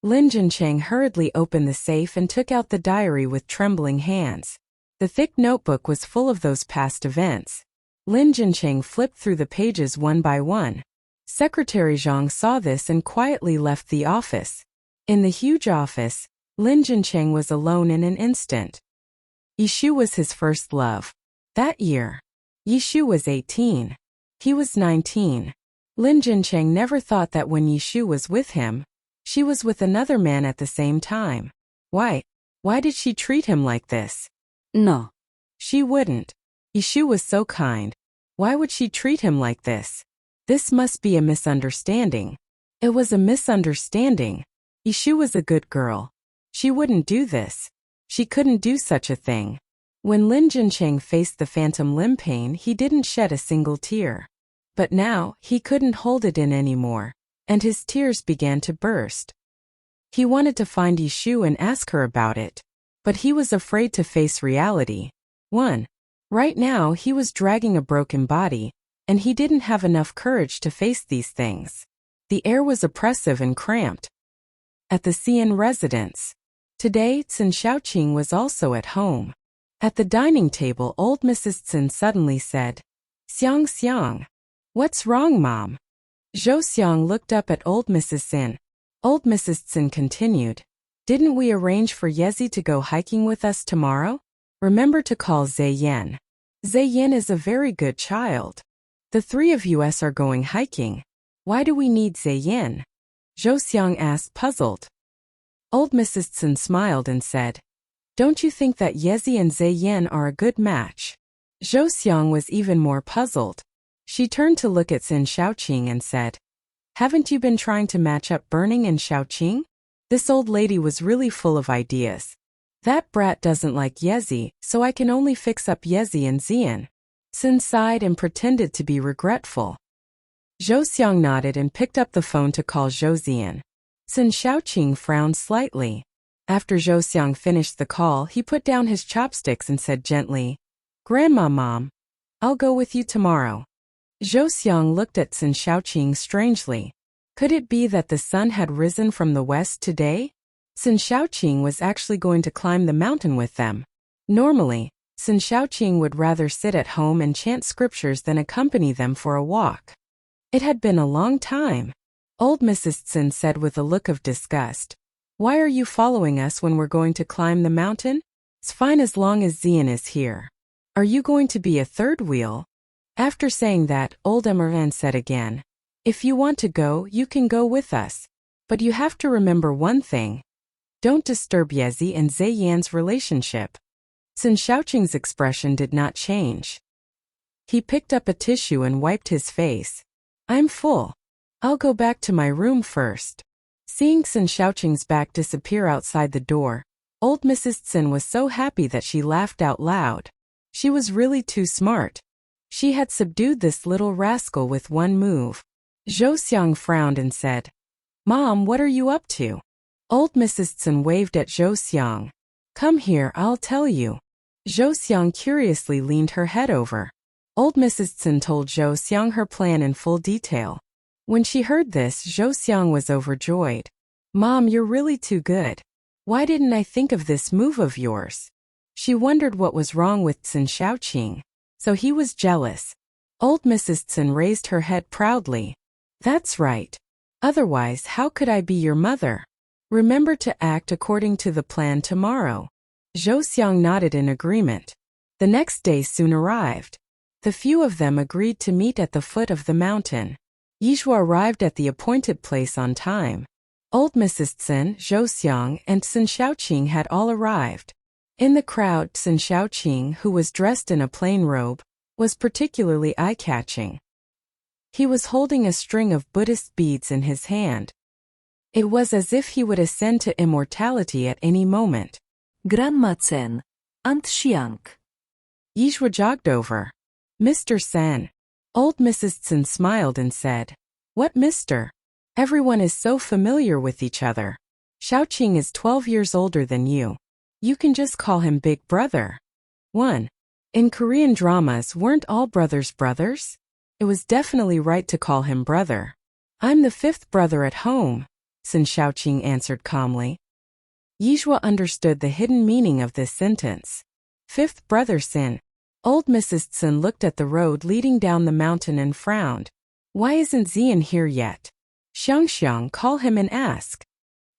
Lin Jincheng hurriedly opened the safe and took out the diary with trembling hands. The thick notebook was full of those past events. Lin Jincheng flipped through the pages one by one. Secretary Zhang saw this and quietly left the office. In the huge office, Lin Jincheng was alone in an instant. Yishu was his first love. That year, Yishu was 18. He was 19. Lin Jincheng never thought that when Yishu was with him, she was with another man at the same time. Why did she treat him like this? No. She wouldn't. Yishu was so kind. Why would she treat him like this? This must be a misunderstanding. It was a misunderstanding. Yishu was a good girl. She wouldn't do this. She couldn't do such a thing. When Lin Jincheng faced the phantom limb pain, he didn't shed a single tear. But now, he couldn't hold it in anymore, and his tears began to burst. He wanted to find Yishu and ask her about it, but he was afraid to face reality. Right now he was dragging a broken body, and he didn't have enough courage to face these things. The air was oppressive and cramped. At the Xian residence. Today, Cin Xiaoqing was also at home. At the dining table, old Mrs. Cin suddenly said, Xiang. What's wrong, Mom? Zhou Xiang looked up at old Mrs. Cin. Old Mrs. Cin continued, didn't we arrange for Yezi to go hiking with us tomorrow? Remember to call Zayyan. Zayyan is a very good child. The three of us are going hiking. Why do we need Zayyan? Zhou Xiang asked, puzzled. Old Mrs. Cin smiled and said, don't you think that Yezi and Zayyan are a good match? Zhou Xiang was even more puzzled. She turned to look at Cin Xiaoqing and said, haven't you been trying to match up Burning and Xiaoqing? This old lady was really full of ideas. That brat doesn't like Yezi, so I can only fix up Yezi and Zian. Cin sighed and pretended to be regretful. Zhou Xiang nodded and picked up the phone to call Zhou Zian. Cin Xiaoqing frowned slightly. After Zhou Xiang finished the call, he put down his chopsticks and said gently, Grandma, Mom, I'll go with you tomorrow. Zhou Xiang looked at Cin Xiaoqing strangely. Could it be that the sun had risen from the west today? Cin Xiaoqing was actually going to climb the mountain with them. Normally, Cin Xiaoqing would rather sit at home and chant scriptures than accompany them for a walk. It had been a long time. Old Mrs. Cin said with a look of disgust, why are you following us when we're going to climb the mountain? It's fine as long as Zian is here. Are you going to be a third wheel? After saying that, old Emervan said again, if you want to go, you can go with us. But you have to remember one thing. Don't disturb Yezi and Zayyan's relationship. Cin Xiaoqing's expression did not change. He picked up a tissue and wiped his face. I'm full. I'll go back to my room first. Seeing Cin Xiaoqing's back disappear outside the door, old Mrs. Cin was so happy that she laughed out loud. She was really too smart. She had subdued this little rascal with one move. Zhou Xiang frowned and said, Mom, what are you up to? Old Mrs. Cin waved at Zhou Xiang. Come here, I'll tell you. Zhou Xiang curiously leaned her head over. Old Mrs. Cin told Zhou Xiang her plan in full detail. When she heard this, Zhou Xiang was overjoyed. Mom, you're really too good. Why didn't I think of this move of yours? She wondered what was wrong with Cin Xiaoqing. So he was jealous. Old Mrs. Cin raised her head proudly. That's right. Otherwise, how could I be your mother? Remember to act according to the plan tomorrow. Zhou Xiang nodded in agreement. The next day soon arrived. The few of them agreed to meet at the foot of the mountain. Yizhuo arrived at the appointed place on time. Old Mrs. Cin, Zhou Xiang, and Cin Xiaoqing had all arrived. In the crowd, Cin Xiaoqing, who was dressed in a plain robe, was particularly eye-catching. He was holding a string of Buddhist beads in his hand. It was as if he would ascend to immortality at any moment. Grandma Cen, Aunt Xiang. Yizhuo jogged over. Mr. Sen. Old Mrs. Cin smiled and said, What mister? Everyone is so familiar with each other. Xiaoqing is 12 years older than you. You can just call him Big Brother. 1. In Korean dramas, weren't all brothers brothers? It was definitely right to call him brother. I'm the fifth brother at home. Sun Shaoqing answered calmly. Yizhua understood the hidden meaning of this sentence. Fifth brother Sin. Old Mrs. Sun looked at the road leading down the mountain and frowned. Why isn't Zian here yet? Xiangxiang, call him and ask.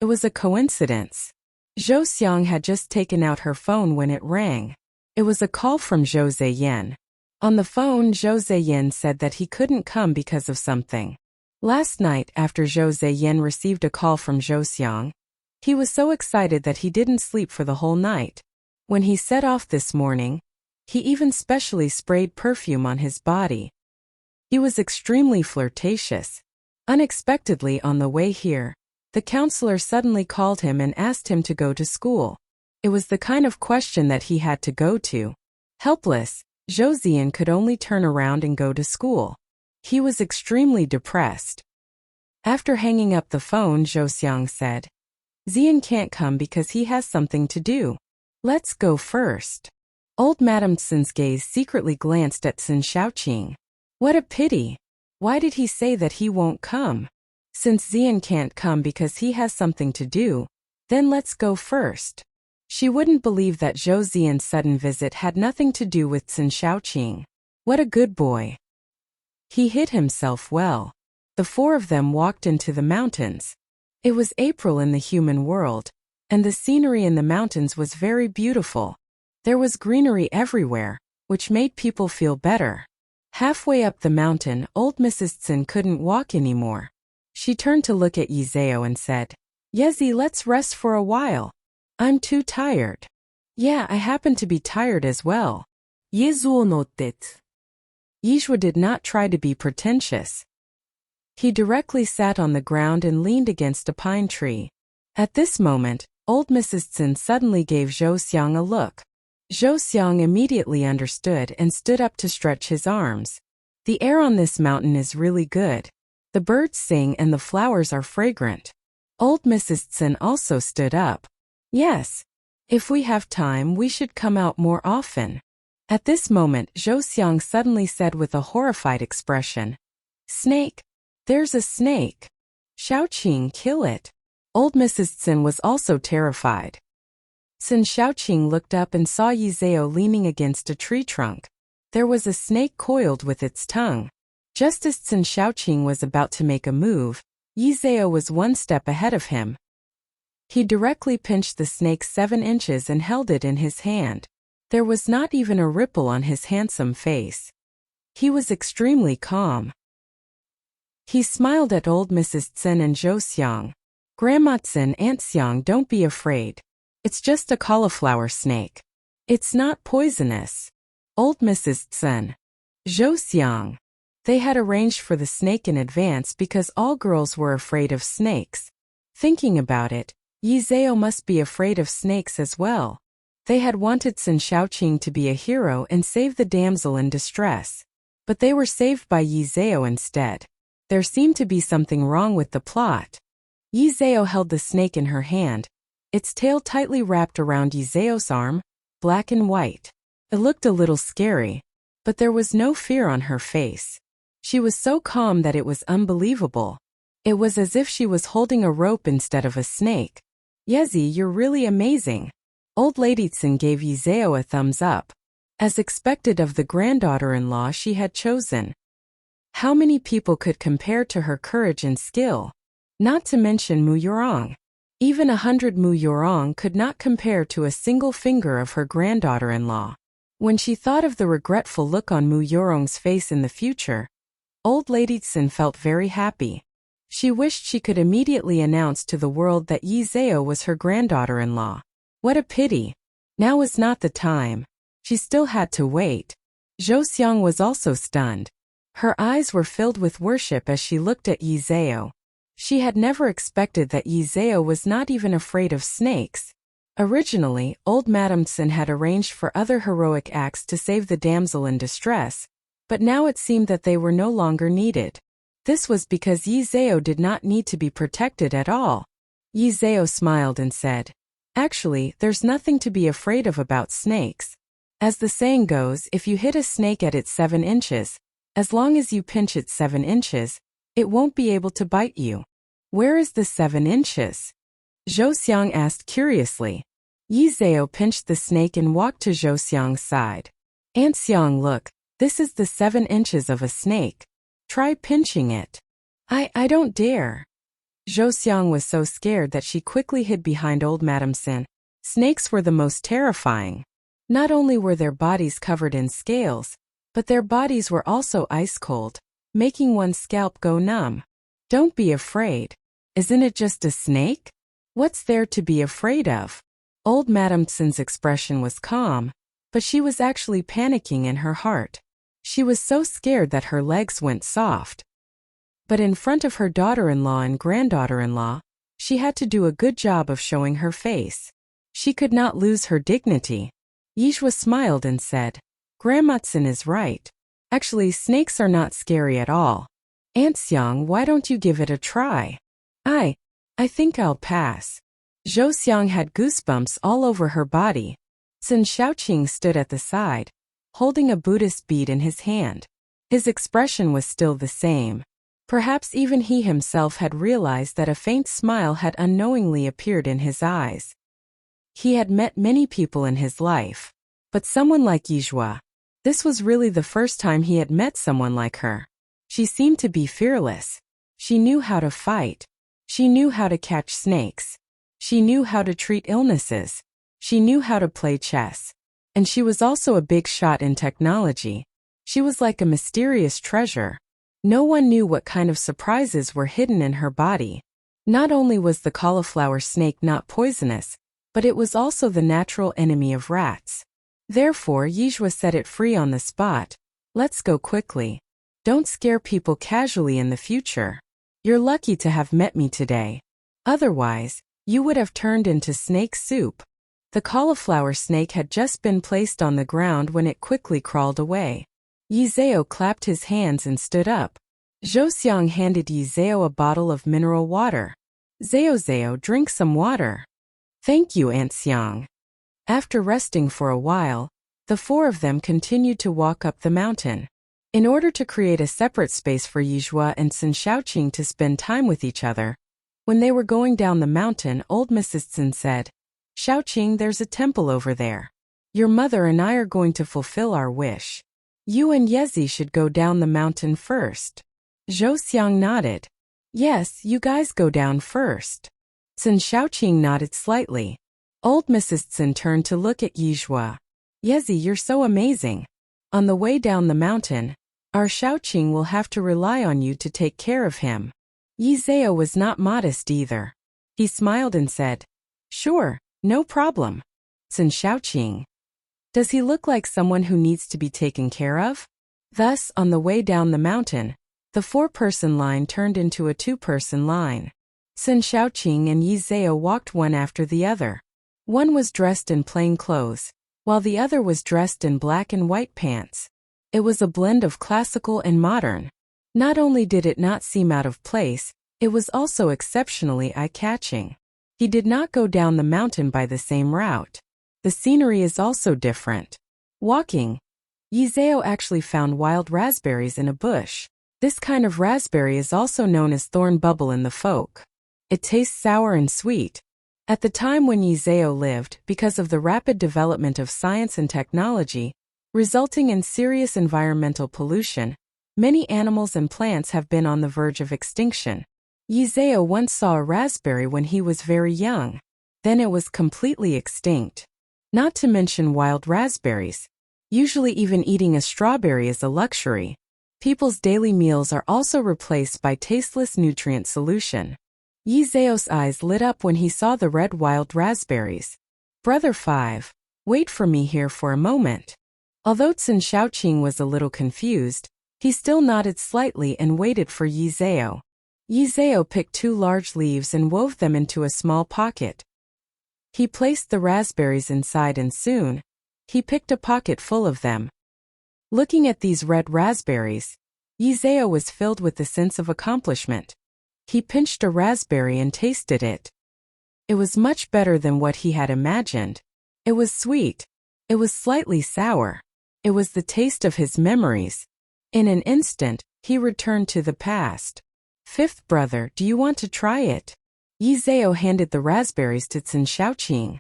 It was a coincidence. Zhou Xiang had just taken out her phone when it rang. It was a call from Zhou Ziyan. On the phone, Zhou Ziyan said that he couldn't come because of something. Last night, after Zhou Ziyan received a call from Zhou Xiang, he was so excited that he didn't sleep for the whole night. When he set off this morning, he even specially sprayed perfume on his body. He was extremely flirtatious. Unexpectedly on the way here, the counselor suddenly called him and asked him to go to school. It was the kind of question that he had to go to. Helpless, Zhou Ziyan could only turn around and go to school. He was extremely depressed. After hanging up the phone, Zhou Xiang said, Zian can't come because he has something to do. Let's go first. Old Madame Tsin's gaze secretly glanced at Sun Shaoqing. What a pity. Why did he say that he won't come? Since Zian can't come because he has something to do, then let's go first. She wouldn't believe that Zhou Zian's sudden visit had nothing to do with Sun Shaoqing. What a good boy. He hid himself well. The four of them walked into the mountains. It was April in the human world, and the scenery in the mountains was very beautiful. There was greenery everywhere, which made people feel better. Halfway up the mountain, old Mrs. Tsin couldn't walk anymore. She turned to look at Yizhao and said, Yezi, let's rest for a while. I'm too tired. Yeah, I happen to be tired as well. Yizhuo nodded. Yizhua did not try to be pretentious. He directly sat on the ground and leaned against a pine tree. At this moment, old Mrs. Tsin suddenly gave Zhou Xiang a look. Zhou Xiang immediately understood and stood up to stretch his arms. The air on this mountain is really good. The birds sing and the flowers are fragrant. Old Mrs. Tsin also stood up. Yes. If we have time, we should come out more often. At this moment, Zhou Xiang suddenly said with a horrified expression, Snake. There's a snake. Shaoqing, kill it. Old Mrs. Tsin was also terrified. Sun Shaoqing looked up and saw Yizhao leaning against a tree trunk. There was a snake coiled with its tongue. Just as Sun Shaoqing was about to make a move, Yizhao was one step ahead of him. He directly pinched the snake 7 inches and held it in his hand. There was not even a ripple on his handsome face. He was extremely calm. He smiled at old Mrs. Tsin and Zhou Xiang. Grandma Tsin, Aunt Xiang, don't be afraid. It's just a cauliflower snake. It's not poisonous. Old Mrs. Tsin. Zhou Xiang. They had arranged for the snake in advance because all girls were afraid of snakes. Thinking about it, Yizhao must be afraid of snakes as well. They had wanted Sun Shaoqing to be a hero and save the damsel in distress. But they were saved by Yizhao instead. There seemed to be something wrong with the plot. Yizhao held the snake in her hand, its tail tightly wrapped around Yizhao's arm, black and white. It looked a little scary, but there was no fear on her face. She was so calm that it was unbelievable. It was as if she was holding a rope instead of a snake. Yezi, you're really amazing. Old Lady Tsin gave Yizhao a thumbs up. As expected of the granddaughter-in-law she had chosen. How many people could compare to her courage and skill? Not to mention Mu Yurong. Even 100 Mu Yurong could not compare to a single finger of her granddaughter-in-law. When she thought of the regretful look on Mu Yurong's face in the future, old Lady Tsin felt very happy. She wished she could immediately announce to the world that Yizhao was her granddaughter-in-law. What a pity. Now was not the time. She still had to wait. Zhou Xiang was also stunned. Her eyes were filled with worship as she looked at Yizhao. She had never expected that Yizhao was not even afraid of snakes. Originally, old Madame Tsin had arranged for other heroic acts to save the damsel in distress, but now it seemed that they were no longer needed. This was because Yizhao did not need to be protected at all. Yizhao smiled and said, Actually, there's nothing to be afraid of about snakes. As the saying goes, if you hit a snake at its 7 inches, as long as you pinch it 7 inches, it won't be able to bite you. Where is the 7 inches? Zhou asked curiously. Yi Zhao pinched the snake and walked to Zhou side. Aunt Xiang, look, this is the 7 inches of a snake. Try pinching it. I don't dare. Zhou was so scared that she quickly hid behind old Madame Sin. Snakes were the most terrifying. Not only were their bodies covered in scales, but their bodies were also ice cold, making one's scalp go numb. Don't be afraid. Isn't it just a snake? What's there to be afraid of? Old Madame Tsin's expression was calm, but she was actually panicking in her heart. She was so scared that her legs went soft. But in front of her daughter-in-law and granddaughter-in-law, she had to do a good job of showing her face. She could not lose her dignity. Yizhua smiled and said, Grandma Tsin is right. Actually, snakes are not scary at all. Aunt Xiang, why don't you give it a try? I think I'll pass. Zhou Xiang had goosebumps all over her body. Sun Shaoqing stood at the side, holding a Buddhist bead in his hand. His expression was still the same. Perhaps even he himself had realized that a faint smile had unknowingly appeared in his eyes. He had met many people in his life, but someone like Yizhua, this was really the first time he had met someone like her. She seemed to be fearless. She knew how to fight. She knew how to catch snakes. She knew how to treat illnesses. She knew how to play chess. And she was also a big shot in technology. She was like a mysterious treasure. No one knew what kind of surprises were hidden in her body. Not only was the cauliflower snake not poisonous, but it was also the natural enemy of rats. Therefore, Yizhua set it free on the spot. Let's go quickly. Don't scare people casually in the future. You're lucky to have met me today. Otherwise, you would have turned into snake soup. The cauliflower snake had just been placed on the ground when it quickly crawled away. Yi Zhao clapped his hands and stood up. Zhou Xiang handed Yi Zhao a bottle of mineral water. Zhao, drink some water. Thank you, Aunt Xiang. After resting for a while, the 4 of them continued to walk up the mountain. In order to create a separate space for Yizhua and Sun Shaoqing to spend time with each other, when they were going down the mountain, old Mrs. Tsin said, Shaoqing, there's a temple over there. Your mother and I are going to fulfill our wish. You and Yezi should go down the mountain first. Zhou Xiang nodded. Yes, you guys go down first. Sun Shaoqing nodded slightly. Old Mrs. Tsin turned to look at Yizhua. Yezi, you're so amazing. On the way down the mountain, our Shaoqing will have to rely on you to take care of him. Yi Zhao was not modest either. He smiled and said, Sure, no problem. Sun Shaoqing. Does he look like someone who needs to be taken care of? Thus, on the way down the mountain, the 4-person line turned into a 2-person line. Sun Shaoqing and Yi Zhao walked one after the other. One was dressed in plain clothes, while the other was dressed in black and white pants. It was a blend of classical and modern. Not only did it not seem out of place, it was also exceptionally eye-catching. He did not go down the mountain by the same route. The scenery is also different. Walking, Yi Zhao actually found wild raspberries in a bush. This kind of raspberry is also known as thorn bubble in the folk. It tastes sour and sweet. At the time when Yi Zhao lived, because of the rapid development of science and technology, resulting in serious environmental pollution, many animals and plants have been on the verge of extinction. Yi Zhao once saw a raspberry when he was very young. Then it was completely extinct. Not to mention wild raspberries. Usually even eating a strawberry is a luxury. People's daily meals are also replaced by tasteless nutrient solution. Yi Zhao's eyes lit up when he saw the red wild raspberries. Brother 5, wait for me here for a moment. Although Sun Shaoqing was a little confused, he still nodded slightly and waited for Yi Zhao. Yi Zhao picked 2 large leaves and wove them into a small pocket. He placed the raspberries inside and soon, he picked a pocket full of them. Looking at these red raspberries, Yi Zhao was filled with the sense of accomplishment. He pinched a raspberry and tasted it. It was much better than what he had imagined. It was sweet. It was slightly sour. It was the taste of his memories. In an instant, he returned to the past. Fifth brother, do you want to try it? Yi Zhao handed the raspberries to Chen Xiaoqing.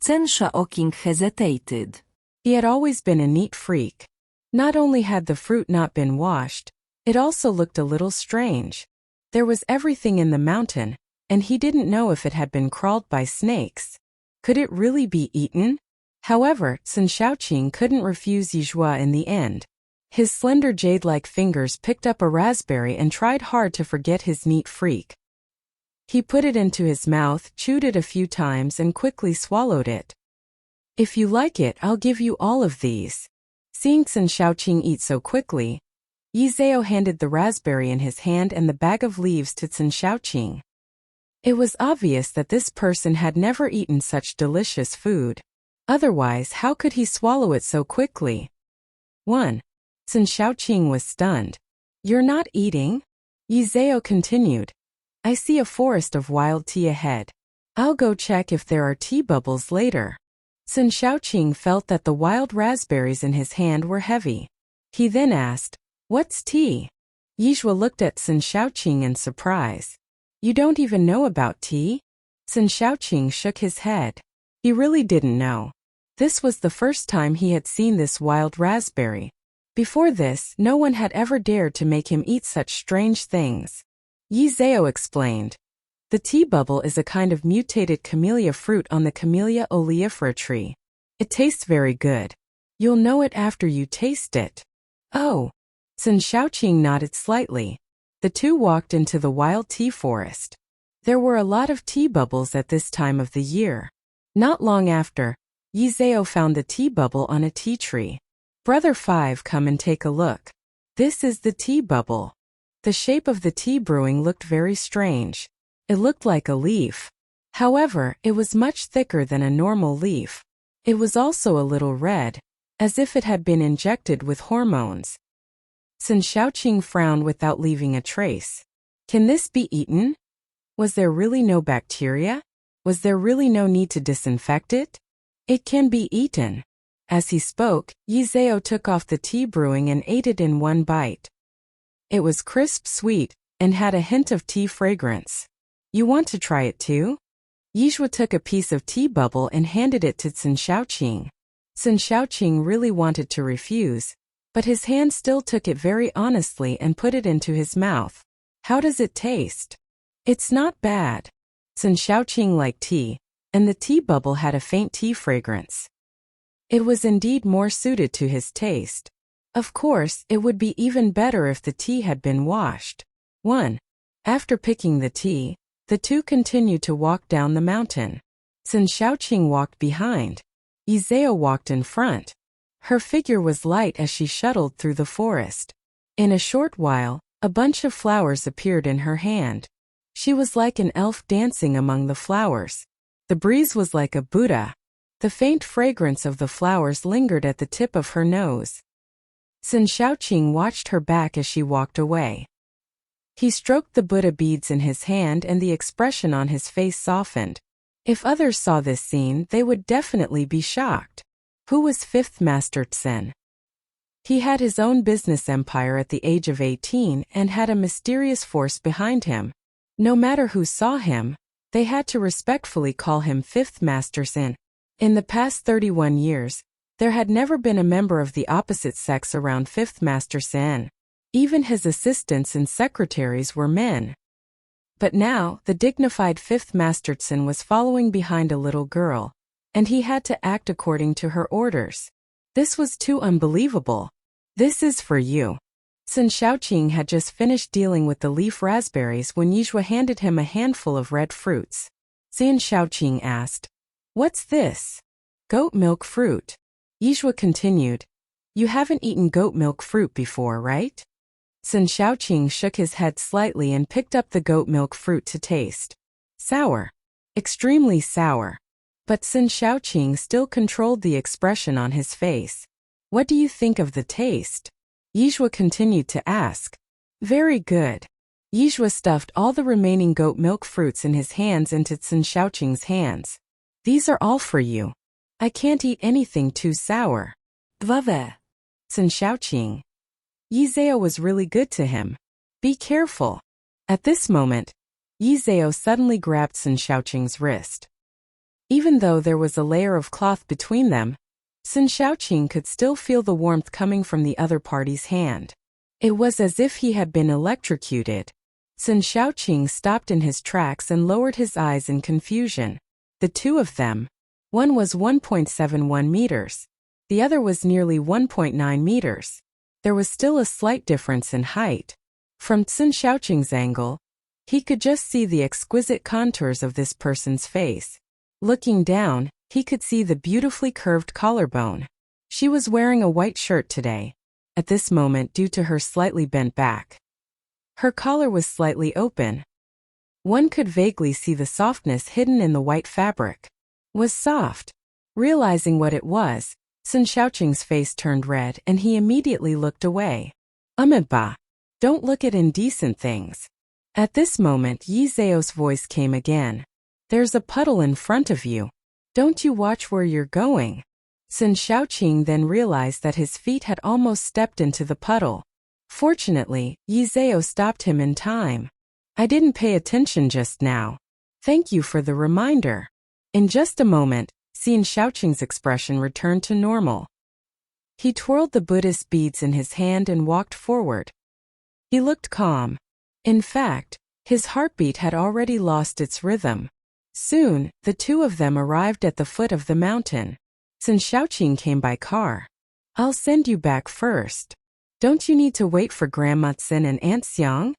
Chen Xiaoqing hesitated. He had always been a neat freak. Not only had the fruit not been washed, it also looked a little strange. There was everything in the mountain, and he didn't know if it had been crawled by snakes. Could it really be eaten? However, Chen Xiaoqing couldn't refuse Yizhua in the end. His slender jade-like fingers picked up a raspberry and tried hard to forget his neat freak. He put it into his mouth, chewed it a few times and quickly swallowed it. If you like it, I'll give you all of these. Seeing Chen Xiaoqing eat so quickly, Yi Zhao handed the raspberry in his hand and the bag of leaves to Chen Xiaoqing. It was obvious that this person had never eaten such delicious food. Otherwise, how could he swallow it so quickly? 1. Chen Xiaoqing was stunned. You're not eating? Yi Zhao continued. I see a forest of wild tea ahead. I'll go check if there are tea bubbles later. Chen Xiaoqing felt that the wild raspberries in his hand were heavy. He then asked, What's tea? Yizhua looked at Chen Xiaoqing in surprise. You don't even know about tea? Chen Xiaoqing shook his head. He really didn't know. This was the first time he had seen this wild raspberry. Before this, no one had ever dared to make him eat such strange things. Yi Zhao explained. The tea bubble is a kind of mutated camellia fruit on the Camellia oleifera tree. It tastes very good. You'll know it after you taste it. Oh. Chen Xiaoqing nodded slightly. The two walked into the wild tea forest. There were a lot of tea bubbles at this time of the year. Not long after, Yi Zhao found the tea bubble on a tea tree. Brother 5, come and take a look. This is the tea bubble. The shape of the tea brewing looked very strange. It looked like a leaf. However, it was much thicker than a normal leaf. It was also a little red, as if it had been injected with hormones. Chen Xiaoqing frowned without leaving a trace. Can this be eaten? Was there really no bacteria? Was there really no need to disinfect it? It can be eaten. As he spoke, Yi Zhao took off the tea brewing and ate it in one bite. It was crisp sweet, and had a hint of tea fragrance. You want to try it too? Yizhua took a piece of tea bubble and handed it to Chen Xiaoqing. Chen Xiaoqing really wanted to refuse, but his hand still took it very honestly and put it into his mouth. How does it taste? It's not bad. Chen Xiaoqing liked tea, and the tea bubble had a faint tea fragrance. It was indeed more suited to his taste. Of course, it would be even better if the tea had been washed. 1. After picking the tea, the two continued to walk down the mountain. Chen Xiaoqing walked behind. Yi Zhao walked in front. Her figure was light as she shuttled through the forest. In a short while, a bunch of flowers appeared in her hand. She was like an elf dancing among the flowers. The breeze was like a Buddha. The faint fragrance of the flowers lingered at the tip of her nose. Chen Xiaoqing watched her back as she walked away. He stroked the Buddha beads in his hand and the expression on his face softened. If others saw this scene, they would definitely be shocked. Who was Fifth Master Chen? He had his own business empire at the age of 18 and had a mysterious force behind him. No matter who saw him, they had to respectfully call him Fifth Master Chen. In the past 31 years, there had never been a member of the opposite sex around Fifth Master Chen. Even his assistants and secretaries were men. But now, the dignified Fifth Master Chen was following behind a little girl, and he had to act according to her orders. This was too unbelievable. This is for you. Chen Xiaoqing had just finished dealing with the leaf raspberries when Yizhua handed him a handful of red fruits. Chen Xiaoqing asked, What's this? Goat milk fruit. Yizhua continued, You haven't eaten goat milk fruit before, right? Chen Xiaoqing shook his head slightly and picked up the goat milk fruit to taste. Sour. Extremely sour. But Chen Xiaoqing still controlled the expression on his face. What do you think of the taste? Yizhua continued to ask. Very good. Yizhua stuffed all the remaining goat milk fruits in his hands into Chen Xiaoqing's hands. These are all for you. I can't eat anything too sour. Dvave. Chen Xiaoqing. Yi Zhao was really good to him. Be careful. At this moment, Yi Zhao suddenly grabbed Sun Xiaoqing's wrist. Even though there was a layer of cloth between them, Sun Xiaoqing could still feel the warmth coming from the other party's hand. It was as if he had been electrocuted. Sun Xiaoqing stopped in his tracks and lowered his eyes in confusion. The two of them, one was 1.71 meters. The other was nearly 1.9 meters. There was still a slight difference in height. From Sun Xiaoqing's angle, he could just see the exquisite contours of this person's face. Looking down, he could see the beautifully curved collarbone. She was wearing a white shirt today, at this moment due to her slightly bent back. Her collar was slightly open. One could vaguely see the softness hidden in the white fabric. Was soft. Realizing what it was, Sun Xiaoqing's face turned red and he immediately looked away. Ba. Don't look at indecent things. At this moment Yi Zhao's voice came again. There's a puddle in front of you. Don't you watch where you're going? Sun Xiaoqing then realized that his feet had almost stepped into the puddle. Fortunately, Yi Zhao stopped him in time. I didn't pay attention just now. Thank you for the reminder. In just a moment, Sun Xiaoqing's expression returned to normal. He twirled the Buddhist beads in his hand and walked forward. He looked calm. In fact, his heartbeat had already lost its rhythm. Soon, the two of them arrived at the foot of the mountain. Sun Xiaoqing came by car. I'll send you back first. Don't you need to wait for Grandma Tsin and Aunt Xiang?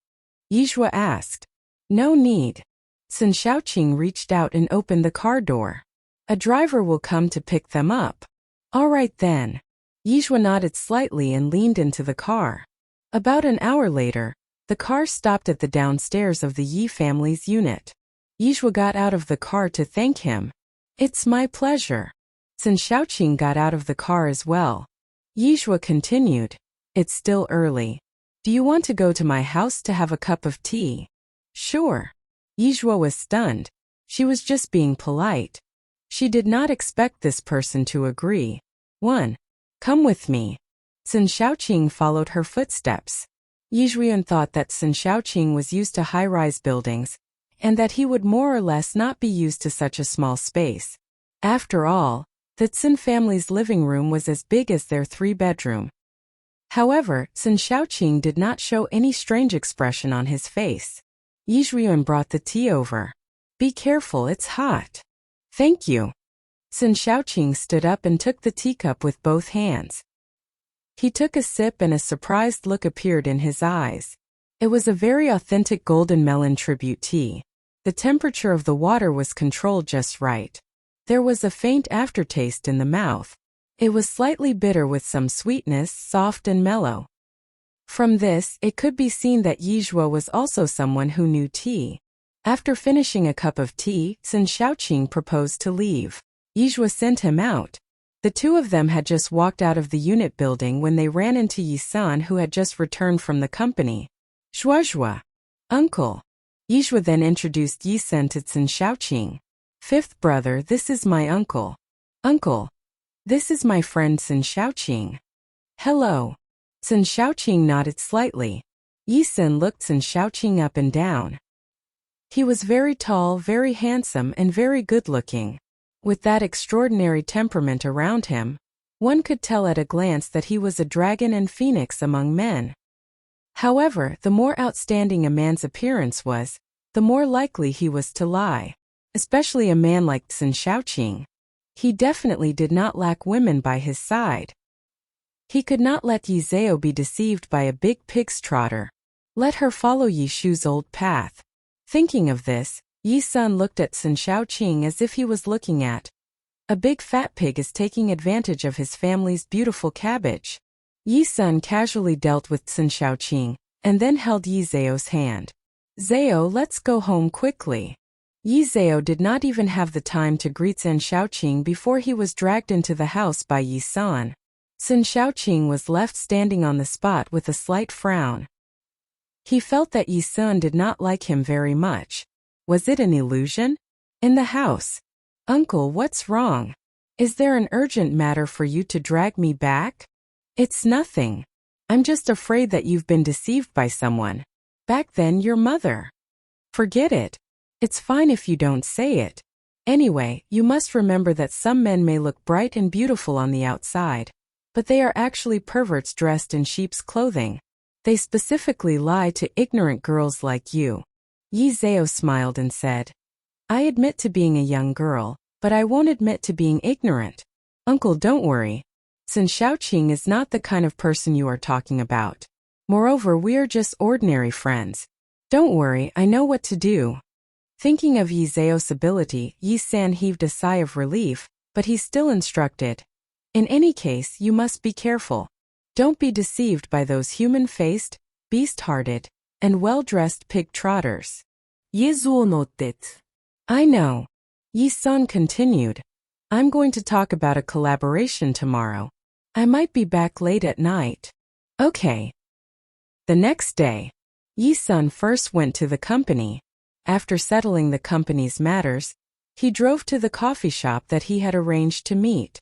Yizhua asked. No need. Sun Xiaoqing reached out and opened the car door. A driver will come to pick them up. All right then. Yizhua nodded slightly and leaned into the car. About an hour later, the car stopped at the downstairs of the Yi family's unit. Yizhua got out of the car to thank him. It's my pleasure. Sun Xiaoqing got out of the car as well. Yizhua continued. It's still early. Do you want to go to my house to have a cup of tea? Sure. Yizhua was stunned. She was just being polite. She did not expect this person to agree. 1. Come with me. Sun Xiaoqing followed her footsteps. Yizhuan thought that Sun Xiaoqing was used to high-rise buildings, and that he would more or less not be used to such a small space. After all, the Tsin family's living room was as big as their 3-bedroom. However, Sun Xiaoqing did not show any strange expression on his face. Yizhuan brought the tea over. Be careful, it's hot. Thank you. Sun Xiaoqing stood up and took the teacup with both hands. He took a sip and a surprised look appeared in his eyes. It was a very authentic golden melon tribute tea. The temperature of the water was controlled just right. There was a faint aftertaste in the mouth. It was slightly bitter with some sweetness, soft and mellow. From this, it could be seen that Yizhua was also someone who knew tea. After finishing a cup of tea, Sun Xiaoqing proposed to leave. Yizhua sent him out. The two of them had just walked out of the unit building when they ran into Yi-san, who had just returned from the company. Zhuazhua. Uncle. Yizhua then introduced Yi-san to Sun Xiaoqing. Fifth brother, this is my uncle. Uncle. This is my friend Sun Xiaoqing. Hello. Sun Xiaoqing nodded slightly. Yi-san looked Sun Xiaoqing up and down. He was very tall, very handsome, and very good-looking. With that extraordinary temperament around him, one could tell at a glance that he was a dragon and phoenix among men. However, the more outstanding a man's appearance was, the more likely he was to lie. Especially a man like Sun Xiaoqing. He definitely did not lack women by his side. He could not let Yi Zhao be deceived by a big pig's trotter. Let her follow Yi Shu's old path. Thinking of this, Yi-san looked at Sun Xiaoqing as if he was looking at a big fat pig is taking advantage of his family's beautiful cabbage. Yi-san casually dealt with Sun Xiaoqing, and then held Yi Zhao's hand. Zhao, let's go home quickly. Yi Zhao did not even have the time to greet Sun Xiaoqing before he was dragged into the house by Yi-san. Sun Xiaoqing was left standing on the spot with a slight frown. He felt that Yi-san did not like him very much. Was it an illusion? In the house. Uncle, what's wrong? Is there an urgent matter for you to drag me back? It's nothing. I'm just afraid that you've been deceived by someone. Back then your mother. Forget it. It's fine if you don't say it. Anyway, you must remember that some men may look bright and beautiful on the outside, but they are actually perverts dressed in sheep's clothing. They specifically lie to ignorant girls like you. Yi Zhao smiled and said, I admit to being a young girl, but I won't admit to being ignorant. Uncle, don't worry. Sun Shaoqing is not the kind of person you are talking about. Moreover, we are just ordinary friends. Don't worry, I know what to do. Thinking of Yi Zhao's ability, Yi San heaved a sigh of relief, but he still instructed. In any case, you must be careful. Don't be deceived by those human-faced, beast-hearted, and well-dressed pig-trotters. Ye noted. I know. Yi San continued. I'm going to talk about a collaboration tomorrow. I might be back late at night. Okay. The next day, Yi San first went to the company. After settling the company's matters, he drove to the coffee shop that he had arranged to meet.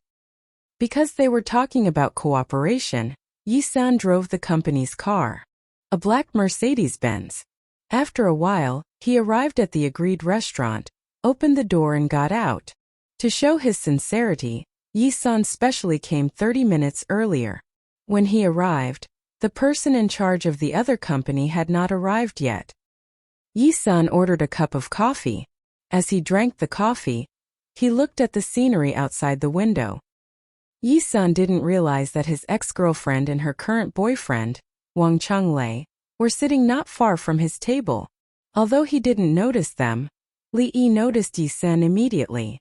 Because they were talking about cooperation, Yi San drove the company's car, a black Mercedes-Benz. After a while, he arrived at the agreed restaurant, opened the door and got out. To show his sincerity, Yi San specially came 30 minutes earlier. When he arrived, the person in charge of the other company had not arrived yet. Yi San ordered a cup of coffee. As he drank the coffee, he looked at the scenery outside the window. Yi San didn't realize that his ex-girlfriend and her current boyfriend, Wang Chunglei, were sitting not far from his table. Although he didn't notice them, Li Yi noticed Yi San immediately.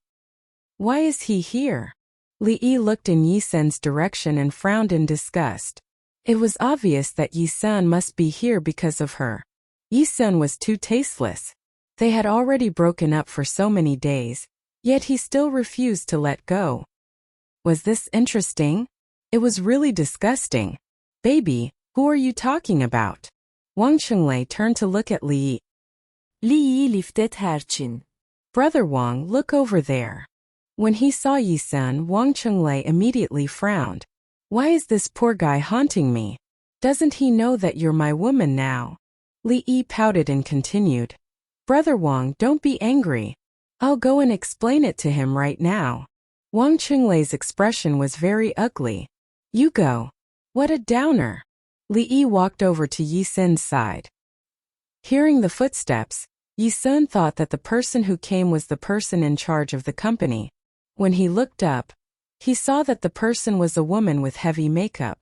Why is he here? Li Yi looked in Yi San's direction and frowned in disgust. It was obvious that Yi San must be here because of her. Yi San was too tasteless. They had already broken up for so many days, yet he still refused to let go. Was this interesting? It was really disgusting. Baby, who are you talking about? Wang Chunglei turned to look at Li Yi. Li Yi lifted her chin. Brother Wang, look over there. When he saw Yi San, Wang Chunglei immediately frowned. Why is this poor guy haunting me? Doesn't he know that you're my woman now? Li Yi pouted and continued. Brother Wang, don't be angry. I'll go and explain it to him right now. Wang Chunglei's expression was very ugly. You go. What a downer. Li Yi walked over to Yi San's side. Hearing the footsteps, Yi San thought that the person who came was the person in charge of the company. When he looked up, he saw that the person was a woman with heavy makeup.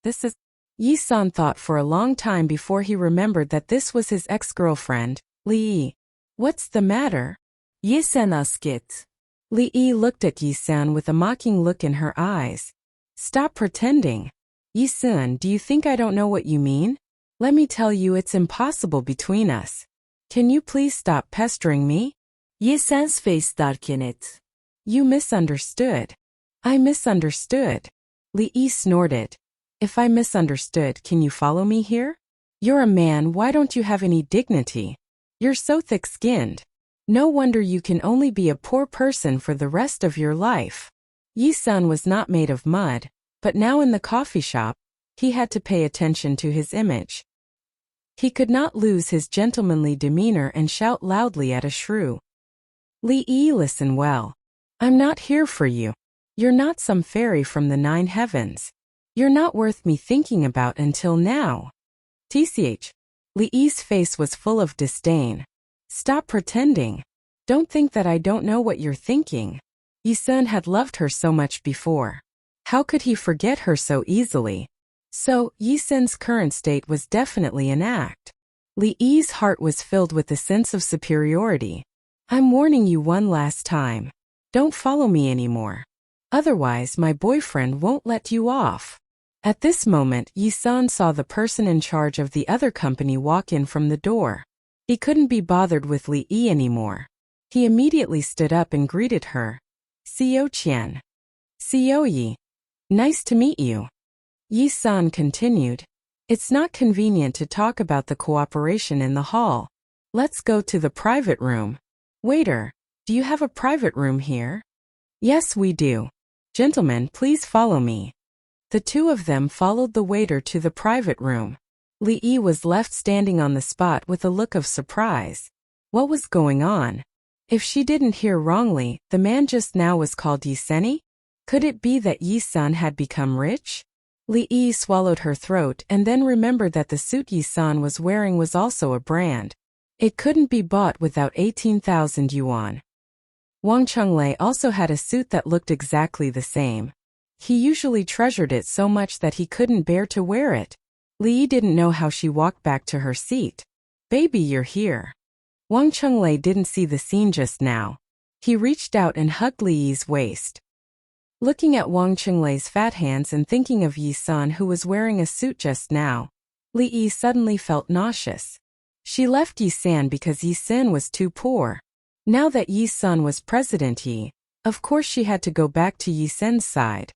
This is... Yi San thought for a long time before he remembered that this was his ex-girlfriend, Li Yi. What's the matter? Ye San asked. Li Yi looked at Yi San with a mocking look in her eyes. Stop pretending. Yi San, do you think I don't know what you mean? Let me tell you, it's impossible between us. Can you please stop pestering me? Ye San's face darkened. You misunderstood. I misunderstood. Li Yi snorted. If I misunderstood, can you follow me here? You're a man, why don't you have any dignity? You're so thick-skinned. No wonder you can only be a poor person for the rest of your life. Yi San was not made of mud, but now in the coffee shop, he had to pay attention to his image. He could not lose his gentlemanly demeanor and shout loudly at a shrew. Li Yi, listen well. I'm not here for you. You're not some fairy from the 9 heavens. You're not worth me thinking about until now. TCH. Li Yi's face was full of disdain. Stop pretending. Don't think that I don't know what you're thinking. Yi San had loved her so much before. How could he forget her so easily? So, Yi San's current state was definitely an act. Li Yi's heart was filled with a sense of superiority. I'm warning you one last time. Don't follow me anymore. Otherwise, my boyfriend won't let you off. At this moment, Yi San saw the person in charge of the other company walk in from the door. He couldn't be bothered with Li Yi anymore. He immediately stood up and greeted her. Xiao Qian. Xiao Yi. Nice to meet you. Yi San continued. It's not convenient to talk about the cooperation in the hall. Let's go to the private room. Waiter, do you have a private room here? Yes, we do. Gentlemen, please follow me. The two of them followed the waiter to the private room. Li Yi was left standing on the spot with a look of surprise. What was going on? If she didn't hear wrongly, the man just now was called Yi Seni? Could it be that Yi Sun had become rich? Li Yi swallowed her throat and then remembered that the suit Yi Sun was wearing was also a brand. It couldn't be bought without 18,000 yuan. Wang Chunglei also had a suit that looked exactly the same. He usually treasured it so much that he couldn't bear to wear it. Li Yi didn't know how she walked back to her seat. "Baby, you're here." Wang Chunglei didn't see the scene just now. He reached out and hugged Li Yi's waist. Looking at Wang Chunglei's fat hands and thinking of Yi Sun who was wearing a suit just now, Li Yi suddenly felt nauseous. She left Yi San because Yi Sun was too poor. Now that Yi Sun was President Yi, of course she had to go back to Yi Sun's side.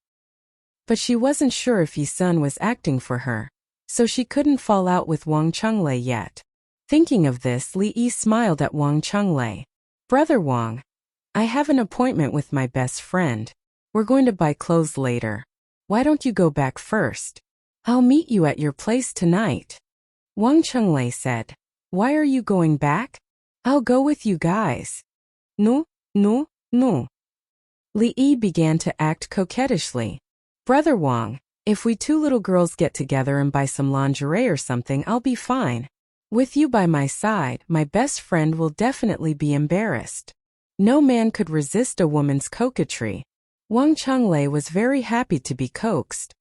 But she wasn't sure if Yi Sun was acting for her, so she couldn't fall out with Wang Chunglei yet. Thinking of this, Li Yi smiled at Wang Chunglei. "Brother Wang, I have an appointment with my best friend. We're going to buy clothes later. Why don't you go back first? I'll meet you at your place tonight." Wang Chunglei said. "Why are you going back? I'll go with you guys." No. Li Yi began to act coquettishly. "Brother Wang, if we two little girls get together and buy some lingerie or something, I'll be fine. With you by my side, my best friend will definitely be embarrassed." No man could resist a woman's coquetry. Wang Chunglei was very happy to be coaxed.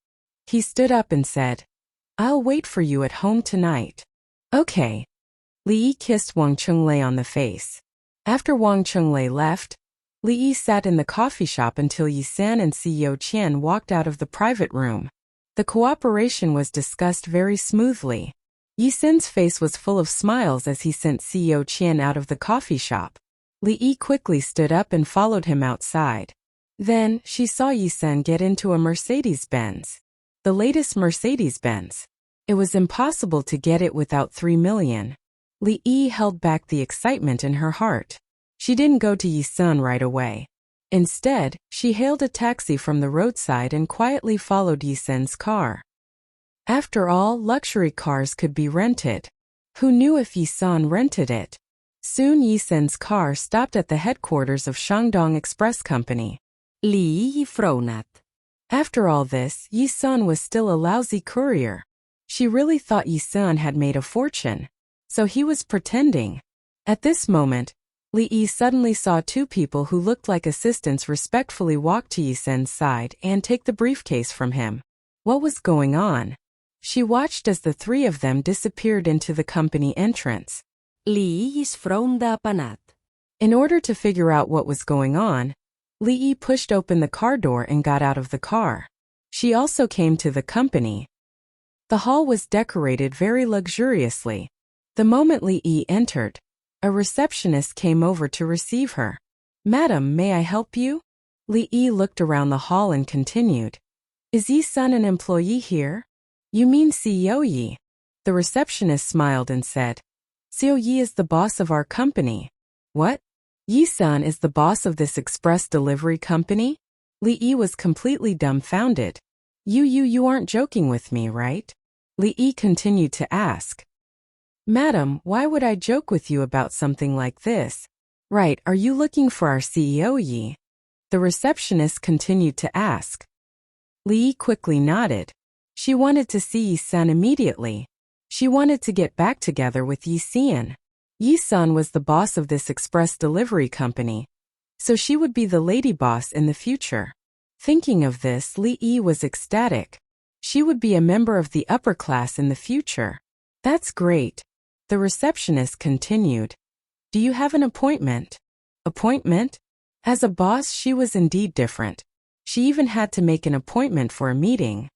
He stood up and said, "I'll wait for you at home tonight." "Okay." Li Yi kissed Wang Chunglei on the face. After Wang Chunglei left, Li Yi sat in the coffee shop until Yi San and CEO Qian walked out of the private room. The cooperation was discussed very smoothly. Yi San's face was full of smiles as he sent CEO Qian out of the coffee shop. Li Yi quickly stood up and followed him outside. Then, she saw Yi San get into a Mercedes-Benz. The latest Mercedes-Benz. It was impossible to get it without 3 million. Li Yi held back the excitement in her heart. She didn't go to Yi San right away. Instead, she hailed a taxi from the roadside and quietly followed Yi San's car. After all, luxury cars could be rented. Who knew if Yi San rented it? Soon Yi San's car stopped at the headquarters of Shandong Express Company. Li Yi fronat. After all this, Yi San was still a lousy courier. She really thought Yi San had made a fortune. So he was pretending. At this moment, Li Yi suddenly saw two people who looked like assistants respectfully walk to Yi San's side and take the briefcase from him. What was going on? She watched as the three of them disappeared into the company entrance. Li Yi fronda panat. In order to figure out what was going on, Li Yi pushed open the car door and got out of the car. She also came to the company. The hall was decorated very luxuriously. The moment Li Yi entered, a receptionist came over to receive her. "Madam, may I help you?" Li Yi looked around the hall and continued. "Is Yi Sun an employee here?" "You mean CEO Yi?" The receptionist smiled and said, "CEO Yi is the boss of our company." "What? Yi Sun is the boss of this express delivery company?" Li Yi was completely dumbfounded. You aren't joking with me, right?" Li Yi continued to ask. "Madam, why would I joke with you about something like this? Right, are you looking for our CEO Yi?" The receptionist continued to ask. Li Yi quickly nodded. She wanted to see Yi Sun immediately. She wanted to get back together with Yi San. Yi Sun was the boss of this express delivery company, so she would be the lady boss in the future. Thinking of this, Li Yi was ecstatic. She would be a member of the upper class in the future. "That's great." The receptionist continued. "Do you have an appointment?" Appointment? As a boss, she was indeed different. She even had to make an appointment for a meeting.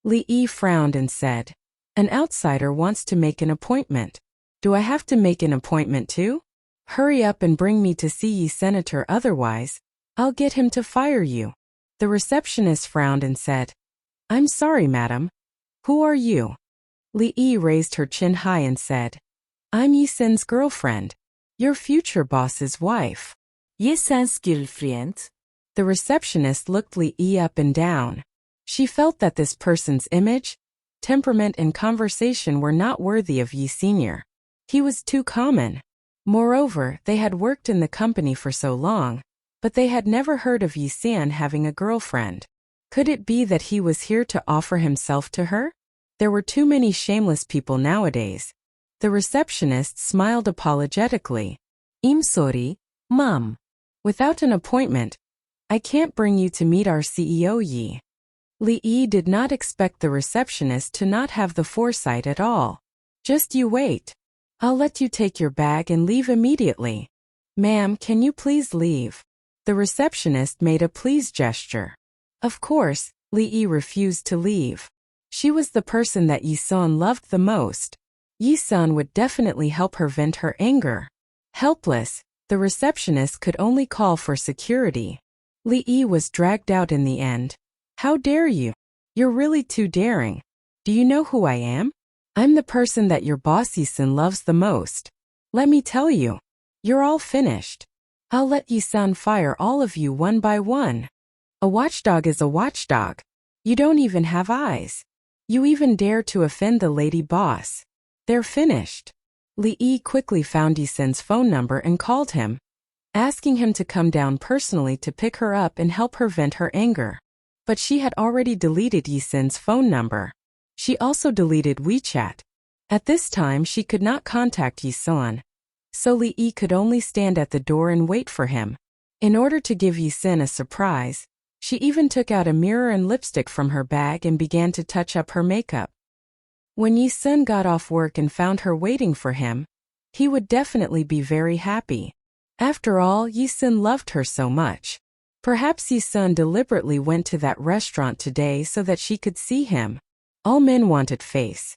Li Yi frowned and said, "An outsider wants to make an appointment. Do I have to make an appointment too? Hurry up and bring me to see Yi Senator, otherwise, I'll get him to fire you." The receptionist frowned and said, "I'm sorry, madam. Who are you?" Li Yi raised her chin high and said, "I'm Yi Sen's girlfriend, your future boss's wife." Yi Sen's girlfriend. The receptionist looked Li Yi up and down. She felt that this person's image, temperament and conversation were not worthy of Yi Sr. He was too common. Moreover, they had worked in the company for so long, but they had never heard of Yi San having a girlfriend. Could it be that he was here to offer himself to her? There were too many shameless people nowadays. The receptionist smiled apologetically. I'm sorry, Mom. Without an appointment, I can't bring you to meet our CEO Yi. Li Yi did not expect the receptionist to not have the foresight at all. Just you wait. I'll let you take your bag and leave immediately. Ma'am, can you please leave? The receptionist made a please gesture. Of course, Li Yi refused to leave. She was the person that Yi San loved the most. Yi San would definitely help her vent her anger. Helpless, the receptionist could only call for security. Li Yi was dragged out in the end. How dare you? You're really too daring. Do you know who I am? I'm the person that your boss Yi San loves the most. Let me tell you. You're all finished. I'll let Yi San fire all of you one by one. A watchdog is a watchdog. You don't even have eyes. You even dare to offend the lady boss. They're finished. Li Yi quickly found Yi San's phone number and called him, asking him to come down personally to pick her up and help her vent her anger. But she had already deleted Yi San's phone number. She also deleted WeChat. At this time she could not contact Yi San. So Li Yi could only stand at the door and wait for him. In order to give Yi San a surprise, she even took out a mirror and lipstick from her bag and began to touch up her makeup. When Yi San got off work and found her waiting for him, he would definitely be very happy. After all, Yi San loved her so much. Perhaps Yi San deliberately went to that restaurant today so that she could see him. All men wanted face.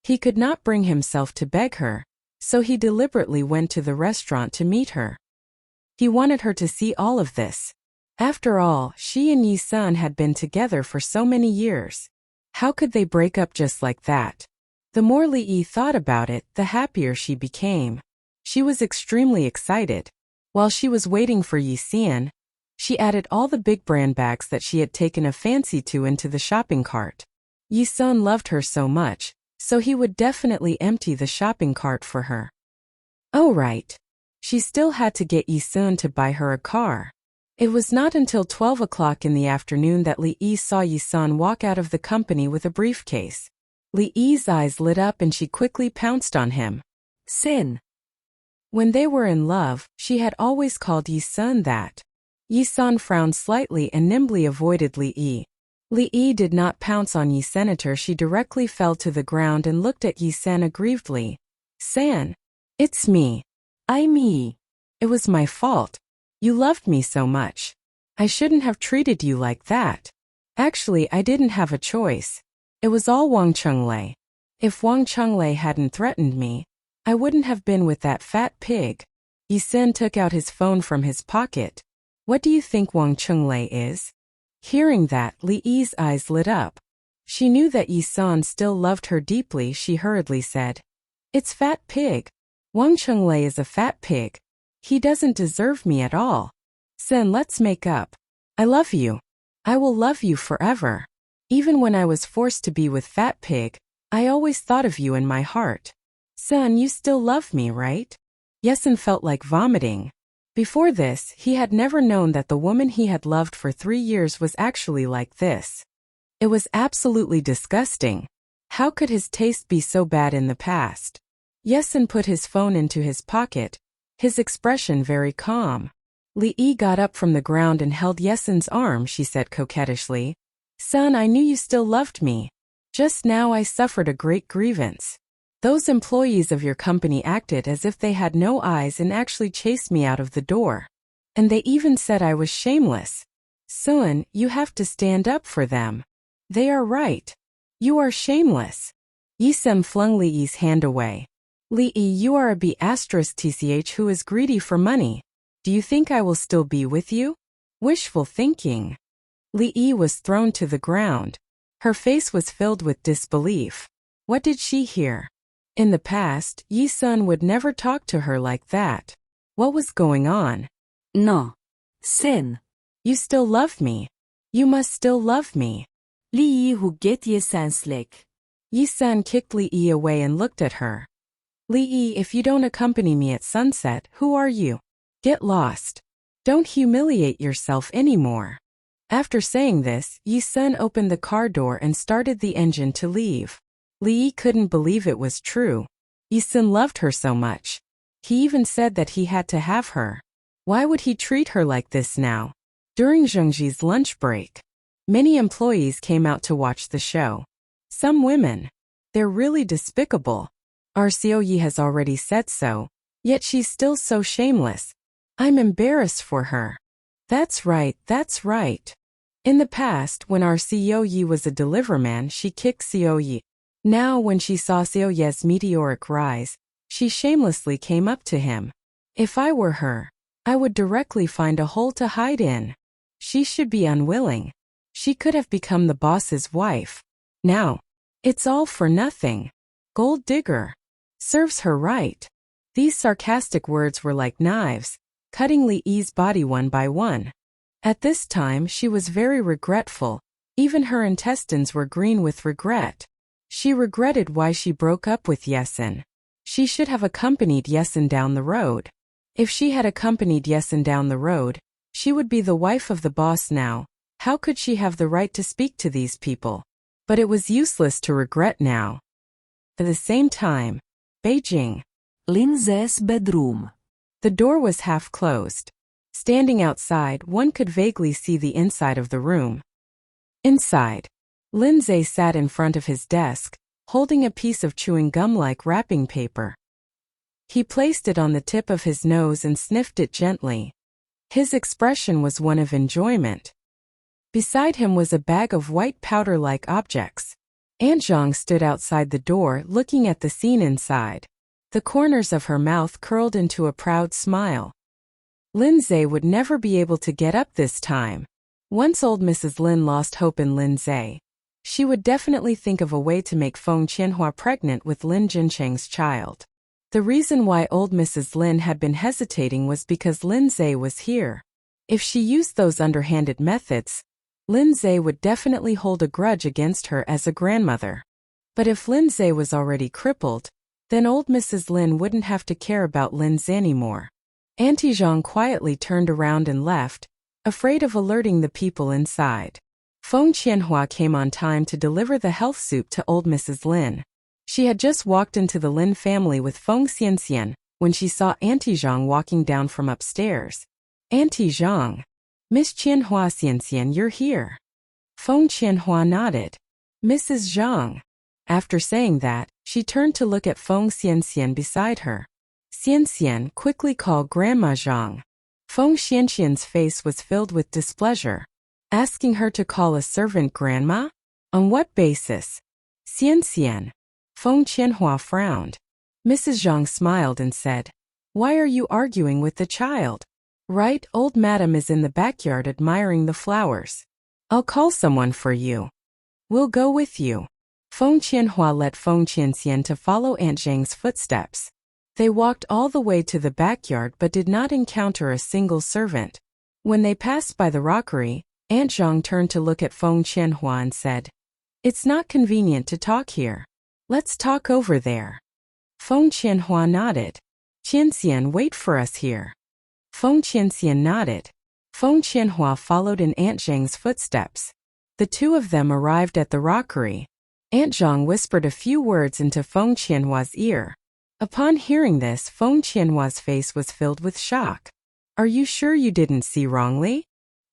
He could not bring himself to beg her, so he deliberately went to the restaurant to meet her. He wanted her to see all of this. After all, she and Yi San had been together for so many years. How could they break up just like that? The more Li Yi thought about it, the happier she became. She was extremely excited. While she was waiting for Yi San, she added all the big brand bags that she had taken a fancy to into the shopping cart. Yi San loved her so much, so he would definitely empty the shopping cart for her. Oh right. She still had to get Yi San to buy her a car. It was not until 12 o'clock in the afternoon that Li Yi saw Yi San walk out of the company with a briefcase. Li Yi's eyes lit up and she quickly pounced on him. Sin. When they were in love, she had always called Yi San that. Yi San frowned slightly and nimbly avoided Li Yi. Li Yi did not pounce on Yi Senator. She directly fell to the ground and looked at Yi San aggrievedly. San. It's me. I'm Yi. It was my fault. You loved me so much. I shouldn't have treated you like that. Actually, I didn't have a choice. It was all Wang Chunglei. If Wang Chunglei hadn't threatened me, I wouldn't have been with that fat pig. Yi San took out his phone from his pocket. What do you think Wang Chunglei is? Hearing that, Li Yi's eyes lit up. She knew that Yi San still loved her deeply. She hurriedly said, It's fat pig. Wang Chunglei is a fat pig. He doesn't deserve me at all. Sen, let's make up. I love you. I will love you forever. Even when I was forced to be with Fat Pig, I always thought of you in my heart. Sen, you still love me, right? Yesen felt like vomiting. Before this, he had never known that the woman he had loved for 3 years was actually like this. It was absolutely disgusting. How could his taste be so bad in the past? Yesen put his phone into his pocket, his expression very calm. Li Yi got up from the ground and held Yesen's arm. She said coquettishly, Son, I knew you still loved me. Just now I suffered a great grievance. Those employees of your company acted as if they had no eyes and actually chased me out of the door. And they even said I was shameless. Sun, you have to stand up for them. They are right. You are shameless. Yisem flung Li Yi's hand away. Li Yi, you are a B*TCH who is greedy for money. Do you think I will still be with you? Wishful thinking. Li Yi was thrown to the ground. Her face was filled with disbelief. What did she hear? In the past, Yi Sun would never talk to her like that. What was going on? No. Sin. You still love me. You must still love me. Li hugget ye senslek. Yi-sun kicked Li away and looked at her. Li, if you don't accompany me at sunset, who are you? Get lost. Don't humiliate yourself anymore. After saying this, Yi-sun opened the car door and started the engine to leave. Li couldn't believe it was true. Yi-sun loved her so much. He even said that he had to have her. Why would he treat her like this now? During Zhengji's lunch break, many employees came out to watch the show. Some women. They're really despicable. Our Yi has already said so, yet she's still so shameless. I'm embarrassed for her. That's right, that's right. In the past, when our Yi was a deliverman, she kicked Yi. Now, when she saw Yi's meteoric rise, she shamelessly came up to him. If I were her, I would directly find a hole to hide in. She should be unwilling. She could have become the boss's wife. Now, it's all for nothing. Gold digger. Serves her right. These sarcastic words were like knives, cutting Li's body one by one. At this time, she was very regretful. Even her intestines were green with regret. She regretted why she broke up with Yesun. She should have accompanied Yesun down the road. If she had accompanied Yesun down the road, she would be the wife of the boss now. How could she have the right to speak to these people? But it was useless to regret now. At the same time, Beijing. Lindsay's bedroom. The door was half closed. Standing outside, one could vaguely see the inside of the room. Inside, Lindsay sat in front of his desk, holding a piece of chewing gum-like wrapping paper. He placed it on the tip of his nose and sniffed it gently. His expression was one of enjoyment. Beside him was a bag of white powder-like objects. Aunt Zhang stood outside the door looking at the scene inside. The corners of her mouth curled into a proud smile. Lindsay would never be able to get up this time. Once old Mrs. Lin lost hope in Lindsay, she would definitely think of a way to make Feng Qianhua pregnant with Lin Jincheng's child. The reason why old Mrs. Lin had been hesitating was because Lindsay was here. If she used those underhanded methods, Lindsay would definitely hold a grudge against her as a grandmother. But if Lindsay was already crippled, then old Mrs. Lin wouldn't have to care about Lindsay anymore. Auntie Zhang quietly turned around and left, afraid of alerting the people inside. Feng Qianhua came on time to deliver the health soup to old Mrs. Lin. She had just walked into the Lin family with Feng Xianxian when she saw Auntie Zhang walking down from upstairs. Auntie Zhang. Miss Qianhua Xianxian, you're here. Feng Qianhua nodded. Mrs. Zhang. After saying that, she turned to look at Feng Xianxian beside her. Xianxian, quickly call Grandma Zhang. Feng Xianxian's face was filled with displeasure. Asking her to call a servant grandma? On what basis? Xianxian. Feng Qianhua frowned. Mrs. Zhang smiled and said, Why are you arguing with the child? Right, old madam is in the backyard admiring the flowers. I'll call someone for you. We'll go with you. Feng Qianhua led Feng Qianxian to follow Aunt Zhang's footsteps. They walked all the way to the backyard but did not encounter a single servant. When they passed by the rockery, Aunt Zhang turned to look at Feng Qianhua and said, It's not convenient to talk here. Let's talk over there. Feng Qianhua nodded. Qianxian, wait for us here. Feng Qianxian nodded. Feng Qianhua followed in Aunt Zhang's footsteps. The two of them arrived at the rockery. Aunt Zhang whispered a few words into Feng Qianhua's ear. Upon hearing this, Feng Qianhua's face was filled with shock. Are you sure you didn't see wrongly?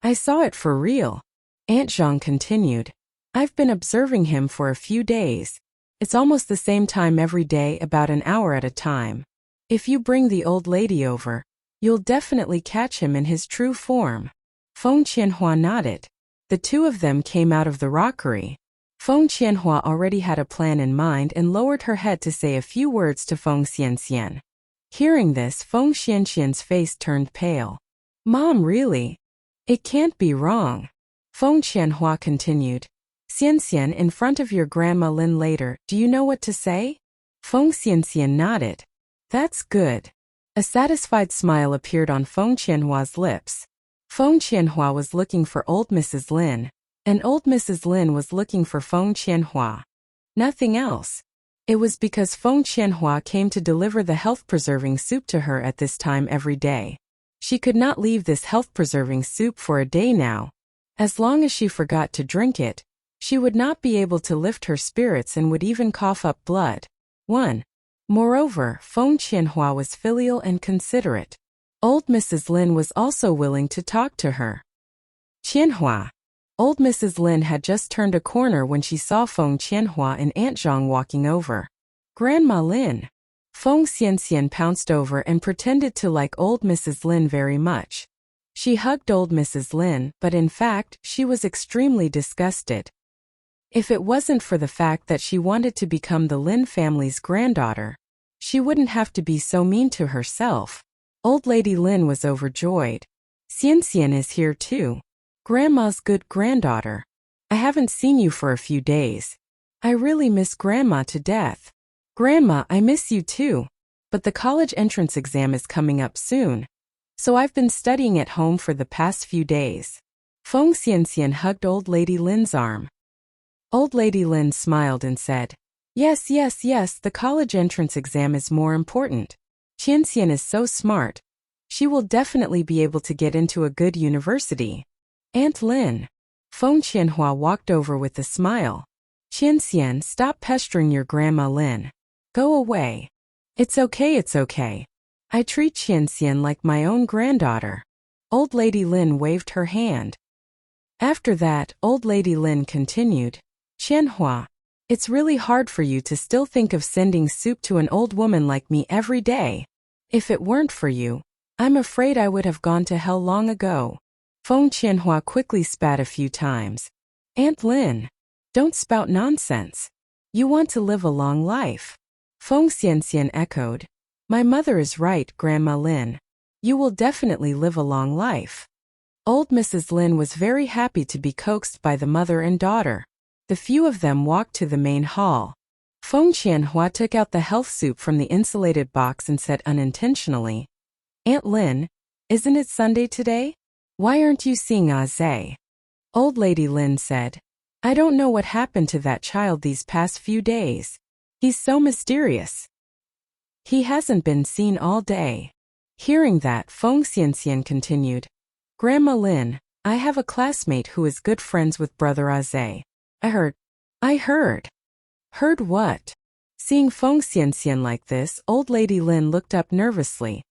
I saw it for real. Aunt Zhang continued. I've been observing him for a few days. It's almost the same time every day, about an hour at a time. If you bring the old lady over, you'll definitely catch him in his true form. Feng Qianhua nodded. The two of them came out of the rockery. Feng Qianhua already had a plan in mind and lowered her head to say a few words to Feng Xianxian. Hearing this, Feng Xianxian's face turned pale. Mom, really? It can't be wrong. Feng Qianhua continued. Xianxian, in front of your grandma Lin later, do you know what to say? Feng Xianxian nodded. That's good. A satisfied smile appeared on Feng Qianhua's lips. Feng Qianhua was looking for old Mrs. Lin. And old Mrs. Lin was looking for Feng Qianhua. Nothing else. It was because Feng Qianhua came to deliver the health-preserving soup to her at this time every day. She could not leave this health-preserving soup for a day now. As long as she forgot to drink it, she would not be able to lift her spirits and would even cough up blood. 1. Moreover, Feng Qianhua was filial and considerate. Old Mrs. Lin was also willing to talk to her. Qianhua. Old Mrs. Lin had just turned a corner when she saw Feng Qianhua and Aunt Zhang walking over. Grandma Lin. Feng Xianxian pounced over and pretended to like old Mrs. Lin very much. She hugged old Mrs. Lin, but in fact, she was extremely disgusted. If it wasn't for the fact that she wanted to become the Lin family's granddaughter, she wouldn't have to be so mean to herself. Old Lady Lin was overjoyed. Xianxian is here too. Grandma's good granddaughter. I haven't seen you for a few days. I really miss Grandma to death. Grandma, I miss you too. But the college entrance exam is coming up soon. So I've been studying at home for the past few days. Feng Xianxian hugged Old Lady Lin's arm. Old Lady Lin smiled and said, Yes, the college entrance exam is more important. Qianxian is so smart. She will definitely be able to get into a good university. Aunt Lin. Feng Qianhua walked over with a smile. Qianxian, stop pestering your Grandma Lin. Go away. It's okay. I treat Qianxian like my own granddaughter. Old Lady Lin waved her hand. After that, Old Lady Lin continued, Qianhua, it's really hard for you to still think of sending soup to an old woman like me every day. If it weren't for you, I'm afraid I would have gone to hell long ago. Feng Qianhua quickly spat a few times. Aunt Lin, don't spout nonsense. You want to live a long life. Feng Xianxian echoed. My mother is right, Grandma Lin. You will definitely live a long life. Old Mrs. Lin was very happy to be coaxed by the mother and daughter. The few of them walked to the main hall. Feng Qianhua took out the health soup from the insulated box and said unintentionally, Aunt Lin, isn't it Sunday today? Why aren't you seeing Aze? Old Lady Lin said, I don't know what happened to that child these past few days. He's so mysterious. He hasn't been seen all day. Hearing that, Feng Xianxian continued, Grandma Lin, I have a classmate who is good friends with Brother Aze. I heard. Heard what? Seeing Feng Xianxian like this, Old Lady Lin looked up nervously.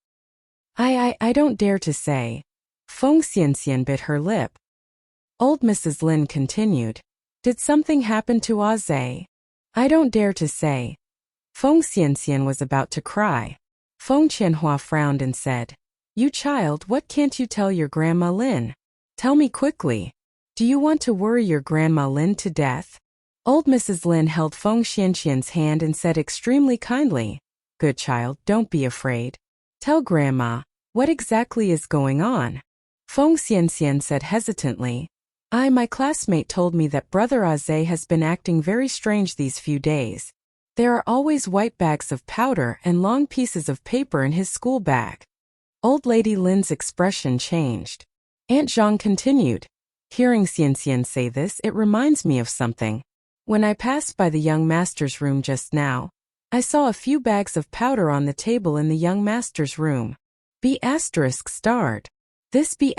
I don't dare to say. Feng Xianxian bit her lip. Old Mrs. Lin continued. Did something happen to Aze? I don't dare to say. Feng Xianxian was about to cry. Feng Qianhua frowned and said, You child, what can't you tell your Grandma Lin? Tell me quickly. Do you want to worry your Grandma Lin to death? Old Mrs. Lin held Feng Xianxian's hand and said extremely kindly, Good child, don't be afraid. Tell Grandma, what exactly is going on? Feng Xianxian said hesitantly, My classmate told me that Brother Aze has been acting very strange these few days. There are always white bags of powder and long pieces of paper in his school bag. Old Lady Lin's expression changed. Aunt Zhang continued, Hearing Xianxian say this, it reminds me of something. When I passed by the young master's room just now, I saw a few bags of powder on the table in the young master's room. B*****. This B*****.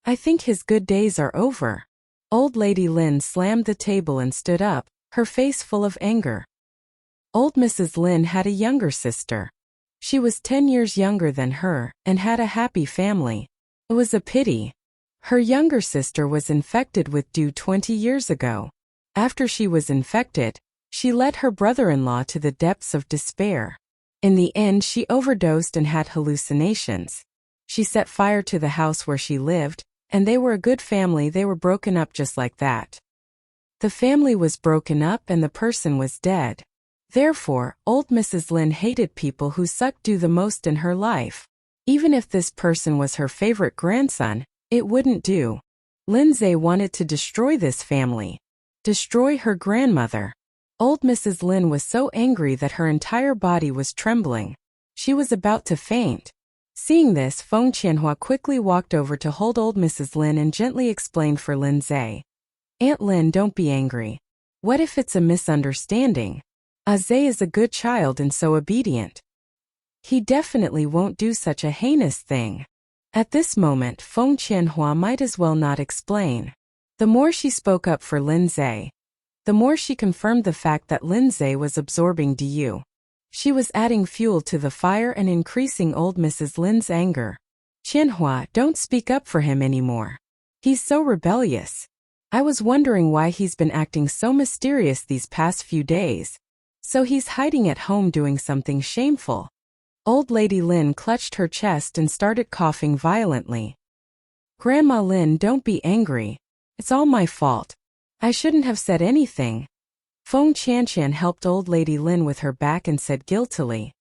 I think his good days are over. Old Lady Lin slammed the table and stood up, her face full of anger. Old Mrs. Lin had a younger sister. She was 10 years younger than her and had a happy family. It was a pity. Her younger sister was infected with dew 20 years ago. After she was infected, she led her brother-in-law to the depths of despair. In the end, she overdosed and had hallucinations. She set fire to the house where she lived, and they were a good family. They were broken up just like that. The family was broken up and the person was dead. Therefore, old Mrs. Lin hated people who sucked dew the most in her life. Even if this person was her favorite grandson, it wouldn't do. Lindsay wanted to destroy this family. Destroy her grandmother. Old Mrs. Lin was so angry that her entire body was trembling. She was about to faint. Seeing this, Feng Qianhua quickly walked over to hold old Mrs. Lin and gently explained for Lin Zhe. Aunt Lin, don't be angry. What if it's a misunderstanding? Zhe is a good child and so obedient. He definitely won't do such a heinous thing. At this moment, Feng Qianhua might as well not explain. The more she spoke up for Lin Zhe, the more she confirmed the fact that Lin Zhe was absorbing Du. She was adding fuel to the fire and increasing old Mrs. Lin's anger. Qianhua, don't speak up for him anymore. He's so rebellious. I was wondering why he's been acting so mysterious these past few days. So he's hiding at home doing something shameful. Old Lady Lin clutched her chest and started coughing violently. Grandma Lin, don't be angry. It's all my fault. I shouldn't have said anything. Feng Qianqian helped Old Lady Lin with her back and said guiltily.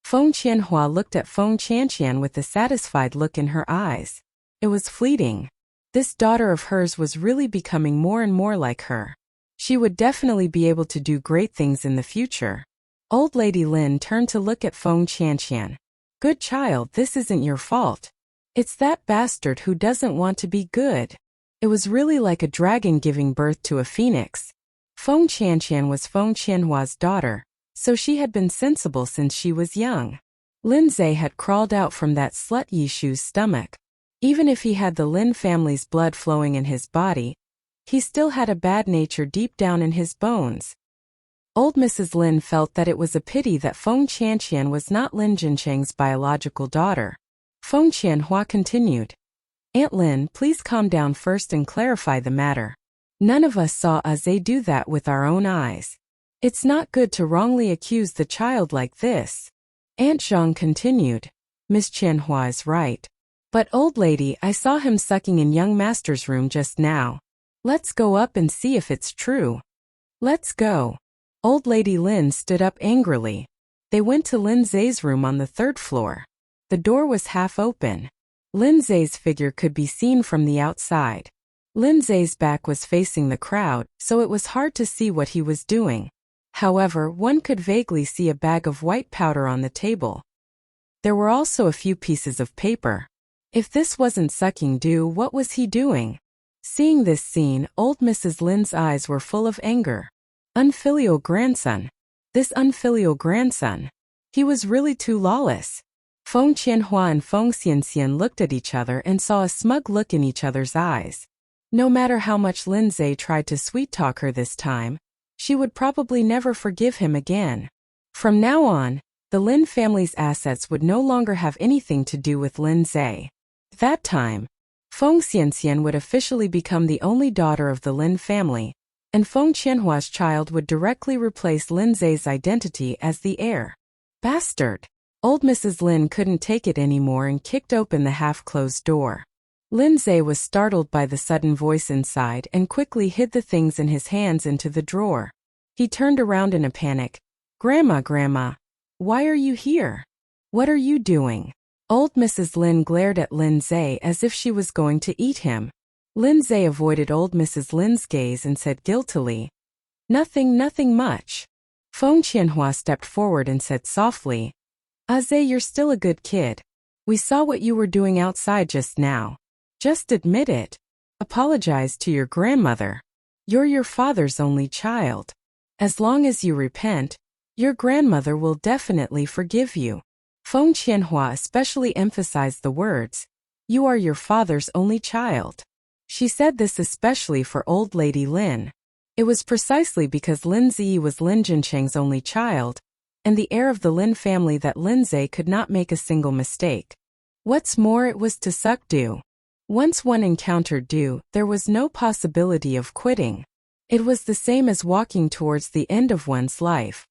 Feng Qianhua looked at Feng Qianqian with a satisfied look in her eyes. It was fleeting. This daughter of hers was really becoming more and more like her. She would definitely be able to do great things in the future. Old Lady Lin turned to look at Feng Qianqian. Good child, this isn't your fault. It's that bastard who doesn't want to be good. It was really like a dragon giving birth to a phoenix. Feng Qianqian was Feng Qianhua's daughter, so she had been sensible since she was young. Lin Zhe had crawled out from that slut Yishu's stomach. Even if he had the Lin family's blood flowing in his body, he still had a bad nature deep down in his bones. Old Mrs. Lin felt that it was a pity that Feng Qianqian was not Lin Jincheng's biological daughter. Feng Qianhua continued. Aunt Lin, please calm down first and clarify the matter. None of us saw Zhe do that with our own eyes. It's not good to wrongly accuse the child like this. Aunt Zhang continued. Miss Qianhua is right. But old lady, I saw him sucking in young master's room just now. Let's go up and see if it's true. Let's go. Old Lady Lin stood up angrily. They went to Lin Zhe's room on the 3rd floor. The door was half open. Lin Zhe's figure could be seen from the outside. Lin Zhe's back was facing the crowd, so it was hard to see what he was doing. However, one could vaguely see a bag of white powder on the table. There were also a few pieces of paper. If this wasn't sucking dew, what was he doing? Seeing this scene, old Mrs. Lin's eyes were full of anger. Unfilial grandson. This unfilial grandson. He was really too lawless. Feng Qianhua and Feng Xianxian looked at each other and saw a smug look in each other's eyes. No matter how much Lin Zhe tried to sweet-talk her this time, she would probably never forgive him again. From now on, the Lin family's assets would no longer have anything to do with Lin Zhe. That time, Feng Xianxian would officially become the only daughter of the Lin family, and Feng Qianhua's child would directly replace Lin Zhe's identity as the heir. Bastard! Old Mrs. Lin couldn't take it anymore and kicked open the half-closed door. Lin Zhe was startled by the sudden voice inside and quickly hid the things in his hands into the drawer. He turned around in a panic. Grandma, why are you here? What are you doing? Old Mrs. Lin glared at Lin Zhe as if she was going to eat him. Lin Zhe avoided old Mrs. Lin's gaze and said guiltily, Nothing much. Feng Qianhua stepped forward and said softly, Zhe, you're still a good kid. We saw what you were doing outside just now. Just admit it. Apologize to your grandmother. You're your father's only child. As long as you repent, your grandmother will definitely forgive you. Feng Qianhua especially emphasized the words, You are your father's only child. She said this especially for old Lady Lin. It was precisely because Lin Ziyi was Lin Jincheng's only child, and the heir of the Lin family that Lin Zhe could not make a single mistake. What's more, it was to suck dew. Once one encountered dew, there was no possibility of quitting. It was the same as walking towards the end of one's life.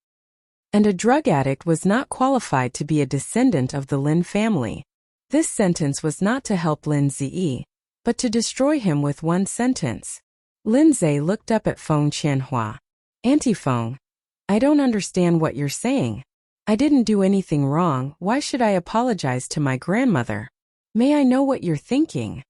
And a drug addict was not qualified to be a descendant of the Lin family. This sentence was not to help Lin Ziyi, but to destroy him with one sentence. Lin Zhe looked up at Feng Qianhua. Auntie Feng, I don't understand what you're saying. I didn't do anything wrong, why should I apologize to my grandmother? May I know what you're thinking?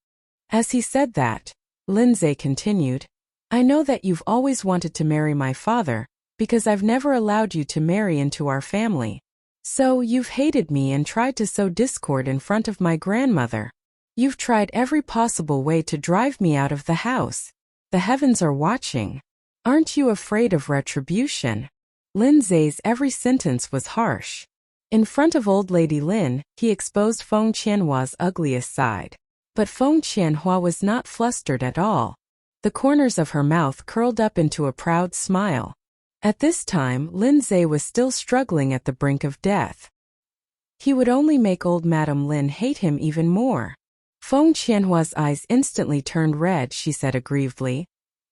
As he said that, Lin Zhe continued, I know that you've always wanted to marry my father, because I've never allowed you to marry into our family. So you've hated me and tried to sow discord in front of my grandmother. You've tried every possible way to drive me out of the house. The heavens are watching. Aren't you afraid of retribution? Lindsay's every sentence was harsh. In front of old lady Lin, he exposed Feng Qianhua's ugliest side. But Feng Qianhua was not flustered at all. The corners of her mouth curled up into a proud smile. At this time, Lindsay was still struggling at the brink of death. He would only make old Madame Lin hate him even more. Feng Qianhua's eyes instantly turned red. She said aggrievedly,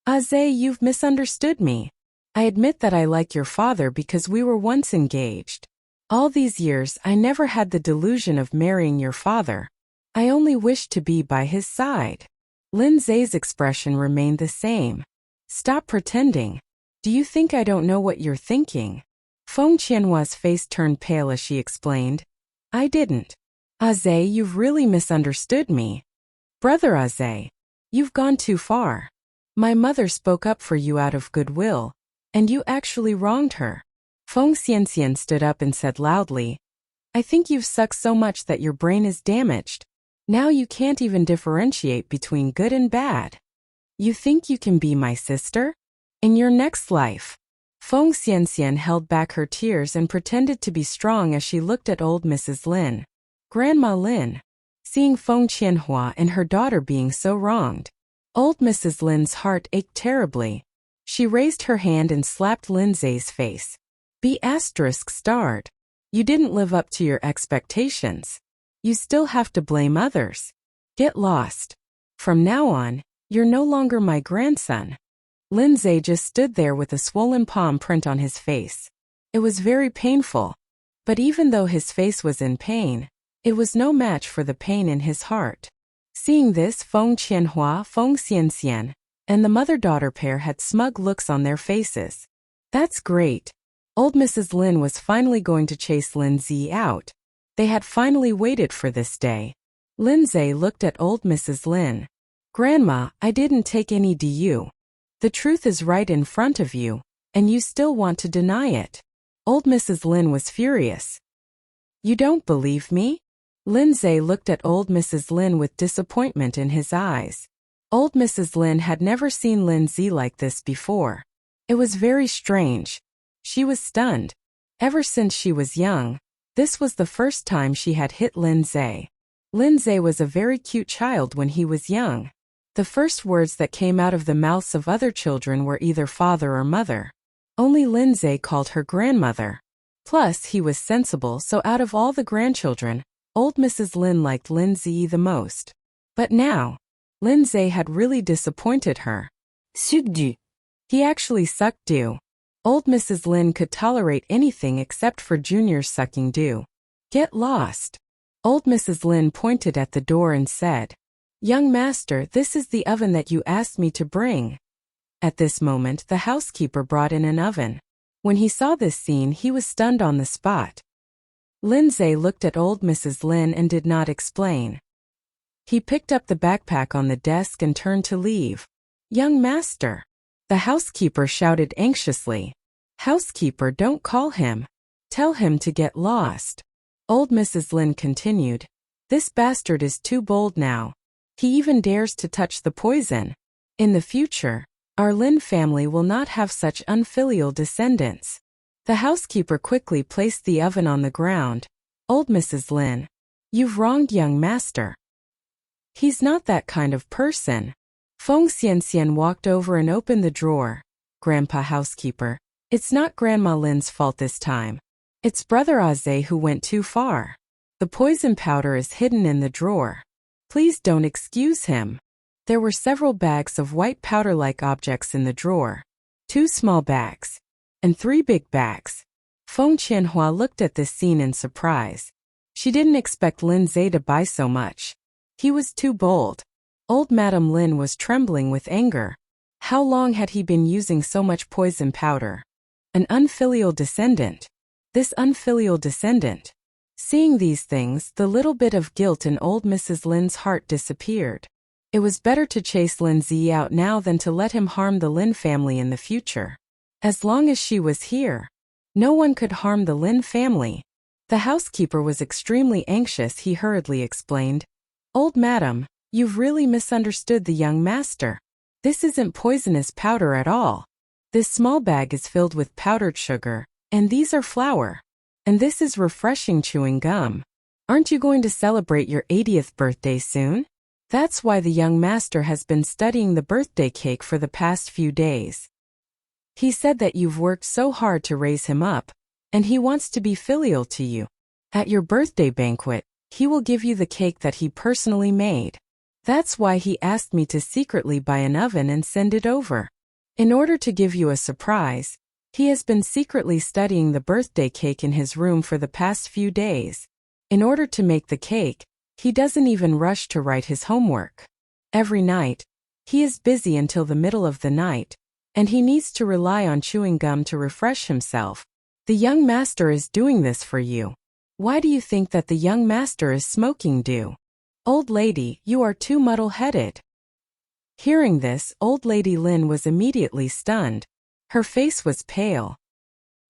"Aze, you've misunderstood me. I admit that I like your father because we were once engaged. All these years I never had the delusion of marrying your father. I only wished to be by his side." Lindsay's expression remained the same. "Stop pretending. Do you think I don't know what you're thinking?" Feng Qianhua's face turned pale as she explained, "I didn't. Aze, you've really misunderstood me. Brother Aze, you've gone too far. My mother spoke up for you out of goodwill, and you actually wronged her." Feng Xianxian stood up and said loudly, "I think you've sucked so much that your brain is damaged. Now you can't even differentiate between good and bad. You think you can be my sister? In your next life." Feng Xianxian held back her tears and pretended to be strong as she looked at old Mrs. Lin. Grandma Lin. Seeing Feng Qianhua and her daughter being so wronged, old Mrs. Lin's heart ached terribly. She raised her hand and slapped Lindsay's face. "Be ****. You didn't live up to your expectations. You still have to blame others. Get lost. From now on, you're no longer my grandson." Lindsay just stood there with a swollen palm print on his face. It was very painful. But even though his face was in pain, it was no match for the pain in his heart. Seeing this, Feng Qianhua, Feng Xianxian, and the mother-daughter pair had smug looks on their faces. That's great. Old Mrs. Lin was finally going to chase Lindsay out. They had finally waited for this day. Lindsay looked at old Mrs. Lin. "Grandma, I didn't take any DU. The truth is right in front of you, and you still want to deny it." Old Mrs. Lin was furious. "You don't believe me?" Lindsay looked at old Mrs. Lin with disappointment in his eyes. Old Mrs. Lin had never seen Lindsay like this before. It was very strange. She was stunned. Ever since she was young, this was the first time she had hit Lindsay. Lindsay was a very cute child when he was young. The first words that came out of the mouths of other children were either father or mother. Only Lindsay called her grandmother. Plus, he was sensible, so out of all the grandchildren, old Mrs. Lin liked Lindsay the most. But now, Lindsay had really disappointed her. Suc du. He actually sucked dew. Old Mrs. Lin could tolerate anything except for Junior's sucking dew. "Get lost." Old Mrs. Lin pointed at the door and said, "Young master, this is the oven that you asked me to bring." At this moment, the housekeeper brought in an oven. When he saw this scene, he was stunned on the spot. Lindsay looked at old Mrs. Lin and did not explain. He picked up the backpack on the desk and turned to leave. "Young master." The housekeeper shouted anxiously. "Housekeeper, don't call him. Tell him to get lost." Old Mrs. Lin continued, "This bastard is too bold now. He even dares to touch the poison. In the future, our Lin family will not have such unfilial descendants." The housekeeper quickly placed the oven on the ground. "Old Mrs. Lin, you've wronged young master. He's not that kind of person." Feng Xianxian walked over and opened the drawer. "Grandpa housekeeper, it's not Grandma Lin's fault this time. It's Brother Aze who went too far. The poison powder is hidden in the drawer. Please don't excuse him." There were several bags of white powder-like objects in the drawer. 2 small bags. And 3 big bags. Feng Qianhua looked at this scene in surprise. She didn't expect Lindsay to buy so much. He was too bold. Old Madame Lin was trembling with anger. How long had he been using so much poison powder? An unfilial descendant. This unfilial descendant. Seeing these things, the little bit of guilt in old Mrs. Lin's heart disappeared. It was better to chase Lindsay out now than to let him harm the Lin family in the future. As long as she was here, no one could harm the Lin family. The housekeeper was extremely anxious. He hurriedly explained, "Old madam, you've really misunderstood the young master. This isn't poisonous powder at all. This small bag is filled with powdered sugar, and these are flour. And this is refreshing chewing gum. Aren't you going to celebrate your 80th birthday soon? That's why the young master has been studying the birthday cake for the past few days. He said that you've worked so hard to raise him up, and he wants to be filial to you. At your birthday banquet, he will give you the cake that he personally made. That's why he asked me to secretly buy an oven and send it over. In order to give you a surprise, he has been secretly studying the birthday cake in his room for the past few days. In order to make the cake, he doesn't even rush to write his homework. Every night, he is busy until the middle of the night, and he needs to rely on chewing gum to refresh himself. The young master is doing this for you. Why do you think that the young master is smoking dew? Old lady, you are too muddle-headed." Hearing this, old lady Lin was immediately stunned. Her face was pale.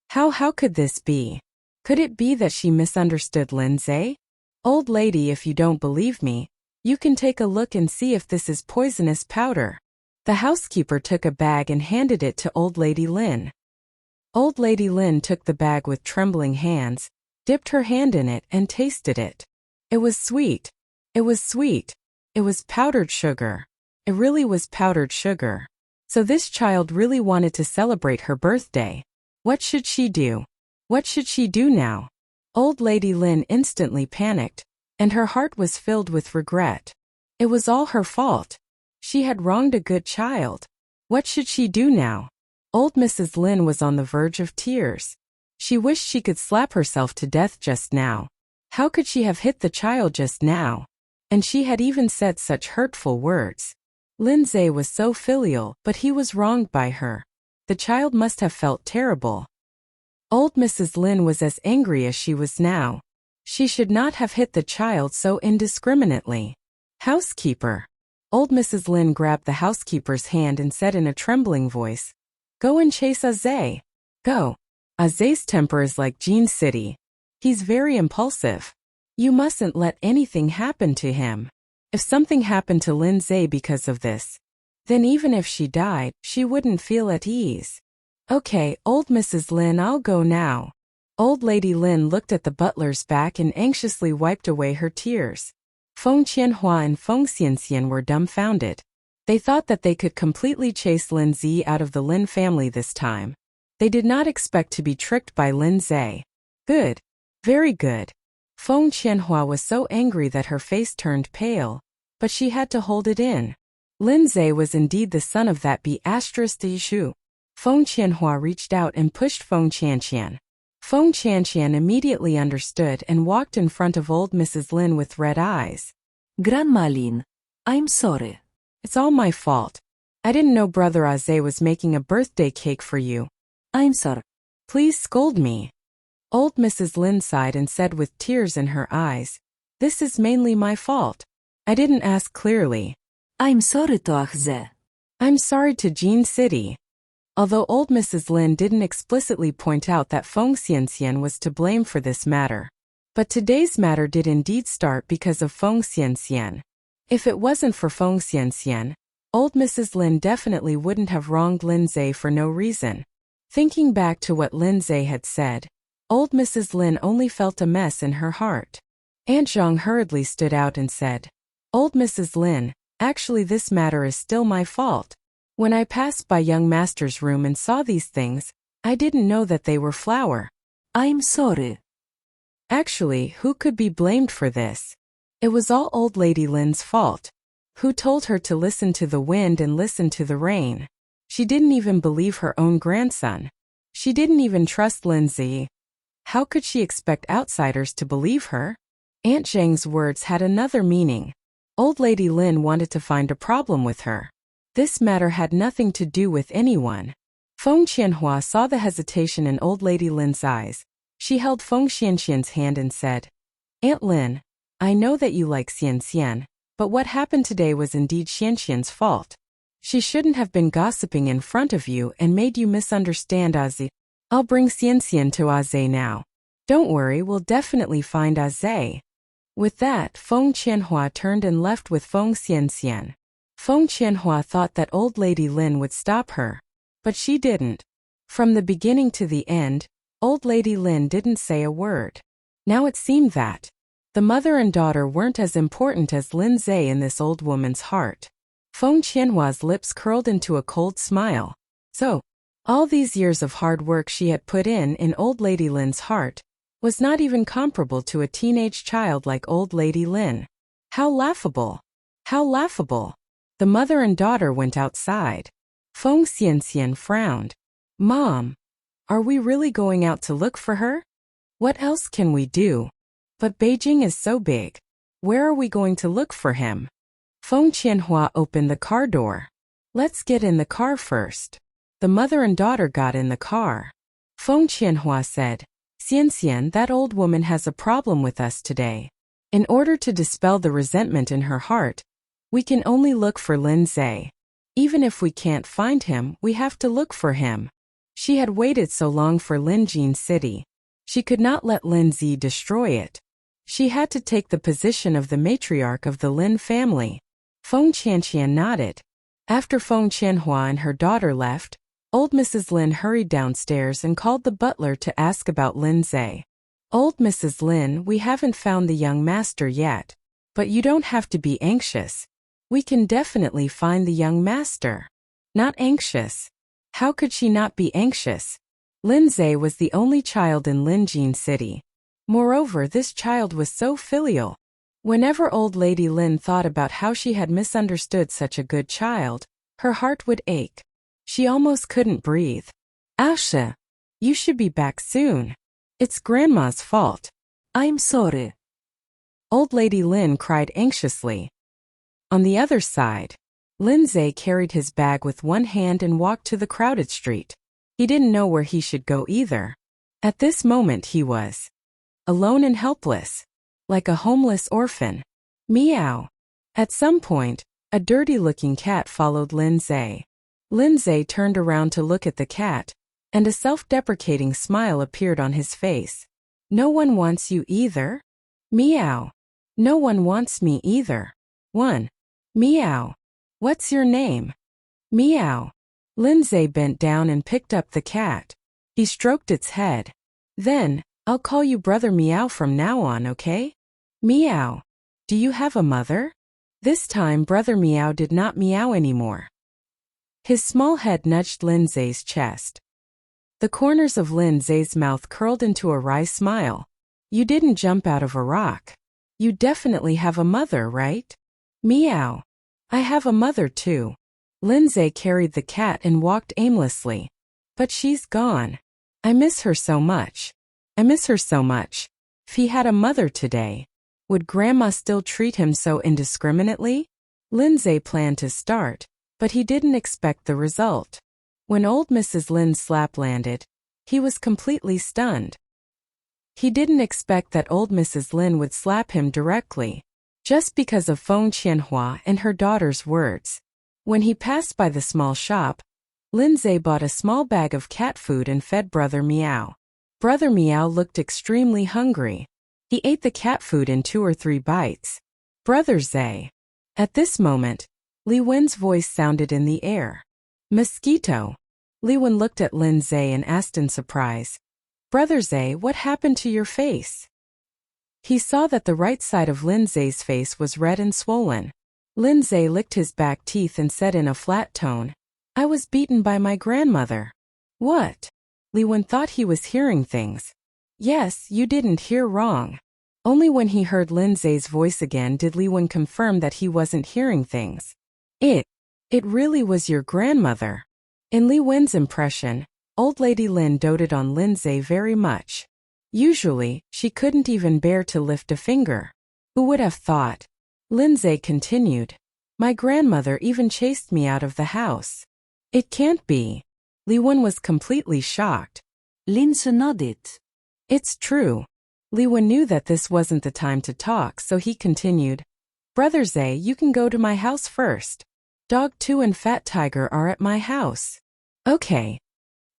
How could this be? Could it be that she misunderstood Lindsay? Old lady, if you don't believe me, you can take a look and see if this is poisonous powder. The housekeeper took a bag and handed it to old lady Lin. Old lady Lin took the bag with trembling hands, dipped her hand in it and tasted it. It was sweet. It was sweet. It was powdered sugar. It really was powdered sugar. So this child really wanted to celebrate her birthday. What should she do? What should she do now? Old lady Lin instantly panicked, and her heart was filled with regret. It was all her fault. She had wronged a good child. What should she do now? Old Mrs. Lin was on the verge of tears. She wished she could slap herself to death just now. How could she have hit the child just now? And she had even said such hurtful words. Lindsay was so filial, but he was wronged by her. The child must have felt terrible. Old Mrs. Lin was as angry as she was now. She should not have hit the child so indiscriminately. "Housekeeper." Old Mrs. Lin grabbed the housekeeper's hand and said in a trembling voice, "Go and chase Azay. Go. Azay's temper is like Jean City. He's very impulsive. You mustn't let anything happen to him. If something happened to Lindsay because of this, then even if she died, she wouldn't feel at ease." "Okay, old Mrs. Lin, I'll go now." Old lady Lin looked at the butler's back and anxiously wiped away her tears. Feng Qianhua and Feng Xianxian were dumbfounded. They thought that they could completely chase Lindsay out of the Lin family this time. They did not expect to be tricked by Lindsay. Good. Very good. Feng Qianhua was so angry that her face turned pale, but she had to hold it in. Lindsay was indeed the son of that Shu. Feng Qianhua reached out and pushed Feng Qianqian. Feng Qianqian immediately understood and walked in front of old Mrs. Lin with red eyes. "Grandma Lin, I'm sorry. It's all my fault. I didn't know Brother Azay was making a birthday cake for you. I'm sorry. Please scold me." Old Mrs. Lin sighed and said with tears in her eyes, "This is mainly my fault. I didn't ask clearly. I'm sorry to Azay. I'm sorry to Jean City." Although old Mrs. Lin didn't explicitly point out that Feng Xianxian was to blame for this matter. But today's matter did indeed start because of Feng Xianxian. If it wasn't for Feng Xianxian, old Mrs. Lin definitely wouldn't have wronged Lindsay for no reason. Thinking back to what Lindsay had said, old Mrs. Lin only felt a mess in her heart. Aunt Zhang hurriedly stood out and said, "Old Mrs. Lin, actually this matter is still my fault. When I passed by young master's room and saw these things, I didn't know that they were flour. I'm sorry." Actually, who could be blamed for this? It was all old lady Lin's fault. Who told her to listen to the wind and listen to the rain? She didn't even believe her own grandson. She didn't even trust Lindsay. How could she expect outsiders to believe her? Aunt Zhang's words had another meaning. Old lady Lin wanted to find a problem with her. This matter had nothing to do with anyone. Feng Qianhua saw the hesitation in old lady Lin's eyes. She held Feng Xianxian's hand and said, "Aunt Lin, I know that you like Xianxian, but what happened today was indeed Xianxian's fault. She shouldn't have been gossiping in front of you and made you misunderstand Azay. I'll bring Xianxian to Azay now." Don't worry, we'll definitely find Aze. With that, Feng Qianhua turned and left with Feng Xianxian. Feng Qianhua thought that old lady Lin would stop her, but she didn't. From the beginning to the end, old lady Lin didn't say a word. Now it seemed that the mother and daughter weren't as important as Lin Zhe in this old woman's heart. Feng Qianhua's lips curled into a cold smile. So, all these years of hard work she had put in old lady Lin's heart was not even comparable to a teenage child like old lady Lin. How laughable! How laughable! The mother and daughter went outside. Feng Xianxian frowned. Mom, are we really going out to look for her? What else can we do? But Beijing is so big. Where are we going to look for him? Feng Qianhua opened the car door. Let's get in the car first. The mother and daughter got in the car. Feng Qianhua said, Xianxian, that old woman has a problem with us today. In order to dispel the resentment in her heart, we can only look for Lin Zhe. Even if we can't find him, we have to look for him. She had waited so long for Linjin City. She could not let Lin Zhe destroy it. She had to take the position of the matriarch of the Lin family. Feng Qianxian nodded. After Feng Qianhua and her daughter left, old Mrs. Lin hurried downstairs and called the butler to ask about Lin Zhe. Old Mrs. Lin, we haven't found the young master yet. But you don't have to be anxious. We can definitely find the young master. Not anxious. How could she not be anxious? Lin Zhe was the only child in Linjin City. Moreover, this child was so filial. Whenever old lady Lin thought about how she had misunderstood such a good child, her heart would ache. She almost couldn't breathe. Asha, you should be back soon. It's Grandma's fault. I'm sorry. Old lady Lin cried anxiously. On the other side, Lin Zhe carried his bag with one hand and walked to the crowded street. He didn't know where he should go either. At this moment he was alone and helpless, like a homeless orphan. Meow. At some point, a dirty-looking cat followed Lin Zhe. Lin Zhe turned around to look at the cat, and a self-deprecating smile appeared on his face. No one wants you either? Meow. No one wants me either. 1. Meow. What's your name? Meow. Lin Zhe bent down and picked up the cat. He stroked its head. Then, I'll call you Brother Meow from now on, okay? Meow. Do you have a mother? This time Brother Meow did not meow anymore. His small head nudged Lin Zhe's chest. The corners of Lin Zhe's mouth curled into a wry smile. You didn't jump out of a rock. You definitely have a mother, right? Meow. I have a mother too. Lin Zhe carried the cat and walked aimlessly. But she's gone. I miss her so much. I miss her so much. If he had a mother today, would Grandma still treat him so indiscriminately? Lin Zhe planned to start, but he didn't expect the result. When old Mrs. Lin's slap landed, he was completely stunned. He didn't expect that old Mrs. Lin would slap him directly, just because of Feng Qianhua and her daughter's words. When he passed by the small shop, Lin Zhe bought a small bag of cat food and fed Brother Meow. Brother Meow looked extremely hungry. He ate the cat food in 2 or 3 bites. Brother Zhe. At this moment, Li Wen's voice sounded in the air. Mosquito. Li Wen looked at Lin Zhe and asked in surprise, Brother Zhe, what happened to your face? He saw that the right side of Lin Zhe's face was red and swollen. Lin Zhe licked his back teeth and said in a flat tone, I was beaten by my grandmother. What? Li Wen thought he was hearing things. Yes, you didn't hear wrong. Only when he heard Lin Zhe's voice again did Li Wen confirm that he wasn't hearing things. It really was your grandmother. In Li Wen's impression, old lady Lin doted on Lin Zhe very much. Usually, she couldn't even bear to lift a finger. Who would have thought? Lin Zhe continued. My grandmother even chased me out of the house. It can't be. Li Wen was completely shocked. Lin Zhe nodded. It's true. Li Wen knew that this wasn't the time to talk, so he continued. Brother Zhe, you can go to my house first. Dog 2 and Fat Tiger are at my house. Okay.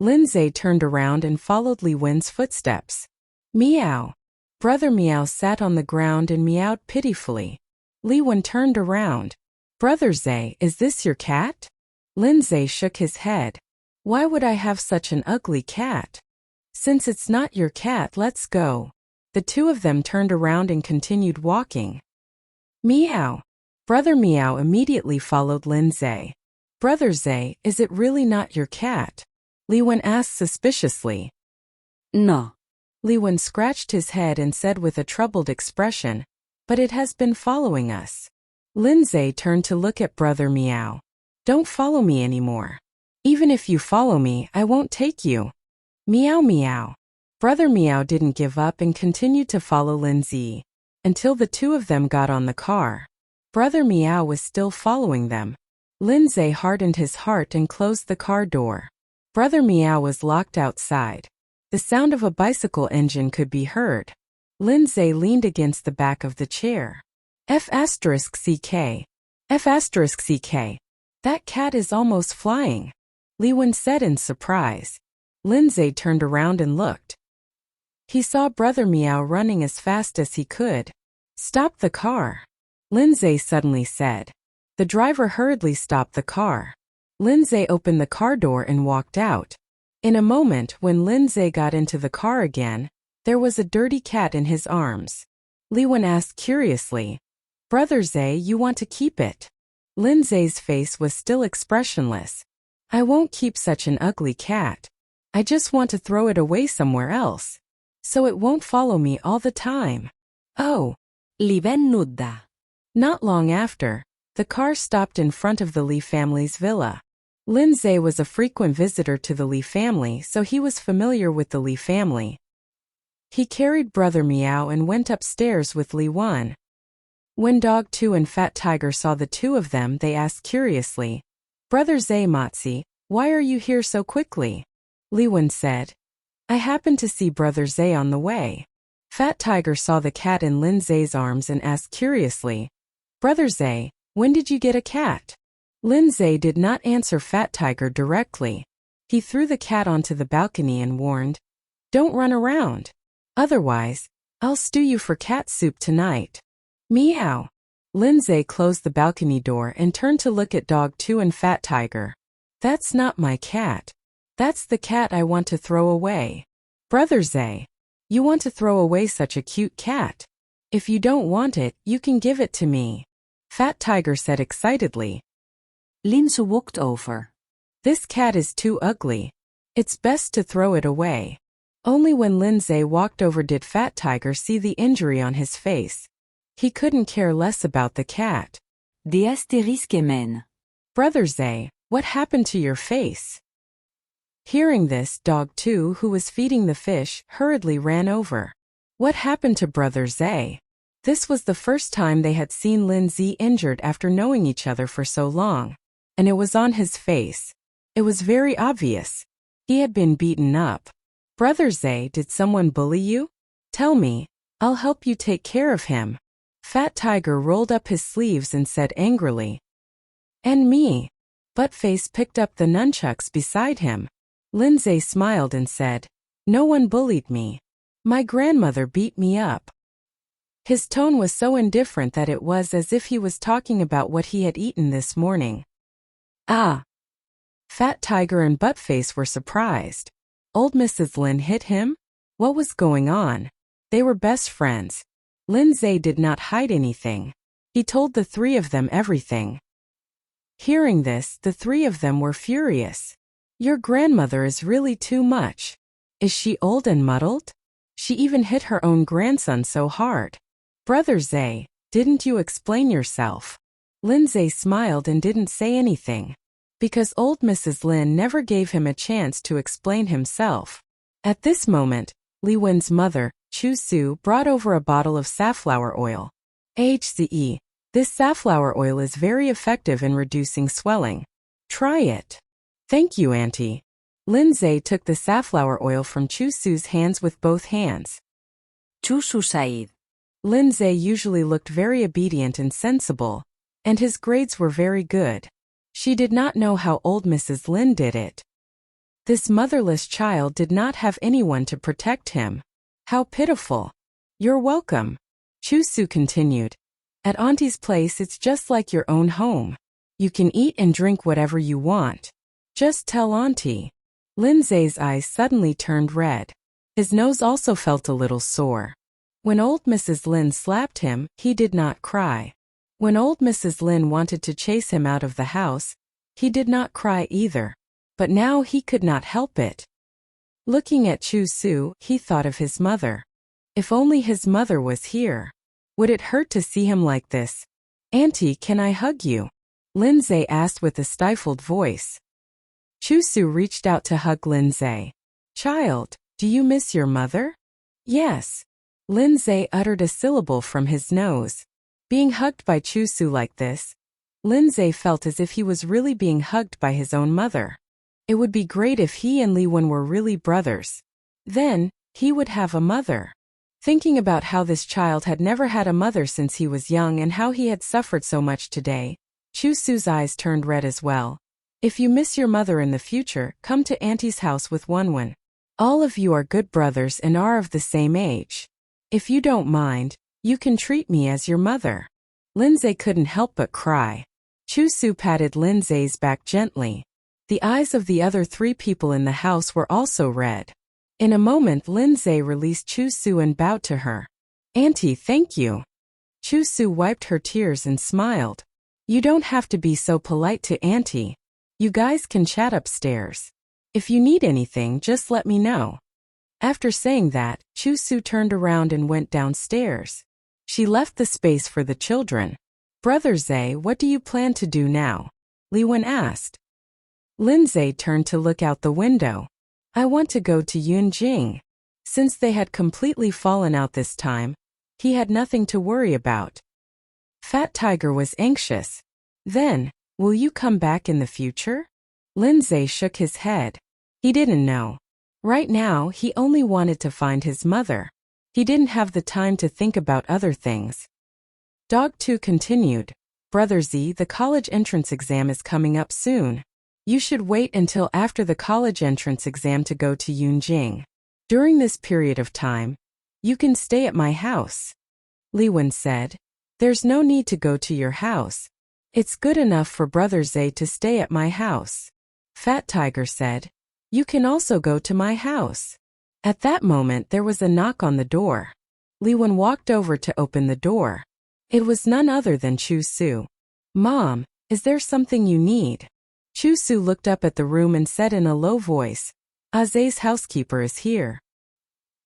Lin Zhe turned around and followed Li Wen's footsteps. Meow. Brother Meow sat on the ground and meowed pitifully. Liwen turned around. Brother Zay, is this your cat? Lindsay shook his head. Why would I have such an ugly cat? Since it's not your cat, let's go. The two of them turned around and continued walking. Meow. Brother Meow immediately followed Lindsay. Brother Zay, is it really not your cat? Liwen asked suspiciously. No. Liwen scratched his head and said with a troubled expression, but it has been following us. Lindsay turned to look at Brother Meow. Don't follow me anymore. Even if you follow me, I won't take you. Meow meow. Brother Meow didn't give up and continued to follow Lindsay until the two of them got on the car. Brother Meow was still following them. Lindsay hardened his heart and closed the car door. Brother Meow was locked outside. The sound of a bicycle engine could be heard. Lindsay leaned against the back of the chair. F***CK. F***CK. That cat is almost flying, Liwen said in surprise. Lindsay turned around and looked. He saw Brother Meow running as fast as he could. Stop the car, Lindsay suddenly said. The driver hurriedly stopped the car. Lindsay opened the car door and walked out. In a moment, when Lindsay got into the car again, there was a dirty cat in his arms. Liwen asked curiously, Brother Zay, you want to keep it? Lindsay's face was still expressionless. I won't keep such an ugly cat. I just want to throw it away somewhere else, so it won't follow me all the time. Oh. Liven nudda. Not long after, the car stopped in front of the Lee family's villa. Lindsay was a frequent visitor to the Lee family, so he was familiar with the Lee family. He carried Brother Meow and went upstairs with Liwen. When Dog 2 and Fat Tiger saw the two of them, they asked curiously, Brother Zay Motzi, why are you here so quickly? Liwen said, I happened to see Brother Zay on the way. Fat Tiger saw the cat in Lindsay's arms and asked curiously, Brother Zay, when did you get a cat? Lindsay did not answer Fat Tiger directly. He threw the cat onto the balcony and warned, Don't run around. Otherwise, I'll stew you for cat soup tonight. Meow. Lindsay closed the balcony door and turned to look at Dog 2 and Fat Tiger. That's not my cat. That's the cat I want to throw away. Brother Zay, you want to throw away such a cute cat. If you don't want it, you can give it to me, Fat Tiger said excitedly. Lindsay walked over. This cat is too ugly. It's best to throw it away. Only when Lindsay walked over did Fat Tiger see the injury on his face. He couldn't care less about the cat. The asterisk men. Brother Zay, what happened to your face? Hearing this, Dog 2, who was feeding the fish, hurriedly ran over. What happened to Brother Zay? This was the first time they had seen Lindsay injured after knowing each other for so long, and it was on his face. It was very obvious. He had been beaten up. Brother Zay, did someone bully you? Tell me, I'll help you take care of him. Fat Tiger rolled up his sleeves and said angrily. And me. Buttface picked up the nunchucks beside him. Lindsay smiled and said, No one bullied me. My grandmother beat me up. His tone was so indifferent that it was as if he was talking about what he had eaten this morning. Ah. Fat Tiger and Buttface were surprised. Old Mrs. Lin hit him? What was going on? They were best friends. Lindsay did not hide anything. He told the three of them everything. Hearing this, the three of them were furious. Your grandmother is really too much. Is she old and muddled? She even hit her own grandson so hard. Brother Zay, didn't you explain yourself? Lindsay smiled and didn't say anything, because old Mrs. Lin never gave him a chance to explain himself. At this moment, Liwen's mother, Chu Su, brought over a bottle of safflower oil. HCE. This safflower oil is very effective in reducing swelling. Try it. Thank you, Auntie. Lindsay took the safflower oil from Chu Su's hands with both hands. Chu Su Said. Lindsay usually looked very obedient and sensible, and his grades were very good. She did not know how old Mrs. Lin did it. This motherless child did not have anyone to protect him. How pitiful. You're welcome. Chusu continued. At Auntie's place it's just like your own home. You can eat and drink whatever you want. Just tell Auntie. Lindsay's eyes suddenly turned red. His nose also felt a little sore. When old Mrs. Lin slapped him, he did not cry. When old Mrs. Lin wanted to chase him out of the house, he did not cry either. But now he could not help it. Looking at Chusu, he thought of his mother. If only his mother was here. Would it hurt to see him like this? Auntie, can I hug you? Lindsay asked with a stifled voice. Chusu reached out to hug Lindsay. Child, do you miss your mother? Yes. Lindsay uttered a syllable from his nose. Being hugged by Chusu like this, Lindsay felt as if he was really being hugged by his own mother. It would be great if he and Liwen were really brothers. Then, he would have a mother. Thinking about how this child had never had a mother since he was young and how he had suffered so much today, Chusu's eyes turned red as well. If you miss your mother in the future, come to Auntie's house with Wonwon. All of you are good brothers and are of the same age. If you don't mind, you can treat me as your mother. Lindsay couldn't help but cry. Chusu patted Lindsay's back gently. The eyes of the other 3 people in the house were also red. In a moment Lindsay released Chusu and bowed to her. Auntie, thank you. Chusu wiped her tears and smiled. You don't have to be so polite to Auntie. You guys can chat upstairs. If you need anything, just let me know. After saying that, Chusu turned around and went downstairs. She left the space for the children. Brother Zay, what do you plan to do now? Liwen asked. Lindsay turned to look out the window. I want to go to Yunjing. Since they had completely fallen out this time, he had nothing to worry about. Fat Tiger was anxious. Then, will you come back in the future? Lindsay shook his head. He didn't know. Right now, he only wanted to find his mother. He didn't have the time to think about other things. Dog 2 continued. Brother Z, the college entrance exam is coming up soon. You should wait until after the college entrance exam to go to Yunjing. During this period of time, you can stay at my house. Liwen said. There's no need to go to your house. It's good enough for Brother Zay to stay at my house. Fat Tiger said. You can also go to my house. At that moment there was a knock on the door. Liwen walked over to open the door. It was none other than Chusu. Mom, is there something you need? Chusu looked up at the room and said in a low voice, Azay's housekeeper is here.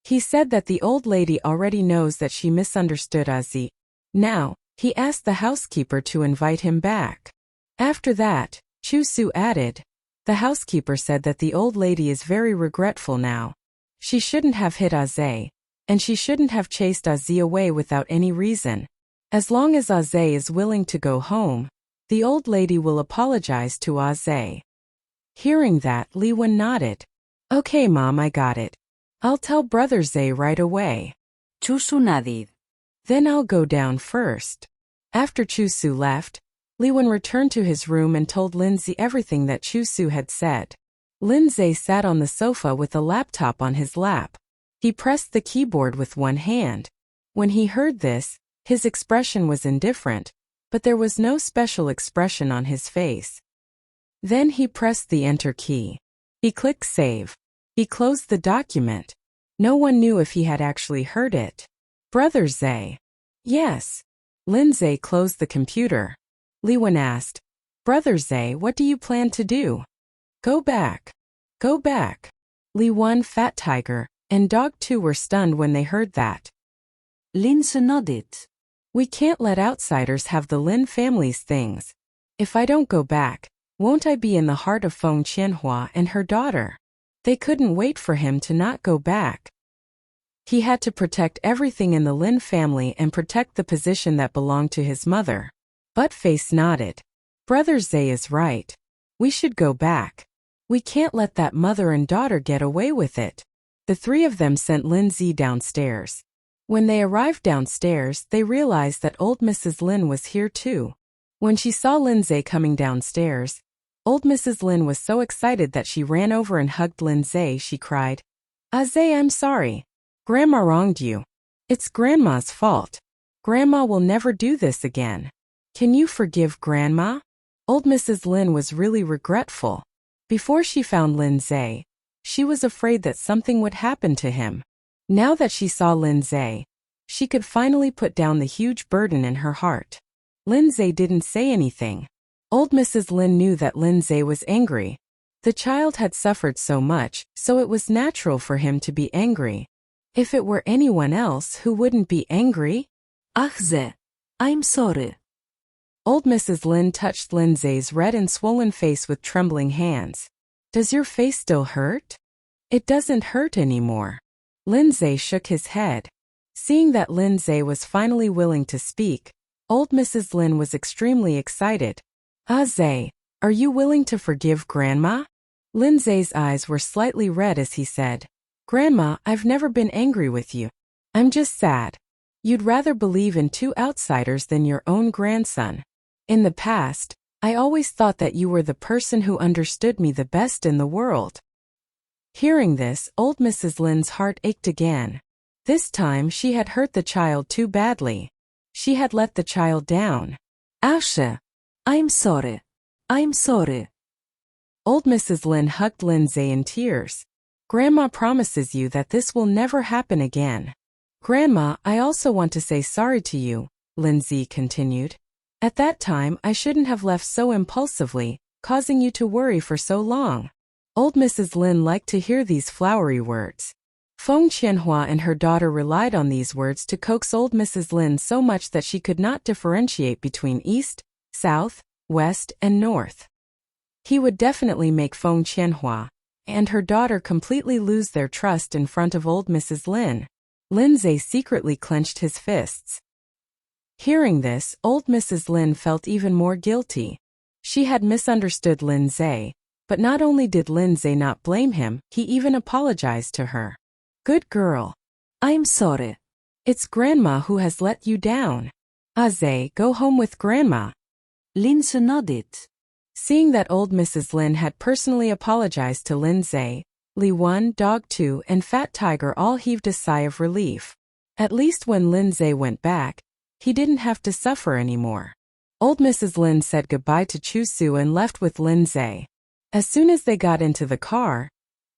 He said that the old lady already knows that she misunderstood Azay. Now, he asked the housekeeper to invite him back. After that, Chusu added, the housekeeper said that the old lady is very regretful now. She shouldn't have hit Azay, and she shouldn't have chased Azay away without any reason. As long as Azay is willing to go home, the old lady will apologize to Azay. Hearing that, Liwen nodded. Okay, Mom, I got it. I'll tell Brother Zay right away. Chusu nodded. Then I'll go down first. After Chusu left, Liwen returned to his room and told Lindsay everything that Chusu had said. Lindsay sat on the sofa with a laptop on his lap. He pressed the keyboard with one hand. When he heard this, his expression was indifferent, but there was no special expression on his face. Then he pressed the Enter key. He clicked Save. He closed the document. No one knew if he had actually heard it. Brother Zay. Yes. Lindsay closed the computer. Liwen asked, Brother Zay, what do you plan to do? Go back. Go back. Liwen, Fat Tiger, and Dog 2 were stunned when they heard that. Lindsay nodded. We can't let outsiders have the Lin family's things. If I don't go back, won't I be in the heart of Feng Qianhua and her daughter? They couldn't wait for him to not go back. He had to protect everything in the Lin family and protect the position that belonged to his mother. Buttface nodded. Brother Zay is right. We should go back. We can't let that mother and daughter get away with it. The 3 of them sent Lindsay downstairs. When they arrived downstairs, they realized that old Mrs. Lin was here too. When she saw Lindsay coming downstairs, old Mrs. Lin was so excited that she ran over and hugged Lindsay. She cried, Azay, I'm sorry. Grandma wronged you. It's Grandma's fault. Grandma will never do this again. Can you forgive Grandma? Old Mrs. Lin was really regretful. Before she found Lindsay, she was afraid that something would happen to him. Now that she saw Lindsay, she could finally put down the huge burden in her heart. Lindsay didn't say anything. Old Mrs. Lin knew that Lindsay was angry. The child had suffered so much, so it was natural for him to be angry. If it were anyone else who wouldn't be angry? Achze, I'm sorry. Old Mrs. Lin touched Lindsay's red and swollen face with trembling hands. Does your face still hurt? It doesn't hurt anymore. Lindsay shook his head. Seeing that Lindsay was finally willing to speak, old Mrs. Lin was extremely excited. Zay, are you willing to forgive Grandma? Lindsay's eyes were slightly red as he said, Grandma, I've never been angry with you. I'm just sad. You'd rather believe in two outsiders than your own grandson. In the past, I always thought that you were the person who understood me the best in the world. Hearing this, old Mrs. Lin's heart ached again. This time she had hurt the child too badly. She had let the child down. Asha, I'm sorry. I'm sorry. Old Mrs. Lin hugged Lindsay in tears. Grandma promises you that this will never happen again. Grandma, I also want to say sorry to you, Lindsay continued. At that time, I shouldn't have left so impulsively, causing you to worry for so long. Old Mrs. Lin liked to hear these flowery words. Feng Qianhua and her daughter relied on these words to coax old Mrs. Lin so much that she could not differentiate between east, south, west, and north. He would definitely make Feng Qianhua and her daughter completely lose their trust in front of old Mrs. Lin. Lindsay secretly clenched his fists. Hearing this, old Mrs. Lin felt even more guilty. She had misunderstood Lindsay, but not only did Lindsay not blame him, he even apologized to her. Good girl. I'm sorry. It's Grandma who has let you down. Zay, go home with Grandma. Lindsay nodded. Seeing that old Mrs. Lin had personally apologized to Lindsay, Li Wan, Dog 2, and Fat Tiger all heaved a sigh of relief. At least when Lindsay went back, he didn't have to suffer anymore. Old Mrs. Lin said goodbye to Chu Su and left with Lindsay. As soon as they got into the car,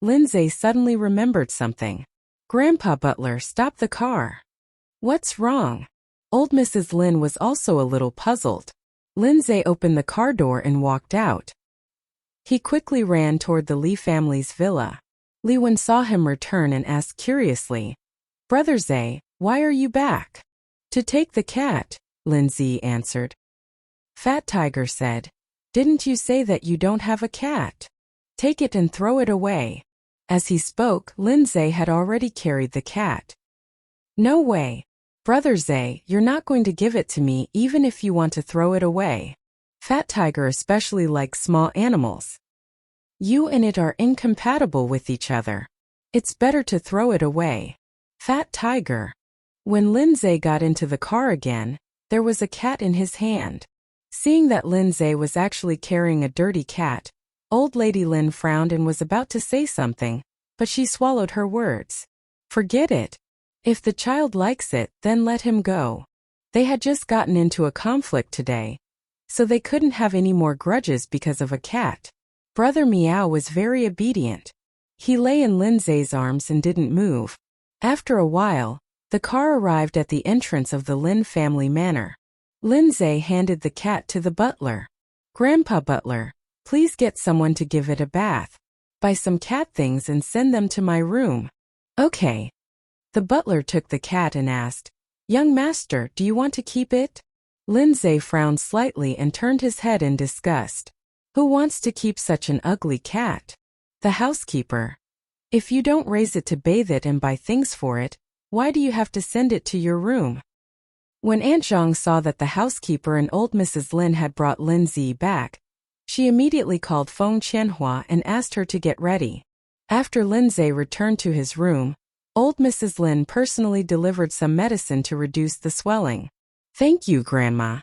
Lindsay suddenly remembered something. Grandpa Butler, stop the car. What's wrong? Old Mrs. Lin was also a little puzzled. Lindsay opened the car door and walked out. He quickly ran toward the Li family's villa. Li Wen saw him return and asked curiously, Brother Zay, why are you back? To take the cat, Lindsay answered. Fat Tiger said, didn't you say that you don't have a cat? Take it and throw it away. As he spoke, Lindsay had already carried the cat. No way. Brother Zay, you're not going to give it to me even if you want to throw it away. Fat Tiger especially likes small animals. You and it are incompatible with each other. It's better to throw it away. Fat Tiger. When Lindsay got into the car again, there was a cat in his hand. Seeing that Lindsay was actually carrying a dirty cat, Old Lady Lin frowned and was about to say something, but she swallowed her words. Forget it. If the child likes it, then let him go. They had just gotten into a conflict today, so they couldn't have any more grudges because of a cat. Brother Meow was very obedient. He lay in Lindsay's arms and didn't move. After a while, the car arrived at the entrance of the Lin family manor. Lindsay handed the cat to the butler. Grandpa Butler, please get someone to give it a bath. Buy some cat things and send them to my room. Okay. The butler took the cat and asked, Young master, do you want to keep it? Lindsay frowned slightly and turned his head in disgust. Who wants to keep such an ugly cat? The housekeeper. If you don't raise it to bathe it and buy things for it, why do you have to send it to your room? When Aunt Zhang saw that the housekeeper and old Mrs. Lin had brought Lindsay back, she immediately called Feng Qianhua and asked her to get ready. After Lindsay returned to his room, old Mrs. Lin personally delivered some medicine to reduce the swelling. Thank you, Grandma.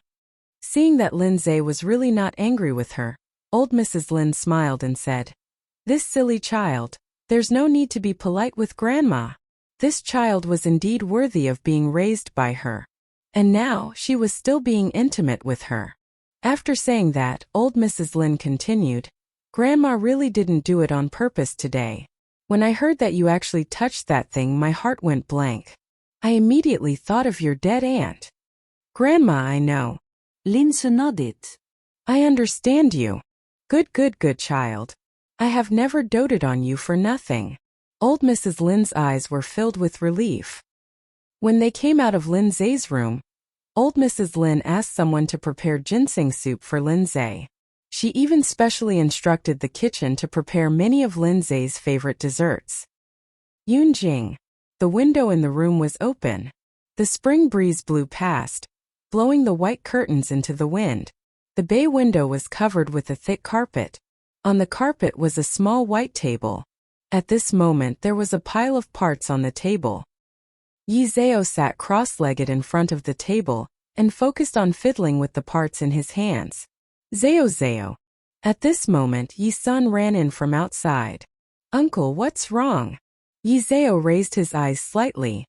Seeing that Lindsay was really not angry with her, old Mrs. Lin smiled and said, This silly child, there's no need to be polite with Grandma. This child was indeed worthy of being raised by her. And now, she was still being intimate with her. After saying that, old Mrs. Lin continued, Grandma really didn't do it on purpose today. When I heard that you actually touched that thing, my heart went blank. I immediately thought of your dead aunt. Grandma, I know. Linse nodded. I understand you. Good child. I have never doted on you for nothing. Old Mrs. Lin's eyes were filled with relief. When they came out of Lin Zay's room, old Mrs. Lin asked someone to prepare ginseng soup for Lin Zay. She even specially instructed the kitchen to prepare many of Lin Zay's favorite desserts. Yunjing. The window in the room was open. The spring breeze blew past, blowing the white curtains into the wind. The bay window was covered with a thick carpet. On the carpet was a small white table. At this moment there was a pile of parts on the table. Yi Zhao sat cross-legged in front of the table and focused on fiddling with the parts in his hands. Zhao. At this moment Yi Sun ran in from outside. Uncle, what's wrong? Yi Zhao raised his eyes slightly.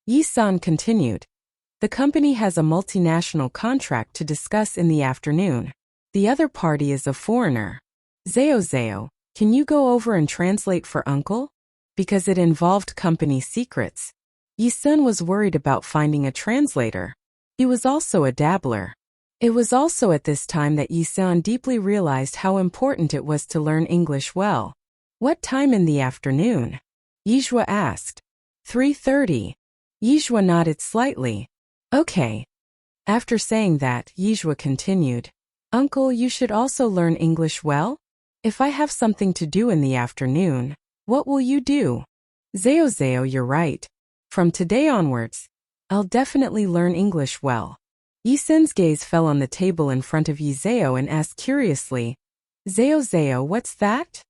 Yi Sun continued. The company has a multinational contract to discuss in the afternoon. The other party is a foreigner. Zhao, can you go over and translate for Uncle? Because it involved company secrets. Yi Sun was worried about finding a translator. He was also a dabbler. It was also at this time that Yi Sun deeply realized how important it was to learn English well. What time in the afternoon? Yizhua asked. 3:30. Yizhua nodded slightly. Okay. After saying that, Yizhua continued. Uncle, you should also learn English well? If I have something to do in the afternoon, what will you do? Zhao, you're right. From today onwards, I'll definitely learn English well. Yi Sun's gaze fell on the table in front of Yi Zhao and asked curiously, Zhao, what's that?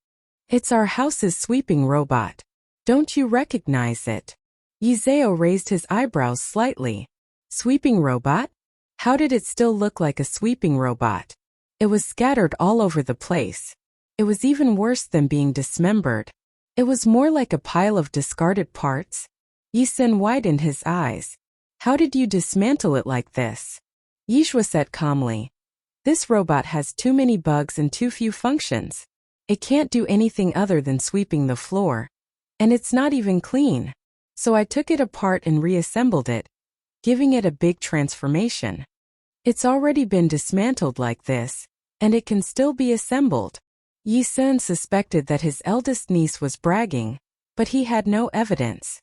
It's our house's sweeping robot. Don't you recognize it? Yi Zhao raised his eyebrows slightly. Sweeping robot? How did it still look like a sweeping robot? It was scattered all over the place. It was even worse than being dismembered. It was more like a pile of discarded parts. Yi Sun widened his eyes. How did you dismantle it like this? Yizhua said calmly. This robot has too many bugs and too few functions. It can't do anything other than sweeping the floor. And it's not even clean. So I took it apart and reassembled it, giving it a big transformation. It's already been dismantled like this, and it can still be assembled. Yi Sun suspected that his eldest niece was bragging, but he had no evidence.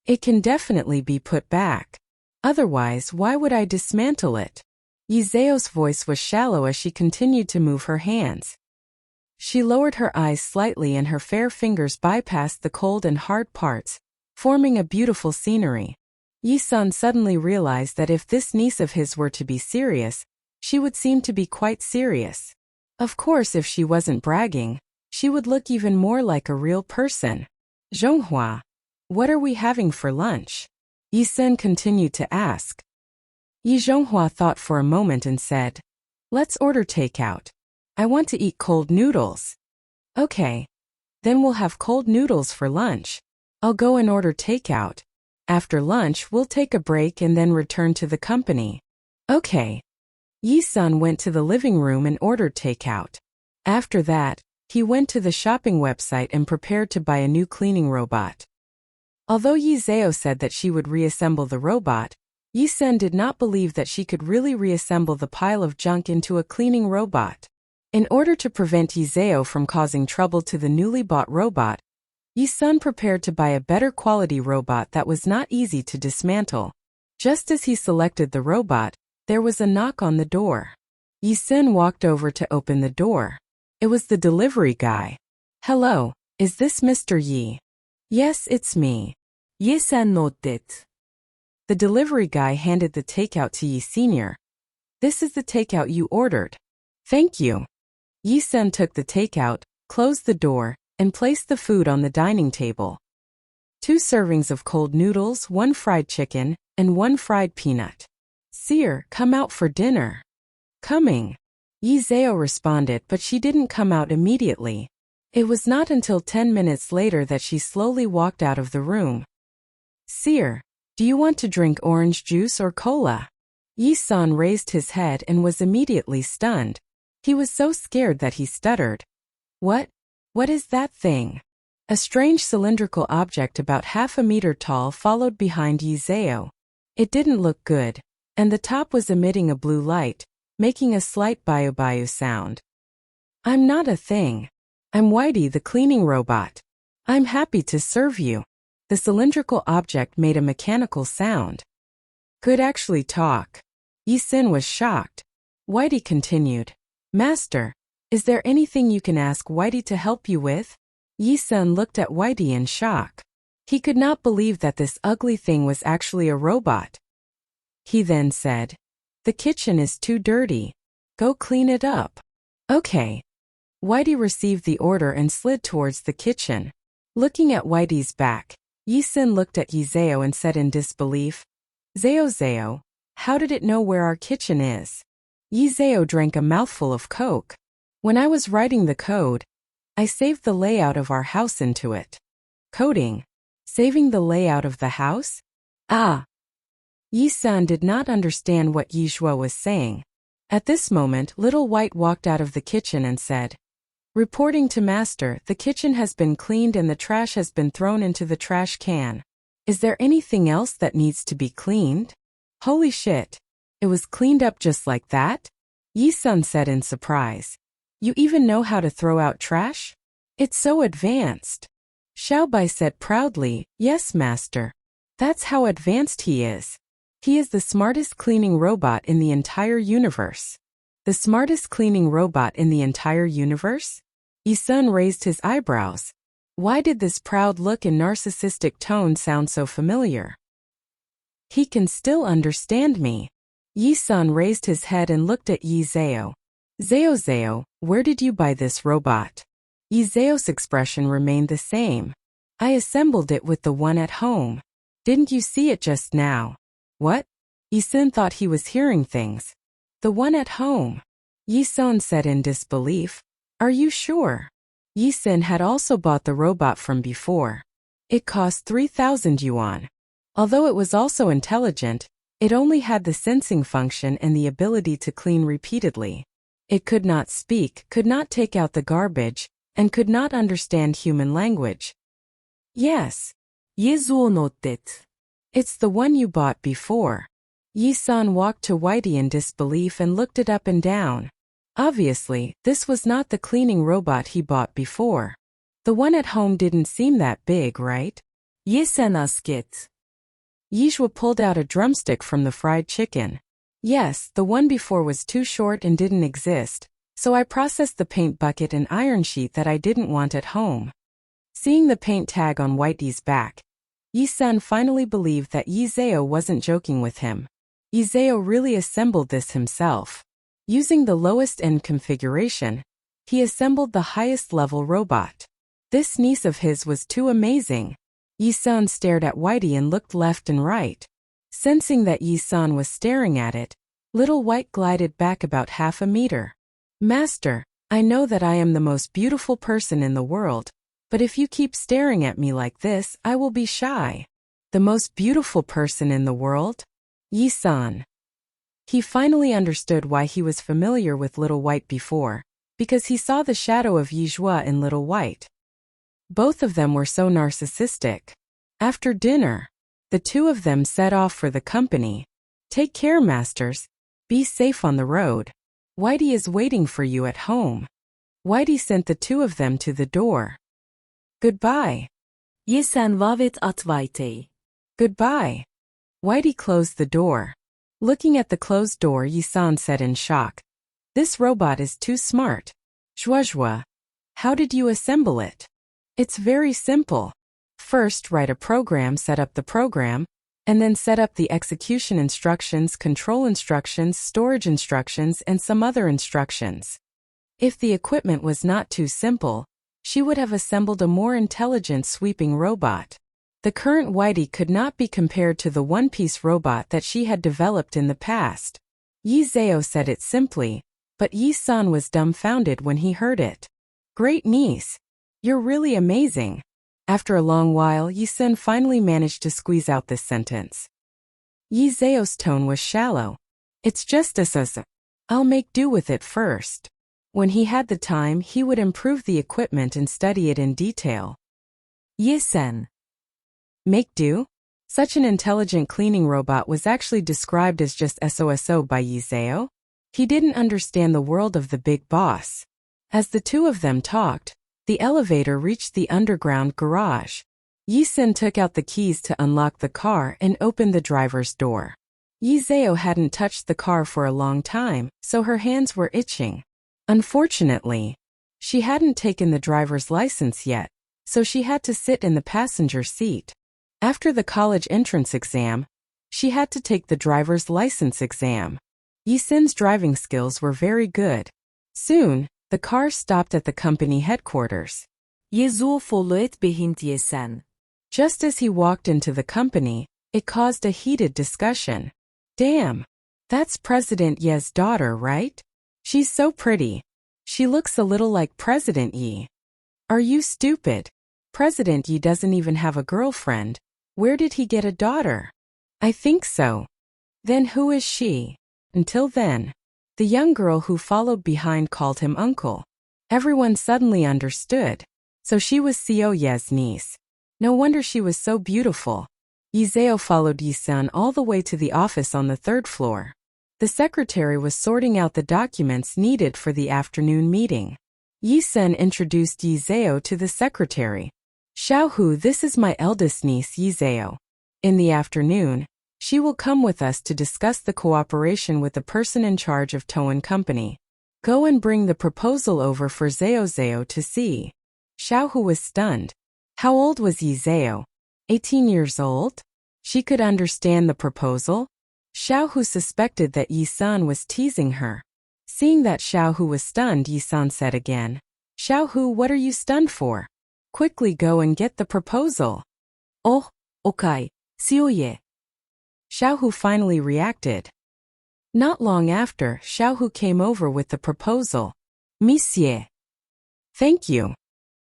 It can definitely be put back. Otherwise, why would I dismantle it? Yi Zhao's voice was shallow as she continued to move her hands. She lowered her eyes slightly and her fair fingers bypassed the cold and hard parts, forming a beautiful scenery. Yi Sun suddenly realized that if this niece of his were to be serious, she would seem to be quite serious. Of course, if she wasn't bragging, she would look even more like a real person. Zhonghua, what are we having for lunch? Yi Sun continued to ask. Yi Zhonghua thought for a moment and said, let's order takeout. I want to eat cold noodles. Okay. Then we'll have cold noodles for lunch. I'll go and order takeout. After lunch, we'll take a break and then return to the company. Okay. Yi Sun went to the living room and ordered takeout. After that, he went to the shopping website and prepared to buy a new cleaning robot. Although Yi Zhao said that she would reassemble the robot, Yi Sun did not believe that she could really reassemble the pile of junk into a cleaning robot. In order to prevent Yi Zhao from causing trouble to the newly bought robot, Yi Sun prepared to buy a better quality robot that was not easy to dismantle. Just as he selected the robot, there was a knock on the door. Yi Sun walked over to open the door. It was the delivery guy. Hello, is this Mr. Yi? Yes, it's me. Yi Sun nodded. The delivery guy handed the takeout to Yi Sr. This is the takeout you ordered. Thank you. Yi Sun took the takeout, closed the door, and placed the food on the dining table. 2 servings of cold noodles, 1 fried chicken, and 1 fried peanut. Sir, come out for dinner. Coming. Yi Zhao responded, but she didn't come out immediately. It was not until 10 minutes later that she slowly walked out of the room. Seer, do you want to drink orange juice or cola? Yi-san raised his head and was immediately stunned. He was so scared that he stuttered. What? What is that thing? A strange cylindrical object about half a meter tall followed behind Yizeo. It didn't look good, and the top was emitting a blue light, making a slight bayu-bayu sound. I'm not a thing. I'm Whitey the cleaning robot. I'm happy to serve you. The cylindrical object made a mechanical sound. Could actually talk. Yi-san was shocked. Whitey continued. Master, is there anything you can ask Whitey to help you with? Yi-san looked at Whitey in shock. He could not believe that this ugly thing was actually a robot. He then said, the kitchen is too dirty. Go clean it up. Okay. Whitey received the order and slid towards the kitchen. Looking at Whitey's back, Yi-san looked at Yizeo and said in disbelief, Zeo, how did it know where our kitchen is? Yizeo drank a mouthful of Coke. When I was writing the code, I saved the layout of our house into it. Coding. Saving the layout of the house? Ah. Yi-san did not understand what Yizhuo was saying. At this moment, Little White walked out of the kitchen and said, reporting to Master, the kitchen has been cleaned and the trash has been thrown into the trash can. Is there anything else that needs to be cleaned? Holy shit. It was cleaned up just like that? Yi-san said in surprise. You even know how to throw out trash? It's so advanced. Xiaobai said proudly, yes, Master. That's how advanced he is. He is the smartest cleaning robot in the entire universe. The smartest cleaning robot in the entire universe? Yi-san raised his eyebrows. Why did this proud look and narcissistic tone sound so familiar? He can still understand me. Yi-san raised his head and looked at Yizeo. Zeo, where did you buy this robot? Yizeo's expression remained the same. I assembled it with the one at home. Didn't you see it just now? What? Yi-san thought he was hearing things. The one at home. Yi-san said in disbelief. Are you sure? Yi-san had also bought the robot from before. It cost 3,000 yuan. Although it was also intelligent, it only had the sensing function and the ability to clean repeatedly. It could not speak, could not take out the garbage, and could not understand human language. Yes. Yizhuo nodded. It's the one you bought before. Yi-san walked to Whitey in disbelief and looked it up and down. Obviously, this was not the cleaning robot he bought before. The one at home didn't seem that big, right? Yi-san asked. Yizhuo pulled out a drumstick from the fried chicken. Yes, the one before was too short and didn't exist, so I processed the paint bucket and iron sheet that I didn't want at home. Seeing the paint tag on Whitey's back, Yi-san finally believed that Yizeo wasn't joking with him. Yizeo really assembled this himself. Using the lowest end configuration, he assembled the highest level robot. This niece of his was too amazing. Yi-san stared at Whitey and looked left and right. Sensing that Yi-san was staring at it, Little White glided back about half a meter. Master, I know that I am the most beautiful person in the world, but if you keep staring at me like this, I will be shy. The most beautiful person in the world? Yi-san. He finally understood why he was familiar with Little White before, because he saw the shadow of Yizhuo in Little White. Both of them were so narcissistic. After dinner, the two of them set off for the company. Take care, masters. Be safe on the road. Whitey is waiting for you at home. Whitey sent the two of them to the door. Goodbye. Yi-san waved at Whitey. Goodbye. Whitey closed the door. Looking at the closed door, Yi-san said in shock. This robot is too smart. Zhuozhua. How did you assemble it? It's very simple. First, write a program, set up the program, and then set up the execution instructions, control instructions, storage instructions, and some other instructions. If the equipment was not too simple, she would have assembled a more intelligent sweeping robot. The current Whitey could not be compared to the one-piece robot that she had developed in the past. Yizeo said it simply, but Yi-san was dumbfounded when he heard it. Great niece. You're really amazing. After a long while, Yi Sen finally managed to squeeze out this sentence. Yi Zhao's tone was shallow. It's just as I'll make do with it first. When he had the time, he would improve the equipment and study it in detail. Yi Sen. Make do? Such an intelligent cleaning robot was actually described as just SOSO by Yi Zhao. He didn't understand the world of the big boss. As the two of them talked, the elevator reached the underground garage. Yi Sen took out the keys to unlock the car and opened the driver's door. Yi Zhao hadn't touched the car for a long time, so her hands were itching. Unfortunately, she hadn't taken the driver's license yet, so she had to sit in the passenger seat. After the college entrance exam, she had to take the driver's license exam. Yi Sen's driving skills were very good. Soon, the car stopped at the company headquarters. Ye Zhu followed behind Yi Sen. Just as he walked into the company, it caused a heated discussion. Damn, that's President Ye's daughter, right? She's so pretty. She looks a little like President Yi. Are you stupid? President Yi doesn't even have a girlfriend. Where did he get a daughter? I think so. Then who is she? Until then, the young girl who followed behind called him uncle. Everyone suddenly understood. So she was Xiao Ye's niece. No wonder she was so beautiful. Yi Zhao followed Yi Sen all the way to the office on the third floor. The secretary was sorting out the documents needed for the afternoon meeting. Yi Sen introduced Yi Zhao to the secretary. Xiaohu, this is my eldest niece Yi Zhao. In the afternoon, she will come with us to discuss the cooperation with the person in charge of Toan Company. Go and bring the proposal over for Zhao to see. Xiaohu was stunned. How old was Yi Zhao? 18 years old? She could understand the proposal? Xiaohu suspected that Yi San was teasing her. Seeing that Xiaohu was stunned, Yi San said again, Xiaohu, what are you stunned for? Quickly go and get the proposal. Oh, okay, Xiaoye. Xiaohu finally reacted. Not long after, Xiaohu came over with the proposal. Monsieur. Thank you.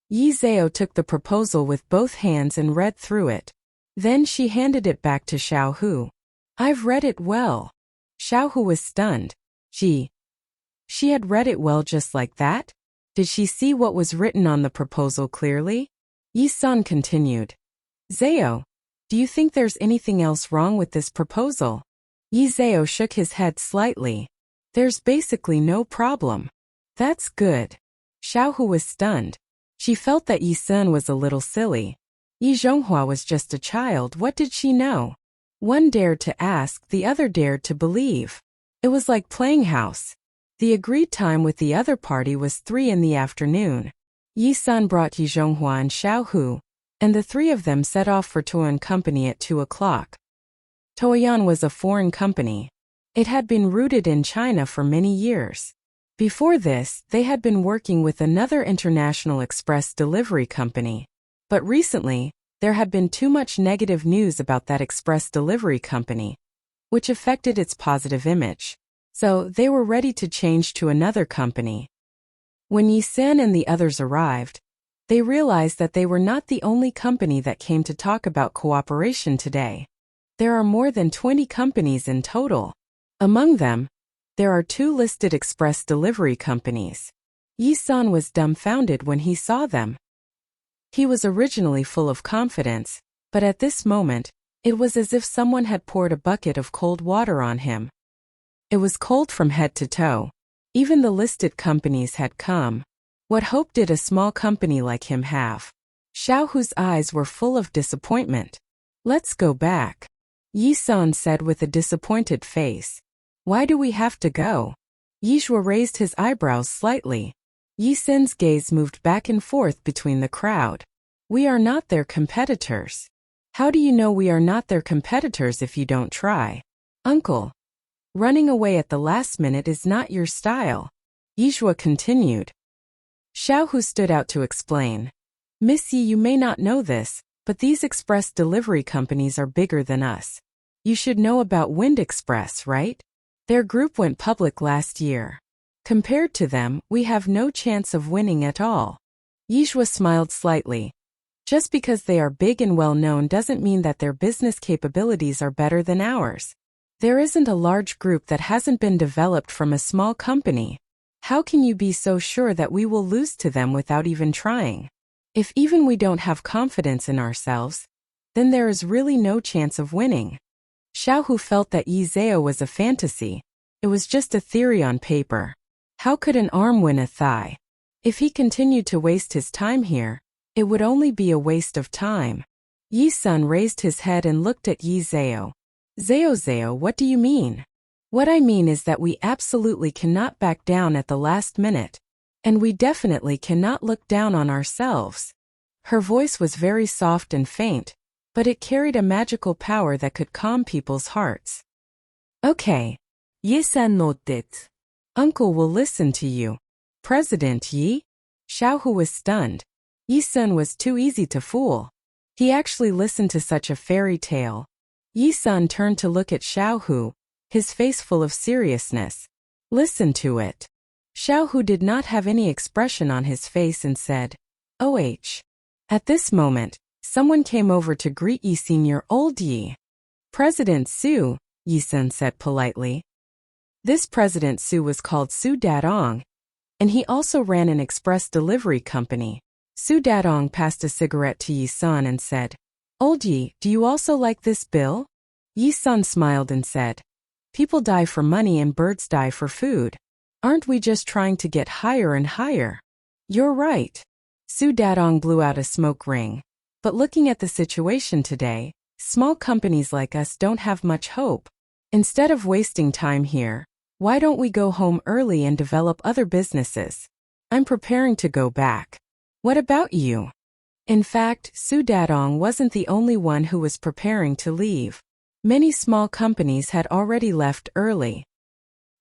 Yi Zhao took the proposal with both hands and read through it. Then she handed it back to Xiaohu. I've read it well. Xiaohu was stunned. She had read it well just like that? Did she see what was written on the proposal clearly? Yi San continued. Zhao, do you think there's anything else wrong with this proposal? Yi Zhao shook his head slightly. There's basically no problem. That's good. Xiaohu was stunned. She felt that Yi Sen was a little silly. Yi Zhonghua was just a child, what did she know? One dared to ask, the other dared to believe. It was like playing house. The agreed time with the other party was 3 in the afternoon. Yi San brought Yi Zhonghua and Xiaohu, and the three of them set off for Toan Company at 2 o'clock. Toyan was a foreign company. It had been rooted in China for many years. Before this, they had been working with another international express delivery company. But recently, there had been too much negative news about that express delivery company, which affected its positive image. So they were ready to change to another company. When Yi Sen and the others arrived, they realized that they were not the only company that came to talk about cooperation today. There are more than 20 companies in total. Among them, there are 2 listed express delivery companies. Yi San was dumbfounded when he saw them. He was originally full of confidence, but at this moment, it was as if someone had poured a bucket of cold water on him. It was cold from head to toe. Even the listed companies had come. What hope did a small company like him have? Xiaohu's eyes were full of disappointment. Let's go back, Yi San said with a disappointed face. Why do we have to go? Yi Zhua raised his eyebrows slightly. Yi Sen's gaze moved back and forth between the crowd. We are not their competitors. How do you know we are not their competitors if you don't try? Uncle. Running away at the last minute is not your style, Yi Zhua continued. Xiaohu stood out to explain. Miss Yi, you may not know this, but these express delivery companies are bigger than us. You should know about Wind Express, right? Their group went public last year. Compared to them, we have no chance of winning at all. Yi Zhua smiled slightly. Just because they are big and well-known doesn't mean that their business capabilities are better than ours. There isn't a large group that hasn't been developed from a small company. How can you be so sure that we will lose to them without even trying? If even we don't have confidence in ourselves, then there is really no chance of winning. Xiaohu felt that Yi Zhao was a fantasy. It was just a theory on paper. How could an arm win a thigh? If he continued to waste his time here, it would only be a waste of time. Yi Sun raised his head and looked at Yi Zhao. Zhao, what do you mean? What I mean is that we absolutely cannot back down at the last minute. And we definitely cannot look down on ourselves. Her voice was very soft and faint, but it carried a magical power that could calm people's hearts. Okay. Ye sen noted. Uncle will listen to you. President Yi? Xiaohu was stunned. Yi Sun was too easy to fool. He actually listened to such a fairy tale. Yi Sun turned to look at Xiaohu, his face full of seriousness. Listen to it. Xiaohu did not have any expression on his face and said, "Oh." At this moment, someone came over to greet Yi Senior Old Yi. President Su, Yi Sun said politely. This President Su was called Su Dadong, and he also ran an express delivery company. Su Dadong passed a cigarette to Yi Sun and said, "Old Yi, do you also like this bill?" Yi Sun smiled and said, "People die for money and birds die for food. Aren't we just trying to get higher and higher?" "You're right." Su Dadong blew out a smoke ring. But looking at the situation today, small companies like us don't have much hope. Instead of wasting time here, why don't we go home early and develop other businesses? I'm preparing to go back. What about you? In fact, Su Dadong wasn't the only one who was preparing to leave. Many small companies had already left early.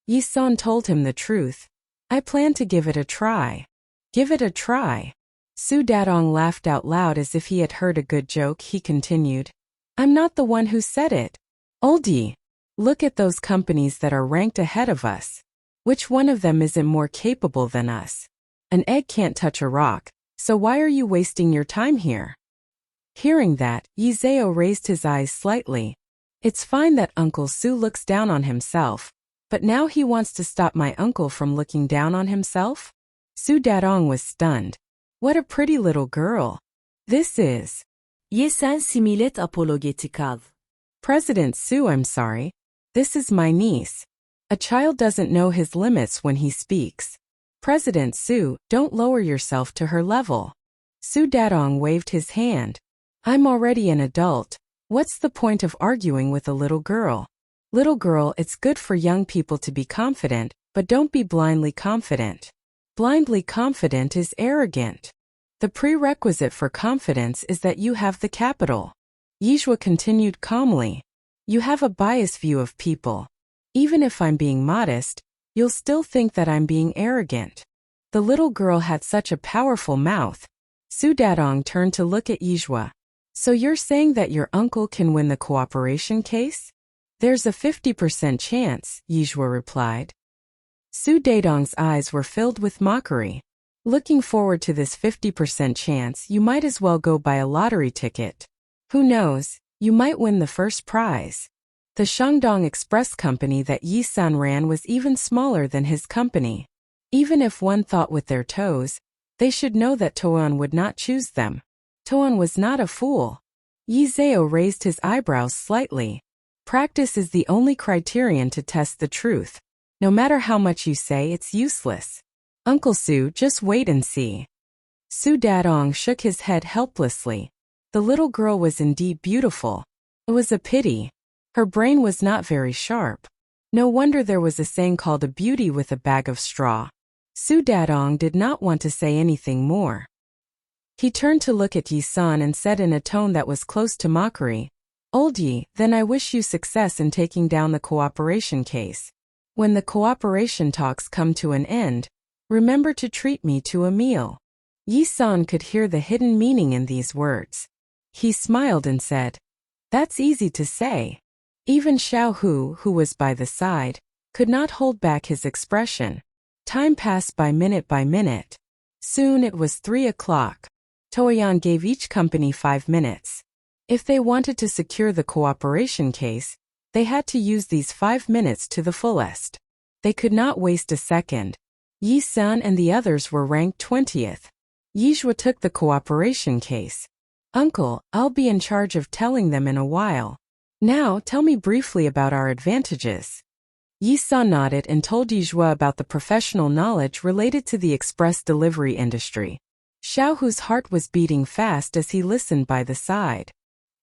Yi Sun told him the truth. "I plan to give it a try." "Give it a try." Su Dadong laughed out loud as if he had heard a good joke. He continued, "I'm not the one who said it. Old Yi, look at those companies that are ranked ahead of us. Which one of them isn't more capable than us? An egg can't touch a rock, so why are you wasting your time here?" Hearing that, Yi Zhao raised his eyes slightly. It's fine that Uncle Su looks down on himself, but now he wants to stop my uncle from looking down on himself? Su Dadong was stunned. What a pretty little girl. This is. Ye sen similet apologetikal. President Su, I'm sorry. This is my niece. A child doesn't know his limits when he speaks. President Su, don't lower yourself to her level. Su Dadong waved his hand. I'm already an adult. What's the point of arguing with a little girl? Little girl, it's good for young people to be confident, but don't be blindly confident. Blindly confident is arrogant. The prerequisite for confidence is that you have the capital. Yizhua continued calmly. You have a biased view of people. Even if I'm being modest, you'll still think that I'm being arrogant. The little girl had such a powerful mouth. Su Dadong turned to look at Yizhua. So you're saying that your uncle can win the cooperation case? There's a 50% chance, Yizhua replied. Su Dadong's eyes were filled with mockery. Looking forward to this 50% chance, you might as well go buy a lottery ticket. Who knows, you might win the first prize. The Shandong Express company that Yi Sun ran was even smaller than his company. Even if one thought with their toes, they should know that Toan would not choose them. Toan was not a fool. Yi Zhao raised his eyebrows slightly. Practice is the only criterion to test the truth. No matter how much you say, it's useless. Uncle Su, just wait and see. Su Dadong shook his head helplessly. The little girl was indeed beautiful. It was a pity. Her brain was not very sharp. No wonder there was a saying called a beauty with a bag of straw. Su Dadong did not want to say anything more. He turned to look at Yi Sun and said in a tone that was close to mockery, Old Yi, then I wish you success in taking down the cooperation case. When the cooperation talks come to an end, remember to treat me to a meal. Yi Sun could hear the hidden meaning in these words. He smiled and said, That's easy to say. Even Xiaohu, who was by the side, could not hold back his expression. Time passed by minute. Soon it was 3 o'clock. Toyon gave each company 5 minutes. If they wanted to secure the cooperation case, they had to use these 5 minutes to the fullest. They could not waste a second. Yi-sun and the others were ranked 20th. Yizhua took the cooperation case. Uncle, I'll be in charge of telling them in a while. Now tell me briefly about our advantages. Yi-sun nodded and told Yizhua about the professional knowledge related to the express delivery industry. Xiaohu's heart was beating fast as he listened by the side.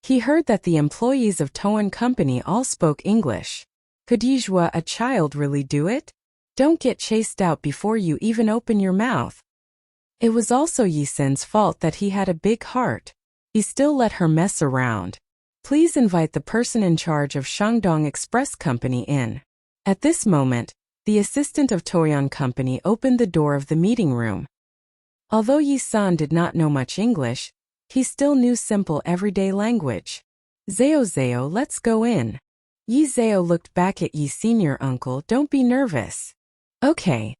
He heard that the employees of Toan Company all spoke English. Could Yizhua, a child, really do it? Don't get chased out before you even open your mouth. It was also Yi-sun's fault that he had a big heart. He still let her mess around. Please invite the person in charge of Shandong Express Company in. At this moment, the assistant of Toyan Company opened the door of the meeting room. Although Yi-sun did not know much English, he still knew simple everyday language. Zao, let's go in. Yi Zao looked back at Yi senior uncle. Don't be nervous. Okay.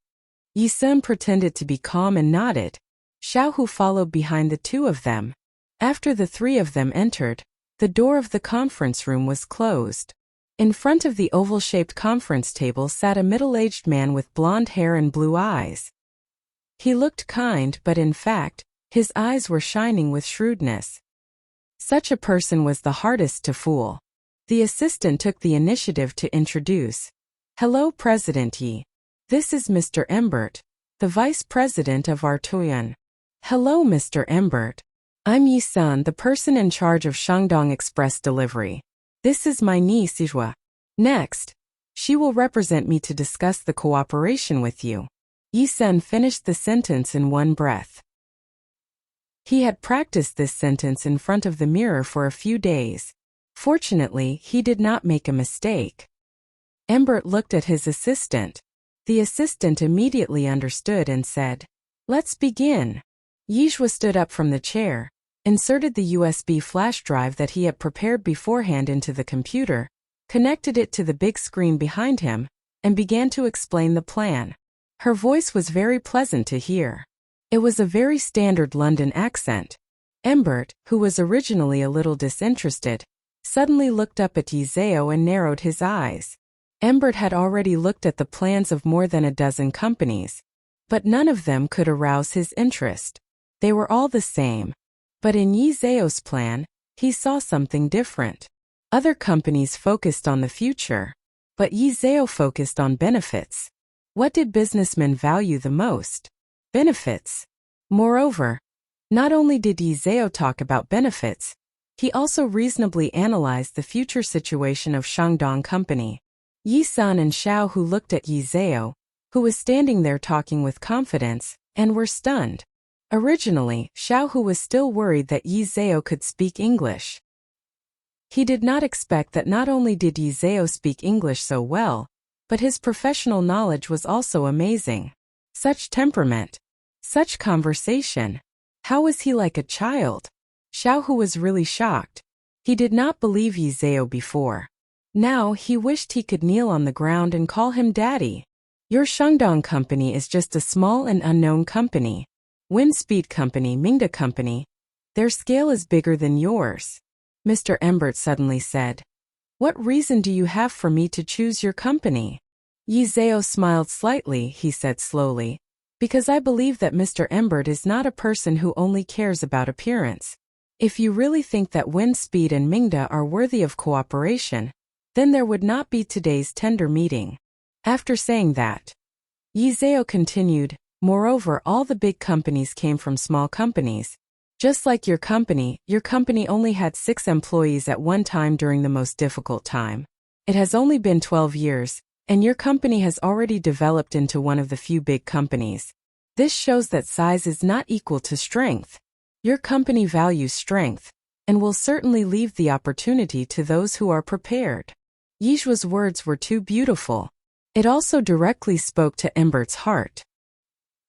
Yi-sun pretended to be calm and nodded. Xiaohu followed behind the two of them. After the three of them entered, the door of the conference room was closed. In front of the oval-shaped conference table sat a middle-aged man with blonde hair and blue eyes. He looked kind, but in fact, his eyes were shining with shrewdness. Such a person was the hardest to fool. The assistant took the initiative to introduce. Hello, President Yi. This is Mr. Embert, the Vice President of our Toyan. Hello, Mr. Embert. I'm Yi-sun, the person in charge of Shandong Express Delivery. This is my niece Yizhua. Next, she will represent me to discuss the cooperation with you. Yi-sun finished the sentence in one breath. He had practiced this sentence in front of the mirror for a few days. Fortunately, he did not make a mistake. Embert looked at his assistant. The assistant immediately understood and said, "Let's begin." Yizhua stood up from the chair, inserted the USB flash drive that he had prepared beforehand into the computer, connected it to the big screen behind him, and began to explain the plan. Her voice was very pleasant to hear. It was a very standard London accent. Embert, who was originally a little disinterested, suddenly looked up at Yi Zao and narrowed his eyes. Embert had already looked at the plans of more than a dozen companies, but none of them could arouse his interest. They were all the same. But in Yi Zao's plan, he saw something different. Other companies focused on the future, but Yi Zao focused on benefits. What did businessmen value the most? Benefits. Moreover, not only did Yi Zao talk about benefits, he also reasonably analyzed the future situation of Shandong Company. Yi-sun and Xiaohu looked at Yi Zao, who was standing there talking with confidence, and were stunned. Originally, Xiaohu was still worried that Yi Zao could speak English. He did not expect that not only did Yi Zao speak English so well, but his professional knowledge was also amazing. Such temperament. Such conversation. How was he like a child? Xiaohu was really shocked. He did not believe Yi Zao before. Now he wished he could kneel on the ground and call him daddy. Your Shandong Company is just a small and unknown company. Windspeed Company, Mingda Company. Their scale is bigger than yours. Mr. Embert suddenly said. What reason do you have for me to choose your company? Yi Zao smiled slightly, he said slowly. Because I believe that Mr. Embert is not a person who only cares about appearance. If you really think that Windspeed and Mingda are worthy of cooperation, then there would not be today's tender meeting. After saying that, Yi Zao continued, moreover, all the big companies came from small companies. Just like your company only had 6 employees at one time during the most difficult time. It has only been 12 years, and your company has already developed into one of the few big companies. This shows that size is not equal to strength. Your company values strength, and will certainly leave the opportunity to those who are prepared. Yizhua's words were too beautiful. It also directly spoke to Embert's heart.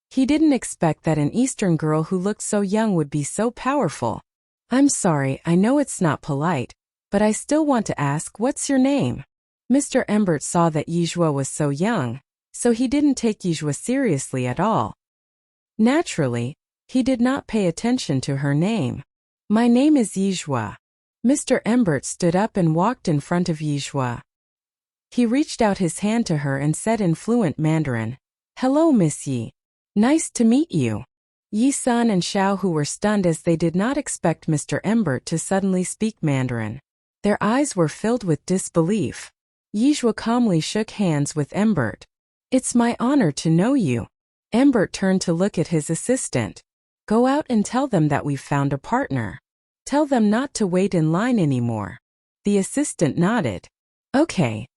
He didn't expect that an Eastern girl who looked so young would be so powerful. I'm sorry, I know it's not polite, but I still want to ask, what's your name? Mr. Embert saw that Yizhua was so young, so he didn't take Yizhua seriously at all. Naturally, He did not pay attention to her name. My name is Yizhua. Mr. Embert stood up and walked in front of Yizhua. He reached out his hand to her and said in fluent Mandarin, "Hello, Miss Yi. Nice to meet you." Yi-san and Xiao Hu were stunned as they did not expect Mr. Embert to suddenly speak Mandarin. Their eyes were filled with disbelief. Yizhua calmly shook hands with Embert. "It's my honor to know you." Embert turned to look at his assistant. "Go out and tell them that we've found a partner. Tell them not to wait in line anymore." The assistant nodded. "Okay."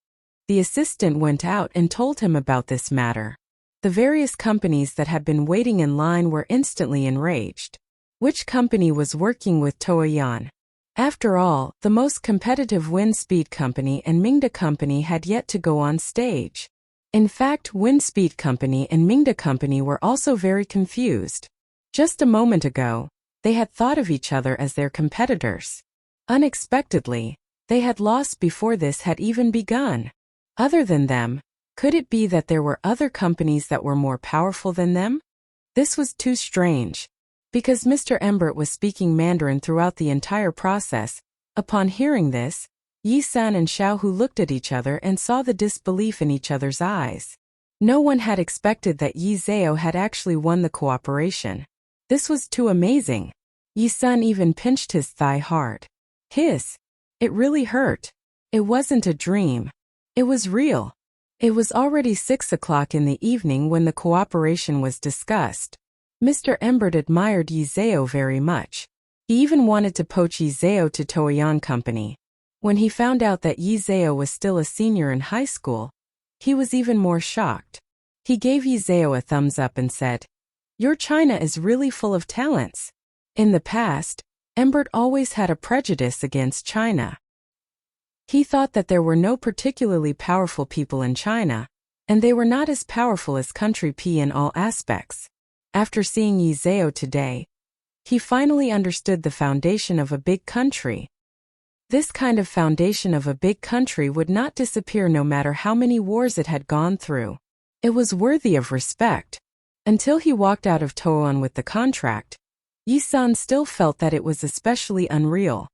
The assistant went out and told him about this matter. The various companies that had been waiting in line were instantly enraged. Which company was working with Toayan? After all, the most competitive Wind Speed Company and Mingda Company had yet to go on stage. In fact, Wind Speed Company and Mingda Company were also very confused. Just a moment ago, they had thought of each other as their competitors. Unexpectedly, they had lost before this had even begun. Other than them, could it be that there were other companies that were more powerful than them? This was too strange. Because Mr. Embert was speaking Mandarin throughout the entire process, upon hearing this, Yi-san and Xiao Hu looked at each other and saw the disbelief in each other's eyes. No one had expected that Yi Zhao had actually won the cooperation. This was too amazing. Yi-san even pinched his thigh hard. It really hurt. It wasn't a dream. It was real. It was already 6 o'clock in the evening when the cooperation was discussed. Mr. Embert admired Yi Zhao very much. He even wanted to poach Yi Zhao to Toayan Company. When he found out that Yi Zhao was still a senior in high school, he was even more shocked. He gave Yi Zhao a thumbs up and said, "Your China is really full of talents." In the past, Embert always had a prejudice against China. He thought that there were no particularly powerful people in China, and they were not as powerful as Country P in all aspects. After seeing Yi Zhao today, he finally understood the foundation of a big country. This kind of foundation of a big country would not disappear no matter how many wars it had gone through. It was worthy of respect. Until he walked out of Toan with the contract, Yi-san still felt that it was especially unreal.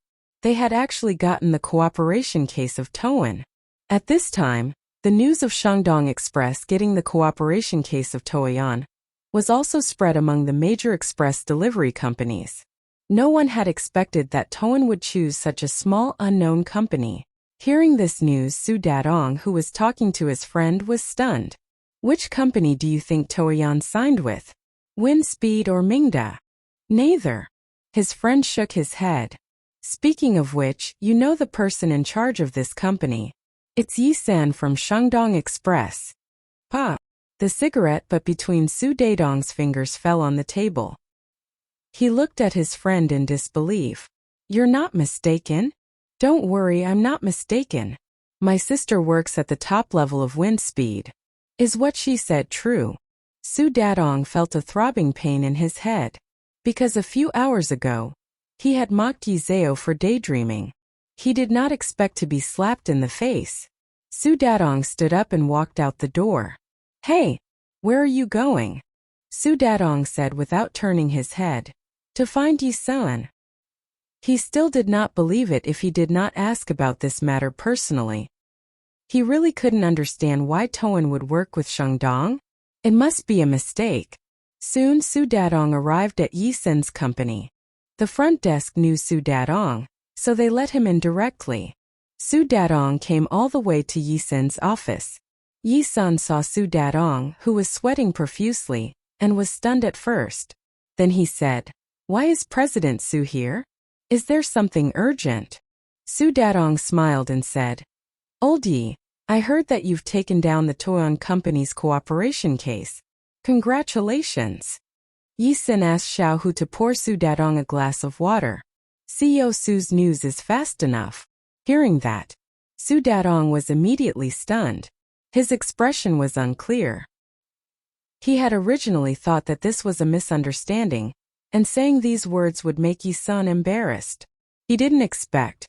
They had actually gotten the cooperation case of Toan. At this time, the news of Shandong Express getting the cooperation case of Toayan was also spread among the major express delivery companies. No one had expected that Toan would choose such a small unknown company. Hearing this news, Su Dadong, who was talking to his friend, was stunned. "Which company do you think Toayan signed with? Wind Speed or Mingda?" "Neither." His friend shook his head. "Speaking of which, you know the person in charge of this company. It's Yi-san from Shandong Express." Pa. The cigarette butt between Su Dadong's fingers fell on the table. He looked at his friend in disbelief. "You're not mistaken?" "Don't worry, I'm not mistaken. My sister works at the top level of Wind Speed." Is what she said true? Su Dadong felt a throbbing pain in his head. Because a few hours ago, he had mocked Yi Zhao for daydreaming. He did not expect to be slapped in the face. Su Dadong stood up and walked out the door. "Hey, where are you going?" Su Dadong said without turning his head. "To find Yi-san." He still did not believe it if he did not ask about this matter personally. He really couldn't understand why Toan would work with Shandong. It must be a mistake. Soon Su Dadong arrived at Yi-san's company. The front desk knew Su Dadong, so they let him in directly. Su Dadong came all the way to Yi-san's office. Yi-san saw Su Dadong, who was sweating profusely, and was stunned at first. Then he said, "Why is President Su here? Is there something urgent?" Su Dadong smiled and said, "Old Yi, I heard that you've taken down the Toan Company's cooperation case. Congratulations." Yi-san asked Xiao Hu to pour Su Dadong a glass of water. CEO Su's news is fast enough. Hearing that, Su Dadong was immediately stunned. His expression was unclear. He had originally thought that this was a misunderstanding, and saying these words would make Yi-san embarrassed. He didn't expect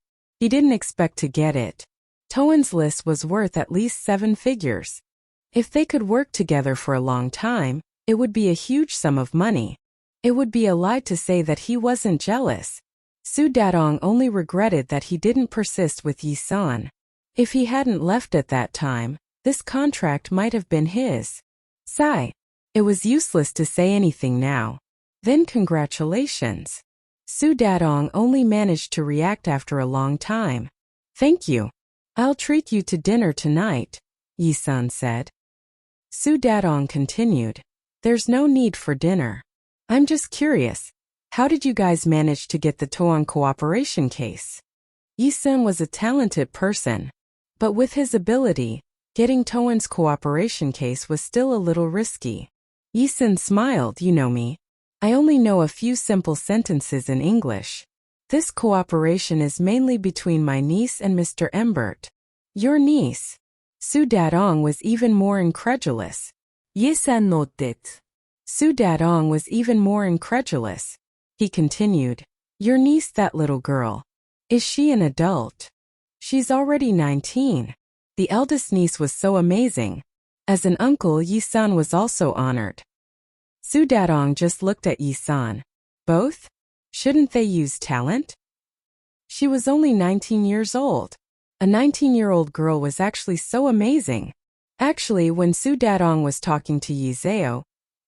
to get it. Toan's list was worth at least 7 figures. If they could work together for a long time, it would be a huge sum of money. It would be a lie to say that he wasn't jealous. Su Dadong only regretted that he didn't persist with Yi San. If he hadn't left at that time, this contract might have been his. Sigh. It was useless to say anything now. Then congratulations. Su Dadong only managed to react after a long time. Thank you. I'll treat you to dinner tonight, Yi San said. Su Dadong continued. There's no need for dinner. I'm just curious. How did you guys manage to get the Toan cooperation case? Yi San was a talented person. But with his ability, getting Toan's cooperation case was still a little risky. Yi San smiled. You know me. I only know a few simple sentences in English. This cooperation is mainly between my niece and Mr. Embert. Your niece? Su Dadong was even more incredulous. Yi San nodded. Su Dadong was even more incredulous. He continued, your niece, that little girl. Is she an adult? She's already 19. The eldest niece was so amazing. As an uncle, Yi San was also honored. Su Dadong just looked at Yi San. Both? Shouldn't they use talent? She was only 19 years old. A 19-year-old girl was actually so amazing. Actually, when Su Dadong was talking to Yi Zhao,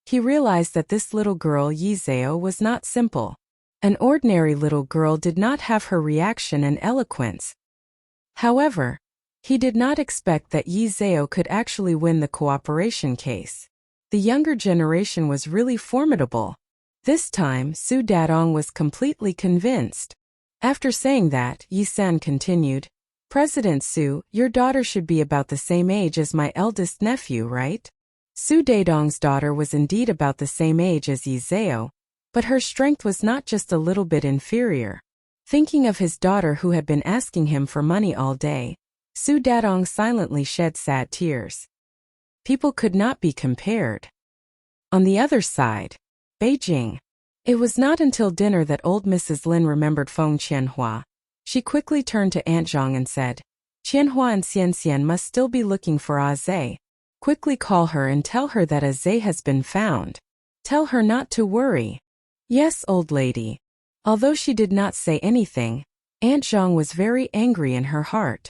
he realized that this little girl Yi Zhao was not simple. An ordinary little girl did not have her reaction and eloquence. However, he did not expect that Yi Zhao could actually win the cooperation case. The younger generation was really formidable. This time, Su Dadong was completely convinced. After saying that, Yi San continued, President Su, your daughter should be about the same age as my eldest nephew, right? Su Dadong's daughter was indeed about the same age as Yi Zhao, but her strength was not just a little bit inferior. Thinking of his daughter who had been asking him for money all day, Su Dadong silently shed sad tears. People could not be compared. On the other side, Beijing. It was not until dinner that old Mrs. Lin remembered Feng Qianhua. She quickly turned to Aunt Zhang and said, Qianhua and Xianxian must still be looking for Aze. Quickly call her and tell her that Aze has been found. Tell her not to worry. Yes, old lady. Although she did not say anything, Aunt Zhang was very angry in her heart.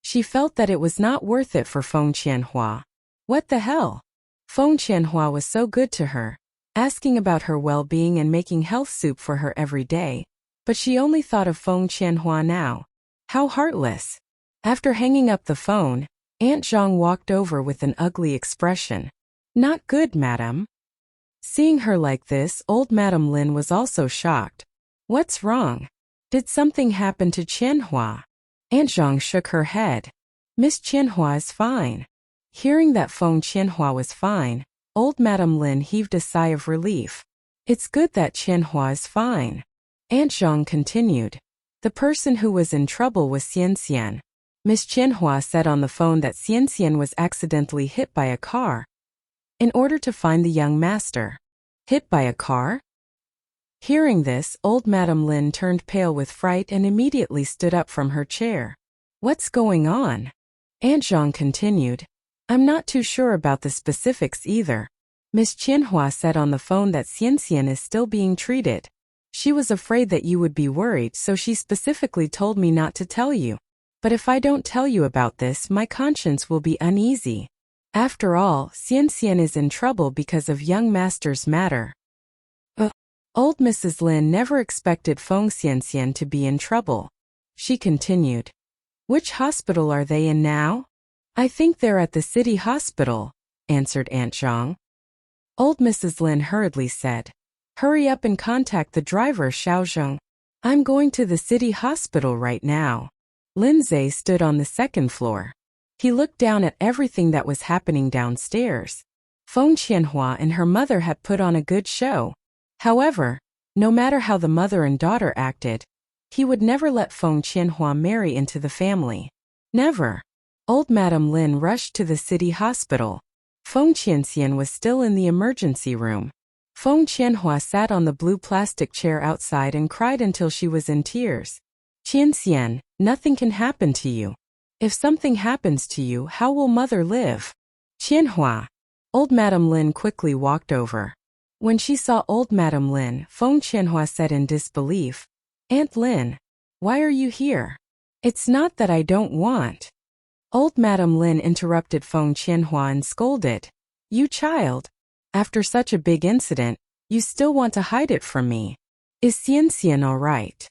She felt that it was not worth it for Feng Qianhua. What the hell? Feng Qianhua was so good to her, asking about her well-being and making health soup for her every day. But she only thought of Feng Qianhua now. How heartless. After hanging up the phone, Aunt Zhang walked over with an ugly expression. Not good, madam. Seeing her like this, old Madam Lin was also shocked. What's wrong? Did something happen to Qianhua? Aunt Zhang shook her head. Miss Qianhua is fine. Hearing that Feng Qianhua was fine, old Madam Lin heaved a sigh of relief. It's good that Qianhua is fine. Aunt Zhang continued. The person who was in trouble was Xianxian. Miss Qianhua said on the phone that Xianxian was accidentally hit by a car. In order to find the young master. Hit by a car? Hearing this, old Madam Lin turned pale with fright and immediately stood up from her chair. What's going on? Aunt Zhang continued. I'm not too sure about the specifics either. Miss Qianhua said on the phone that Xianxian is still being treated. She was afraid that you would be worried, so she specifically told me not to tell you. But if I don't tell you about this, my conscience will be uneasy. After all, Xianxian is in trouble because of young master's matter. Old Mrs. Lin never expected Feng Xianxian to be in trouble. She continued. Which hospital are they in now? I think they're at the city hospital, answered Aunt Zhang. Old Mrs. Lin hurriedly said. Hurry up and contact the driver, Xiaozheng. I'm going to the city hospital right now. Lindsay stood on the second floor. He looked down at everything that was happening downstairs. Feng Qianhua and her mother had put on a good show. However, no matter how the mother and daughter acted, he would never let Feng Qianhua marry into the family. Never. Old Madam Lin rushed to the city hospital. Feng Qianxian was still in the emergency room. Feng Qianhua sat on the blue plastic chair outside and cried until she was in tears. Qianxian, nothing can happen to you. If something happens to you, how will mother live? Qianhua. Old Madam Lin quickly walked over. When she saw old Madame Lin, Feng Qianhua said in disbelief, "Aunt Lin, why are you here?" "It's not that I don't want." Old Madame Lin interrupted Feng Qianhua and scolded, "You child, after such a big incident, you still want to hide it from me. Is Xian all right?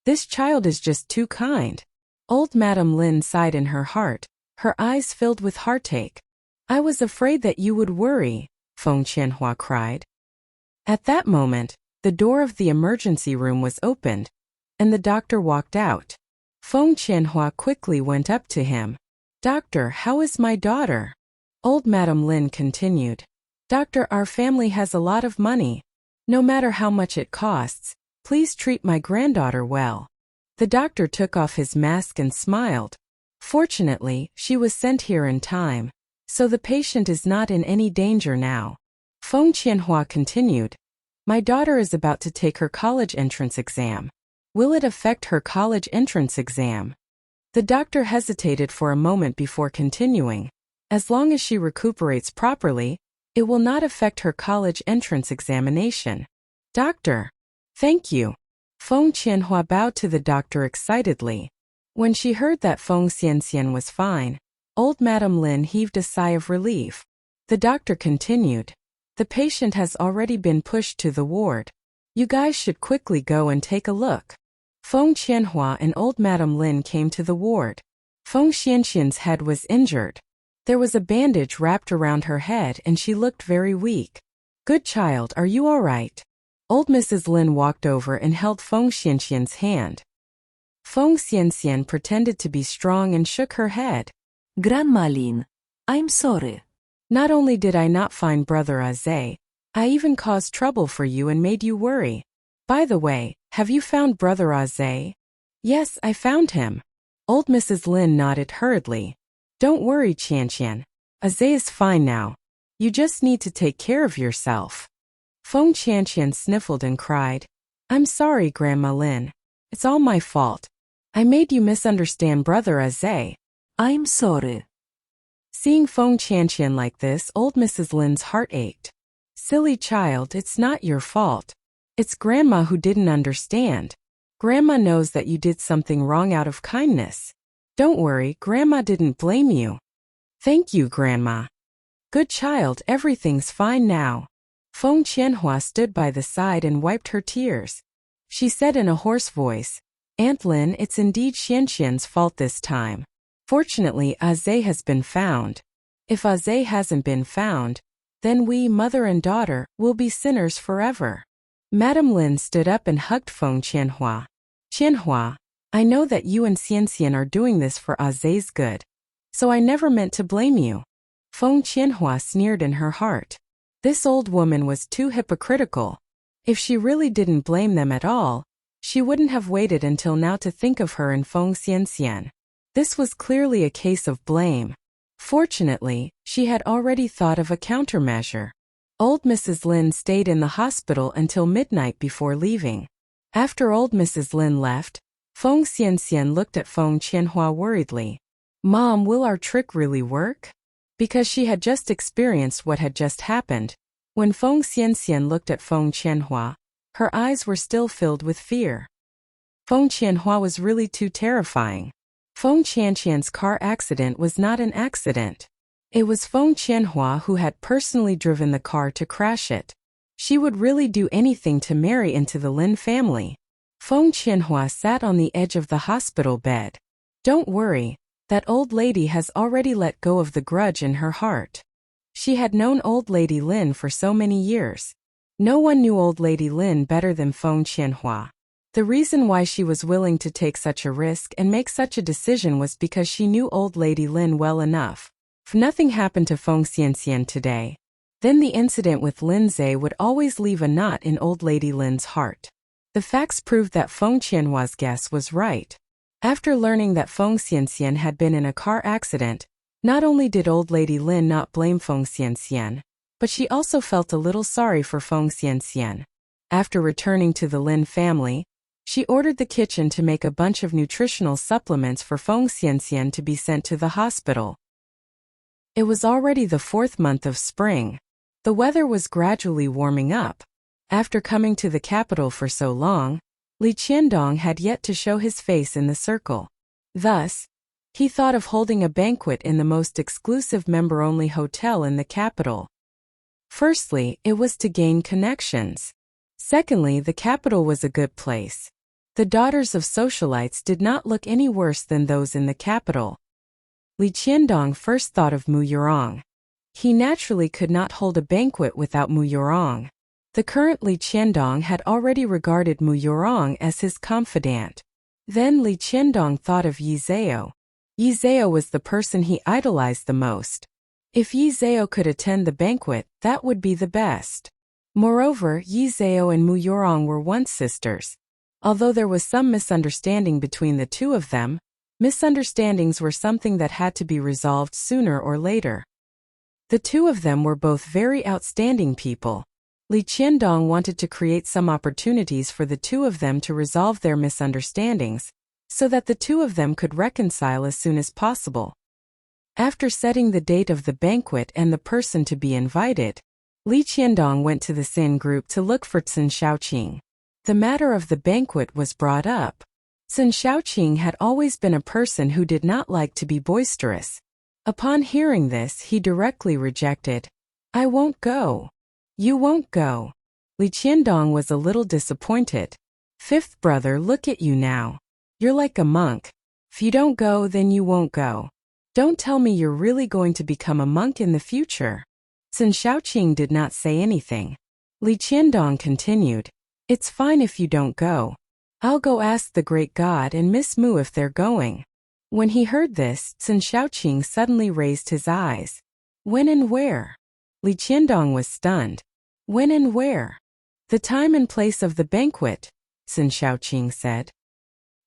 This child is just too kind." Old Madame Lin sighed in her heart, her eyes filled with heartache. "I was afraid that you would worry," Feng Qianhua cried. At that moment, the door of the emergency room was opened, and the doctor walked out. Feng Qianhua quickly went up to him. "Doctor, how is my daughter?" Old Madame Lin continued, "Doctor, our family has a lot of money. No matter how much it costs, please treat my granddaughter well." The doctor took off his mask and smiled. Fortunately, she was sent here in time, so the patient is not in any danger now. Feng Qianhua continued, "My daughter is about to take her college entrance exam. Will it affect her college entrance exam?" The doctor hesitated for a moment before continuing. "As long as she recuperates properly, it will not affect her college entrance examination." "Doctor." "Thank you." Feng Qianhua bowed to the doctor excitedly. When she heard that Feng Xianxian was fine, old Madame Lin heaved a sigh of relief. The doctor continued, "The patient has already been pushed to the ward. You guys should quickly go and take a look." Feng Qianhua and old Madame Lin came to the ward. Feng Xianxian's head was injured. There was a bandage wrapped around her head and she looked very weak. "Good child, are you all right?" Old Mrs. Lin walked over and held Feng Xianxian's hand. Feng Xianxian pretended to be strong and shook her head. Grandma Lin, I'm sorry. "Not only did I not find Brother Aze, I even caused trouble for you and made you worry. By the way, have you found Brother Aze?" "Yes, I found him." Old Mrs. Lin nodded hurriedly. "Don't worry, Qianqian. Aze is fine now. You just need to take care of yourself." Feng Qianqian sniffled and cried, "I'm sorry, Grandma Lin. It's all my fault. I made you misunderstand Brother Aze." I'm sorry. Seeing Feng Qianqian like this, old Mrs. Lin's heart ached. "Silly child, it's not your fault. It's Grandma who didn't understand. Grandma knows that you did something wrong out of kindness. Don't worry, Grandma didn't blame you." "Thank you, Grandma." "Good child, everything's fine now." Feng Qianhua stood by the side and wiped her tears. She said in a hoarse voice, "Aunt Lin, it's indeed Xianxian's fault this time. Fortunately, Aze has been found. If Aze hasn't been found, then we, mother and daughter, will be sinners forever." Madame Lin stood up and hugged Feng Qianhua. "Qianhua, I know that you and Xianxian are doing this for Aze's good, so I never meant to blame you." Feng Qianhua sneered in her heart. This old woman was too hypocritical. If she really didn't blame them at all, she wouldn't have waited until now to think of her and Feng Xianxian. This was clearly a case of blame. Fortunately, she had already thought of a countermeasure. Old Mrs. Lin stayed in the hospital until midnight before leaving. After old Mrs. Lin left, Feng Xianxian looked at Feng Qianhua worriedly. "Mom, will our trick really work?" Because she had just experienced what had just happened. When Feng Xianxian looked at Feng Qianhua, her eyes were still filled with fear. Feng Qianhua was really too terrifying. Feng Qianqian's car accident was not an accident. It was Feng Qianhua who had personally driven the car to crash it. She would really do anything to marry into the Lin family. Feng Qianhua sat on the edge of the hospital bed. "Don't worry. That old lady has already let go of the grudge in her heart." She had known old lady Lin for so many years. No one knew old lady Lin better than Feng Qianhua. The reason why she was willing to take such a risk and make such a decision was because she knew old lady Lin well enough. If nothing happened to Feng Xianxian today, then the incident with Lin Zhe would always leave a knot in old lady Lin's heart. The facts proved that Feng Qianhua's guess was right. After learning that Feng Xianxian had been in a car accident, not only did old lady Lin not blame Feng Xianxian, but she also felt a little sorry for Feng Xianxian. After returning to the Lin family, she ordered the kitchen to make a bunch of nutritional supplements for Feng Xianxian to be sent to the hospital. It was already the 4th month of spring. The weather was gradually warming up. After coming to the capital for so long, Li Qiandong had yet to show his face in the circle. Thus, he thought of holding a banquet in the most exclusive member-only hotel in the capital. Firstly, it was to gain connections. Secondly, the capital was a good place. The daughters of socialites did not look any worse than those in the capital. Li Qiandong first thought of Mu Yurong. He naturally could not hold a banquet without Mu Yurong. The current Li Qiandong had already regarded Mu Yurong as his confidant. Then Li Qiandong thought of Yi Zhao. Yi Zhao was the person he idolized the most. If Yi Zhao could attend the banquet, that would be the best. Moreover, Yi Zhao and Mu Yurong were once sisters. Although there was some misunderstanding between the two of them, misunderstandings were something that had to be resolved sooner or later. The two of them were both very outstanding people. Li Qiandong wanted to create some opportunities for the two of them to resolve their misunderstandings, so that the two of them could reconcile as soon as possible. After setting the date of the banquet and the person to be invited, Li Qiandong went to the Sin group to look for Sun Shaoqing. The matter of the banquet was brought up. Sun Shaoqing had always been a person who did not like to be boisterous. Upon hearing this, he directly rejected. "I won't go." "You won't go." Li Qiandong was a little disappointed. "Fifth brother, look at you now. You're like a monk. If you don't go, then you won't go. Don't tell me you're really going to become a monk in the future." Sun Shaoqing did not say anything. Li Qiandong continued, "It's fine if you don't go. I'll go ask the great god and Miss Mu if they're going." When he heard this, Sun Shaoqing suddenly raised his eyes. "When and where?" Li Qiandong was stunned. "When and where?" "The time and place of the banquet," Sun Shaoqing said.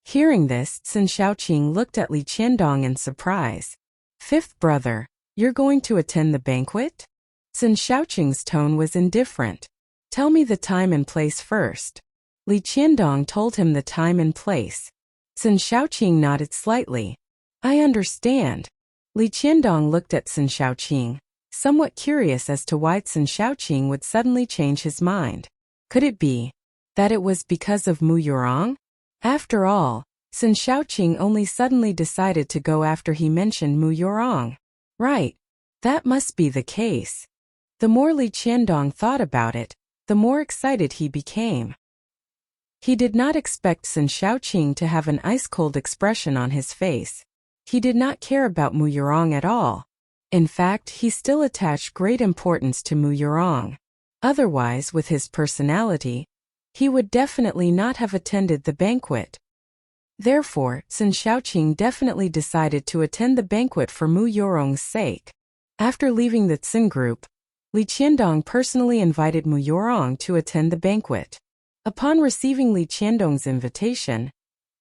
Hearing this, Sun Shaoqing looked at Li Qiandong in surprise. "Fifth brother, you're going to attend the banquet?" Sun Shaoqing's tone was indifferent. "Tell me the time and place first." Li Qiandong told him the time and place. Sun Shaoqing nodded slightly. "I understand." Li Qiandong looked at Sun Shaoqing, somewhat curious as to why Sun Shaoqing would suddenly change his mind. Could it be that it was because of Mu Yurong? After all, Sun Shaoqing only suddenly decided to go after he mentioned Mu Yurong. Right, that must be the case. The more Li Qiandong thought about it, the more excited he became. He did not expect Sun Shaoqing to have an ice-cold expression on his face. He did not care about Mu Yurong at all. In fact, he still attached great importance to Mu Yurong. Otherwise, with his personality, he would definitely not have attended the banquet. Therefore, Sun Shaoqing definitely decided to attend the banquet for Mu Yurong's sake. After leaving the Tsin group, Li Qiandong personally invited Mu Yurong to attend the banquet. Upon receiving Li Qiandong's invitation,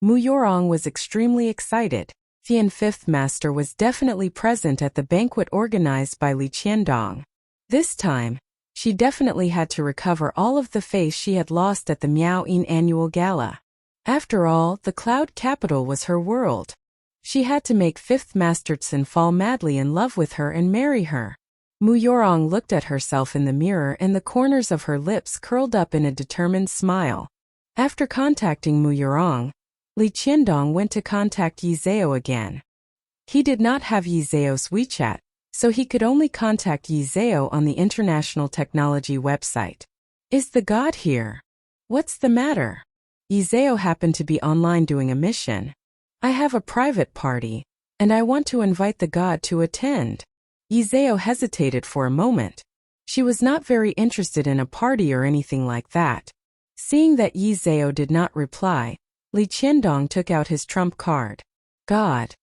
Mu Yurong was extremely excited. The fifth master was definitely present at the banquet organized by Li Qiandong. This time, she definitely had to recover all of the face she had lost at the Miao Yin annual gala. After all, the cloud capital was her world. She had to make fifth master Tsin fall madly in love with her and marry her. Mu Yurong looked at herself in the mirror and the corners of her lips curled up in a determined smile. After contacting Mu Yurong, Li Qiandong went to contact Yi Zhao again. He did not have Yi Zhao's WeChat, so he could only contact Yi Zhao on the International Technology website. "Is the god here? What's the matter?" Yi Zhao happened to be online doing a mission. "I have a private party, and I want to invite the god to attend." Yi Zhao hesitated for a moment. She was not very interested in a party or anything like that. Seeing that Yi Zhao did not reply, Li Qiandong took out his trump card. "God.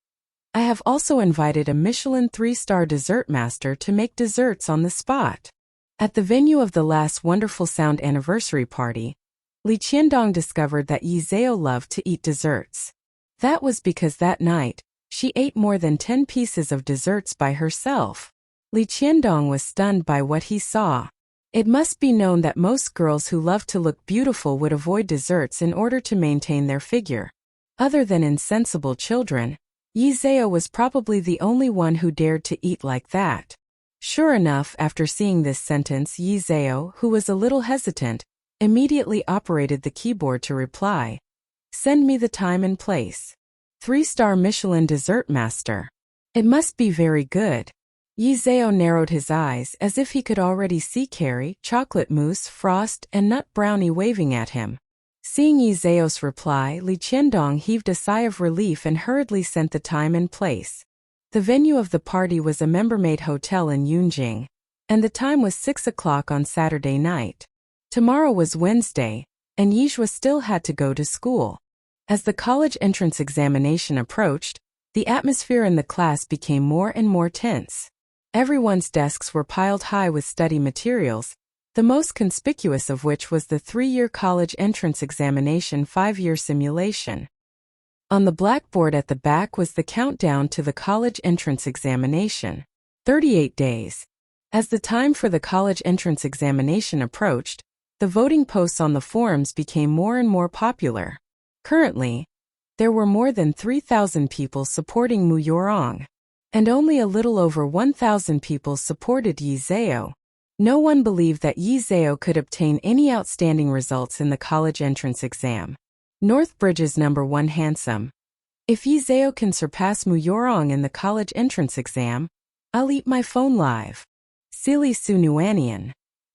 I have also invited a Michelin 3-star dessert master to make desserts on the spot." At the venue of the last Wonderful Sound anniversary party, Li Qiandong discovered that Yi Zhao loved to eat desserts. That was because that night, she ate more than 10 pieces of desserts by herself. Li Qiandong was stunned by what he saw. It must be known that most girls who love to look beautiful would avoid desserts in order to maintain their figure. Other than insensible children, Yi Zhao was probably the only one who dared to eat like that. Sure enough, after seeing this sentence, Yi Zhao, who was a little hesitant, immediately operated the keyboard to reply. Send me the time and place. 3-star Michelin dessert master. It must be very good. Yi Zhao narrowed his eyes as if he could already see Carrie, chocolate mousse, frost, and nut brownie waving at him. Seeing Yi Zhao's reply, Li Qiandong heaved a sigh of relief and hurriedly sent the time and place. The venue of the party was a member-made hotel in Yunjing, and the time was 6 o'clock on Saturday night. Tomorrow was Wednesday, and Yizhua still had to go to school. As the college entrance examination approached, the atmosphere in the class became more and more tense. Everyone's desks were piled high with study materials, the most conspicuous of which was the 3-year college entrance examination 5-year simulation. On the blackboard at the back was the countdown to the college entrance examination. 38 days. As the time for the college entrance examination approached, the voting posts on the forums became more and more popular. Currently, there were more than 3,000 people supporting Mu Yorong, and only a little over 1,000 people supported Yi Zhao. No one believed that Yi Zhao could obtain any outstanding results in the college entrance exam. Northbridge's #1 handsome. If Yi Zhao can surpass Mu Yorong in the college entrance exam, I'll eat my phone live. Silly Sunuanian.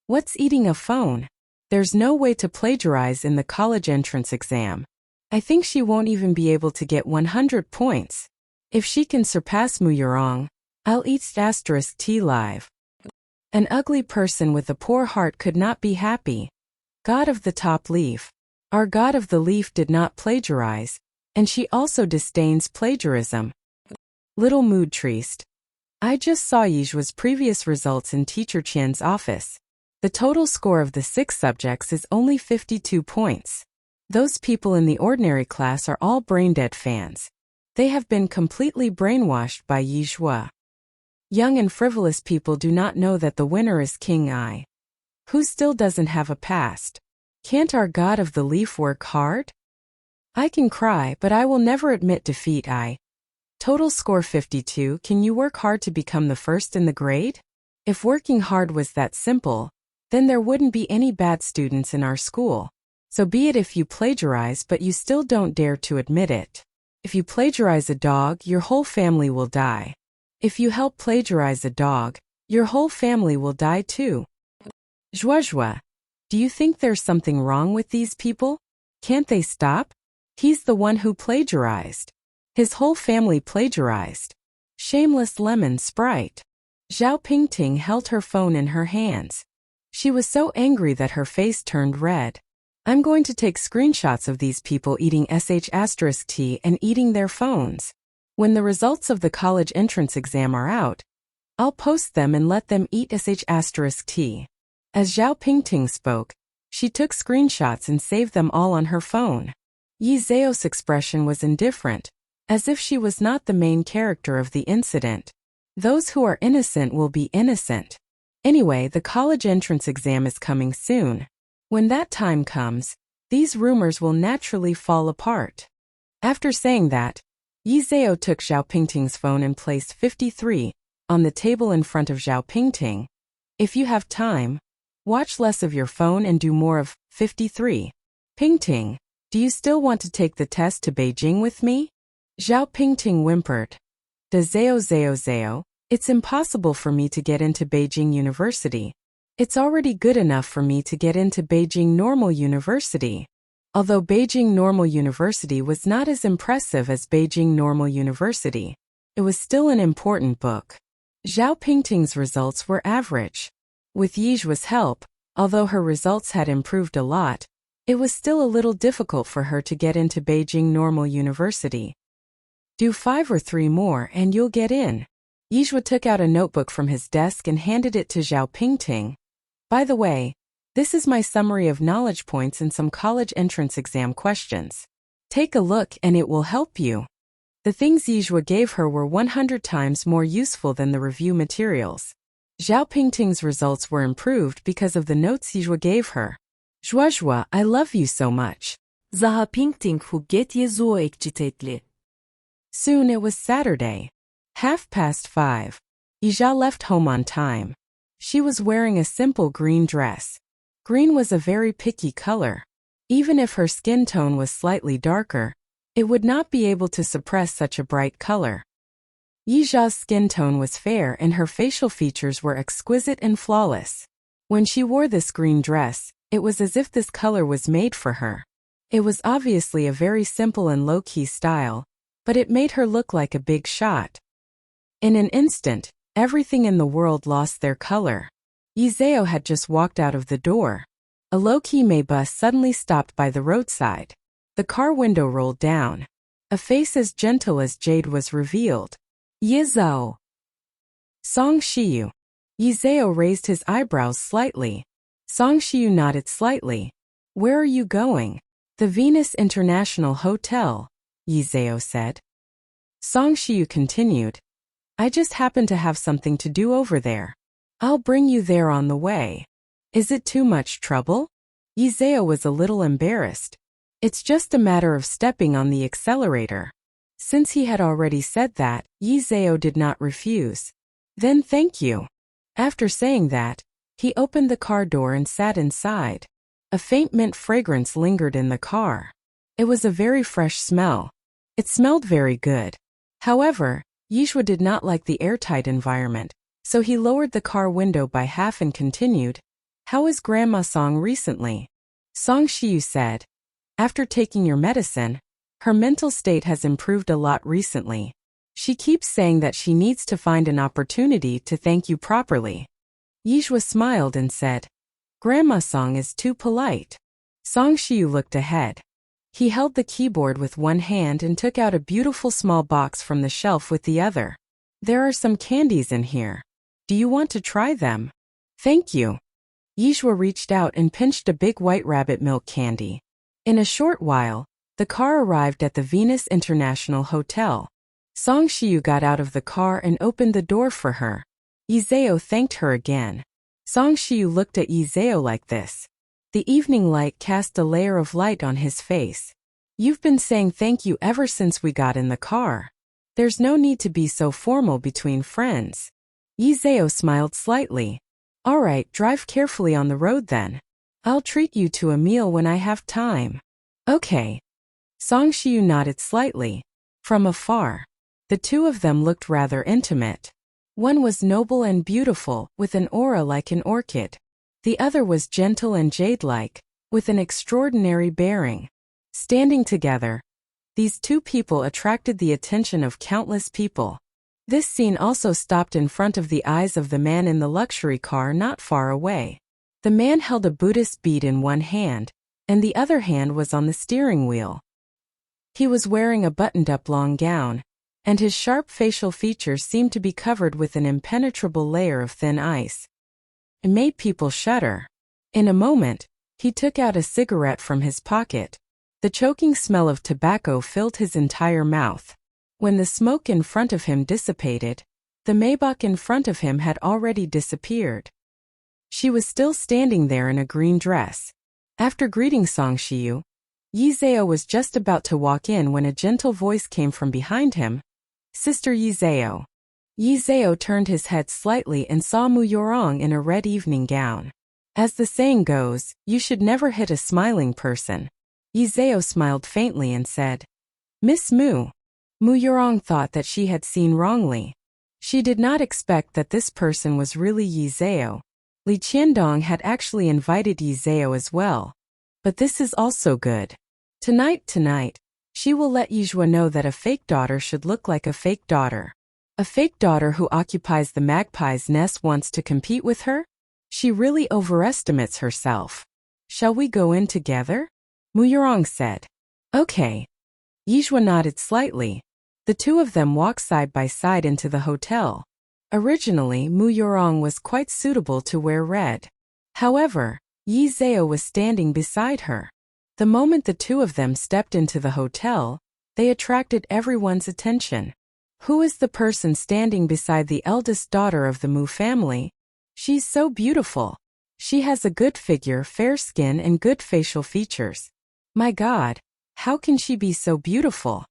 What's eating a phone? There's no way to plagiarize in the college entrance exam. I think she won't even be able to get 100 points. If she can surpass Mu Yorong, I'll eat *T live. An ugly person with a poor heart could not be happy. God of the top leaf. Our God of the leaf did not plagiarize, and she also disdains plagiarism. Little mood triste. I just saw Yizhua's previous results in Teacher Qian's office. The total score of the 6 subjects is only 52 points. Those people in the ordinary class are all brain-dead fans. They have been completely brainwashed by Yizhua. Young and frivolous people do not know that the winner is King I. Who still doesn't have a past? Can't our God of the leaf work hard? I can cry, but I will never admit defeat. Total score 52. Can you work hard to become the first in the grade? If working hard was that simple, then there wouldn't be any bad students in our school. So be it if you plagiarize but you still don't dare to admit it. If you plagiarize a dog, your whole family will die. If you help plagiarize a dog, your whole family will die too. Zhuazhua. Do you think there's something wrong with these people? Can't they stop? He's the one who plagiarized. His whole family plagiarized. Shameless lemon sprite. Zhao Pingting held her phone in her hands. She was so angry that her face turned red. I'm going to take screenshots of these people eating *T and eating their phones. When the results of the college entrance exam are out, I'll post them and let them eat *T. As Zhao Pingting spoke, she took screenshots and saved them all on her phone. Yi Zhao's expression was indifferent, as if she was not the main character of the incident. Those who are innocent will be innocent. Anyway, the college entrance exam is coming soon. When that time comes, these rumors will naturally fall apart. After saying that, Yi Zhao took Zhao Pingting's phone and placed 53 on the table in front of Zhao Pingting. If you have time, watch less of your phone and do more of 53. Pingting, do you still want to take the test to Beijing with me? Zhao Pingting whimpered. Zhao, it's impossible for me to get into Beijing University. It's already good enough for me to get into Beijing Normal University. Although Beijing Normal University was not as impressive as Beijing Normal University, it was still an important book. Zhao Pingting's results were average. With Yizhua's help, although her results had improved a lot, it was still a little difficult for her to get into Beijing Normal University. Do 5 or 3 more and you'll get in. Yizhua took out a notebook from his desk and handed it to Zhao Pingting. By the way, this is my summary of knowledge points and some college entrance exam questions. Take a look and it will help you. The things Yizhua gave her were 100 times more useful than the review materials. Zhao Pingting's results were improved because of the notes Yizhua gave her. Zhuazhua, I love you so much. Zhao Pingting huget Yezuo ekcitetli. Soon it was Saturday. 5:30. Yizhao left home on time. She was wearing a simple green dress. Green was a very picky color. Even if her skin tone was slightly darker, it would not be able to suppress such a bright color. Yizhao's skin tone was fair and her facial features were exquisite and flawless. When she wore this green dress, it was as if this color was made for her. It was obviously a very simple and low-key style, but it made her look like a big shot. In an instant, everything in the world lost their color. Yizhao had just walked out of the door. A low-key May bus suddenly stopped by the roadside. The car window rolled down. A face as gentle as jade was revealed. Yizhao. Song Shiyu. Yizhao raised his eyebrows slightly. Song Shiyu nodded slightly. Where are you going? The Venus International Hotel, Yizhao said. Song Shiyu continued. I just happen to have something to do over there. I'll bring you there on the way. Is it too much trouble? Yizhao was a little embarrassed. It's just a matter of stepping on the accelerator. Since he had already said that, Yizhao did not refuse. Then thank you. After saying that, he opened the car door and sat inside. A faint mint fragrance lingered in the car. It was a very fresh smell. It smelled very good. However, Yizhao did not like the airtight environment, so he lowered the car window by half and continued, How is Grandma Song recently? Song Shiyu said, After taking your medicine, her mental state has improved a lot recently. She keeps saying that she needs to find an opportunity to thank you properly. Yizhao smiled and said, Grandma Song is too polite. Song Shiyu looked ahead. He held the keyboard with one hand and took out a beautiful small box from the shelf with the other. There are some candies in here. Do you want to try them? Thank you. Yizhao reached out and pinched a big white rabbit milk candy. In a short while, the car arrived at the Venus International Hotel. Song Shiyu got out of the car and opened the door for her. Yizhao thanked her again. Song Shiyu looked at Yizhao like this. The evening light cast a layer of light on his face. You've been saying thank you ever since we got in the car. There's no need to be so formal between friends. Yizhao smiled slightly. All right, drive carefully on the road then. I'll treat you to a meal when I have time. Okay. Song Shiyu nodded slightly. From afar, the two of them looked rather intimate. One was noble and beautiful, with an aura like an orchid. The other was gentle and jade-like, with an extraordinary bearing. Standing together, these two people attracted the attention of countless people. This scene also stopped in front of the eyes of the man in the luxury car not far away. The man held a Buddhist bead in one hand, and the other hand was on the steering wheel. He was wearing a buttoned-up long gown, and his sharp facial features seemed to be covered with an impenetrable layer of thin ice. It made people shudder. In a moment, he took out a cigarette from his pocket. The choking smell of tobacco filled his entire mouth. When the smoke in front of him dissipated, the Maybach in front of him had already disappeared. She was still standing there in a green dress. After greeting Song Shiyu, Yizhao was just about to walk in when a gentle voice came from behind him. Sister Yizhao. Yizhao turned his head slightly and saw Mu Yorong in a red evening gown. As the saying goes, you should never hit a smiling person. Yizhao smiled faintly and said, Miss Mu. Mu Yorong thought that she had seen wrongly. She did not expect that this person was really Yizhao. Li Qiandong had actually invited Yizhao as well. But this is also good. Tonight, she will let Yizhao know that a fake daughter should look like a fake daughter. A fake daughter who occupies the magpie's nest wants to compete with her? She really overestimates herself. Shall we go in together? Mu Yorong said. Okay. Yizhao nodded slightly. The two of them walked side by side into the hotel. Originally, Mu Yorong was quite suitable to wear red. However, Yizhao was standing beside her. The moment the two of them stepped into the hotel, they attracted everyone's attention. Who is the person standing beside the eldest daughter of the Mu family? She's so beautiful. She has a good figure, fair skin, and good facial features. My God, how can she be so beautiful?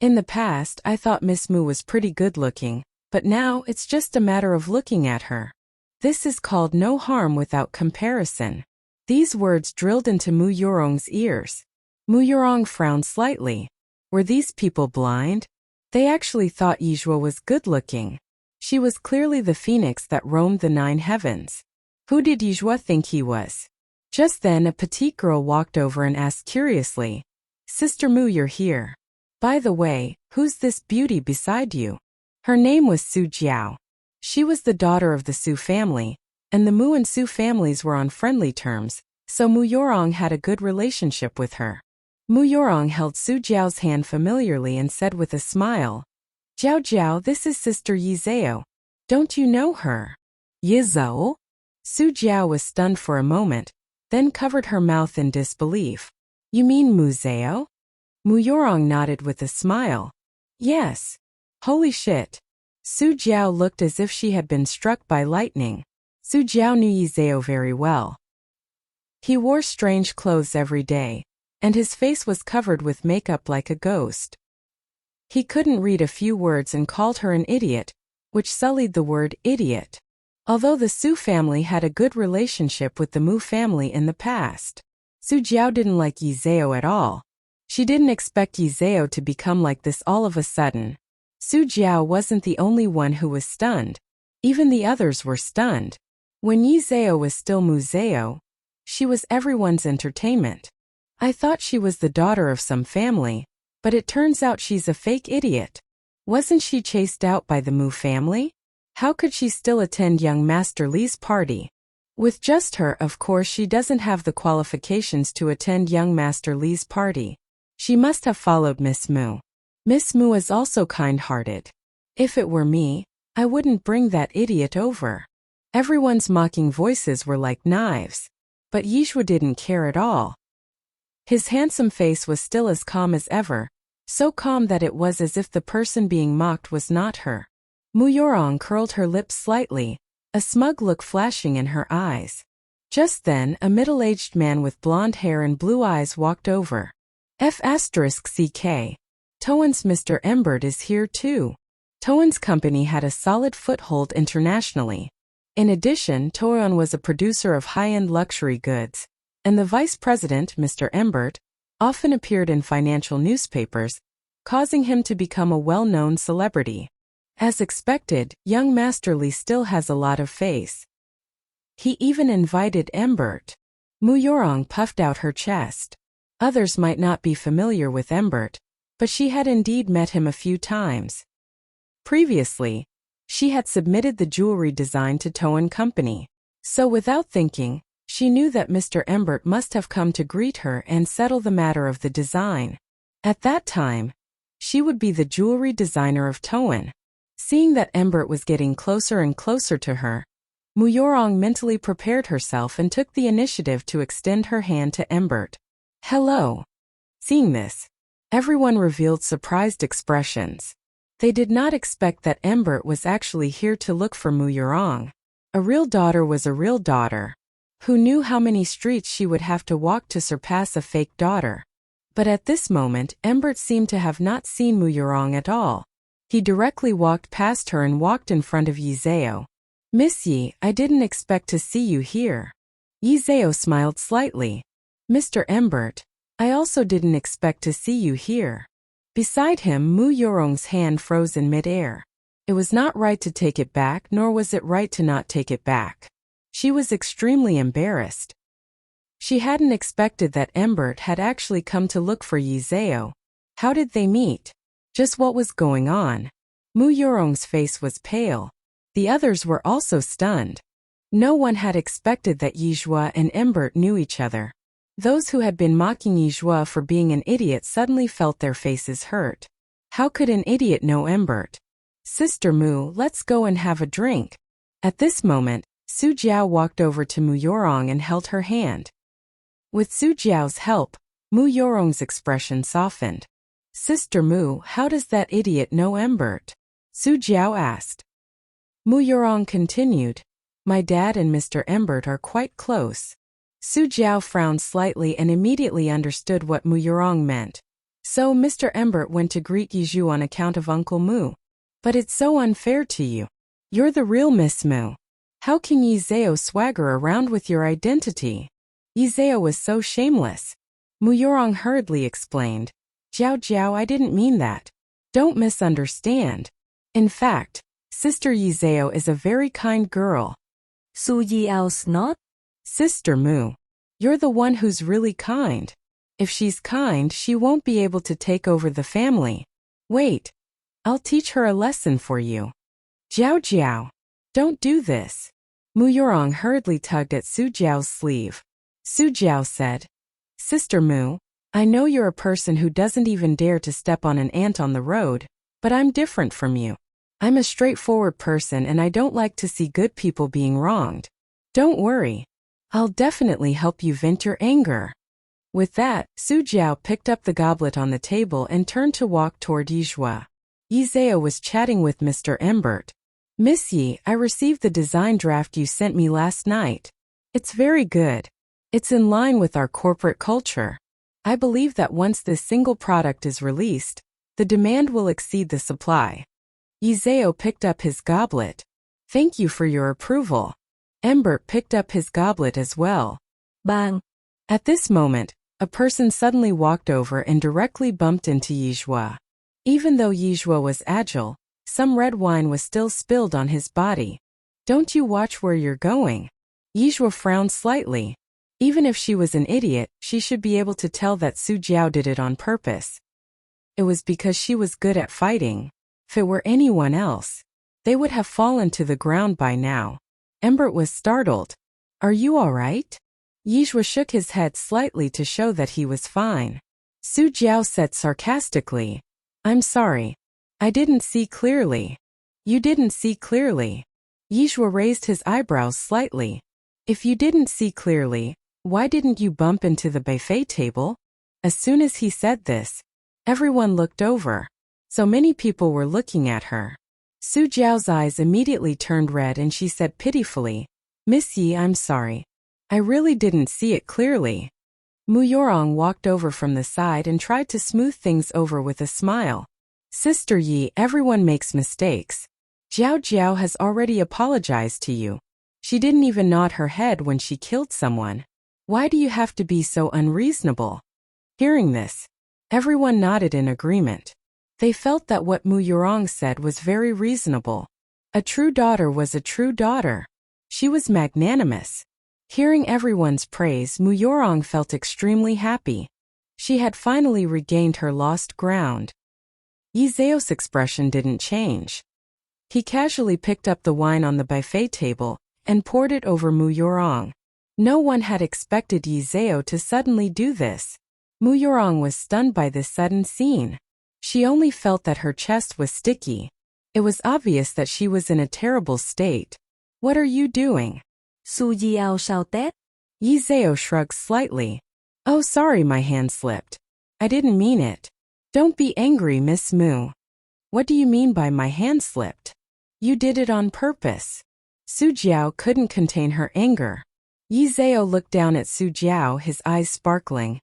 In the past, I thought Miss Mu was pretty good looking, But now it's just a matter of looking at her. This is called no harm without comparison. These words drilled into Mu Yorong's ears. Mu Yorong frowned slightly. Were these people blind? They actually thought Yizhuo was good-looking. She was clearly the phoenix that roamed the 9 heavens. Who did Yizhuo think he was? Just then a petite girl walked over and asked curiously, "Sister Mu, you're here. By the way, who's this beauty beside you?" Her name was Su Jiao. She was the daughter of the Su family, and the Mu and Su families were on friendly terms, so Mu Yorong had a good relationship with her. Mu Yorong held Su Jiao's hand familiarly and said with a smile, "Jiao Jiao, this is Sister Yizhao. Don't you know her?" "Yizhao?" Su Jiao was stunned for a moment, then covered her mouth in disbelief. "You mean Mu Zhao?" Mu Yorong nodded with a smile. "Yes." Holy shit. Su Jiao looked as if she had been struck by lightning. Su Jiao knew Yizhao very well. He wore strange clothes every day, and his face was covered with makeup like a ghost. He couldn't read a few words and called her an idiot, which sullied the word idiot. Although the Su family had a good relationship with the Mu family in the past, Su Jiao didn't like Yizhao at all. She didn't expect Yizhao to become like this all of a sudden. Su Jiao wasn't the only one who was stunned. Even the others were stunned. When Yizhao was still Mu Zhao, she was everyone's entertainment. I thought she was the daughter of some family, but it turns out she's a fake idiot. Wasn't she chased out by the Mu family? How could she still attend young Master Li's party? With just her, of course she doesn't have the qualifications to attend young Master Li's party. She must have followed Miss Mu. Miss Mu is also kind-hearted. If it were me, I wouldn't bring that idiot over. Everyone's mocking voices were like knives. But Yizhuo didn't care at all. His handsome face was still as calm as ever, so calm that it was as if the person being mocked was not her. Mu Yorong curled her lips slightly, a smug look flashing in her eyes. Just then, a middle-aged man with blonde hair and blue eyes walked over. F***CK. Toan's Mr. Embert is here too. Toan's company had a solid foothold internationally. In addition, Toan was a producer of high-end luxury goods, and the vice president, Mr. Embert, often appeared in financial newspapers, causing him to become a well-known celebrity. As expected, young Master Li still has a lot of face. He even invited Embert. Mu Yorong puffed out her chest. Others might not be familiar with Embert, but she had indeed met him a few times. Previously, she had submitted the jewelry design to Toan Company, so without thinking, she knew that Mr. Embert must have come to greet her and settle the matter of the design. At that time, she would be the jewelry designer of Toan. Seeing that Embert was getting closer and closer to her, Mu Yorong mentally prepared herself and took the initiative to extend her hand to Embert. "Hello." Seeing this, everyone revealed surprised expressions. They did not expect that Embert was actually here to look for Mu Yorong. A real daughter was a real daughter. Who knew how many streets she would have to walk to surpass a fake daughter? But at this moment, Embert seemed to have not seen Mu Yorong at all. He directly walked past her and walked in front of Yizhao. "Miss Yi, I didn't expect to see you here." Yizhao smiled slightly. "Mr. Embert, I also didn't expect to see you here." Beside him, Mu Yorong's hand froze in midair. It was not right to take it back, nor was it right to not take it back. She was extremely embarrassed. She hadn't expected that Embert had actually come to look for Yizhao. How did they meet? Just what was going on? Mu Yorong's face was pale. The others were also stunned. No one had expected that Yizhuo and Embert knew each other. Those who had been mocking Yizhuo for being an idiot suddenly felt their faces hurt. How could an idiot know Embert? "Sister Mu, let's go and have a drink." At this moment, Su Jiao walked over to Mu Yorong and held her hand. With Su Jiao's help, Mu Yorong's expression softened. "Sister Mu, how does that idiot know Embert?" Su Jiao asked. Mu Yorong continued, "My dad and Mr. Embert are quite close." Su Jiao frowned slightly and immediately understood what Mu Yorong meant. So Mr. Embert went to greet Yizhu on account of Uncle Mu. But it's so unfair to you. You're the real Miss Moo. How can Yizeo swagger around with your identity? Yizeo was so shameless. Muyorong hurriedly explained. Jiao Jiao, I didn't mean that. Don't misunderstand. In fact, Sister Yizeo is a very kind girl. Su Yiao's not? Sister Moo, you're the one who's really kind. If she's kind, she won't be able to take over the family. Wait. I'll teach her a lesson for you. Jiao Jiao. Don't do this. Muyorong hurriedly tugged at Su Jiao's sleeve. Su Jiao said, Sister Moo, I know you're a person who doesn't even dare to step on an ant on the road, but I'm different from you. I'm a straightforward person and I don't like to see good people being wronged. Don't worry. I'll definitely help you vent your anger. With that, Su Jiao picked up the goblet on the table and turned to walk toward Yizhua. Yizeo was chatting with Mr. Embert. Miss Yi, I received the design draft you sent me last night. It's very good. It's in line with our corporate culture. I believe that once this single product is released, the demand will exceed the supply. Yizeo picked up his goblet. Thank you for your approval. Embert picked up his goblet as well. Bang! At this moment, a person suddenly walked over and directly bumped into Yizhua. Even though Yizhua was agile, some red wine was still spilled on his body. Don't you watch where you're going? Yizhua frowned slightly. Even if she was an idiot, she should be able to tell that Su Jiao did it on purpose. It was because she was good at fighting. If it were anyone else, they would have fallen to the ground by now. Embert was startled. Are you all right? Yizhua shook his head slightly to show that he was fine. Su Jiao said sarcastically, I'm sorry. I didn't see clearly. You didn't see clearly. Yizhua raised his eyebrows slightly. If you didn't see clearly, why didn't you bump into the buffet table? As soon as he said this, everyone looked over. So many people were looking at her. Su Jiao's eyes immediately turned red and she said pitifully, Miss Yi, I'm sorry. I really didn't see it clearly. Muyorong walked over from the side and tried to smooth things over with a smile. Sister Yi, everyone makes mistakes. Jiao Jiao has already apologized to you. She didn't even nod her head when she killed someone. Why do you have to be so unreasonable? Hearing this, everyone nodded in agreement. They felt that what Muyorong said was very reasonable. A true daughter was a true daughter. She was magnanimous. Hearing everyone's praise, Muyorong felt extremely happy. She had finally regained her lost ground. Yizeo's expression didn't change. He casually picked up the wine on the buffet table and poured it over Muyorong. No one had expected Yizeo to suddenly do this. Muyorong was stunned by this sudden scene. She only felt that her chest was sticky. It was obvious that she was in a terrible state. What are you doing? Su Yiao shouted. Yizeo shrugged slightly. Oh, sorry, my hand slipped. I didn't mean it. Don't be angry, Miss Moo. What do you mean by my hand slipped? You did it on purpose. Su Jiao couldn't contain her anger. Yizeo looked down at Su Jiao, his eyes sparkling.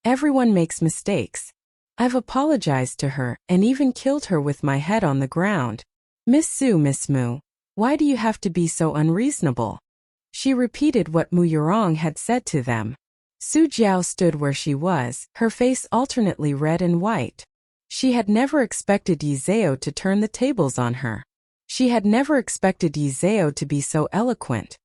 Everyone makes mistakes. I've apologized to her and even killed her with my head on the ground. Miss Moo, why do you have to be so unreasonable? She repeated what Muyorong had said to them. Su Jiao stood where she was, her face alternately red and white. She had never expected Yizeo to turn the tables on her. She had never expected Yizeo to be so eloquent.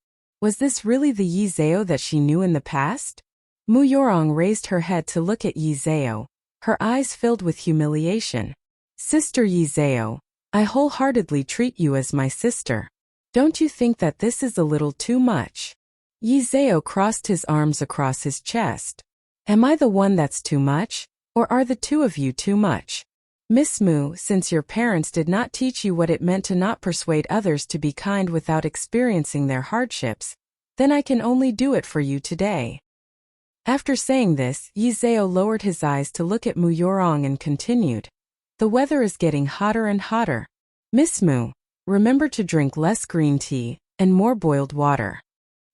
Was this really the Yizeo that she knew in the past? Muyorong raised her head to look at Yizeo, her eyes filled with humiliation. Sister Yizeo, I wholeheartedly treat you as my sister. Don't you think that this is a little too much? Yizeo crossed his arms across his chest. Am I the one that's too much, or are the two of you too much? Miss Moo, since your parents did not teach you what it meant to not persuade others to be kind without experiencing their hardships, then I can only do it for you today. After saying this, Yizeo lowered his eyes to look at Muyorong and continued. The weather is getting hotter and hotter. Miss Moo, remember to drink less green tea and more boiled water.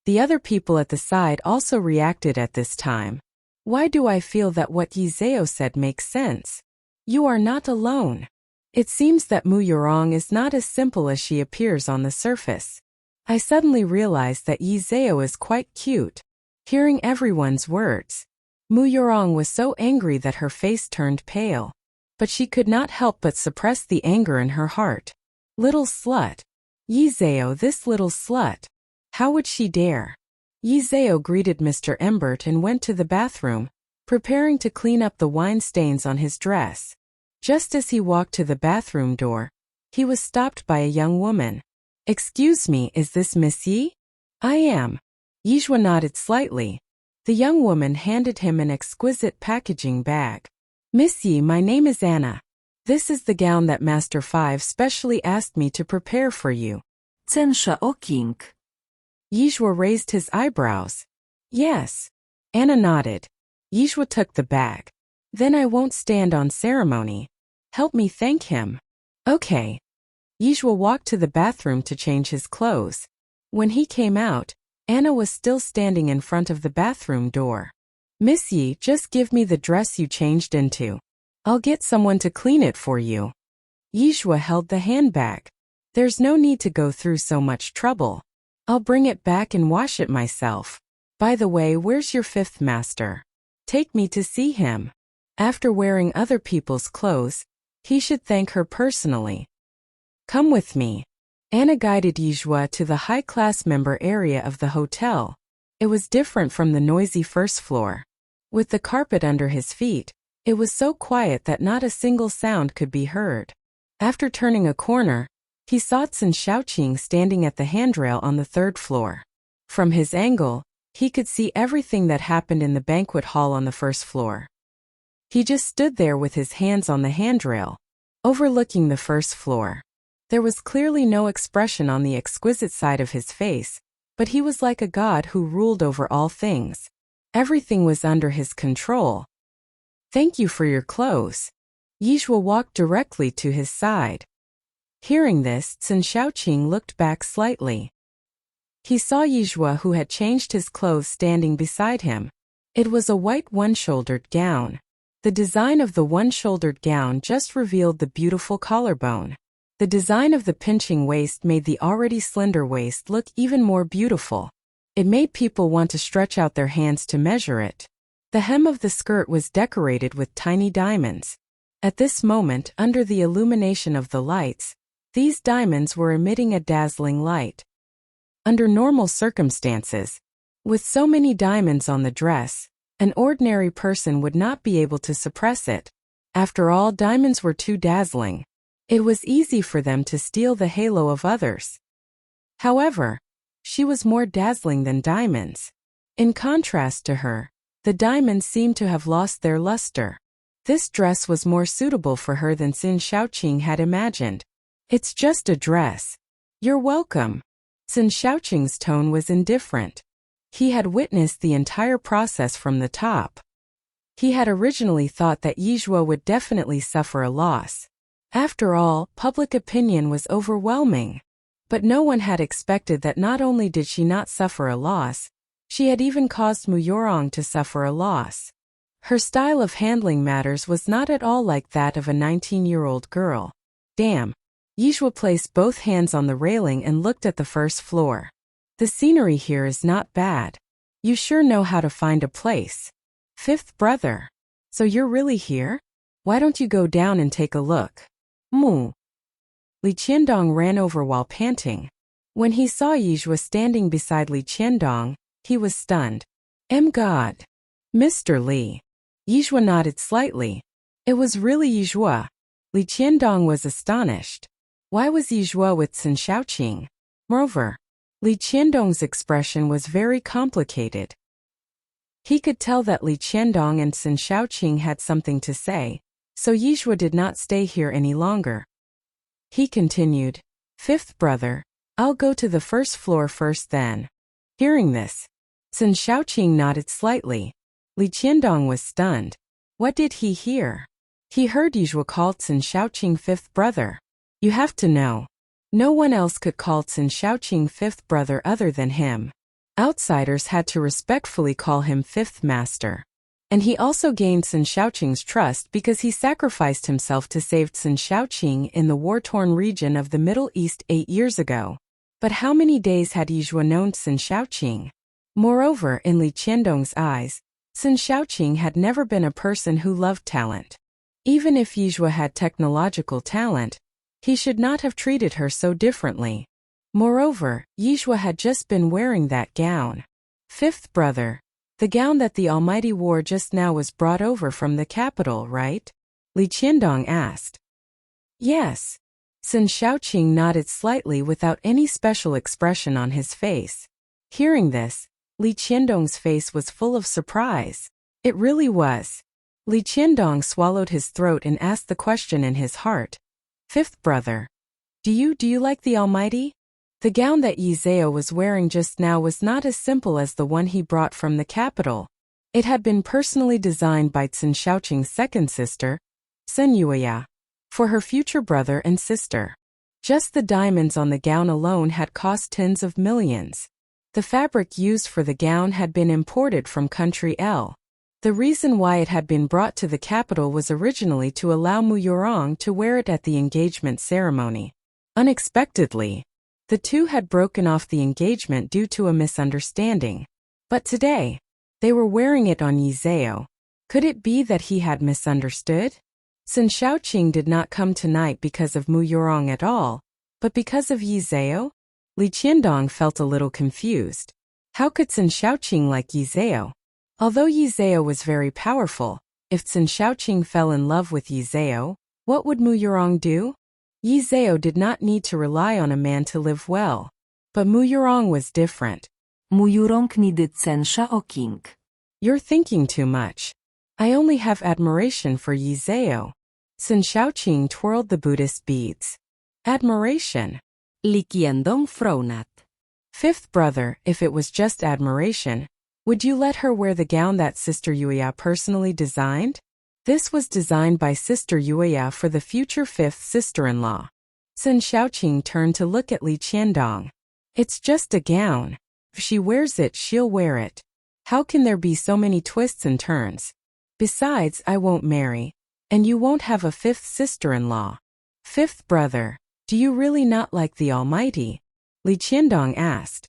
The other people at the side also reacted at this time. Why do I feel that what Yizeo said makes sense? You are not alone. It seems that Mu Yorong is not as simple as she appears on the surface. I suddenly realized that Yi Zhao is quite cute. Hearing everyone's words, Mu Yorong was so angry that her face turned pale. But she could not help but suppress the anger in her heart. Little slut. Yi Zhao, this little slut. How would she dare? Yi Zhao greeted Mr. Embert and went to the bathroom, preparing to clean up the wine stains on his dress. Just as he walked to the bathroom door, he was stopped by a young woman. "Excuse me, is this Miss Yi?" "I am." Yizhua nodded slightly. The young woman handed him an exquisite packaging bag. "Miss Yi, my name is Anna. This is the gown that Master 5 specially asked me to prepare for you." Sensual. Yizhua raised his eyebrows. "Yes." Anna nodded. Yizhua took the bag. "Then I won't stand on ceremony. Help me thank him." "Okay." Yizhua walked to the bathroom to change his clothes. When he came out, Anna was still standing in front of the bathroom door. "Miss Yi, just give me the dress you changed into. I'll get someone to clean it for you." Yizhua held the handbag. "There's no need to go through so much trouble. I'll bring it back and wash it myself. By the way, where's your 5th master? Take me to see him. After wearing other people's clothes, he should thank her personally. Come with me." Anna guided Yizhua to the high-class member area of the hotel. It was different from the noisy first floor. With the carpet under his feet, it was so quiet that not a single sound could be heard. After turning a corner, he saw Sun Shaoqing standing at the handrail on the 3rd floor. From his angle, he could see everything that happened in the banquet hall on the 1st floor. He just stood there with his hands on the handrail, overlooking the 1st floor. There was clearly no expression on the exquisite side of his face, but he was like a god who ruled over all things. Everything was under his control. "Thank you for your clothes." Yizhua walked directly to his side. Hearing this, Sun Shaoqing looked back slightly. He saw Yizhua, who had changed his clothes, standing beside him. It was a white one-shouldered gown. The design of the one-shouldered gown just revealed the beautiful collarbone. The design of the pinching waist made the already slender waist look even more beautiful. It made people want to stretch out their hands to measure it. The hem of the skirt was decorated with tiny diamonds. At this moment, under the illumination of the lights, these diamonds were emitting a dazzling light. Under normal circumstances, with so many diamonds on the dress, an ordinary person would not be able to suppress it. After all, diamonds were too dazzling. It was easy for them to steal the halo of others. However, she was more dazzling than diamonds. In contrast to her, the diamonds seemed to have lost their luster. This dress was more suitable for her than Sun Shaoqing had imagined. "It's just a dress. You're welcome." Sun Shaoqing's tone was indifferent. He had witnessed the entire process from the top. He had originally thought that Yizhua would definitely suffer a loss. After all, public opinion was overwhelming. But no one had expected that not only did she not suffer a loss, she had even caused Mu Yorong to suffer a loss. Her style of handling matters was not at all like that of a 19-year-old girl. "Damn." Yizhua placed both hands on the railing and looked at the 1st floor. "The scenery here is not bad. You sure know how to find a place. 5th brother. So you're really here? Why don't you go down and take a look?" "Moo." Li Qiandong ran over while panting. When he saw Yizhua standing beside Li Qiandong, he was stunned. God. Mr. Li." Yizhua nodded slightly. It was really Yizhua. Li Qiandong was astonished. Why was Yizhua with Sun Shaoqing? Moreover, Li Qiandong's expression was very complicated. He could tell that Li Qiandong and Sun Shaoqing had something to say, so Yizhua did not stay here any longer. He continued, "5th brother, I'll go to the 1st floor first then." Hearing this, Sun Shaoqing nodded slightly. Li Qiandong was stunned. What did he hear? He heard Yizhua call Sun Shaoqing 5th brother. You have to know, no one else could call Sun Shaoqing 5th brother other than him. Outsiders had to respectfully call him 5th master. And he also gained Sun Shaoqing's trust because he sacrificed himself to save Sun Shaoqing in the war-torn region of the Middle East 8 years ago. But how many days had Yizhuo known Sun Shaoqing? Moreover, in Li Qiandong's eyes, Sun Shaoqing had never been a person who loved talent. Even if Yizhuo had technological talent, he should not have treated her so differently. Moreover, Yizhuo had just been wearing that gown. Fifth brother. The gown that the Almighty wore just now was brought over from the capital, right? Li Qiandong asked. Yes. Sun Shaoqing nodded slightly without any special expression on his face. Hearing this, Li Qiandong's face was full of surprise. It really was. Li Qiandong swallowed his throat and asked the question in his heart. Fifth brother. Do you like the Almighty? The gown that Yi Zhao was wearing just now was not as simple as the one he brought from the capital. It had been personally designed by Sun Shaoqing's second sister, Sun Yuya, for her future brother and sister. Just the diamonds on the gown alone had cost tens of millions. The fabric used for the gown had been imported from country L. The reason why it had been brought to the capital was originally to allow Mu Yurong to wear it at the engagement ceremony. Unexpectedly, the two had broken off the engagement due to a misunderstanding. But today, they were wearing it on Yi Zhao. Could it be that he had misunderstood? Sun Shaoqing did not come tonight because of Mu Yurong at all, but because of Yi Zhao? Li Qiandong felt a little confused. How could Sun Shaoqing like Yi Zhao? Although Yi Zhao was very powerful, if Sun Shaoqing fell in love with Yi Zhao, what would Mu Yurong do? Yi Zhao did not need to rely on a man to live well. But Mu Yurong was different. Mu Yurong needed Sun Shaoqing. You're thinking too much. I only have admiration for Yi Zhao. Sun Shaoqing twirled the Buddhist beads. Admiration. Li Qiandong frowned. Fifth brother, if it was just admiration, would you let her wear the gown that Sister Yuya personally designed? This was designed by Sister Yuya for the future fifth sister-in-law. Sun Shaoqing turned to look at Li Qiandong. It's just a gown. If she wears it, she'll wear it. How can there be so many twists and turns? Besides, I won't marry, and you won't have a fifth sister-in-law. Fifth brother, do you really not like the Almighty? Li Qiandong asked.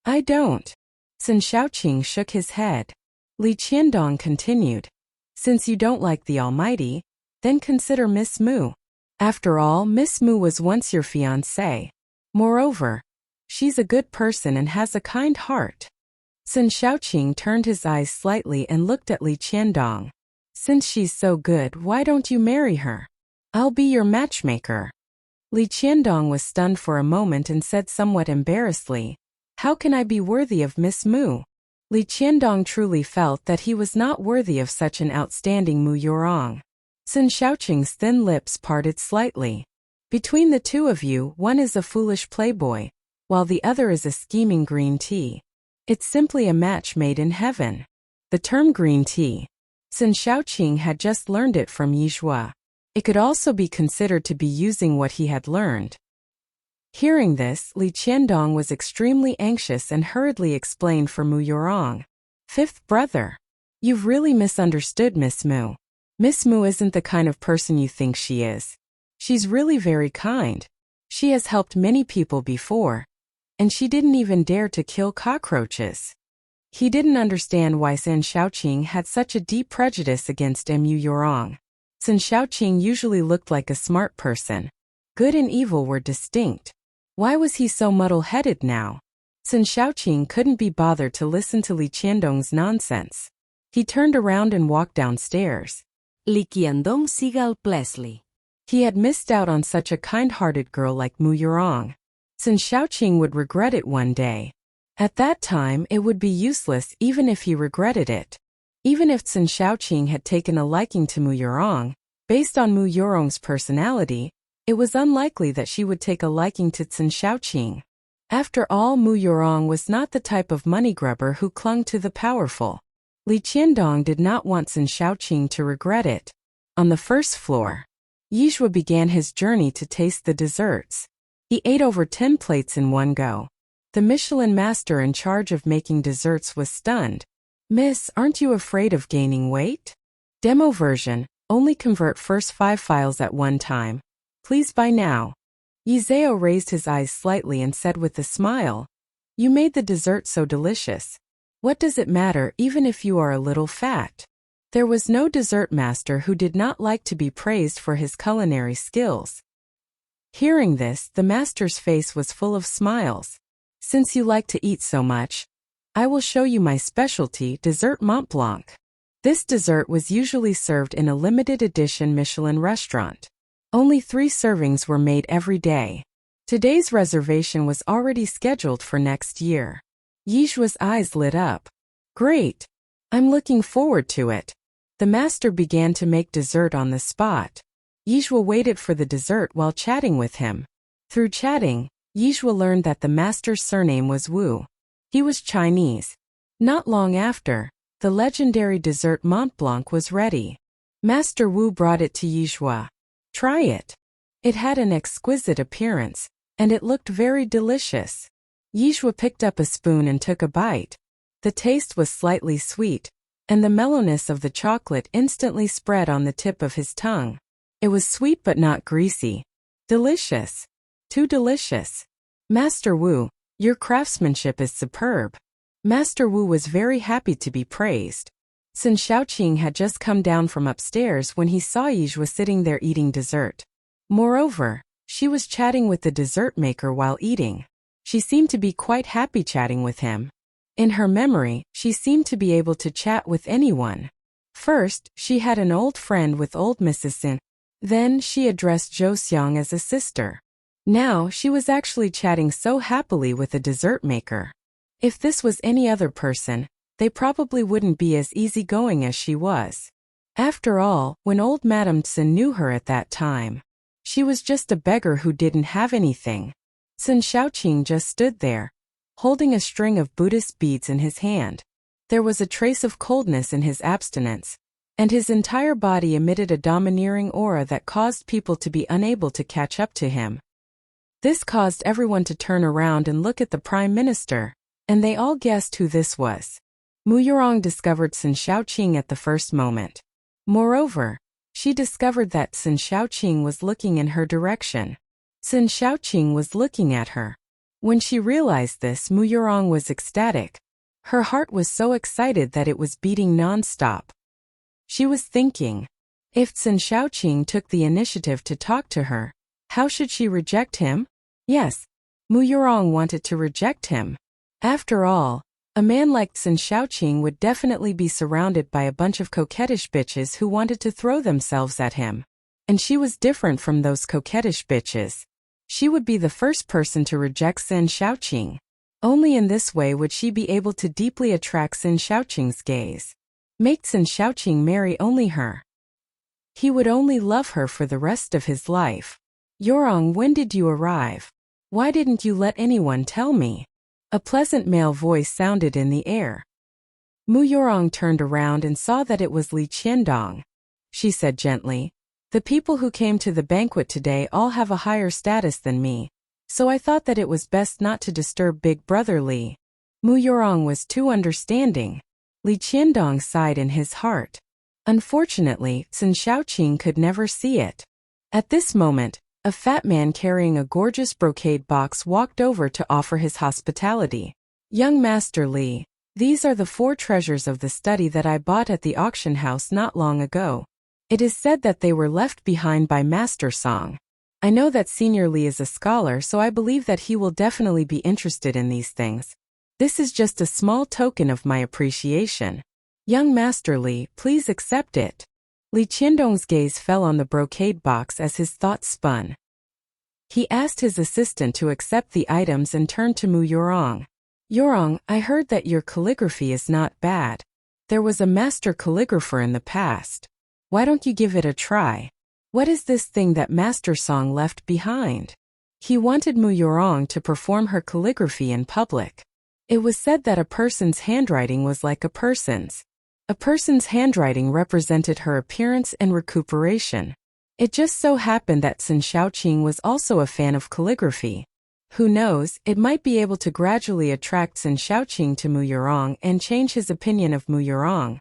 I don't. Sun Shaoqing shook his head. Li Qiandong continued. Since you don't like the Almighty, then consider Miss Mu. After all, Miss Mu was once your fiancée. Moreover, she's a good person and has a kind heart. Sun Shaoqing turned his eyes slightly and looked at Li Qiandong. Since she's so good, why don't you marry her? I'll be your matchmaker. Li Qiandong was stunned for a moment and said somewhat embarrassedly, how can I be worthy of Miss Mu? Li Qiandong truly felt that he was not worthy of such an outstanding Mu Yurong. Sun Shaoqing's thin lips parted slightly. Between the two of you, one is a foolish playboy, while the other is a scheming green tea. It's simply a match made in heaven. The term green tea. Sun Shaoqing had just learned it from Yizhuo. It could also be considered to be using what he had learned. Hearing this, Li Qiandong was extremely anxious and hurriedly explained for Mu Yurong. Fifth brother. You've really misunderstood Miss Mu. Miss Mu isn't the kind of person you think she is. She's really very kind. She has helped many people before. And she didn't even dare to kill cockroaches. He didn't understand why Sun Shaoqing had such a deep prejudice against Mu Yurong. Sun Shaoqing usually looked like a smart person. Good and evil were distinct. Why was he so muddle-headed now? Sun Shaoqing couldn't be bothered to listen to Li Qiandong's nonsense. He turned around and walked downstairs. Li Qiandong sigal Plessly. He had missed out on such a kind-hearted girl like Mu Yurong. Sun Shaoqing would regret it one day. At that time, it would be useless even if he regretted it. Even if Sun Shaoqing had taken a liking to Mu Yurong, based on Mu Yurong's personality, it was unlikely that she would take a liking to Sun Shaoqing. After all, Mu Yurong was not the type of money grubber who clung to the powerful. Li Qiandong did not want Sun Shaoqing to regret it. On the first floor, Yizhuo began his journey to taste the desserts. He ate over 10 plates in one go. The Michelin master in charge of making desserts was stunned. Miss, aren't you afraid of gaining weight? Demo version, only convert first 5 files at one time. Please buy now. Yizeo raised his eyes slightly and said with a smile, You made the dessert so delicious. What does it matter even if you are a little fat? There was no dessert master who did not like to be praised for his culinary skills. Hearing this, the master's face was full of smiles. Since you like to eat so much, I will show you my specialty, dessert Mont Blanc. This dessert was usually served in a limited edition Michelin restaurant. Only 3 servings were made every day. Today's reservation was already scheduled for next year. Yijua's eyes lit up. Great! I'm looking forward to it. The master began to make dessert on the spot. Yijua waited for the dessert while chatting with him. Through chatting, Yijua learned that the master's surname was Wu. He was Chinese. Not long after, the legendary dessert Mont Blanc was ready. Master Wu brought it to Yijua. Try it. It had an exquisite appearance, and it looked very delicious. Yijua picked up a spoon and took a bite. The taste was slightly sweet, and the mellowness of the chocolate instantly spread on the tip of his tongue. It was sweet but not greasy. Delicious. Too delicious. Master Wu, your craftsmanship is superb. Master Wu was very happy to be praised. Sun Shaoqing had just come down from upstairs when he saw Yijua sitting there eating dessert. Moreover, she was chatting with the dessert maker while eating. She seemed to be quite happy chatting with him. In her memory, she seemed to be able to chat with anyone. First, she had an old friend with old Mrs. Sin. Then, she addressed Zhou Xiang as a sister. Now, she was actually chatting so happily with a dessert maker. If this was any other person, they probably wouldn't be as easygoing as she was. After all, when old Madame Tsin knew her at that time, she was just a beggar who didn't have anything. Sun Shaoqing just stood there, holding a string of Buddhist beads in his hand. There was a trace of coldness in his abstinence, and his entire body emitted a domineering aura that caused people to be unable to catch up to him. This caused everyone to turn around and look at the Prime Minister, and they all guessed who this was. Mu Yurong discovered Sun Shaoqing at the first moment. Moreover, she discovered that Sun Shaoqing was looking in her direction. Sun Shaoqing was looking at her. When she realized this, Mu Yurong was ecstatic. Her heart was so excited that it was beating non-stop. She was thinking, if Sun Shaoqing took the initiative to talk to her, how should she reject him? Yes, Mu Yurong wanted to reject him. After all, a man like Sun Shaoqing would definitely be surrounded by a bunch of coquettish bitches who wanted to throw themselves at him. And she was different from those coquettish bitches. She would be the first person to reject Sun Shaoqing. Only in this way would she be able to deeply attract Sun Shaoqing's gaze. Make Sun Shaoqing marry only her. He would only love her for the rest of his life. Yurong, when did you arrive? Why didn't you let anyone tell me? A pleasant male voice sounded in the air. Mu Yurong turned around and saw that it was Li Qiandong. She said gently, The people who came to the banquet today all have a higher status than me, so I thought that it was best not to disturb Big Brother Li. Mu Yurong was too understanding. Li Qiandong sighed in his heart. Unfortunately, Sun Shaoqing could never see it. At this moment, a fat man carrying a gorgeous brocade box walked over to offer his hospitality. Young Master Li, these are the 4 treasures of the study that I bought at the auction house not long ago. It is said that they were left behind by Master Song. I know that Senior Li is a scholar, so I believe that he will definitely be interested in these things. This is just a small token of my appreciation. Young Master Li, please accept it. Li Qiandong's gaze fell on the brocade box as his thoughts spun. He asked his assistant to accept the items and turned to Mu Yurong. Yurong, I heard that your calligraphy is not bad. There was a master calligrapher in the past. Why don't you give it a try? What is this thing that Master Song left behind? He wanted Mu Yurong to perform her calligraphy in public. It was said that a person's handwriting was like a person's. A person's handwriting represented her appearance and recuperation. It just so happened that Sun Shaoqing was also a fan of calligraphy. Who knows, it might be able to gradually attract Sun Shaoqing to Mu Yurong and change his opinion of Mu Yurong.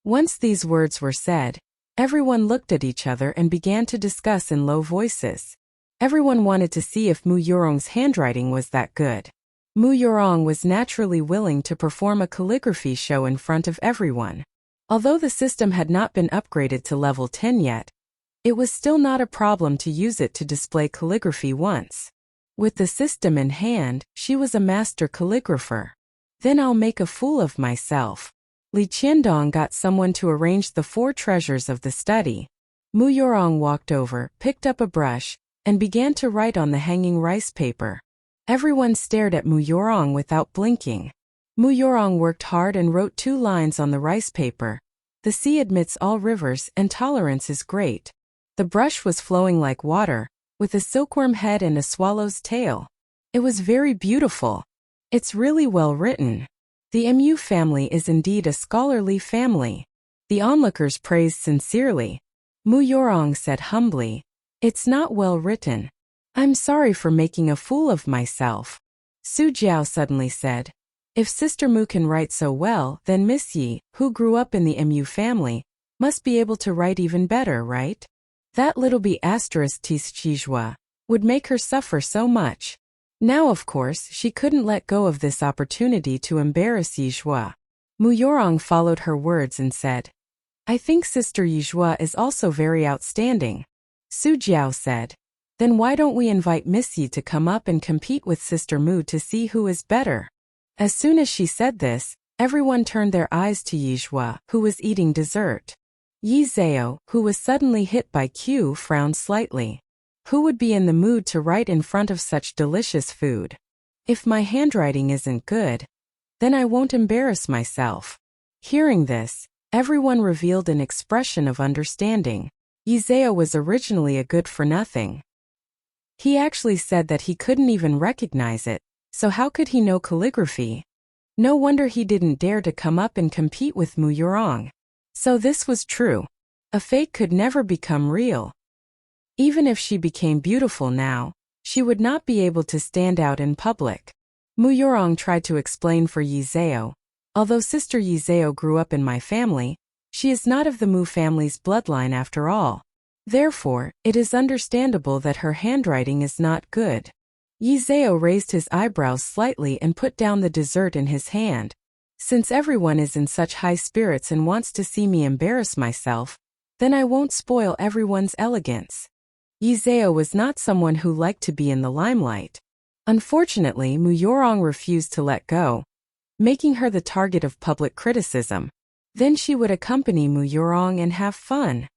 Once these words were said, everyone looked at each other and began to discuss in low voices. Everyone wanted to see if Mu Yurong's handwriting was that good. Mu Yurong was naturally willing to perform a calligraphy show in front of everyone. Although the system had not been upgraded to level 10 yet, it was still not a problem to use it to display calligraphy once. With the system in hand, she was a master calligrapher. Then I'll make a fool of myself. Li Qiandong got someone to arrange the 4 treasures of the study. Mu Yurong walked over, picked up a brush, and began to write on the hanging rice paper. Everyone stared at Mu Yurong without blinking. Mu Yurong worked hard and wrote 2 lines on the rice paper. The sea admits all rivers and tolerance is great. The brush was flowing like water, with a silkworm head and a swallow's tail. It was very beautiful. It's really well written. The MU family is indeed a scholarly family. The onlookers praised sincerely. Mu Yurong said humbly, "It's not well written. I'm sorry for making a fool of myself." Su Jiao suddenly said, "If Sister Mu can write so well, then Miss Yi, who grew up in the MU family, must be able to write even better, right? That little b*** Tishijua would make her suffer so much." Now of course she couldn't let go of this opportunity to embarrass Yizhua. Mu Yurong followed her words and said, "I think Sister Yizhua is also very outstanding." Su Jiao said, "Then why don't we invite Miss Yi to come up and compete with Sister Mu to see who is better?" As soon as she said this, everyone turned their eyes to Yizhua, who was eating dessert. Yi Zhao, who was suddenly hit by Q, frowned slightly. Who would be in the mood to write in front of such delicious food? If my handwriting isn't good, then I won't embarrass myself. Hearing this, everyone revealed an expression of understanding. Yi Zhao was originally a good-for-nothing. He actually said that he couldn't even recognize it, so how could he know calligraphy? No wonder he didn't dare to come up and compete with Mu Yurong. So this was true. A fake could never become real. Even if she became beautiful now, she would not be able to stand out in public. Mu Yurong tried to explain for Yi Zhao. Although Sister Yi Zhao grew up in my family, she is not of the Mu family's bloodline after all. Therefore, it is understandable that her handwriting is not good. Yi Zhao raised his eyebrows slightly and put down the dessert in his hand. Since everyone is in such high spirits and wants to see me embarrass myself, then I won't spoil everyone's elegance. Yi Zhao was not someone who liked to be in the limelight. Unfortunately, Mu Yurong refused to let go, making her the target of public criticism. Then she would accompany Mu Yurong and have fun.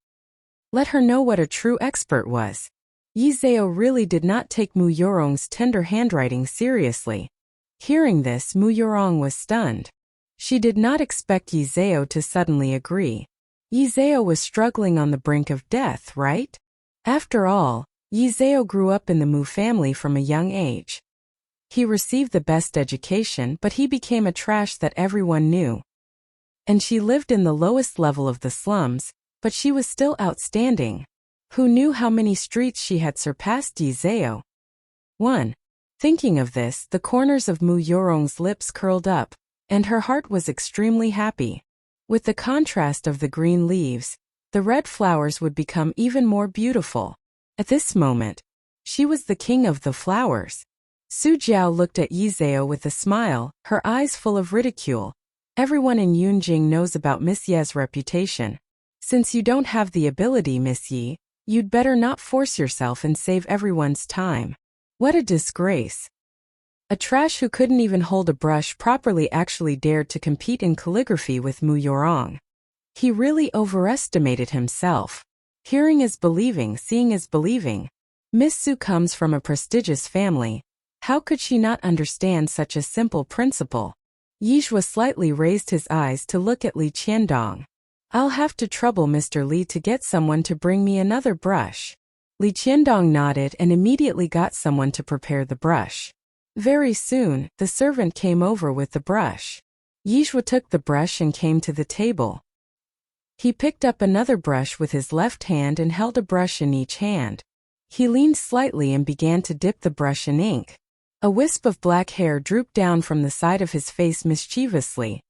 Let her know what a true expert was. Yi Zhao really did not take Mu Yurong's tender handwriting seriously. Hearing this, Mu Yurong was stunned. She did not expect Yi Zhao to suddenly agree. Yi Zhao was struggling on the brink of death, right? After all, Yi Zhao grew up in the Mu family from a young age. He received the best education, but he became a trash that everyone knew. And she lived in the lowest level of the slums, but she was still outstanding. Who knew how many streets she had surpassed Yi Zhao? 1. Thinking of this, the corners of Mu Yurong's lips curled up, and her heart was extremely happy. With the contrast of the green leaves, the red flowers would become even more beautiful. At this moment, she was the king of the flowers. Su Jiao looked at Yi Zhao with a smile, her eyes full of ridicule. Everyone in Yunjing knows about Miss Ye's reputation. Since you don't have the ability, Miss Yi, you'd better not force yourself and save everyone's time. What a disgrace. A trash who couldn't even hold a brush properly actually dared to compete in calligraphy with Mu Yurong. He really overestimated himself. Hearing is believing, seeing is believing. Miss Su comes from a prestigious family. How could she not understand such a simple principle? Yizhua slightly raised his eyes to look at Li Qiandong. I'll have to trouble Mr. Li to get someone to bring me another brush. Li Qiandong nodded and immediately got someone to prepare the brush. Very soon, the servant came over with the brush. Yizhua took the brush and came to the table. He picked up another brush with his left hand and held a brush in each hand. He leaned slightly and began to dip the brush in ink. A wisp of black hair drooped down from the side of his face mischievously,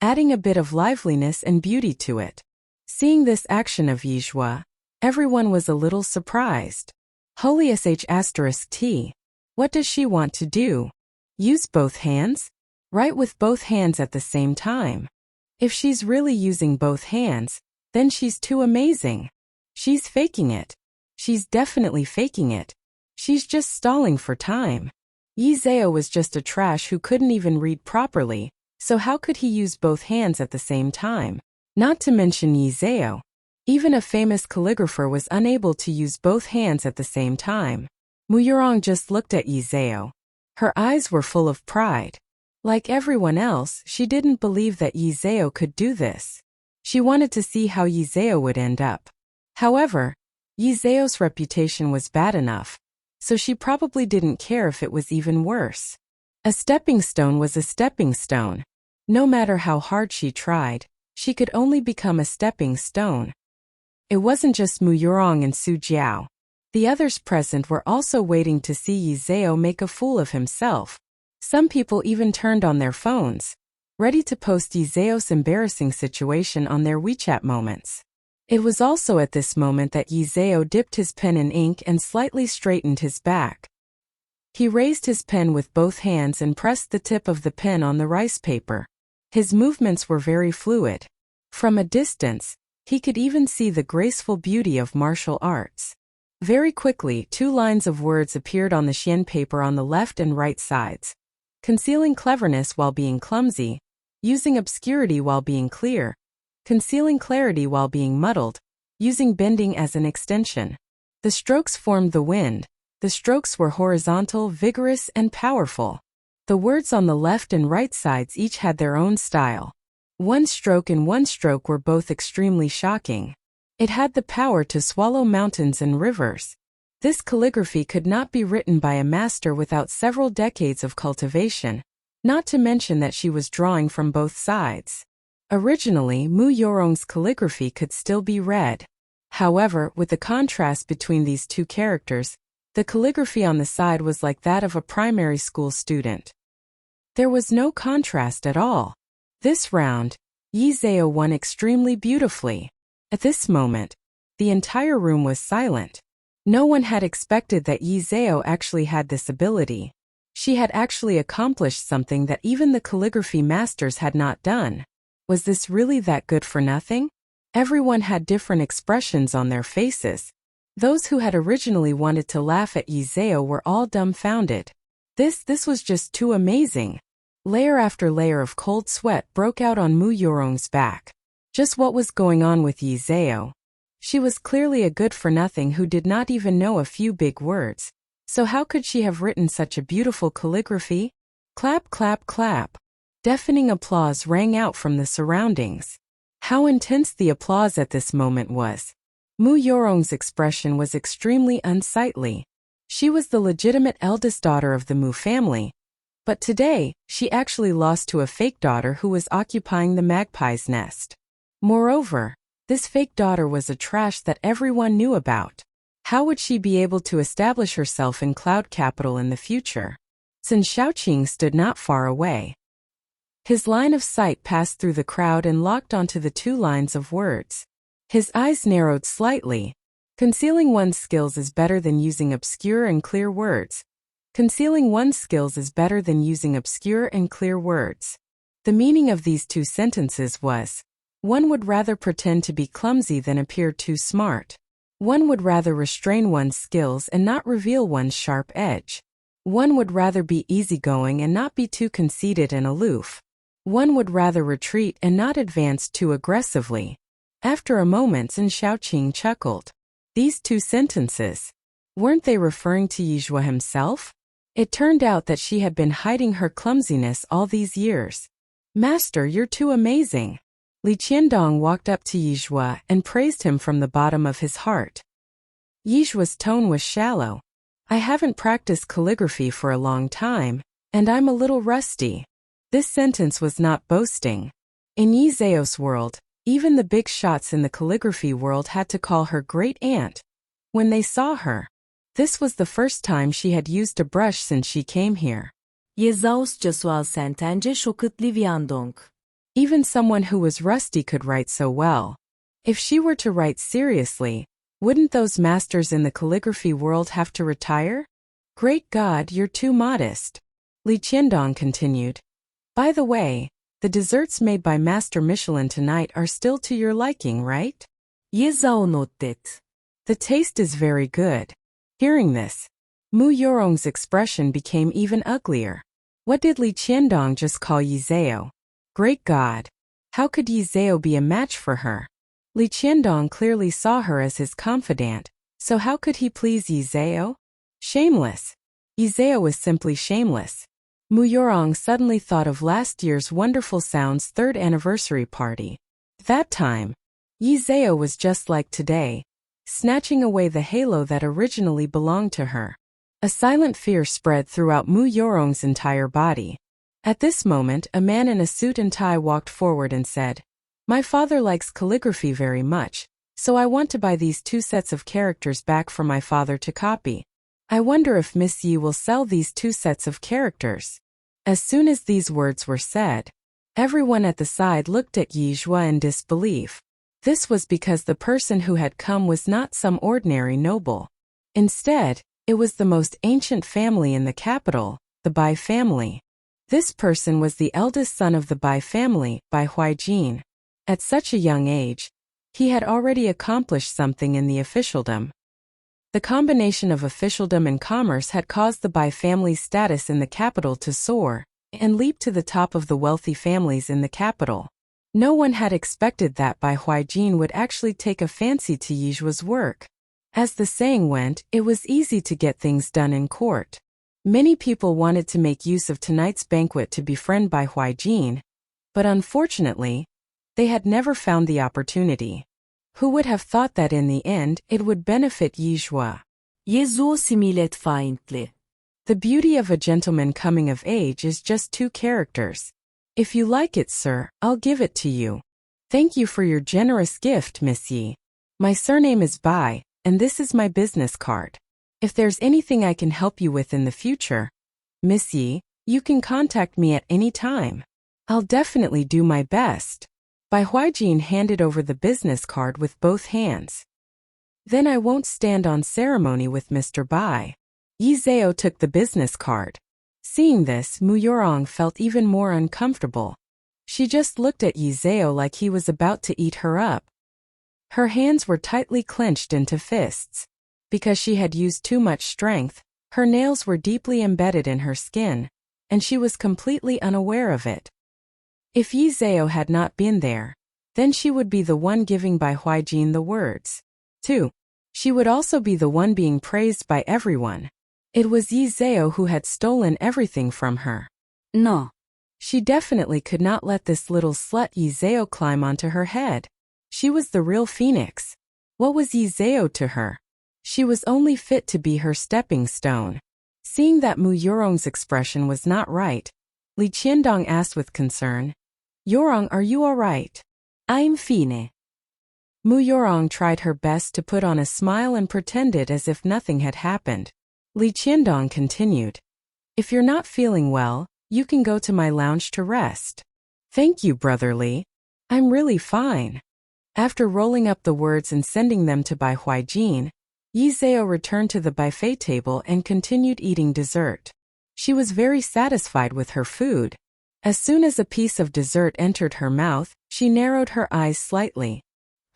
adding a bit of liveliness and beauty to it. Seeing this action of Yizhua, everyone was a little surprised. Holy sh*t. What does she want to do? Use both hands? Write with both hands at the same time. If she's really using both hands, then she's too amazing. She's faking it. She's definitely faking it. She's just stalling for time. Yi Zhao was just a trash who couldn't even read properly, so how could he use both hands at the same time? Not to mention Yi Zhao. Even a famous calligrapher was unable to use both hands at the same time. Mu Yurong just looked at Yi Zhao. Her eyes were full of pride. Like everyone else, she didn't believe that Yi Zhao could do this. She wanted to see how Yi Zhao would end up. However, Yi Zhao's reputation was bad enough, so she probably didn't care if it was even worse. A stepping stone was a stepping stone. No matter how hard she tried, she could only become a stepping stone. It wasn't just Mu Yurong and Su Jiao. The others present were also waiting to see Yi Zhao make a fool of himself. Some people even turned on their phones, ready to post Yi Zhao's embarrassing situation on their WeChat moments. It was also at this moment that Yi Zhao dipped his pen in ink and slightly straightened his back. He raised his pen with both hands and pressed the tip of the pen on the rice paper. His movements were very fluid. From a distance, he could even see the graceful beauty of martial arts. Very quickly, 2 lines of words appeared on the xian paper on the left and right sides. Concealing cleverness while being clumsy, using obscurity while being clear, concealing clarity while being muddled, using bending as an extension. The strokes formed the wind. The strokes were horizontal, vigorous, and powerful. The words on the left and right sides each had their own style. One stroke and one stroke were both extremely shocking. It had the power to swallow mountains and rivers. This calligraphy could not be written by a master without several decades of cultivation, not to mention that she was drawing from both sides. Originally, Mu Yurong's calligraphy could still be read. However, with the contrast between these two characters, the calligraphy on the side was like that of a primary school student. There was no contrast at all. This round, Yi Zhao won extremely beautifully. At this moment, the entire room was silent. No one had expected that Yi Zhao actually had this ability. She had actually accomplished something that even the calligraphy masters had not done. Was this really that good for nothing? Everyone had different expressions on their faces. Those who had originally wanted to laugh at Yi Zhao were all dumbfounded. This was just too amazing. Layer after layer of cold sweat broke out on Mu Yurong's back. Just what was going on with Yi Zhao? She was clearly a good-for-nothing who did not even know a few big words. So how could she have written such a beautiful calligraphy? Clap, clap, clap. Deafening applause rang out from the surroundings. How intense the applause at this moment was. Mu Yurong's expression was extremely unsightly. She was the legitimate eldest daughter of the Mu family, but today, she actually lost to a fake daughter who was occupying the magpie's nest. Moreover, this fake daughter was a trash that everyone knew about. How would she be able to establish herself in Cloud Capital in the future? Sun Shaoqing stood not far away. His line of sight passed through the crowd and locked onto the 2 lines of words. His eyes narrowed slightly. Concealing one's skills is better than using obscure and clear words. Concealing one's skills is better than using obscure and clear words. The meaning of these 2 sentences was, one would rather pretend to be clumsy than appear too smart. One would rather restrain one's skills and not reveal one's sharp edge. One would rather be easygoing and not be too conceited and aloof. One would rather retreat and not advance too aggressively. After a moment, Sun Shaoqing chuckled. These 2 sentences, weren't they referring to Yizhua himself? It turned out that she had been hiding her clumsiness all these years. Master, you're too amazing. Li Qiandong walked up to Yizhua and praised him from the bottom of his heart. Yizhua's tone was shallow. I haven't practiced calligraphy for a long time, and I'm a little rusty. This sentence was not boasting. In Yi Zhao's world, even the big shots in the calligraphy world had to call her great aunt when they saw her. This was the first time she had used a brush since she came here. 예zaosťaswal sentence shokutliviandong. Even someone who was rusty could write so well. If she were to write seriously, wouldn't those masters in the calligraphy world have to retire? Great God, you're too modest. Li Qiandong continued. By the way, the desserts made by Master Michelin tonight are still to your liking, right? 예zaonotet. The taste is very good. Hearing this, Mu Yorong's expression became even uglier. What did Li Qiandong just call Yizeo? Great God! How could Yizeo be a match for her? Li Qiandong clearly saw her as his confidant, so how could he please Yizeo? Shameless! Yizeo was simply shameless. Mu Yorong suddenly thought of last year's Wonderful Sounds 3rd anniversary party. That time, Yizeo was just like today, snatching away the halo that originally belonged to her. A silent fear spread throughout Mu Yorong's entire body. At this moment, a man in a suit and tie walked forward and said, "My father likes calligraphy very much, so I want to buy these 2 sets of characters back for my father to copy. I wonder if Miss Yi will sell these 2 sets of characters." As soon as these words were said, everyone at the side looked at Yi Zhuo in disbelief. This was because the person who had come was not some ordinary noble. Instead, it was the most ancient family in the capital, the Bai family. This person was the eldest son of the Bai family, Bai Huijin. At such a young age, he had already accomplished something in the officialdom. The combination of officialdom and commerce had caused the Bai family's status in the capital to soar and leap to the top of the wealthy families in the capital. No one had expected that Bai Huijin would actually take a fancy to Yi Zhuo's work. As the saying went, it was easy to get things done in court. Many people wanted to make use of tonight's banquet to befriend Bai Huijin, but unfortunately, they had never found the opportunity. Who would have thought that in the end it would benefit Yi Zhuo? Similet feintli. The beauty of a gentleman coming of age is just 2 characters. If you like it, sir, I'll give it to you. Thank you for your generous gift, Miss Yi. My surname is Bai, and this is my business card. If there's anything I can help you with in the future, Miss Yi, you can contact me at any time. I'll definitely do my best. Bai Huijin handed over the business card with both hands. Then I won't stand on ceremony with Mr. Bai. Yi Zhao took the business card. Seeing this, Mu Yorong felt even more uncomfortable. She just looked at Yi Zhao like he was about to eat her up. Her hands were tightly clenched into fists. Because she had used too much strength, her nails were deeply embedded in her skin, and she was completely unaware of it. If Yi Zhao had not been there, then she would be the one giving Bai Huijin the words. 2. She would also be the one being praised by everyone. It was Yi Zhao who had stolen everything from her. No. She definitely could not let this little slut Yi Zhao climb onto her head. She was the real phoenix. What was Yi Zhao to her? She was only fit to be her stepping stone. Seeing that Mu Yorong's expression was not right, Li Qiandong asked with concern, "Yorong, are you all right?" I'm fine. Mu Yorong tried her best to put on a smile and pretended as if nothing had happened. Li Qiandong continued, "If you're not feeling well, you can go to my lounge to rest." "Thank you, Brother Li. I'm really fine." After rolling up the words and sending them to Bai Huijin, Yi Zhao returned to the buffet table and continued eating dessert. She was very satisfied with her food. As soon as a piece of dessert entered her mouth, she narrowed her eyes slightly.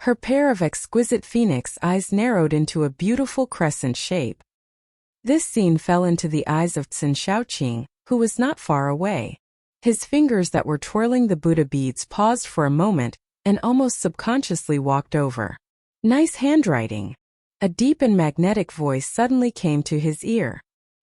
Her pair of exquisite phoenix eyes narrowed into a beautiful crescent shape. This scene fell into the eyes of Cin Shaoqing, who was not far away. His fingers that were twirling the Buddha beads paused for a moment and almost subconsciously walked over. "Nice handwriting." A deep and magnetic voice suddenly came to his ear.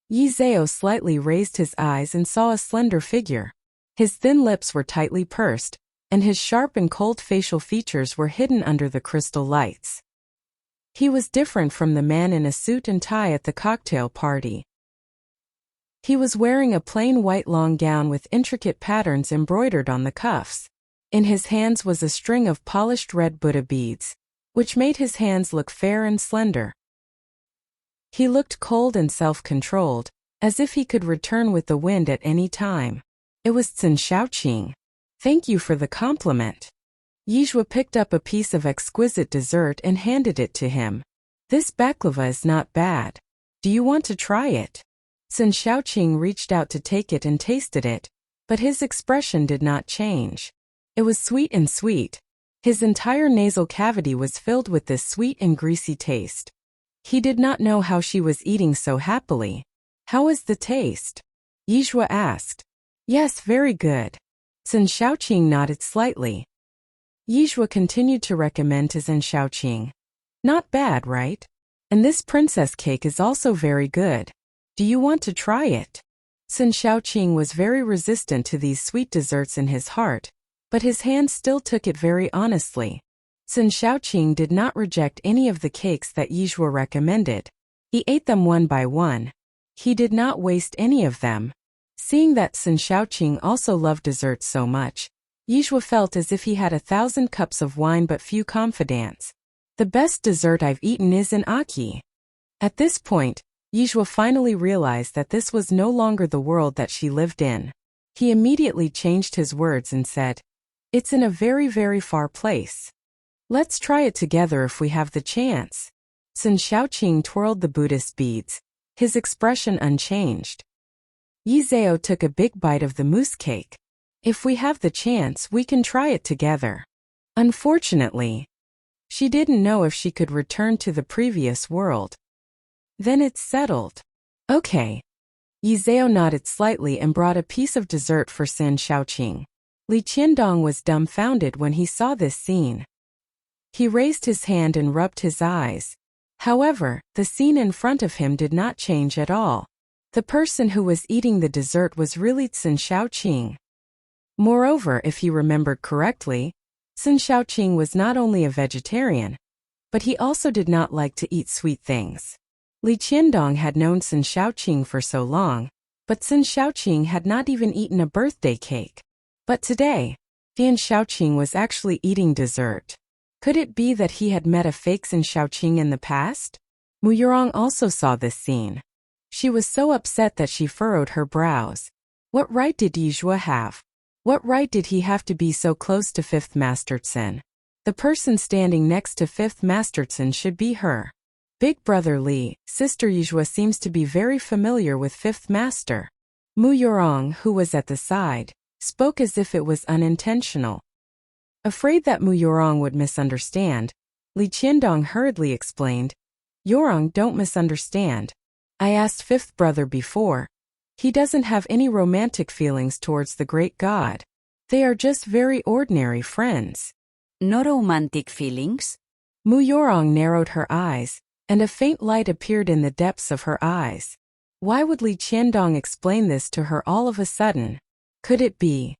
Yi Zhao slightly raised his eyes and saw a slender figure. His thin lips were tightly pursed, and his sharp and cold facial features were hidden under the crystal lights. He was different from the man in a suit and tie at the cocktail party. He was wearing a plain white long gown with intricate patterns embroidered on the cuffs. In his hands was a string of polished red Buddha beads, which made his hands look fair and slender. He looked cold and self-controlled, as if he could return with the wind at any time. It was Sun Xiaoqing. Thank you for the compliment. Yizhua picked up a piece of exquisite dessert and handed it to him. This baklava is not bad. Do you want to try it? Sun Xiaoqing reached out to take it and tasted it, but his expression did not change. It was sweet and sweet. His entire nasal cavity was filled with this sweet and greasy taste. He did not know how she was eating so happily. How is the taste? Yizhua asked. Yes, very good. Sun Xiaoqing nodded slightly. Yizhua continued to recommend to Sun Xiaoqing. Not bad, right? And this princess cake is also very good. Do you want to try it? Sun Xiaoqing was very resistant to these sweet desserts in his heart, but his hand still took it very honestly. Sun Xiaoqing did not reject any of the cakes that Yizhua recommended. He ate them one by one. He did not waste any of them. Seeing that Sun Xiaoqing also loved desserts so much, Yizhua felt as if he had 1,000 cups of wine but few confidants. The best dessert I've eaten is an aki. At this point, Yizhua finally realized that this was no longer the world that she lived in. He immediately changed his words and said, It's in a very, very far place. Let's try it together if we have the chance. Sun Xiaoqing twirled the Buddhist beads, his expression unchanged. Yizhao took a big bite of the mousse cake. If we have the chance, we can try it together. Unfortunately, she didn't know if she could return to the previous world. Then it's settled. Okay. Yizhao nodded slightly and brought a piece of dessert for Sun Xiaoqing. Li Qiandong was dumbfounded when he saw this scene. He raised his hand and rubbed his eyes. However, the scene in front of him did not change at all. The person who was eating the dessert was really Sun Xiaoqing. Moreover, if he remembered correctly, Sun Xiaoqing was not only a vegetarian, but he also did not like to eat sweet things. Li Qiandong had known Sun Xiaoqing for so long, but Sun Xiaoqing had not even eaten a birthday cake. But today, Sun Xiaoqing was actually eating dessert. Could it be that he had met a fake Sun Xiaoqing in the past? Mu Yurong also saw this scene. She was so upset that she furrowed her brows. What right did Yizhua have? What right did he have to be so close to Fifth Master Sun? The person standing next to Fifth Master Sun should be her. Big brother Li, sister Yizhua seems to be very familiar with Fifth Master. Mu Yurong, who was at the side, spoke as if it was unintentional. Afraid that Mu Yurong would misunderstand, Li Qiandong hurriedly explained, Yurong, don't misunderstand. I asked Fifth Brother before. He doesn't have any romantic feelings towards the great god. They are just very ordinary friends. No romantic feelings? Mu Yurong narrowed her eyes, and a faint light appeared in the depths of her eyes. Why would Li Qiandong explain this to her all of a sudden? Could it be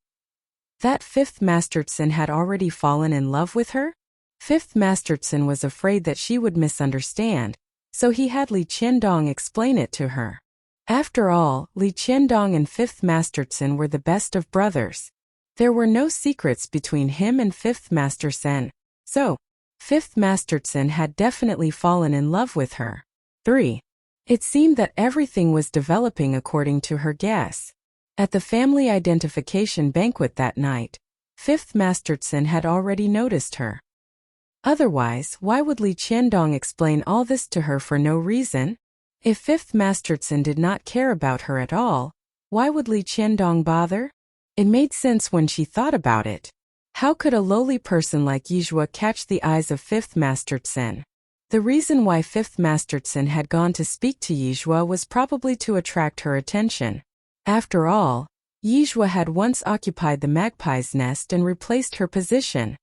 that Fifth Master Sun had already fallen in love with her? Fifth Master Sun was afraid that she would misunderstand, so he had Li Qiandong explain it to her. After all, Li Qiandong and Fifth Master Sun were the best of brothers. There were no secrets between him and Fifth Master Sun, so Fifth Master Sun had definitely fallen in love with her. 3. It seemed that everything was developing according to her guess. At the family identification banquet that night, Fifth Master Sun had already noticed her. Otherwise, why would Li Qiandong explain all this to her for no reason? If Fifth Master Sun did not care about her at all, why would Li Qiandong bother? It made sense when she thought about it. How could a lowly person like Yizhua catch the eyes of Fifth Master Sun? The reason why Fifth Master Sun had gone to speak to Yizhua was probably to attract her attention. After all, Yizhua had once occupied the magpie's nest and replaced her position.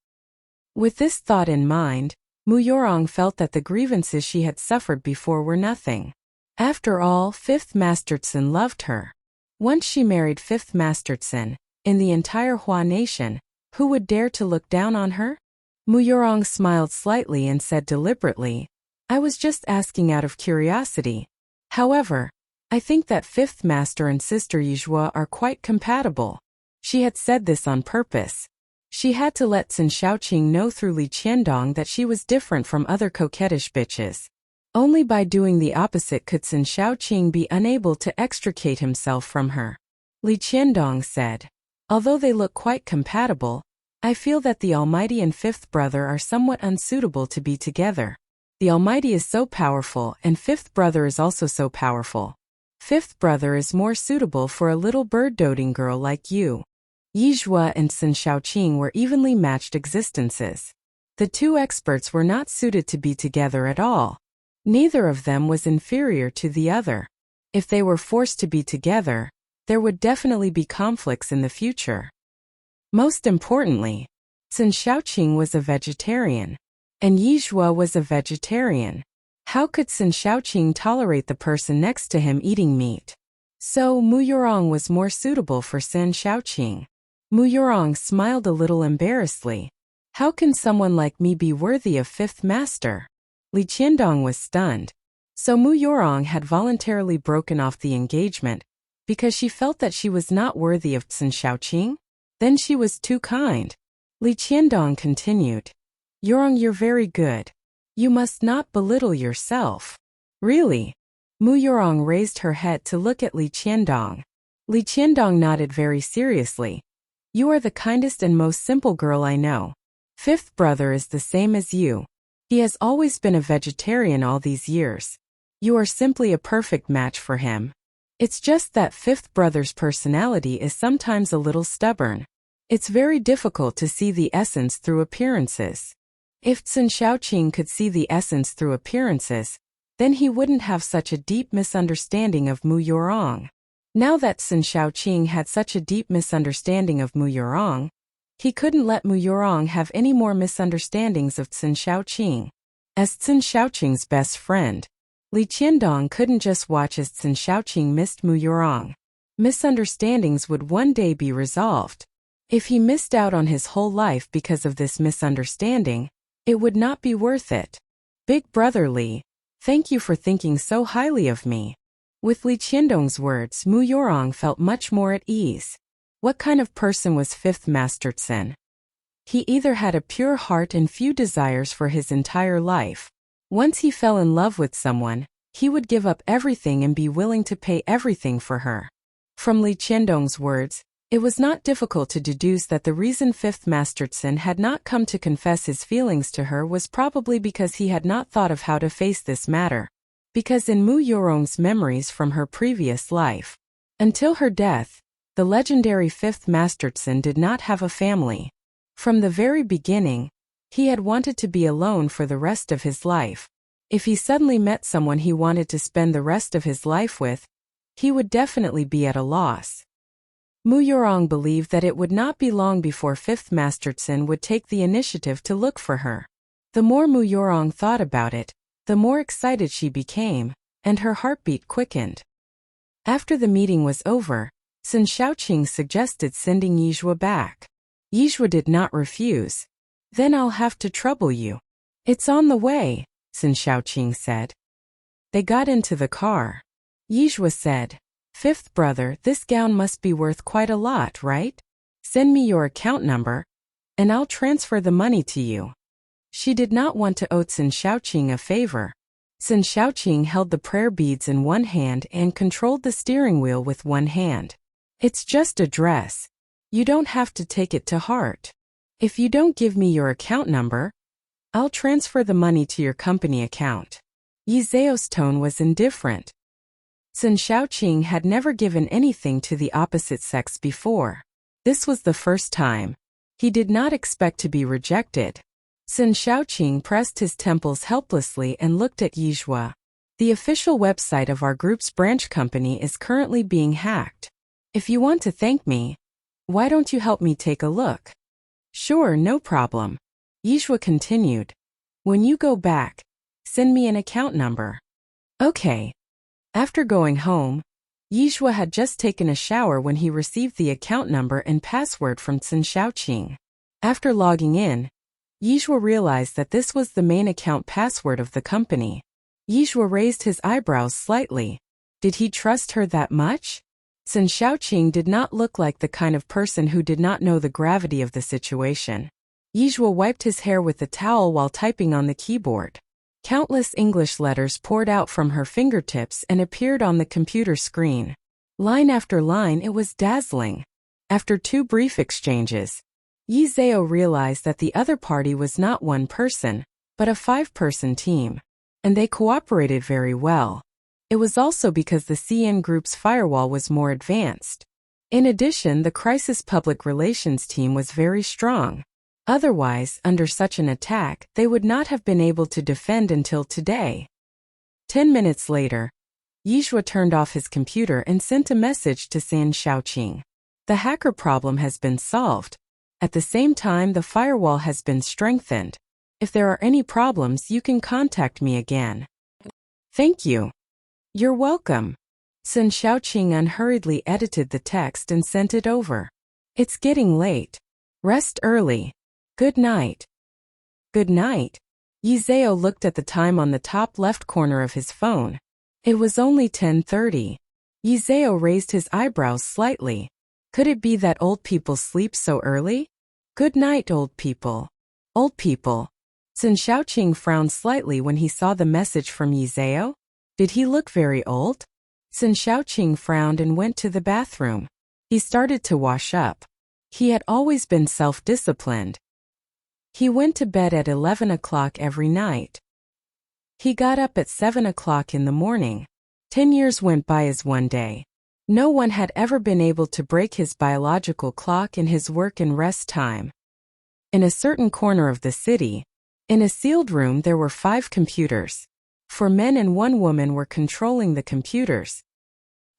With this thought in mind, Mu Yurong felt that the grievances she had suffered before were nothing. After all, Fifth Master Sun loved her. Once she married Fifth Master Sun, in the entire Hua nation, who would dare to look down on her? Mu Yurong smiled slightly and said deliberately, I was just asking out of curiosity. However, I think that Fifth Master and Sister Yizhua are quite compatible. She had said this on purpose. She had to let Sun Xiaoqing know through Li Qiandong that she was different from other coquettish bitches. Only by doing the opposite could Sun Shaoqing be unable to extricate himself from her. Li Qiandong said, "Although they look quite compatible, I feel that the Almighty and Fifth Brother are somewhat unsuitable to be together. The Almighty is so powerful and Fifth Brother is also so powerful. Fifth Brother is more suitable for a little bird-doting girl like you." Yizhua and Sun Shaoqing were evenly matched existences. The two experts were not suited to be together at all. Neither of them was inferior to the other. If they were forced to be together, there would definitely be conflicts in the future. Most importantly, Sun Shaoqing was a vegetarian, and Yizhua was a vegetarian. How could Sun Shaoqing tolerate the person next to him eating meat? So Mu Yurong was more suitable for Sun Shaoqing. Mu Yurong smiled a little embarrassedly. How can someone like me be worthy of Fifth Master? Li Qiandong was stunned. So Mu Yurong had voluntarily broken off the engagement because she felt that she was not worthy of Sun Shaoqing? Then she was too kind. Li Qiandong continued. Yurong, you're very good. You must not belittle yourself. Really? Mu Yurong raised her head to look at Li Qiandong. Li Qiandong nodded very seriously. You are the kindest and most simple girl I know. Fifth Brother is the same as you. He has always been a vegetarian all these years. You are simply a perfect match for him. It's just that Fifth Brother's personality is sometimes a little stubborn. It's very difficult to see the essence through appearances. If Sun Shaoqing could see the essence through appearances, then he wouldn't have such a deep misunderstanding of Mu Yurong. Now that Sun Shaoqing had such a deep misunderstanding of Mu Yurong, he couldn't let Mu Yurong have any more misunderstandings of Sun Shaoqing. As Sun Shaoqing's best friend, Li Qiandong couldn't just watch as Sun Shaoqing missed Mu Yurong. Misunderstandings would one day be resolved. If he missed out on his whole life because of this misunderstanding, it would not be worth it. Big Brother Li, thank you for thinking so highly of me. With Li Qiandong's words, Mu Yurong felt much more at ease. What kind of person was Fifth Master Sun? He either had a pure heart and few desires for his entire life. Once he fell in love with someone, he would give up everything and be willing to pay everything for her. From Li Qiandong's words, it was not difficult to deduce that the reason Fifth Master Sun had not come to confess his feelings to her was probably because he had not thought of how to face this matter. Because in Mu Yurong's memories from her previous life, until her death, the legendary Fifth Master Sun did not have a family. From the very beginning, he had wanted to be alone for the rest of his life. If he suddenly met someone he wanted to spend the rest of his life with, he would definitely be at a loss. Mu Yurong believed that it would not be long before Fifth Master Sun would take the initiative to look for her. The more Mu Yurong thought about it, the more excited she became, and her heartbeat quickened. After the meeting was over, Sun Shaoqing suggested sending Yizhua back. Yizhua did not refuse. Then I'll have to trouble you. It's on the way, Sun Shaoqing said. They got into the car. Yizhua said, Fifth Brother, this gown must be worth quite a lot, right? Send me your account number, and I'll transfer the money to you. She did not want to owe Sun Shaoqing a favor. Sun Shaoqing held the prayer beads in one hand and controlled the steering wheel with one hand. It's just a dress. You don't have to take it to heart. If you don't give me your account number, I'll transfer the money to your company account. Yi Zhao's tone was indifferent. Sun Shaoqing had never given anything to the opposite sex before. This was the first time. He did not expect to be rejected. Sun Shaoqing pressed his temples helplessly and looked at Yizhua. The official website of our group's branch company is currently being hacked. If you want to thank me, why don't you help me take a look? Sure, no problem. Yizhua continued. When you go back, send me an account number. Okay. After going home, Yizhua had just taken a shower when he received the account number and password from Sun Shaoqing. After logging in, Yizhua realized that this was the main account password of the company. Yizhua raised his eyebrows slightly. Did he trust her that much? Sun Shaoqing did not look like the kind of person who did not know the gravity of the situation. Yizhua wiped his hair with the towel while typing on the keyboard. Countless English letters poured out from her fingertips and appeared on the computer screen. Line after line, it was dazzling. After 2 brief exchanges, Yi Zhao realized that the other party was not one person, but a 5-person team. And they cooperated very well. It was also because the CN Group's firewall was more advanced. In addition, the crisis public relations team was very strong. Otherwise, under such an attack, they would not have been able to defend until today. 10 minutes later, Yizhua turned off his computer and sent a message to San Xiaoqing. The hacker problem has been solved. At the same time, the firewall has been strengthened. If there are any problems, you can contact me again. Thank you. You're welcome. San Xiaoqing unhurriedly edited the text and sent it over. It's getting late. Rest early. Good night. Good night. Yi Zhao looked at the time on the top left corner of his phone. It was only 10:30. Yi Zhao raised his eyebrows slightly. Could it be that old people sleep so early? Good night, old people. Old people. San Xiaoqing frowned slightly when he saw the message from Yi Zhao. Did he look very old? San Xiaoqing frowned and went to the bathroom. He started to wash up. He had always been self-disciplined. He went to bed at 11 o'clock every night. He got up at 7 o'clock in the morning. 10 years went by as one day. No one had ever been able to break his biological clock in his work and rest time. In a certain corner of the city, in a sealed room, there were 5 computers. 4 men and 1 woman were controlling the computers.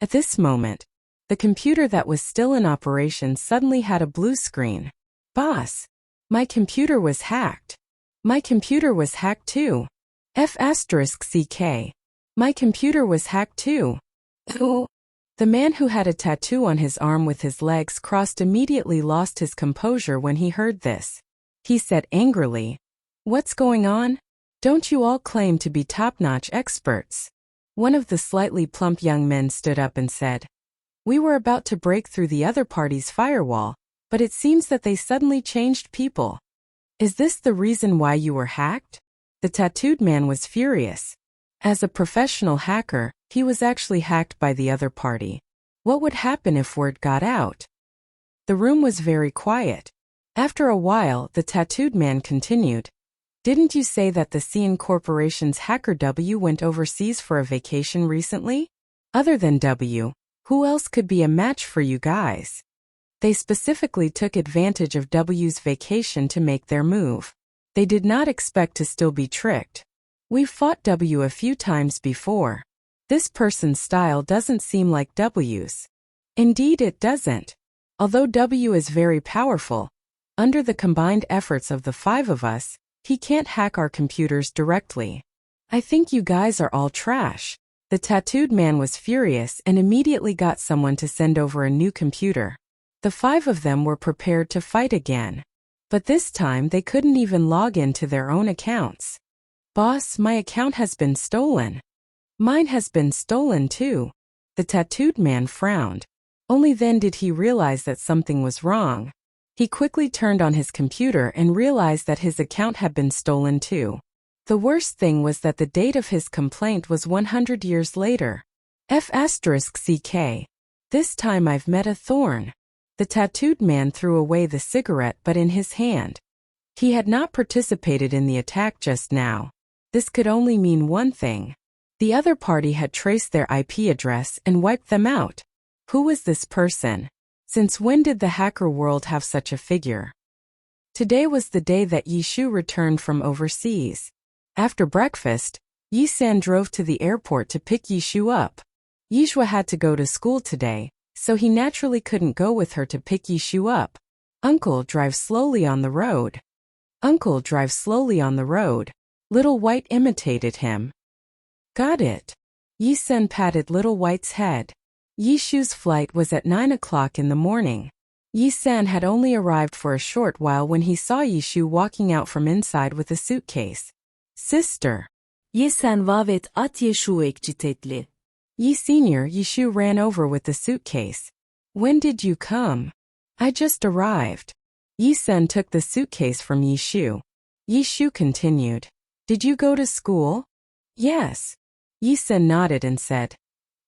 At this moment, the computer that was still in operation suddenly had a blue screen. Boss, my computer was hacked. My computer was hacked too. F***CK. My computer was hacked too. The man who had a tattoo on his arm with his legs crossed immediately lost his composure when he heard this. He said angrily, "What's going on? Don't you all claim to be top-notch experts?" One of the slightly plump young men stood up and said, "We were about to break through the other party's firewall, but it seems that they suddenly changed people. Is this the reason why you were hacked?" The tattooed man was furious. As a professional hacker, he was actually hacked by the other party. What would happen if word got out? The room was very quiet. After a while, the tattooed man continued, "Didn't you say that the CN Corporation's hacker W went overseas for a vacation recently? Other than W, who else could be a match for you guys? They specifically took advantage of W's vacation to make their move. They did not expect to still be tricked. We've fought W a few times before. This person's style doesn't seem like W's. Indeed, it doesn't. Although W is very powerful, under the combined efforts of the 5 of us, he can't hack our computers directly. I think you guys are all trash." The tattooed man was furious and immediately got someone to send over a new computer. The 5 of them were prepared to fight again. But this time they couldn't even log into their own accounts. "Boss, my account has been stolen." "Mine has been stolen too." The tattooed man frowned. Only then did he realize that something was wrong. He quickly turned on his computer and realized that his account had been stolen too. The worst thing was that the date of his complaint was 100 years later. F***CK. This time I've met a thorn. The tattooed man threw away the cigarette but in his hand. He had not participated in the attack just now. This could only mean one thing. The other party had traced their IP address and wiped them out. Who was this person? Since when did the hacker world have such a figure? Today was the day that Yishu returned from overseas. After breakfast, Yi-san drove to the airport to pick Yishu up. Yishua had to go to school today, so he naturally couldn't go with her to pick Yishu up. "Uncle, drive slowly on the road." "Uncle, drive slowly on the road." Little White imitated him. "Got it." Yi-san patted Little White's head. Yishu's flight was at 9 o'clock in the morning. Yi-san had only arrived for a short while when he saw Yishu walking out from inside with a suitcase. "Sister." Yi-san vavet at Yishu ekcitetli. Yi Senior, Yishu ran over with the suitcase. "When did you come?" "I just arrived." Yi-san took the suitcase from Yishu. Yishu continued. Did you go to school? Yes. Yi-sun nodded and said,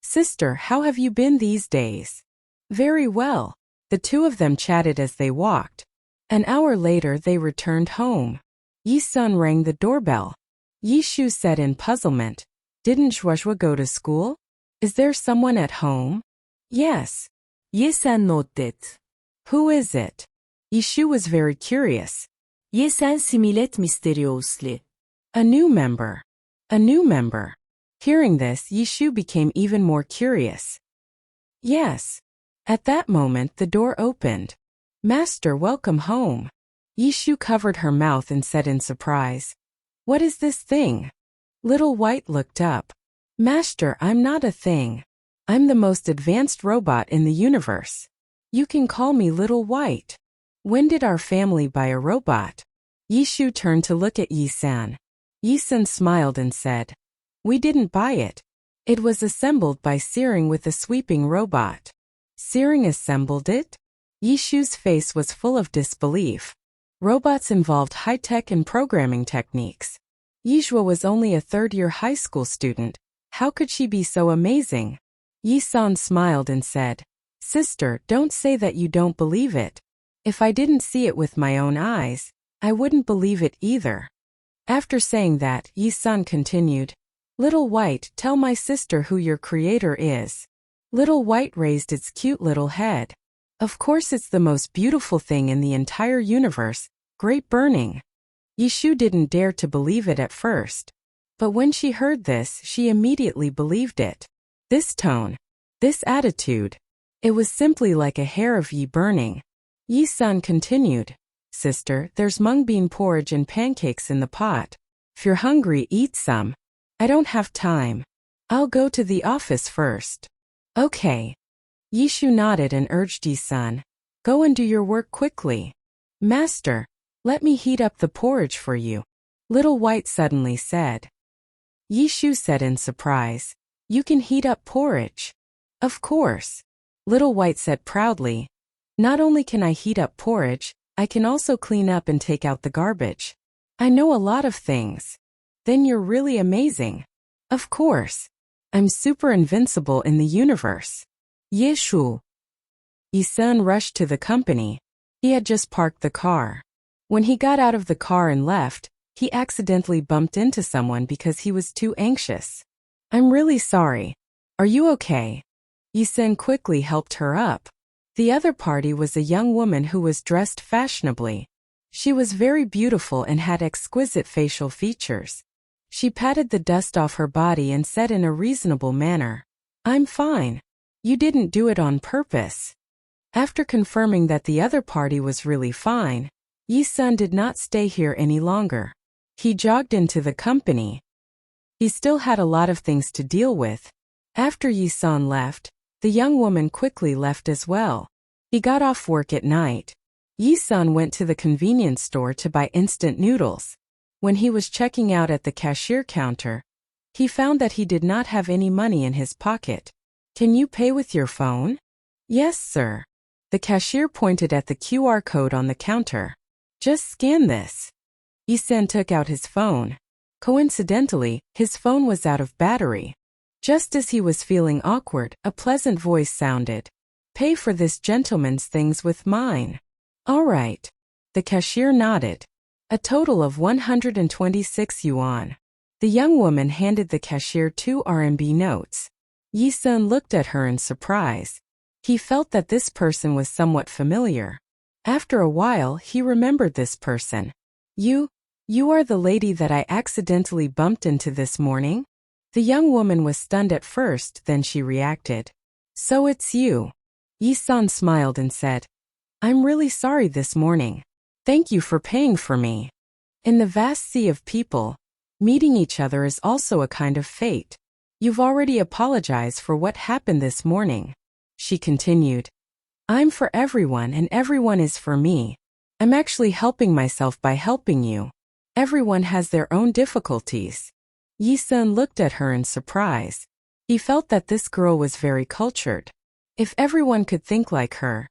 Sister, how have you been these days? Very well. The two of them chatted as they walked. An hour later they returned home. Yi-sun rang the doorbell. Yi-shu said in puzzlement, Didn't Shwashwa go to school? Is there someone at home? Yes. Yi-sun nodded. Who is it? Yi-shu was very curious. Yi-sun smiled mysteriously. A new member. A new member. Hearing this, Yi-shu became even more curious. Yes. At that moment the door opened. Master, welcome home. Yi-shu covered her mouth and said in surprise, What is this thing? Little White looked up. Master, I'm not a thing. I'm the most advanced robot in the universe. You can call me Little White. When did our family buy a robot? Yi-shu turned to look at Yi-san. Yi-sun smiled and said, We didn't buy it. It was assembled by Searing with a sweeping robot. Searing assembled it? Yi-shu's face was full of disbelief. Robots involved high-tech and programming techniques. Yijua was only a third-year high school student. How could she be so amazing? Yi-san smiled and said, Sister, don't say that you don't believe it. If I didn't see it with my own eyes, I wouldn't believe it either. After saying that, Yi-san continued, Little White, tell my sister who your creator is. Little White raised its cute little head. Of course it's the most beautiful thing in the entire universe, Great Burning. Yishu didn't dare to believe it at first. But when she heard this, she immediately believed it. This tone, this attitude, it was simply like a hair of Yi burning. Yi-san continued, Sister, there's mung bean porridge and pancakes in the pot. If you're hungry, eat some. I don't have time. I'll go to the office first. Okay. Yishu nodded and urged Yi-san, Go and do your work quickly. Master, let me heat up the porridge for you. Little White suddenly said. Yishu said in surprise, You can heat up porridge. Of course. Little White said proudly, Not only can I heat up porridge, I can also clean up and take out the garbage. I know a lot of things. Then you're really amazing. Of course. I'm super invincible in the universe. Yeshu. Yi-sun rushed to the company. He had just parked the car. When he got out of the car and left, he accidentally bumped into someone because he was too anxious. I'm really sorry. Are you okay? Yi-sun quickly helped her up. The other party was a young woman who was dressed fashionably. She was very beautiful and had exquisite facial features. She patted the dust off her body and said in a reasonable manner, I'm fine. You didn't do it on purpose. After confirming that the other party was really fine, Yi-sun did not stay here any longer. He jogged into the company. He still had a lot of things to deal with. After Yi-sun left, the young woman quickly left as well. He got off work at night. Yi-sun went to the convenience store to buy instant noodles. When he was checking out at the cashier counter, he found that he did not have any money in his pocket. Can you pay with your phone? Yes, sir. The cashier pointed at the QR code on the counter. Just scan this. Yi-sun took out his phone. Coincidentally, his phone was out of battery. Just as he was feeling awkward, a pleasant voice sounded. Pay for this gentleman's things with mine. All right. The cashier nodded. A total of 126 yuan. The young woman handed the cashier 2 RMB notes. Yi-sun looked at her in surprise. He felt that this person was somewhat familiar. After a while, he remembered this person. You are the lady that I accidentally bumped into this morning? The young woman was stunned at first, then she reacted. So it's you. Yi-sun smiled and said, I'm really sorry this morning. Thank you for paying for me. In the vast sea of people, meeting each other is also a kind of fate. You've already apologized for what happened this morning. She continued. I'm for everyone and everyone is for me. I'm actually helping myself by helping you. Everyone has their own difficulties. Yi-sun looked at her in surprise. He felt that this girl was very cultured. If everyone could think like her,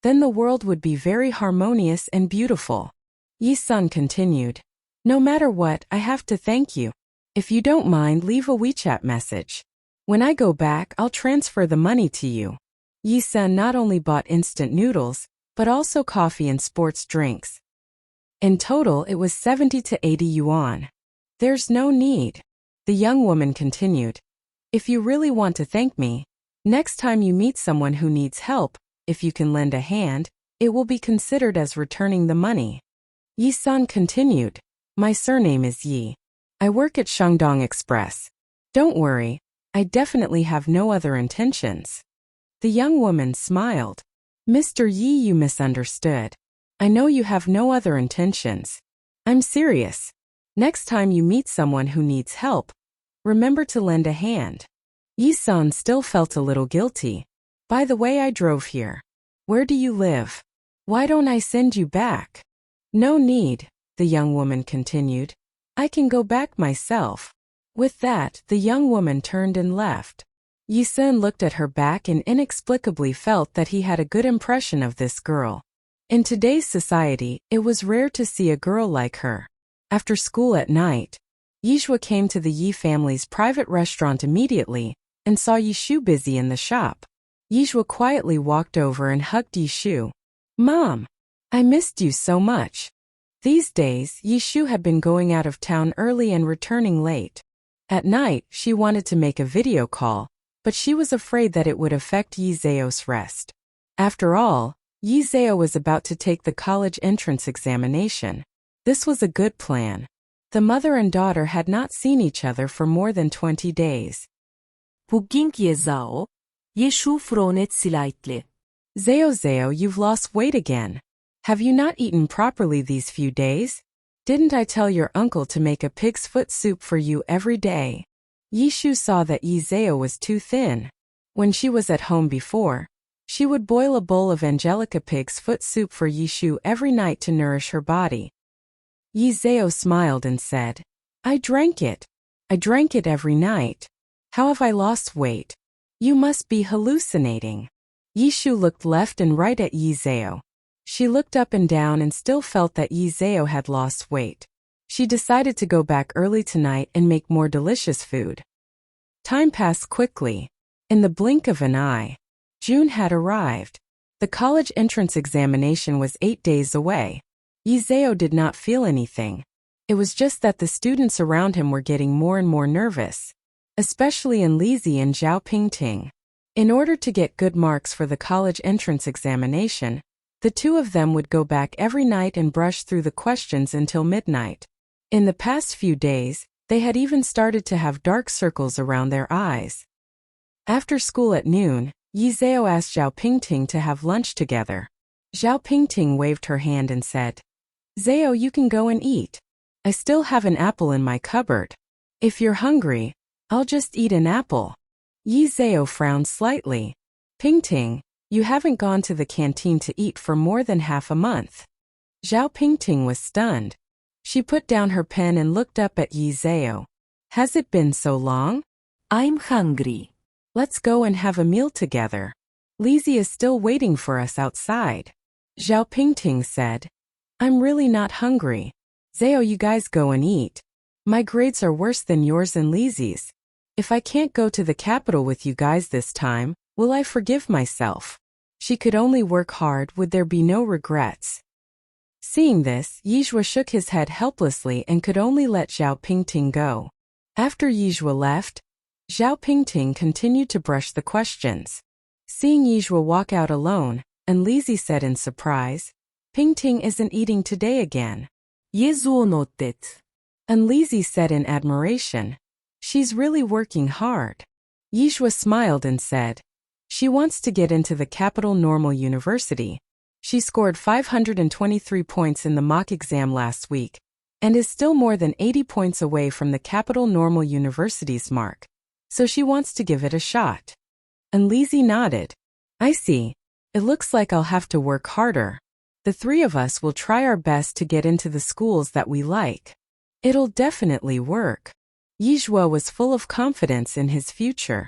then the world would be very harmonious and beautiful. Yi-sun continued. No matter what, I have to thank you. If you don't mind, leave a WeChat message. When I go back, I'll transfer the money to you. Yi-sun not only bought instant noodles, but also coffee and sports drinks. In total, it was 70 to 80 yuan. There's no need. The young woman continued. If you really want to thank me, next time you meet someone who needs help, if you can lend a hand, it will be considered as returning the money. Yi-sun continued. My surname is Yi. I work at Shandong Express. Don't worry, I definitely have no other intentions. The young woman smiled. Mr. Yi, you misunderstood. I know you have no other intentions. I'm serious. Next time you meet someone who needs help, remember to lend a hand. Yi-sun still felt a little guilty. By the way, I drove here. Where do you live? Why don't I send you back? No need, the young woman continued. I can go back myself. With that, the young woman turned and left. Yi-sun looked at her back and inexplicably felt that he had a good impression of this girl. In today's society, it was rare to see a girl like her. After school at night, Yishua came to the Yi family's private restaurant immediately and saw Yishu busy in the shop. Yishua quietly walked over and hugged Yishu. Mom, I missed you so much. These days, Yishu had been going out of town early and returning late. At night, she wanted to make a video call, but she was afraid that it would affect Yi Zhao's rest. After all, Yi Zhao was about to take the college entrance examination. This was a good plan. The mother and daughter had not seen each other for more than 20 days. Bugün Yi Zhao, Yeshu fronet slightly. Zhao, you've lost weight again. Have you not eaten properly these few days? Didn't I tell your uncle to make a pig's foot soup for you every day? Yishu saw that Yi Zhao was too thin. When she was at home before, she would boil a bowl of Angelica pig's foot soup for Yishu every night to nourish her body. Yi Zhao smiled and said, I drank it. I drank it every night. How have I lost weight? You must be hallucinating. Yishu looked left and right at Yi Zhao. She looked up and down and still felt that Yi Zhao had lost weight. She decided to go back early tonight and make more delicious food. Time passed quickly. In the blink of an eye, June had arrived. The college entrance examination was 8 days away. Yi Zhao did not feel anything. It was just that the students around him were getting more and more nervous, especially in Lizzie and Zhao Pingting. In order to get good marks for the college entrance examination, the two of them would go back every night and brush through the questions until midnight. In the past few days, they had even started to have dark circles around their eyes. After school at noon, Yi Zhao asked Zhao Pingting to have lunch together. Zhao Pingting waved her hand and said, Zhao, you can go and eat. I still have an apple in my cupboard. If you're hungry, I'll just eat an apple. Yi Zhao frowned slightly. Pingting, you haven't gone to the canteen to eat for more than half a month. Zhao Pingting was stunned. She put down her pen and looked up at Yi Zhao. Has it been so long? I'm hungry. Let's go and have a meal together. Lizzie is still waiting for us outside. Zhao Pingting said, I'm really not hungry. Zhao, you guys go and eat. My grades are worse than yours and Lizzie's. If I can't go to the capital with you guys this time, will I forgive myself? She could only work hard, would there be no regrets? Seeing this, Yizhua shook his head helplessly and could only let Zhao Pingting go. After Yizhua left, Zhao Pingting continued to brush the questions. Seeing Yizhua walk out alone, and Lizzie said in surprise, Pingting isn't eating today again. Yezuo noted. And Lizzie said in admiration, she's really working hard. Yizhua smiled and said, she wants to get into the Capital Normal University. She scored 523 points in the mock exam last week, and is still more than 80 points away from the Capital Normal University's mark. So she wants to give it a shot. And Lizzie nodded. I see. It looks like I'll have to work harder. The three of us will try our best to get into the schools that we like. It'll definitely work. Yizhua was full of confidence in his future.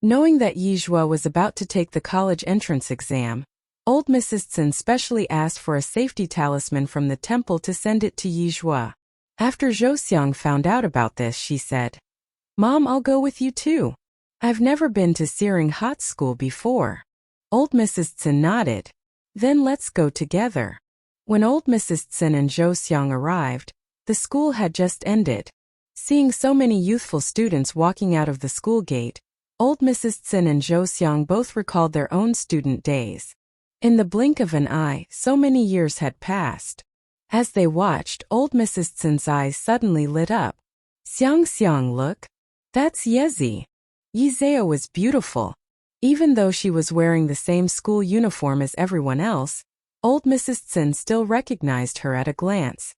Knowing that Yizhua was about to take the college entrance exam, old Mrs. Tsin specially asked for a safety talisman from the temple to send it to Yizhua. After Zhou found out about this, she said, "Mom, I'll go with you too. I've never been to Searing Hot School before." Old Mrs. Tsin nodded. "Then let's go together." When old Mrs. Tsin and Zhou arrived, the school had just ended. Seeing so many youthful students walking out of the school gate, old Mrs. Tsin and Zhou both recalled their own student days. In the blink of an eye, so many years had passed. As they watched, old Mrs. Tsin's eyes suddenly lit up. "Xiang, look. That's Yezi." Yizeo was beautiful. Even though she was wearing the same school uniform as everyone else, old Mrs. Tsin still recognized her at a glance.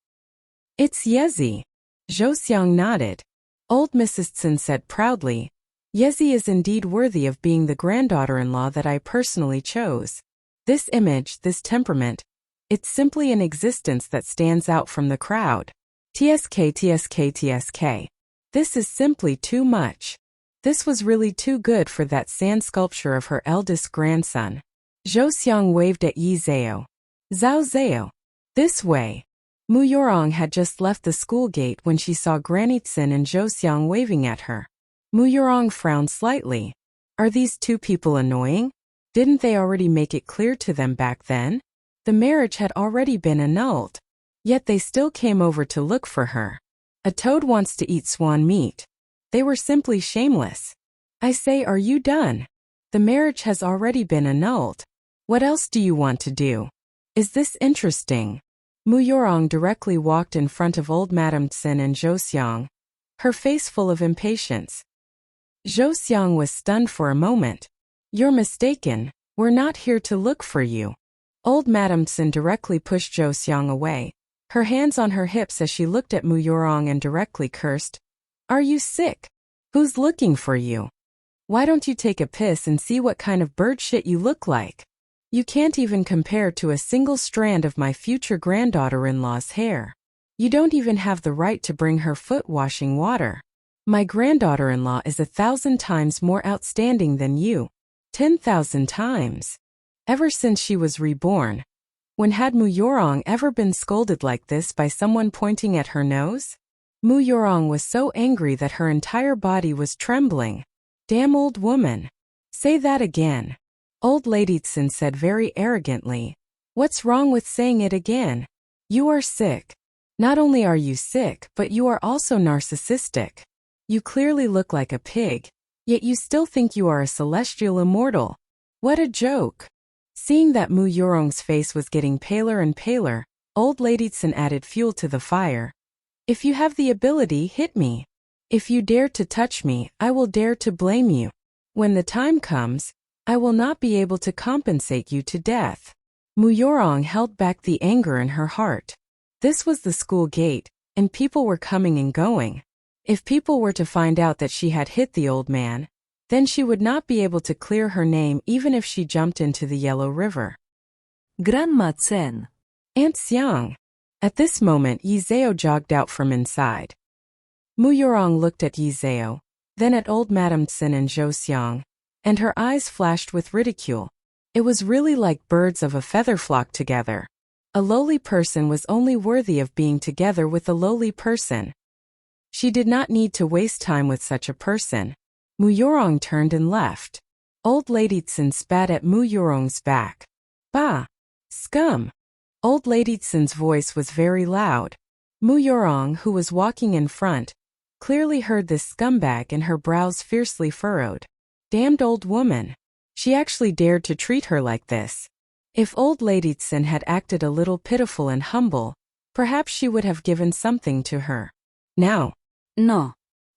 "It's Yezi." Zhou nodded. Old Mrs. Tsin said proudly, "Yezi is indeed worthy of being the granddaughter-in-law that I personally chose. This image, this temperament, it's simply an existence that stands out from the crowd. TSK. This is simply too much." This was really too good for that sand sculpture of her eldest grandson. Zhou waved at Yi Zhao. "Zhao, this way." Mu Yorong had just left the school gate when she saw Granny Tsin and Zhou waving at her. Mu Yorong frowned slightly. Are these two people annoying? Didn't they already make it clear to them back then? The marriage had already been annulled. Yet they still came over to look for her. A toad wants to eat swan meat. They were simply shameless. "I say, are you done? The marriage has already been annulled. What else do you want to do? Is this interesting?" Mu Yorong directly walked in front of old Madame Tsin and Zhou, her face full of impatience. Zhou was stunned for a moment. "You're mistaken. We're not here to look for you." Old Madame Tsin directly pushed Zhou away, her hands on her hips as she looked at Mu Yorong and directly cursed. "Are you sick? Who's looking for you? Why don't you take a piss and see what kind of bird shit you look like? You can't even compare to a single strand of my future granddaughter-in-law's hair. You don't even have the right to bring her foot washing water. My granddaughter-in-law is 1,000 times more outstanding than you. 10,000 times. Ever since she was reborn. When had Mu Yorong ever been scolded like this by someone pointing at her nose? Mu Yorong was so angry that her entire body was trembling. "Damn old woman. Say that again." Old Lady Tsin said very arrogantly. "What's wrong with saying it again? You are sick. Not only are you sick, but you are also narcissistic. You clearly look like a pig, yet you still think you are a celestial immortal. What a joke." Seeing that Mu Yorong's face was getting paler and paler, old Lady Tsin added fuel to the fire. "If you have the ability, hit me. If you dare to touch me, I will dare to blame you. When the time comes, I will not be able to compensate you to death." Mu Yorong held back the anger in her heart. This was the school gate, and people were coming and going. If people were to find out that she had hit the old man, then she would not be able to clear her name even if she jumped into the Yellow River. Grandma Tsin. Aunt Xiang. At this moment, Yi Zhao jogged out from inside. Mu Yorong looked at Yi Zhao, then at old Madame Tsin and Zhou, and her eyes flashed with ridicule. It was really like birds of a feather flock together. A lowly person was only worthy of being together with a lowly person. She did not need to waste time with such a person. Mu Yorong turned and left. Old Lady Tsin spat at Mu Yorong's back. "Bah! Scum!" Old Lady Tsin's voice was very loud. Mu Yorong, who was walking in front, clearly heard this scumbag and her brows fiercely furrowed. Damned old woman. She actually dared to treat her like this. If old Lady Tsin had acted a little pitiful and humble, perhaps she would have given something to her. Now, no.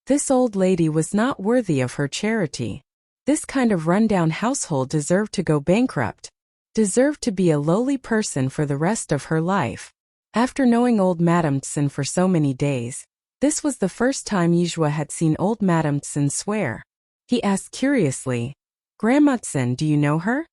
This old lady was not worthy of her charity. This kind of rundown household deserved to go bankrupt, deserved to be a lowly person for the rest of her life. After knowing old Madame Tsin for so many days, this was the first time Yizhua had seen old Madame Tsin swear. He asked curiously, "Grandma Tsin, do you know her?"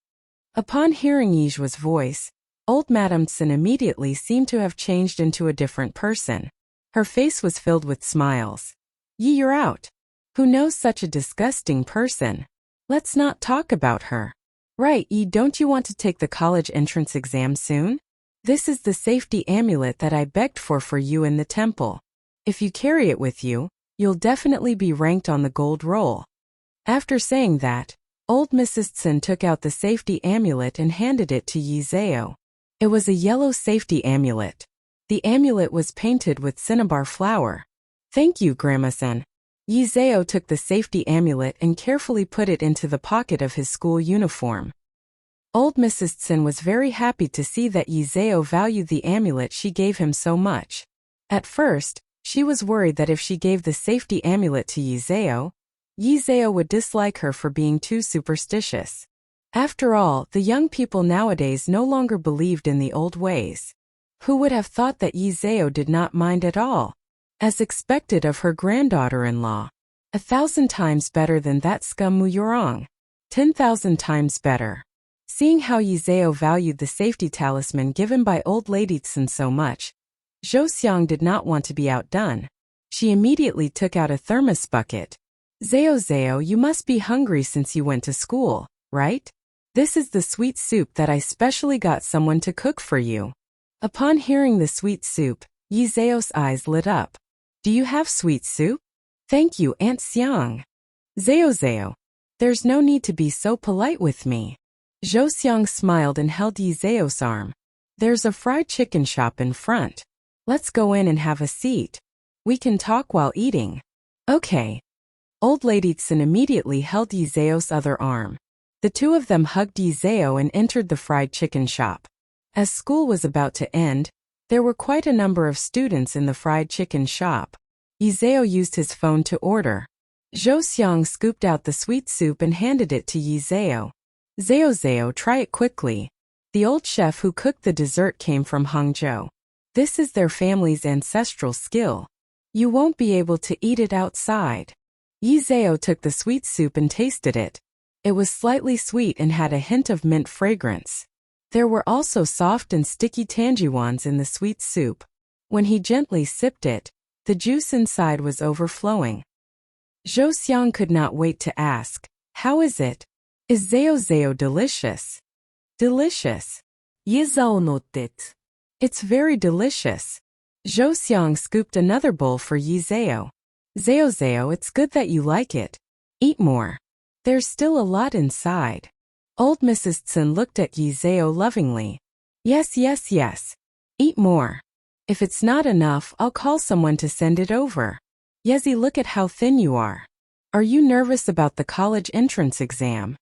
Upon hearing Yizhua's voice, old Madame Tsin immediately seemed to have changed into a different person. Her face was filled with smiles. "Yi, you're out. Who knows such a disgusting person? Let's not talk about her. Right, Yi, don't you want to take the college entrance exam soon? This is the safety amulet that I begged for you in the temple. If you carry it with you, you'll definitely be ranked on the gold roll. After saying that, old Mrs. Tsin took out the safety amulet and handed it to Yizeo. It was a yellow safety amulet. The amulet was painted with cinnabar flower. Thank you, Grandma-san. Yizeo took the safety amulet and carefully put it into the pocket of his school uniform. Old Mrs. Tsin was very happy to see that Yizeo valued the amulet she gave him so much. At first, she was worried that if she gave the safety amulet to Yizeo would dislike her for being too superstitious. After all, the young people nowadays no longer believed in the old ways. Who would have thought that Yizeo did not mind at all? As expected of her granddaughter-in-law. 1,000 times better than that scum Muyurong. 10,000 times better. Seeing how Yizeo valued the safety talisman given by old Lady Tsin so much, Zhou Xiang did not want to be outdone. She immediately took out a thermos bucket. Zeo, you must be hungry since you went to school, right? This is the sweet soup that I specially got someone to cook for you. Upon hearing the sweet soup, Yizeo's eyes lit up. Do you have sweet soup? Thank you, Aunt Xiang. Zeo, there's no need to be so polite with me. Zhou Xiang smiled and held Yizeo's arm. There's a fried chicken shop in front. Let's go in and have a seat. We can talk while eating. Okay. Old Lady Tsin immediately held Yizeo's other arm. The two of them hugged Yizeo and entered the fried chicken shop. As school was about to end, there were quite a number of students in the fried chicken shop. Yizeo used his phone to order. Zhou Xiang scooped out the sweet soup and handed it to Yizeo. Zeo, try it quickly. The old chef who cooked the dessert came from Hangzhou. This is their family's ancestral skill. You won't be able to eat it outside. Yizeo took the sweet soup and tasted it. It was slightly sweet and had a hint of mint fragrance. There were also soft and sticky tangiwans in the sweet soup. When he gently sipped it, the juice inside was overflowing. Zhou Xiang could not wait to ask, how is it? Is Zeo delicious? Delicious. Yizao nodded. It's very delicious. Zhou Xiang scooped another bowl for Yizeo. Zeo, it's good that you like it. Eat more. There's still a lot inside. Old Mrs. Tsin looked at Yizeo lovingly. Yes. Eat more. If it's not enough, I'll call someone to send it over. Yezi, look at how thin you are. Are you nervous about the college entrance exam?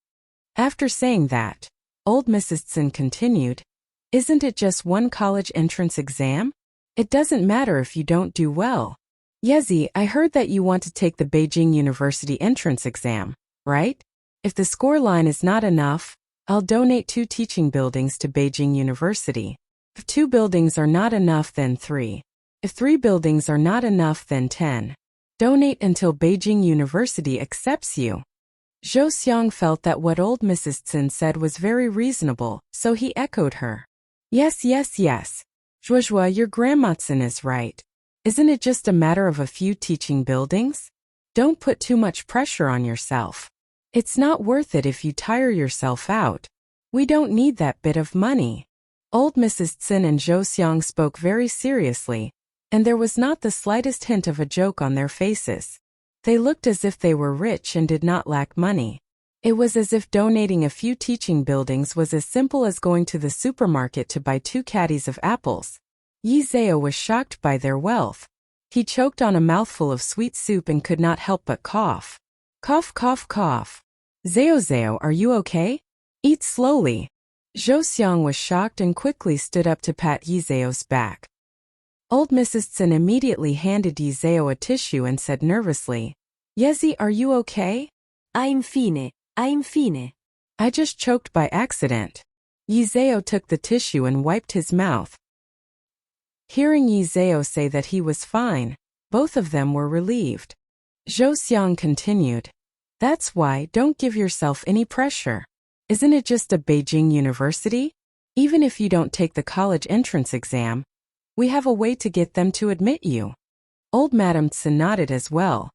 After saying that, old Mrs. Tsin continued, isn't it just one college entrance exam? It doesn't matter if you don't do well. Yezi, I heard that you want to take the Beijing University entrance exam, right? If the score line is not enough, I'll donate 2 teaching buildings to Beijing University. If 2 buildings are not enough, then 3. If 3 buildings are not enough, then 10. Donate until Beijing University accepts you. Zhou Xiang felt that what old Mrs. Tsin said was very reasonable, so he echoed her. Yes. Zhuozhua, your Grandma Tsin is right. Isn't it just a matter of a few teaching buildings? Don't put too much pressure on yourself. It's not worth it if you tire yourself out. We don't need that bit of money. Old Mrs. Tsin and Zhou Xiang spoke very seriously, and there was not the slightest hint of a joke on their faces. They looked as if they were rich and did not lack money. It was as if donating a few teaching buildings was as simple as going to the supermarket to buy 2 caddies of apples. Yizeo was shocked by their wealth. He choked on a mouthful of sweet soup and could not help but cough. Cough. Zeo, are you okay? Eat slowly. Zhou Xiang was shocked and quickly stood up to pat Yizeo's back. Old Mrs. Tsin immediately handed Yizeo a tissue and said nervously, Yezi, are you okay? I'm fine. I just choked by accident. Yizeo took the tissue and wiped his mouth. Hearing Yizeo say that he was fine, both of them were relieved. Zhou Xiang continued, that's why, don't give yourself any pressure. Isn't it just a Beijing University? Even if you don't take the college entrance exam, we have a way to get them to admit you. Old Madame Tsin nodded as well.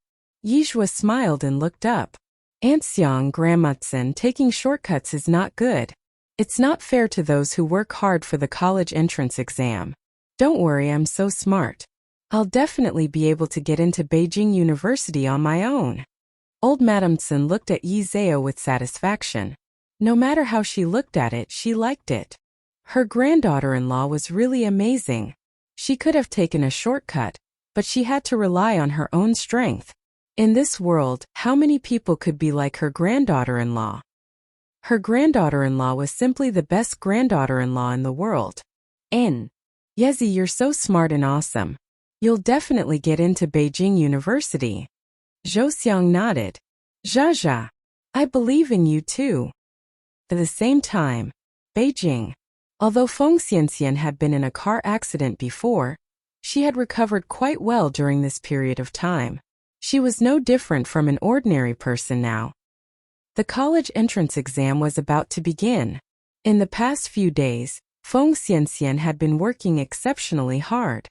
Yizhua smiled and looked up. Aunt Xiang, Grandma Tsin, taking shortcuts is not good. It's not fair to those who work hard for the college entrance exam. Don't worry, I'm so smart. I'll definitely be able to get into Beijing University on my own. Old Madame Tsun looked at Yi Zhao with satisfaction. No matter how she looked at it, she liked it. Her granddaughter-in-law was really amazing. She could have taken a shortcut, but she had to rely on her own strength. In this world, how many people could be like her granddaughter-in-law? Her granddaughter-in-law was simply the best granddaughter-in-law in the world. Yezi, you're so smart and awesome. You'll definitely get into Beijing University. Zhou Xiang nodded. Zha, I believe in you too. At the same time, Beijing. Although Feng Xianxian had been in a car accident before, she had recovered quite well during this period of time. She was no different from an ordinary person now. The college entrance exam was about to begin. In the past few days, Feng Xianxian had been working exceptionally hard.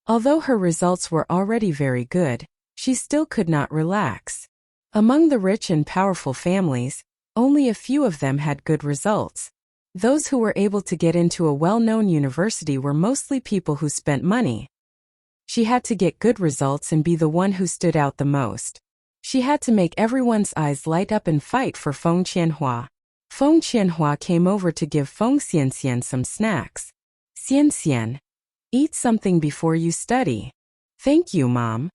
Although her results were already very good, she still could not relax. Among the rich and powerful families, only a few of them had good results. Those who were able to get into a well-known university were mostly people who spent money. She had to get good results and be the one who stood out the most. She had to make everyone's eyes light up and fight for Feng Qianhua. Feng Qianhua came over to give Feng Xianxian some snacks. Xianxian, eat something before you study. Thank you, Mom.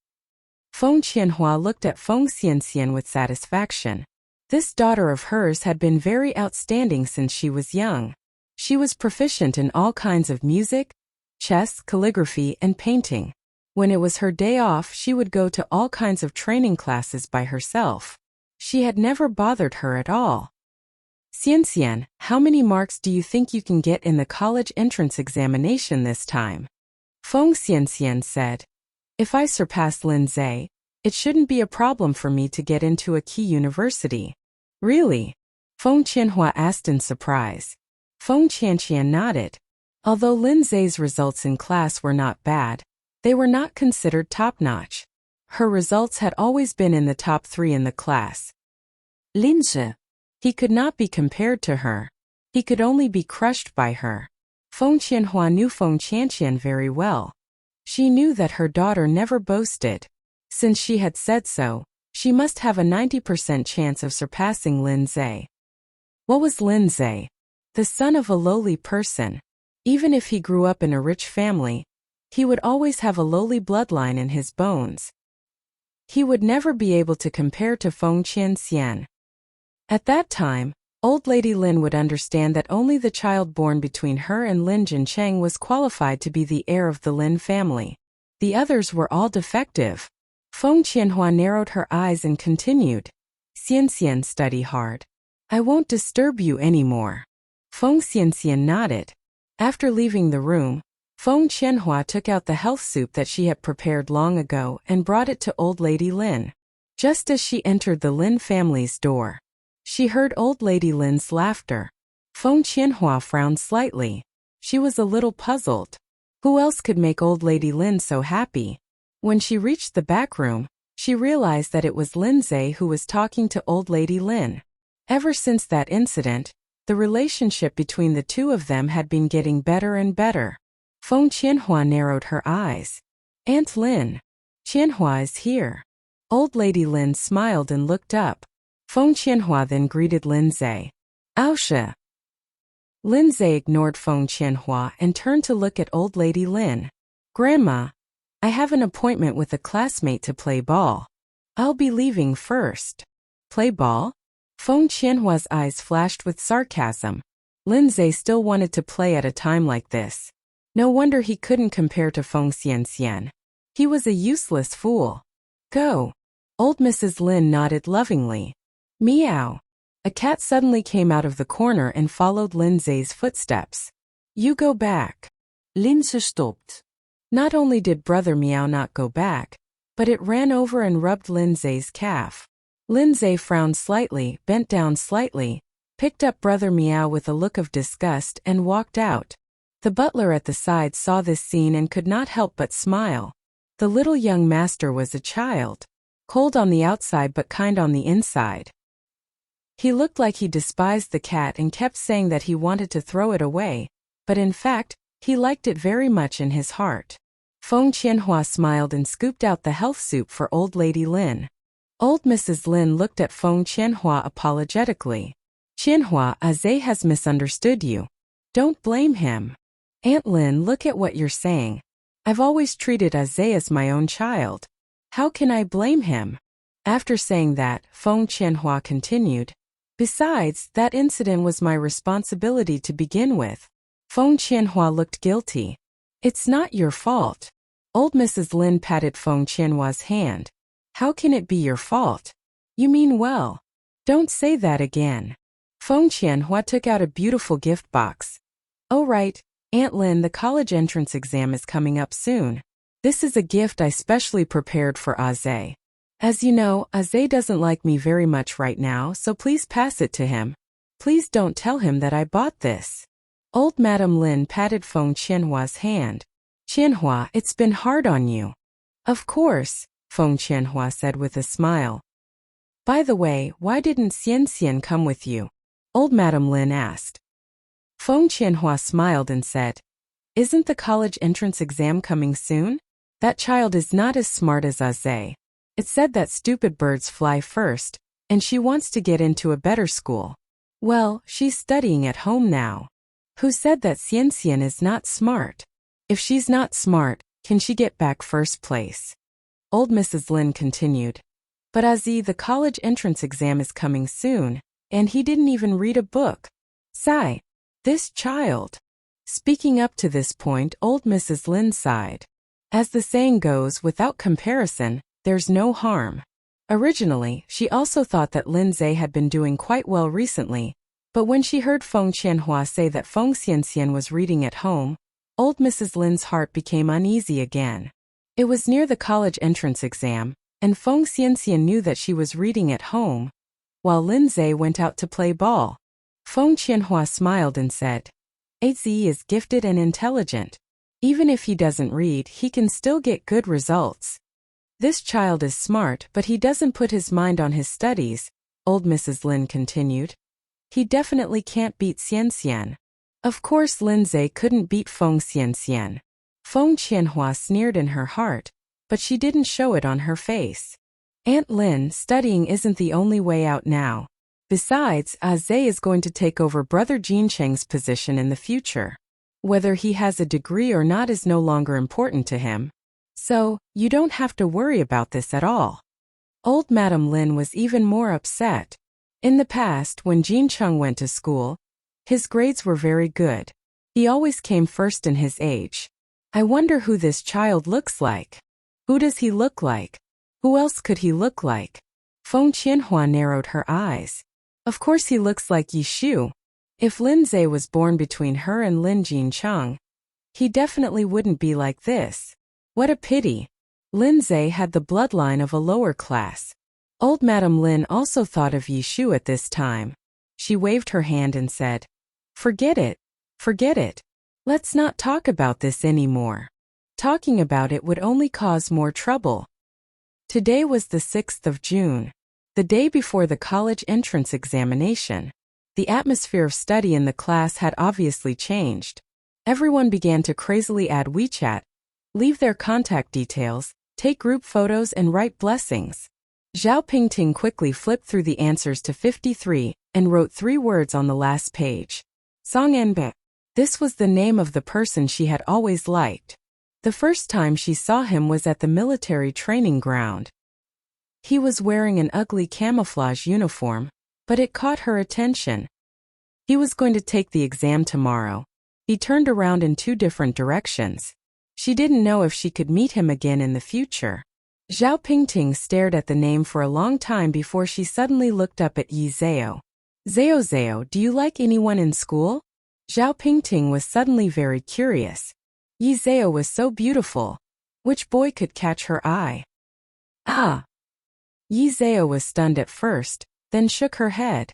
Feng Qianhua looked at Feng Xianxian with satisfaction. This daughter of hers had been very outstanding since she was young. She was proficient in all kinds of music, chess, calligraphy, and painting. When it was her day off, she would go to all kinds of training classes by herself. She had never bothered her at all. Xianxian, how many marks do you think you can get in the college entrance examination this time? Feng Xianxian said. If I surpass Lin Zhe, it shouldn't be a problem for me to get into a key university. Really? Feng Qianhua asked in surprise. Feng Qianxian nodded. Although Lin Zhe's results in class were not bad, they were not considered top-notch. Her results had always been in the top 3 in the class. Lin Zhe. He could not be compared to her. He could only be crushed by her. Feng Qianhua knew Feng Qianxian very well. She knew that her daughter never boasted. Since she had said so, she must have a 90% chance of surpassing Lin Zhe. What was Lin Zhe? The son of a lowly person. Even if he grew up in a rich family, he would always have a lowly bloodline in his bones. He would never be able to compare to Feng Qianxian. At that time, old lady Lin would understand that only the child born between her and Lin Jincheng was qualified to be the heir of the Lin family. The others were all defective. Feng Qianhua narrowed her eyes and continued. Xianxian, study hard. I won't disturb you anymore. Feng Xianxian nodded. After leaving the room, Feng Qianhua took out the health soup that she had prepared long ago and brought it to old lady Lin. Just as she entered the Lin family's door, she heard old lady Lin's laughter. Feng Qianhua frowned slightly. She was a little puzzled. Who else could make old lady Lin so happy? When she reached the back room, she realized that it was Lin Zhe who was talking to old lady Lin. Ever since that incident, the relationship between the two of them had been getting better and better. Feng Qianhua narrowed her eyes. Aunt Lin. Qianhua is here. Old lady Lin smiled and looked up. Feng Qianhua then greeted Lin Zhe. Aosha. Lin Zhe ignored Feng Qianhua and turned to look at old lady Lin. Grandma, I have an appointment with a classmate to play ball. I'll be leaving first. Play ball? Feng Qianhua's eyes flashed with sarcasm. Lin Zhe still wanted to play at a time like this. No wonder he couldn't compare to Feng Xianxian. He was a useless fool. Go. Old Mrs. Lin nodded lovingly. Meow. A cat suddenly came out of the corner and followed Lin Zhe's footsteps. You go back. Lin Zhe stopped. Not only did Brother Meow not go back, but it ran over and rubbed Lin Zhe's calf. Lin Zhe frowned slightly, bent down slightly, picked up Brother Meow with a look of disgust and walked out. The butler at the side saw this scene and could not help but smile. The little young master was a child, cold on the outside but kind on the inside. He looked like he despised the cat and kept saying that he wanted to throw it away, but in fact, he liked it very much in his heart. Feng Qianhua smiled and scooped out the health soup for Old Lady Lin. Old Mrs. Lin looked at Feng Qianhua apologetically. Qianhua, Aze has misunderstood you. Don't blame him. Aunt Lin, look at what you're saying. I've always treated Aze as my own child. How can I blame him? After saying that, Feng Qianhua continued. Besides, that incident was my responsibility to begin with. Feng Qianhua looked guilty. It's not your fault. Old Mrs. Lin patted Feng Qianhua's hand. How can it be your fault? You mean well. Don't say that again. Feng Qianhua took out a beautiful gift box. Oh right, Aunt Lin, the college entrance exam is coming up soon. This is a gift I specially prepared for Aze. As you know, Aze doesn't like me very much right now, so please pass it to him. Please don't tell him that I bought this. Old Madam Lin patted Feng Qianhua's hand. Qianhua, it's been hard on you. Of course, Feng Qianhua said with a smile. By the way, why didn't Xian come with you? Old Madam Lin asked. Feng Qianhua smiled and said, Isn't the college entrance exam coming soon? That child is not as smart as Aze. It said that stupid birds fly first, and she wants to get into a better school. Well, she's studying at home now. Who said that Xian is not smart? If she's not smart, can she get back first place? Old Mrs. Lin continued. But Aze, the college entrance exam is coming soon, and he didn't even read a book. Sigh. This child. Speaking up to this point, old Mrs. Lin sighed. As the saying goes, without comparison, there's no harm. Originally, she also thought that Lin Zhe had been doing quite well recently, but when she heard Feng Qianhua say that Feng Xian was reading at home, old Mrs. Lin's heart became uneasy again. It was near the college entrance exam, and Feng Xian knew that she was reading at home, while Lin Zhe went out to play ball. Feng Qianhua smiled and said, Aze is gifted and intelligent. Even if he doesn't read, he can still get good results. This child is smart, but he doesn't put his mind on his studies, old Mrs. Lin continued. He definitely can't beat Xian. Of course Lin Zhe couldn't beat Feng Xian. Feng Qianhua sneered in her heart, but she didn't show it on her face. Aunt Lin, studying isn't the only way out now. Besides, Aze is going to take over Brother Jincheng's position in the future. Whether he has a degree or not is no longer important to him. So, you don't have to worry about this at all. Old Madam Lin was even more upset. In the past, when Jincheng went to school, his grades were very good. He always came first in his age. I wonder who this child looks like. Who does he look like? Who else could he look like? Feng Qianhua narrowed her eyes. Of course he looks like Yishu. If Lin Zhe was born between her and Lin Jincheng, he definitely wouldn't be like this. What a pity. Lin Zhe had the bloodline of a lower class. Old Madam Lin also thought of Yishu at this time. She waved her hand and said, Forget it. Forget it. Let's not talk about this anymore. Talking about it would only cause more trouble. Today was the 6th of June, the day before the college entrance examination. The atmosphere of study in the class had obviously changed. Everyone began to crazily add WeChat, leave their contact details, take group photos and write blessings. Zhao Pingting quickly flipped through the answers to 53 and wrote 3 words on the last page. Song Enbe. This was the name of the person she had always liked. The first time she saw him was at the military training ground. He was wearing an ugly camouflage uniform, but it caught her attention. He was going to take the exam tomorrow. He turned around in 2 different directions. She didn't know if she could meet him again in the future. Zhao Pingting stared at the name for a long time before she suddenly looked up at Yi Zhao. Zhao, do you like anyone in school? Zhao Pingting was suddenly very curious. Yi Zhao was so beautiful. Which boy could catch her eye? Ah! Yi Zhao was stunned at first, then shook her head.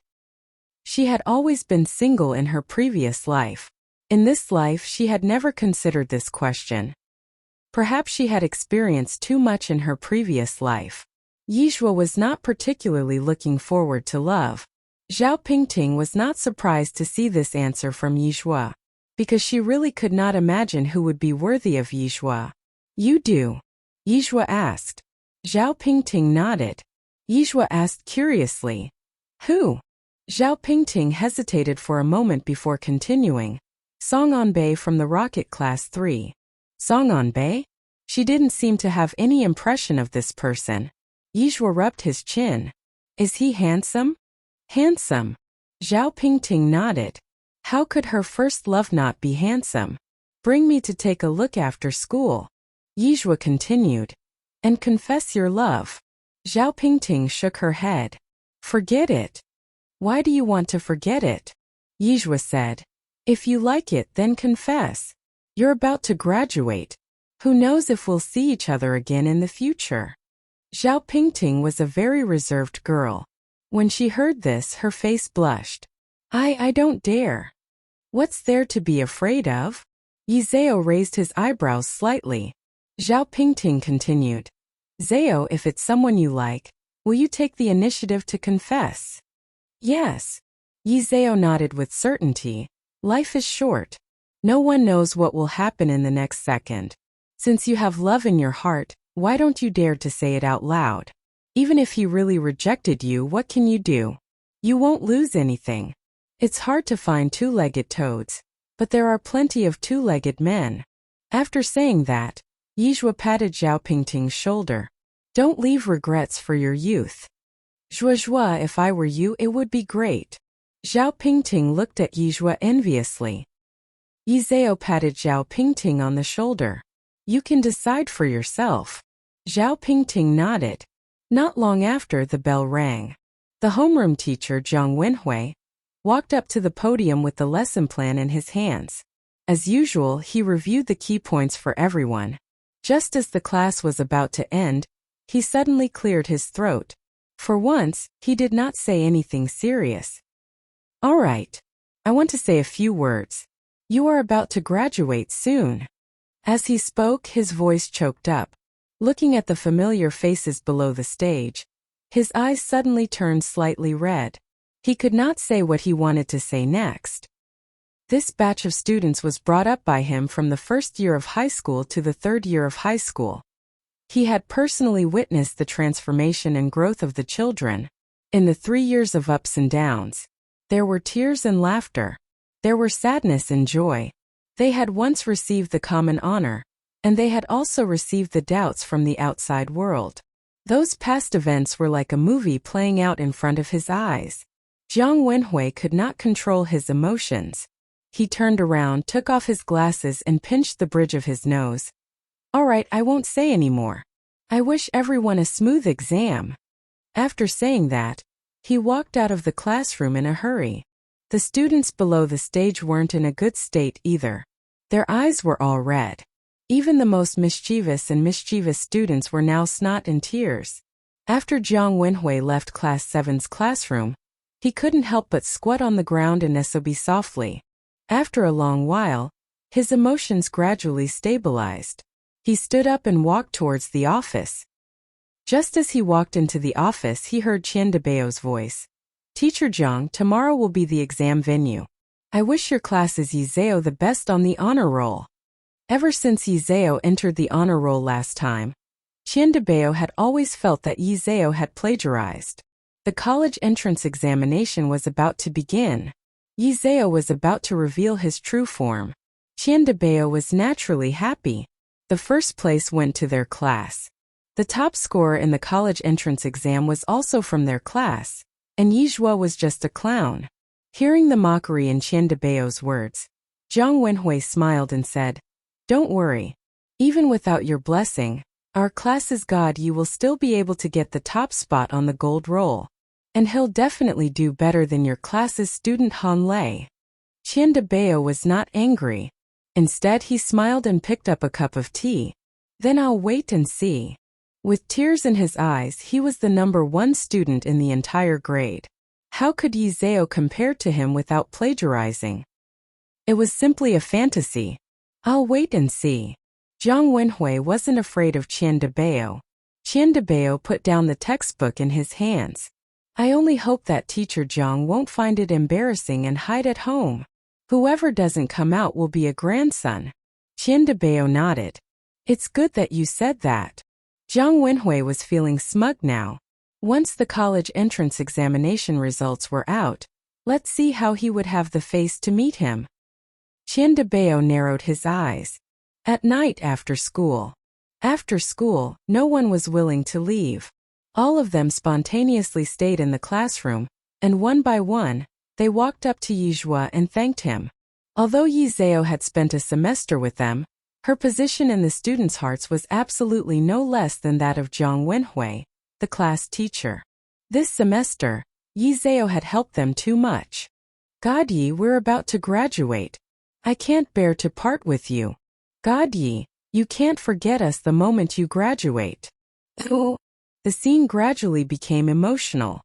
She had always been single in her previous life. In this life she had never considered this question. Perhaps she had experienced too much in her previous life. Yizhua was not particularly looking forward to love. Zhao Pingting was not surprised to see this answer from Yizhua, because she really could not imagine who would be worthy of Yizhua. You do? Yizhua asked. Zhao Pingting nodded. Yizhua asked curiously. Who? Zhao Pingting hesitated for a moment before continuing. Song Anbei from the Rocket Class 3. Song Anbei? She didn't seem to have any impression of this person. Yizhua rubbed his chin. Is he handsome? Handsome. Zhao Pingting nodded. How could her first love not be handsome? Bring me to take a look after school. Yizhua continued. And confess your love. Zhao Pingting shook her head. Forget it. Why do you want to forget it? Yizhua said. If you like it, then confess. You're about to graduate. Who knows if we'll see each other again in the future? Zhao Pingting was a very reserved girl. When she heard this, her face blushed. I don't dare. What's there to be afraid of? Yizhao raised his eyebrows slightly. Zhao Pingting continued. Zhao, if it's someone you like, will you take the initiative to confess? Yes. Yizhao nodded with certainty. Life is short. No one knows what will happen in the next second. Since you have love in your heart, why don't you dare to say it out loud? Even if he really rejected you, what can you do? You won't lose anything. It's hard to find two-legged toads, but there are plenty of two-legged men. After saying that, Yizhua patted Zhao Pingting's shoulder. Don't leave regrets for your youth. Zhuozhua, if I were you, it would be great. Zhao Pingting looked at Yizhua enviously. Yizhao patted Zhao Pingting on the shoulder. You can decide for yourself. Zhao Pingting nodded. Not long after, the bell rang. The homeroom teacher, Zhang Wenhui, walked up to the podium with the lesson plan in his hands. As usual, he reviewed the key points for everyone. Just as the class was about to end, he suddenly cleared his throat. For once, he did not say anything serious. All right. I want to say a few words. You are about to graduate soon. As he spoke, his voice choked up. Looking at the familiar faces below the stage, his eyes suddenly turned slightly red. He could not say what he wanted to say next. This batch of students was brought up by him from the first year of high school to the third year of high school. He had personally witnessed the transformation and growth of the children. In the 3 years of ups and downs, there were tears and laughter. There were sadness and joy. They had once received the common honor, and they had also received the doubts from the outside world. Those past events were like a movie playing out in front of his eyes. Zhang Wenhui could not control his emotions. He turned around, took off his glasses, and pinched the bridge of his nose. All right, I won't say any more. I wish everyone a smooth exam. After saying that, he walked out of the classroom in a hurry. The students below the stage weren't in a good state either. Their eyes were all red. Even the most mischievous students were now snot in tears. After Zhang Wenhui left Class 7's classroom, he couldn't help but squat on the ground and sob softly. After a long while, his emotions gradually stabilized. He stood up and walked towards the office. Just as he walked into the office, he heard Qian Debao's voice. Teacher Zhang, tomorrow will be the exam venue. I wish your class's Yizhao the best on the honor roll. Ever since Yizhao entered the honor roll last time, Qian Debao had always felt that Yizhao had plagiarized. The college entrance examination was about to begin. Yizhao was about to reveal his true form. Qian Debao was naturally happy. The first place went to their class. The top scorer in the college entrance exam was also from their class, and Yizhua was just a clown. Hearing the mockery in Qian Debao's words, Zhang Wenhui smiled and said, Don't worry. Even without your blessing, our class's god, you will still be able to get the top spot on the gold roll. And he'll definitely do better than your class's student Han Lei. Qian Debao was not angry. Instead, he smiled and picked up a cup of tea. Then I'll wait and see. With tears in his eyes, he was the #1 student in the entire grade. How could Yizhao compare to him without plagiarizing? It was simply a fantasy. I'll wait and see. Zhang Wenhui wasn't afraid of Qian Debao. Qian Debao put down the textbook in his hands. I only hope that teacher Zhang won't find it embarrassing and hide at home. Whoever doesn't come out will be a grandson. Qian Debao nodded. It's good that you said that. Jiang Wenhui was feeling smug now. Once the college entrance examination results were out, let's see how he would have the face to meet him. Qian Debao narrowed his eyes. At night after school. After school, no one was willing to leave. All of them spontaneously stayed in the classroom, and one by one, they walked up to Yizhua and thanked him. Although Yi Zhao had spent a semester with them, her position in the students' hearts was absolutely no less than that of Jiang Wenhui, the class teacher. This semester, Yi Zhao had helped them too much. God Yi, we're about to graduate. I can't bear to part with you. God Yi, you can't forget us the moment you graduate. Oh. The scene gradually became emotional.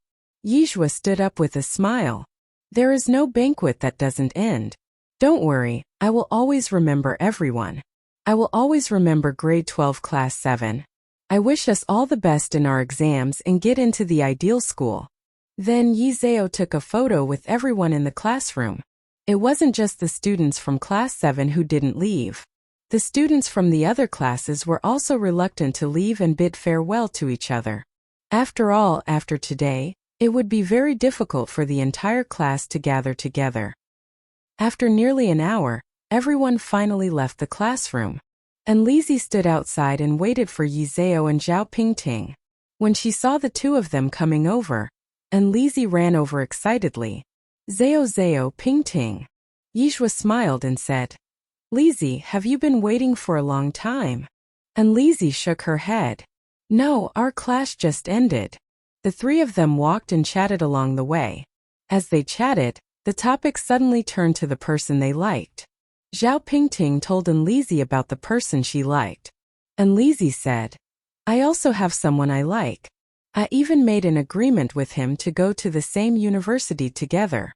Yizhua stood up with a smile. There is no banquet that doesn't end. Don't worry, I will always remember everyone. I will always remember grade 12 class 7. I wish us all the best in our exams and get into the ideal school. Then Yi Zhao took a photo with everyone in the classroom. It wasn't just the students from class 7 who didn't leave. The students from the other classes were also reluctant to leave and bid farewell to each other. After all, after today, it would be very difficult for the entire class to gather together. After nearly an hour, everyone finally left the classroom. And Lizzie stood outside and waited for Yi Zhao and Zhao Pingting. When she saw the two of them coming over, and Lizzie ran over excitedly. Zhao Zhao Pingting. Yizhua smiled and said, Lizzie, have you been waiting for a long time? And Lizzie shook her head. No, our class just ended. The three of them walked and chatted along the way. As they chatted, the topic suddenly turned to the person they liked. Zhao Pingting told Lizzie about the person she liked. And Lizzie said, I also have someone I like. I even made an agreement with him to go to the same university together.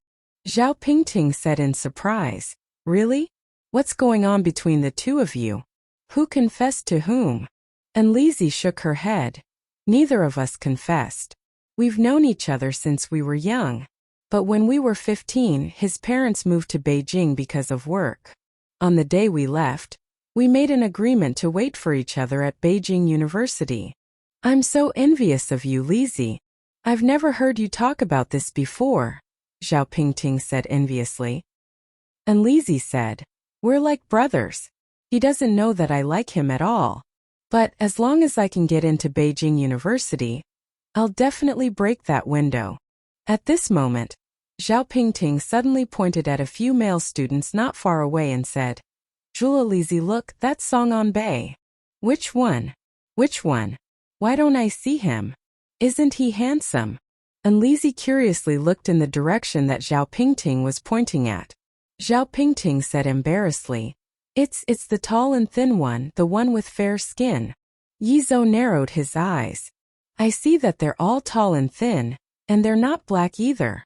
Zhao Pingting said in surprise, Really? What's going on between the two of you? Who confessed to whom? And Lizzie shook her head. Neither of us confessed. We've known each other since we were young. But when we were 15, his parents moved to Beijing because of work. On the day we left, we made an agreement to wait for each other at Beijing University. I'm so envious of you, Lizzie. I've never heard you talk about this before, Zhao Pingting said enviously. And Lizzie said, We're like brothers. He doesn't know that I like him at all. But as long as I can get into Beijing University, I'll definitely break that window. At this moment, Zhao Pingting suddenly pointed at a few male students not far away and said, Jula Lizzie, look, that Song On Bei. Which one? Which one? Why don't I see him? Isn't he handsome? And Lizzie curiously looked in the direction that Zhao Pingting was pointing at. Zhao Pingting said embarrassedly, It's the tall and thin one, the one with fair skin. Yi Zhao narrowed his eyes. I see that they're all tall and thin, and they're not black either.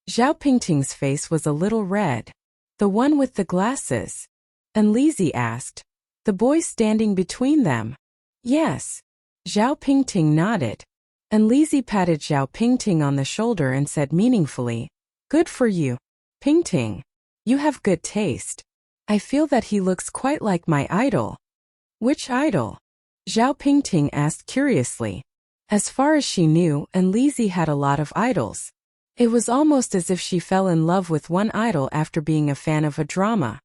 Zhao Pingting's face was a little red. The one with the glasses. And Lizzie asked, The boy standing between them? Yes. Zhao Pingting nodded. And Lizzie patted Zhao Pingting on the shoulder and said meaningfully, Good for you, Pingting. You have good taste. I feel that he looks quite like my idol. Which idol? Zhao Pingting asked curiously. As far as she knew, Lizzie had a lot of idols. It was almost as if she fell in love with one idol after being a fan of a drama.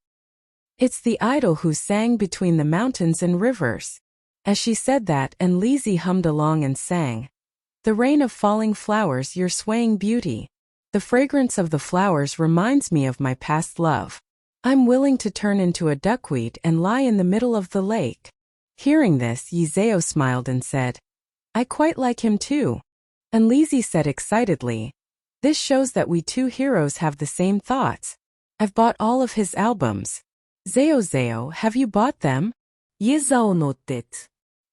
It's the idol who sang between the mountains and rivers. As she said that, Lizzie hummed along and sang. The rain of falling flowers, your swaying beauty. The fragrance of the flowers reminds me of my past love. I'm willing to turn into a duckweed and lie in the middle of the lake. Hearing this, Yi Zhao smiled and said, I quite like him too. And Lizzie said excitedly, This shows that we two heroes have the same thoughts. I've bought all of his albums. Zhao Zhao, have you bought them? Yi Zhao nodded.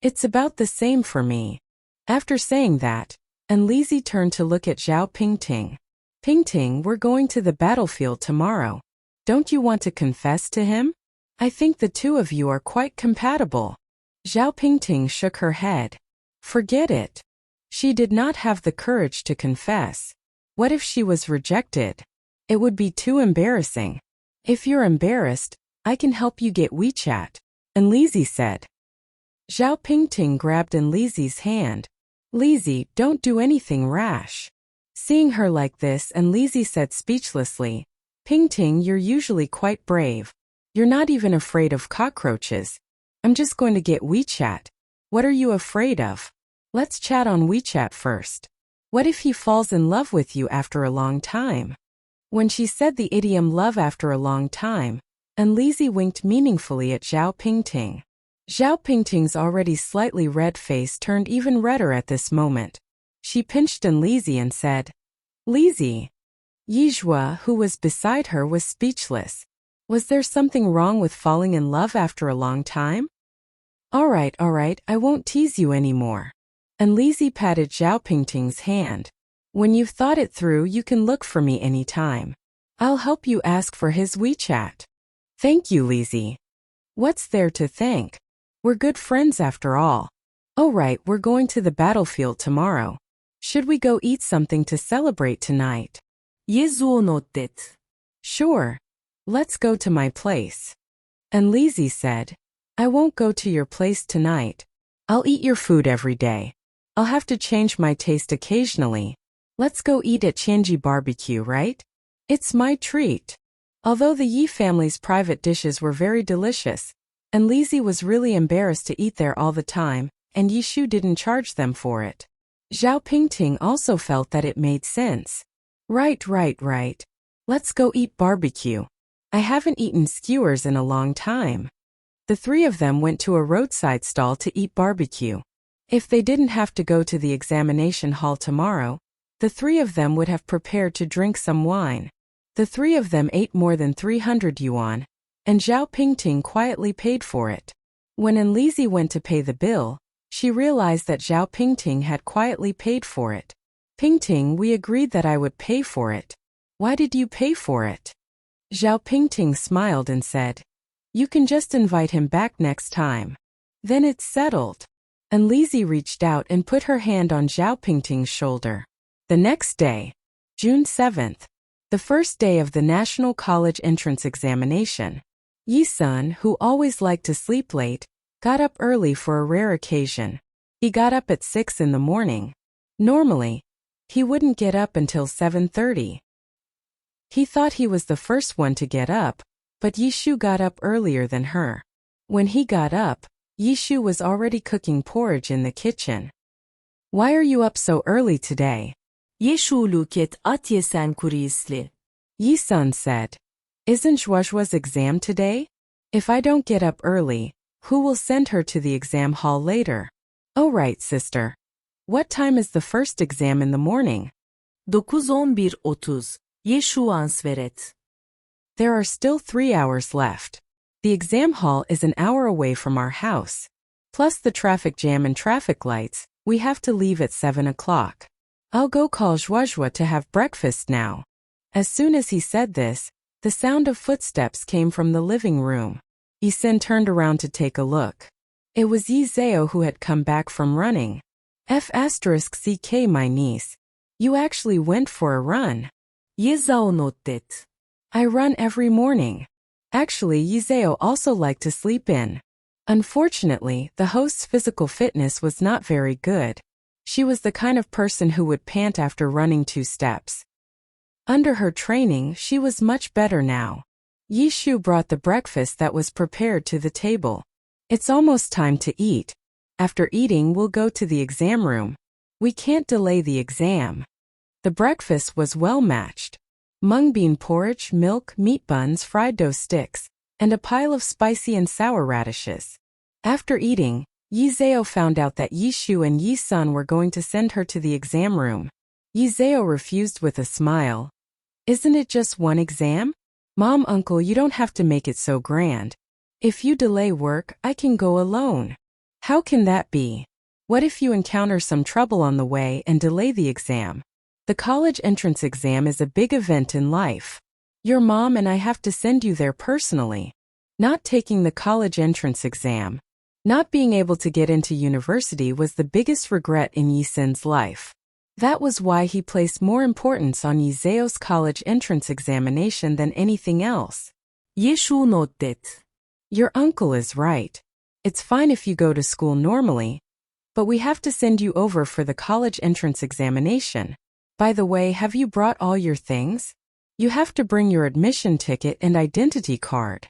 It's about the same for me. After saying that, Lizzie turned to look at Zhao Pingting. Pingting, we're going to the battlefield tomorrow. Don't you want to confess to him? I think the two of you are quite compatible. Zhao Pingting shook her head. Forget it. She did not have the courage to confess. What if she was rejected? It would be too embarrassing. If you're embarrassed, I can help you get WeChat. And Lizzie said, Zhao Pingting grabbed Enlizi's hand. Lizi, don't do anything rash. Seeing her like this, Enlizi said speechlessly, Pingting, you're usually quite brave. You're not even afraid of cockroaches. I'm just going to get WeChat. What are you afraid of? Let's chat on WeChat first. What if he falls in love with you after a long time? When she said the idiom love after a long time, Enlizi winked meaningfully at Zhao Pingting. Zhao Pingting's already slightly red face turned even redder at this moment. She pinched Enlizi and said, Lizi. Yizhua, who was beside her, was speechless. Was there something wrong with falling in love after a long time? All right, I won't tease you anymore. Enlizi patted Zhao Pingting's hand. When you've thought it through, you can look for me anytime. I'll help you ask for his WeChat. Thank you, Lizi. What's there to thank? We're good friends after all. Oh right, we're going to the battlefield tomorrow. Should we go eat something to celebrate tonight? 예수노tet. Sure. Let's go to my place. Enlizi said, I won't go to your place tonight. I'll eat your food every day. I'll have to change my taste occasionally. Let's go eat at Tianji Barbecue, right? It's my treat. Although the Yi family's private dishes were very delicious, Enlizi was really embarrassed to eat there all the time, and Yishu didn't charge them for it. Zhao Pingting also felt that it made sense. Right. Let's go eat barbecue. I haven't eaten skewers in a long time. The three of them went to a roadside stall to eat barbecue. If they didn't have to go to the examination hall tomorrow, the three of them would have prepared to drink some wine. The three of them ate more than 300 yuan, and Zhao Pingting quietly paid for it. When Enlizi went to pay the bill, she realized that Zhao Pingting had quietly paid for it. Pingting, we agreed that I would pay for it. Why did you pay for it? Zhao Pingting smiled and said, You can just invite him back next time. Then it's settled. Enlizi reached out and put her hand on Zhao Pingting's shoulder. The next day, June 7th, the first day of the National College Entrance Examination, Yi-sun, who always liked to sleep late, got up early for a rare occasion. He got up at 6 in the morning. Normally, he wouldn't get up until 7:30. He thought he was the first one to get up, but Yishu got up earlier than her. When he got up, Yishu was already cooking porridge in the kitchen. Why are you up so early today? 예수루ket atyesen kurisli. Yi-sun said. Isn't Zhuazhua's exam today? If I don't get up early, who will send her to the exam hall later? Oh right, sister. What time is the first exam in the morning? 9:11:30. Yeshu ansveret. There are still 3 hours left. The exam hall is an hour away from our house. Plus the traffic jam and traffic lights, we have to leave at 7 o'clock. I'll go call Zhuazhua to have breakfast now. As soon as he said this, the sound of footsteps came from the living room. Yi-sun turned around to take a look. It was Yi Zhao who had come back from running. F***ck, my niece. You actually went for a run. 예사오노tet. I run every morning. Actually, Yi Zhao also liked to sleep in. Unfortunately, the host's physical fitness was not very good. She was the kind of person who would pant after running 2 steps. Under her training, she was much better now. Yishu brought the breakfast that was prepared to the table. It's almost time to eat. After eating, we'll go to the exam room. We can't delay the exam. The breakfast was well matched. Mung bean porridge, milk, meat buns, fried dough sticks, and a pile of spicy and sour radishes. After eating, Yi Zhao found out that Yishu and Yi-sun were going to send her to the exam room. Yi Zhao refused with a smile. Isn't it just one exam? Mom, uncle, you don't have to make it so grand. If you delay work, I can go alone. How can that be? What if you encounter some trouble on the way and delay the exam? The college entrance exam is a big event in life. Your mom and I have to send you there personally. Not taking the college entrance exam, not being able to get into university was the biggest regret in Yi-sun's life. That was why he placed more importance on Yi Zhao's college entrance examination than anything else. 예수노tet. Your uncle is right. It's fine if you go to school normally, but we have to send you over for the college entrance examination. By the way, have you brought all your things? You have to bring your admission ticket and identity card.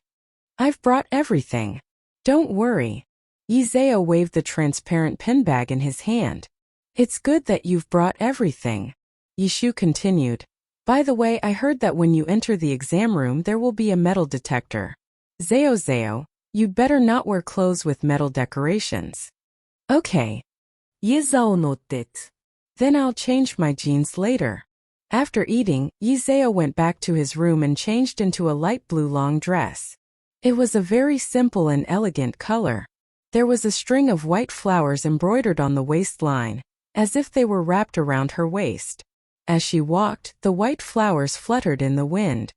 I've brought everything. Don't worry. Yizeo waved the transparent pin bag in his hand. It's good that you've brought everything. Yishu continued. By the way, I heard that when you enter the exam room there will be a metal detector. Zeo, you'd better not wear clothes with metal decorations. Okay. Yizao nodded. Then I'll change my jeans later. After eating, Yizeo went back to his room and changed into a light blue long dress. It was a very simple and elegant color. There was a string of white flowers embroidered on the waistline, as if they were wrapped around her waist. As she walked, the white flowers fluttered in the wind.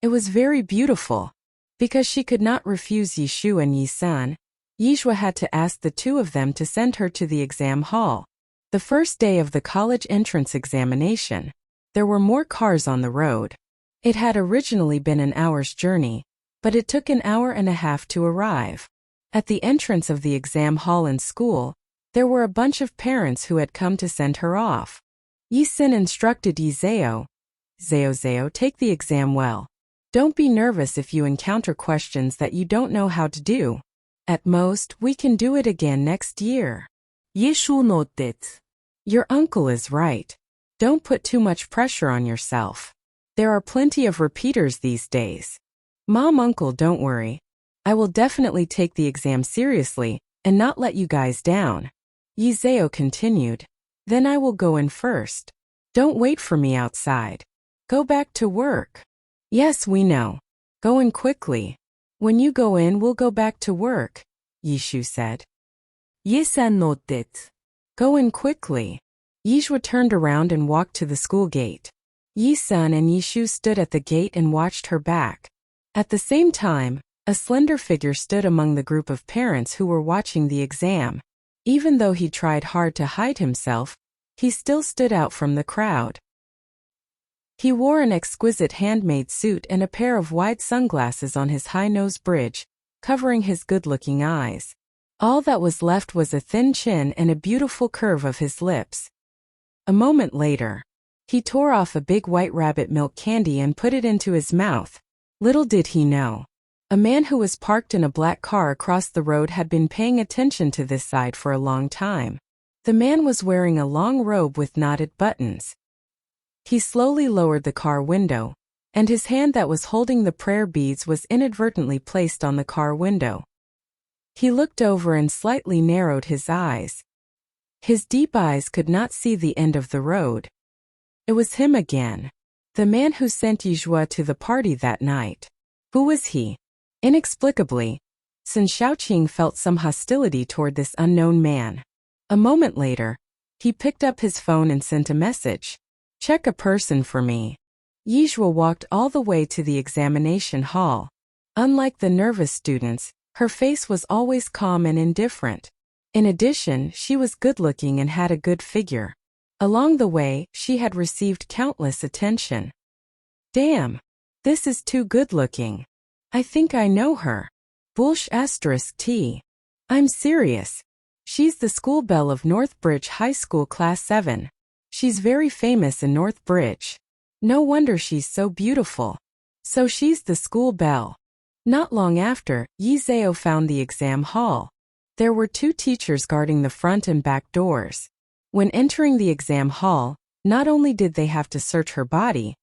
It was very beautiful. Because she could not refuse Yishu and Yisan, Yizhua had to ask the two of them to send her to the exam hall. The first day of the college entrance examination, there were more cars on the road. It had originally been an hour's journey, but it took an hour and a half to arrive. At the entrance of the exam hall in school, there were a bunch of parents who had come to send her off. Yisin instructed Yizeo, Zeo, take the exam well. Don't be nervous if you encounter questions that you don't know how to do. At most, we can do it again next year. Yeshu nodded. Your uncle is right. Don't put too much pressure on yourself. There are plenty of repeaters these days. Uncle, don't worry. I will definitely take the exam seriously and not let you guys down. Yizeo continued. Then I will go in first. Don't wait for me outside. Go back to work. Yes, we know. Go in quickly. When you go in, we'll go back to work, Yishu said. Yisan nodded. Go in quickly. Yizhua turned around and walked to the school gate. Yisan and Yishu stood at the gate and watched her back. At the same time, a slender figure stood among the group of parents who were watching the exam. Even though he tried hard to hide himself, he still stood out from the crowd. He wore an exquisite handmade suit and a pair of wide sunglasses on his high nose bridge, covering his good-looking eyes. All that was left was a thin chin and a beautiful curve of his lips. A moment later, he tore off a big white rabbit milk candy and put it into his mouth. Little did he know, a man who was parked in a black car across the road had been paying attention to this side for a long time. The man was wearing a long robe with knotted buttons. He slowly lowered the car window, and his hand that was holding the prayer beads was inadvertently placed on the car window. He looked over and slightly narrowed his eyes. His deep eyes could not see the end of the road. It was him again. The man who sent Yizhua to the party that night. Who was he? Inexplicably, Sun Shaoqing felt some hostility toward this unknown man. A moment later, he picked up his phone and sent a message. Check a person for me. Yizhua walked all the way to the examination hall. Unlike the nervous students, her face was always calm and indifferent. In addition, she was good-looking and had a good figure. Along the way, she had received countless attention. Damn! This is too good-looking. I think I know her. *T. I'm serious. She's the school belle of Northbridge High School Class 7. She's very famous in Northbridge. No wonder she's so beautiful. So she's the school belle. Not long after, Yizeo found the exam hall. There were two teachers guarding the front and back doors. When entering the exam hall, not only did they have to search her body,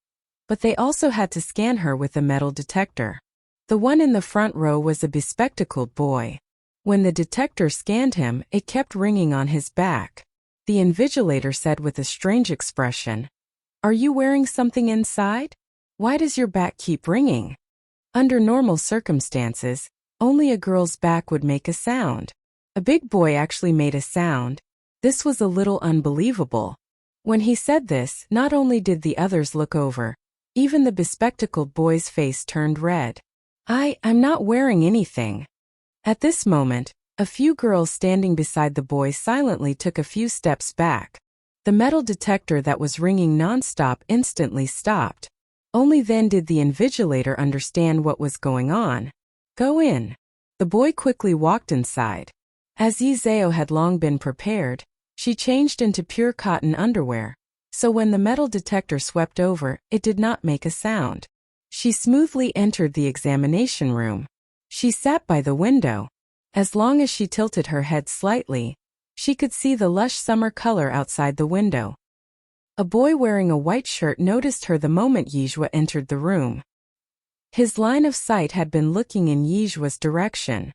but they also had to scan her with a metal detector. The one in the front row was a bespectacled boy. When the detector scanned him, it kept ringing on his back. The invigilator said with a strange expression, "Are you wearing something inside? Why does your back keep ringing?" Under normal circumstances, only a girl's back would make a sound. A big boy actually made a sound. This was a little unbelievable. When he said this, not only did the others look over, even the bespectacled boy's face turned red. I'm not wearing anything. At this moment, a few girls standing beside the boy silently took a few steps back. The metal detector that was ringing non-stop instantly stopped. Only then did the invigilator understand what was going on. Go in. The boy quickly walked inside. As Yi Zhao had long been prepared, she changed into pure cotton underwear, so when the metal detector swept over, it did not make a sound. She smoothly entered the examination room. She sat by the window. As long as she tilted her head slightly, she could see the lush summer color outside the window. A boy wearing a white shirt noticed her the moment Yizhua entered the room. His line of sight had been looking in Yizhua's direction.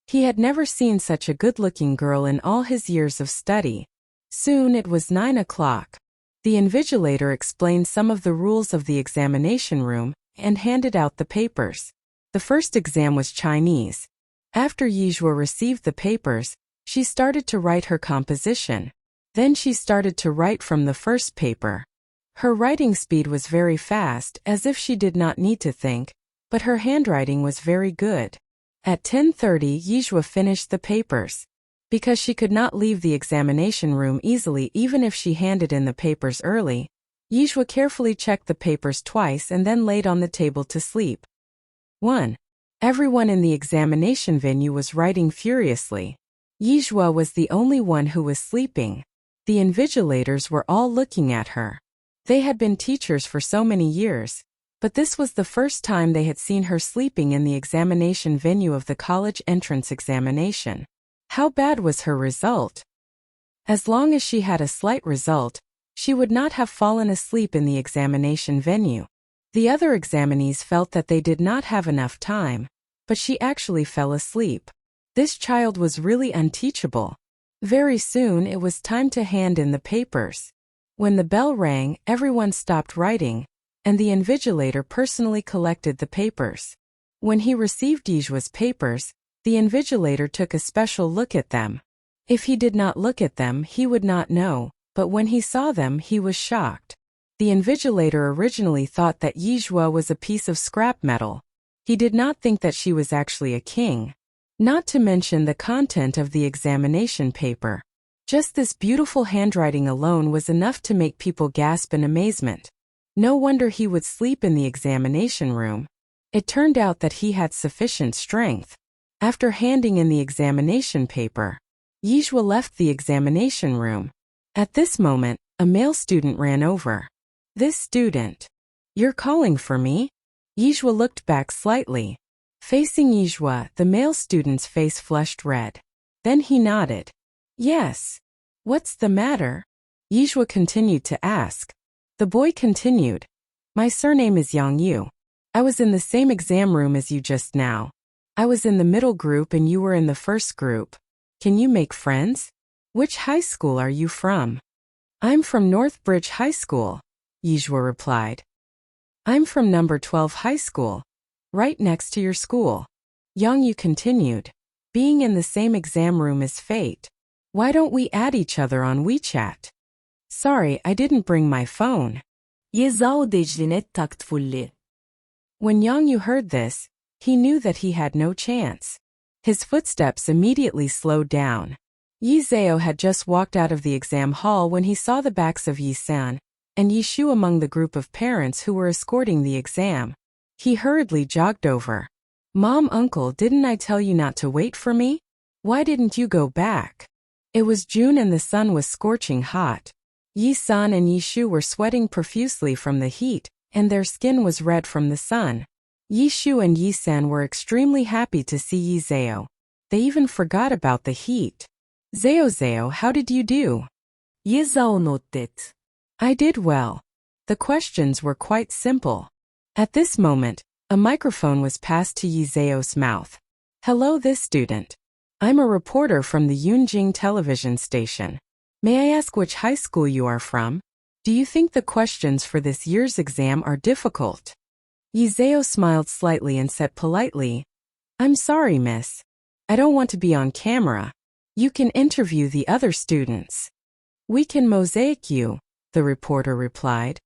He had never seen such a good-looking girl in all his years of study. Soon it was 9 o'clock. The invigilator explained some of the rules of the examination room and handed out the papers. The first exam was Chinese. After Yizhua received the papers, she started to write her composition. Then she started to write from the first paper. Her writing speed was very fast, as if she did not need to think, but her handwriting was very good. At 10:30, Yizhua finished the papers. Because she could not leave the examination room easily even if she handed in the papers early, Yizhua carefully checked the papers twice and then laid on the table to sleep. 1. Everyone in the examination venue was writing furiously. Yizhua was the only one who was sleeping. The invigilators were all looking at her. They had been teachers for so many years, but this was the first time they had seen her sleeping in the examination venue of the college entrance examination. How bad was her result? As long as she had a slight result, she would not have fallen asleep in the examination venue. The other examinees felt that they did not have enough time, but she actually fell asleep. This child was really unteachable. Very soon it was time to hand in the papers. When the bell rang, everyone stopped writing, and the invigilator personally collected the papers. When he received Yizhua's papers, the invigilator took a special look at them. If he did not look at them, he would not know, but when he saw them, he was shocked. The invigilator originally thought that Yizhua was a piece of scrap metal. He did not think that she was actually a king. Not to mention the content of the examination paper. Just this beautiful handwriting alone was enough to make people gasp in amazement. No wonder he would sleep in the examination room. It turned out that he had sufficient strength. After handing in the examination paper, Yizhua left the examination room. At this moment, a male student ran over. This student. You're calling for me? Yizhua looked back slightly. Facing Yizhua, the male student's face flushed red. Then he nodded. Yes. What's the matter? Yizhua continued to ask. The boy continued. My surname is Yang Yu. I was in the same exam room as you just now. I was in the middle group and you were in the first group. Can you make friends? Which high school are you from? I'm from Northbridge High School, Yizhua replied. I'm from number 12 High School, right next to your school. Yang Yu continued. Being in the same exam room is fate. Why don't we add each other on WeChat? Sorry, I didn't bring my phone. Yi Zhao declined tactfully. When Yang Yu heard this, he knew that he had no chance. His footsteps immediately slowed down. Yi Zhao had just walked out of the exam hall when he saw the backs of Yi San and Yi Shu among the group of parents who were escorting the exam. He hurriedly jogged over. Mom, uncle, didn't I tell you not to wait for me? Why didn't you go back? It was June and the sun was scorching hot. Yi San and Yi Shu were sweating profusely from the heat, and their skin was red from the sun. Yi Shu and Yi San were extremely happy to see Yi Zhao. They even forgot about the heat. Zhao, how did you do? Yi Zhao nodded. I did well. The questions were quite simple. At this moment, a microphone was passed to Yi Zhao's mouth. Hello, this student. I'm a reporter from the Yunjing television station. May I ask which high school you are from? Do you think the questions for this year's exam are difficult? Yi Zhao smiled slightly and said politely, I'm sorry, miss. I don't want to be on camera. You can interview the other students. We can mosaic you, the reporter replied.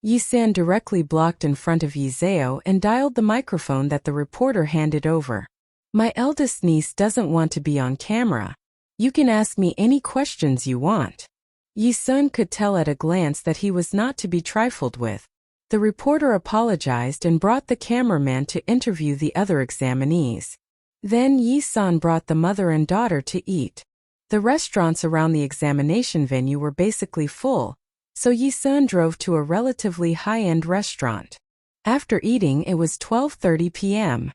Yi San directly blocked in front of Yi Zhao and dialed the microphone that the reporter handed over. My eldest niece doesn't want to be on camera. You can ask me any questions you want. Yi Sun could tell at a glance that he was not to be trifled with. The reporter apologized and brought the cameraman to interview the other examinees. Then Yi-san brought the mother and daughter to eat. The restaurants around the examination venue were basically full, so Yi-san drove to a relatively high-end restaurant. After eating, it was 12:30 p.m.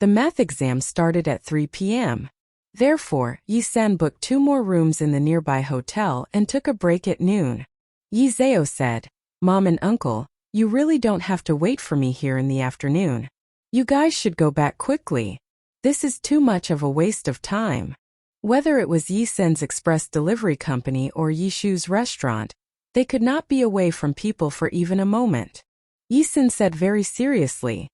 The math exam started at 3 p.m. Therefore, Yi-san booked 2 more rooms in the nearby hotel and took a break at noon. Yi-zeo said, "Mom and Uncle, you really don't have to wait for me here in the afternoon. You guys should go back quickly. This is too much of a waste of time." Whether it was Yi-sen's express delivery company or Yi-shu's restaurant, they could not be away from people for even a moment. Yi-sen said very seriously,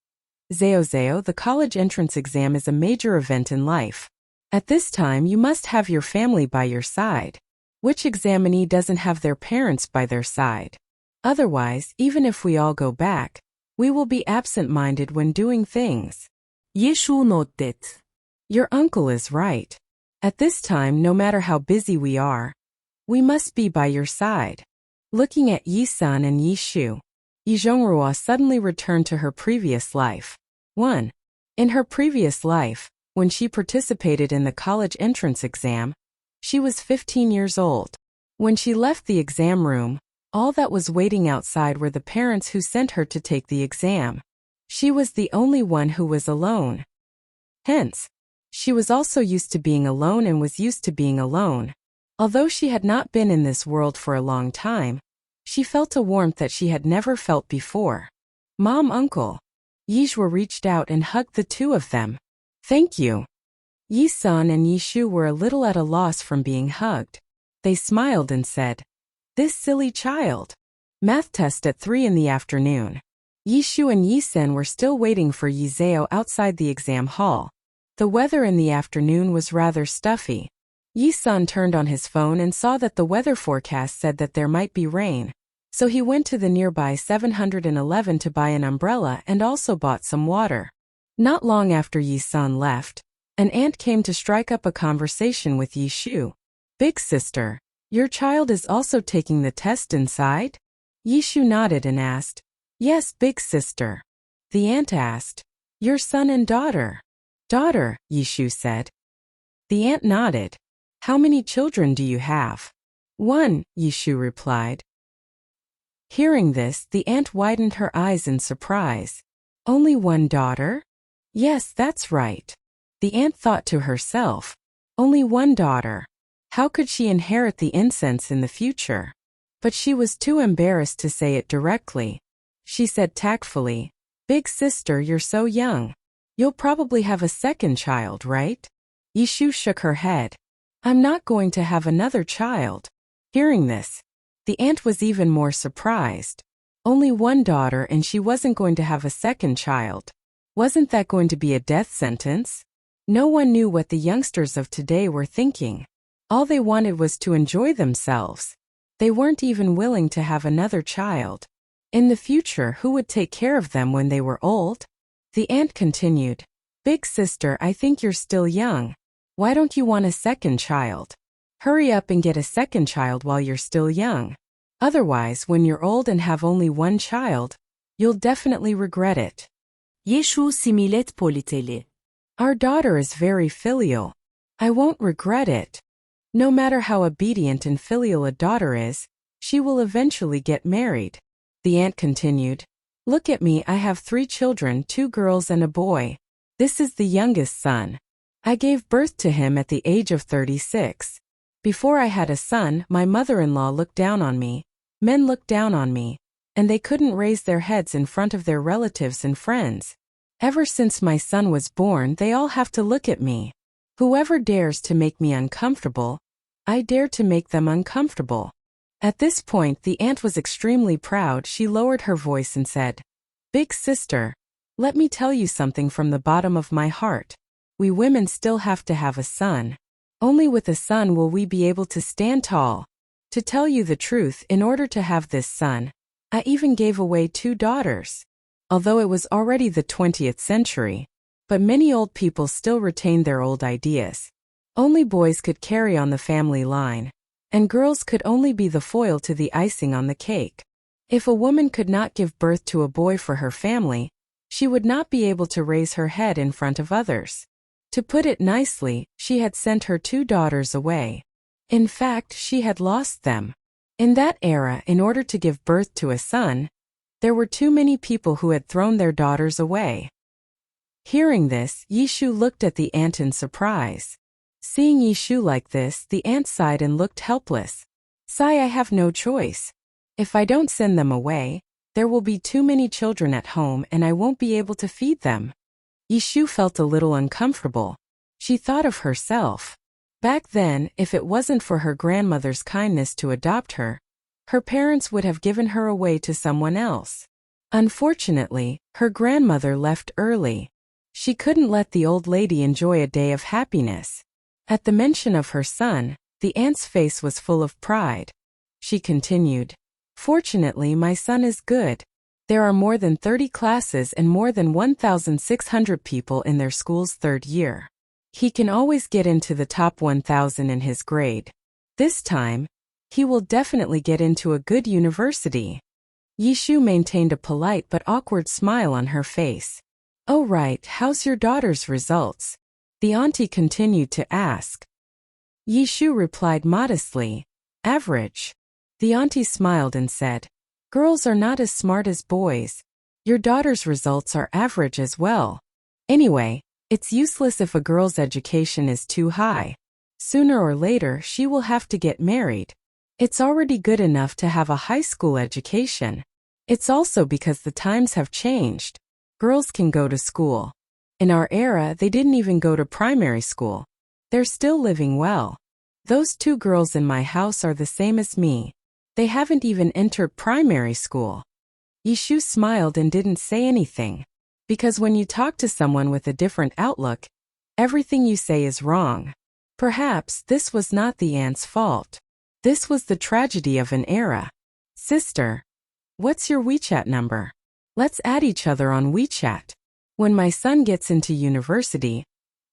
"Zeo, the college entrance exam is a major event in life. At this time you must have your family by your side. Which examinee doesn't have their parents by their side? Otherwise, even if we all go back, we will be absent-minded when doing things." Yi-shu nodded. Your uncle is right. At this time, no matter how busy we are, we must be by your side. Looking at Yi-san and Yi-shu, Yi-zhongrua suddenly returned to her previous life. 1. In her previous life, when she participated in the college entrance exam, she was 15 years old. When she left the exam room, all that was waiting outside were the parents who sent her to take the exam. She was the only one who was alone. Hence, she was also used to being alone and was used to being alone. Although she had not been in this world for a long time, she felt a warmth that she had never felt before. "Mom, Uncle." Yi-zhua reached out and hugged the two of them. "Thank you." Yi-san and Yi-shu were a little at a loss from being hugged. They smiled and said, "This silly child." Math test at 3 in the afternoon. Yi-shu and Yi-sen were still waiting for Yi-zeo outside the exam hall. The weather in the afternoon was rather stuffy. Yi-san turned on his phone and saw that the weather forecast said that there might be rain, so he went to the nearby 7-Eleven to buy an umbrella and also bought some water. Not long after Yi-san left, an aunt came to strike up a conversation with Yi-shu. "Big sister, your child is also taking the test inside?" Yi-shu nodded and asked, "Yes, big sister." The aunt asked, "Your son and daughter?" "Daughter," Yi-shu said. The aunt nodded. "How many children do you have?" "One," Yi-shu replied. Hearing this, the aunt widened her eyes in surprise. "Only one daughter?" "Yes, that's right." The aunt thought to herself, "Only one daughter. How could she inherit the incense in the future?" But she was too embarrassed to say it directly. She said tactfully, "Big sister, you're so young. You'll probably have a second child, right?" Yi-shu shook her head. "I'm not going to have another child." Hearing this, the aunt was even more surprised. Only one daughter and she wasn't going to have a second child. Wasn't that going to be a death sentence? No one knew what the youngsters of today were thinking. All they wanted was to enjoy themselves. They weren't even willing to have another child. In the future, who would take care of them when they were old? The aunt continued, "Big sister, I think you're still young. Why don't you want a second child? Hurry up and get a second child while you're still young. Otherwise, when you're old and have only one child, you'll definitely regret it." Yi-shu similet politeli. "Our daughter is very filial. I won't regret it. No matter how obedient and filial a daughter is, she will eventually get married." The aunt continued, "Look at me, I have 3 children, 2 girls and a boy. This is the youngest son. I gave birth to him at the age of 36. Before I had a son, my mother-in-law looked down on me. Men looked down on me, and they couldn't raise their heads in front of their relatives and friends. Ever since my son was born, they all have to look at me. Whoever dares to make me uncomfortable, I dare to make them uncomfortable." At this point, the aunt was extremely proud. She lowered her voice and said, "Big sister, let me tell you something from the bottom of my heart. We women still have to have a son. Only with a son will we be able to stand tall. To tell you the truth, in order to have this son, I even gave away 2 daughters. Although it was already the 20th century, but many old people still retained their old ideas. Only boys could carry on the family line, and girls could only be the foil to the icing on the cake. If a woman could not give birth to a boy for her family, she would not be able to raise her head in front of others. To put it nicely, she had sent her 2 daughters away. In fact, she had lost them. In that era, in order to give birth to a son, there were too many people who had thrown their daughters away. Hearing this, Yishu looked at the ant in surprise. Seeing Yishu like this, the ant sighed and looked helpless. "Sigh, I have no choice. If I don't send them away, there will be too many children at home and I won't be able to feed them." Yishu felt a little uncomfortable. She thought of herself. Back then, if it wasn't for her grandmother's kindness to adopt her, her parents would have given her away to someone else. Unfortunately, her grandmother left early. She couldn't let the old lady enjoy a day of happiness. At the mention of her son, the ant's face was full of pride. She continued, "Fortunately, my son is good. There are more than 30 classes and more than 1,600 people in their school's 3rd year. He can always get into the top 1,000 in his grade. This time, he will definitely get into a good university." Yishu maintained a polite but awkward smile on her face. "Oh right, how's your daughter's results?" the auntie continued to ask. Yishu replied modestly, "Average." The auntie smiled and said, "Girls are not as smart as boys. Your daughter's results are average as well. Anyway, it's useless if a girl's education is too high. Sooner or later, she will have to get married. It's already good enough to have a high school education. It's also because the times have changed. Girls can go to school. In our era, they didn't even go to primary school. They're still living well. Those 2 girls in my house are the same as me. They haven't even entered primary school." Yishu smiled and didn't say anything. Because when you talk to someone with a different outlook, everything you say is wrong. Perhaps this was not the ant's fault. This was the tragedy of an era. "Sister, what's your WeChat number? Let's add each other on WeChat. When my son gets into university,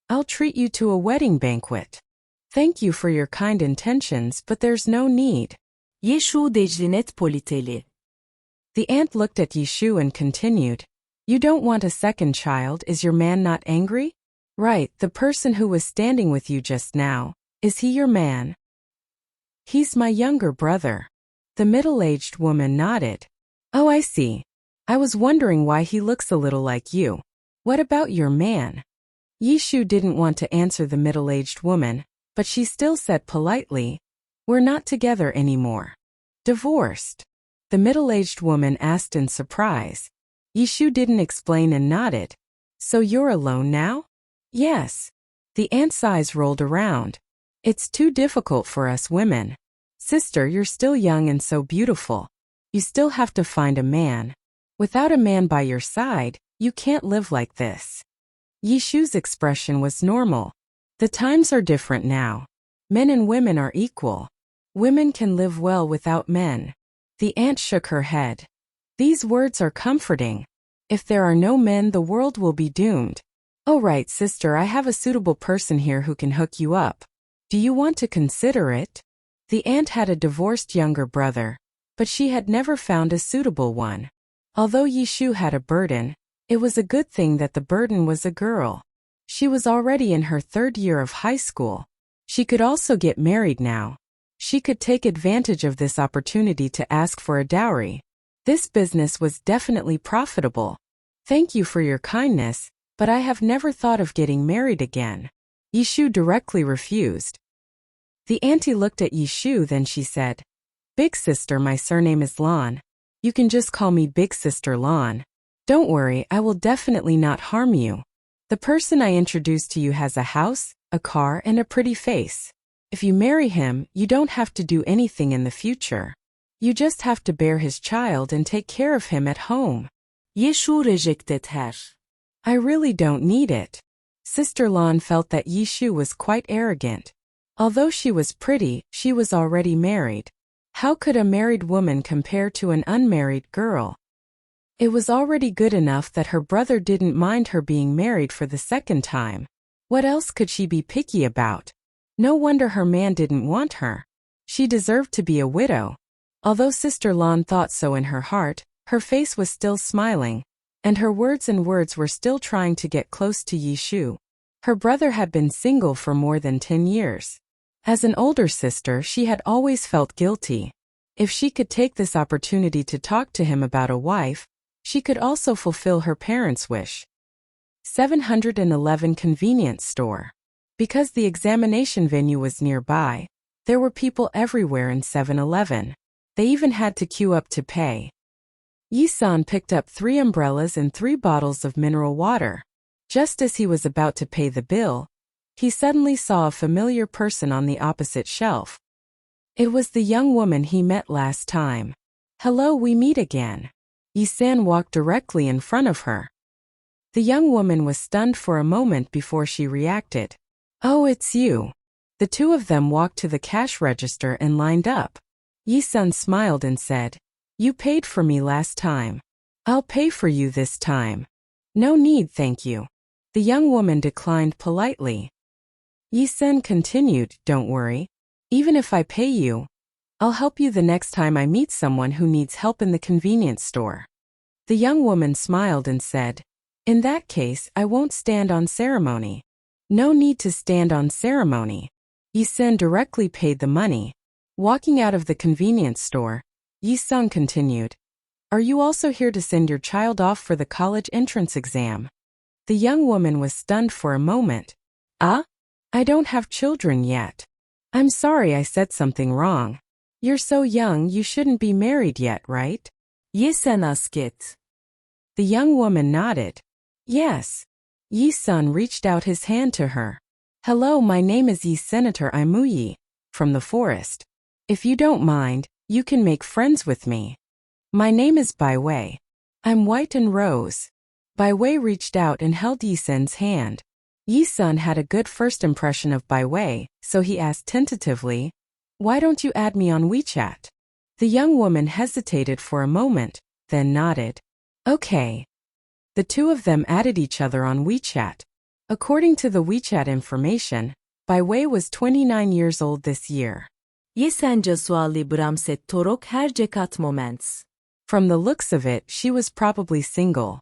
I'll treat you to a wedding banquet. Thank you for your kind intentions, but there's no need." Yeshu declinet politeli. The ant looked at Yishu and continued, "You don't want a second child, is your man not angry? Right, the person who was standing with you just now, is he your man?" "He's my younger brother." The middle-aged woman nodded. "Oh, I see. I was wondering why he looks a little like you. What about your man?" Yishu didn't want to answer the middle-aged woman, but she still said politely, "We're not together anymore." "Divorced?" the middle-aged woman asked in surprise. Yishu didn't explain and nodded. "So you're alone now?" "Yes." The ant's eyes rolled around. "It's too difficult for us women. Sister, you're still young and so beautiful. You still have to find a man. Without a man by your side, you can't live like this." Yishu's expression was normal. The times are different now. Men and women are equal. Women can live well without men. The ant shook her head. "These words are comforting. If there are no men, the world will be doomed. Oh right, sister, I have a suitable person here who can hook you up. Do you want to consider it?" The ant had a divorced younger brother, but she had never found a suitable one. Although Yishu had a burden, it was a good thing that the burden was a girl. She was already in her 3rd year of high school. She could also get married now. She could take advantage of this opportunity to ask for a dowry. This business was definitely profitable. "Thank you for your kindness, but I have never thought of getting married again." Yishu directly refused. The auntie looked at Yishu, then she said, "Big sister, my surname is Lon. You can just call me Big Sister Lon. Don't worry, I will definitely not harm you. The person I introduced to you has a house, a car, and a pretty face. If you marry him, you don't have to do anything in the future. You just have to bear his child and take care of him at home." Yeshu rejected her. "I really don't need it." Sister Lon felt that Yishu was quite arrogant. Although she was pretty, she was already married. How could a married woman compare to an unmarried girl? It was already good enough that her brother didn't mind her being married for the 2nd time. What else could she be picky about? No wonder her man didn't want her. She deserved to be a widow. Although Sister Lon thought so in her heart, her face was still smiling, and her words were still trying to get close to Yishu. Her brother had been single for more than 10 years. As an older sister, she had always felt guilty. If she could take this opportunity to talk to him about a wife, she could also fulfill her parents' wish. 711 Convenience store. Because the examination venue was nearby, there were people everywhere in 7-Eleven. They even had to queue up to pay. Yi-san picked up 3 umbrellas and 3 bottles of mineral water. Just as he was about to pay the bill, he suddenly saw a familiar person on the opposite shelf. It was the young woman he met last time. "Hello, we meet again." Yi-san walked directly in front of her. The young woman was stunned for a moment before she reacted. "Oh, it's you." The two of them walked to the cash register and lined up. Yi-san smiled and said, "You paid for me last time. I'll pay for you this time." "No need, thank you." The young woman declined politely. Yi-san continued, "Don't worry. Even if I pay you, I'll help you the next time I meet someone who needs help in the convenience store." The young woman smiled and said, "In that case, I won't stand on ceremony." "No need to stand on ceremony." Yi-san directly paid the money. Walking out of the convenience store, Yi-san continued, "Are you also here to send your child off for the college entrance exam?" The young woman was stunned for a moment. I don't have children yet. I'm sorry I said something wrong. You're so young, you shouldn't be married yet, right?" Yi-san asked. The young woman nodded. "Yes." Yi-san reached out his hand to her. "Hello, my name is Senator Imuyi, from the forest. If you don't mind, you can make friends with me. My name is Bai Wei. I'm white and rose." Bai Wei reached out and held Yi-san's hand. Yi-san had a good first impression of Bai Wei, so he asked tentatively, "Why don't you add me on WeChat?" The young woman hesitated for a moment, then nodded. "Okay." The two of them added each other on WeChat. According to the WeChat information, Bai Wei was 29 years old this year. Yi-san suali beramsettorok hercekat moments. From the looks of it, she was probably single.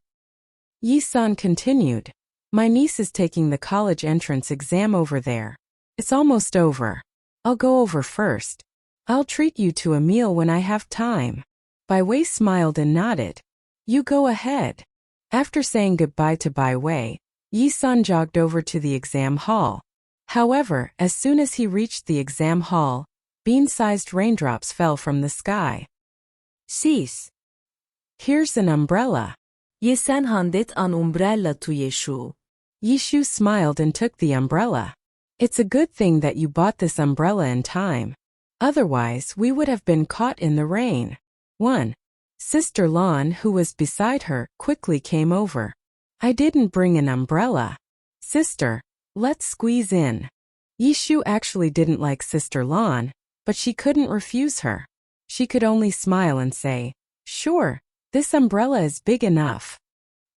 Yi-san continued, "My niece is taking the college entrance exam over there. It's almost over. I'll go over first. I'll treat you to a meal when I have time." Bai Wei smiled and nodded. "You go ahead." After saying goodbye to Bai Wei, Yi-san jogged over to the exam hall. However, as soon as he reached the exam hall, bean-sized raindrops fell from the sky. Sis. "Here's an umbrella." Yi-san handet an umbrella to Yeshu. Yishu smiled and took the umbrella. "It's a good thing that you bought this umbrella in time. Otherwise, we would have been caught in the rain." 1. Sister Lan, who was beside her, quickly came over. "I didn't bring an umbrella. Sister, let's squeeze in." Yishu actually didn't like Sister Lan, but she couldn't refuse her. She could only smile and say, "Sure, this umbrella is big enough."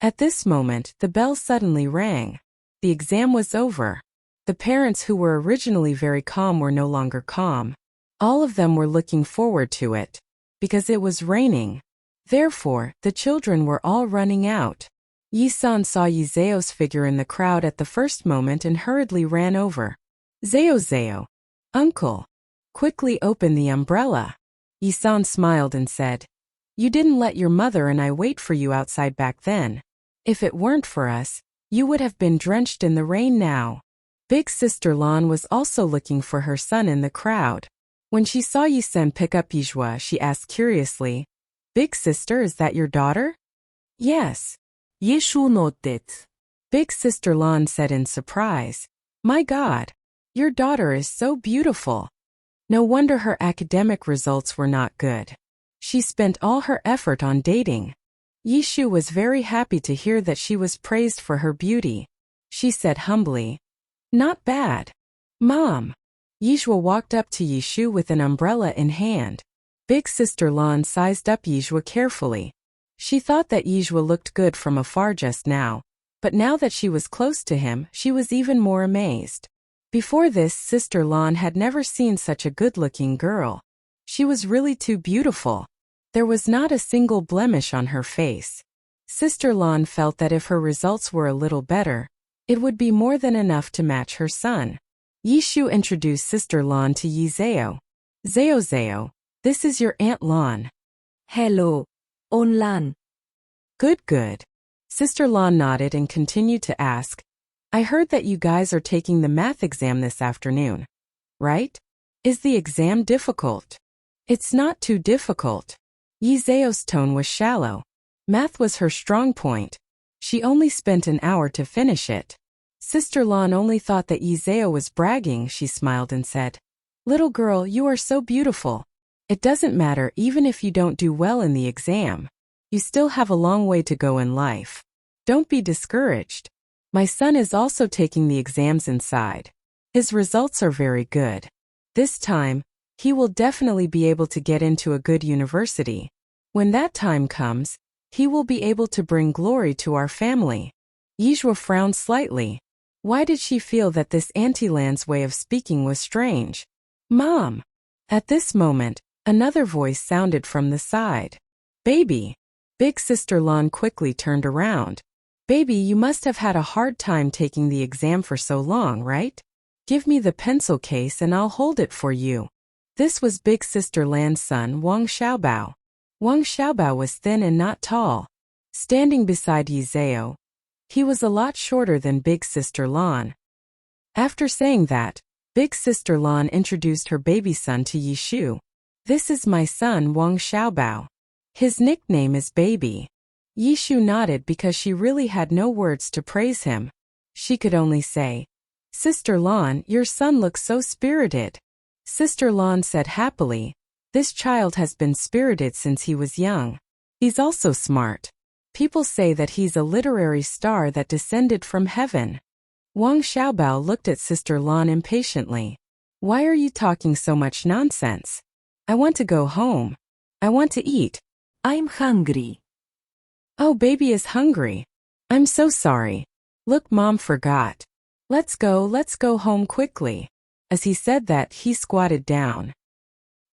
At this moment, the bell suddenly rang. The exam was over. The parents who were originally very calm were no longer calm. All of them were looking forward to it, because it was raining. Therefore, the children were all running out. Yi-san saw Yizeo's figure in the crowd at the first moment and hurriedly ran over. "Zeo, Uncle, quickly open the umbrella." Yi-san smiled and said, "You didn't let your mother and I wait for you outside back then. If it weren't for us, you would have been drenched in the rain now." Big Sister Lan was also looking for her son in the crowd. When she saw Yi-san pick up Yijua, she asked curiously, "Big Sister, is that your daughter?" "Yes." Yeshu nodded. Big Sister Lan said in surprise, "My God, your daughter is so beautiful. No wonder her academic results were not good. She spent all her effort on dating." Yishu was very happy to hear that she was praised for her beauty. She said humbly, "Not bad. Mom." Yijua walked up to Yishu with an umbrella in hand. Big Sister Lan sized up Yijua carefully. She thought that Yijua looked good from afar just now, but now that she was close to him, she was even more amazed. Before this, Sister Lan had never seen such a good-looking girl. She was really too beautiful. There was not a single blemish on her face. Sister Lan felt that if her results were a little better, It would be more than enough to match her son. Yishu introduced Sister Lan to Yi Zeo. Zeo, this is your Aunt Lan. Hello. On Lan. Good. Sister Lan nodded and continued to ask, I heard that you guys are taking the math exam this afternoon, right? Is the exam difficult? It's not too difficult. Yi Zeo's tone was shallow. Math was her strong point. She only spent an hour to finish it. Sister Lan only thought that Yi Zeo was bragging. She smiled and said, Little girl, you are so beautiful. It doesn't matter even if you don't do well in the exam. You still have a long way to go in life. Don't be discouraged. My son is also taking the exams inside. His results are very good. This time, he will definitely be able to get into a good university. When that time comes, he will be able to bring glory to our family. Yizhua frowned slightly. Why did she feel that this Auntie Lan's way of speaking was strange? Mom! At this moment, another voice sounded from the side. Baby! Big Sister Lan quickly turned around. Baby, you must have had a hard time taking the exam for so long, right? Give me the pencil case and I'll hold it for you. This was Big Sister Lan's son, Wang Xiaobao. Wang Xiaobao was thin and not tall. Standing beside Yi Zeo, he was a lot shorter than Big Sister Lan. After saying that, Big Sister Lan introduced her baby son to Yi Shu. This is my son, Wang Xiaobao. His nickname is Baby. Yi Shu nodded because she really had no words to praise him. She could only say, Sister Lan, your son looks so spirited. Sister Lan said happily, This child has been spirited since he was young. He's also smart. People say that he's a literary star that descended from heaven. Wang Xiaobao looked at Sister Lan impatiently. Why are you talking so much nonsense? I want to go home. I want to eat. I'm hungry. Oh, baby is hungry. I'm so sorry. Look, Mom forgot. Let's go home quickly. As he said that, he squatted down.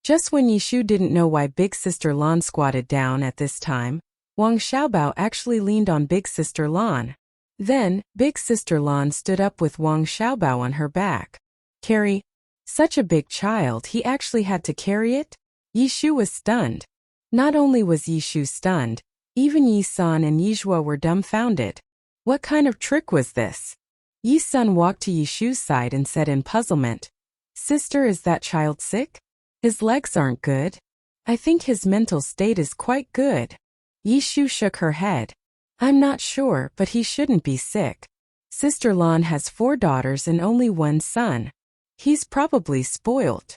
Just when Yishu didn't know why Big Sister Lan squatted down at this time, Wang Xiaobao actually leaned on Big Sister Lan. Then, Big Sister Lan stood up with Wang Xiaobao on her back. Carry? Such a big child, he actually had to carry it? Yishu was stunned. Not only was Yishu stunned, even Yi-san and Yizhua were dumbfounded. What kind of trick was this? Yi-san walked to Yishu's side and said in puzzlement, Sister, is that child sick? His legs aren't good. I think his mental state is quite good. Yishu shook her head. I'm not sure, but he shouldn't be sick. Sister Lan has 4 daughters and only 1 son. He's probably spoilt.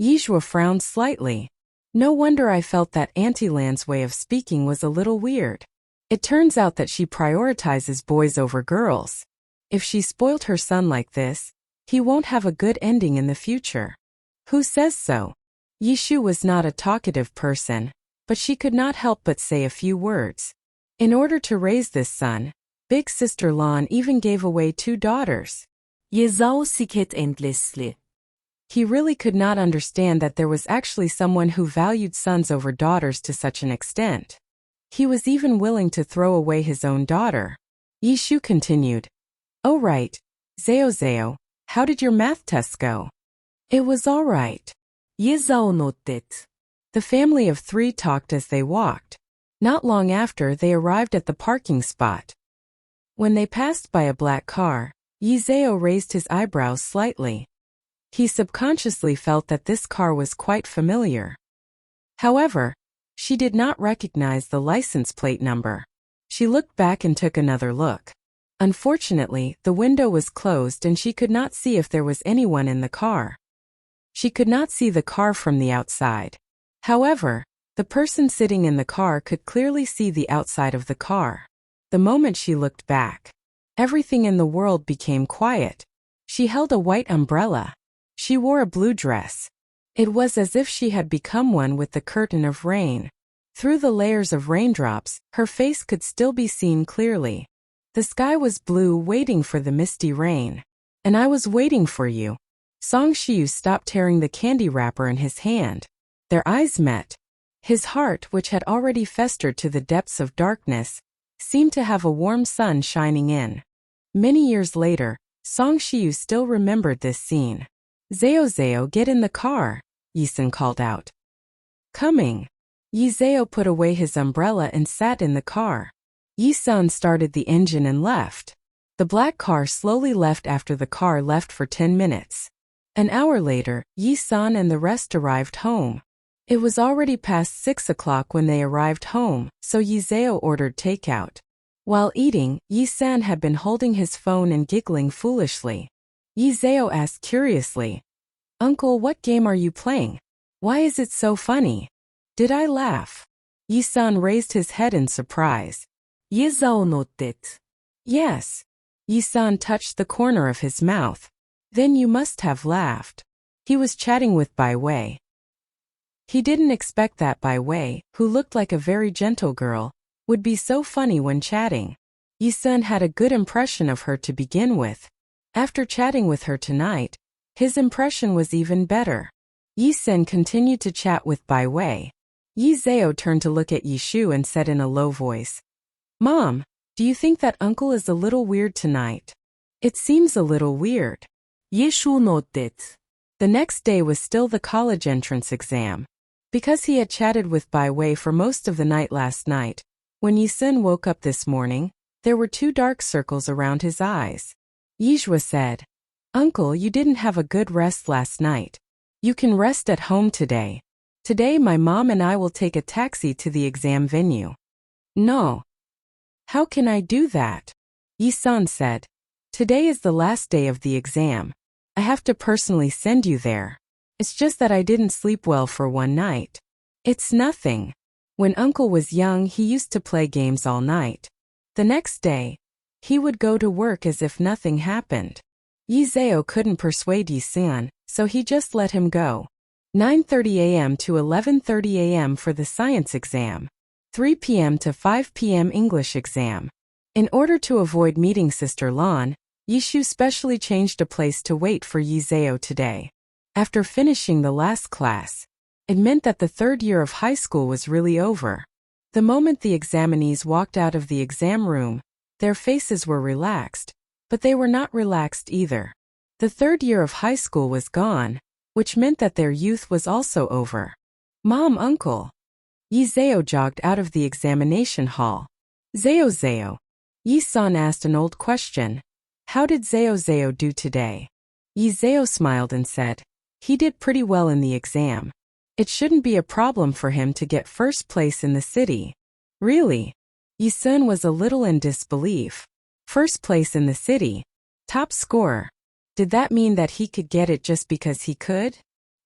Yizhua frowned slightly. No wonder I felt that Auntie Lan's way of speaking was a little weird. It turns out that she prioritizes boys over girls. If she spoilt her son like this, he won't have a good ending in the future. Who says so? Yishu was not a talkative person, but she could not help but say a few words. In order to raise this son, Big Sister Lan even gave away 2 daughters. Ye Zao siket endlessly. He really could not understand that there was actually someone who valued sons over daughters to such an extent. He was even willing to throw away his own daughter. Yishu continued. Oh right. Zeo, how did your math test go? It was all right. Ye Zao noted. The family of 3 talked as they walked. Not long after, they arrived at the parking spot. When they passed by a black car, Yi Zeo raised his eyebrows slightly. He subconsciously felt that this car was quite familiar. However, she did not recognize the license plate number. She looked back and took another look. Unfortunately, the window was closed and she could not see if there was anyone in the car. She could not see the car from the outside. However, the person sitting in the car could clearly see the outside of the car. The moment she looked back, everything in the world became quiet. She held a white umbrella. She wore a blue dress. It was as if she had become one with the curtain of rain. Through the layers of raindrops, her face could still be seen clearly. The sky was blue, waiting for the misty rain. And I was waiting for you. Song Shiyu stopped tearing the candy wrapper in his hand. Their eyes met. His heart, which had already festered to the depths of darkness, seemed to have a warm sun shining in. Many years later, Song Shiyu still remembered this scene. Zeo Zeo, get in the car, Yi-sun called out. Coming. Yi Zeo put away his umbrella and sat in the car. Yi-sun started the engine and left. The black car slowly left after the car left for 10 minutes. An hour later, Yi-sun and the rest arrived home. It was already past 6 o'clock when they arrived home, so Yi Zeo ordered takeout. While eating, Yi-san had been holding his phone and giggling foolishly. Yi Zeo asked curiously, Uncle, what game are you playing? Why is it so funny? Did I laugh? Yi-san raised his head in surprise. Yi-zao nodded. Yes. Yi-san touched the corner of his mouth. Then you must have laughed. He was chatting with Bai Wei. He didn't expect that Bai Wei, who looked like a very gentle girl, would be so funny when chatting. Yi-sun had a good impression of her to begin with. After chatting with her tonight, his impression was even better. Yi-sun continued to chat with Bai Wei. Yi Zeo turned to look at Yi Shu and said in a low voice, Mom, do you think that uncle is a little weird tonight? It seems a little weird. Yi Shu nodded. The next day was still the college entrance exam. Because he had chatted with Bai Wei for most of the night last night, when Yi-sun woke up this morning, there were 2 dark circles around his eyes. Yizhua said, Uncle, you didn't have a good rest last night. You can rest at home today. Today my mom and I will take a taxi to the exam venue. No. How can I do that? Yi-san said. Today is the last day of the exam. I have to personally send you there. It's just that I didn't sleep well for one night. It's nothing. When Uncle was young, he used to play games all night. The next day, he would go to work as if nothing happened. Yi Zeo couldn't persuade Yi-san, so he just let him go. 9:30 a.m. to 11:30 a.m. for the science exam. 3 p.m. to 5 p.m. English exam. In order to avoid meeting Sister Lan, Yishu specially changed a place to wait for Yi Zeo today. After finishing the last class, it meant that the 3rd year of high school was really over. The moment the examinees walked out of the exam room, their faces were relaxed, but they were not relaxed either. The 3rd year of high school was gone, which meant that their youth was also over. Mom, Uncle. Yi Zeo jogged out of the examination hall. Zeo Zeo. Yi-san asked an old question. How did Zeo Zeo do today? Yi Zeo smiled and said, he did pretty well in the exam. It shouldn't be a problem for him to get first place in the city. Really? Yi-sun was a little in disbelief. First place in the city. Top scorer. Did that mean that he could get it just because he could?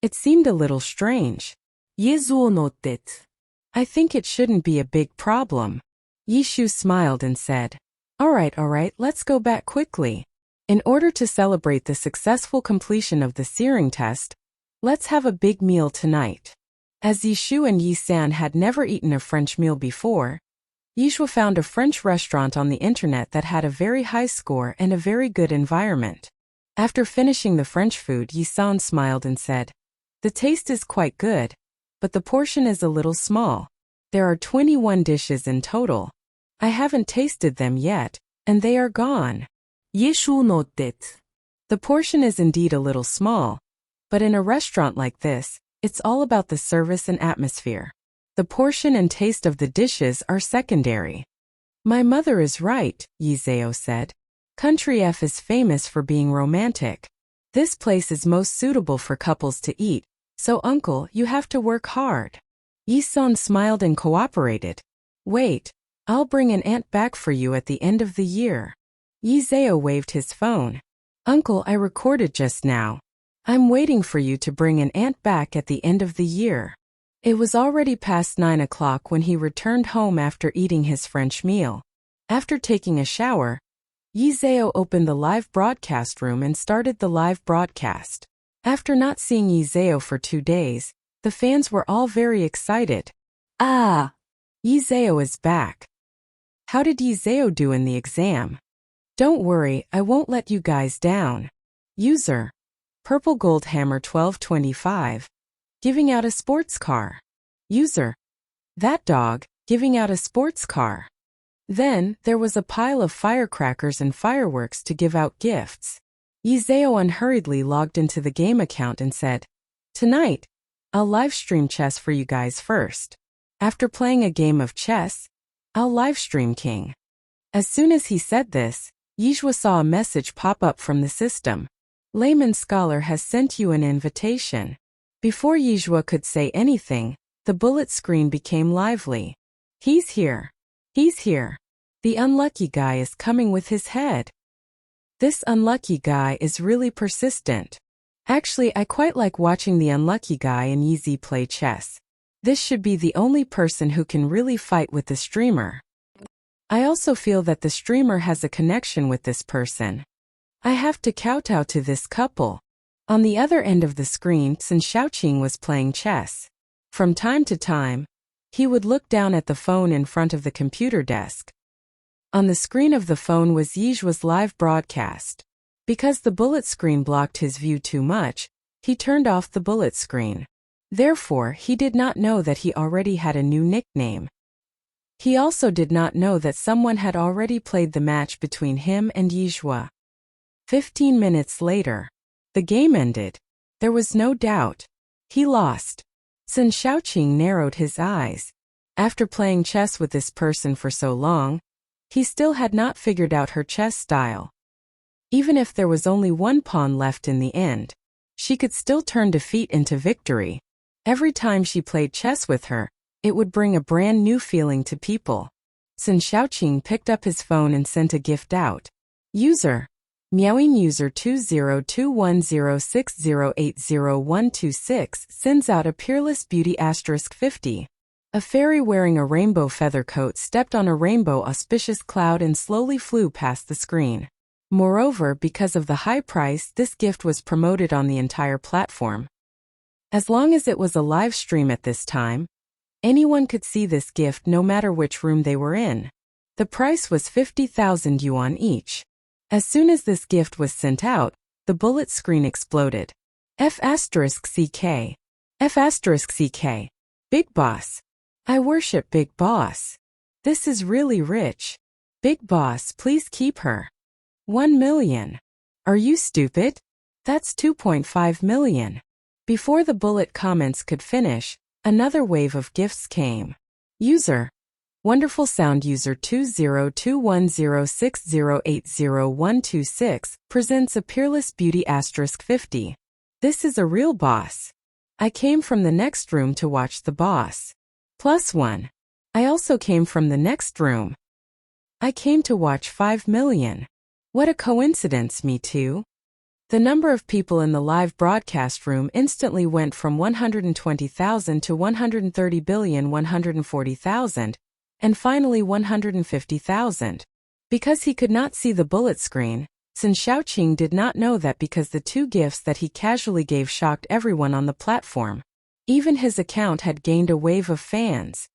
It seemed a little strange. Yi-zuo nodded. I think it shouldn't be a big problem. Yi-shu smiled and said, all right, let's go back quickly. In order to celebrate the successful completion of the searing test, let's have a big meal tonight. As Yi-shu and Yi-san had never eaten a French meal before, Yishua found a French restaurant on the internet that had a very high score and a very good environment. After finishing the French food, Yi-san smiled and said, the taste is quite good, but the portion is a little small. There are 21 dishes in total. I haven't tasted them yet, and they are gone. Yi-shu nodded. The portion is indeed a little small, but in a restaurant like this, it's all about the service and atmosphere. The portion and taste of the dishes are secondary. My mother is right, Yi Zeo said. Country F is famous for being romantic. This place is most suitable for couples to eat, so uncle, you have to work hard. Yi-san smiled and cooperated. Wait, I'll bring an ant back for you at the end of the year. Yi Zeo waved his phone. Uncle, I recorded just now. I'm waiting for you to bring an ant back at the end of the year. It was already past 9 o'clock when he returned home after eating his French meal. After taking a shower, Yi Zeo opened the live broadcast room and started the live broadcast. After not seeing Yi Zeo for 2 days, the fans were all very excited. Ah! Yi Zeo is back. How did Yi Zeo do in the exam? Don't worry, I won't let you guys down. User. Purple Gold Hammer 1225. Giving out a sports car. User. That dog, giving out a sports car. Then, there was a pile of firecrackers and fireworks to give out gifts. Yizeo unhurriedly logged into the game account and said, "Tonight, I'll livestream chess for you guys first. After playing a game of chess, I'll livestream King." As soon as he said this, Yizhua saw a message pop up from the system. "Layman Scholar has sent you an invitation." Before Yizhua could say anything, the bullet screen became lively. "He's here. He's here. The unlucky guy is coming with his head." This unlucky guy is really persistent. Actually, I quite like watching the unlucky guy and Yeezy play chess. This should be the only person who can really fight with the streamer. I also feel that the streamer has a connection with this person. I have to kowtow to this couple. On the other end of the screen, Sun Xiaoqing was playing chess. From time to time, he would look down at the phone in front of the computer desk. On the screen of the phone was Yizhua's live broadcast. Because the bullet screen blocked his view too much, he turned off the bullet screen. Therefore, he did not know that he already had a new nickname. He also did not know that someone had already played the match between him and Yizhua. 15 minutes later, the game ended. There was no doubt. He lost. Sun Xiaoqing narrowed his eyes. After playing chess with this person for so long, he still had not figured out her chess style. Even if there was only one pawn left in the end, she could still turn defeat into victory. Every time she played chess with her, it would bring a brand new feeling to people. Sun Xiaoqing picked up his phone and sent a gift out. User. Meowing user 2021060800126 sends out a peerless beauty *50. A fairy wearing a rainbow feather coat stepped on a rainbow auspicious cloud and slowly flew past the screen. Moreover, because of the high price, this gift was promoted on the entire platform. As long as it was a live stream at this time, anyone could see this gift no matter which room they were in. The price was 50,000 yuan each. As soon as this gift was sent out, the bullet screen exploded. F***CK. F***CK. Big Boss. I worship Big Boss. This is really rich. Big Boss, please keep her. 1 million. Are you stupid? That's 2.5 million. Before the bullet comments could finish, another wave of gifts came. User. Wonderful Sound user 2021060800126 presents a peerless beauty *50. This is a real boss. I came from the next room to watch the boss. +1. I also came from the next room. I came to watch 5 million. What a coincidence, me too. The number of people in the live broadcast room instantly went from 120,000 to 130,140,000, and finally 150,000. Because he could not see the bullet screen, Sun Xiaoqing did not know that because the two gifts that he casually gave shocked everyone on the platform. Even his account had gained a wave of fans.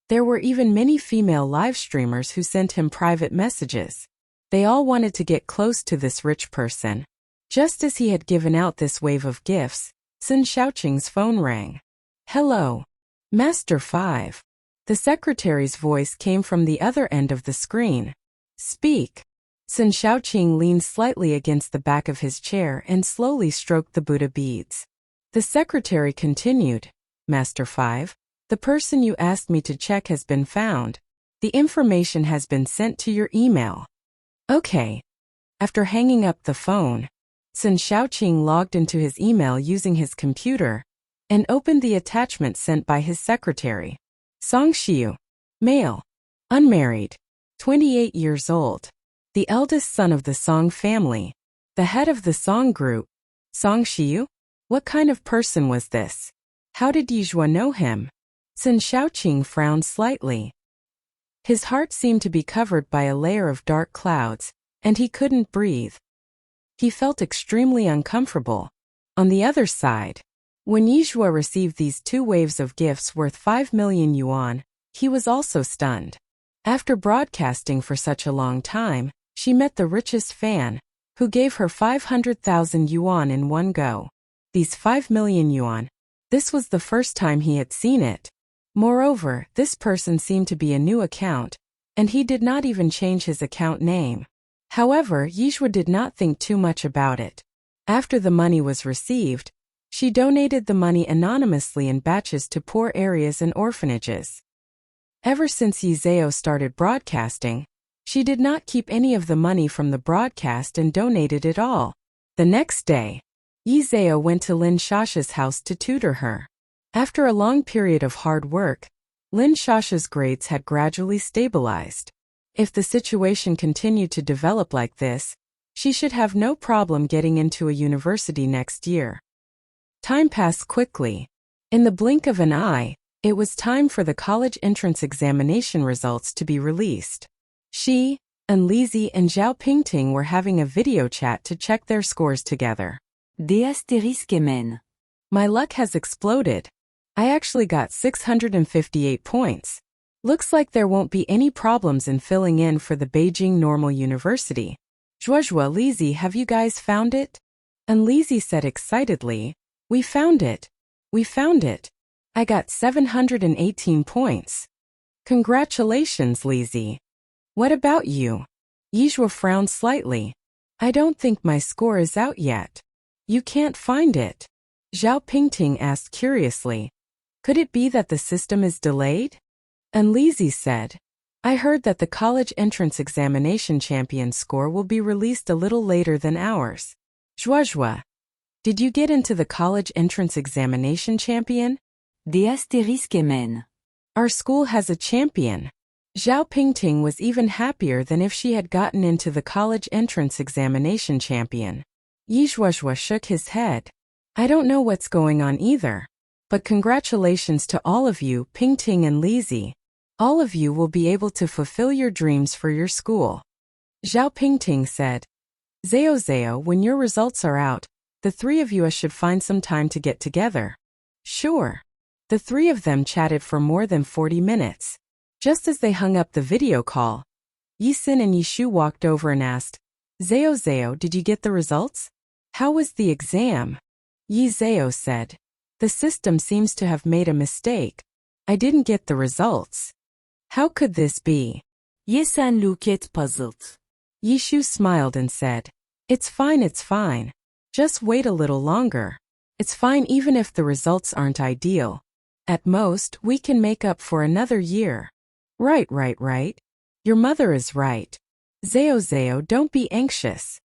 There were even many female live streamers who sent him private messages. They all wanted to get close to this rich person. Just as he had given out this wave of gifts, Sun Xiaoqing's phone rang. "Hello. Master 5. The secretary's voice came from the other end of the screen. "Speak." Sun Xiaoqing leaned slightly against the back of his chair and slowly stroked the Buddha beads. The secretary continued, "Master 5, the person you asked me to check has been found. The information has been sent to your email." Okay. After hanging up the phone, Sun Xiaoqing logged into his email using his computer and opened the attachment sent by his secretary. Song Xiu. Male. Unmarried. 28 years old. The eldest son of the Song family. The head of the Song group. Song Xiu? What kind of person was this? How did Yizhua know him? Sun Xiaoqing frowned slightly. His heart seemed to be covered by a layer of dark clouds, and he couldn't breathe. He felt extremely uncomfortable. On the other side, when Yizhua received these two waves of gifts worth 5 million yuan, he was also stunned. After broadcasting for such a long time, she met the richest fan, who gave her 500,000 yuan in one go. These 5 million yuan. This was the first time he had seen it. Moreover, this person seemed to be a new account, And he did not even change his account name. However, Yizhua did not think too much about it. After the money was received, she donated the money anonymously in batches to poor areas and orphanages. Ever since Yizhao started broadcasting, she did not keep any of the money from the broadcast and donated it all. The next day, Yizhao went to Lin Shasha's house to tutor her. After a long period of hard work, Lin Shasha's grades had gradually stabilized. If the situation continued to develop like this, she should have no problem getting into a university next year. Time passed quickly. In the blink of an eye, it was time for the college entrance examination results to be released. She, and Lizzie and Zhao Pingting were having a video chat to check their scores together. D***men. My luck has exploded. I actually got 658 points. Looks like there won't be any problems in filling in for the Beijing Normal University. Zhuozhua, Lizzie, have you guys found it? And Lizzie said excitedly, we found it. We found it. I got 718 points. Congratulations, Lizzie. What about you? Yizhua frowned slightly. I don't think my score is out yet. You can't find it? Zhao Pingting asked curiously. Could it be that the system is delayed? And Lizzie said, I heard that the college entrance examination champion score will be released a little later than ours. Zhuozhua, did you get into the college entrance examination champion? D***men. Our school has a champion. Zhao Pingting was even happier than if she had gotten into the college entrance examination champion. Yizhuozhua shook his head. I don't know what's going on either. But congratulations to all of you, Pingting and Lizzie. All of you will be able to fulfill your dreams for your school. Zhao Pingting said, Zhao, when your results are out, the three of you should find some time to get together. Sure. The three of them chatted for more than 40 minutes. Just as they hung up the video call, Yixin and Yishu walked over and asked, Zhao, did you get the results? How was the exam? Zhao said, the system seems to have made a mistake. I didn't get the results. How could this be? Yixin looked puzzled. Yishu smiled and said, it's fine. Just wait a little longer. It's fine even if the results aren't ideal. At most, we can make up for another year. Right. Your mother is right. Zhao, don't be anxious.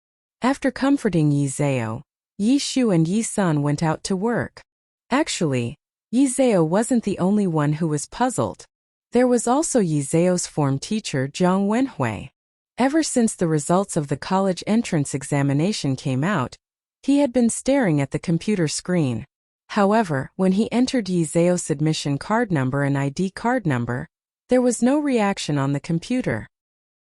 After comforting Yizhao, Yishu and Yisun went out to work. Actually, Yizhao wasn't the only one who was puzzled. There was also Yizhao's form teacher Zhang Wenhui. Ever since the results of the college entrance examination came out, he had been staring at the computer screen. However, when he entered Yizhao's admission card number and ID card number, there was no reaction on the computer.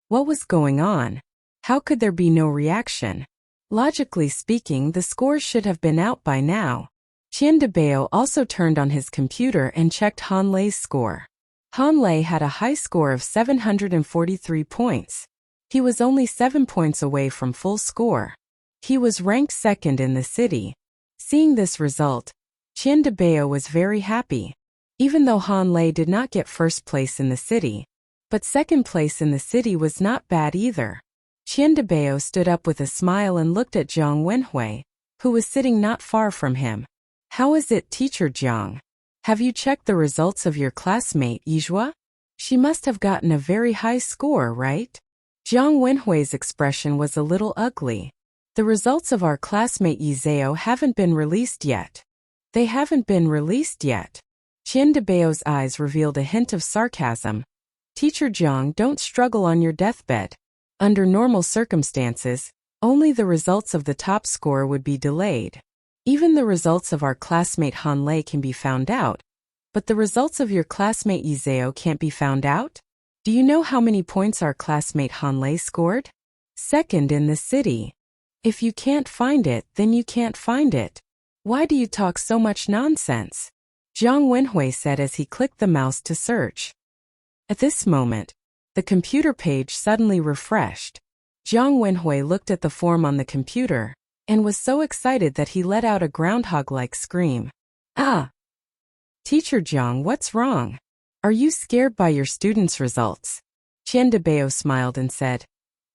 What was going on? How could there be no reaction? Logically speaking, the scores should have been out by now. Qiandebao also turned on his computer and checked Han Lei's score. Han Lei had a high score of 743 points. He was only 7 points away from full score. He was ranked second in the city. Seeing this result, Qiandebao was very happy. Even though Han Lei did not get first place in the city, but second place in the city was not bad either. Qiandebao stood up with a smile and looked at Zhang Wenhui, who was sitting not far from him. How is it, Teacher Zhang? Have you checked the results of your classmate, Yizhua? She must have gotten a very high score, right? Zhang Wenhui's expression was a little ugly. The results of our classmate Yizhao haven't been released yet. They haven't been released yet. Qiandebao's eyes revealed a hint of sarcasm. Teacher Zhang, don't struggle on your deathbed. Under normal circumstances, only the results of the top score would be delayed. Even the results of our classmate Han Lei can be found out, but the results of your classmate Yizhao can't be found out? Do you know how many points our classmate Han Lei scored? Second in the city. If you can't find it, then you can't find it. Why do you talk so much nonsense? Zhang Wenhui said as he clicked the mouse to search. At this moment, the computer page suddenly refreshed. Zhang Wenhui looked at the form on the computer and was so excited that he let out a groundhog-like scream. Ah! Teacher Zhang, what's wrong? Are you scared by your students' results? Qian Debao smiled and said,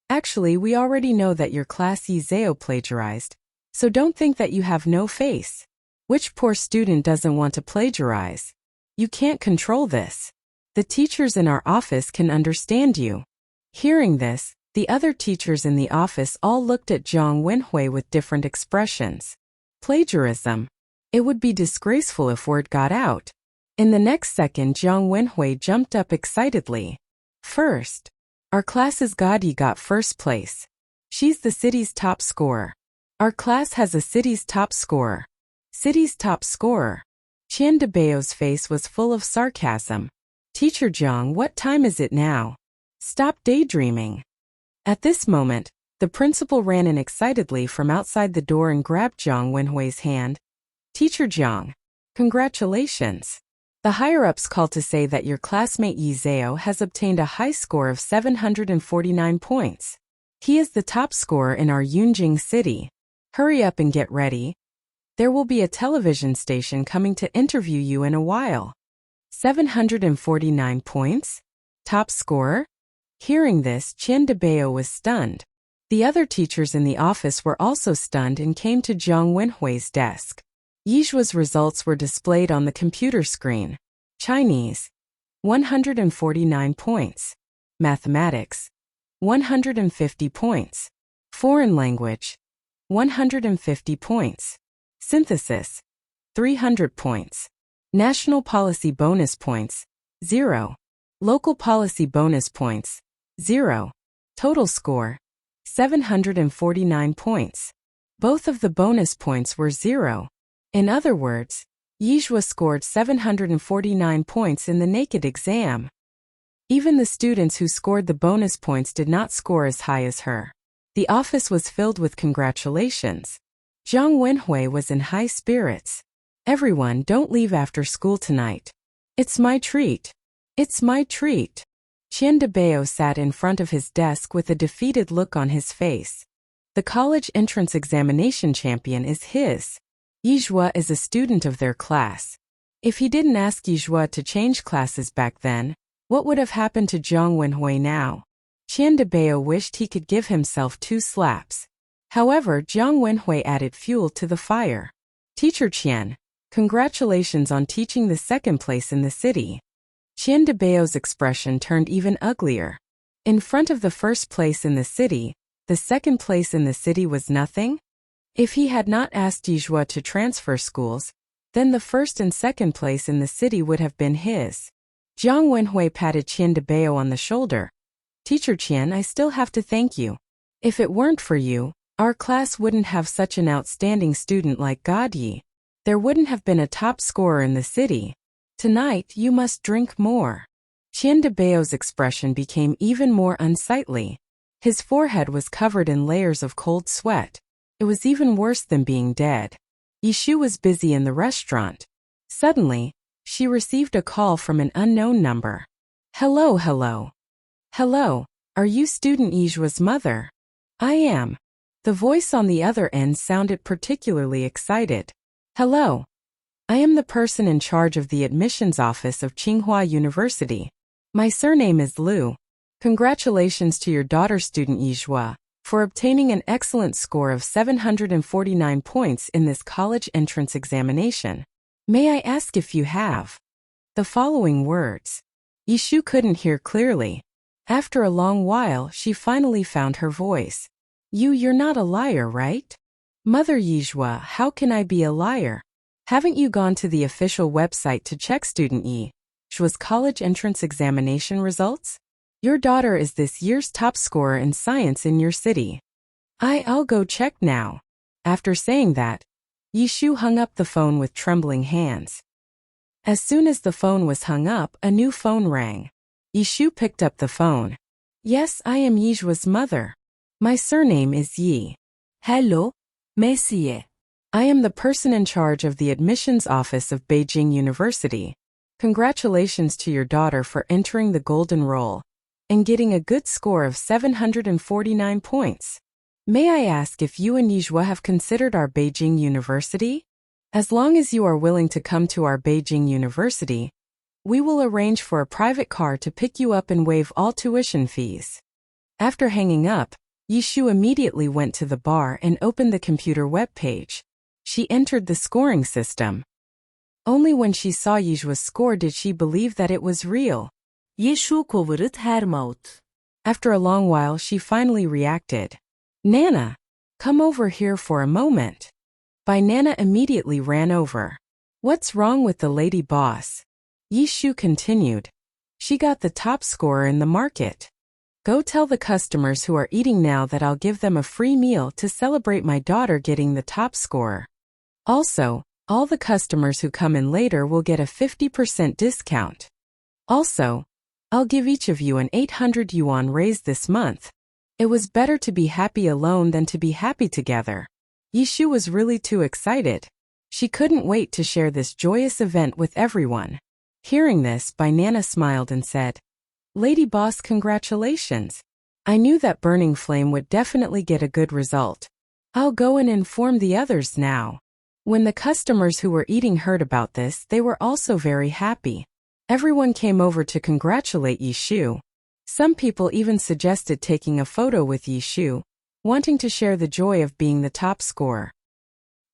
"Actually, we already know that your class Yi Zhao plagiarized, so don't think that you have no face. Which poor student doesn't want to plagiarize? You can't control this. The teachers in our office can understand you." Hearing this, the other teachers in the office all looked at Jiang Wenhui with different expressions. Plagiarism. It would be disgraceful if word got out. In the next second, Jiang Wenhui jumped up excitedly. "First. Our class's Gadi got first place. She's the city's top scorer. Our class has a city's top scorer. City's top scorer." Qian Debao's face was full of sarcasm. "Teacher Jiang, what time is it now? Stop daydreaming." At this moment, the principal ran in excitedly from outside the door and grabbed Jiang Wenhui's hand. "Teacher Jiang, congratulations. The higher-ups called to say that your classmate Yi Zhao has obtained a high score of 749 points. He is the top scorer in our Yunjing city. Hurry up and get ready. There will be a television station coming to interview you in a while." 749 points? Top scorer? Hearing this, Qian Debao was stunned. The other teachers in the office were also stunned and came to Jiang Wenhui's desk. Yizhua's results were displayed on the computer screen. Chinese, 149 points. Mathematics, 150 points. Foreign language, 150 points. Synthesis, 300 points. National policy bonus points, 0. Local policy bonus points, 0. Total score, 749 points. Both of the bonus points were 0. In other words, Yizhua scored 749 points in the naked exam. Even the students who scored the bonus points did not score as high as her. The office was filled with congratulations. Jiang Wenhui was in high spirits. "Everyone, don't leave after school tonight. It's my treat. It's my treat." Qian Debao sat in front of his desk with a defeated look on his face. The college entrance examination champion is his. Yizhua is a student of their class. If he didn't ask Yizhua to change classes back then, what would have happened to Jiang Wenhui now? Qian Debao wished he could give himself 2 slaps. However, Jiang Wenhui added fuel to the fire. "Teacher Qian, congratulations on teaching the 2nd place in the city." Qian Debao's expression turned even uglier. In front of the 1st place in the city, the 2nd place in the city was nothing? If he had not asked Yizhua to transfer schools, then the 1st and 2nd place in the city would have been his. Jiang Wenhui patted Qian Debao on the shoulder. "Teacher Qian, I still have to thank you. If it weren't for you, our class wouldn't have such an outstanding student like Gadi. There wouldn't have been a top scorer in the city. Tonight, you must drink more." Qian Debao's expression became even more unsightly. His forehead was covered in layers of cold sweat. It was even worse than being dead. Yishu was busy in the restaurant. Suddenly, she received a call from an unknown number. "Hello, hello. Hello, are you student Yizhua's mother?" "I am." The voice on the other end sounded particularly excited. "Hello. I am the person in charge of the admissions office of Tsinghua University. My surname is Liu. Congratulations to your daughter student Yizhua for obtaining an excellent score of 749 points in this college entrance examination. May I ask if you have the following words?" Yishu couldn't hear clearly. After a long while, she finally found her voice. You're not a liar, right?" "Mother Yizhua, how can I be a liar? Haven't you gone to the official website to check student Yizhua's college entrance examination results? Your daughter is this year's top scorer in science in your city." I'll go check now." After saying that, Yishu hung up the phone with trembling hands. As soon as the phone was hung up, a new phone rang. Yishu picked up the phone. "Yes, I am Yizhua's mother. My surname is Yi." Hello, Monsieur. "I am the person in charge of the admissions office of Beijing University. Congratulations to your daughter for entering the Golden Roll and getting a good score of 749 points. May I ask if you and Yizhua have considered our Beijing University? As long as you are willing to come to our Beijing University, We will arrange for a private car to pick you up and waive all tuition fees. After hanging up, Yishu immediately went to the bar and opened the computer web page. She entered the scoring system. Only when she saw Yishu's score did she believe that it was real. Yishu kovırıt hermaut. After a long while she finally reacted. Nana, come over here for a moment. Nana immediately ran over. What's wrong with the lady boss? Yishu continued. She got the top scorer in the market. Go tell the customers who are eating now that I'll give them a free meal to celebrate my daughter getting the top score. Also, all the customers who come in later will get a 50% discount. Also, I'll give each of you an 800 yuan raise this month. It was better to be happy alone than to be happy together. Yishu was really too excited. She couldn't wait to share this joyous event with everyone. Hearing this, Nana smiled and said, Lady boss, congratulations. I knew that Burning Flame would definitely get a good result. I'll go and inform the others now. When the customers who were eating heard about this, they were also very happy. Everyone came over to congratulate Yishu. Some people even suggested taking a photo with Yishu, wanting to share the joy of being the top scorer.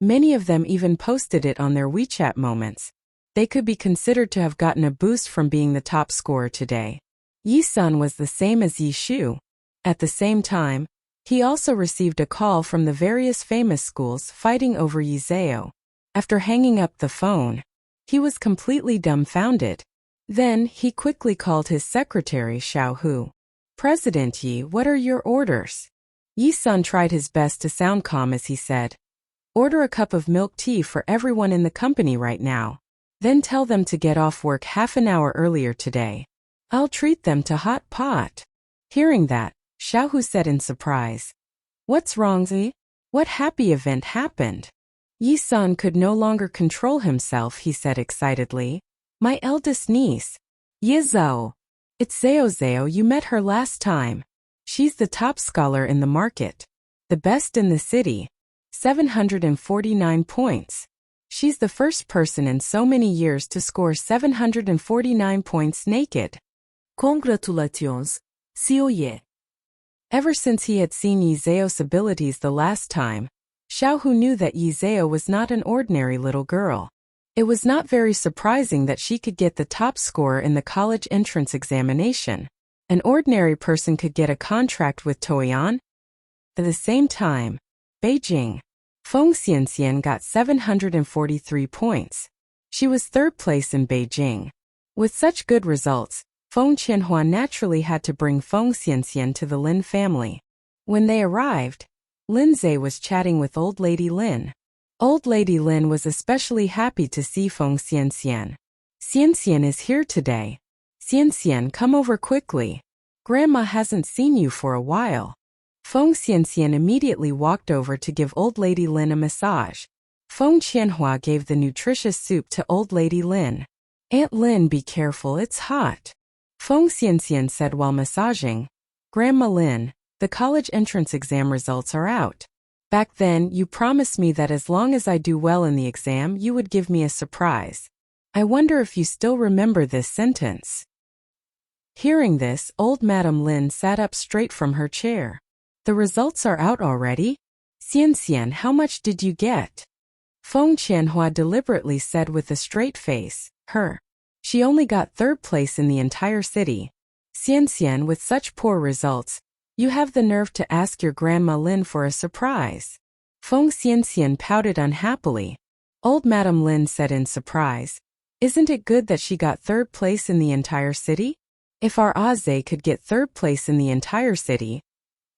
Many of them even posted it on their WeChat moments. They could be considered to have gotten a boost from being the top scorer today. Yi-sun was the same as Yishu. At the same time, he also received a call from the various famous schools fighting over Yizeo. After hanging up the phone, he was completely dumbfounded. Then, he quickly called his secretary Xiaohu. President Yi, what are your orders? Yi-sun tried his best to sound calm as he said, Order a cup of milk tea for everyone in the company right now. Then tell them to get off work half an hour earlier today. I'll treat them to hot pot. Hearing that, Xiaohu said in surprise. What's wrong, Zi? What happy event happened? Yi-sun could no longer control himself, he said excitedly. My eldest niece. Yizhou. It's Zhao, you met her last time. She's the top scholar in the market. The best in the city. 749 points. She's the first person in so many years to score 749 points naked. Congratulations, Xiaoye. Ever since he had seen Yizheo's abilities the last time, Xiaohu knew that Yizheo was not an ordinary little girl. It was not very surprising that she could get the top score in the college entrance examination. An ordinary person could get a contract with Toyan. At the same time, Beijing. Feng Xianxian got 743 points. She was third place in Beijing. With such good results, Feng Qianhua naturally had to bring Feng Xianxian to the Lin family. When they arrived, Lin Zhe was chatting with Old Lady Lin. Old Lady Lin was especially happy to see Feng Xianxian. Xianxian is here today. Xianxian, come over quickly. Grandma hasn't seen you for a while. Feng Xianxian immediately walked over to give Old Lady Lin a massage. Feng Qianhua gave the nutritious soup to Old Lady Lin. Aunt Lin, be careful, it's hot. Feng Xianxian said while massaging. Grandma Lin, the college entrance exam results are out. Back then, you promised me that as long as I do well in the exam, you would give me a surprise. I wonder if you still remember this sentence. Hearing this, old Madame Lin sat up straight from her chair. The results are out already? Xianxian, how much did you get? Feng Qianhua deliberately said with a straight face, her. She only got third place in the entire city. Xianxian, with such poor results, you have the nerve to ask your Grandma Lin for a surprise. Feng Xianxian pouted unhappily. Old Madame Lin said in surprise, Isn't it good that she got third place in the entire city? If our Aze could get third place in the entire city,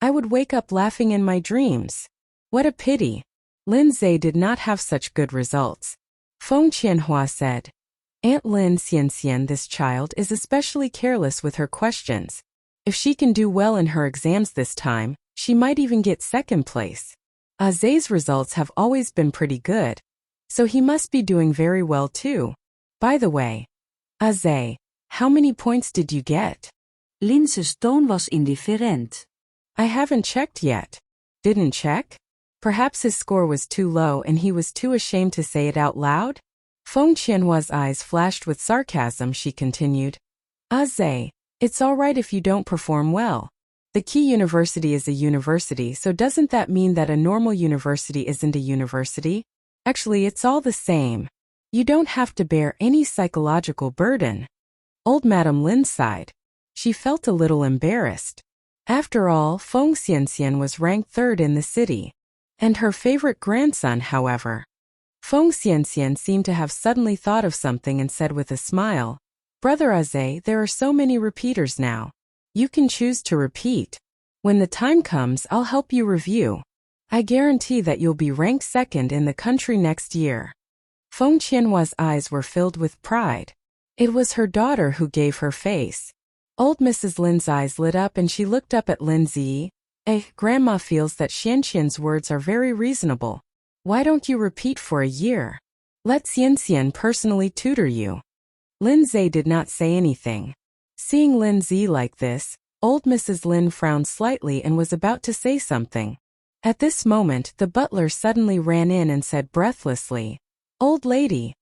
I would wake up laughing in my dreams. What a pity. Lin Zhe did not have such good results. Feng Qianhua said, Aunt Lin Xianxian, this child is especially careless with her questions. If she can do well in her exams this time, she might even get second place. Aze's results have always been pretty good, so he must be doing very well too. By the way, Aze, how many points did you get? Lin's toon was indifferent. I haven't checked yet. Didn't check? Perhaps his score was too low and he was too ashamed to say it out loud? Feng Qianhua's eyes flashed with sarcasm. She continued, Aze, it's all right if you don't perform well. The key university is a university, so doesn't that mean that a normal university isn't a university? Actually, it's all the same. You don't have to bear any psychological burden. Old Madame Lin sighed. She felt a little embarrassed. After all, Feng Xianxian was ranked third in the city. And her favorite grandson, however. Feng Xianxian seemed to have suddenly thought of something and said with a smile, Brother Aze, there are so many repeaters now. You can choose to repeat. When the time comes, I'll help you review. I guarantee that you'll be ranked second in the country next year. Feng Qianhua's eyes were filled with pride. It was her daughter who gave her face. Old Mrs. Lin's eyes lit up and she looked up at Lin Zi. Grandma feels that Xianxian's words are very reasonable. Why don't you repeat for a year? Let Xianxian personally tutor you. Lin Zi did not say anything. Seeing Lin Zi like this, old Mrs. Lin frowned slightly and was about to say something. At this moment, the butler suddenly ran in and said breathlessly, Old lady,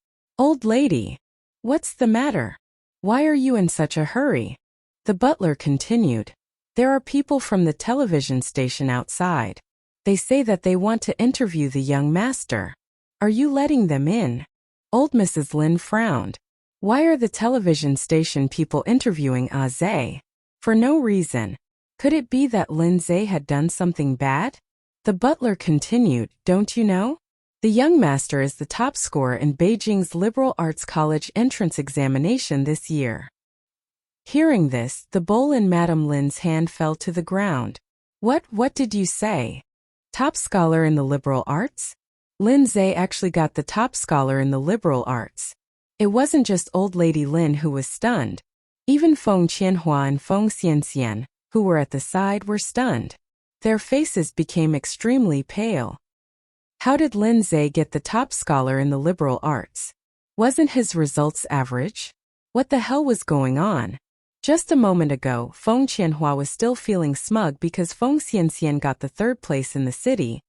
what's the matter? Why are you in such a hurry? The butler continued, There are people from the television station outside. They say that they want to interview the young master. Are you letting them in? Old Mrs. Lin frowned. Why are the television station people interviewing Aze? For no reason. Could it be that Lin Zi had done something bad? The butler continued, Don't you know? The young master is the top scorer in Beijing's Liberal Arts College entrance examination this year. Hearing this, the bowl in Madame Lin's hand fell to the ground. What did you say? Top scholar in the liberal arts? Lin Zi actually got the top scholar in the liberal arts. It wasn't just old lady Lin who was stunned. Even Feng Qianhua and Feng Xianxian, who were at the side, were stunned. Their faces became extremely pale. How did Lin Zi get the top scholar in the liberal arts? Wasn't his results average? What the hell was going on? Just a moment ago, Feng Qianhua was still feeling smug because Feng Xianxian got the third place in the city.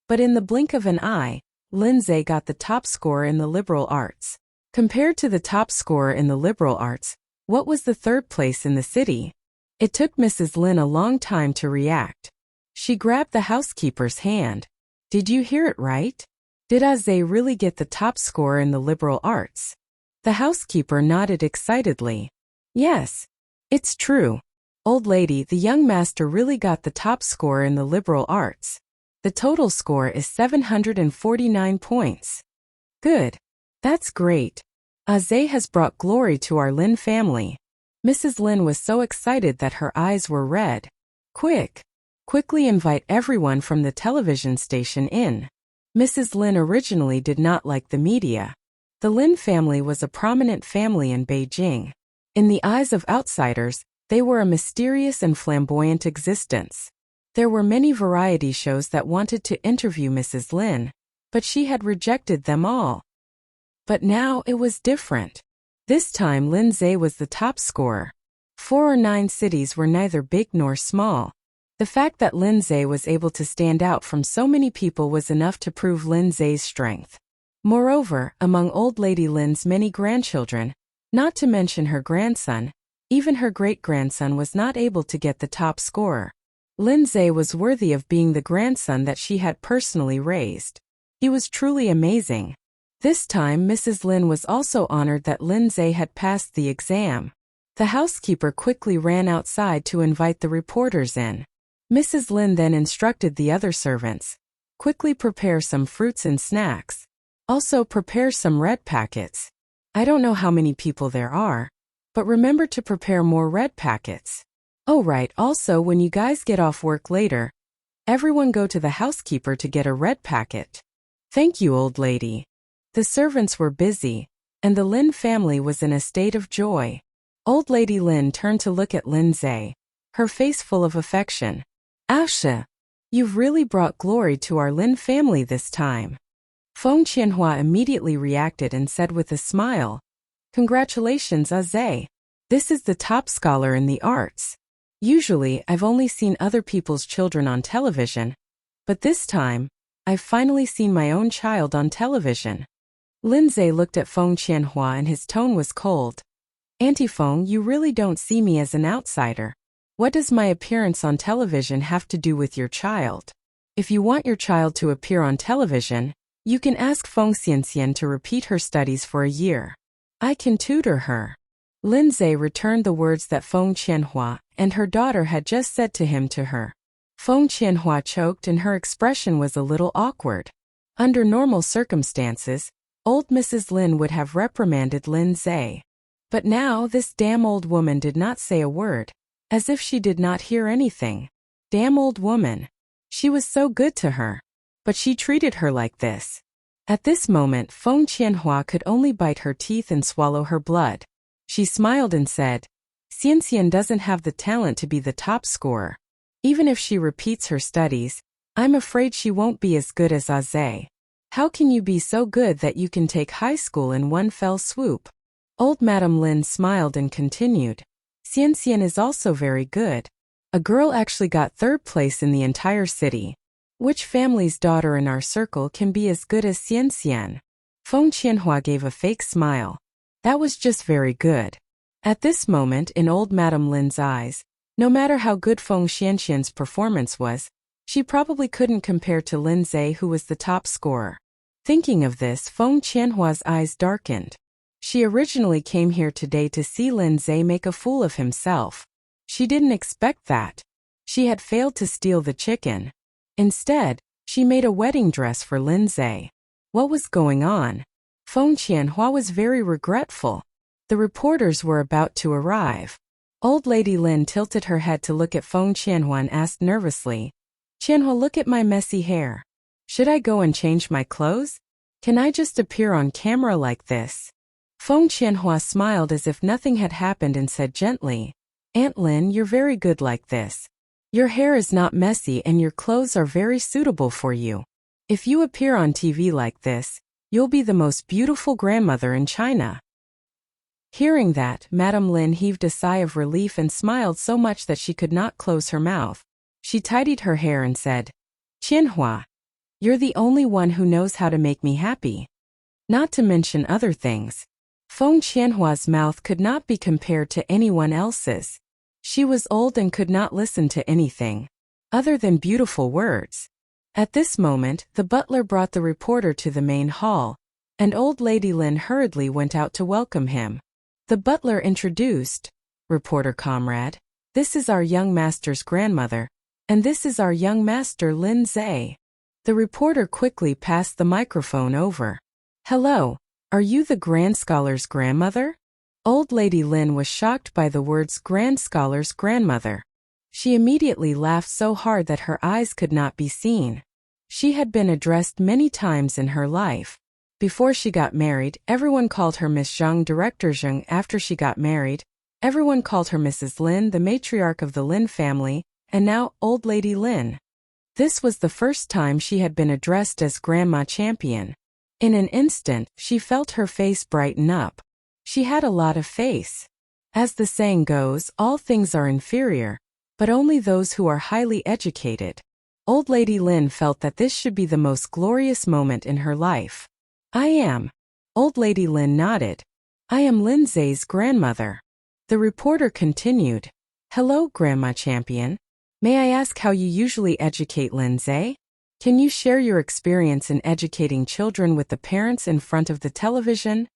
But in the blink of an eye, Lin Zi got the top scorer in the liberal arts. Compared to the top scorer in the liberal arts, what was the third place in the city? It took Mrs. Lin a long time to react. She grabbed the housekeeper's hand. Did you hear it right? Did Aze really get the top scorer in the liberal arts? The housekeeper nodded excitedly. Yes, it's true. Old lady, the young master really got the top score in the liberal arts. The total score is 749 points. Good. That's great. Aze has brought glory to our Lin family. Mrs. Lin was so excited that her eyes were red. Quickly invite everyone from the television station in. Mrs. Lin originally did not like the media. The Lin family was a prominent family in Beijing. In the eyes of outsiders, they were a mysterious and flamboyant existence. There were many variety shows that wanted to interview Mrs. Lin, but she had rejected them all. But now it was different. This time Lin Zi was the top scorer. 4 or 9 cities were neither big nor small. The fact that Lin Zi was able to stand out from so many people was enough to prove Lin Zi's strength. Moreover, among old lady Lin's many grandchildren, not to mention her grandson, even her great-grandson was not able to get the top scorer. Lin Zi was worthy of being the grandson that she had personally raised. He was truly amazing. This time Mrs. Lin was also honored that Lin Zi had passed the exam. The housekeeper quickly ran outside to invite the reporters in. Mrs. Lin then instructed the other servants, quickly prepare some fruits and snacks. Also prepare some red packets. I don't know how many people there are, but remember to prepare more red packets. Oh right, also when you guys get off work later, everyone go to the housekeeper to get a red packet. Thank you, old lady. The servants were busy, and the Lin family was in a state of joy. Old lady Lin turned to look at Lin Zi, her face full of affection. Asha, you've really brought glory to our Lin family this time. Feng Qianhua immediately reacted and said with a smile, Congratulations, Aze. This is the top scholar in the arts. Usually, I've only seen other people's children on television, but this time, I've finally seen my own child on television. Lindsay looked at Feng Qianhua and his tone was cold. Auntie Feng, you really don't see me as an outsider. What does my appearance on television have to do with your child? If you want your child to appear on television, you can ask Feng Xianxian to repeat her studies for a year. I can tutor her. Lindsay returned the words that Feng Qianhua and her daughter had just said to him to her. Feng Qianhua choked and her expression was a little awkward. Under normal circumstances, old Mrs. Lin would have reprimanded Lindsay. But now this damn old woman did not say a word, as if she did not hear anything. Damn old woman. She was so good to her. But she treated her like this. At this moment, Feng Qianhua could only bite her teeth and swallow her blood. She smiled and said, Xianxian doesn't have the talent to be the top scorer. Even if she repeats her studies, I'm afraid she won't be as good as Aze. How can you be so good that you can take high school in one fell swoop? Old Madame Lin smiled and continued. Xianxian is also very good. A girl actually got third place in the entire city. Which family's daughter in our circle can be as good as Xianxian? Feng Qianhua gave a fake smile. That was just very good. At this moment in old Madame Lin's eyes, no matter how good Feng Xianxian's performance was, she probably couldn't compare to Lindsay, who was the top scorer. Thinking of this, Feng Qianhua's eyes darkened. She originally came here today to see Lindsay make a fool of himself. She didn't expect that. She had failed to steal the chicken. Instead, she made a wedding dress for Lindsay. What was going on? Feng Qianhua was very regretful. The reporters were about to arrive. Old Lady Lin tilted her head to look at Feng Qianhua and asked nervously, Qianhua, look at my messy hair. Should I go and change my clothes? Can I just appear on camera like this? Feng Qianhua smiled as if nothing had happened and said gently, Aunt Lin, you're very good like this. Your hair is not messy and your clothes are very suitable for you. If you appear on TV like this, you'll be the most beautiful grandmother in China. Hearing that, Madame Lin heaved a sigh of relief and smiled so much that she could not close her mouth. She tidied her hair and said, Qianhua, you're the only one who knows how to make me happy. Not to mention other things. Feng Qianhua's mouth could not be compared to anyone else's. She was old and could not listen to anything other than beautiful words. At this moment, the butler brought the reporter to the main hall, and old Lady Lin hurriedly went out to welcome him. The butler introduced, Reporter comrade, this is our young master's grandmother, and this is our young master Lindsay. The reporter quickly passed the microphone over. Hello, are you the Grand Scholar's grandmother? Old Lady Lin was shocked by the words Grand Scholar's grandmother. She immediately laughed so hard that her eyes could not be seen. She had been addressed many times in her life. Before she got married, everyone called her Miss Zhang, Director Zhang. After she got married, everyone called her Mrs. Lin, the matriarch of the Lin family, and now Old Lady Lin. This was the first time she had been addressed as Grandma Champion. In an instant, she felt her face brighten up. She had a lot of face. As the saying goes, all things are inferior, but only those who are highly educated. Old Lady Lin felt that this should be the most glorious moment in her life. I am. Old Lady Lin nodded. I am Lindsay's grandmother. The reporter continued. Hello, Grandma Champion. May I ask how you usually educate Lindsay? Can you share your experience in educating children with the parents in front of the television?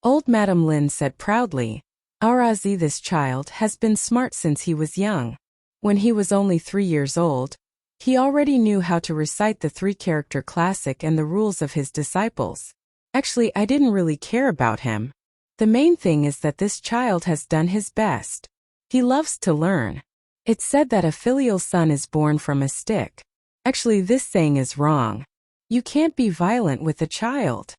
Old Madame Lin said proudly, Arazi, this child has been smart since he was young. When he was only 3 years old, he already knew how to recite the 3-character classic and the rules of his disciples. Actually, I didn't really care about him. The main thing is that this child has done his best. He loves to learn. It's said that a filial son is born from a stick. Actually, this saying is wrong. You can't be violent with a child.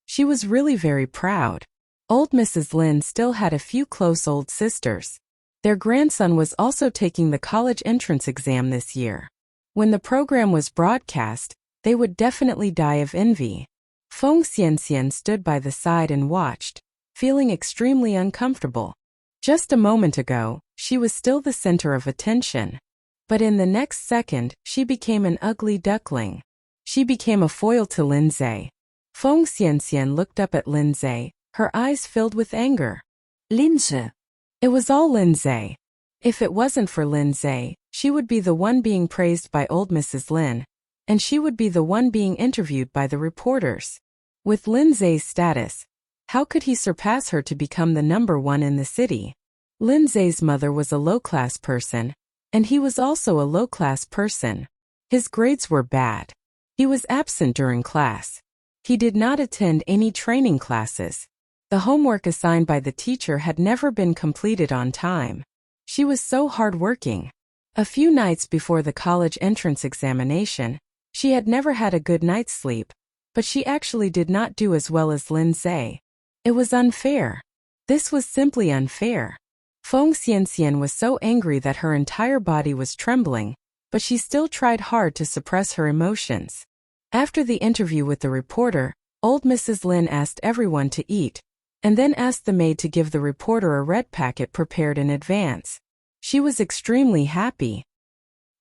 She was really very proud. Old Mrs. Lin still had a few close old sisters. Their grandson was also taking the college entrance exam this year. When the program was broadcast, they would definitely die of envy. Feng Xianxian stood by the side and watched, feeling extremely uncomfortable. Just a moment ago, she was still the center of attention. But in the next second, she became an ugly duckling. She became a foil to Lindsay. Feng Xianxian looked up at Lindsay, her eyes filled with anger. Lindsay. It was all Lindsay. If it wasn't for Lindsay, she would be the one being praised by old Mrs. Lin, and she would be the one being interviewed by the reporters. With Lindsay's status, how could he surpass her to become the number one in the city? Lindsay's mother was a low-class person, and he was also a low-class person. His grades were bad. He was absent during class. He did not attend any training classes. The homework assigned by the teacher had never been completed on time. She was so hard-working. A few nights before the college entrance examination, she had never had a good night's sleep, but she actually did not do as well as Lindsay. It was unfair. This was simply unfair. Feng Xianxian was so angry that her entire body was trembling, but she still tried hard to suppress her emotions. After the interview with the reporter, old Mrs. Lin asked everyone to eat, and then asked the maid to give the reporter a red packet prepared in advance. She was extremely happy.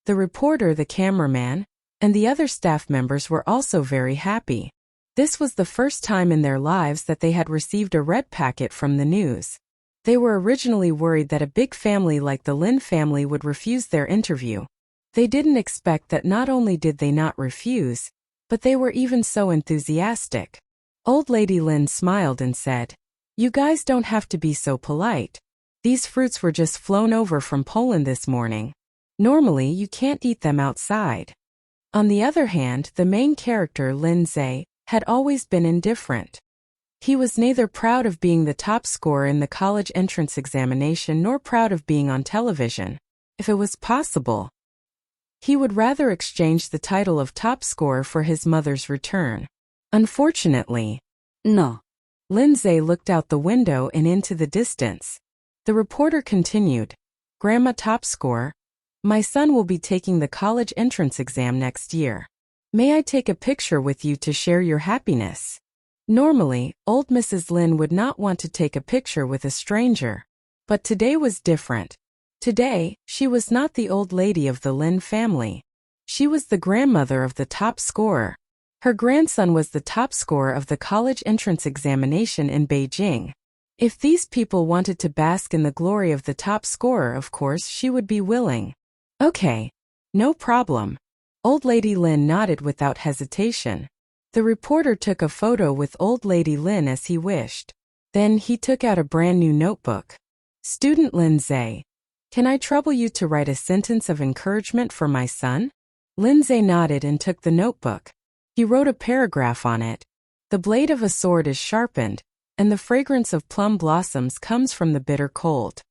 The reporter, the cameraman, and the other staff members were also very happy. This was the first time in their lives that they had received a red packet from the news. They were originally worried that a big family like the Lin family would refuse their interview. They didn't expect that not only did they not refuse, but they were even so enthusiastic. Old Lady Lin smiled and said, "You guys don't have to be so polite. These fruits were just flown over from Poland this morning. Normally you can't eat them outside." On the other hand, the main character, Lindsay, had always been indifferent. He was neither proud of being the top scorer in the college entrance examination nor proud of being on television. If it was possible, he would rather exchange the title of top scorer for his mother's return. Unfortunately, No. Lindsay looked out the window and into the distance. The reporter continued, "Grandma top scorer, my son will be taking the college entrance exam next year. May I take a picture with you to share your happiness?" Normally, old Mrs. Lin would not want to take a picture with a stranger. But today was different. Today, she was not the old lady of the Lin family. She was the grandmother of the top scorer. Her grandson was the top scorer of the college entrance examination in Beijing. If these people wanted to bask in the glory of the top scorer, of course she would be willing. "Okay. No problem." Old Lady Lin nodded without hesitation. The reporter took a photo with Old Lady Lin as he wished. Then he took out a brand new notebook. "Student Lindsay, can I trouble you to write a sentence of encouragement for my son?" Lindsay nodded and took the notebook. He wrote a paragraph on it. "The blade of a sword is sharpened, and the fragrance of plum blossoms comes from the bitter cold."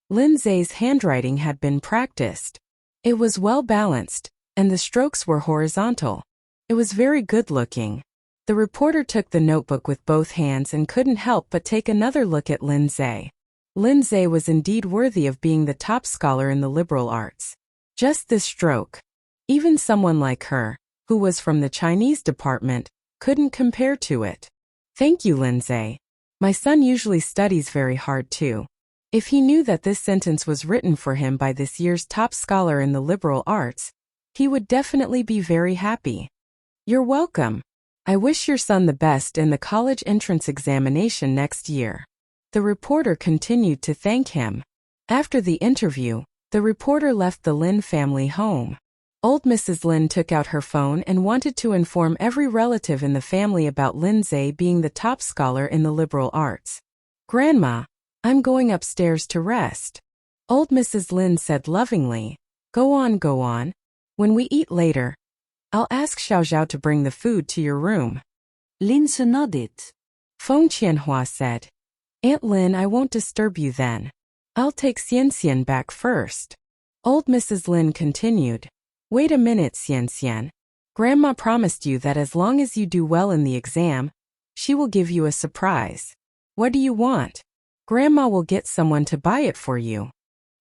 Lindsay's handwriting had been practiced. It was well balanced, and the strokes were horizontal. It was very good-looking. The reporter took the notebook with both hands and couldn't help but take another look at Lindsay. Lindsay was indeed worthy of being the top scholar in the liberal arts. Just this stroke. Even someone like her, who was from the Chinese department, couldn't compare to it. "Thank you, Lindsay. My son usually studies very hard too. If he knew that this sentence was written for him by this year's top scholar in the liberal arts, he would definitely be very happy." "You're welcome. I wish your son the best in the college entrance examination next year." The reporter continued to thank him. After the interview, the reporter left the Lin family home. Old Mrs. Lin took out her phone and wanted to inform every relative in the family about Lindsay being the top scholar in the liberal arts. "Grandma, I'm going upstairs to rest." Old Mrs. Lin said lovingly, Go on, go on. When we eat later, I'll ask Xiaoxiao to bring the food to your room." Lindsay nodded. Feng Qianhua said, "Aunt Lin, I won't disturb you then. I'll take Xianxian back first." Old Mrs. Lin continued, "Wait a minute, Xianxian. Grandma promised you that as long as you do well in the exam, she will give you a surprise. What do you want? Grandma will get someone to buy it for you."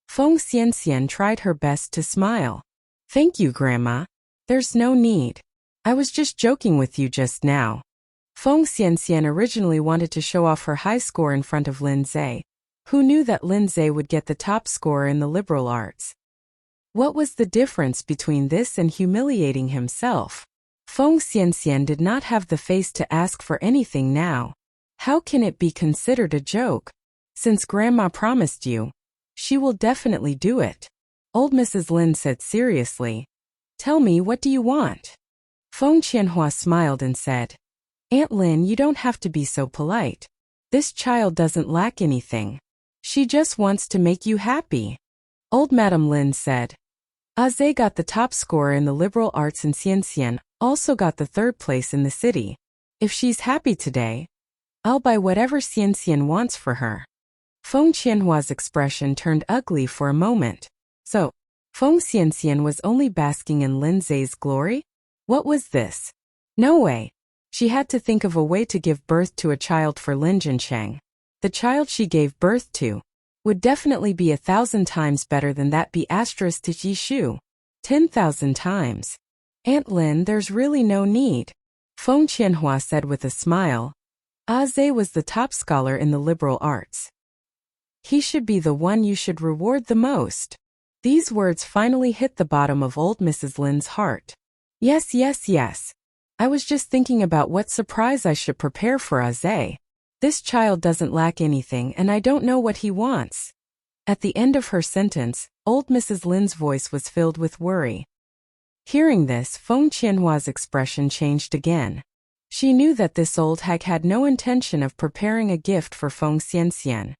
Feng Xianxian tried her best to smile. "Thank you, Grandma. There's no need. I was just joking with you just now." Feng Xianxian originally wanted to show off her high score in front of Lindsay, who knew that Lindsay would get the top score in the liberal arts. What was the difference between this and humiliating himself? Feng Xianxian did not have the face to ask for anything now. How can it be considered a joke? Since Grandma promised you, she will definitely do it. Old Mrs. Lin said seriously. Tell me, what do you want? Feng Qianhua smiled and said, Aunt Lin, you don't have to be so polite. This child doesn't lack anything. She just wants to make you happy. Old Madame Lin said. Aze got the top score in the liberal arts and Xianxian also got the third place in the city. If she's happy today, I'll buy whatever Xianxian wants for her. Feng Qianhua's expression turned ugly for a moment. So, Feng Xianxian was only basking in Lin Zhe's glory? What was this? No way. She had to think of a way to give birth to a child for Lin Jincheng. The child she gave birth to would definitely be 1,000 times better than that Bi*Shu. 10,000 times. Aunt Lin, there's really no need. Feng Qianhua said with a smile. Aze was the top scholar in the liberal arts. He should be the one you should reward the most. These words finally hit the bottom of old Mrs. Lin's heart. Yes. I was just thinking about what surprise I should prepare for Aze. This child doesn't lack anything and I don't know what he wants. At the end of her sentence, old Mrs. Lin's voice was filled with worry. Hearing this, Feng Qianhua's expression changed again. She knew that this old hag had no intention of preparing a gift for Feng Xianxian.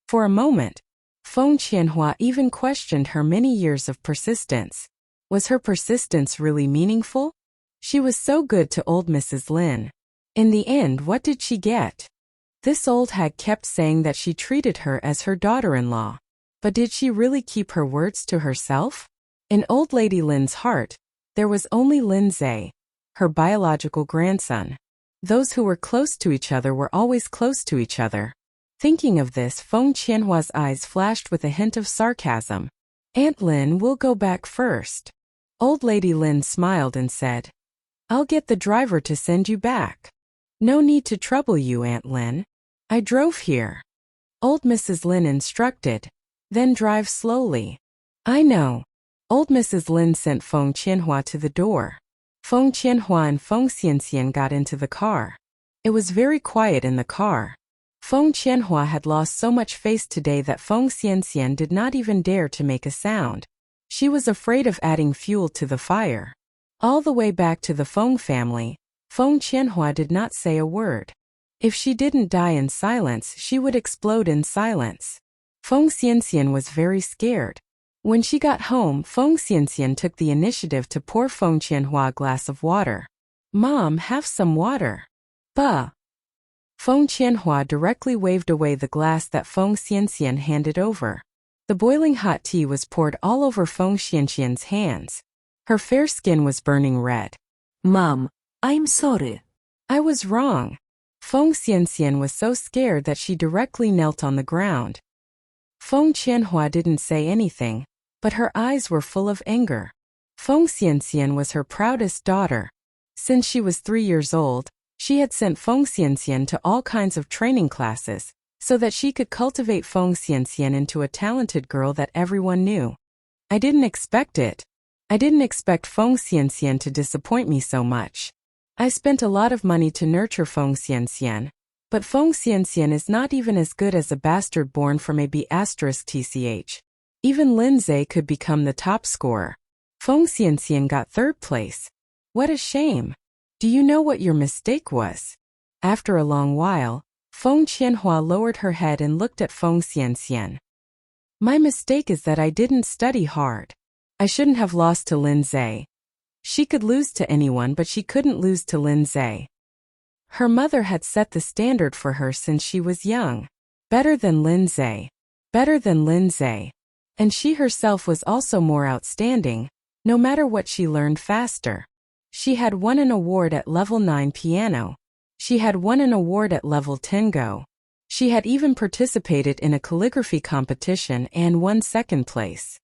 For a moment, Feng Qianhua even questioned her many years of persistence. Was her persistence really meaningful? She was so good to old Mrs. Lin. In the end, what did she get? This old hag kept saying that she treated her as her daughter-in-law. But did she really keep her words to herself? In old lady Lin's heart, there was only Lin Zhe, her biological grandson. Those who were close to each other were always close to each other. Thinking of this, Feng Qianhua's eyes flashed with a hint of sarcasm. Aunt Lin, we'll go back first. Old lady Lin smiled and said, I'll get the driver to send you back. No need to trouble you, Aunt Lin. I drove here. Old Mrs. Lin instructed. Then drive slowly. I know. Old Mrs. Lin sent Feng Qianhua to the door. Feng Qianhua and Feng Xianxian got into the car. It was very quiet in the car. Feng Qianhua had lost so much face today that Feng Xianxian did not even dare to make a sound. She was afraid of adding fuel to the fire. All the way back to the Feng family, Feng Qianhua did not say a word. If she didn't die in silence, she would explode in silence. Feng Xianxian was very scared. When she got home, Feng Xianxian took the initiative to pour Feng Qianhua a glass of water. Mom, have some water. Bah. Feng Qianhua directly waved away the glass that Feng Xianxian handed over. The boiling hot tea was poured all over Feng Xianxian's hands. Her fair skin was burning red. Mom, I'm sorry. I was wrong. Feng Xianxian was so scared that she directly knelt on the ground. Feng Qianhua didn't say anything, but her eyes were full of anger. Feng Xianxian was her proudest daughter. Since she was 3 years old, she had sent Feng Xianxian to all kinds of training classes, so that she could cultivate Feng Xianxian into a talented girl that everyone knew. I didn't expect it. I didn't expect Feng Xianxian to disappoint me so much. I spent a lot of money to nurture Feng Xianxian, but Feng Xianxian is not even as good as a bastard born from a B***TCH. Even Lin Zhe could become the top scorer. Feng Xianxian got 3rd place. What a shame. Do you know what your mistake was? After a long while, Feng Qianhua lowered her head and looked at Feng Xianxian. My mistake is that I didn't study hard. I shouldn't have lost to Lin Zhe. She could lose to anyone, but she couldn't lose to Lin Zhe. Her mother had set the standard for her since she was young. Better than Lin Zhe. Better than Lin Zhe. And she herself was also more outstanding, no matter what she learned faster. She had won an award at level 9 piano. She had won an award at level 10 Go. She had even participated in a calligraphy competition and won 2nd place.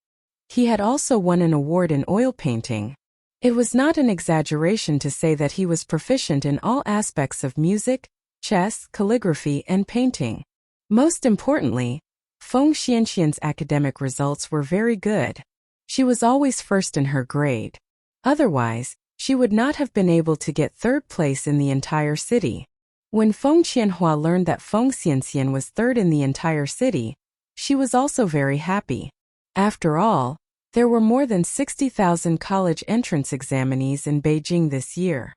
He had also won an award in oil painting. It was not an exaggeration to say that he was proficient in all aspects of music, chess, calligraphy, and painting. Most importantly, Feng Xianxian's academic results were very good. She was always first in her grade. Otherwise, she would not have been able to get third place in the entire city. When Feng Qianhua learned that Feng Xianxian was third in the entire city, she was also very happy. After all, there were more than 60,000 college entrance examinees in Beijing this year.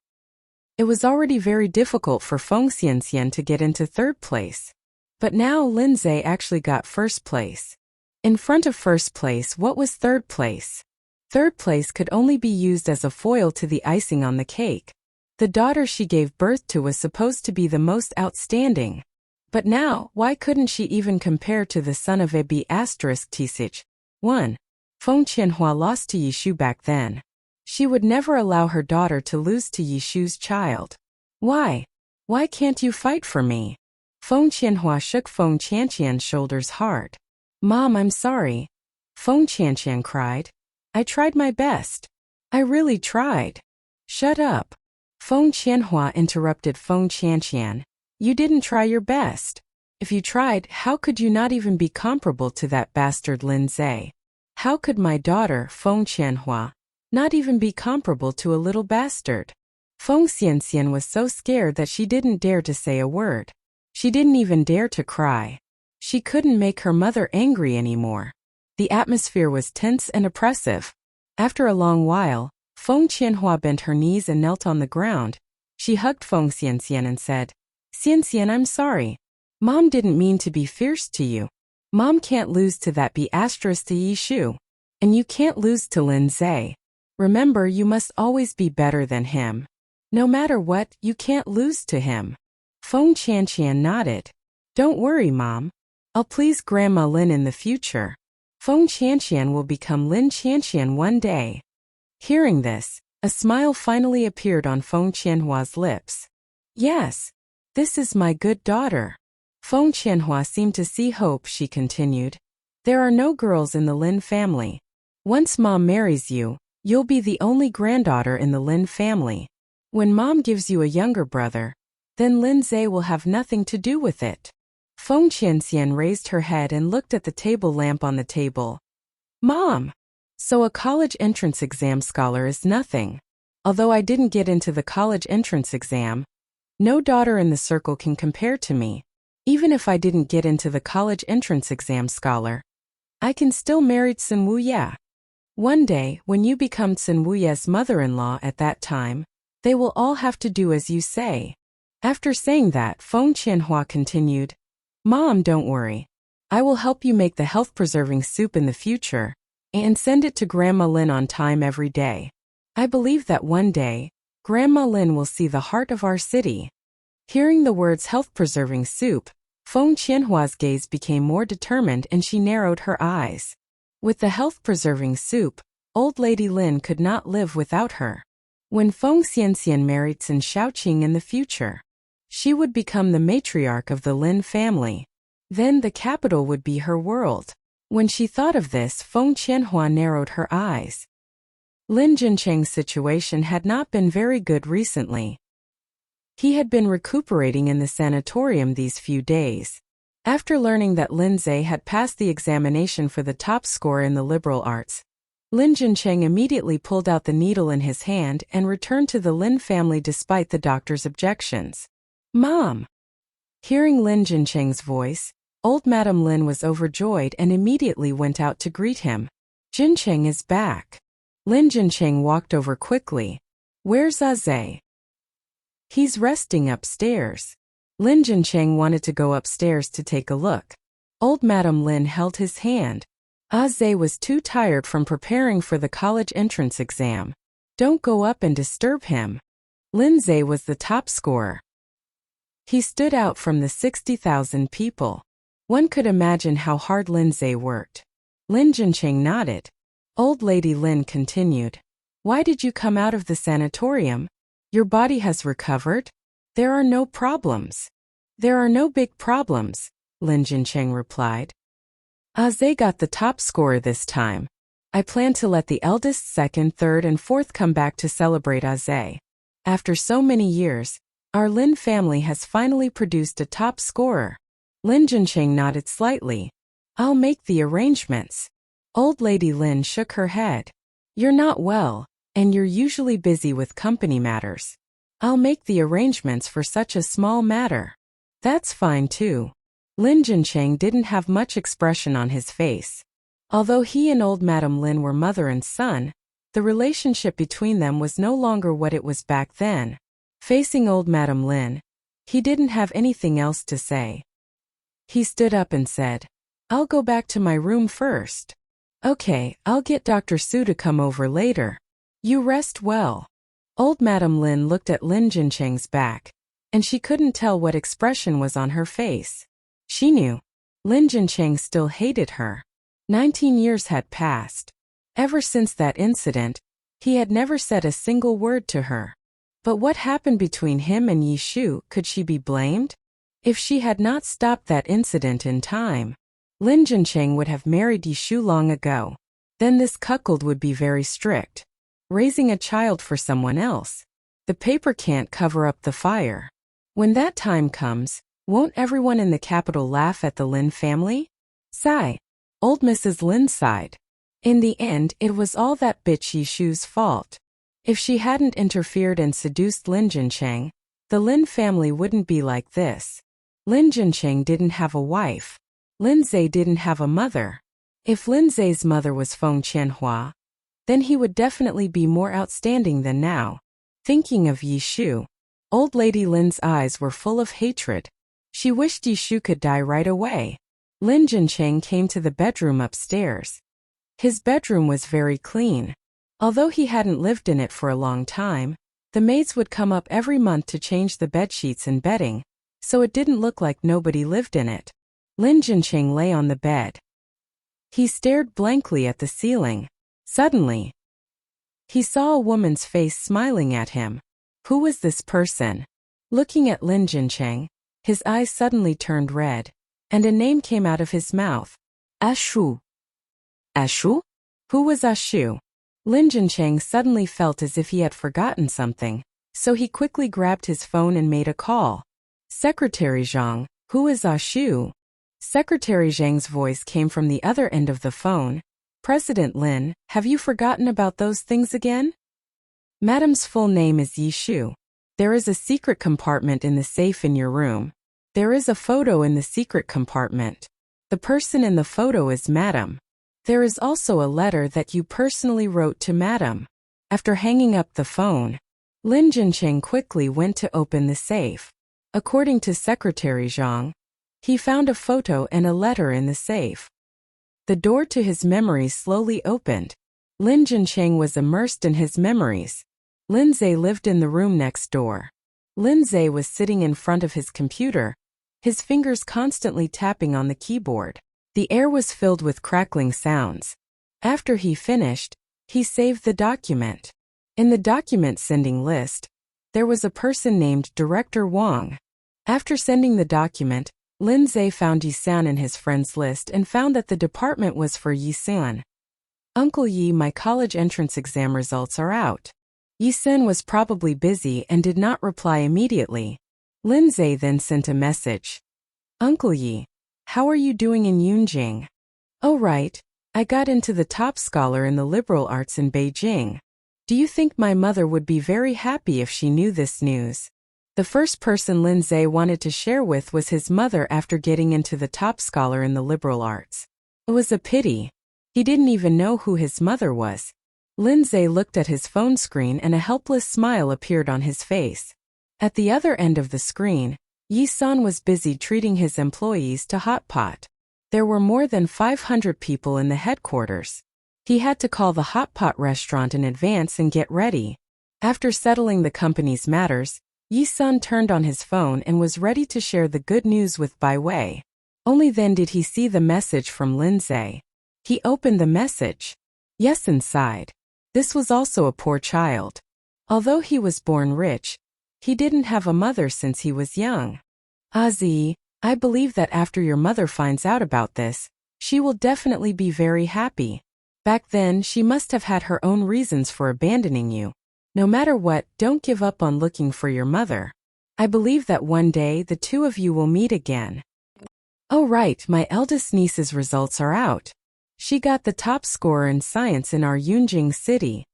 It was already very difficult for Feng Xianxian to get into third place. But now Lin Zhe actually got first place. In front of first place, what was third place? Third place could only be used as a foil to the icing on the cake. The daughter she gave birth to was supposed to be the most outstanding. But now, why couldn't she even compare to the son of Ab*? 1. Feng Qianhua lost to Yishu back then. She would never allow her daughter to lose to Yishu's child. Why? Why can't you fight for me? Feng Qianhua shook Feng Qianqian's shoulders hard. Mom, I'm sorry. Feng Qianqian cried. I tried my best. I really tried. Shut up. Feng Qianhua interrupted Feng Qianqian. You didn't try your best. If you tried, how could you not even be comparable to that bastard Lin Zhe? How could my daughter, Feng Qianhua, not even be comparable to a little bastard? Feng Xianxian was so scared that she didn't dare to say a word. She didn't even dare to cry. She couldn't make her mother angry anymore. The atmosphere was tense and oppressive. After a long while, Feng Qianhua bent her knees and knelt on the ground. She hugged Feng Xianxian and said, Xianxian, I'm sorry. Mom didn't mean to be fierce to you. Mom can't lose to that B** to Yishu. And you can't lose to Lin Zhe. Remember, you must always be better than him. No matter what, you can't lose to him. Feng Qianqian nodded. Don't worry, Mom. I'll please Grandma Lin in the future. Feng Qianqian will become Lin Qianqian one day. Hearing this, a smile finally appeared on Feng Qianhua's lips. Yes, this is my good daughter. Feng Qianhua seemed to see hope. She continued. There are no girls in the Lin family. Once Mom marries you, you'll be the only granddaughter in the Lin family. When Mom gives you a younger brother, then Lin Zhe will have nothing to do with it. Feng Qianxian raised her head and looked at the table lamp on the table. Mom! So a college entrance exam scholar is nothing. Although I didn't get into the college entrance exam, no daughter in the circle can compare to me. Even if I didn't get into the college entrance exam scholar, I can still marry Sun Wuye. One day, when you become Sun Wuye's mother-in-law, at that time, they will all have to do as you say. After saying that, Feng Qianhua continued, Mom, don't worry. I will help you make the health-preserving soup in the future, and send it to Grandma Lin on time every day. I believe that one day, Grandma Lin will see the heart of our city. Hearing the words health-preserving soup, Feng Qianhua's gaze became more determined and she narrowed her eyes. With the health-preserving soup, old lady Lin could not live without her. When Feng Xianxian married Sun Shaoqing in the future, she would become the matriarch of the Lin family. Then the capital would be her world. When she thought of this, Feng Qianhua narrowed her eyes. Lin Jincheng's situation had not been very good recently. He had been recuperating in the sanatorium these few days. After learning that Lin Zhe had passed the examination for the top score in the liberal arts, Lin Jincheng immediately pulled out the needle in his hand and returned to the Lin family despite the doctor's objections. Mom! Hearing Lin Jincheng's voice, old Madame Lin was overjoyed and immediately went out to greet him. Jincheng is back. Lin Jincheng walked over quickly. Where's Zhe? He's resting upstairs. Lin Jincheng wanted to go upstairs to take a look. Old Madame Lin held his hand. Zhe was too tired from preparing for the college entrance exam. Don't go up and disturb him. Lin Zhe was the top scorer. He stood out from the 60,000 people. One could imagine how hard Lin Zhe worked. Lin Jincheng nodded. Old Lady Lin continued. Why did you come out of the sanatorium? Your body has recovered? There are no problems. There are no big problems, Lin Jincheng replied. Zhe got the top score this time. I plan to let the eldest, second, third, and fourth come back to celebrate Zhe. After so many years, our Lin family has finally produced a top scorer. Lin Jincheng nodded slightly. I'll make the arrangements. Old Lady Lin shook her head. You're not well, and you're usually busy with company matters. I'll make the arrangements for such a small matter. That's fine too. Lin Jincheng didn't have much expression on his face. Although he and old Madam Lin were mother and son, the relationship between them was no longer what it was back then. Facing old Madam Lin, he didn't have anything else to say. He stood up and said, "I'll go back to my room first." "Okay, I'll get Dr. Su to come over later. You rest well." Old Madam Lin looked at Lin Jincheng's back, and she couldn't tell what expression was on her face. She knew. Lin Jincheng still hated her. 19 years had passed. Ever since that incident, he had never said a single word to her. But what happened between him and Yi Shu? Could she be blamed? If she had not stopped that incident in time, Lin Jincheng would have married Yi Shu long ago. Then this cuckold would be very strict. Raising a child for someone else. The paper can't cover up the fire. When that time comes, won't everyone in the capital laugh at the Lin family? Sigh. Old Mrs. Lin sighed. In the end, it was all that bitch Yi Shu's fault. If she hadn't interfered and seduced Lin Jincheng, the Lin family wouldn't be like this. Lin Jincheng didn't have a wife. Lin Zhe didn't have a mother. If Lin Zhe's mother was Feng Qianhua, then he would definitely be more outstanding than now. Thinking of Yi Shu, old lady Lin's eyes were full of hatred. She wished Yi Shu could die right away. Lin Jincheng came to the bedroom upstairs. His bedroom was very clean. Although he hadn't lived in it for a long time, the maids would come up every month to change the bedsheets and bedding, so it didn't look like nobody lived in it. Lin Jincheng lay on the bed. He stared blankly at the ceiling. Suddenly, he saw a woman's face smiling at him. Who was this person? Looking at Lin Jincheng, his eyes suddenly turned red, and a name came out of his mouth. Ashu. Ashu? Who was Ashu? Lin Jincheng suddenly felt as if he had forgotten something, so he quickly grabbed his phone and made a call. Secretary Zhang, who is Ashu? Secretary Zhang's voice came from the other end of the phone. President Lin, have you forgotten about those things again? Madam's full name is Yi Shu. There is a secret compartment in the safe in your room. There is a photo in the secret compartment. The person in the photo is Madam. There is also a letter that you personally wrote to Madam. After hanging up the phone, Lin Jincheng quickly went to open the safe. According to Secretary Zhang, he found a photo and a letter in the safe. The door to his memories slowly opened. Lin Jincheng was immersed in his memories. Lin Zhe lived in the room next door. Lin Zhe was sitting in front of his computer, his fingers constantly tapping on the keyboard. The air was filled with crackling sounds. After he finished, he saved the document. In the document sending list, there was a person named Director Wang. After sending the document, Lin Zhe found Yi San in his friends list and found that the department was for Yi San. Uncle Yi, my college entrance exam results are out. Yi San was probably busy and did not reply immediately. Lin Zhe then sent a message. Uncle Yi, how are you doing in Yunjing? Oh right, I got into the top scholar in the liberal arts in Beijing. Do you think my mother would be very happy if she knew this news? The first person Lin Zhe wanted to share with was his mother after getting into the top scholar in the liberal arts. It was a pity. He didn't even know who his mother was. Lin Zhe looked at his phone screen and a helpless smile appeared on his face. At the other end of the screen, Yi San was busy treating his employees to hot pot. There were more than 500 people in the headquarters. He had to call the hot pot restaurant in advance and get ready. After settling the company's matters, Yi San turned on his phone and was ready to share the good news with Bai Wei. Only then did he see the message from Lin Zhe. He opened the message. Yes, and sighed. This was also a poor child. Although he was born rich, he didn't have a mother since he was young. Azi, I believe that after your mother finds out about this, she will definitely be very happy. Back then, she must have had her own reasons for abandoning you. No matter what, don't give up on looking for your mother. I believe that one day the two of you will meet again. Oh right, my eldest niece's results are out. She got the top score in science in our Yunjing city.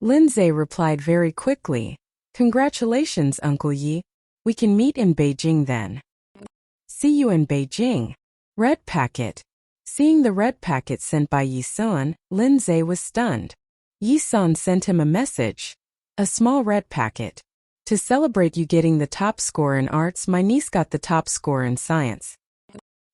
Lindsay replied very quickly. Congratulations, Uncle Yi. We can meet in Beijing then. See you in Beijing. Red packet. Seeing the red packet sent by Yi-sun, Lindsay was stunned. Yi-sun sent him a message. A small red packet. To celebrate you getting the top score in arts, my niece got the top score in science.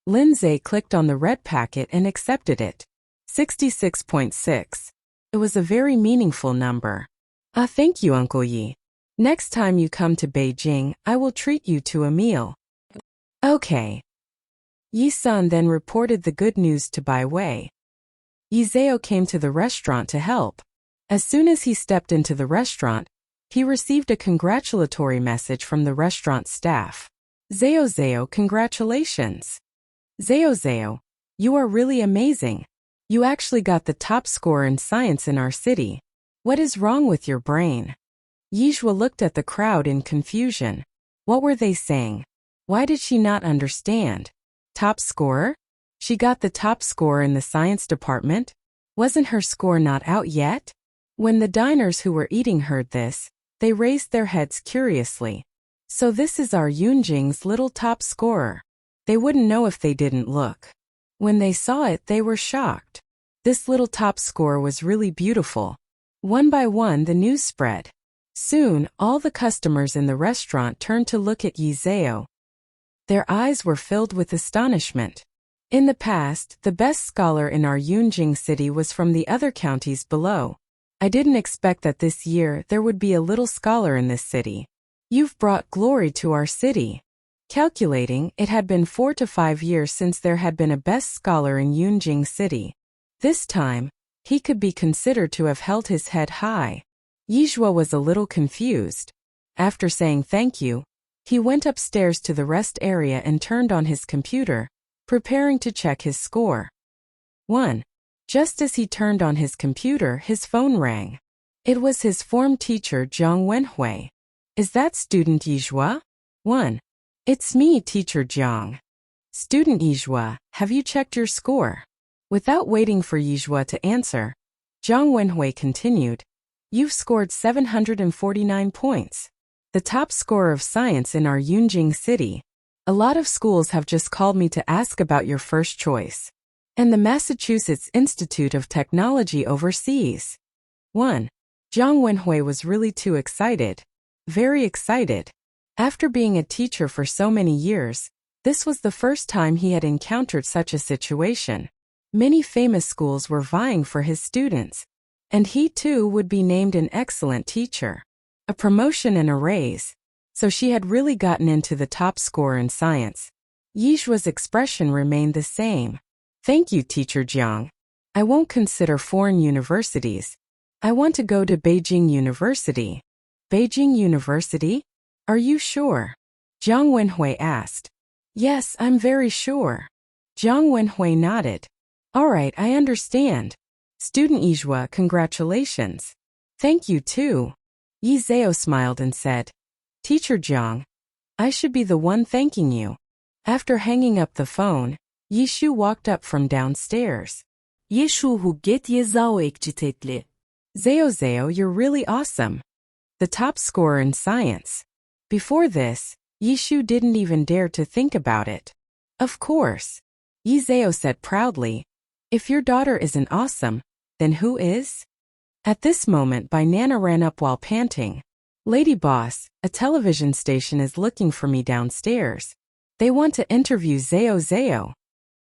Lindsay clicked on the red packet and accepted it. 66.6. It was a very meaningful number. Thank you, Uncle Yi. Next time you come to Beijing, I will treat you to a meal. Okay. Yi-sun then reported the good news to Bai Wei. Yi-zeo came to the restaurant to help. As soon as he stepped into the restaurant, he received a congratulatory message from the restaurant staff. Zeo, congratulations. Zeo, you are really amazing. You actually got the top score in science in our city. What is wrong with your brain? Yizhua looked at the crowd in confusion. What were they saying? Why did she not understand? Top scorer? She got the top score in the science department? Wasn't her score not out yet? When the diners who were eating heard this, they raised their heads curiously. So this is our Yunjing's little top scorer. They wouldn't know if they didn't look. When they saw it, they were shocked. This little top score was really beautiful. One by one, the news spread. Soon, all the customers in the restaurant turned to look at Yi-zeo. Their eyes were filled with astonishment. In the past, the best scholar in our Yunjing city was from the other counties below. I didn't expect that this year there would be a little scholar in this city. You've brought glory to our city. Calculating, it had been 4 to 5 years since there had been a best scholar in Yunjing city. This time, he could be considered to have held his head high. Yizhua was a little confused. After saying thank you, he went upstairs to the rest area and turned on his computer, preparing to check his score. 1. Just as he turned on his computer, his phone rang. It was his form teacher Jiang Wenhui. Is that student Yizhua? 1. It's me, teacher Jiang. Student Yizhua, have you checked your score? Without waiting for Yizhua to answer, Jiang Wenhui continued, You've scored 749 points. The top scorer of science in our Yunjing city. A lot of schools have just called me to ask about your first choice. And the Massachusetts Institute of Technology overseas. 1. Jiang Wenhui was really too excited. Very excited. After being a teacher for so many years, this was the first time he had encountered such a situation. Many famous schools were vying for his students. And he too would be named an excellent teacher. A promotion and a raise. So she had really gotten into the top score in science. Yizhua's expression remained the same. Thank you, teacher Jiang. I won't consider foreign universities. I want to go to Beijing University. Beijing University? Are you sure? Jiang Wenhui asked. Yes, I'm very sure. Jiang Wenhui nodded. All right, I understand. Student Yizhua, congratulations. Thank you too. Yi-zeo smiled and said, Teacher Jiang, I should be the one thanking you. After hanging up the phone, Yishu walked up from downstairs. Yishu hugget yezao ekcitetli. Zeo, you're really awesome. The top scorer in science. Before this, Yishu didn't even dare to think about it. Of course. Yi-zeo said proudly, If your daughter isn't awesome, then who is? At this moment, Nana ran up while panting. Lady boss, a television station is looking for me downstairs. They want to interview Zeo.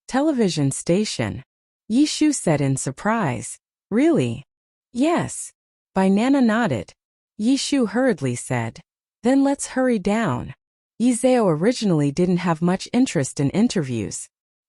Television station. Yishu said in surprise. Really? Yes. Nana nodded. Yishu hurriedly said. Then let's hurry down. Yizeo originally didn't have much interest in interviews.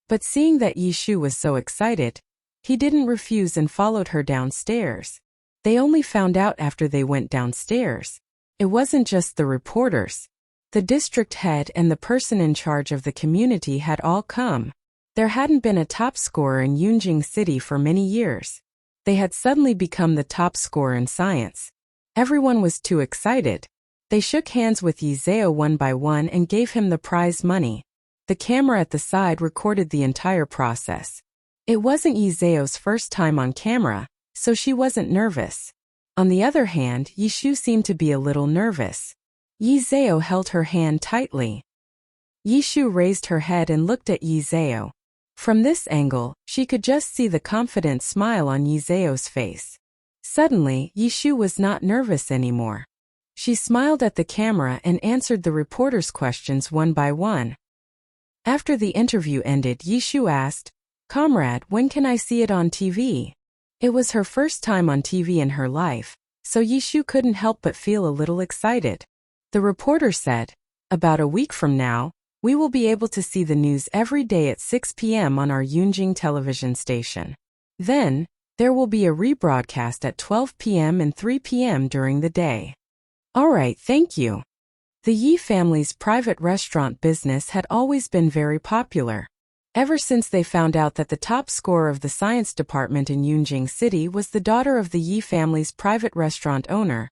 But seeing that Yishu was so excited, he didn't refuse and followed her downstairs. They only found out after they went downstairs. It wasn't just the reporters. The district head and the person in charge of the community had all come. There hadn't been a top scorer in Yunjing City for many years. They had suddenly become the top scorer in science. Everyone was too excited. They shook hands with Yizeo one by one and gave him the prize money. The camera at the side recorded the entire process. It wasn't Yizeo's first time on camera, so she wasn't nervous. On the other hand, Yishu seemed to be a little nervous. Yi Zhao held her hand tightly. Yishu raised her head and looked at Yi Zhao. From this angle, she could just see the confident smile on Yi Zhao's face. Suddenly, Yishu was not nervous anymore. She smiled at the camera and answered the reporters' questions one by one. After the interview ended, Yishu asked, "Comrade, when can I see it on TV?" It was her first time on TV in her life, so Yishu couldn't help but feel a little excited. The reporter said, "About a week from now, we will be able to see the news every day at 6 p.m. on our Yunjing television station. Then, there will be a rebroadcast at 12 p.m. and 3 p.m. during the day." Alright, thank you. The Yi family's private restaurant business had always been very popular. Ever since they found out that the top scorer of the science department in Yunjing City was the daughter of the Yi family's private restaurant owner,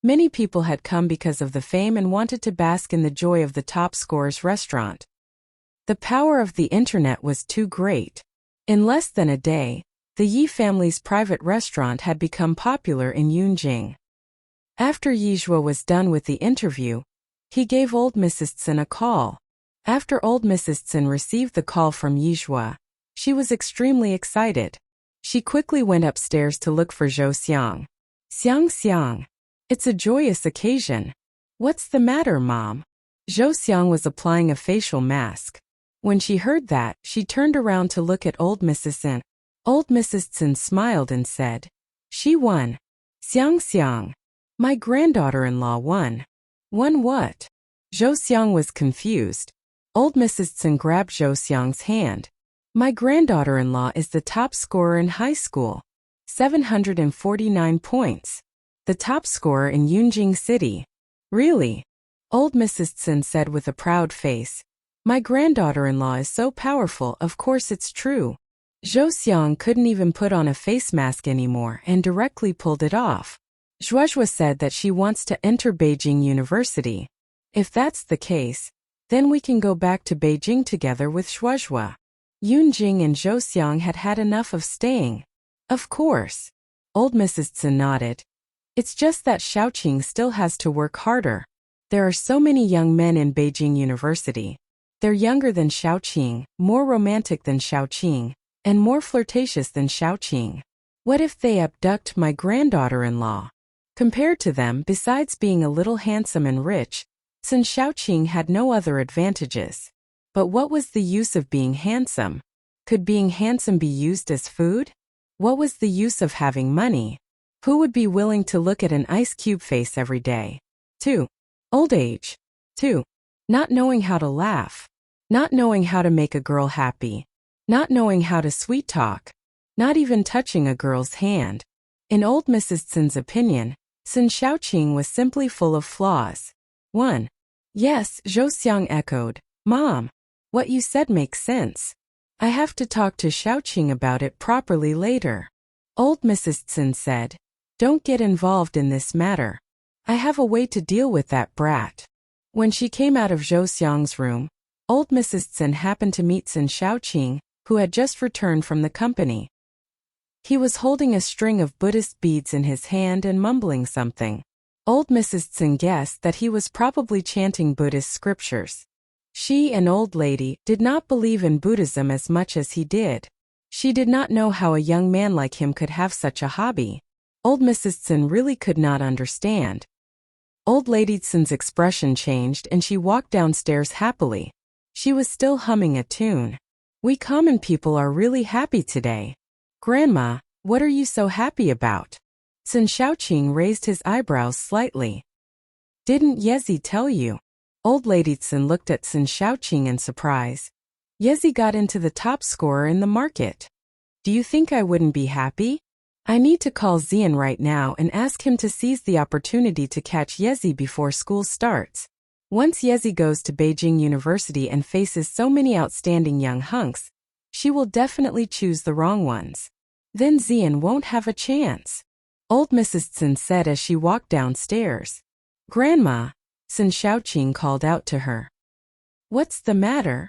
many people had come because of the fame and wanted to bask in the joy of the top scorer's restaurant. The power of the internet was too great. In less than a day, the Yi family's private restaurant had become popular in Yunjing. After Yizhua was done with the interview, he gave old Mrs. Tsin a call. After old Mrs. Tsin received the call from Yizhua, she was extremely excited. She quickly went upstairs to look for Zhou Xiang. "Xiang Xiang. It's a joyous occasion. What's the matter, Mom?" Zhou Xiang was applying a facial mask. When she heard that, she turned around to look at old Mrs. Tsin. Old Mrs. Tsin smiled and said, "She won. Xiang Xiang. My granddaughter-in-law won." "Won what?" Zhou Xiang was confused. Old Mrs. Tsin grabbed Zhou Xiang's hand. "My granddaughter-in-law is the top scorer in high school. 749 points. The top scorer in Yunjing City." "Really?" Old Mrs. Tsin said with a proud face. "My granddaughter-in-law is so powerful, of course it's true." Zhou Xiang couldn't even put on a face mask anymore and directly pulled it off. Zhuozhua said that she wants to enter Beijing University. If that's the case, then we can go back to Beijing together with Zhuozhua. Yunjing and Zhou Xiang had had enough of staying. Of course. Old Mrs. Tsin nodded. It's just that Xiaoqing still has to work harder. There are so many young men in Beijing University. They're younger than Xiaoqing, more romantic than Xiaoqing, and more flirtatious than Xiaoqing. What if they abduct my granddaughter-in-law? Compared to them, besides being a little handsome and rich, Sun Xiaoqing had no other advantages. But what was the use of being handsome? Could being handsome be used as food? What was the use of having money? Who would be willing to look at an ice cube face every day? 2. Old age. 2. Not knowing how to laugh. Not knowing how to make a girl happy. Not knowing how to sweet talk. Not even touching a girl's hand. In old Mrs. Tsin's opinion, Sun Xiaoqing was simply full of flaws. 1. Yes, Zhou Xiang echoed. Mom, what you said makes sense. I have to talk to Xiaoqing about it properly later. Old Mrs. Tsin said, don't get involved in this matter. I have a way to deal with that brat. When she came out of Zhou Xiang's room, old Mrs. Tsin happened to meet Sun Xiaoqing, who had just returned from the company. He was holding a string of Buddhist beads in his hand and mumbling something. Old Mrs. Tsin guessed that he was probably chanting Buddhist scriptures. She, an old lady, did not believe in Buddhism as much as he did. She did not know how a young man like him could have such a hobby. Old Mrs. Tsin really could not understand. Old Lady Tsin's expression changed and she walked downstairs happily. She was still humming a tune. We common people are really happy today. Grandma, what are you so happy about? Sun Xiaoqing raised his eyebrows slightly. Didn't Yezi tell you? Old Lady Tsin looked at Sun Xiaoqing in surprise. Yezi got into the top scorer in the market. Do you think I wouldn't be happy? I need to call Zian right now and ask him to seize the opportunity to catch Yezi before school starts. Once Yezi goes to Beijing University and faces so many outstanding young hunks, she will definitely choose the wrong ones. Then Zian won't have a chance. Old Mrs. Tsin said as she walked downstairs. Grandma, Sun Xiaoqing called out to her. What's the matter?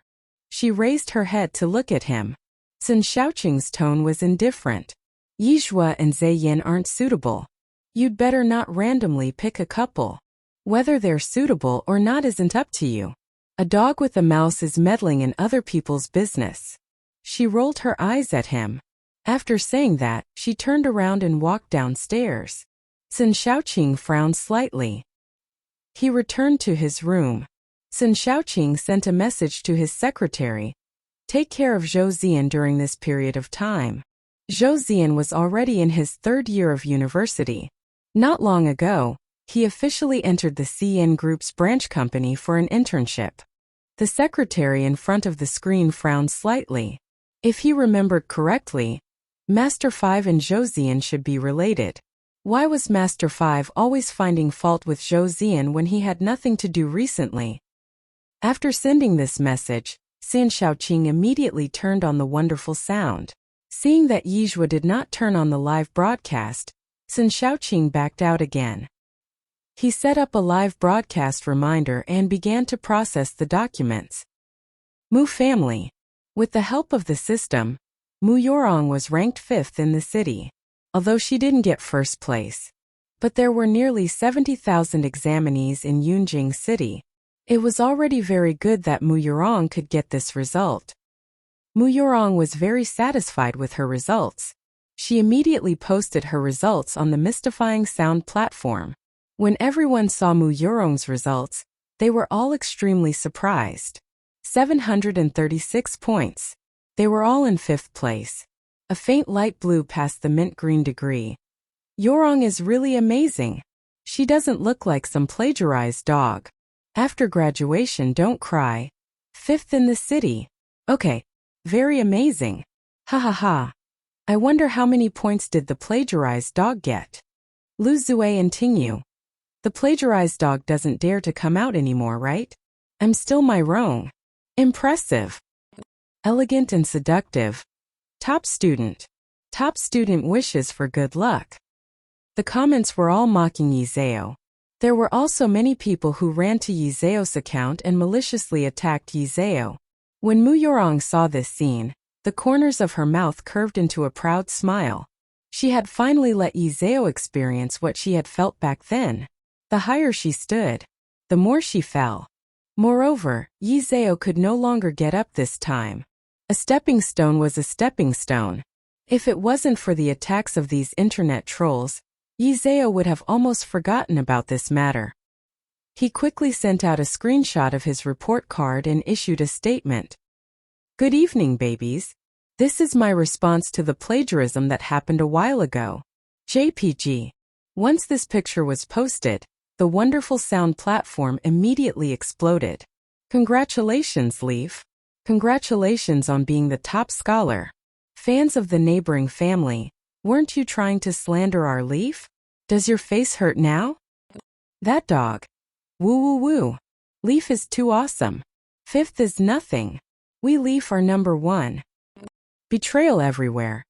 She raised her head to look at him. Sun Xiaoqing's tone was indifferent. Yizhua and Zhe Yin aren't suitable. You'd better not randomly pick a couple. Whether they're suitable or not isn't up to you. A dog with a mouse is meddling in other people's business. She rolled her eyes at him. After saying that, she turned around and walked downstairs. Sun Shaoqing frowned slightly. He returned to his room. Sun Shaoqing sent a message to his secretary. Take care of Zhou Zian during this period of time. Zhou Zian was already in his 3rd year of university. Not long ago, he officially entered the CN Group's branch company for an internship. The secretary in front of the screen frowned slightly. If he remembered correctly, Master 5 and Zhou Zian should be related. Why was Master 5 always finding fault with Zhou Zian when he had nothing to do recently? After sending this message, Sun Shaoqing immediately turned on the wonderful sound. Seeing that Yizhua did not turn on the live broadcast, Sun Shaoqing backed out again. He set up a live broadcast reminder and began to process the documents. Mu family. With the help of the system, Mu Yorong was ranked 5th in the city, although she didn't get 1st place. But there were nearly 70,000 examinees in Yunjing City. It was already very good that Mu Yorong could get this result. Mu Yorong was very satisfied with her results. She immediately posted her results on the Mystifying Sound platform. When everyone saw Mu Yorong's results, they were all extremely surprised. 736 points. They were all in 5th place. A faint light blue past the mint green degree. Yorong is really amazing. She doesn't look like some plagiarized dog. After graduation, don't cry. 5th in the city. Okay. Very amazing. Ha ha ha. I wonder how many points did the plagiarized dog get? Lu Zui and Tingyu. The plagiarized dog doesn't dare to come out anymore, right? I'm still my Rong. Impressive. Elegant and seductive. Top student. Top student wishes for good luck. The comments were all mocking Yizeo. There were also many people who ran to Yizeo's account and maliciously attacked Yizeo. When Mu Yorong saw this scene, the corners of her mouth curved into a proud smile. She had finally let Yizeo experience what she had felt back then. The higher she stood, the more she fell. Moreover, Yizeo could no longer get up this time. A stepping stone was a stepping stone. If it wasn't for the attacks of these internet trolls, Yizeo would have almost forgotten about this matter. He quickly sent out a screenshot of his report card and issued a statement. Good evening, babies. This is my response to the plagiarism that happened a while ago. JPG. Once this picture was posted, the wonderful sound platform immediately exploded. Congratulations, Leaf. Congratulations on being the top scholar. Fans of the neighboring family, weren't you trying to slander our Leaf? Does your face hurt now? That dog. Woo woo woo. Leaf is too awesome. 5th is nothing. We Leaf are number 1. Betrayal everywhere.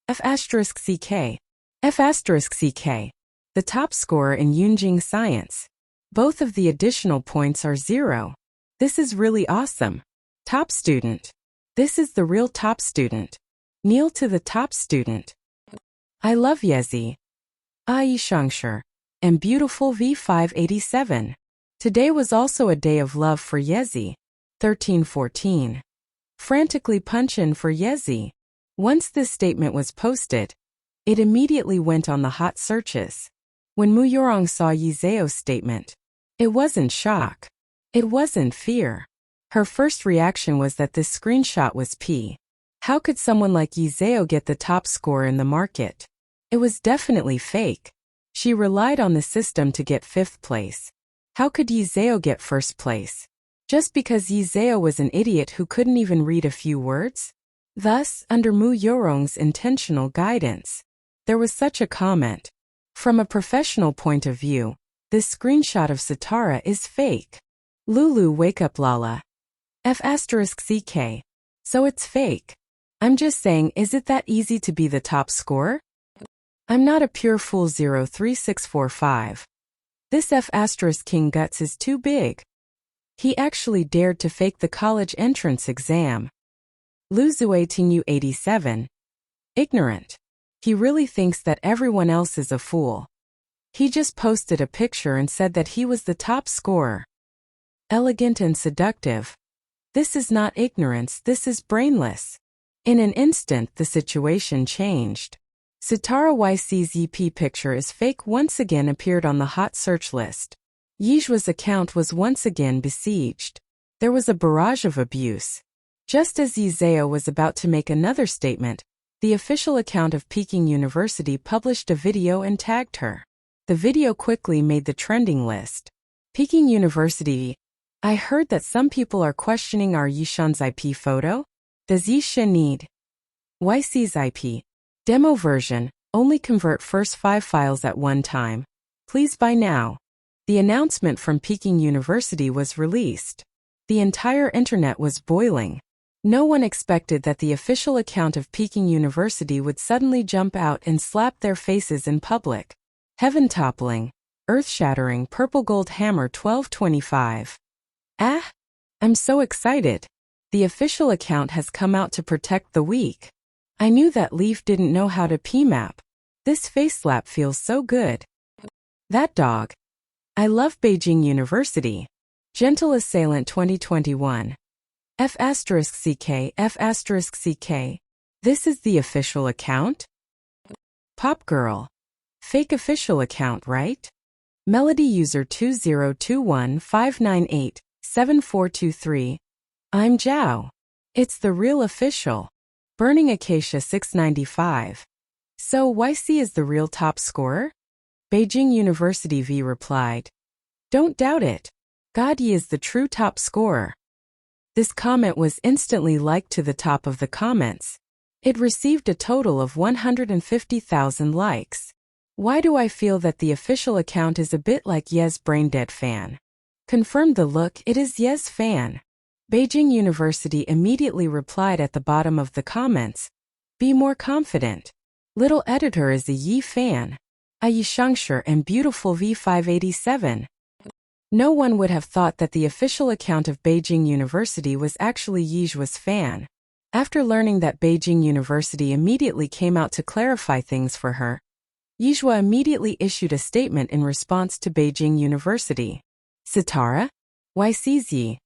F*CK. F*CK. The top scorer in Yunjing Science. Both of the additional points are 0. This is really awesome. Top student. This is the real top student. Kneel to the top student. I love Yezi. Ai Shangshi. And beautiful V587. Today was also a day of love for Yezi. 1314. Frantically punch in for Yezi. Once this statement was posted, it immediately went on the hot searches. When Mu Yorong saw Yizeo's statement, it wasn't shock. It wasn't fear. Her first reaction was that this screenshot was P. How could someone like Yizeo get the top score in the market? It was definitely fake. She relied on the system to get 5th place. How could Yizeo get 1st place? Just because Yizeo was an idiot who couldn't even read a few words? Thus, under Mu Yorong's intentional guidance, there was such a comment. From a professional point of view, this screenshot of Satara is fake. Lulu, wake up, Lala. F*CK. So it's fake. I'm just saying, is it that easy to be the top scorer? I'm not a pure fool. 03645. This F*King Guts is too big. He actually dared to fake the college entrance exam. Lu Zui Tingyu 87. Ignorant. He really thinks that everyone else is a fool. He just posted a picture and said that he was the top scorer. Elegant and seductive. This is not ignorance, this is brainless. In an instant, the situation changed. Sitara YC's EP picture is fake once again appeared on the hot search list. Yijua's account was once again besieged. There was a barrage of abuse. Just as Yizeo was about to make another statement, the official account of Peking University published a video and tagged her. The video quickly made the trending list. Peking University. I heard that some people are questioning our Yishan's IP photo. Does Yishan need YC's IP? Demo version, only convert first 5 files at one time. Please buy now. The announcement from Peking University was released. The entire internet was boiling. No one expected that the official account of Peking University would suddenly jump out and slap their faces in public. Heaven-toppling, earth-shattering purple gold hammer 1225. Ah! I'm so excited. The official account has come out to protect the weak. I knew that Leaf didn't know how to PMAP. This face slap feels so good. That dog. I love Beijing University. Gentle Assailant 2021. F*CK. This is the official account? Pop Girl. Fake official account, right? Melody user 20215987423. I'm Zhao. It's the real official. Burning Acacia 695. So YC is the real top scorer? Beijing University V replied. Don't doubt it. Gadi is the true top scorer. This comment was instantly liked to the top of the comments. It received a total of 150,000 likes. Why do I feel that the official account is a bit like Ye's Braindead fan? Confirmed the look, it is Ye's fan. Beijing University immediately replied at the bottom of the comments. Be more confident. Little editor is a Yi fan. A Yi Shangshi and beautiful V587. No one would have thought that the official account of Beijing University was actually Yijua's fan. After learning that Beijing University immediately came out to clarify things for her, Yijua immediately issued a statement in response to Beijing University. Sitara? YCZ.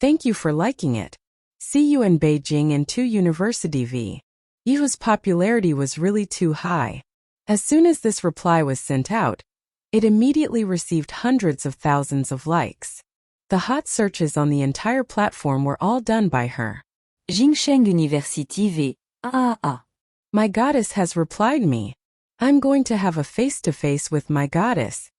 Thank you for liking it. See you in Beijing and 2 University V. Yijua's popularity was really too high. As soon as this reply was sent out, it immediately received hundreds of thousands of likes. The hot searches on the entire platform were all done by her. Jingsheng University V. My goddess has replied me. I'm going to have a face-to-face with my goddess.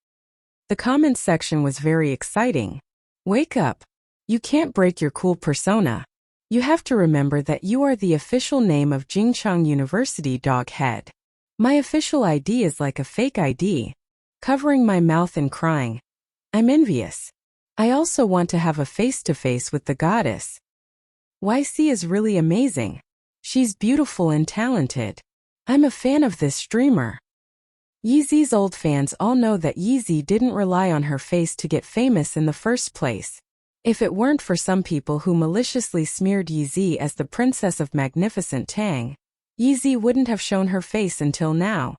The comments section was very exciting. Wake up. You can't break your cool persona. You have to remember that you are the official name of Jingchang University, doghead. My official ID is like a fake ID. Covering my mouth and crying. I'm envious. I also want to have a face-to-face with the goddess. YC is really amazing. She's beautiful and talented. I'm a fan of this streamer. Yeezy's old fans all know that Yeezy didn't rely on her face to get famous in the first place. If it weren't for some people who maliciously smeared Yeezy as the Princess of Magnificent Tang, Yeezy wouldn't have shown her face until now.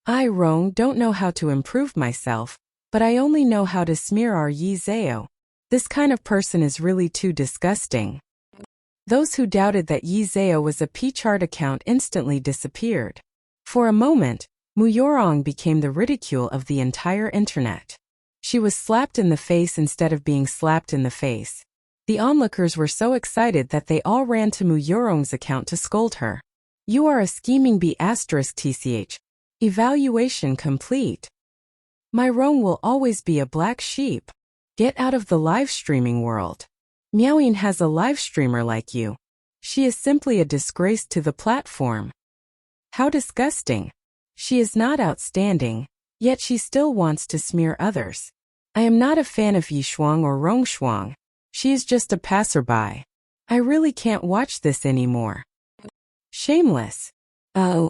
I, Rong, don't know how to improve myself, but I only know how to smear our Yizeo. This kind of person is really too disgusting. Those who doubted that Yizeo was a P-chart account instantly disappeared. For a moment, Muyorong became the ridicule of the entire internet. She was slapped in the face instead of being slapped in the face. The onlookers were so excited that they all ran to Muyorong's account to scold her. You are a scheming B***TCH. Evaluation complete. My Rong will always be a black sheep. Get out of the live streaming world. Miaoyin has a live streamer like you. She is simply a disgrace to the platform. How disgusting. She is not outstanding, yet she still wants to smear others. I am not a fan of Yi Shuang or Rong Shuang. She is just a passerby. I really can't watch this anymore. Shameless. Oh.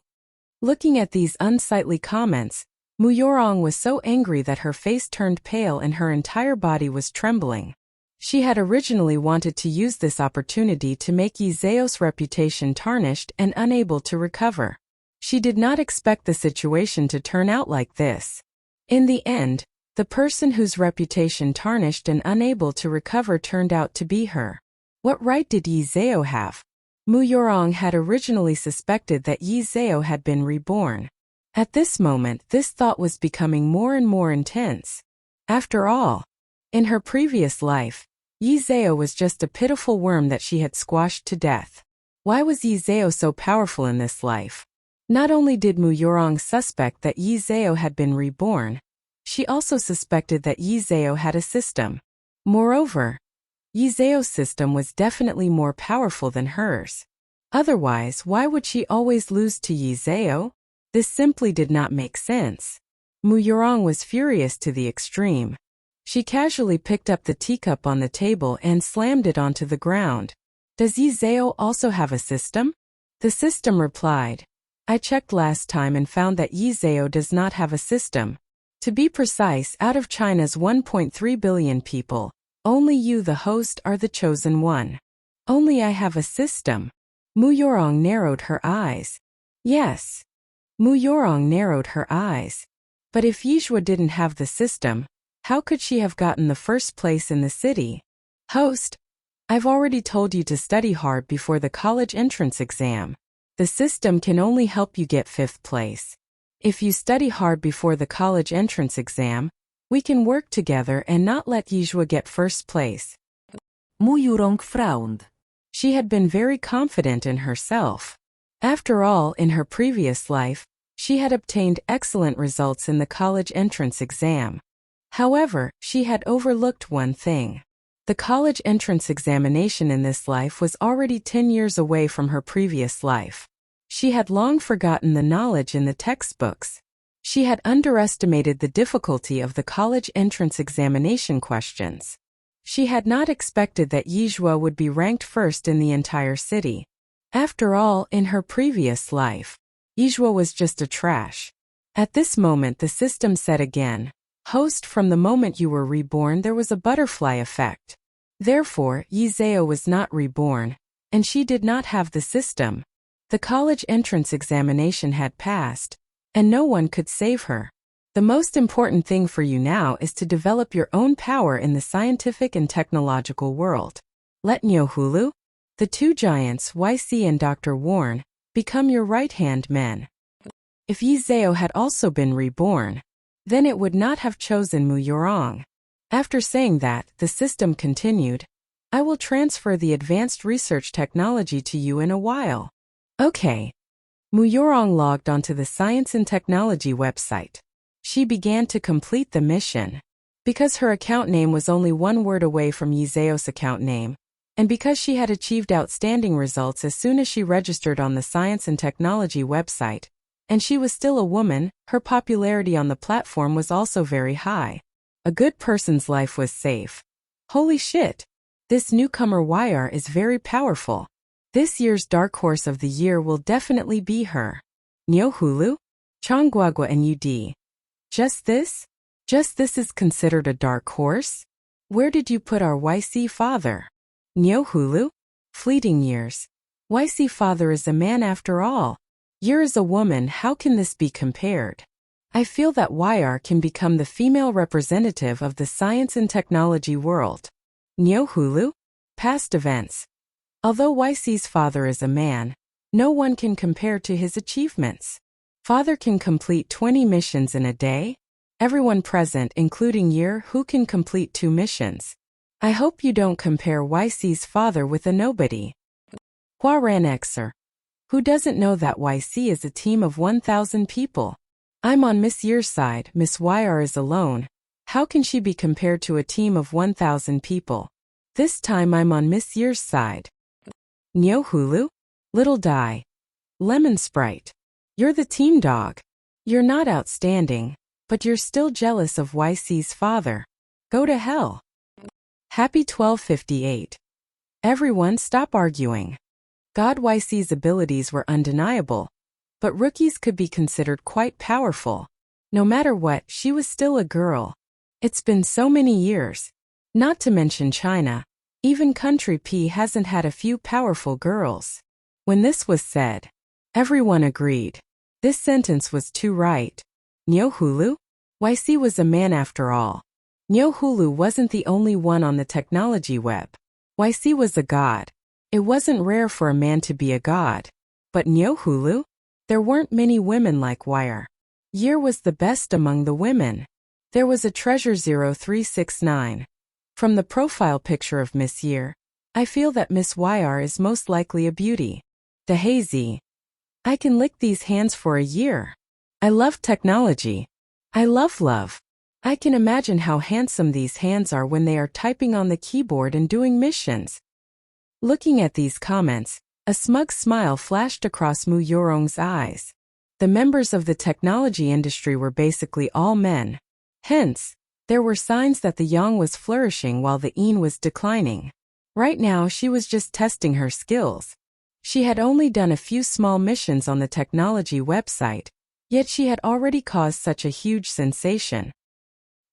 Looking at these unsightly comments, Muyorong was so angry that her face turned pale and her entire body was trembling. She had originally wanted to use this opportunity to make Yizeo's reputation tarnished and unable to recover. She did not expect the situation to turn out like this. In the end, the person whose reputation tarnished and unable to recover turned out to be her. What right did Yi Zhao have? Mu Yorong had originally suspected that Yi Zhao had been reborn. At this moment, this thought was becoming more and more intense. After all, in her previous life, Yi Zhao was just a pitiful worm that she had squashed to death. Why was Yi Zhao so powerful in this life? Not only did Mu Yorong suspect that Yi Zhao had been reborn, she also suspected that Yi Zhao had a system. Moreover, Yi Zhao's system was definitely more powerful than hers. Otherwise, why would she always lose to Yi Zhao? This simply did not make sense. Mu Yorong was furious to the extreme. She casually picked up the teacup on the table and slammed it onto the ground. Does Yi Zhao also have a system? The system replied, I checked last time and found that Yi Zhao does not have a system. To be precise, out of China's 1.3 billion people, only you, the host, are the chosen one. Only I have a system. Mu Yorong narrowed her eyes. Yes. Mu Yorong narrowed her eyes. But if Yizhua didn't have the system, how could she have gotten the first place in the city? Host, I've already told you to study hard before the college entrance exam. The system can only help you get 5th place. If you study hard before the college entrance exam, we can work together and not let Yizhua get 1st place. Mu Yorong frowned. She had been very confident in herself. After all, in her previous life, she had obtained excellent results in the college entrance exam. However, she had overlooked one thing. The college entrance examination in this life was already 10 years away from her previous life. She had long forgotten the knowledge in the textbooks. She had underestimated the difficulty of the college entrance examination questions. She had not expected that Yizhua would be ranked first in the entire city. After all, in her previous life, Yizhua was just a trash. At this moment the system said again, Host, from the moment you were reborn there was a butterfly effect. Therefore, Yi Zhao was not reborn, and she did not have the system. The college entrance examination had passed, and no one could save her. The most important thing for you now is to develop your own power in the scientific and technological world. Let Nyohulu, the 2 giants YC and Dr. Warren, become your right-hand men. If Yi Zhao had also been reborn, then it would not have chosen Mu Yorong. After saying that, the system continued, I will transfer the advanced research technology to you in a while. Okay. Mu Yorong logged onto the Science and Technology website. She began to complete the mission. Because her account name was only 1 word away from Yi Zhao's account name, and because she had achieved outstanding results as soon as she registered on the Science and Technology website, and she was still a woman, her popularity on the platform was also very high. A good person's life was safe. Holy shit! This newcomer YR is very powerful. This year's dark horse of the year will definitely be her. Nyohulu, Chongguagua and UD. Just this? Just this is considered a dark horse? Where did you put our YC father? Nyohulu? Fleeting years. YC father is a man after all. Year is a woman, how can this be compared? I feel that YR can become the female representative of the science and technology world. Nyohulu? Past events. Although YC's father is a man, no one can compare to his achievements. Father can complete 20 missions in a day. Everyone present, including Year, who can complete 2 missions. I hope you don't compare YC's father with a nobody. Huaran Xer. Who doesn't know that YC is a team of 1,000 people? I'm on Miss Year's side, Miss YR is alone. How can she be compared to a team of 1,000 people? This time I'm on Miss Year's side. Nyohulu? Little Dai. Lemon Sprite. You're the team dog. You're not outstanding, but you're still jealous of YC's father. Go to hell. Happy 1258. Everyone stop arguing. God, YC's abilities were undeniable, but rookies could be considered quite powerful. No matter what, she was still a girl. It's been so many years. Not to mention China. Even Country P hasn't had a few powerful girls. When this was said, everyone agreed. This sentence was too right. Nyohulu? YC was a man after all. Nyohulu wasn't the only one on the technology web. YC was a god. It wasn't rare for a man to be a god. But Nyohulu? There weren't many women like Wire. Year was the best among the women. There was a treasure 0369. From the profile picture of Miss Year, I feel that Miss YR is most likely a beauty. Dehazy. I can lick these hands for a year. I love technology. I love love. I can imagine how handsome these hands are when they are typing on the keyboard and doing missions. Looking at these comments, a smug smile flashed across Mu Yorong's eyes. The members of the technology industry were basically all men. Hence, there were signs that the yang was flourishing while the yin was declining. Right now she was just testing her skills. She had only done a few small missions on the technology website, yet she had already caused such a huge sensation.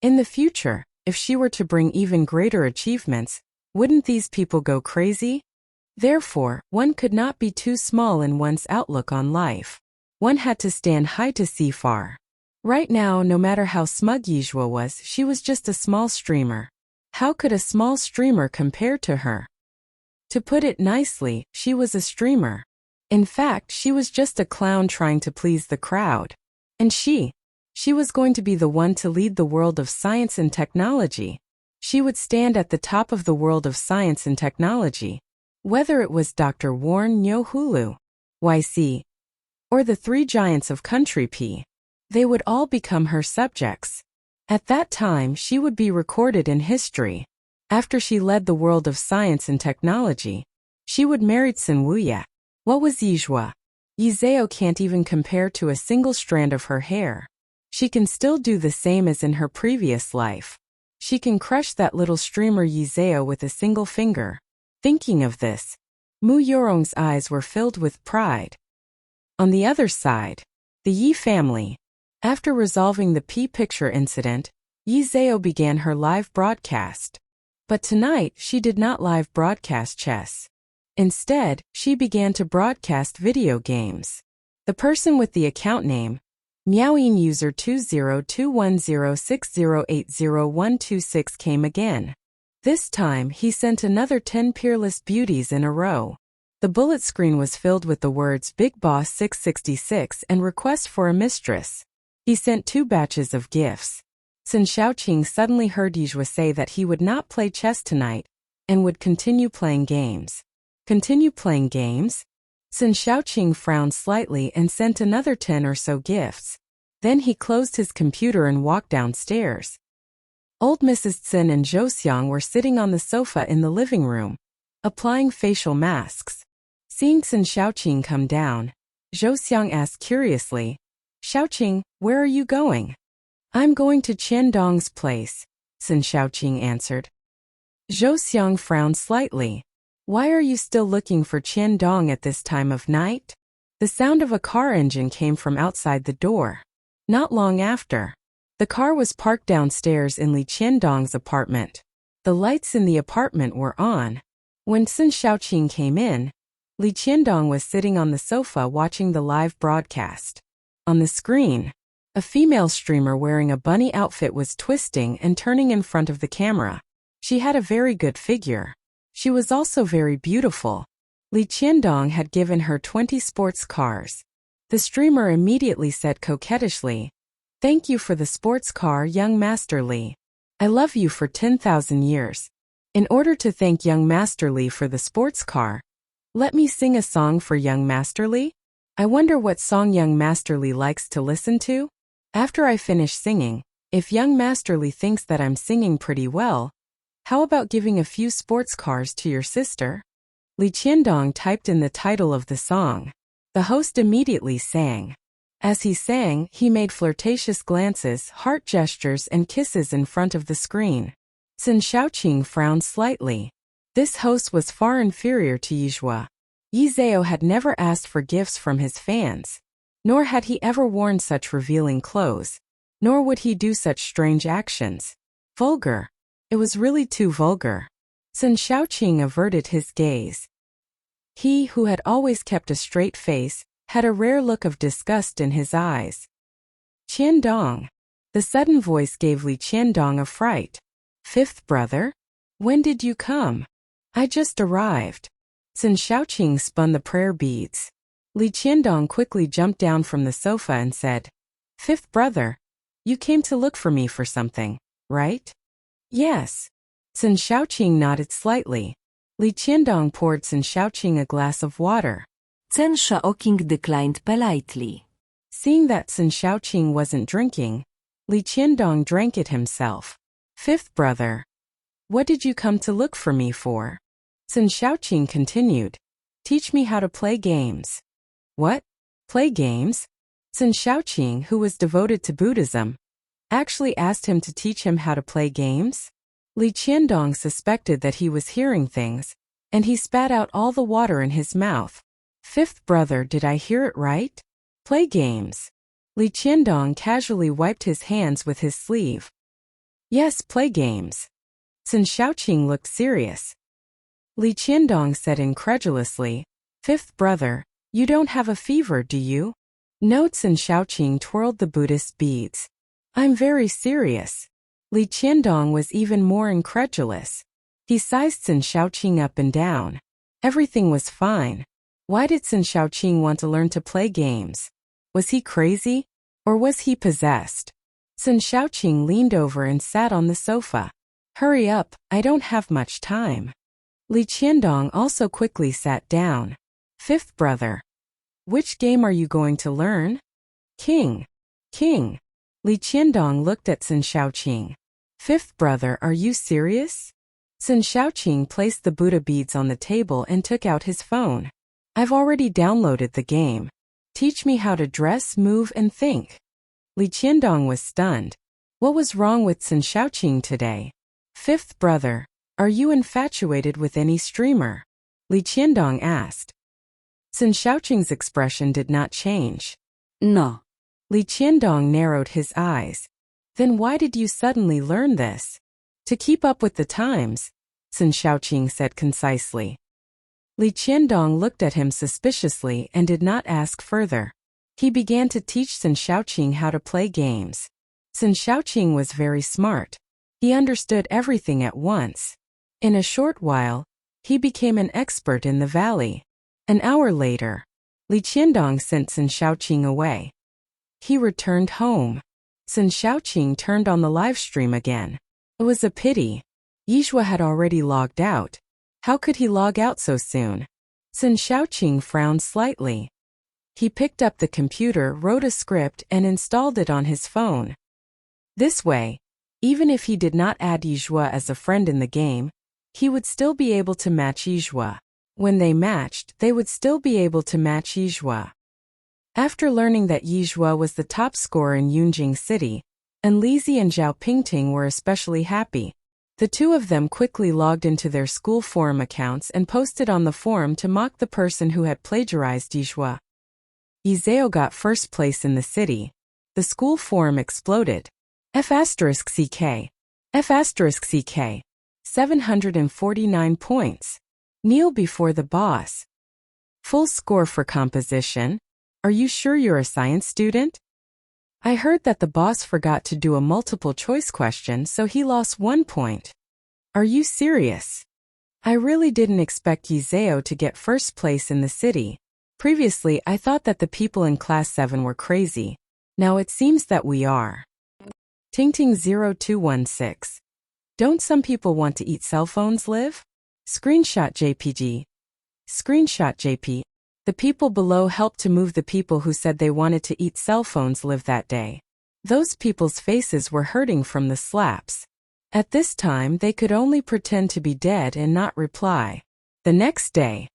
In the future, if she were to bring even greater achievements, wouldn't these people go crazy? Therefore, one could not be too small in one's outlook on life. One had to stand high to see far. Right now, no matter how smug Yijua was, she was just a small streamer. How could a small streamer compare to her? To put it nicely, she was a streamer. In fact, she was just a clown trying to please the crowd. And she was going to be the one to lead the world of science and technology. She would stand at the top of the world of science and technology. Whether it was Dr. Warren Nyohulu, YC, or the three giants of Country P, they would all become her subjects. At that time she would be recorded in history. After she led the world of science and technology, she would marry Tsinwuya. What was Yijua? Yizeo can't even compare to a single strand of her hair. She can still do the same as in her previous life. She can crush that little streamer Yizeo with a single finger. Thinking of this, Mu Yorong's eyes were filled with pride. On the other side, the Yi family. After resolving the P-picture incident, Yizeo began her live broadcast. But tonight she did not live broadcast chess. Instead, she began to broadcast video games. The person with the account name, Meowing user 2021060800126 came again. This time he sent another 10 peerless beauties in a row. The bullet screen was filled with the words Big Boss 666 and request for a mistress. He sent 2 batches of gifts. Sun Shaoqing suddenly heard Yijua say that he would not play chess tonight and would continue playing games. Continue playing games? Sun Shaoqing frowned slightly and sent another 10 or so gifts. Then he closed his computer and walked downstairs. Old Mrs. Tsin and Zhou were sitting on the sofa in the living room, applying facial masks. Seeing Sun Shaoqing come down, Zhou asked curiously, "Shaoqing, where are you going?" "I'm going to Qian Dong's place," Sun Shaoqing answered. Zhou frowned slightly. "Why are you still looking for Qian Dong at this time of night?" The sound of a car engine came from outside the door. Not long after, the car was parked downstairs in Li Qiandong's apartment. The lights in the apartment were on. When Sun Shaoqing came in, Li Qiandong was sitting on the sofa watching the live broadcast. On the screen, a female streamer wearing a bunny outfit was twisting and turning in front of the camera. She had a very good figure. She was also very beautiful. Li Qiandong had given her 20 sports cars. The streamer immediately said coquettishly, "Thank you for the sports car, young Master Li. I love you for 10,000 years. In order to thank young Master Li for the sports car, let me sing a song for young Master Li. I wonder what song young Master Li likes to listen to? After I finish singing, if young Master Li thinks that I'm singing pretty well, how about giving a few sports cars to your sister?" Li Qiandong typed in the title of the song. The host immediately sang. As he sang, he made flirtatious glances, heart gestures and kisses in front of the screen. Sun Shaoqing frowned slightly. This host was far inferior to Yijua. Yizeo had never asked for gifts from his fans. Nor had he ever worn such revealing clothes. Nor would he do such strange actions. Vulgar. It was really too vulgar. Sun Shaoqing averted his gaze. He, who had always kept a straight face, had a rare look of disgust in his eyes. "Qian Dong." The sudden voice gave Li Qiandong a fright. Fifth brother? When did you come? I just arrived. Sun Shaoqing spun the prayer beads. Li Qiandong quickly jumped down from the sofa and said, Fifth brother, you came to look for me for something, right? Yes. Sun Shaoqing nodded slightly. Li Qiandong poured Sun Shaoqing a glass of water. Sun Shaoqing declined politely. Seeing that Sun Shaoqing wasn't drinking, Li Qiandong drank it himself. Fifth brother, what did you come to look for me for? Sun Shaoqing continued. Teach me how to play games. What? Play games? Sun Shaoqing, who was devoted to Buddhism, actually asked him to teach him how to play games? Li Qiandong suspected that he was hearing things, and he spat out all the water in his mouth. Fifth brother, did I hear it right? Play games. Li Qiandong casually wiped his hands with his sleeve. Yes, play games. Sun Shaoqing looked serious. Li Qiandong said incredulously, Fifth brother, you don't have a fever, do you? No. Sun Shaoqing twirled the Buddhist beads. I'm very serious. Li Qiandong was even more incredulous. He sized Sun Shaoqing up and down. Everything was fine. Why did Sun Shaoqing want to learn to play games? Was he crazy? Or was he possessed? Sun Shaoqing leaned over and sat on the sofa. Hurry up, I don't have much time. Li Qiandong also quickly sat down. Fifth brother. Which game are you going to learn? King. King. Li Qiandong looked at Sun Shaoqing. Fifth brother, are you serious? Sun Shaoqing placed the Buddha beads on the table and took out his phone. I've already downloaded the game. Teach me how to dress, move, and think. Li Qiandong was stunned. What was wrong with Sun Shaoqing today? Fifth brother, are you infatuated with any streamer? Li Qiandong asked. Sun Shaoqing's expression did not change. No. Li Qiandong narrowed his eyes. Then why did you suddenly learn this? To keep up with the times, Sun Shaoqing said concisely. Li Qiandong looked at him suspiciously and did not ask further. He began to teach Sun Shaoqing how to play games. Sun Shaoqing was very smart. He understood everything at once. In a short while, he became an expert in the valley. An hour later, Li Qiandong sent Sun Shaoqing away. He returned home. Sun Shaoqing turned on the live stream again. It was a pity. Yizhua had already logged out. How could he log out so soon? Sun Shaoqing frowned slightly. He picked up the computer, wrote a script, and installed it on his phone. This way, even if he did not add Yizhua as a friend in the game, he would still be able to match Yizhua. When they matched, they would still be able to match Yizhua. After learning that Yizhua was the top scorer in Yunjing City, and Lizi and Zhao Pingting were especially happy, the two of them quickly logged into their school forum accounts and posted on the forum to mock the person who had plagiarized Yizhua. Yizhao got first place in the city. The school forum exploded. F*CK. F*CK. 749 points. Kneel before the boss. Full score for composition. Are you sure you're a science student? I heard that the boss forgot to do a multiple choice question, so he lost 1 point. Are you serious? I really didn't expect Yizhao to get first place in the city. Previously, I thought that the people in class 7 were crazy. Now it seems that we are. Tingting0216. Don't some people want to eat cell phones live? Screenshot JPG. Screenshot JP. The people below helped to move the people who said they wanted to eat cell phones live that day. Those people's faces were hurting from the slaps. At this time, they could only pretend to be dead and not reply. The next day,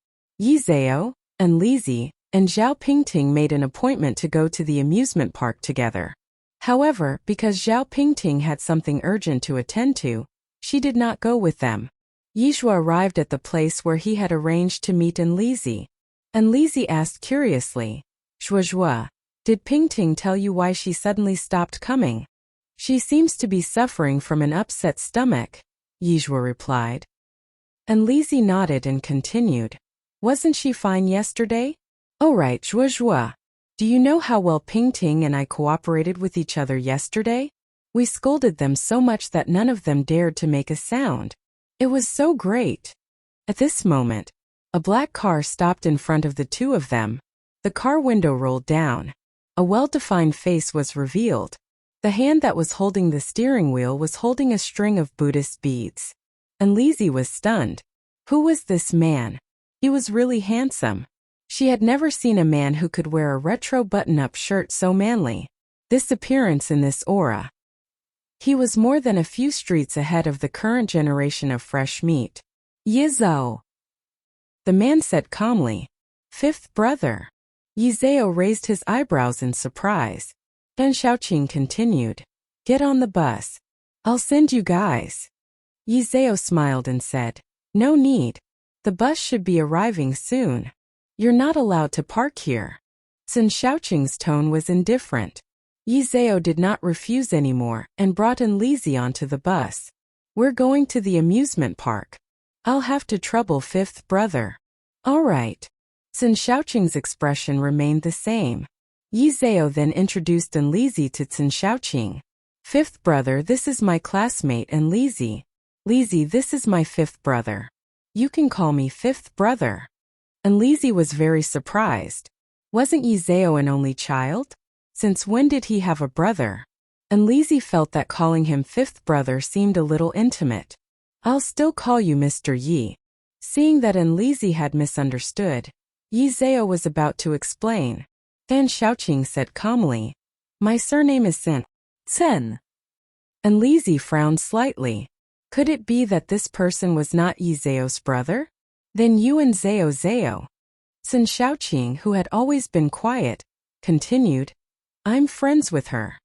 Yizhao and Lizi and Zhao Pingting made an appointment to go to the amusement park together. However, because Zhao Pingting had something urgent to attend to, she did not go with them. Yizhua arrived at the place where he had arranged to meet Lizi. And Lizi asked curiously, Zhuozhua, did Pingting tell you why she suddenly stopped coming? She seems to be suffering from an upset stomach, Yizhua replied. And Lizi nodded and continued. Wasn't she fine yesterday? Oh right, Zhuozhua. Do you know how well Pingting and I cooperated with each other yesterday? We scolded them so much that none of them dared to make a sound. It was so great. At this moment, a black car stopped in front of the two of them. The car window rolled down. A well-defined face was revealed. The hand that was holding the steering wheel was holding a string of Buddhist beads. And Lizzie was stunned. Who was this man? He was really handsome. She had never seen a man who could wear a retro button-up shirt so manly. This appearance and this aura. He was more than a few streets ahead of the current generation of fresh meat. Yizao. The man said calmly. Fifth brother. Yizao raised his eyebrows in surprise. Dan Xiaoqing continued. Get on the bus. I'll send you guys. Yizao smiled and said. No need. The bus should be arriving soon. You're not allowed to park here. Sun Xiaoqing's tone was indifferent. Yizao did not refuse anymore and brought in Lizzie onto the bus. We're going to the amusement park. I'll have to trouble fifth brother. All right. Sun Xiaoqing's expression remained the same. Yizao then introduced Lizzie to Sun Xiaoqing. Fifth brother, this is my classmate and Lizzie. Lizzie, this is my fifth brother. You can call me fifth brother. And Lizzie was very surprised. Wasn't Yizao an only child? Since when did he have a brother? And Lizzie felt that calling him fifth brother seemed a little intimate. I'll still call you Mr. Yi. Seeing that Lizzie had misunderstood, Yizao was about to explain. Dan Xiaoqing said calmly, my surname is Sen. And Lizzie frowned slightly. Could it be that this person was not Yizao's brother? Then you and Zao. Sun Xiaoqing, who had always been quiet, continued, I'm friends with her.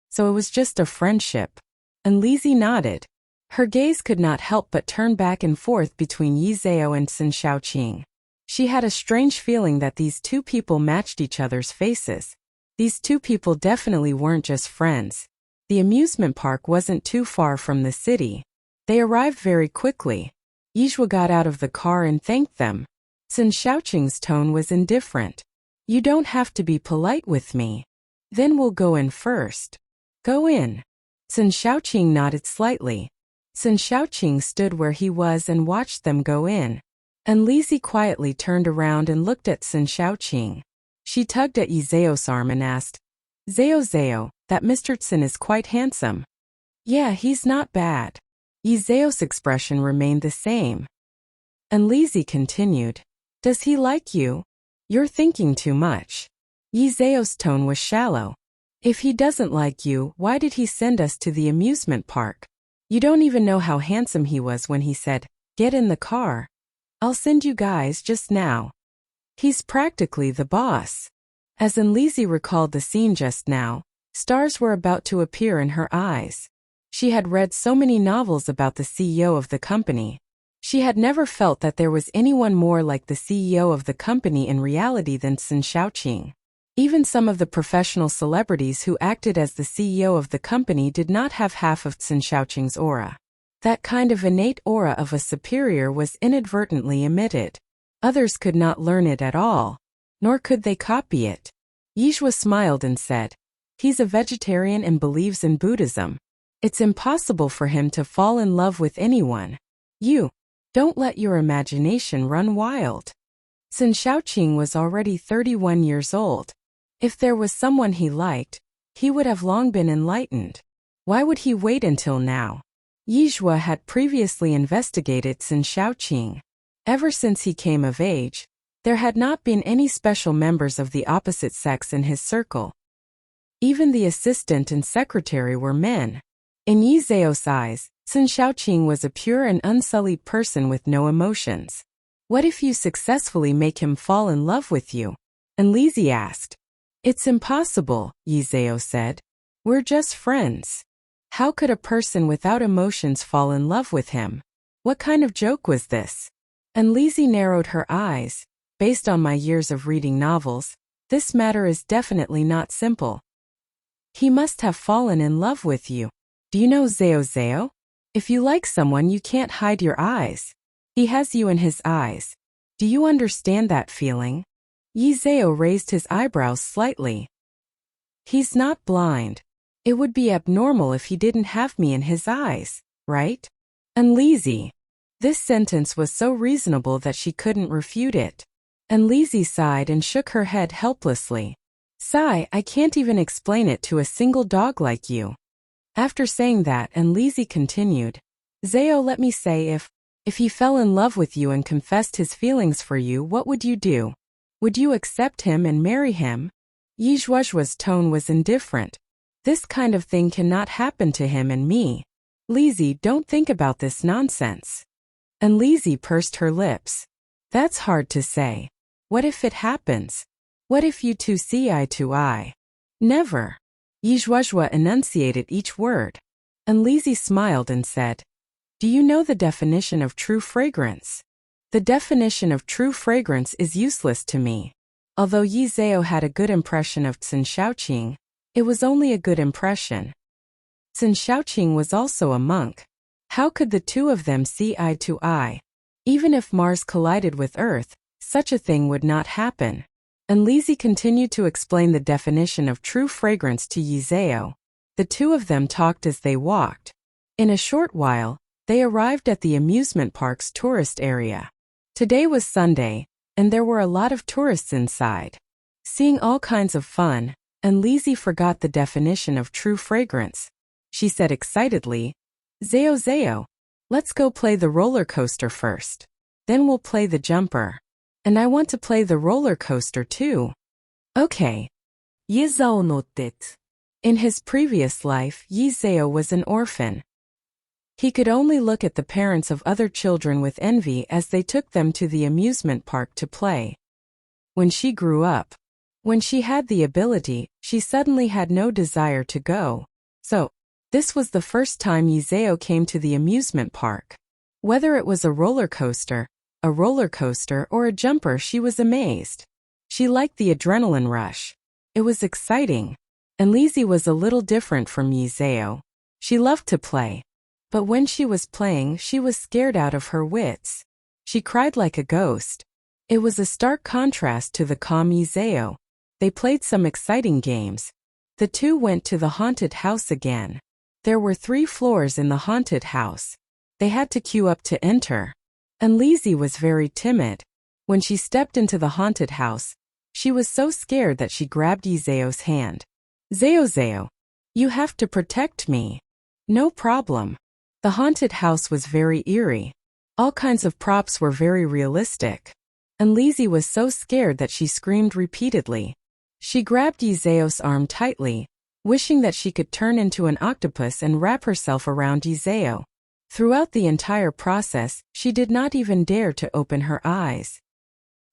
So it was just a friendship. And Lizzie nodded. Her gaze could not help but turn back and forth between Yizao and Sun Xiaoqing. She had a strange feeling that these two people matched each other's faces. These two people definitely weren't just friends. The amusement park wasn't too far from the city. They arrived very quickly. Yizhua got out of the car and thanked them. Sun Xiaoqing's tone was indifferent. You don't have to be polite with me. Then we'll go in first. Go in. Sun Xiaoqing nodded slightly. Sun Xiaoqing stood where he was and watched them go in. And Lizzie quietly turned around and looked at Sun Xiaoqing. She tugged at Yizao's arm and asked, Zao, that Mr. Tsin is quite handsome. Yeah, he's not bad. Yizao's expression remained the same. And Lizzie continued, does he like you? You're thinking too much. Yizao's tone was shallow. If he doesn't like you, why did he send us to the amusement park? You don't even know how handsome he was when he said, get in the car. I'll send you guys just now. He's practically the boss. As Lizzie recalled the scene just now, stars were about to appear in her eyes. She had read so many novels about the CEO of the company. She had never felt that there was anyone more like the CEO of the company in reality than Sun Xiaoqing. Even some of the professional celebrities who acted as the CEO of the company did not have half of Sun Xiaoqing's aura. That kind of innate aura of a superior was inadvertently emitted. Others could not learn it at all, nor could they copy it. Yizhua smiled and said, he's a vegetarian and believes in Buddhism. It's impossible for him to fall in love with anyone. You, don't let your imagination run wild. Sun Xiaoqing was already 31 years old. If there was someone he liked, he would have long been enlightened. Why would he wait until now? Yizhua had previously investigated Sun Xiaoqing. Ever since he came of age, there had not been any special members of the opposite sex in his circle. Even the assistant and secretary were men. In Yizao's eyes, Sun Xiaoqing was a pure and unsullied person with no emotions. What if you successfully make him fall in love with you? And Lizzie asked. It's impossible, Yizao said. We're just friends. How could a person without emotions fall in love with him? What kind of joke was this? And Lizzie narrowed her eyes. Based on my years of reading novels, this matter is definitely not simple. He must have fallen in love with you. Do you know Zao? If you like someone, you can't hide your eyes. He has you in his eyes. Do you understand that feeling? Yizao raised his eyebrows slightly. He's not blind. It would be abnormal if he didn't have me in his eyes, right? And Lizzie. This sentence was so reasonable that she couldn't refute it. And Lizzie sighed and shook her head helplessly. Sigh, I can't even explain it to a single dog like you. After saying that, and Lizzie continued, Zeo, let me say, if he fell in love with you and confessed his feelings for you, what would you do? Would you accept him and marry him? Yizhua's tone was indifferent. This kind of thing cannot happen to him and me. Lizzie, don't think about this nonsense. And Lizzie pursed her lips. That's hard to say. What if it happens? What if you two see eye to eye? Never. Yizhua enunciated each word. And Lizzie smiled and said, Do you know the definition of true fragrance? The definition of true fragrance is useless to me. Although Yi Zhao had a good impression of Cin Shaoqing, it was only a good impression. Cin Shaoqing was also a monk. How could the two of them see eye to eye? Even if Mars collided with Earth, such a thing would not happen. And Lizzie continued to explain the definition of true fragrance to Yi Zhao. The two of them talked as they walked. In a short while, they arrived at the amusement park's tourist area. Today was Sunday, and there were a lot of tourists inside. Seeing all kinds of fun, and Lizzie forgot the definition of true fragrance. She said excitedly, Zhao, let's go play the roller coaster first. Then we'll play the jumper. And I want to play the roller coaster too. Okay. Yi Zhao nodded. In his previous life, Yi Zhao was an orphan. He could only look at the parents of other children with envy as they took them to the amusement park to play. When she grew up, when she had the ability, she suddenly had no desire to go. So, this was the first time Yi Zhao came to the amusement park. Whether it was a roller coaster or a jumper, she was amazed. She liked the adrenaline rush. It was exciting. And Lizzie was a little different from Yi Zhao. She loved to play. But when she was playing, she was scared out of her wits. She cried like a ghost. It was a stark contrast to the calm Yi Zhao. They played some exciting games. The two went to the haunted house again. There were 3 floors in the haunted house. They had to queue up to enter. And Lizzie was very timid. When she stepped into the haunted house, she was so scared that she grabbed Yi Zhao's hand. Zhao, you have to protect me. No problem. The haunted house was very eerie. All kinds of props were very realistic. And Lizzie was so scared that she screamed repeatedly. She grabbed Yi Zhao's arm tightly, wishing that she could turn into an octopus and wrap herself around Yi Zhao. Throughout the entire process, she did not even dare to open her eyes.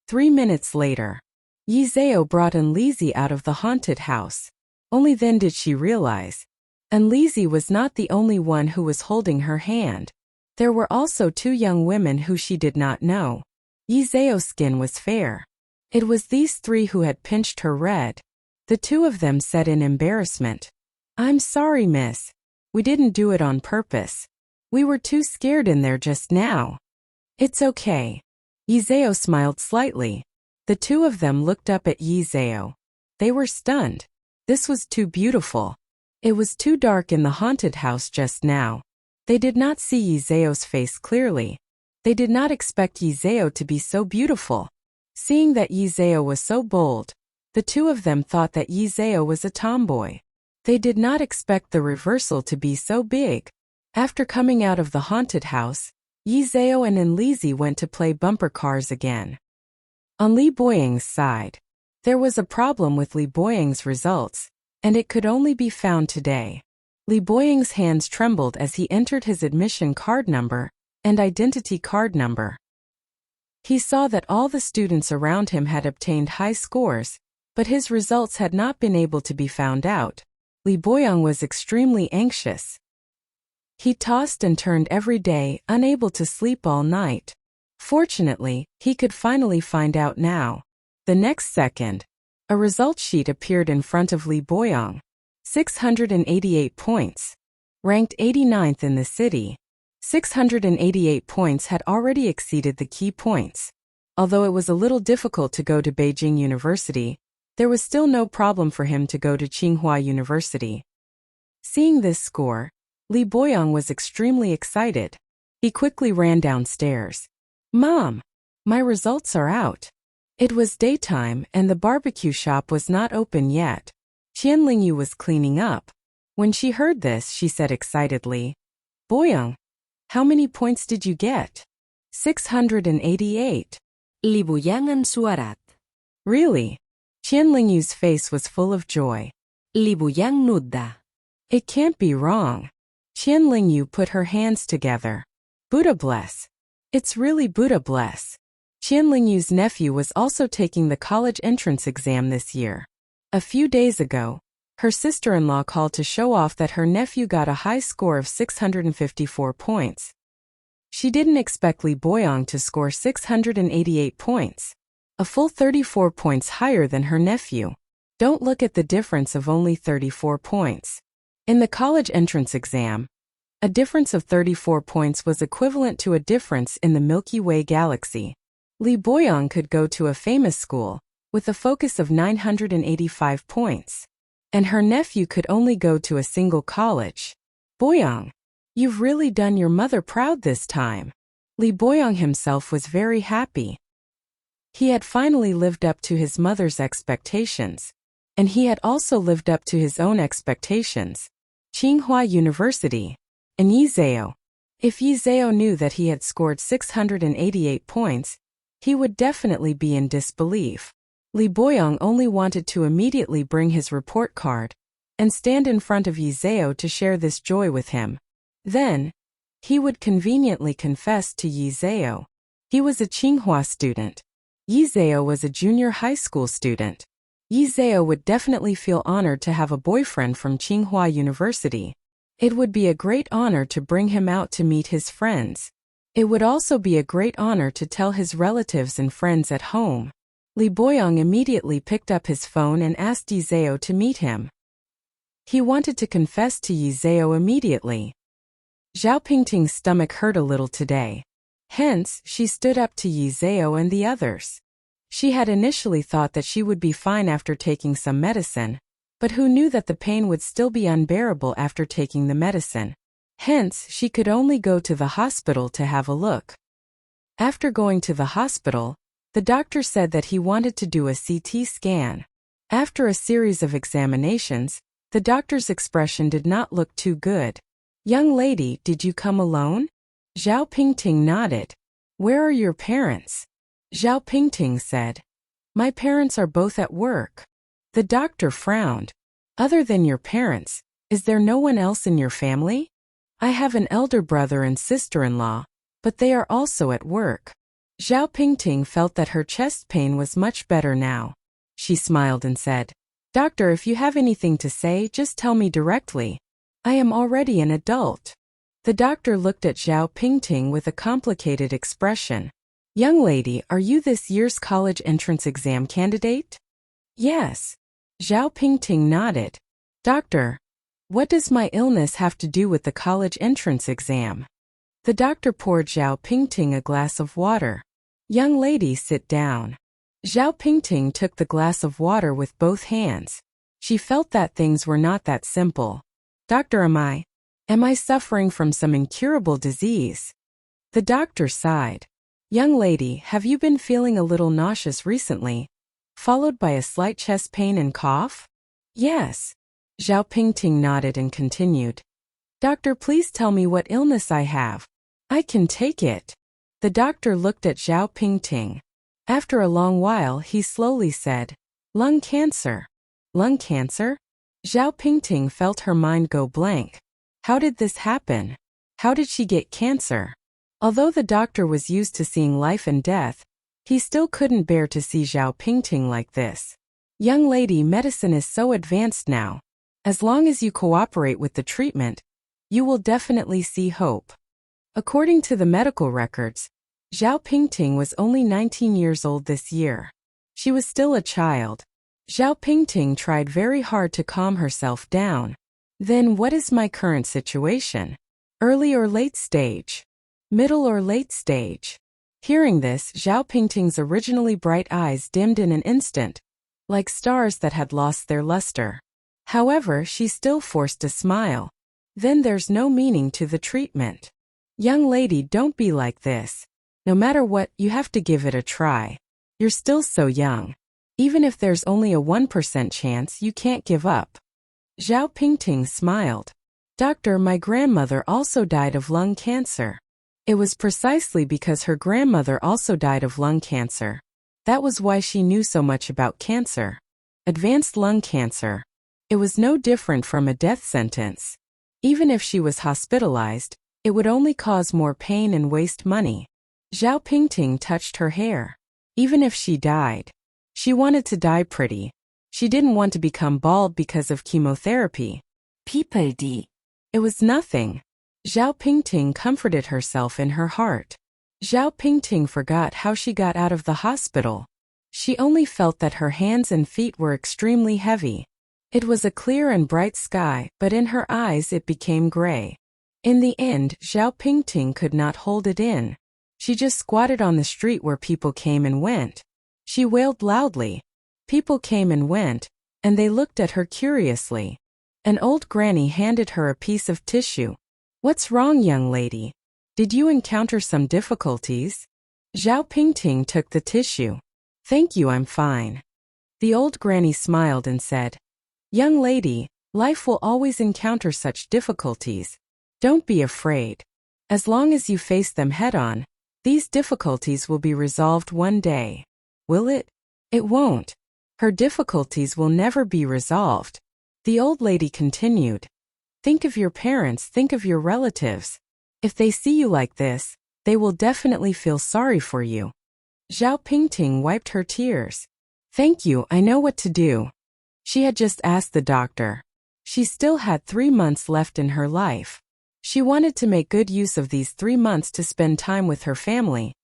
3 minutes later, Yi Zhao brought in Lizzie out of the haunted house. Only then did she realize. And Lizzie was not the only one who was holding her hand. There were also 2 young women who she did not know. Yi Zhao's skin was fair. It was these 3 who had pinched her red. The 2 of them said in embarrassment, I'm sorry, miss. We didn't do it on purpose. We were too scared in there just now. It's okay. Yi Zhao smiled slightly. The 2 of them looked up at Yi Zhao. They were stunned. This was too beautiful. It was too dark in the haunted house just now. They did not see Yi Zhao's face clearly. They did not expect Yi Zhao to be so beautiful. Seeing that Yi Zhao was so bold, the 2 of them thought that Yi Zhao was a tomboy. They did not expect the reversal to be so big. After coming out of the haunted house, Yi Zhao and Lizzie went to play bumper cars again. On Li Boyang's side, there was a problem with Li Boyang's results, and it could only be found today. Li Boyang's hands trembled as he entered his admission card number and identity card number. He saw that all the students around him had obtained high scores, but his results had not been able to be found out. Li Boyang was extremely anxious. He tossed and turned every day, unable to sleep all night. Fortunately, he could finally find out now. The next second, a result sheet appeared in front of Li Boyang. 688 points. Ranked 89th in the city. 688 points had already exceeded the key points. Although it was a little difficult to go to Beijing University, there was still no problem for him to go to Tsinghua University. Seeing this score, Li Boyong was extremely excited. He quickly ran downstairs. Mom! My results are out. It was daytime and the barbecue shop was not open yet. Qianlingyu was cleaning up. When she heard this, she said excitedly, Boyong, how many points did you get? 688. Li Boyong ang suarat. Really? Qianlingyu's face was full of joy. Li Boyong nudda. It can't be wrong. Qianlingyu put her hands together. Buddha bless. It's really Buddha bless. Qianlingyu's nephew was also taking the college entrance exam this year. A few days ago, her sister-in-law called to show off that her nephew got a high score of 654 points. She didn't expect Li Boyong to score 688 points, a full 34 points higher than her nephew. Don't look at the difference of only 34 points. In the college entrance exam, a difference of 34 points was equivalent to a difference in the Milky Way galaxy. Li Boyong could go to a famous school with a focus of 985 points, and her nephew could only go to a single college. Boyong, you've really done your mother proud this time. Li Boyong himself was very happy. He had finally lived up to his mother's expectations, and he had also lived up to his own expectations. Tsinghua University, and Yizhao. If Yizhao knew that he had scored 688 points, he would definitely be in disbelief. Li Boyong only wanted to immediately bring his report card and stand in front of Yizhao to share this joy with him. Then, he would conveniently confess to Yizhao. He was a Tsinghua student. Yizhao was a junior high school student. Yizhao would definitely feel honored to have a boyfriend from Tsinghua University. It would be a great honor to bring him out to meet his friends. It would also be a great honor to tell his relatives and friends at home. Li Boyong immediately picked up his phone and asked Yizhao to meet him. He wanted to confess to Yizhao immediately. Zhao Pingting's stomach hurt a little today. Hence, she stood up to Yizhao and the others. She had initially thought that she would be fine after taking some medicine, but who knew that the pain would still be unbearable after taking the medicine. Hence, she could only go to the hospital to have a look. After going to the hospital, the doctor said that he wanted to do a CT scan. After a series of examinations, the doctor's expression did not look too good. Young lady, did you come alone? Zhao Pingting nodded. Where are your parents? Zhao Pingting said. My parents are both at work. The doctor frowned. Other than your parents, is there no one else in your family? I have an elder brother and sister-in-law, but they are also at work. Zhao Pingting felt that her chest pain was much better now. She smiled and said, Doctor, if you have anything to say, just tell me directly. I am already an adult. The doctor looked at Zhao Pingting with a complicated expression. Young lady, are you this year's college entrance exam candidate? Yes. Zhao Pingting nodded. Doctor, what does my illness have to do with the college entrance exam? The doctor poured Zhao Pingting a glass of water. Young lady, sit down. Zhao Pingting took the glass of water with both hands. She felt that things were not that simple. Doctor, am I suffering from some incurable disease? The doctor sighed. Young lady, have you been feeling a little nauseous recently, followed by a slight chest pain and cough? Yes. Zhao Pingting nodded and continued. Doctor, please tell me what illness I have. I can take it. The doctor looked at Zhao Pingting. After a long while, he slowly said, Lung cancer. Lung cancer? Zhao Pingting felt her mind go blank. How did this happen? How did she get cancer? Although the doctor was used to seeing life and death, he still couldn't bear to see Zhao Pingting like this. Young lady, medicine is so advanced now. As long as you cooperate with the treatment, you will definitely see hope. According to the medical records, Zhao Pingting was only 19 years old this year. She was still a child. Zhao Pingting tried very hard to calm herself down. Then what is my current situation? Early or late stage? Middle or late stage? Hearing this, Zhao Pingting's originally bright eyes dimmed in an instant, like stars that had lost their luster. However, she still forced a smile. Then there's no meaning to the treatment. Young lady, don't be like this. No matter what, you have to give it a try. You're still so young. Even if there's only a 1% chance, you can't give up. Zhao Pingting smiled. Doctor, my grandmother also died of lung cancer. It was precisely because her grandmother also died of lung cancer. That was why she knew so much about cancer. Advanced lung cancer. It was no different from a death sentence. Even if she was hospitalized, it would only cause more pain and waste money. Zhao Pingting touched her hair. Even if she died, she wanted to die pretty. She didn't want to become bald because of chemotherapy. People D. It was nothing. Zhao Pingting comforted herself in her heart. Zhao Pingting forgot how she got out of the hospital. She only felt that her hands and feet were extremely heavy. It was a clear and bright sky, but in her eyes it became gray. In the end, Zhao Pingting could not hold it in. She just squatted on the street where people came and went. She wailed loudly. People came and went, and they looked at her curiously. An old granny handed her a piece of tissue. What's wrong, young lady? Did you encounter some difficulties? Zhao Pingting took the tissue. Thank you, I'm fine. The old granny smiled and said, Young lady, life will always encounter such difficulties. Don't be afraid. As long as you face them head-on, these difficulties will be resolved one day. Will it? It won't. Her difficulties will never be resolved. The old lady continued. Think of your parents, think of your relatives. If they see you like this, they will definitely feel sorry for you. Zhao Pingting wiped her tears. Thank you, I know what to do. She had just asked the doctor. She still had 3 months left in her life. She wanted to make good use of these 3 months to spend time with her family,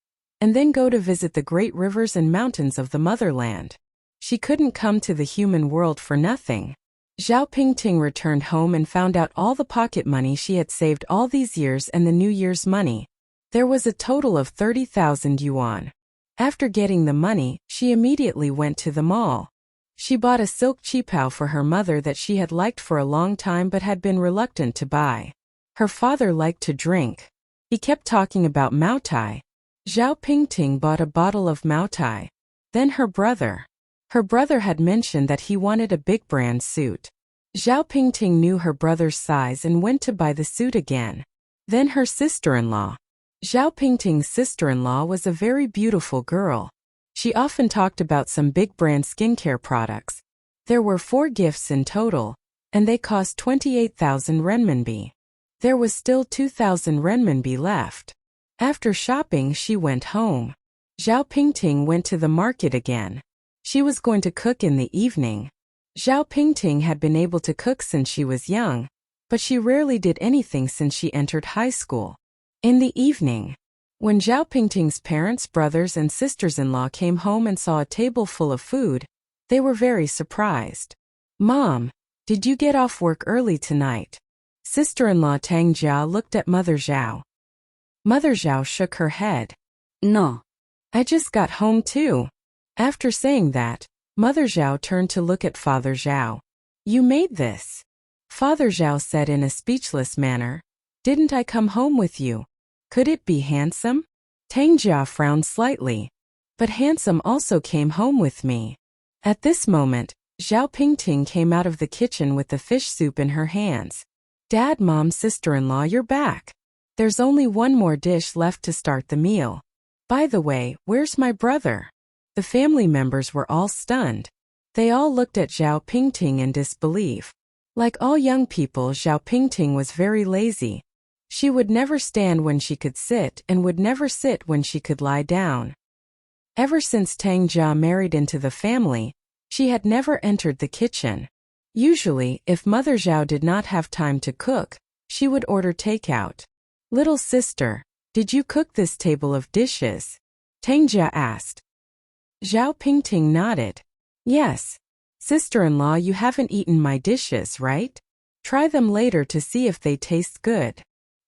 and then go to visit the great rivers and mountains of the motherland. She couldn't come to the human world for nothing. Zhao Pingting returned home and found out all the pocket money she had saved all these years and the New Year's money. There was a total of 30,000 yuan. After getting the money, she immediately went to the mall. She bought a silk qipao for her mother that she had liked for a long time but had been reluctant to buy. Her father liked to drink. He kept talking about Maotai. Zhao Pingting bought a bottle of Maotai. Then her brother. Her brother had mentioned that he wanted a big brand suit. Zhao Pingting knew her brother's size and went to buy the suit again. Then her sister-in-law. Zhao Pingting's sister-in-law was a very beautiful girl. She often talked about some big brand skincare products. There were 4 gifts in total, and they cost 28,000 renminbi. There was still 2,000 renminbi left. After shopping, she went home. Zhao Pingting went to the market again. She was going to cook in the evening. Zhao Pingting had been able to cook since she was young, but she rarely did anything since she entered high school. In the evening, when Zhao Pingting's parents, brothers, and sisters-in-law came home and saw a table full of food, they were very surprised. Mom, did you get off work early tonight? Sister-in-law Tang Jia looked at Mother Zhao. Mother Zhao shook her head. No. I just got home too. After saying that, Mother Zhao turned to look at Father Zhao. You made this. Father Zhao said in a speechless manner. Didn't I come home with you? Could it be Handsome? Tang Jia frowned slightly. But Handsome also came home with me. At this moment, Zhao Pingting came out of the kitchen with the fish soup in her hands. Dad, Mom, sister-in-law, you're back. There's only one more dish left to start the meal. By the way, where's my brother? The family members were all stunned. They all looked at Zhao Pingting in disbelief. Like all young people, Zhao Pingting was very lazy. She would never stand when she could sit and would never sit when she could lie down. Ever since Tang Jia married into the family, she had never entered the kitchen. Usually, if Mother Zhao did not have time to cook, she would order takeout. Little sister, did you cook this table of dishes? Tang Jia asked. Zhao Pingting nodded. Yes. Sister-in-law, you haven't eaten my dishes, right? Try them later to see if they taste good.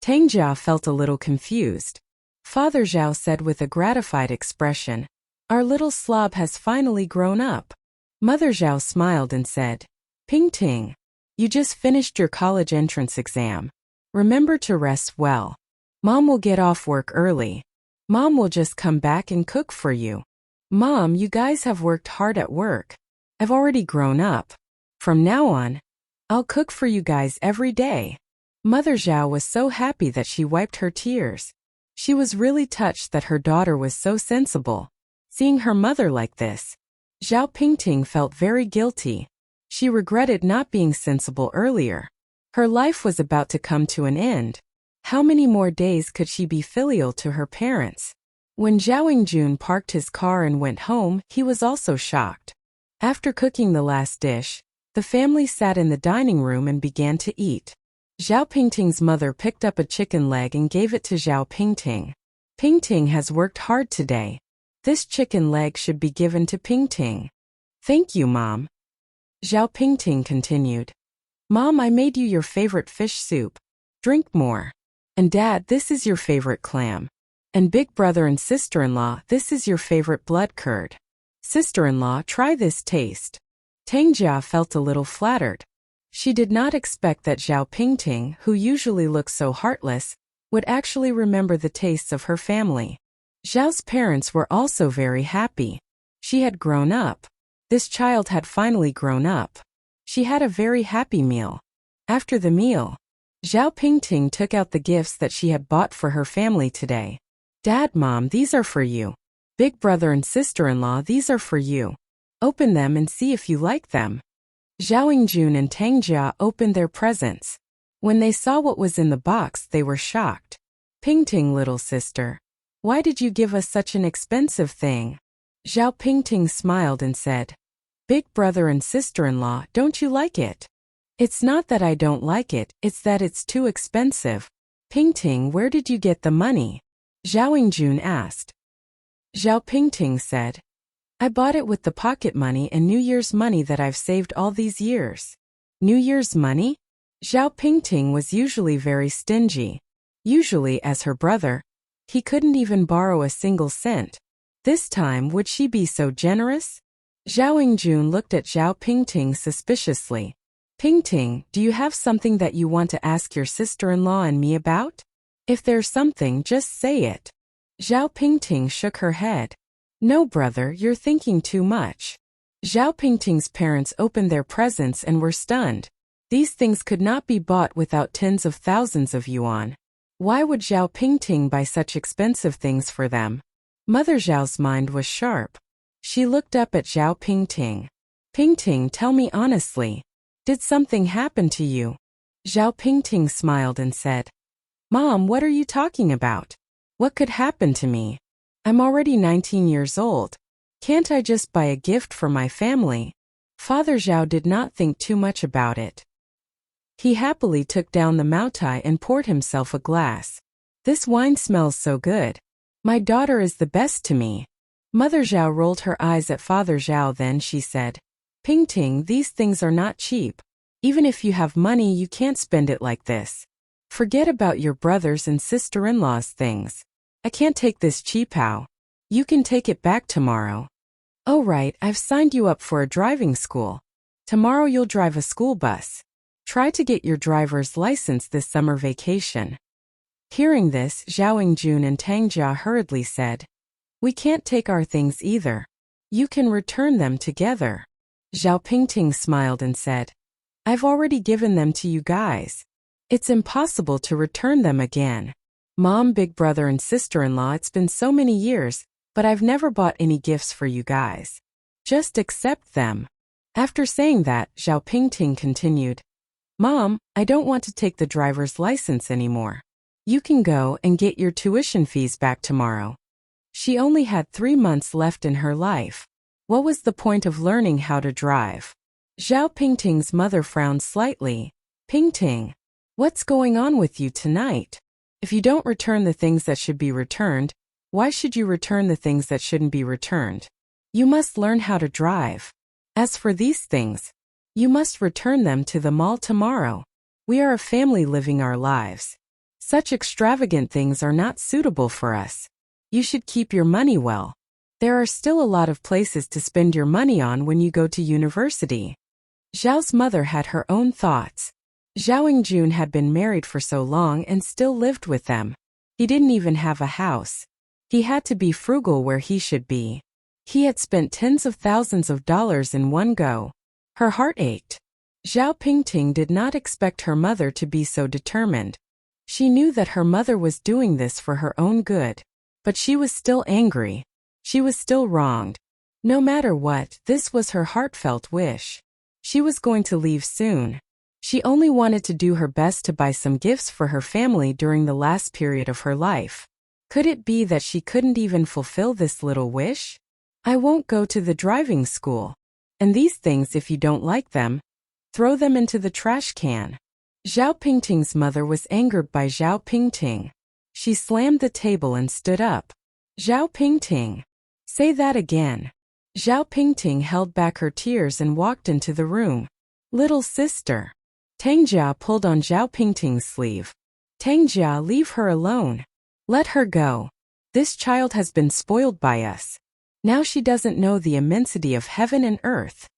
Tang Jia felt a little confused. Father Zhao said with a gratified expression, Our little slob has finally grown up. Mother Zhao smiled and said, Pingting, You just finished your college entrance exam. Remember to rest well. Mom will get off work early. Mom will just come back and cook for you. Mom, you guys have worked hard at work. I've already grown up. From now on, I'll cook for you guys every day. Mother Zhao was so happy that she wiped her tears. She was really touched that her daughter was so sensible. Seeing her mother like this, Zhao Pingting felt very guilty. She regretted not being sensible earlier. Her life was about to come to an end. How many more days could she be filial to her parents? When Zhao Yingjun parked his car and went home, he was also shocked. After cooking the last dish, the family sat in the dining room and began to eat. Zhao Pingting's mother picked up a chicken leg and gave it to Zhao Pingting. Pingting has worked hard today. This chicken leg should be given to Pingting. Thank you, Mom. Zhao Pingting continued. Mom, I made you your favorite fish soup. Drink more. And Dad, this is your favorite clam. And big brother and sister-in-law, this is your favorite blood curd. Sister-in-law, try this taste. Tang Jia felt a little flattered. She did not expect that Zhao Pingting, who usually looks so heartless, would actually remember the tastes of her family. Zhao's parents were also very happy. She had grown up. This child had finally grown up. She had a very happy meal. After the meal, Zhao Pingting took out the gifts that she had bought for her family today. Dad, Mom, these are for you. Big brother and sister-in-law, these are for you. Open them and see if you like them. Zhao Yingjun and Tang Jia opened their presents. When they saw what was in the box, they were shocked. Pingting, little sister, why did you give us such an expensive thing? Zhao Pingting smiled and said, Big brother and sister-in-law, don't you like it? It's not that I don't like it, it's that it's too expensive. Pingting, where did you get the money? Zhao Yingjun asked. Zhao Pingting said, I bought it with the pocket money and New Year's money that I've saved all these years. New Year's money? Zhao Pingting was usually very stingy. Usually, as her brother, he couldn't even borrow a single cent. This time, would she be so generous? Zhao Yingjun looked at Zhao Pingting suspiciously. Pingting, do you have something that you want to ask your sister-in-law and me about? If there's something, just say it. Zhao Pingting shook her head. No, brother, you're thinking too much. Zhao Pingting's parents opened their presents and were stunned. These things could not be bought without tens of thousands of yuan. Why would Zhao Pingting buy such expensive things for them? Mother Zhao's mind was sharp. She looked up at Zhao Pingting. Pingting, tell me honestly. Did something happen to you? Zhao Pingting smiled and said, Mom, what are you talking about? What could happen to me? I'm already 19 years old. Can't I just buy a gift for my family? Father Zhao did not think too much about it. He happily took down the Maotai and poured himself a glass. This wine smells so good. My daughter is the best to me. Mother Zhao rolled her eyes at Father Zhao, then she said, Pingting, these things are not cheap. Even if you have money, you can't spend it like this. Forget about your brothers and sister-in-law's things. I can't take this cheapao. You can take it back tomorrow. Oh right, I've signed you up for a driving school. Tomorrow you'll drive a school bus. Try to get your driver's license this summer vacation. Hearing this, Zhao Yingjun and Tang Jia hurriedly said, We can't take our things either. You can return them together. Zhao Pingting smiled and said, I've already given them to you guys. It's impossible to return them again. Mom, big brother and sister-in-law, it's been so many years, but I've never bought any gifts for you guys. Just accept them. After saying that, Zhao Pingting continued, Mom, I don't want to take the driver's license anymore. You can go and get your tuition fees back tomorrow. She only had 3 months left in her life. What was the point of learning how to drive? Zhao Pingting's mother frowned slightly. Pingting, what's going on with you tonight? If you don't return the things that should be returned, why should you return the things that shouldn't be returned? You must learn how to drive. As for these things, you must return them to the mall tomorrow. We are a family living our lives. Such extravagant things are not suitable for us. You should keep your money well. There are still a lot of places to spend your money on when you go to university. Zhao's mother had her own thoughts. Zhao Yingjun had been married for so long and still lived with them. He didn't even have a house. He had to be frugal where he should be. He had spent tens of thousands of dollars in one go. Her heart ached. Zhao Pingting did not expect her mother to be so determined. She knew that her mother was doing this for her own good. But she was still angry. She was still wronged. No matter what, this was her heartfelt wish. She was going to leave soon. She only wanted to do her best to buy some gifts for her family during the last period of her life. Could it be that she couldn't even fulfill this little wish? I won't go to the driving school. And these things, if you don't like them, throw them into the trash can. Zhao Pingting's mother was angered by Zhao Pingting. She slammed the table and stood up. Zhao Pingting. Say that again. Zhao Pingting held back her tears and walked into the room. Little sister. Tang Jia pulled on Zhao Pingting's sleeve. Tang Jia, leave her alone. Let her go. This child has been spoiled by us. Now she doesn't know the immensity of heaven and earth.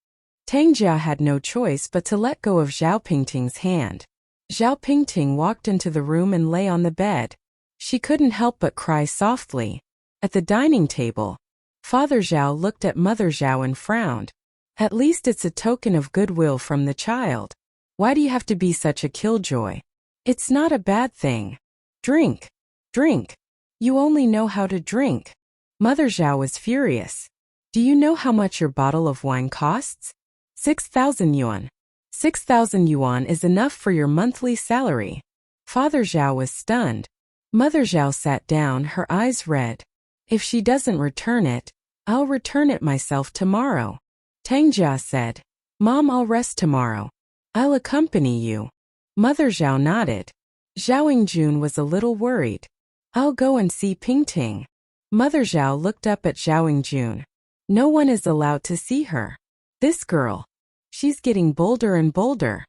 Tang Jia had no choice but to let go of Zhao Pingting's hand. Zhao Pingting walked into the room and lay on the bed. She couldn't help but cry softly. At the dining table, Father Zhao looked at Mother Zhao and frowned. At least it's a token of goodwill from the child. Why do you have to be such a killjoy? It's not a bad thing. Drink. Drink. You only know how to drink. Mother Zhao was furious. Do you know how much your bottle of wine costs? 6,000 yuan. 6,000 yuan is enough for your monthly salary. Father Zhao was stunned. Mother Zhao sat down, her eyes red. If she doesn't return it, I'll return it myself tomorrow. Tang Jia said, Mom, I'll rest tomorrow. I'll accompany you. Mother Zhao nodded. Zhao Yingjun was a little worried. I'll go and see Pingting. Mother Zhao looked up at Zhao Yingjun. No one is allowed to see her. This girl. She's getting bolder and bolder.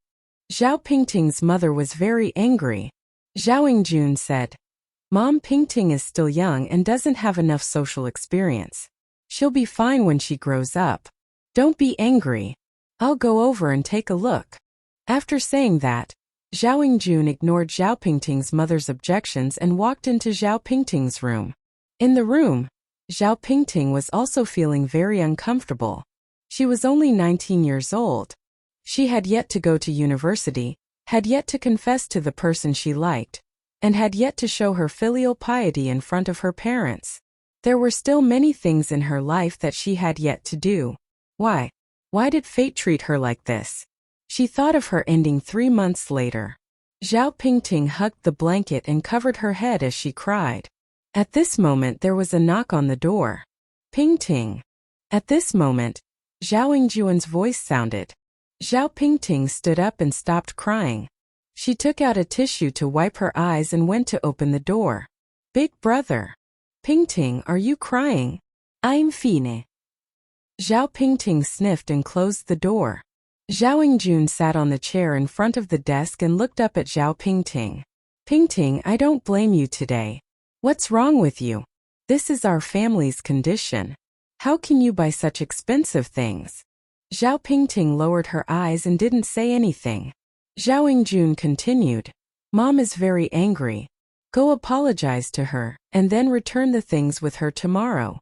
Zhao Pingting's mother was very angry. Zhao Yingjun said, Mom, Pingting is still young and doesn't have enough social experience. She'll be fine when she grows up. Don't be angry. I'll go over and take a look. After saying that, Zhao Yingjun ignored Zhao Pingting's mother's objections and walked into Zhao Pingting's room. In the room, Zhao Pingting was also feeling very uncomfortable. She was only 19 years old. She had yet to go to university, had yet to confess to the person she liked, and had yet to show her filial piety in front of her parents. There were still many things in her life that she had yet to do. Why? Why did fate treat her like this? She thought of her ending 3 months later. Zhao Pingting hugged the blanket and covered her head as she cried. At this moment there was a knock on the door. Pingting. At this moment, Zhao Yingjun's voice sounded. Zhao Pingting stood up and stopped crying. She took out a tissue to wipe her eyes and went to open the door. Big brother. Pingting, are you crying? I'm fine. Zhao Pingting sniffed and closed the door. Zhao Yingjun sat on the chair in front of the desk and looked up at Zhao Pingting. Pingting, I don't blame you today. What's wrong with you? This is our family's condition. How can you buy such expensive things? Zhao Pingting lowered her eyes and didn't say anything. Zhao Yingjun continued. Mom is very angry. Go apologize to her, and then return the things with her tomorrow.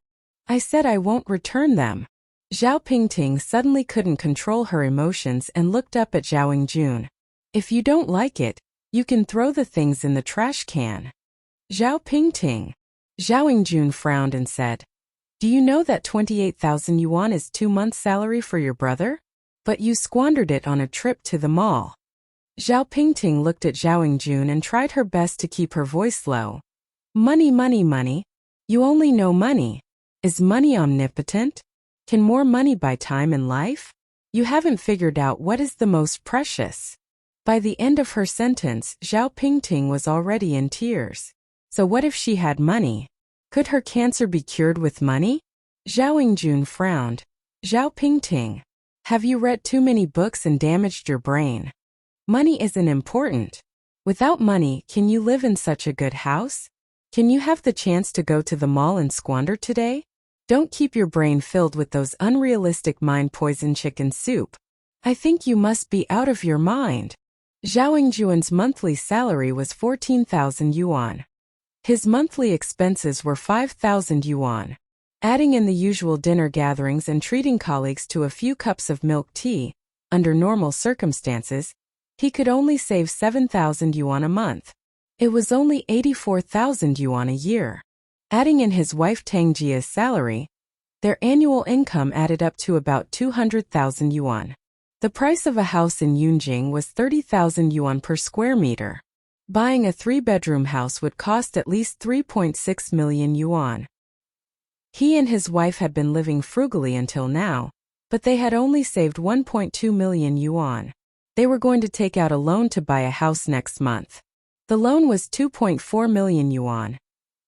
I said I won't return them. Zhao Pingting suddenly couldn't control her emotions and looked up at Zhao Yingjun. If you don't like it, you can throw the things in the trash can. Zhao Pingting. Zhao Yingjun frowned and said, Do you know that 28,000 yuan is 2 months' salary for your brother? But you squandered it on a trip to the mall. Zhao Pingting looked at Zhao Yingjun and tried her best to keep her voice low. Money, money, money. You only know money. Is money omnipotent? Can more money buy time in life? You haven't figured out what is the most precious. By the end of her sentence, Zhao Pingting was already in tears. So what if she had money? Could her cancer be cured with money? Zhao Yingjun frowned. Zhao Pingting. Have you read too many books and damaged your brain? Money isn't important. Without money, can you live in such a good house? Can you have the chance to go to the mall and squander today? Don't keep your brain filled with those unrealistic mind poison chicken soup. I think you must be out of your mind. Zhao Yingjuan's monthly salary was 14,000 yuan. His monthly expenses were 5,000 yuan. Adding in the usual dinner gatherings and treating colleagues to a few cups of milk tea, under normal circumstances, he could only save 7,000 yuan a month. It was only 84,000 yuan a year. Adding in his wife Tang Jia's salary, their annual income added up to about 200,000 yuan. The price of a house in Yunjing was 30,000 yuan per square meter. Buying a 3-bedroom house would cost at least 3.6 million yuan. He and his wife had been living frugally until now, but they had only saved 1.2 million yuan. They were going to take out a loan to buy a house next month. The loan was 2.4 million yuan,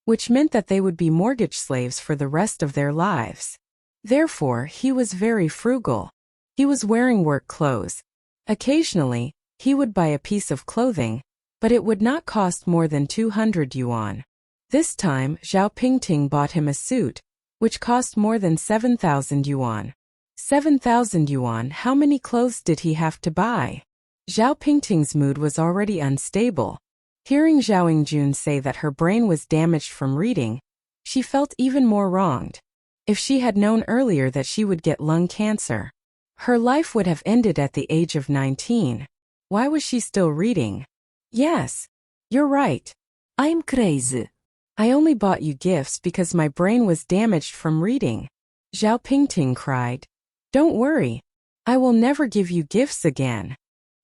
which meant that they would be mortgage slaves for the rest of their lives. Therefore, he was very frugal. He was wearing work clothes. Occasionally, he would buy a piece of clothing, but it would not cost more than 200 yuan. This time, Zhao Pingting bought him a suit, which cost more than 7,000 yuan. 7,000 yuan, how many clothes did he have to buy? Zhao Pingting's mood was already unstable. Hearing Zhao Yingjun say that her brain was damaged from reading, she felt even more wronged. If she had known earlier that she would get lung cancer, her life would have ended at the age of 19. Why was she still reading? Yes, you're right. I'm crazy. I only bought you gifts because my brain was damaged from reading. Zhao Pingting cried. Don't worry. I will never give you gifts again.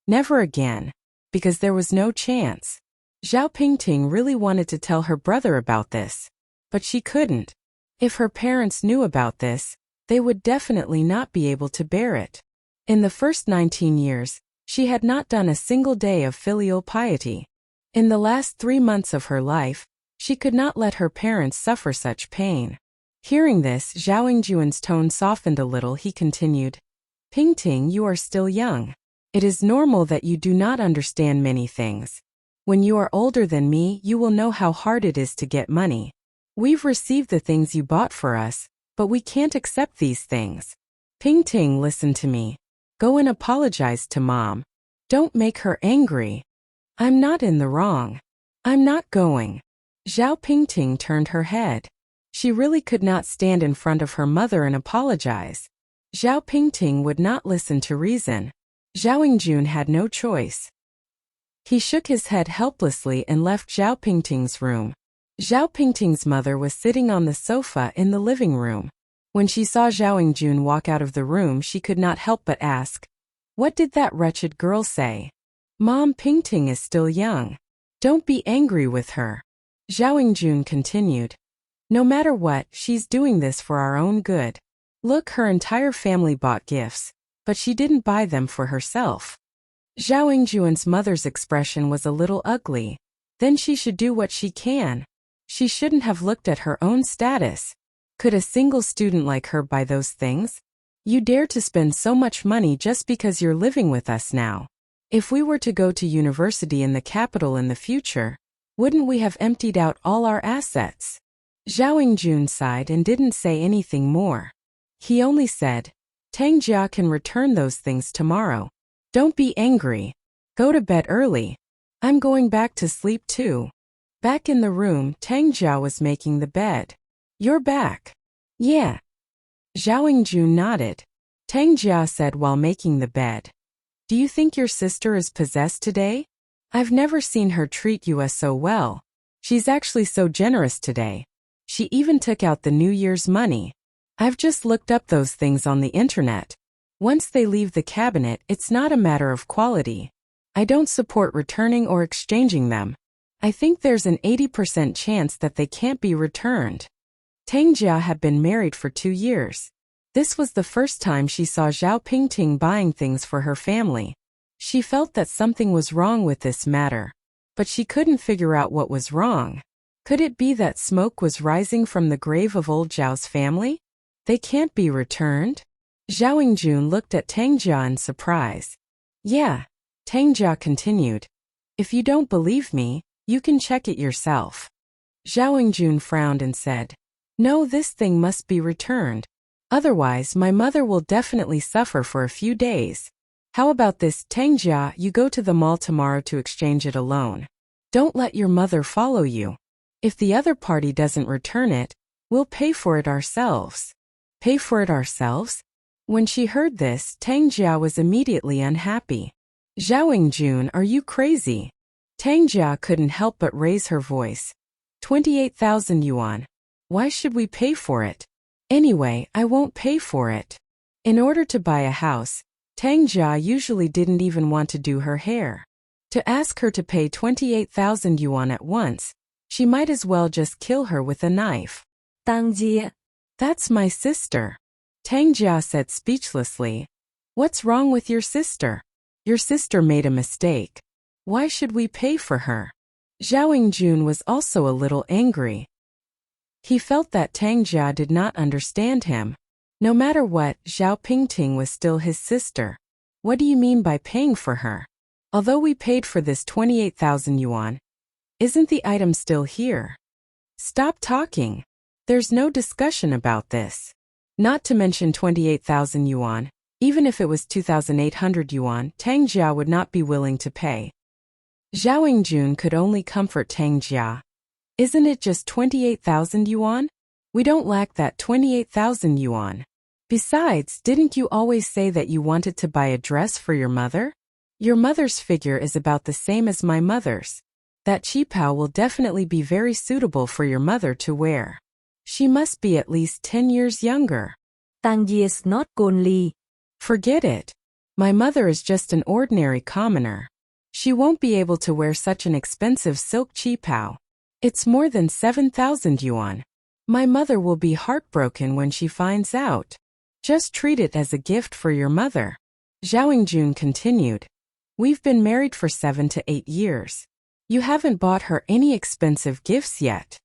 Never again. Because there was no chance. Zhao Pingting really wanted to tell her brother about this, but she couldn't. If her parents knew about this, they would definitely not be able to bear it. In the first 19 years, she had not done a single day of filial piety. In the last 3 months of her life, she could not let her parents suffer such pain. Hearing this, Zhao Yingjuan's tone softened a little. He continued, Pingting, you are still young. It is normal that you do not understand many things. When you are older than me, you will know how hard it is to get money. We've received the things you bought for us, but we can't accept these things. Pingting, listen to me. Go and apologize to Mom. Don't make her angry. I'm not in the wrong. I'm not going. Zhao Pingting turned her head. She really could not stand in front of her mother and apologize. Zhao Pingting would not listen to reason. Zhao Yingjun had no choice. He shook his head helplessly and left Zhao Pingting's room. Zhao Pingting's mother was sitting on the sofa in the living room. When she saw Zhao Yingjun walk out of the room, she could not help but ask, what did that wretched girl say? Mom, Pingting is still young. Don't be angry with her. Zhao Yingjun continued. No matter what, she's doing this for our own good. Look, her entire family bought gifts, but she didn't buy them for herself. Zhao Yingjuan's mother's expression was a little ugly. Then she should do what she can. She shouldn't have looked at her own status. Could a single student like her buy those things? You dare to spend so much money just because you're living with us now. If we were to go to university in the capital in the future, wouldn't we have emptied out all our assets? Zhao Yingjun sighed and didn't say anything more. He only said, Tang Jia can return those things tomorrow. Don't be angry. Go to bed early. I'm going back to sleep too. Back in the room, Tang Jia was making the bed. You're back. Yeah. Zhao Yingjun nodded. Tang Jia said while making the bed. Do you think your sister is possessed today? I've never seen her treat you so well. She's actually so generous today. She even took out the New Year's money. I've just looked up those things on the internet. Once they leave the cabinet, it's not a matter of quality. I don't support returning or exchanging them. I think there's an 80% chance that they can't be returned. Tang Jia had been married for 2 years. This was the first time she saw Zhao Pingting buying things for her family. She felt that something was wrong with this matter, but she couldn't figure out what was wrong. Could it be that smoke was rising from the grave of old Zhao's family? They can't be returned? Zhao Yingjun looked at Tang Jia in surprise. Yeah, Tang Jia continued. If you don't believe me, you can check it yourself. Zhao Yingjun frowned and said, no, this thing must be returned. Otherwise, my mother will definitely suffer for a few days. How about this, Tangjia, you go to the mall tomorrow to exchange it alone. Don't let your mother follow you. If the other party doesn't return it, we'll pay for it ourselves. Pay for it ourselves? When she heard this, Tangjia was immediately unhappy. Zhao, are you crazy? Tangjia couldn't help but raise her voice. 28,000 yuan. Why should we pay for it? Anyway, I won't pay for it. In order to buy a house, Tangjia usually didn't even want to do her hair. To ask her to pay 28,000 yuan at once, she might as well just kill her with a knife. Tangjia. That's my sister. Tangjia said speechlessly. What's wrong with your sister? Your sister made a mistake. Why should we pay for her? Zhao was also a little angry. He felt that Tangjia did not understand him. No matter what, Zhao Pingting was still his sister. What do you mean by paying for her? Although we paid for this 28,000 yuan, isn't the item still here? Stop talking. There's no discussion about this. Not to mention 28,000 yuan, even if it was 2,800 yuan, Tangjia would not be willing to pay. Zhao could only comfort Tangjia. Isn't it just 28,000 yuan? We don't lack that 28,000 yuan. Besides, didn't you always say that you wanted to buy a dress for your mother? Your mother's figure is about the same as my mother's. That qipao will definitely be very suitable for your mother to wear. She must be at least 10 years younger. Tangjia's not Gonli. Forget it. My mother is just an ordinary commoner. She won't be able to wear such an expensive silk qipao. It's more than 7,000 yuan. My mother will be heartbroken when she finds out. Just treat it as a gift for your mother. Zhao continued. We've been married for 7 to 8 years. You haven't bought her any expensive gifts yet.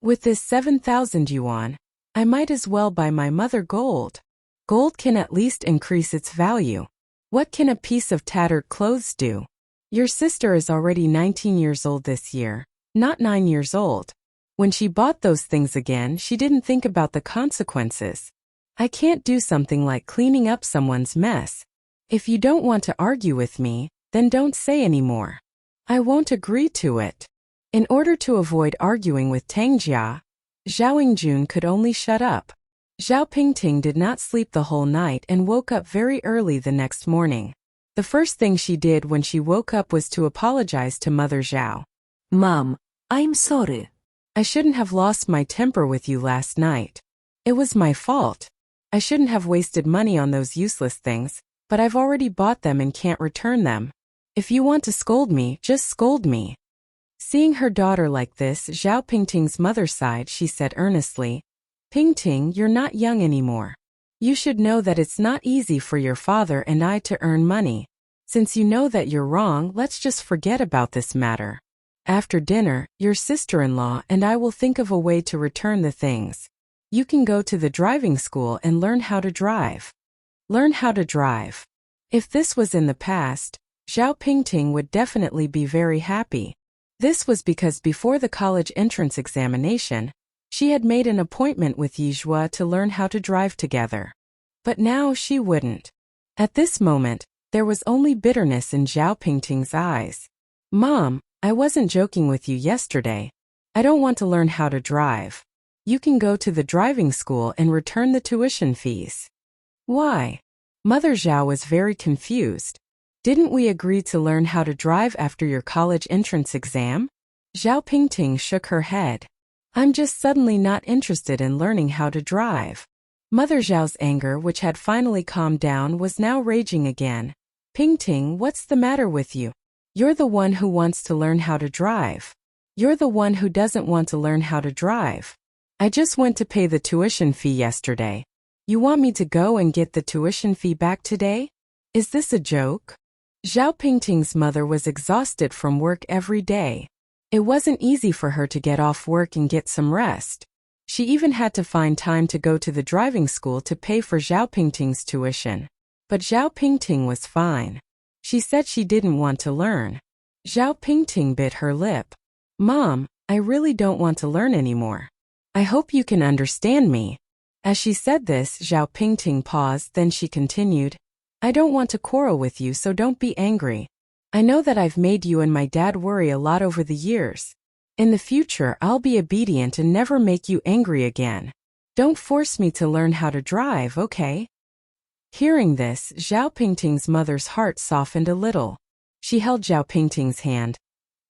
With this 7,000 yuan, I might as well buy my mother gold. Gold can at least increase its value. What can a piece of tattered clothes do? Your sister is already 19 years old this year, not 9 years old. When she bought those things again, she didn't think about the consequences. I can't do something like cleaning up someone's mess. If you don't want to argue with me, then don't say any more. I won't agree to it. In order to avoid arguing with Tangjia, Zhao could only shut up. Zhao Pingting did not sleep the whole night and woke up very early the next morning. The first thing she did when she woke up was to apologize to Mother Zhao. Mom, I'm sorry. I shouldn't have lost my temper with you last night. It was my fault. I shouldn't have wasted money on those useless things, but I've already bought them and can't return them. If you want to scold me, just scold me. Seeing her daughter like this, Zhao Pingting's mother sighed. She said earnestly, Pingting, you're not young anymore. You should know that it's not easy for your father and I to earn money. Since you know that you're wrong, let's just forget about this matter. After dinner, your sister-in-law and I will think of a way to return the things. You can go to the driving school and learn how to drive. Learn how to drive. If this was in the past, Zhao Pingting would definitely be very happy. This was because before the college entrance examination, she had made an appointment with Yizhua to learn how to drive together. But now she wouldn't. At this moment, there was only bitterness in Zhao Pingting's eyes. Mom, I wasn't joking with you yesterday. I don't want to learn how to drive. You can go to the driving school and return the tuition fees. Why? Mother Zhao was very confused. Didn't we agree to learn how to drive after your college entrance exam? Zhao Pingting shook her head. I'm just suddenly not interested in learning how to drive. Mother Zhao's anger, which had finally calmed down, was now raging again. Pingting, what's the matter with you? You're the one who wants to learn how to drive. You're the one who doesn't want to learn how to drive. I just went to pay the tuition fee yesterday. You want me to go and get the tuition fee back today? Is this a joke? Zhao Pingting's mother was exhausted from work every day. It wasn't easy for her to get off work and get some rest. She even had to find time to go to the driving school to pay for Zhao Pingting's tuition. But Zhao Pingting was fine. She said she didn't want to learn. Zhao Pingting bit her lip. Mom, I really don't want to learn anymore. I hope you can understand me. As she said this, Zhao Pingting paused, then she continued. I don't want to quarrel with you, so don't be angry. I know that I've made you and my dad worry a lot over the years. In the future, I'll be obedient and never make you angry again. Don't force me to learn how to drive, okay? Hearing this, Zhao Pingting's mother's heart softened a little. She held Zhao Pingting's hand.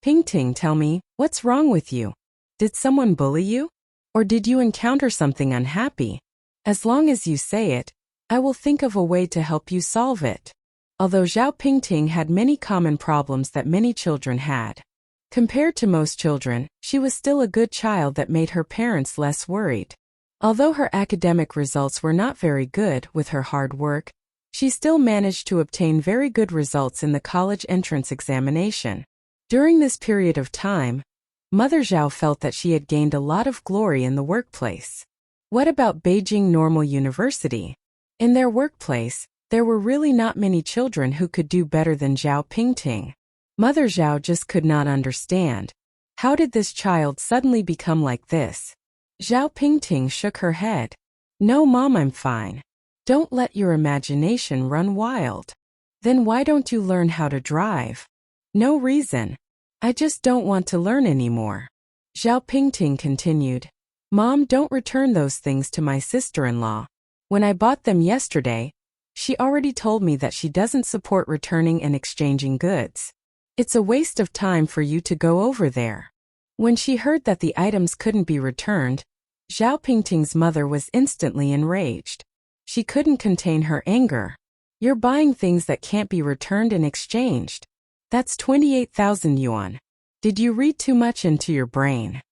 Pingting, tell me, what's wrong with you? Did someone bully you? Or did you encounter something unhappy? As long as you say it, I will think of a way to help you solve it. Although Zhao Pingting had many common problems that many children had, compared to most children, she was still a good child that made her parents less worried. Although her academic results were not very good with her hard work, she still managed to obtain very good results in the college entrance examination. During this period of time, Mother Zhao felt that she had gained a lot of glory in the workplace. What about Beijing Normal University? In their workplace, there were really not many children who could do better than Zhao Pingting. Mother Zhao just could not understand. How did this child suddenly become like this? Zhao Pingting shook her head. No, Mom, I'm fine. Don't let your imagination run wild. Then why don't you learn how to drive? No reason. I just don't want to learn anymore. Zhao Pingting continued. Mom, don't return those things to my sister-in-law. When I bought them yesterday, she already told me that she doesn't support returning and exchanging goods. It's a waste of time for you to go over there. When she heard that the items couldn't be returned, Zhao Pingting's mother was instantly enraged. She couldn't contain her anger. You're buying things that can't be returned and exchanged. That's 28,000 yuan. Did you read too much into your brain?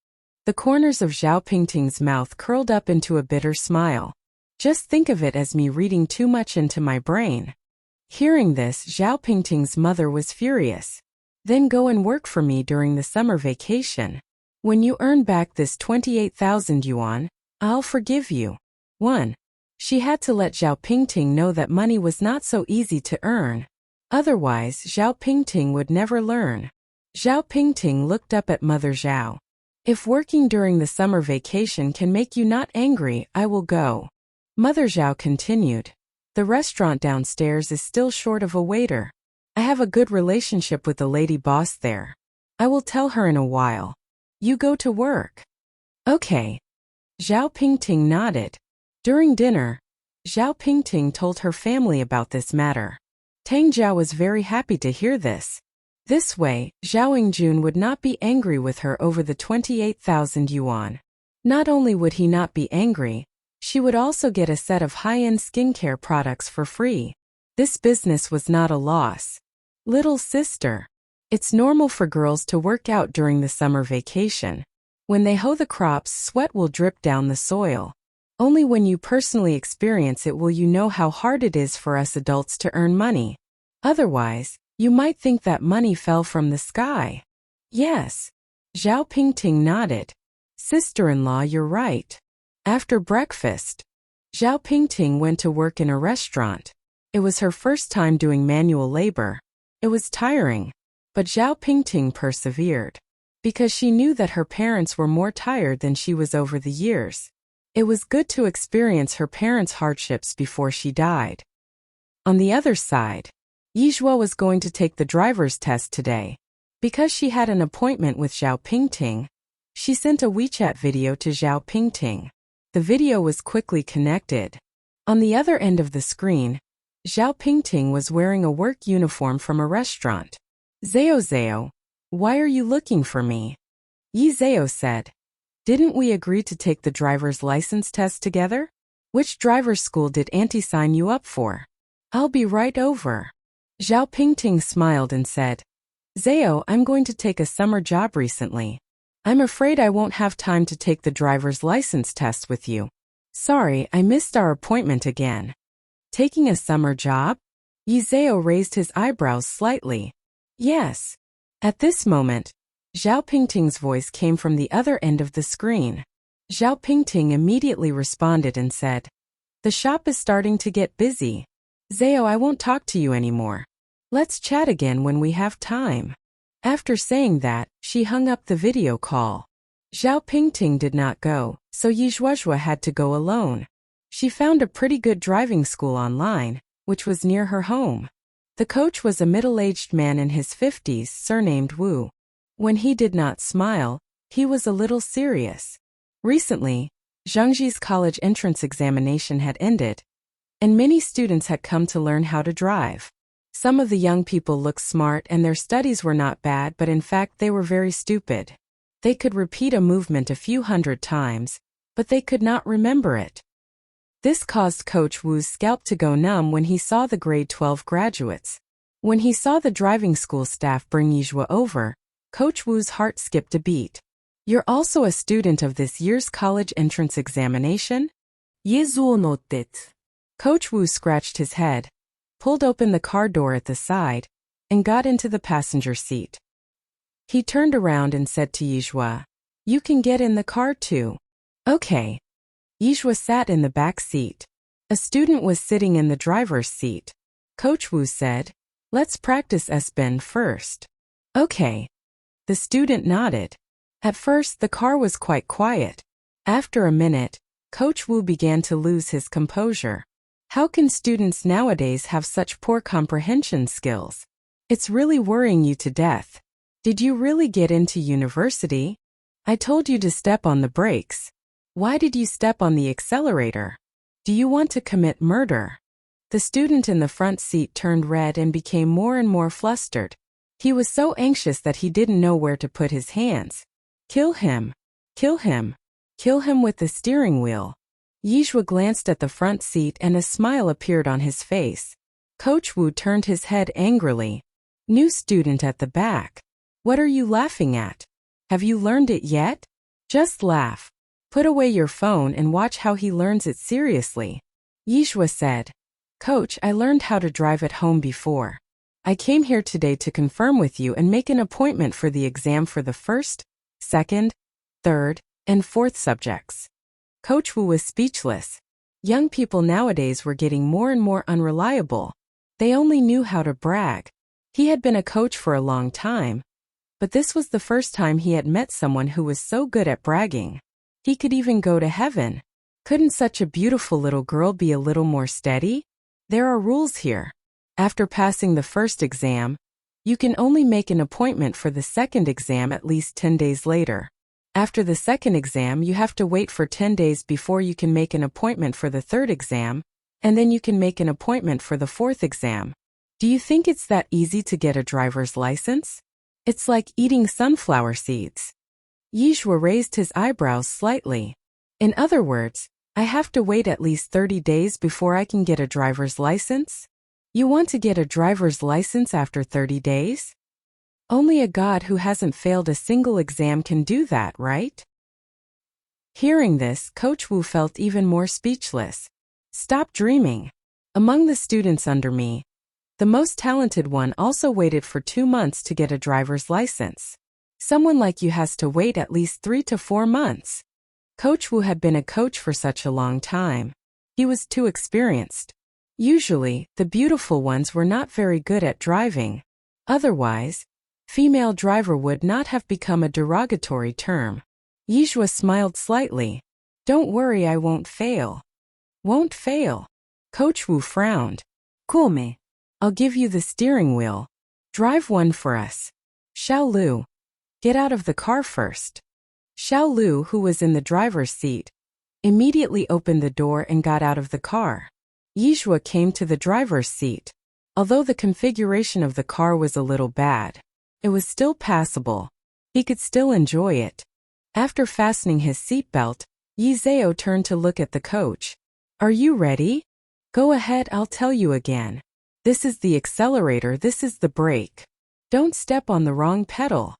The corners of Zhao Pingting's mouth curled up into a bitter smile. Just think of it as me reading too much into my brain. Hearing this, Zhao Pingting's mother was furious. Then go and work for me during the summer vacation. When you earn back this 28,000 yuan, I'll forgive you. 1. She had to let Zhao Pingting know that money was not so easy to earn. Otherwise, Zhao Pingting would never learn. Zhao Pingting looked up at Mother Zhao. If working during the summer vacation can make you not angry, I will go. Mother Zhao continued. The restaurant downstairs is still short of a waiter. I have a good relationship with the lady boss there. I will tell her in a while. You go to work. Okay. Zhao Pingting nodded. During dinner, Zhao Pingting told her family about this matter. Tang Zhao was very happy to hear this. This way, Zhao Yingjun would not be angry with her over the 28,000 yuan. Not only would he not be angry, she would also get a set of high-end skincare products for free. This business was not a loss. Little sister. It's normal for girls to work out during the summer vacation. When they hoe the crops, sweat will drip down the soil. Only when you personally experience it will you know how hard it is for us adults to earn money. Otherwise, you might think that money fell from the sky. Yes. Zhao Pingting nodded. Sister-in-law, you're right. After breakfast, Zhao Pingting went to work in a restaurant. It was her first time doing manual labor. It was tiring, but Zhao Pingting persevered. Because she knew that her parents were more tired than she was over the years. It was good to experience her parents' hardships before she died. On the other side, Yizhuo was going to take the driver's test today. Because she had an appointment with Zhao Pingting, she sent a WeChat video to Zhao Pingting. The video was quickly connected. On the other end of the screen, Zhao Pingting was wearing a work uniform from a restaurant. Zhao, why are you looking for me? Yi Zhao said. Didn't we agree to take the driver's license test together? Which driver's school did Auntie sign you up for? I'll be right over. Zhao Pingting smiled and said, Zhao, I'm going to take a summer job recently. I'm afraid I won't have time to take the driver's license test with you. Sorry, I missed our appointment again. Taking a summer job? Yi Zhao raised his eyebrows slightly. Yes. At this moment, Zhao Pingting's voice came from the other end of the screen. Zhao Pingting immediately responded and said, The shop is starting to get busy. Zhao, I won't talk to you anymore. Let's chat again when we have time. After saying that, she hung up the video call. Zhao Pingting did not go, so Yizhuo had to go alone. She found a pretty good driving school online. which was near her home. The coach was a middle-aged man in his 50s, surnamed Wu. When he did not smile, he was a little serious. Recently, Zhangji's college entrance examination had ended, and many students had come to learn how to drive. Some of the young people looked smart and their studies were not bad, but in fact they were very stupid. They could repeat a movement a few hundred times, but they could not remember it. This caused Coach Wu's scalp to go numb when he saw the grade 12 graduates. When he saw the driving school staff bring Yizhua over, Coach Wu's heart skipped a beat. You're also a student of this year's college entrance examination? Yizhuo nodded. Coach Wu scratched his head, pulled open the car door at the side, and got into the passenger seat. He turned around and said to Yizhua, "You can get in the car too." "Okay." Yizhua sat in the back seat. A student was sitting in the driver's seat. Coach Wu said, "Let's practice S-bend first." "Okay." The student nodded. At first, the car was quite quiet. After a minute, Coach Wu began to lose his composure. How can students nowadays have such poor comprehension skills? It's really worrying you to death. Did you really get into university? I told you to step on the brakes. Why did you step on the accelerator? Do you want to commit murder? The student in the front seat turned red and became more and more flustered. He was so anxious that he didn't know where to put his hands. Kill him. Kill him. Kill him with the steering wheel. Yizhua glanced at the front seat and a smile appeared on his face. Coach Wu turned his head angrily. New student at the back. What are you laughing at? Have you learned it yet? Just laugh. Put away your phone and watch how he learns it seriously. Yizhua said, Coach, I learned how to drive at home before. I came here today to confirm with you and make an appointment for the exam for the first, second, third, and fourth subjects. Coach Wu was speechless. Young people nowadays were getting more and more unreliable. They only knew how to brag. He had been a coach for a long time, but this was the first time he had met someone who was so good at bragging. He could even go to heaven. Couldn't such a beautiful little girl be a little more steady? There are rules here. After passing the first exam, you can only make an appointment for the second exam at least 10 days later. After the second exam, you have to wait for 10 days before you can make an appointment for the third exam, and then you can make an appointment for the fourth exam. Do you think it's that easy to get a driver's license? It's like eating sunflower seeds. Yizhua raised his eyebrows slightly. In other words, I have to wait at least 30 days before I can get a driver's license? You want to get a driver's license after 30 days? Only a god who hasn't failed a single exam can do that, right? Hearing this, Coach Wu felt even more speechless. Stop dreaming. Among the students under me, the most talented one also waited for 2 months to get a driver's license. Someone like you has to wait at least 3 to 4 months. Coach Wu had been a coach for such a long time. He was too experienced. Usually, the beautiful ones were not very good at driving. Otherwise, female driver would not have become a derogatory term. Yizhua smiled slightly. Don't worry, I won't fail. Won't fail. Coach Wu frowned. Come. I'll give you the steering wheel. Drive one for us. Xiao Lu. Get out of the car first. Xiao Lu, who was in the driver's seat, immediately opened the door and got out of the car. Yizhua came to the driver's seat. Although the configuration of the car was a little bad, it was still passable. He could still enjoy it. After fastening his seatbelt, Yizhao turned to look at the coach. Are you ready? Go ahead, I'll tell you again. This is the accelerator, this is the brake. Don't step on the wrong pedal.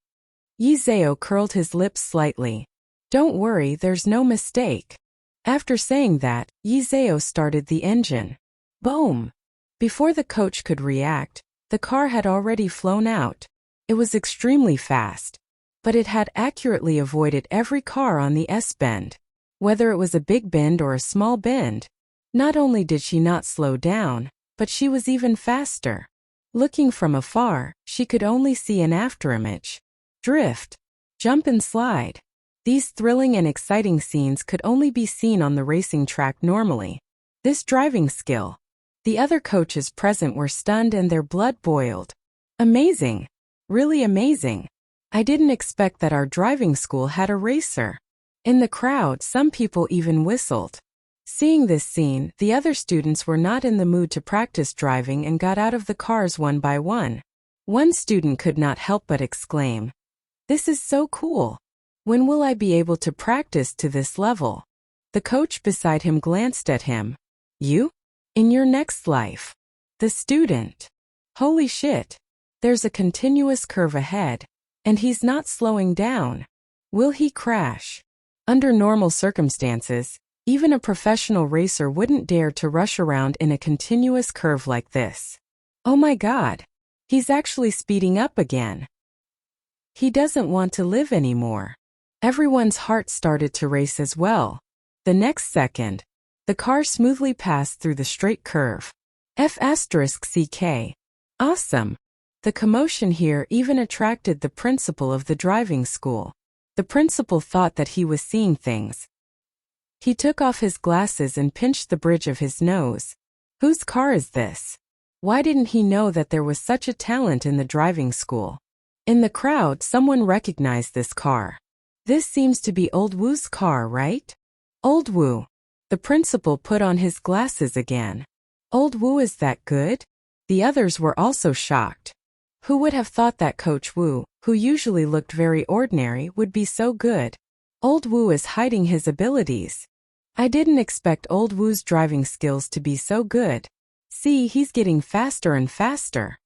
Yizhao curled his lips slightly. Don't worry, there's no mistake. After saying that, Yizhao started the engine. Boom! Before the coach could react, the car had already flown out. It was extremely fast, but it had accurately avoided every car on the S-bend. Whether it was a big bend or a small bend, not only did she not slow down, but she was even faster. Looking from afar, she could only see an afterimage. Drift, jump and slide. These thrilling and exciting scenes could only be seen on the racing track normally. This driving skill, The other coaches present were stunned and their blood boiled. Amazing. Really amazing. I didn't expect that our driving school had a racer. In the crowd, some people even whistled. Seeing this scene, the other students were not in the mood to practice driving and got out of the cars one by one. One student could not help but exclaim, "This is so cool. When will I be able to practice to this level?" The coach beside him glanced at him. "You? In your next life." The student. "Holy shit. There's a continuous curve ahead, and he's not slowing down. Will he crash?" Under normal circumstances, even a professional racer wouldn't dare to rush around in a continuous curve like this. Oh my God. He's actually speeding up again. He doesn't want to live anymore. Everyone's heart started to race as well. The next second, the car smoothly passed through the straight curve. F***ck. Awesome. The commotion here even attracted the principal of the driving school. The principal thought that he was seeing things. He took off his glasses and pinched the bridge of his nose. Whose car is this? Why didn't he know that there was such a talent in the driving school? In the crowd, someone recognized this car. This seems to be Old Woo's car, right? Old Woo. The principal put on his glasses again. Old Woo is that good? The others were also shocked. Who would have thought that Coach Woo, who usually looked very ordinary, would be so good? Old Woo is hiding his abilities. I didn't expect Old Woo's driving skills to be so good. See, he's getting faster and faster.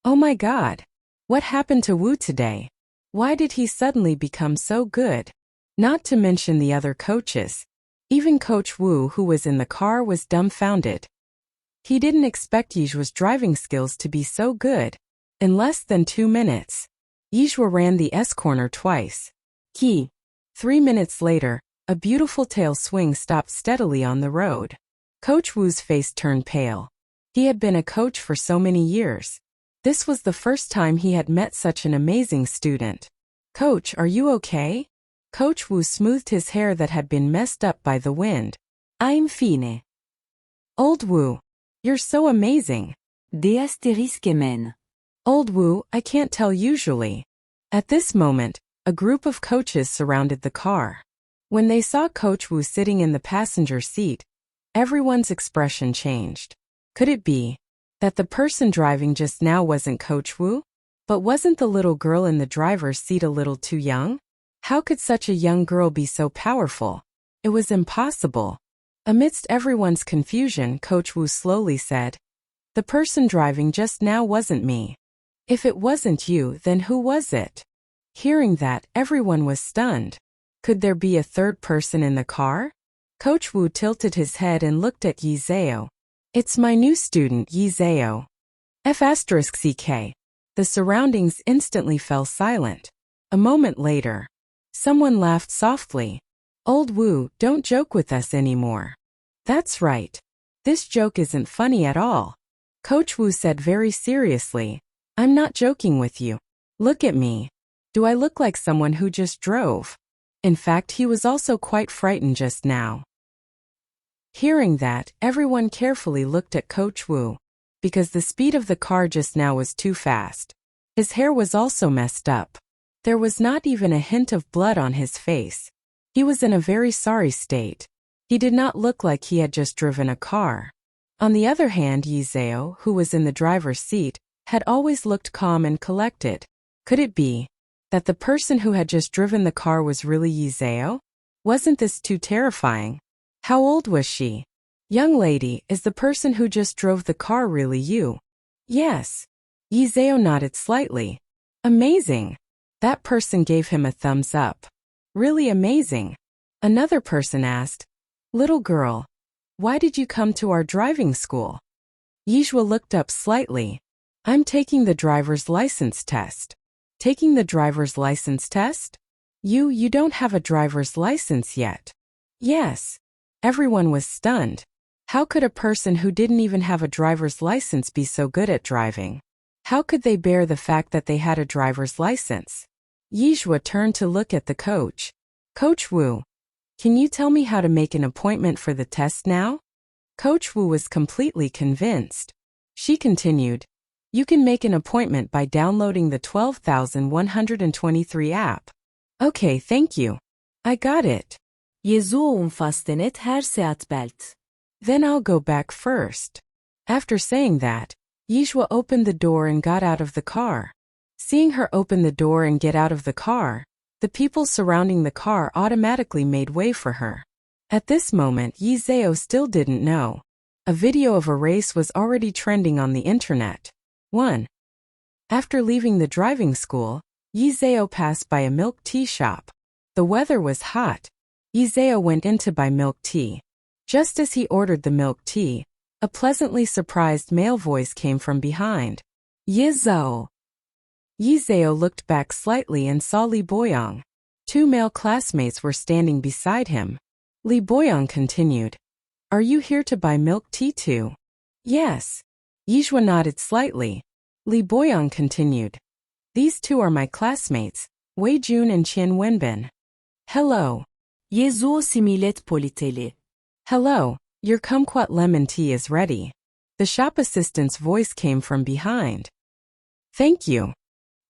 Oh my God. What happened to Woo today? Why did he suddenly become so good? Not to mention the other coaches. Even Coach Woo, who was in the car, was dumbfounded. He didn't expect Yizhua's driving skills to be so good. In less than 2 minutes, Yizhua ran the S-corner twice. 3 minutes later, a beautiful tail swing stopped steadily on the road. Coach Woo's face turned pale. He had been a coach for so many years. This was the first time he had met such an amazing student. "Coach, are you okay?" Coach Woo smoothed his hair that had been messed up by the wind. "I'm fine." "Old Woo, you're so amazing." D***men. "Old Woo, I can't tell usually." At this moment, a group of coaches surrounded the car. When they saw Coach Woo sitting in the passenger seat, everyone's expression changed. Could it be that the person driving just now wasn't Coach Woo? But wasn't the little girl in the driver's seat a little too young? How could such a young girl be so powerful? It was impossible. Amidst everyone's confusion, Coach Woo slowly said, "The person driving just now wasn't me. If it wasn't you, then who was it?" Hearing that, everyone was stunned. Could there be a third person in the car? Coach Woo tilted his head and looked at Yizeo. "It's my new student, Yizeo." F***ck. The surroundings instantly fell silent. A moment later, someone laughed softly. "Old Woo, don't joke with us anymore." "That's right. This joke isn't funny at all." Coach Woo said very seriously, "I'm not joking with you. Look at me. Do I look like someone who just drove?" In fact, he was also quite frightened just now. Hearing that, everyone carefully looked at Coach Woo, because the speed of the car just now was too fast. His hair was also messed up. There was not even a hint of blood on his face. He was in a very sorry state. He did not look like he had just driven a car. On the other hand, Yizeo, who was in the driver's seat, had always looked calm and collected. Could it be that the person who had just driven the car was really Yizeo? Wasn't this too terrifying? How old was she? "Young lady, is the person who just drove the car really you?" "Yes." Yizeo nodded slightly. "Amazing." That person gave him a thumbs up. "Really amazing." Another person asked, "Little girl, why did you come to our driving school?" Yizhua looked up slightly. "I'm taking the driver's license test." "Taking the driver's license test? You don't have a driver's license yet." "Yes." Everyone was stunned. How could a person who didn't even have a driver's license be so good at driving? How could they bear the fact that they had a driver's license? Yizhua turned to look at the coach. "Coach Woo, can you tell me how to make an appointment for the test now?" Coach Wu was completely convinced. She continued, "You can make an appointment by downloading the 12,123 app." "Okay, thank you. I got it." Jesuum fastenet her seatbelt. "Then I'll go back first." After saying that, Yijua opened the door and got out of the car. Seeing her open the door and get out of the car, the people surrounding the car automatically made way for her. At this moment, Yi Zhao still didn't know. A video of a race was already trending on the internet. 1. After leaving the driving school, Yi Zhao passed by a milk tea shop. The weather was hot. Yi Zhao went in to buy milk tea. Just as he ordered the milk tea, a pleasantly surprised male voice came from behind. "Yi Zhao." Yi Zhao looked back slightly and saw Li Boyang. 2 male classmates were standing beside him. Li Boyang continued, "Are you here to buy milk tea too?" "Yes." Yijua nodded slightly. Li Boyang continued, "These 2 are my classmates, Wei Jun and Qian Wenbin." "Hello." Jesuo similet politeli. "Hello, your kumquat lemon tea is ready." The shop assistant's voice came from behind. "Thank you."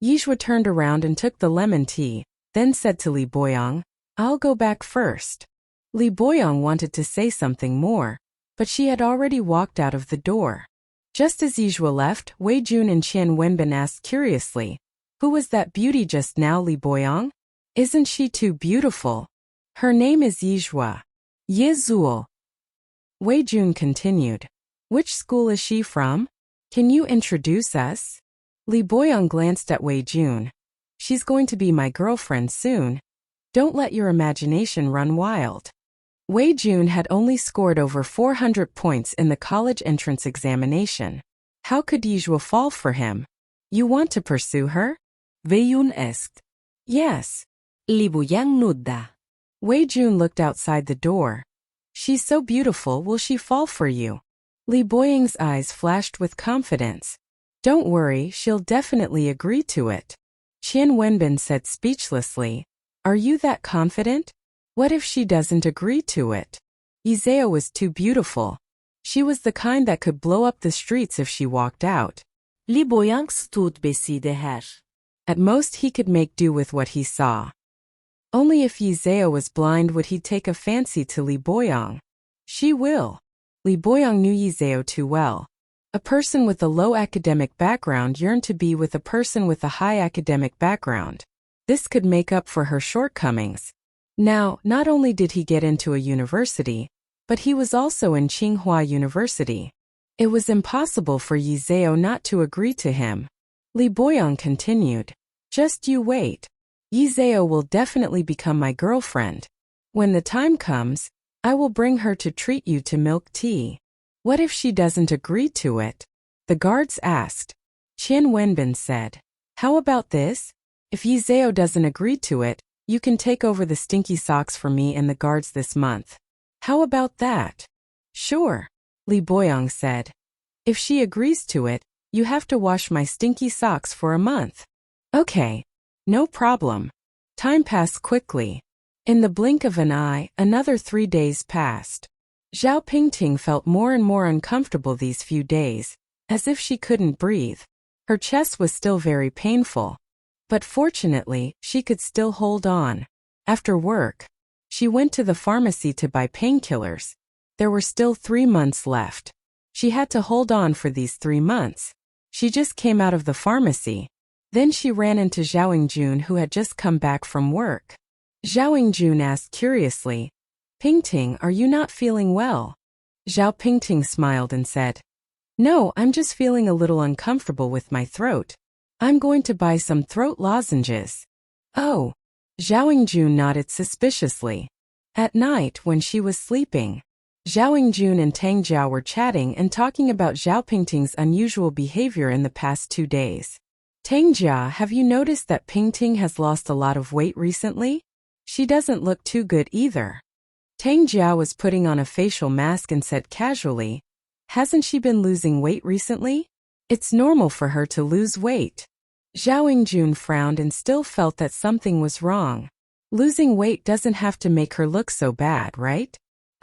Yijua turned around and took the lemon tea, then said to Li Boyang, "I'll go back first." Li Boyang wanted to say something more, but she had already walked out of the door. Just as Yijua left, Wei Jun and Qian Wenbin asked curiously, "Who was that beauty just now, Li Boyang? Isn't she too beautiful?" "Her name is Yijua." "Yezuo." Wei Jun continued, "Which school is she from? Can you introduce us?" Li Boyang glanced at Wei Jun. "She's going to be my girlfriend soon. Don't let your imagination run wild." Wei Jun had only scored over 400 points in the college entrance examination. How could Yijua fall for him? "You want to pursue her?" Wei Jun asked. "Yes." Li Boyang nudda. Wei Jun looked outside the door. "She's so beautiful, will she fall for you?" Li Boyang's eyes flashed with confidence. "Don't worry, she'll definitely agree to it." Qian Wenbin said speechlessly, "Are you that confident? What if she doesn't agree to it?" Yi Zhao was too beautiful. She was the kind that could blow up the streets if she walked out. Li Boyang stod beside her. At most he could make do with what he saw. Only if Yi Zhao was blind would he take a fancy to Li Boyang. She will. Li Boyang knew Yi Zhao too well. A person with a low academic background yearned to be with a person with a high academic background. This could make up for her shortcomings. Now, not only did he get into a university, but he was also in Tsinghua University. It was impossible for Yi Zhao not to agree to him. Li Boyang continued, "Just you wait. Yi Zhao will definitely become my girlfriend. When the time comes, I will bring her to treat you to milk tea." "What if she doesn't agree to it?" the guards asked. Qian Wenbin said, "How about this? If Yi Zhao doesn't agree to it, you can take over the stinky socks for me and the guards this month. How about that?" "Sure," Li Boyang said. "If she agrees to it, you have to wash my stinky socks for a month." "Okay. No problem." Time passed quickly. In the blink of an eye, another 3 days passed. Zhao Pingting felt more and more uncomfortable these few days, as if she couldn't breathe. Her chest was still very painful. But fortunately, she could still hold on. After work, she went to the pharmacy to buy painkillers. There were still 3 months left. She had to hold on for these 3 months. She just came out of the pharmacy. Then she ran into Zhao Yingjun, who had just come back from work. Zhao Yingjun asked curiously, "Pingting, are you not feeling well?" Zhao Pingting smiled and said, "No, I'm just feeling a little uncomfortable with my throat. I'm going to buy some throat lozenges." "Oh." Zhao Yingjun nodded suspiciously. At night, when she was sleeping, Zhao Yingjun and Tang Jiao were chatting and talking about Zhao Pingting's unusual behavior in the past 2 days. "Tang Jia, have you noticed that Pingting has lost a lot of weight recently? She doesn't look too good either." Tang Jia was putting on a facial mask and said casually, "Hasn't she been losing weight recently? It's normal for her to lose weight." Zhao Yingjun frowned and still felt that something was wrong. Losing weight doesn't have to make her look so bad, right?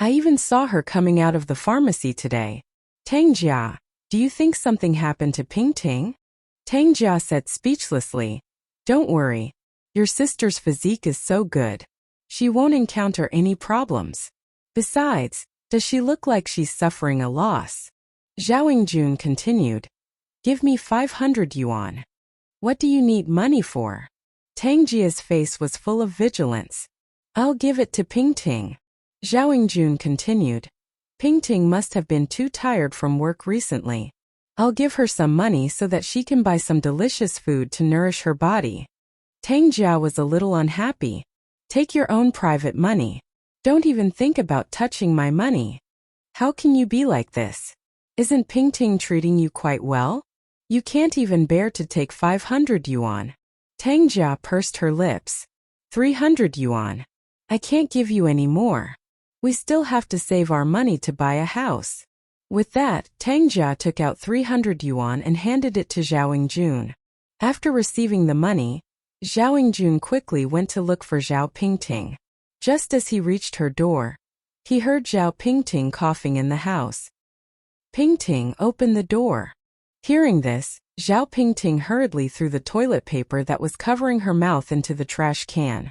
I even saw her coming out of the pharmacy today. Tang Jia, do you think something happened to Pingting? Tang Jia said speechlessly. Don't worry. Your sister's physique is so good. She won't encounter any problems. Besides, does she look like she's suffering a loss? Zhao Jun continued. Give me 500 yuan. What do you need money for? Tang Jia's face was full of vigilance. I'll give it to Pingting. Zhao Jun continued. Pingting must have been too tired from work recently. I'll give her some money so that she can buy some delicious food to nourish her body. Tang Jia was a little unhappy. Take your own private money. Don't even think about touching my money. How can you be like this? Isn't Pingting treating you quite well? You can't even bear to take 500 yuan. Tang Jia pursed her lips. 300 yuan. I can't give you any more. We still have to save our money to buy a house. With that, Tang Jia took out 300 yuan and handed it to Zhao Jun. After receiving the money, Zhao Jun quickly went to look for Zhao Pingting. Just as he reached her door, he heard Zhao Pingting coughing in the house. Pingting, open the door. Hearing this, Zhao Pingting hurriedly threw the toilet paper that was covering her mouth into the trash can.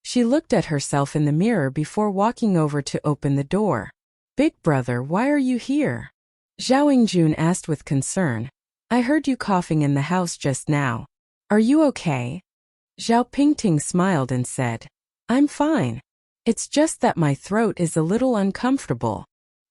She looked at herself in the mirror before walking over to open the door. Big brother, why are you here? Zhao Jun asked with concern. I heard you coughing in the house just now. Are you okay? Zhao Pingting smiled and said, I'm fine. It's just that my throat is a little uncomfortable.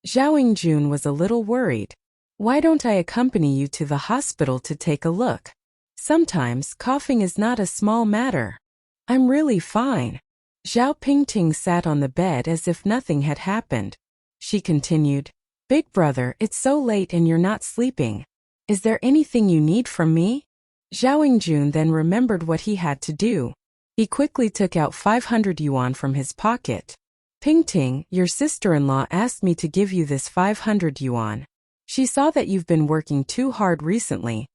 Zhao Jun was a little worried. Why don't I accompany you to the hospital to take a look? Sometimes coughing is not a small matter. I'm really fine. Zhao Pingting sat on the bed as if nothing had happened. She continued, Big brother, it's so late and you're not sleeping. Is there anything you need from me? Zhao Jun then remembered what he had to do. He quickly took out 500 yuan from his pocket. Pingting, your sister-in-law asked me to give you this 500 yuan. She saw that you've been working too hard recently,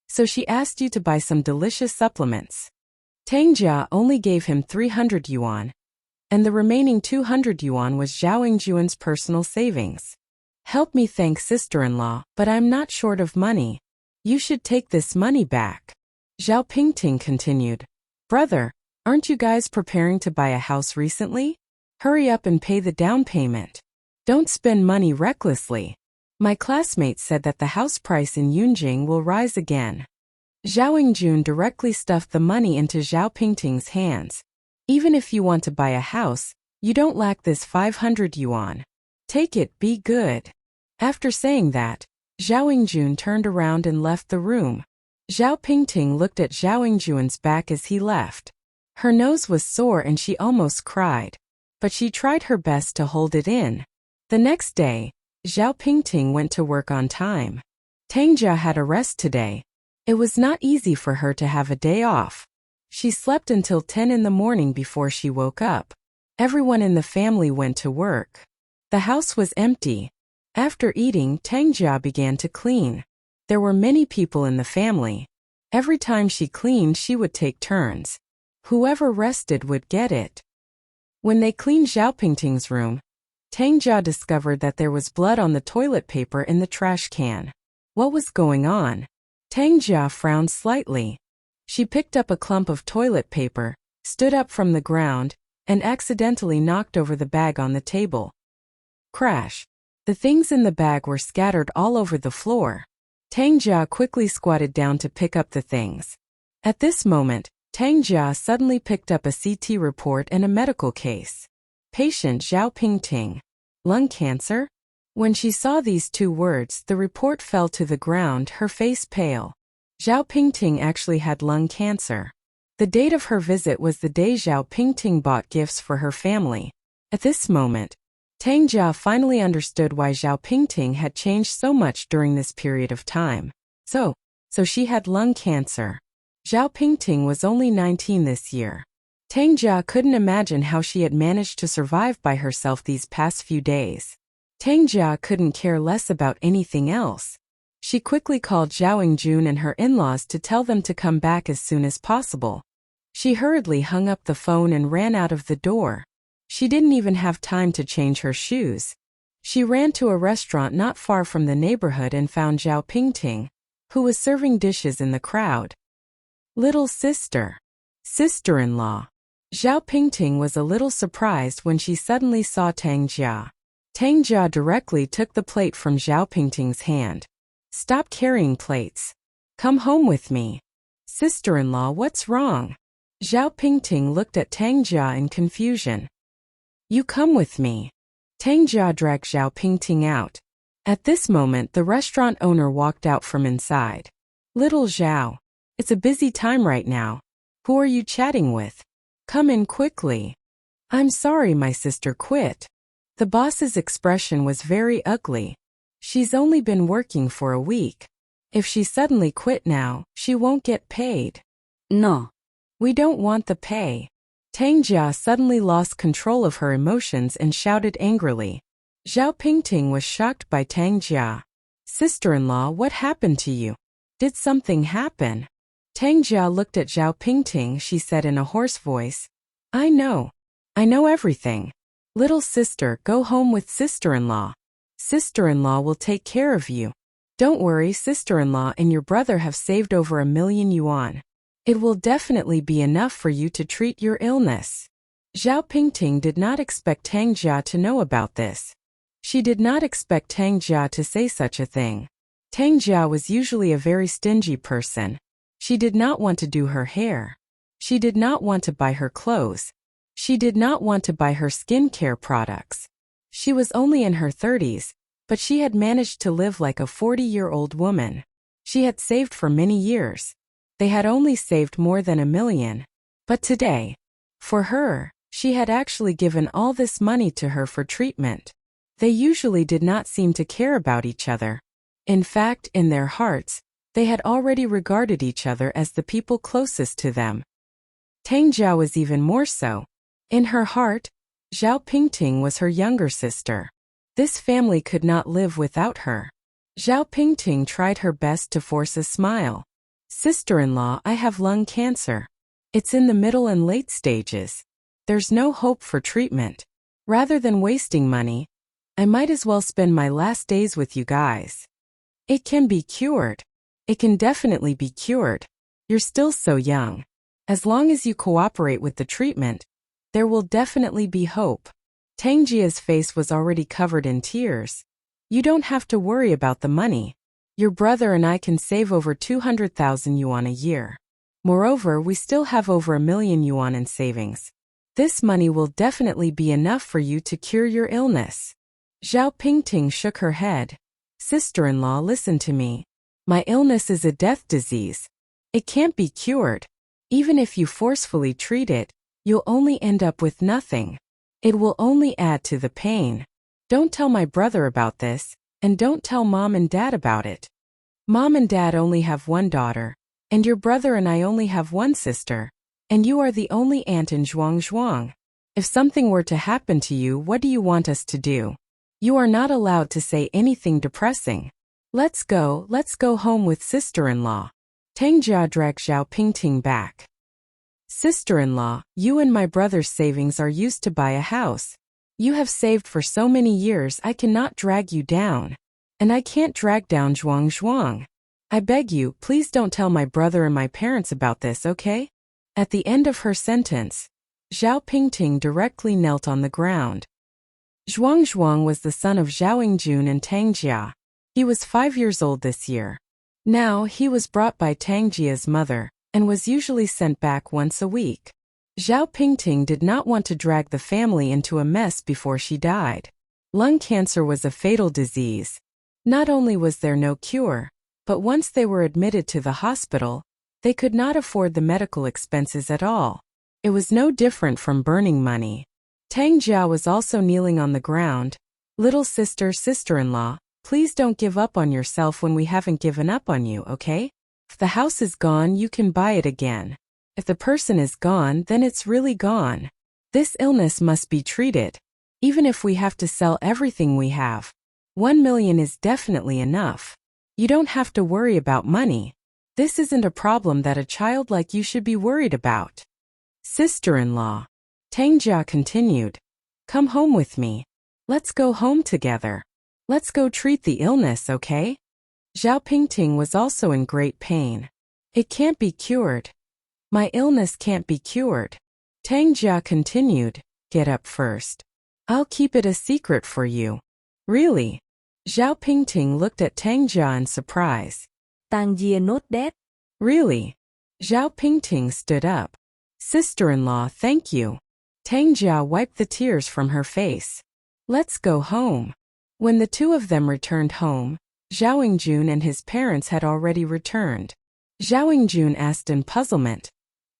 so she asked you to buy some delicious supplements. Tang Jia only gave him 300 yuan, and the remaining 200 yuan was Zhao Jun's personal savings. Help me thank sister-in-law, but I'm not short of money. You should take this money back. Zhao Pingting continued. Brother, aren't you guys preparing to buy a house recently? Hurry up and pay the down payment. Don't spend money recklessly. My classmate said that the house price in Yunjing will rise again. Zhao Jun directly stuffed the money into Zhao Pingting's hands. Even if you want to buy a house, you don't lack this 500 yuan. Take it, be good. After saying that, Zhao Jun turned around and left the room. Zhao Pingting looked at Zhao Jun's back as he left. Her nose was sore and she almost cried, but she tried her best to hold it in. The next day, Zhao Pingting went to work on time. Tang Jia had a rest today. It was not easy for her to have a day off. She slept until 10 in the morning before she woke up. Everyone in the family went to work. The house was empty. After eating, Tang Jia began to clean. There were many people in the family. Every time she cleaned, she would take turns. Whoever rested would get it. When they cleaned Zhao Pingting's room, Tang Jia discovered that there was blood on the toilet paper in the trash can. What was going on? Tang Jia frowned slightly. She picked up a clump of toilet paper, stood up from the ground, and accidentally knocked over the bag on the table. Crash! The things in the bag were scattered all over the floor. Tang Jia quickly squatted down to pick up the things. At this moment, Tang Jia suddenly picked up a CT report and a medical case. Patient Zhao Pingting. Lung cancer? When she saw these two words, the report fell to the ground, her face pale. Zhao Pingting actually had lung cancer. The date of her visit was the day Zhao Pingting bought gifts for her family. At this moment, Tang Jia finally understood why Zhao Pingting had changed so much during this period of time. So she had lung cancer. Zhao Pingting was only 19 this year. Tang Jia couldn't imagine how she had managed to survive by herself these past few days. Tang Jia couldn't care less about anything else. She quickly called Zhao Jun and her in-laws to tell them to come back as soon as possible. She hurriedly hung up the phone and ran out of the door. She didn't even have time to change her shoes. She ran to a restaurant not far from the neighborhood and found Zhao Pingting, who was serving dishes in the crowd. Little sister. Sister-in-law. Zhao Pingting was a little surprised when she suddenly saw Tang Jia. Tang Jia directly took the plate from Zhao Pingting's hand. Stop carrying plates. Come home with me. Sister-in-law, what's wrong? Zhao Pingting looked at Tang Jia in confusion. You come with me. Tang Jia dragged Zhao Pingting out. At this moment, the restaurant owner walked out from inside. Little Zhao. It's a busy time right now. Who are you chatting with? Come in quickly. I'm sorry, my sister quit. The boss's expression was very ugly. She's only been working for a week. If she suddenly quit now, she won't get paid. No. We don't want the pay. Tang Jia suddenly lost control of her emotions and shouted angrily. Zhao Pingting was shocked by Tang Jia. Sister-in-law, what happened to you? Did something happen? Tang Jia looked at Zhao Pingting. She said in a hoarse voice, I know everything. Little sister, go home with sister-in-law. Sister-in-law will take care of you. Don't worry, sister-in-law and your brother have saved over 1,000,000 yuan. It will definitely be enough for you to treat your illness. Zhao Pingting did not expect Tang Jia to know about this. She did not expect Tang Jia to say such a thing. Tang Jia was usually a very stingy person. She did not want to do her hair. She did not want to buy her clothes. She did not want to buy her skincare products. She was only in her 30s, but she had managed to live like a 40-year-old woman. She had saved for many years. They had only saved more than 1,000,000. But today, for her, she had actually given all this money to her for treatment. They usually did not seem to care about each other. In fact, in their hearts, they had already regarded each other as the people closest to them. Tang Jia was even more so. In her heart, Zhao Pingting was her younger sister. This family could not live without her. Zhao Pingting tried her best to force a smile. Sister-in-law, I have lung cancer. It's in the middle and late stages. There's no hope for treatment. Rather than wasting money, I might as well spend my last days with you guys. It can be cured. It can definitely be cured. You're still so young. As long as you cooperate with the treatment, there will definitely be hope. Tang Jia's face was already covered in tears. You don't have to worry about the money. Your brother and I can save over 200,000 yuan a year. Moreover, we still have over 1,000,000 yuan in savings. This money will definitely be enough for you to cure your illness. Zhao Pingting shook her head. Sister-in-law, listen to me. My illness is a death disease. It can't be cured. Even if you forcefully treat it, you'll only end up with nothing. It will only add to the pain. Don't tell my brother about this, and don't tell Mom and Dad about it. Mom and Dad only have one daughter, and your brother and I only have one sister, and you are the only aunt in Zhuangzhuang. If something were to happen to you, what do you want us to do? You are not allowed to say anything depressing. Let's go home with sister-in-law. Tang Jia dragged Zhao Pingting back. Sister-in-law, you and my brother's savings are used to buy a house. You have saved for so many years, I cannot drag you down. And I can't drag down Zhuangzhuang. I beg you, please don't tell my brother and my parents about this, okay? At the end of her sentence, Zhao Pingting directly knelt on the ground. Zhuangzhuang was the son of Zhao Yingjun and Tang Jia. He was 5 years old this year. Now he was brought by Tang Jia's mother, and was usually sent back once a week. Zhao Pingting did not want to drag the family into a mess before she died. Lung cancer was a fatal disease. Not only was there no cure, but once they were admitted to the hospital, they could not afford the medical expenses at all. It was no different from burning money. Tang Jia was also kneeling on the ground. Little sister, sister-in-law, please don't give up on yourself when we haven't given up on you, okay? If the house is gone, you can buy it again. If the person is gone, then it's really gone. This illness must be treated. Even if we have to sell everything we have, 1,000,000 is definitely enough. You don't have to worry about money. This isn't a problem that a child like you should be worried about. Sister-in-law. Tang Jia continued. Come home with me. Let's go home together. Let's go treat the illness, okay? Zhao Pingting was also in great pain. It can't be cured. My illness can't be cured. Tang Jia continued, get up first. I'll keep it a secret for you. Really? Zhao Pingting looked at Tang Jia in surprise. Tang Jia not dead? Really? Zhao Pingting stood up. Sister-in-law, thank you. Tang Jia wiped the tears from her face. Let's go home. When the two of them returned home, Zhao Yingjun and his parents had already returned. Zhao Yingjun asked in puzzlement,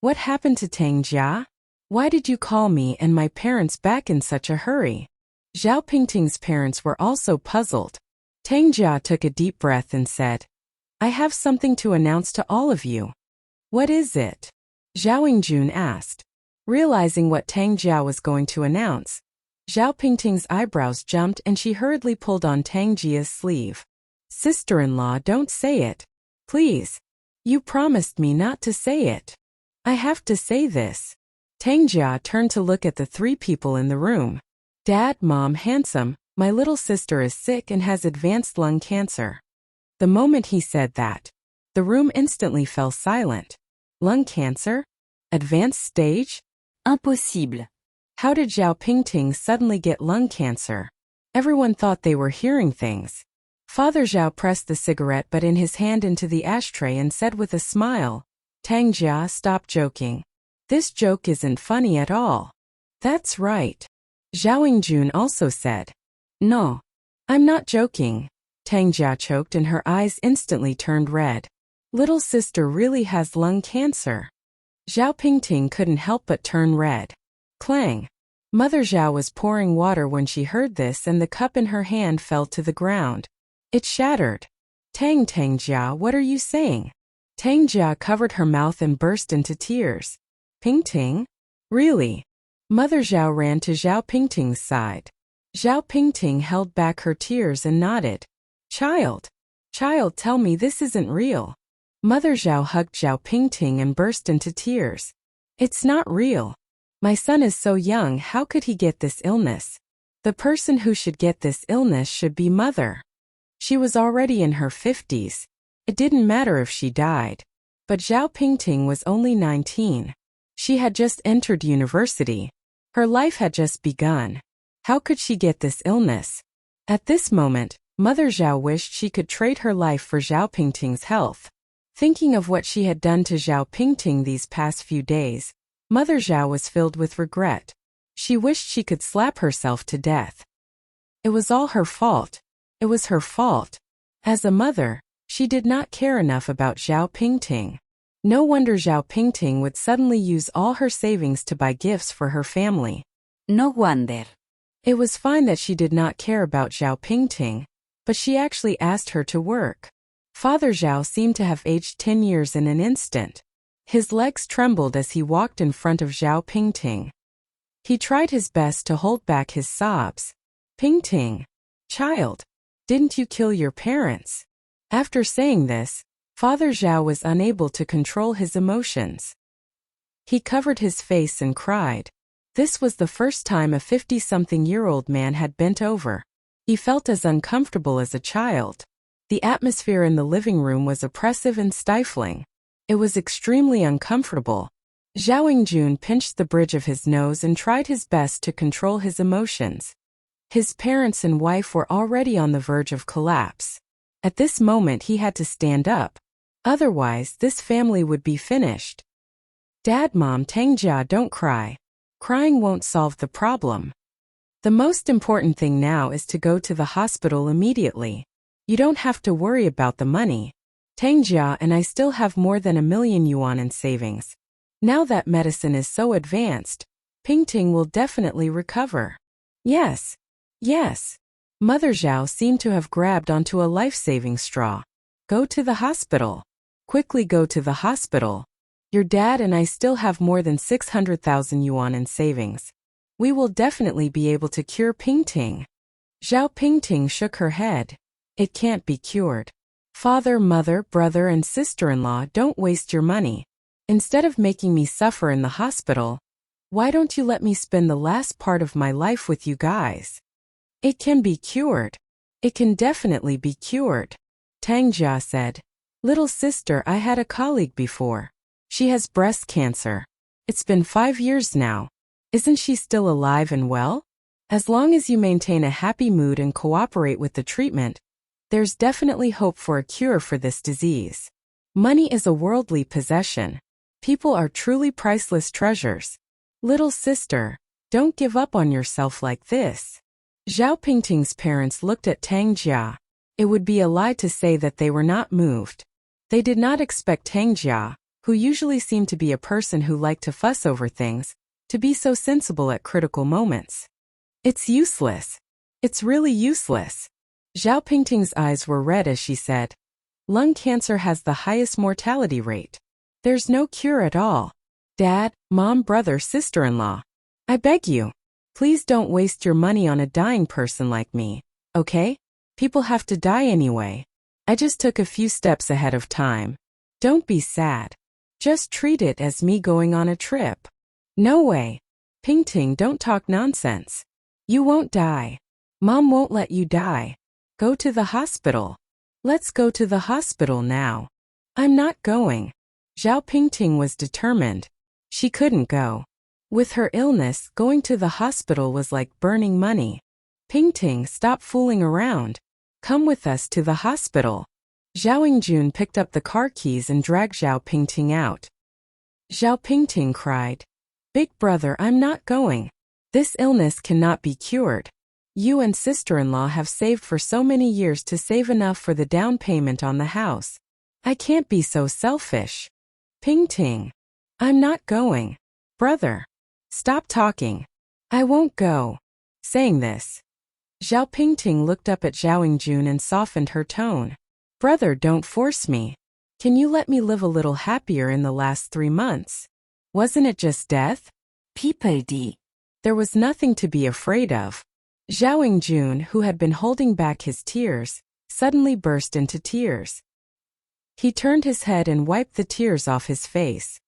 what happened to Tang Jia? Why did you call me and my parents back in such a hurry? Zhao Pingting's parents were also puzzled. Tang Jia took a deep breath and said, I have something to announce to all of you. What is it? Zhao Yingjun asked. Realizing what Tang Jia was going to announce, Zhao Pingting's eyebrows jumped and she hurriedly pulled on Tang Jia's sleeve. Sister-in-law, don't say it. Please. You promised me not to say it. I have to say this. Tang Jia turned to look at the three people in the room. Dad, Mom, handsome, my little sister is sick and has advanced lung cancer. The moment he said that, the room instantly fell silent. Lung cancer? Advanced stage? Impossible. How did Zhao Pingting suddenly get lung cancer? Everyone thought they were hearing things. Father Zhao pressed the cigarette butt in his hand into the ashtray and said with a smile, Tang Jia, stop joking. This joke isn't funny at all. That's right. Zhao Yingjun also said. No. I'm not joking. Tang Jia choked and her eyes instantly turned red. Little sister really has lung cancer. Zhao Pingting couldn't help but turn red. Clang. Mother Zhao was pouring water when she heard this and the cup in her hand fell to the ground. It shattered. Tang Jia, what are you saying? Tang Jia covered her mouth and burst into tears. Pingting? Really? Mother Zhao ran to Zhao Pingting's side. Zhao Pingting held back her tears and nodded. Child, tell me this isn't real. Mother Zhao hugged Zhao Pingting and burst into tears. It's not real. My son is so young, how could he get this illness? The person who should get this illness should be Mother. She was already in her 50s. It didn't matter if she died. But Zhao Pingting was only 19. She had just entered university. Her life had just begun. How could she get this illness? At this moment, Mother Zhao wished she could trade her life for Zhao Pingting's health. Thinking of what she had done to Zhao Pingting these past few days, Mother Zhao was filled with regret. She wished she could slap herself to death. It was all her fault. It was her fault. As a mother, she did not care enough about Zhao Pingting. No wonder Zhao Pingting would suddenly use all her savings to buy gifts for her family. No wonder. It was fine that she did not care about Zhao Pingting, but she actually asked her to work. Father Zhao seemed to have aged 10 years in an instant. His legs trembled as he walked in front of Zhao Pingting. He tried his best to hold back his sobs. Pingting, child, didn't you kill your parents? After saying this, Father Zhao was unable to control his emotions. He covered his face and cried. This was the first time a 50-something-year-old man had bent over. He felt as uncomfortable as a child. The atmosphere in the living room was oppressive and stifling. It was extremely uncomfortable. Zhao Yingjun pinched the bridge of his nose and tried his best to control his emotions. His parents and wife were already on the verge of collapse. At this moment he had to stand up. Otherwise, this family would be finished. Dad, Mom, Tang Jia, don't cry. Crying won't solve the problem. The most important thing now is to go to the hospital immediately. You don't have to worry about the money. Tang Jia and I still have more than 1,000,000 yuan in savings. Now that medicine is so advanced, Pingting will definitely recover. Yes. Mother Zhao seemed to have grabbed onto a life-saving straw. Go to the hospital. Quickly go to the hospital. Your dad and I still have more than 600,000 yuan in savings. We will definitely be able to cure Pingting. Zhao Pingting shook her head. It can't be cured. Father, mother, brother, and sister-in-law, don't waste your money. Instead of making me suffer in the hospital, Why don't you let me spend the last part of my life with you guys? It can be cured. It can definitely be cured. Tang Jia said. Little sister, I had a colleague before. She has breast cancer. It's been 5 years now. Isn't she still alive and well? As long as you maintain a happy mood and cooperate with the treatment, there's definitely hope for a cure for this disease. Money is a worldly possession. People are truly priceless treasures. Little sister, don't give up on yourself like this. Zhao Pingting's parents looked at Tang Jia. It would be a lie to say that they were not moved. They did not expect Tang Jia, who usually seemed to be a person who liked to fuss over things, to be so sensible at critical moments. It's useless. It's really useless. Zhao Pingting's eyes were red as she said, lung cancer has the highest mortality rate. There's no cure at all. Dad, mom, brother, sister-in-law. I beg you. Please don't waste your money on a dying person like me, okay? People have to die anyway. I just took a few steps ahead of time. Don't be sad. Just treat it as me going on a trip. No way. Pingting, don't talk nonsense. You won't die. Mom won't let you die. Go to the hospital. Let's go to the hospital now. I'm not going. Zhao Pingting was determined. She couldn't go. With her illness, going to the hospital was like burning money. Pingting, stop fooling around. Come with us to the hospital. Zhao Yingjun picked up the car keys and dragged Zhao Pingting out. Zhao Pingting cried, Big brother, I'm not going. This illness cannot be cured. You and sister-in-law have saved for so many years to save enough for the down payment on the house. I can't be so selfish. Pingting. I'm not going. Brother. Stop talking. I won't go. Saying this, Zhao Pingting looked up at Zhao Yingjun and softened her tone. Brother, don't force me. Can you let me live a little happier in the last 3 months? Wasn't it just death? People D. There was nothing to be afraid of. Zhao Yingjun, who had been holding back his tears, suddenly burst into tears. He turned his head and wiped the tears off his face.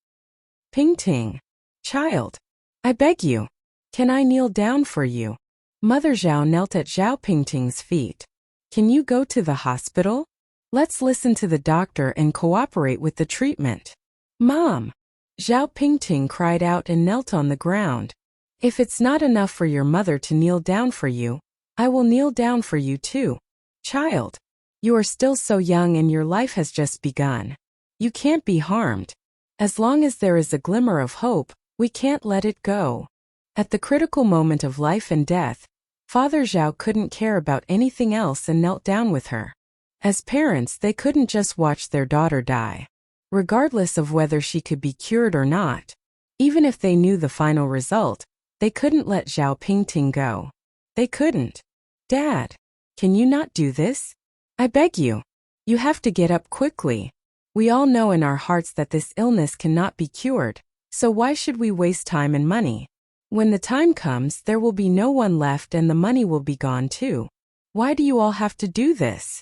Pingting. Child. I beg you. Can I kneel down for you? Mother Zhao knelt at Zhao Pingting's feet. Can you go to the hospital? Let's listen to the doctor and cooperate with the treatment. Mom. Zhao Pingting cried out and knelt on the ground. If it's not enough for your mother to kneel down for you, I will kneel down for you too. Child. You are still so young and your life has just begun. You can't be harmed. As long as there is a glimmer of hope, we can't let it go. At the critical moment of life and death, Father Zhao couldn't care about anything else and knelt down with her. As parents, they couldn't just watch their daughter die. Regardless of whether she could be cured or not, even if they knew the final result, they couldn't let Zhao Pingting go. They couldn't. Dad, can you not do this? I beg you. You have to get up quickly. We all know in our hearts that this illness cannot be cured, so why should we waste time and money? When the time comes, there will be no one left and the money will be gone too. Why do you all have to do this?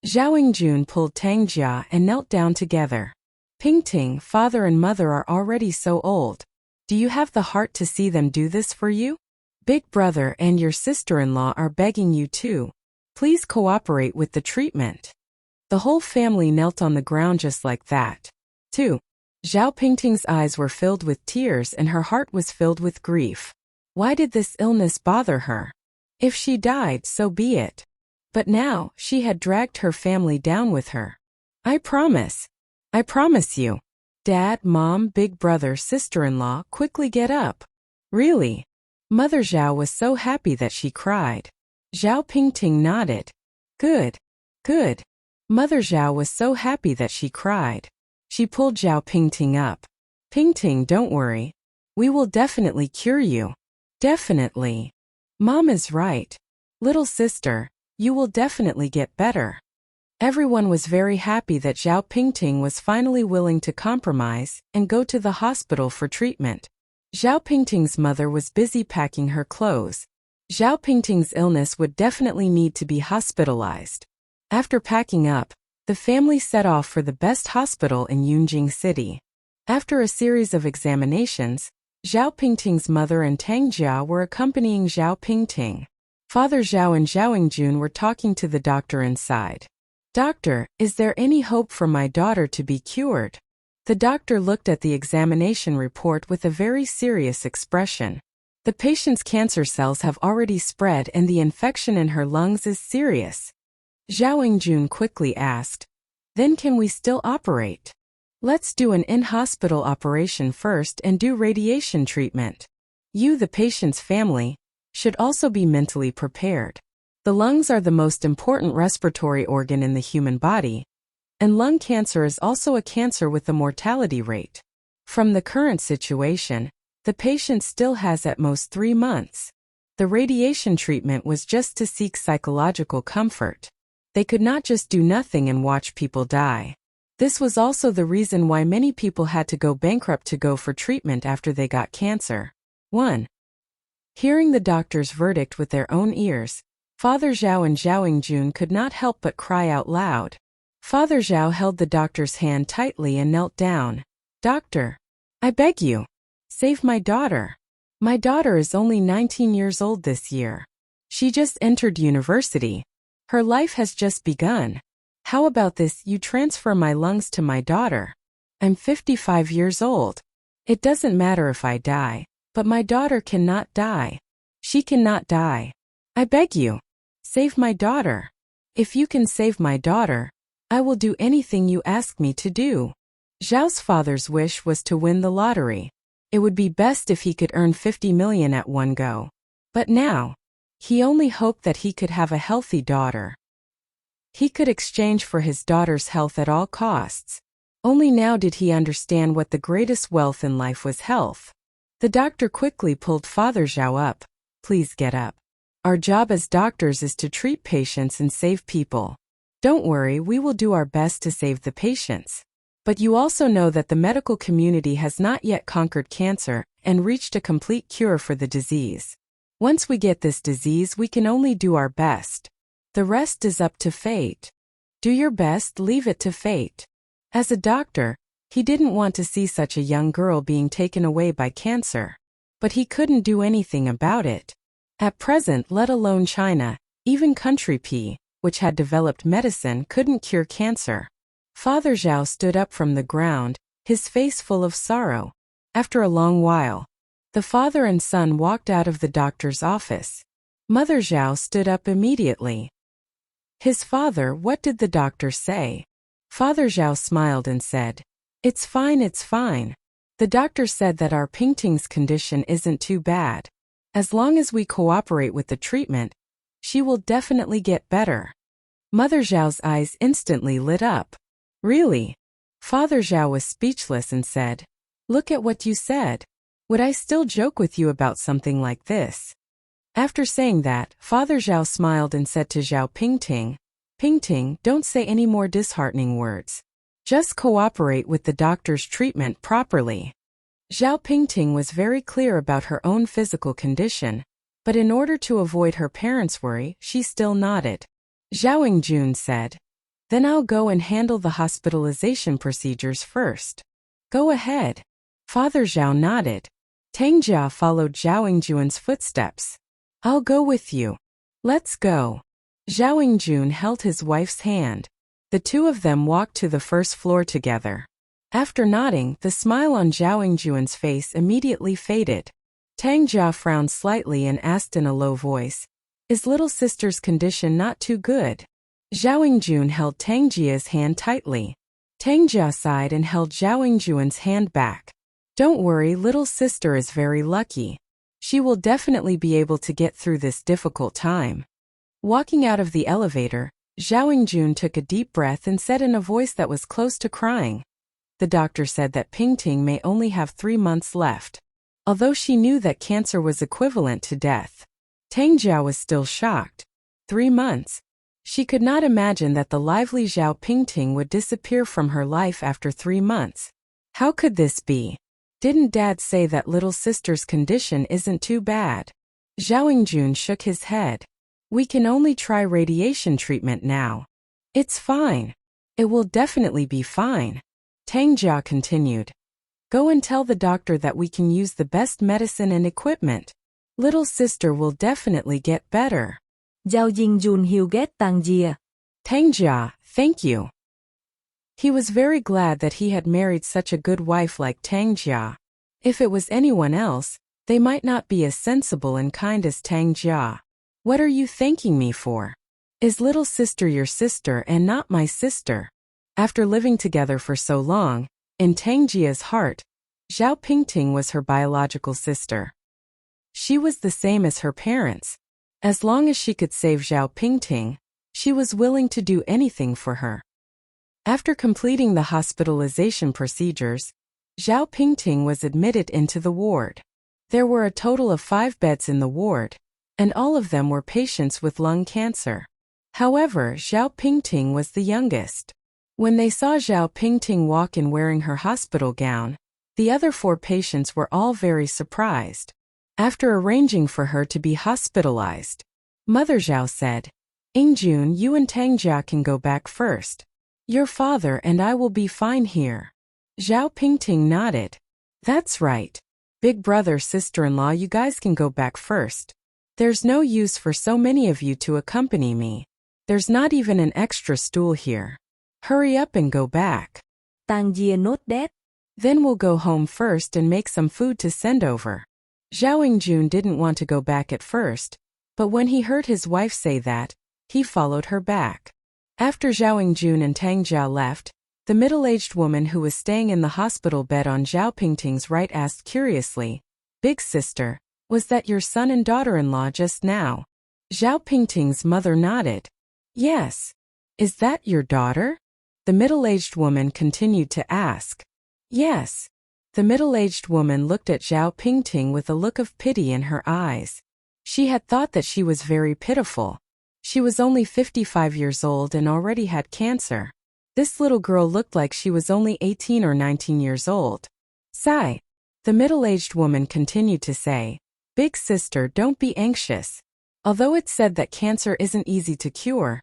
Zhao Yingjun pulled Tang Jia and knelt down together. Pingting, father and mother are already so old. Do you have the heart to see them do this for you? Big brother and your sister-in-law are begging you too. Please cooperate with the treatment. The whole family knelt on the ground just like that. 2. Zhao Pingting's eyes were filled with tears and her heart was filled with grief. Why did this illness bother her? If she died, so be it. But now, she had dragged her family down with her. I promise you. Dad, mom, big brother, sister-in-law, quickly get up. Really? Mother Zhao was so happy that she cried. Zhao Pingting nodded. Good. Mother Zhao was so happy that she cried. She pulled Zhao Pingting up. Pingting, don't worry. We will definitely cure you. Definitely. Mom is right. Little sister, you will definitely get better. Everyone was very happy that Zhao Pingting was finally willing to compromise and go to the hospital for treatment. Zhao Pingting's mother was busy packing her clothes. Zhao Pingting's illness would definitely need to be hospitalized. After packing up, the family set off for the best hospital in Yunjing City. After a series of examinations, Zhao Pingting's mother and Tang Jia were accompanying Zhao Pingting. Father Zhao and Zhao Jun were talking to the doctor inside. "Doctor, is there any hope for my daughter to be cured?" The doctor looked at the examination report with a very serious expression. "The patient's cancer cells have already spread and the infection in her lungs is serious." Zhao Jun quickly asked, "Then can we still operate?" "Let's do an in-hospital operation first and do radiation treatment. You, the patient's family, should also be mentally prepared. The lungs are the most important respiratory organ in the human body, and lung cancer is also a cancer with a mortality rate. From the current situation, the patient still has at most 3 months. The radiation treatment was just to seek psychological comfort. They could not just do nothing and watch people die. This was also the reason why many people had to go bankrupt to go for treatment after they got cancer. 1. Hearing the doctor's verdict with their own ears, Father Zhao and Zhao Jun could not help but cry out loud. Father Zhao held the doctor's hand tightly and knelt down. "Doctor, I beg you, save my daughter. My daughter is only 19 years old this year. She just entered university. Her life has just begun. How about this, you transfer my lungs to my daughter? I'm 55 years old. It doesn't matter if I die, but my daughter cannot die. She cannot die. I beg you, save my daughter. If you can save my daughter, I will do anything you ask me to do." Zhao's father's wish was to win the lottery. It would be best if he could earn 50 million at one go. But now, he only hoped that he could have a healthy daughter. He could exchange for his daughter's health at all costs. Only now did he understand what the greatest wealth in life was: health. The doctor quickly pulled Father Zhao up. "Please get up. Our job as doctors is to treat patients and save people. Don't worry, we will do our best to save the patients. But you also know that the medical community has not yet conquered cancer and reached a complete cure for the disease. Once we get this disease, we can only do our best. The rest is up to fate. Do your best, leave it to fate." As a doctor, he didn't want to see such a young girl being taken away by cancer. But he couldn't do anything about it. At present, let alone China, even country P, which had developed medicine, couldn't cure cancer. Father Zhao stood up from the ground, his face full of sorrow. After a long while, the father and son walked out of the doctor's office. Mother Zhao stood up immediately. "His father, what did the doctor say?" Father Zhao smiled and said, "It's fine, it's fine. The doctor said that our Pingting's condition isn't too bad. As long as we cooperate with the treatment, she will definitely get better." Mother Zhao's eyes instantly lit up. "Really?" Father Zhao was speechless and said, "Look at what you said. Would I still joke with you about something like this?" After saying that, Father Zhao smiled and said to Zhao Pingting, "Pingting, don't say any more disheartening words. Just cooperate with the doctor's treatment properly." Zhao Pingting was very clear about her own physical condition, but in order to avoid her parents' worry, she still nodded. Zhao Jun said, "Then I'll go and handle the hospitalization procedures first." "Go ahead." Father Zhao nodded. Tang Jia followed Zhao Jun's footsteps. "I'll go with you. Let's go." Zhao Jun held his wife's hand. The two of them walked to the first floor together. After nodding, the smile on Zhao Jun's face immediately faded. Tang Jia frowned slightly and asked in a low voice, "Is little sister's condition not too good?" Zhao Jun held Tang Jia's hand tightly. Tang Jia sighed and held Zhao Jun's hand back. "Don't worry, little sister is very lucky. She will definitely be able to get through this difficult time." Walking out of the elevator, Zhao Jun took a deep breath and said in a voice that was close to crying, "The doctor said that Pingting may only have 3 months left." Although she knew that cancer was equivalent to death, Tang Jia was still shocked. 3 months. She could not imagine that the lively Zhao Pingting would disappear from her life after 3 months. How could this be? Didn't Dad say that little sister's condition isn't too bad? Zhao Jun shook his head. "We can only try radiation treatment now." "It's fine. It will definitely be fine." Tang Jia continued. Go and tell the doctor that we can use the best medicine and equipment. Little sister will definitely get better. Giao dinh Jun Hiu ghét Tang Jia. Tangjia, thank you. He was very glad that he had married such a good wife like Tangjia. If it was anyone else, they might not be as sensible and kind as Tangjia. What are you thanking me for? Is little sister your sister and not my sister? After living together for so long, in Tangjia's heart, Zhao Pingting was her biological sister. She was the same as her parents. As long as she could save Zhao Pingting, she was willing to do anything for her. After completing the hospitalization procedures, Zhao Pingting was admitted into the ward. There were a total of 5 beds in the ward, and all of them were patients with lung cancer. However, Zhao Pingting was the youngest. When they saw Zhao Pingting walk in wearing her hospital gown, the other 4 patients were all very surprised. After arranging for her to be hospitalized, Mother Zhao said, "Ingjun, you and Tangjia can go back first. Your father and I will be fine here." Zhao Pingting nodded. "That's right. Big brother, sister-in-law, you guys can go back first. There's no use for so many of you to accompany me. There's not even an extra stool here. Hurry up and go back." Tang Jia nốt đét. "Then we'll go home first and make some food to send over." Zhao Ingjun didn't want to go back at first, but when he heard his wife say that, he followed her back. After Zhao Ingjun and Tangjia left, the middle-aged woman who was staying in the hospital bed on Zhao Pingting's right asked curiously, "Big sister, was that your son and daughter-in-law just now?" Zhao Pingting's mother nodded. "Yes. Is that your daughter?" The middle-aged woman continued to ask. "Yes." The middle-aged woman looked at Zhao Pingting with a look of pity in her eyes. She had thought that she was very pitiful. She was only 55 years old and already had cancer. This little girl looked like she was only 18 or 19 years old. "Sigh." The middle-aged woman continued to say, "Big sister, don't be anxious. Although it's said that cancer isn't easy to cure,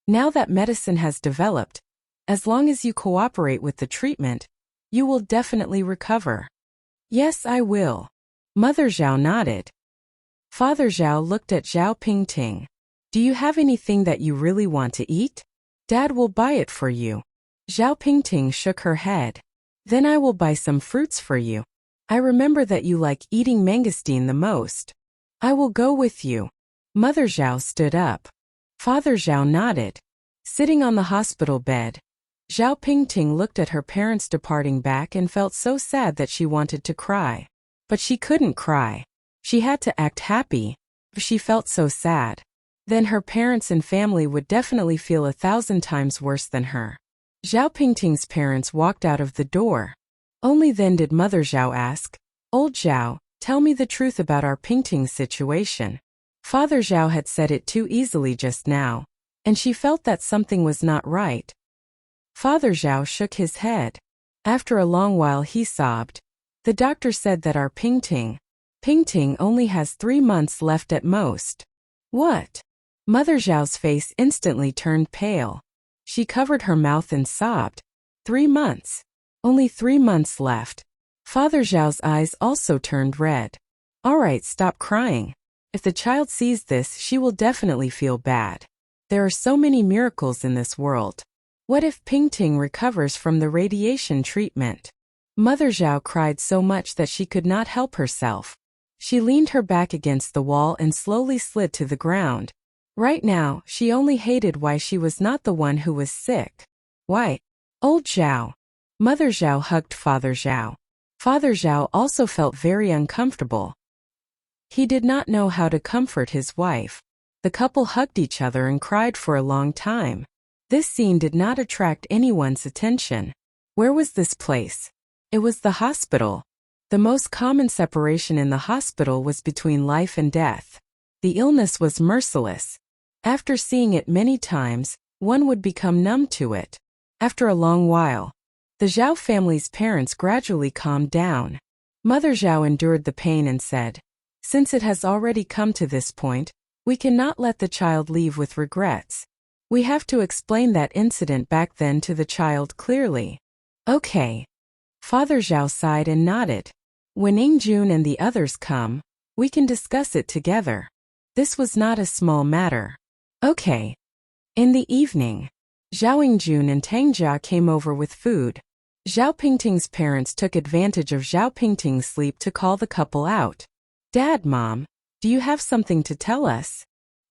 now that medicine has developed, as long as you cooperate with the treatment, you will definitely recover." "Yes, I will." Mother Zhao nodded. Father Zhao looked at Zhao Pingting. "Do you have anything that you really want to eat? Dad will buy it for you." Zhao Pingting shook her head. "Then I will buy some fruits for you. I remember that you like eating mangosteen the most. I will go with you." Mother Zhao stood up. Father Zhao nodded. Sitting on the hospital bed, Zhao Pingting looked at her parents departing back and felt so sad that she wanted to cry. But she couldn't cry. She had to act happy. She felt so sad. Then her parents and family would definitely feel 1,000 times worse than her. Zhao Pingting's parents walked out of the door. Only then did Mother Zhao ask, "Old Zhao, tell me the truth about our Pingting situation." Father Zhao had said it too easily just now, and she felt that something was not right. Father Zhao shook his head. After a long while he sobbed. "The doctor said that our Pingting only has 3 months left at most." "What?" Mother Zhao's face instantly turned pale. She covered her mouth and sobbed. 3 months. Only 3 months left. Father Zhao's eyes also turned red. "All right, stop crying. If the child sees this, she will definitely feel bad. There are so many miracles in this world. What if Pingting recovers from the radiation treatment?" Mother Zhao cried so much that she could not help herself. She leaned her back against the wall and slowly slid to the ground. Right now, she only hated why she was not the one who was sick. "Why? Old Zhao." Mother Zhao hugged Father Zhao. Father Zhao also felt very uncomfortable. He did not know how to comfort his wife. The couple hugged each other and cried for a long time. This scene did not attract anyone's attention. Where was this place? It was the hospital. The most common separation in the hospital was between life and death. The illness was merciless. After seeing it many times, one would become numb to it. After a long while, the Zhao family's parents gradually calmed down. Mother Zhao endured the pain and said, "Since it has already come to this point, we cannot let the child leave with regrets. We have to explain that incident back then to the child clearly." "Okay." Father Zhao sighed and nodded. When Ingjun and the others come, we can discuss it together. This was not a small matter. Okay. In the evening, Zhao Ingjun and Tang Jia came over with food. Zhao Pingting's parents took advantage of Zhao Pingting's sleep to call the couple out. Dad, Mom, do you have something to tell us?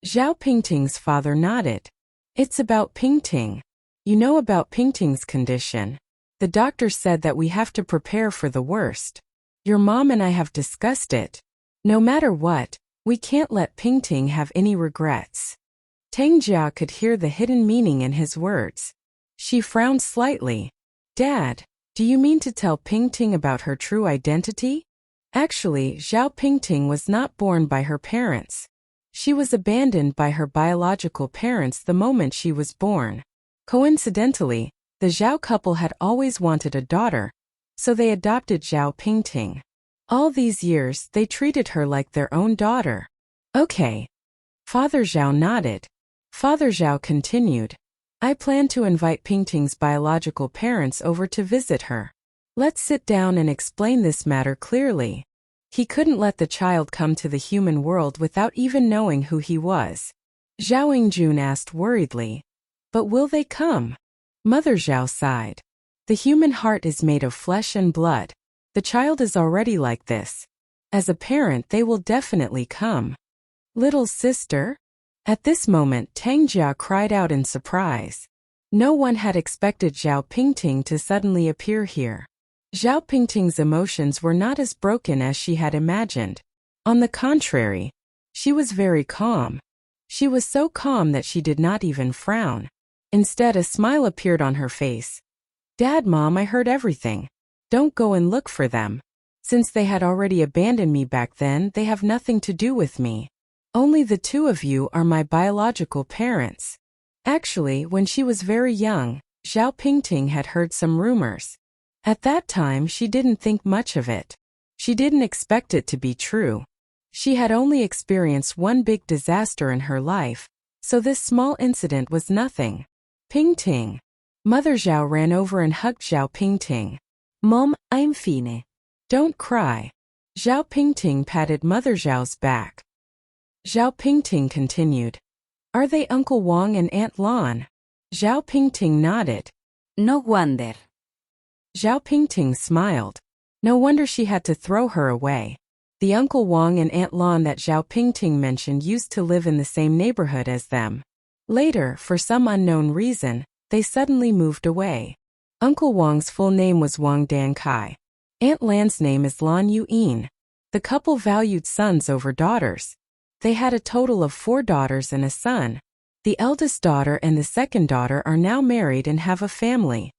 Zhao Pingting's father nodded. It's about Pingting. You know about Pingting's condition. The doctor said that we have to prepare for the worst. Your mom and I have discussed it. No matter what, we can't let Pingting have any regrets. Tang Jia could hear the hidden meaning in his words. She frowned slightly. Dad, do you mean to tell Pingting about her true identity? Actually, Zhao Pingting was not born by her parents. She was abandoned by her biological parents the moment she was born. Coincidentally, the Zhao couple had always wanted a daughter, so they adopted Zhao Pingting. All these years, they treated her like their own daughter. Okay. Father Zhao nodded. Father Zhao continued. I plan to invite Pingting's biological parents over to visit her. Let's sit down and explain this matter clearly. He couldn't let the child come to the human world without even knowing who he was. Zhao Ingjun asked worriedly. But will they come? Mother Zhao sighed. The human heart is made of flesh and blood. The child is already like this. As a parent, they will definitely come. Little sister? At this moment, Tang Jia cried out in surprise. No one had expected Zhao Pingting to suddenly appear here. Zhao Pingting's emotions were not as broken as she had imagined. On the contrary, she was very calm. She was so calm that she did not even frown. Instead, a smile appeared on her face. Dad, Mom, I heard everything. Don't go and look for them. Since they had already abandoned me back then, they have nothing to do with me. Only the two of you are my biological parents. Actually, when she was very young, Zhao Pingting had heard some rumors. At that time, she didn't think much of it. She didn't expect it to be true. She had only experienced one big disaster in her life, so this small incident was nothing. Pingting. Mother Zhao ran over and hugged Zhao Pingting. Mom, I'm fine. Don't cry. Zhao Pingting patted Mother Zhao's back. Zhao Pingting continued. Are they Uncle Wang and Aunt Lan? Zhao Pingting nodded. No wonder. Zhao Pingting smiled. No wonder she had to throw her away. The Uncle Wang and Aunt Lan that Zhao Pingting mentioned used to live in the same neighborhood as them. Later, for some unknown reason, they suddenly moved away. Uncle Wang's full name was Wang Dankai. Aunt Lan's name is Lan Yuyin. The couple valued sons over daughters. They had a total of 4 daughters and a son. The eldest daughter and the second daughter are now married and have a family.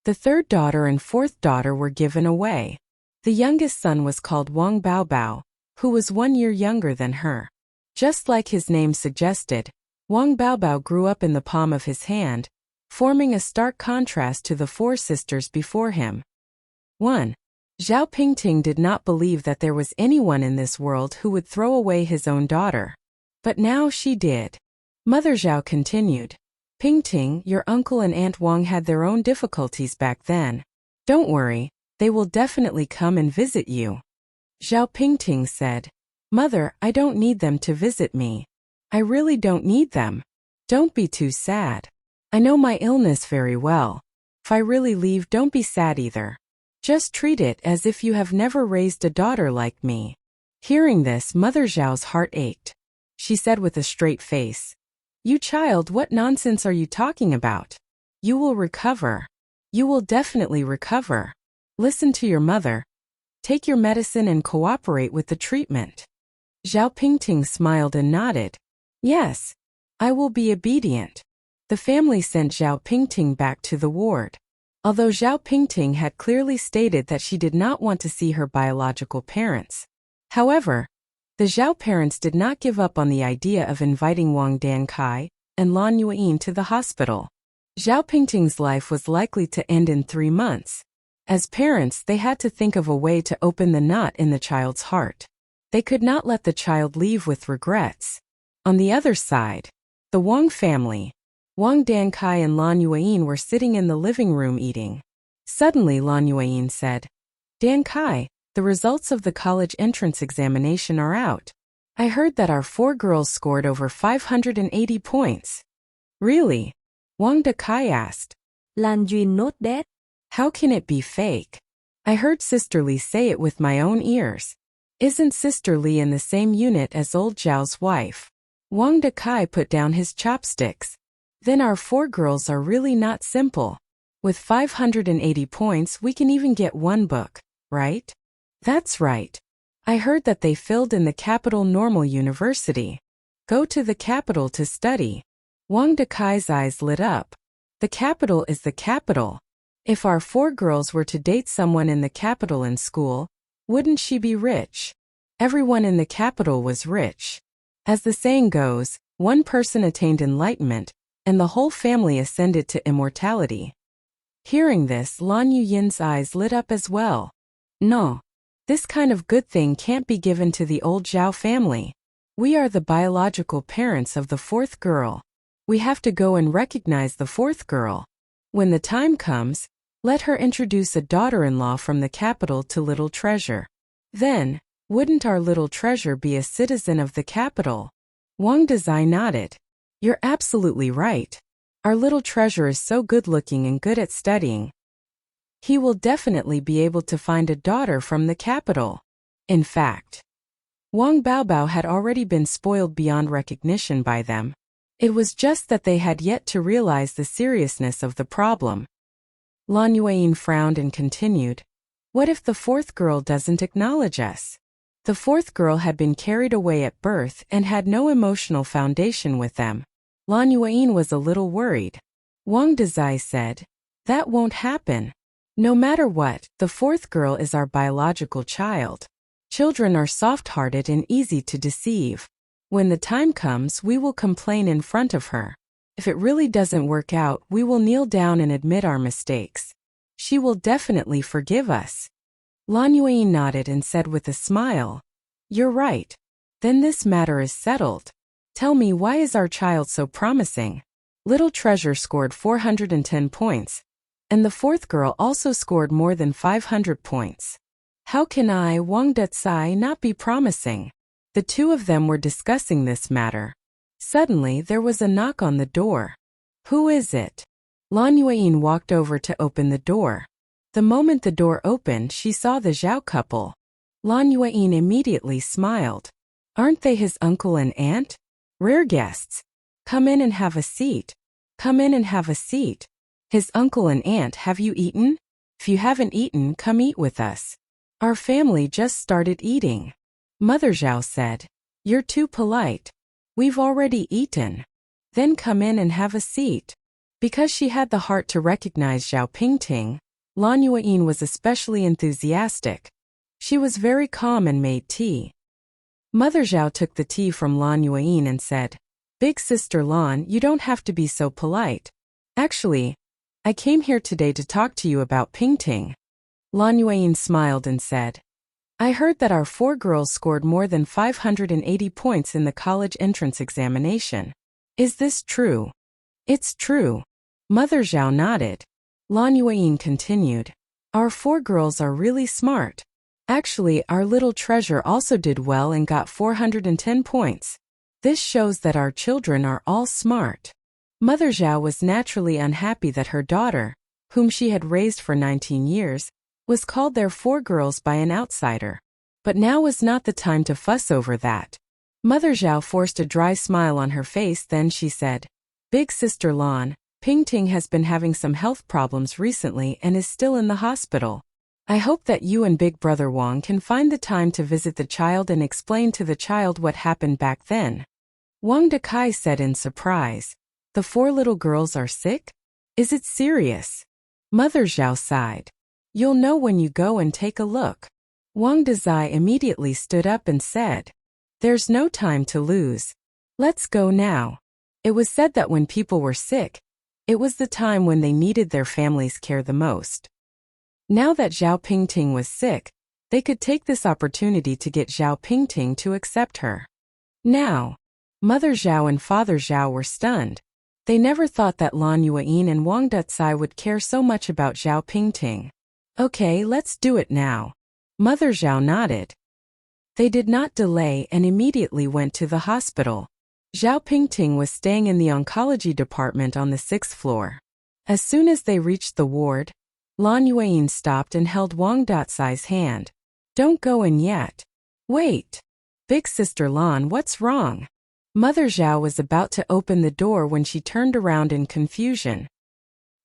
The third daughter and fourth daughter were given away. The youngest son was called Wang Baobao, who was 1 year younger than her. Just like his name suggested, Wang Baobao grew up in the palm of his hand, forming a stark contrast to the 4 sisters before him. 1. Zhao Pingting did not believe that there was anyone in this world who would throw away his own daughter. But now she did. Mother Zhao continued. Pingting, your uncle and Aunt Wang had their own difficulties back then. Don't worry, they will definitely come and visit you. Zhao Pingting said. Mother, I don't need them to visit me. I really don't need them. Don't be too sad. I know my illness very well. If I really leave, don't be sad either. Just treat it as if you have never raised a daughter like me. Hearing this, Mother Zhao's heart ached. She said with a straight face. You child, what nonsense are you talking about? You will recover. You will definitely recover. Listen to your mother. Take your medicine and cooperate with the treatment. Zhao Pingting smiled and nodded. Yes, I will be obedient. The family sent Zhao Pingting back to the ward. Although Zhao Pingting had clearly stated that she did not want to see her biological parents. However, the Zhao parents did not give up on the idea of inviting Wang Dankai and Lan Yuyin to the hospital. Zhao Pingting's life was likely to end in 3 months. As parents, they had to think of a way to open the knot in the child's heart. They could not let the child leave with regrets. On the other side, the Wang family, Wang Dankai and Lan Yuyin were sitting in the living room eating. Suddenly Lan Yueyin said, Dan Kai, the results of the college entrance examination are out. I heard that our 4 girls scored over 580 points. Really? Wang Dekai asked. Lan Yun note that. How can it be fake? I heard Sister Li say it with my own ears. Isn't Sister Li in the same unit as old Zhao's wife? Wang Dekai put down his chopsticks. Then our 4 girls are really not simple. With 580 points we can even get 1 book, right? That's right. I heard that they filled in the capital normal university. Go to the capital to study. Wang Dekai's eyes lit up. The capital is the capital. If our 4 girls were to date someone in the capital in school, wouldn't she be rich? Everyone in the capital was rich. As the saying goes, one person attained enlightenment, and the whole family ascended to immortality. Hearing this, Lan Yuyin's eyes lit up as well. No. This kind of good thing can't be given to the old Zhao family. We are the biological parents of the 4th girl. We have to go and recognize the 4th girl. When the time comes, let her introduce a daughter-in-law from the capital to Little Treasure. Then, wouldn't our Little Treasure be a citizen of the capital? Wang Dezai nodded. You're absolutely right. Our Little Treasure is so good-looking and good at studying. He will definitely be able to find a daughter from the capital. In fact, Wang Baobao had already been spoiled beyond recognition by them. It was just that they had yet to realize the seriousness of the problem. Lan Yueyin frowned and continued, What if the 4th girl doesn't acknowledge us? The 4th girl had been carried away at birth and had no emotional foundation with them. Lan Yueyin was a little worried. Wang Dezai said, That won't happen. No matter what, the 4th girl is our biological child. Children are soft-hearted and easy to deceive. When the time comes, we will complain in front of her. If it really doesn't work out, we will kneel down and admit our mistakes. She will definitely forgive us. Lan Yueyin nodded and said with a smile, You're right. Then this matter is settled. Tell me, why is our child so promising? Little Treasure scored 410 points. And the 4th girl also scored more than 500 points. How can I, Wang Dezai, not be promising? The 2 of them were discussing this matter. Suddenly there was a knock on the door. Who is it? Lan Yueyin walked over to open the door. The moment the door opened, she saw the Zhao couple. Lan Yueyin immediately smiled. Aren't they his uncle and aunt? Rare guests. Come in and have a seat. Come in and have a seat. His uncle and aunt, have you eaten? If you haven't eaten, come eat with us. Our family just started eating. Mother Zhao said, You're too polite. We've already eaten. Then come in and have a seat. Because she had the heart to recognize Zhao Pingting, Lan Yueyin was especially enthusiastic. She was very calm and made tea. Mother Zhao took the tea from Lan Yueyin and said, Big sister Lan, you don't have to be so polite. Actually, I came here today to talk to you about Pingting. Lan Yueyin smiled and said, I heard that our 4 girls scored more than 580 points in the college entrance examination. Is this true? It's true. Mother Zhao nodded. Lan Yueyin continued, Our 4 girls are really smart. Actually, our Little Treasure also did well and got 410 points. This shows that our children are all smart. Mother Zhao was naturally unhappy that her daughter, whom she had raised for 19 years, was called their 4 girls by an outsider. But now was not the time to fuss over that. Mother Zhao forced a dry smile on her face, then she said, Big sister Lan, Pingting has been having some health problems recently and is still in the hospital. I hope that you and Big Brother Wang can find the time to visit the child and explain to the child what happened back then. Wang Dekai said in surprise, The 4 little girls are sick? Is it serious? Mother Zhao sighed. You'll know when you go and take a look. Wang Dezai immediately stood up and said, There's no time to lose. Let's go now. It was said that when people were sick, it was the time when they needed their family's care the most. Now that Zhao Pingting was sick, they could take this opportunity to get Zhao Pingting to accept her. Now, Mother Zhao and Father Zhao were stunned. They never thought that Lan Yuan and Wang Ducai would care so much about Zhao Pingting. Okay, let's do it now. Mother Zhao nodded. They did not delay and immediately went to the hospital. Zhao Pingting was staying in the oncology department on the 6th floor. As soon as they reached the ward, Lan Yuan stopped and held Wang Ducai's hand. Don't go in yet. Wait. Big sister Lan, what's wrong? Mother Zhao was about to open the door when she turned around in confusion.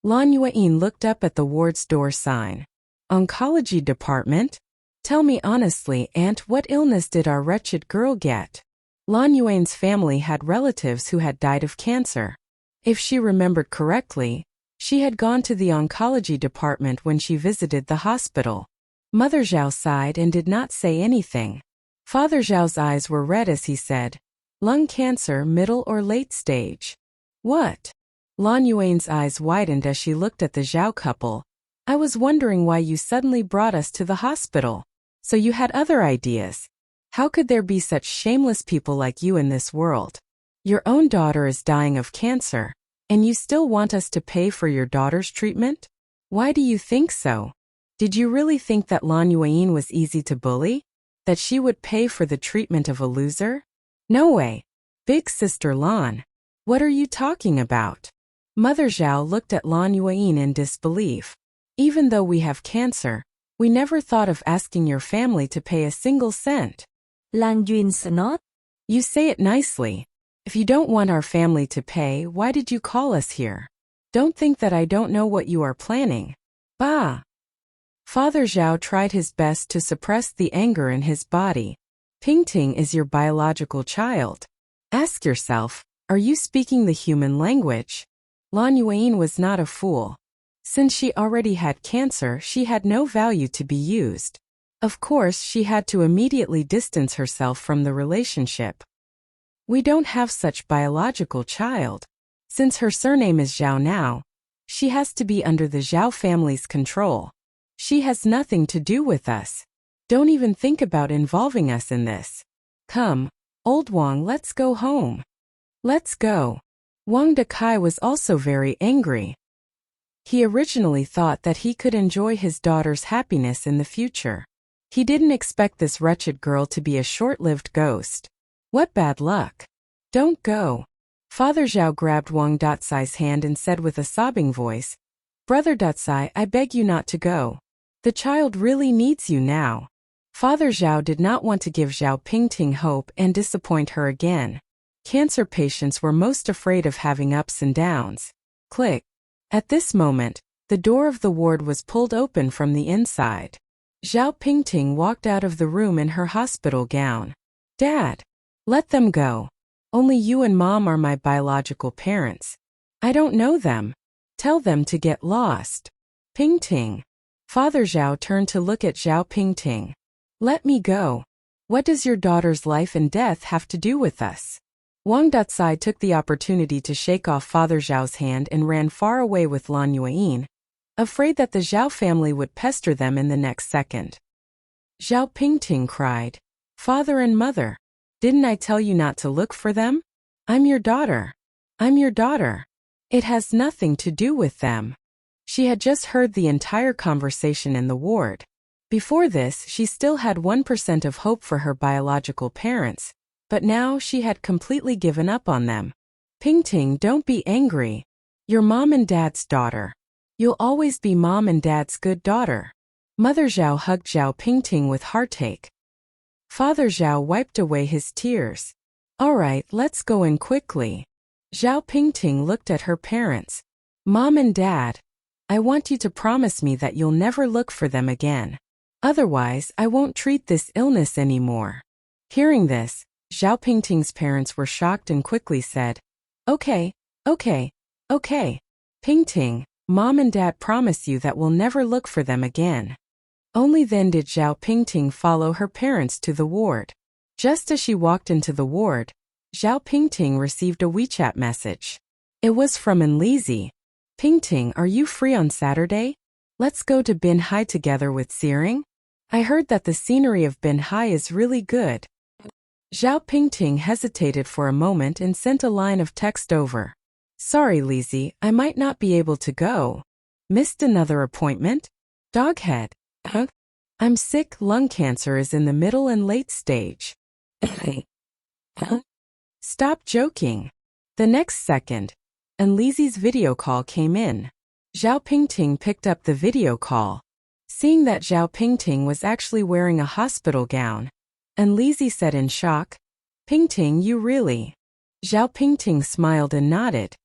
Lan Yuan looked up at the ward's door sign. Oncology department? Tell me honestly, Aunt, what illness did our wretched girl get? Lan Yuan's family had relatives who had died of cancer. If she remembered correctly, she had gone to the oncology department when she visited the hospital. Mother Zhao sighed and did not say anything. Father Zhao's eyes were red as he said, lung cancer, middle or late stage. What? Lan Yuan's eyes widened as she looked at the Zhao couple. I was wondering why you suddenly brought us to the hospital. So you had other ideas. How could there be such shameless people like you in this world? Your own daughter is dying of cancer, and you still want us to pay for your daughter's treatment? Why do you think so? Did you really think that Lan Yuan was easy to bully? That she would pay for the treatment of a loser? No way. Big sister Lan. What are you talking about? Mother Zhao looked at Lan Yuan in disbelief. Even though we have cancer, we never thought of asking your family to pay a single cent. Lan Yuan snot. You say it nicely. If you don't want our family to pay, why did you call us here? Don't think that I don't know what you are planning. Bah! Father Zhao tried his best to suppress the anger in his body. Pingting is your biological child. Ask yourself, are you speaking the human language? Lan Yuan was not a fool. Since she already had cancer, she had no value to be used. Of course, she had to immediately distance herself from the relationship. We don't have such biological child. Since her surname is Zhao now, she has to be under the Zhao family's control. She has nothing to do with us. Don't even think about involving us in this. Come, old Wang, let's go home. Let's go. Wang Ducai was also very angry. He originally thought that he could enjoy his daughter's happiness in the future. He didn't expect this wretched girl to be a short-lived ghost. What bad luck. Don't go. Father Zhao grabbed Wang Ducai's hand and said with a sobbing voice, Brother Ducai, I beg you not to go. The child really needs you now. Father Zhao did not want to give Zhao Pingting hope and disappoint her again. Cancer patients were most afraid of having ups and downs. Click. At this moment, the door of the ward was pulled open from the inside. Zhao Pingting walked out of the room in her hospital gown. Dad, let them go. Only you and Mom are my biological parents. I don't know them. Tell them to get lost. Pingting. Father Zhao turned to look at Zhao Pingting. Let me go. What does your daughter's life and death have to do with us? Wang Ducai took the opportunity to shake off Father Zhao's hand and ran far away with Lan Yuan, afraid that the Zhao family would pester them in the next second. Zhao Pingting cried, Father and Mother, didn't I tell you not to look for them? I'm your daughter. I'm your daughter. It has nothing to do with them. She had just heard the entire conversation in the ward. Before this, she still had 1% of hope for her biological parents, but now she had completely given up on them. Pingting, don't be angry. You're Mom and Dad's daughter. You'll always be Mom and Dad's good daughter. Mother Zhao hugged Zhao Pingting with heartache. Father Zhao wiped away his tears. All right, let's go in quickly. Zhao Pingting looked at her parents. Mom and Dad, I want you to promise me that you'll never look for them again. Otherwise, I won't treat this illness anymore. Hearing this, Zhao Pingting's parents were shocked and quickly said, Okay. Pingting, Mom and Dad promise you that we'll never look for them again. Only then did Zhao Pingting follow her parents to the ward. Just as she walked into the ward, Zhao Pingting received a WeChat message. It was from Enlizi. Pingting, are you free on Saturday? Let's go to Bin Hai together with Searing? I heard that the scenery of Bin Hai is really good. Zhao Pingting hesitated for a moment and sent a line of text over. Sorry, Lizzie, I might not be able to go. Missed another appointment? Doghead. Huh? I'm sick, lung cancer is in the middle and late stage. Huh? Stop joking. The next second, and Lizzie's video call came in. Zhao Pingting picked up the video call. Seeing that Zhao Pingting was actually wearing a hospital gown, and Lizzie said in shock, Pingting, you really? Zhao Pingting smiled and nodded.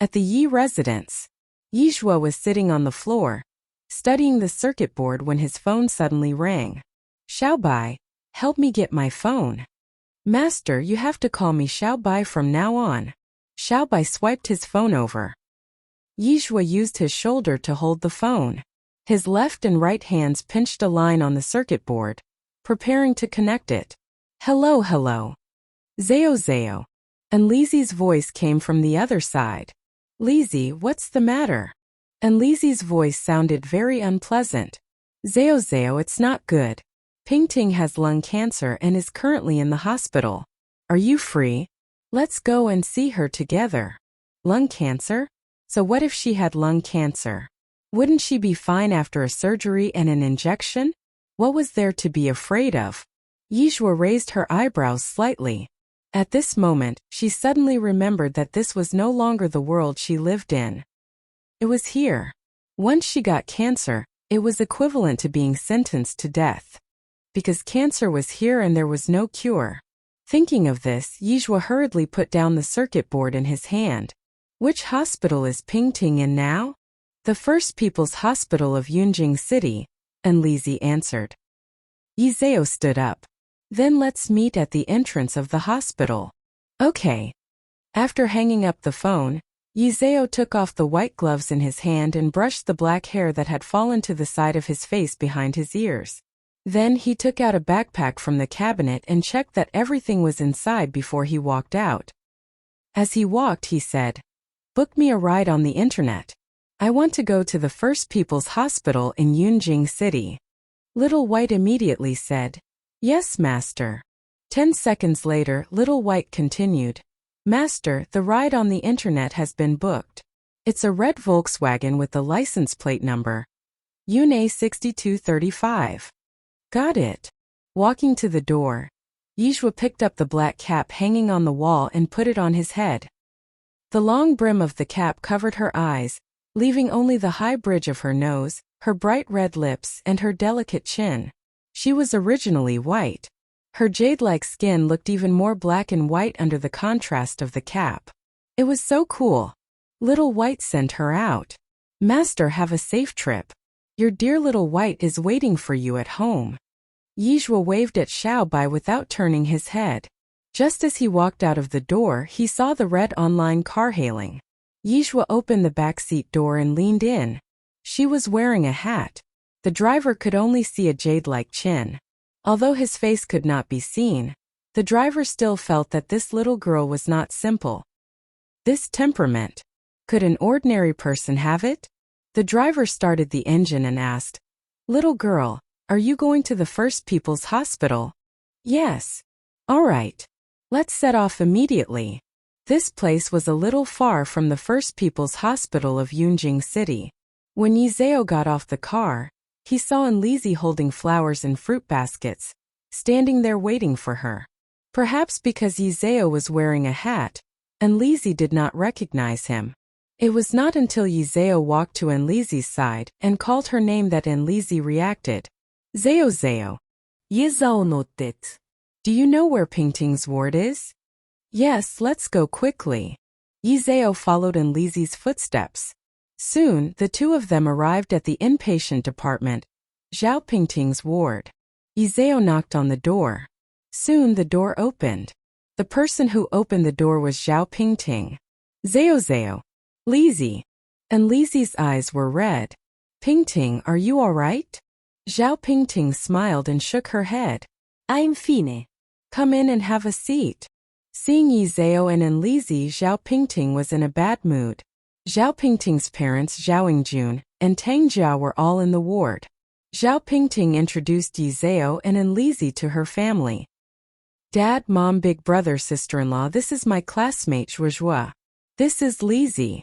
At the Yi residence, Yizhua was sitting on the floor, studying the circuit board when his phone suddenly rang. Xiaobai, help me get my phone. Master, you have to call me Xiaobai from now on. Xiaobai swiped his phone over. Yizhua used his shoulder to hold the phone. His left and right hands pinched a line on the circuit board, preparing to connect it. Hello, hello. Zao Zao. And Lizzie's voice came from the other side. Lizzie, what's the matter? And Lizzie's voice sounded very unpleasant. Zao Zao, it's not good. Pingting has lung cancer and is currently in the hospital. Are you free? Let's go and see her together. Lung cancer? So what if she had lung cancer? Wouldn't she be fine after a surgery and an injection? What was there to be afraid of? Yizhua raised her eyebrows slightly. At this moment, she suddenly remembered that this was no longer the world she lived in. It was here. Once she got cancer, it was equivalent to being sentenced to death. Because cancer was here and there was no cure. Thinking of this, Yizhua hurriedly put down the circuit board in his hand. Which hospital is Pingting in now? The First People's Hospital of Yunjing City, and Lizzie answered. Yizhao stood up. Then let's meet at the entrance of the hospital. Okay. After hanging up the phone, Yizhao took off the white gloves in his hand and brushed the black hair that had fallen to the side of his face behind his ears. Then he took out a backpack from the cabinet and checked that everything was inside before he walked out. As he walked, he said, Book me a ride on the internet. I want to go to the First People's Hospital in Yunjing City. Little White immediately said, Yes, Master. 10 seconds later, Little White continued, Master, the ride on the internet has been booked. It's a red Volkswagen with the license plate number Yun 6235. Got it. Walking to the door, Yizhua picked up the black cap hanging on the wall and put it on his head. The long brim of the cap covered her eyes, leaving only the high bridge of her nose, her bright red lips, and her delicate chin. She was originally white. Her jade-like skin looked even more black and white under the contrast of the cap. It was so cool. Little White sent her out. Master, have a safe trip. Your dear Little White is waiting for you at home. Yizhua waved at Xiaobai without turning his head. Just as he walked out of the door, he saw the red online car hailing. Yizhua opened the backseat door and leaned in. She was wearing a hat. The driver could only see a jade-like chin. Although his face could not be seen, the driver still felt that this little girl was not simple. This temperament. Could an ordinary person have it? The driver started the engine and asked, Little girl, are you going to the First People's Hospital? Yes. All right. Let's set off immediately. This place was a little far from the First People's Hospital of Yunjing City. When Yizhao got off the car, he saw Lizzie holding flowers and fruit baskets, standing there waiting for her. Perhaps because Yizhao was wearing a hat, Lizzie did not recognize him. It was not until Yizhao walked to Lizzie's side and called her name that Lizzie reacted. Zao Zao. Yizhao notet. Do you know where Pingting's ward is? Yes, let's go quickly. Yizhao followed Lizzie's footsteps. Soon, the two of them arrived at the inpatient department, Zhao Pingting's ward. Yizhao knocked on the door. Soon the door opened. The person who opened the door was Zhao Pingting. Zao Zao. Lizzie. Lizzie's eyes were red. Pingting, are you all right? Zhao Pingting smiled and shook her head. I'm fine. Come in and have a seat. Seeing Yizhao and Lizzie, Zhao Pingting was in a bad mood. Zhao Pingting's parents, Zhao Yingjun and Tang Jiao, were all in the ward. Zhao Pingting introduced Yizhao and Lizzie to her family. Dad, Mom, big brother, sister-in-law, this is my classmate Zhuozhua. This is Lizzie.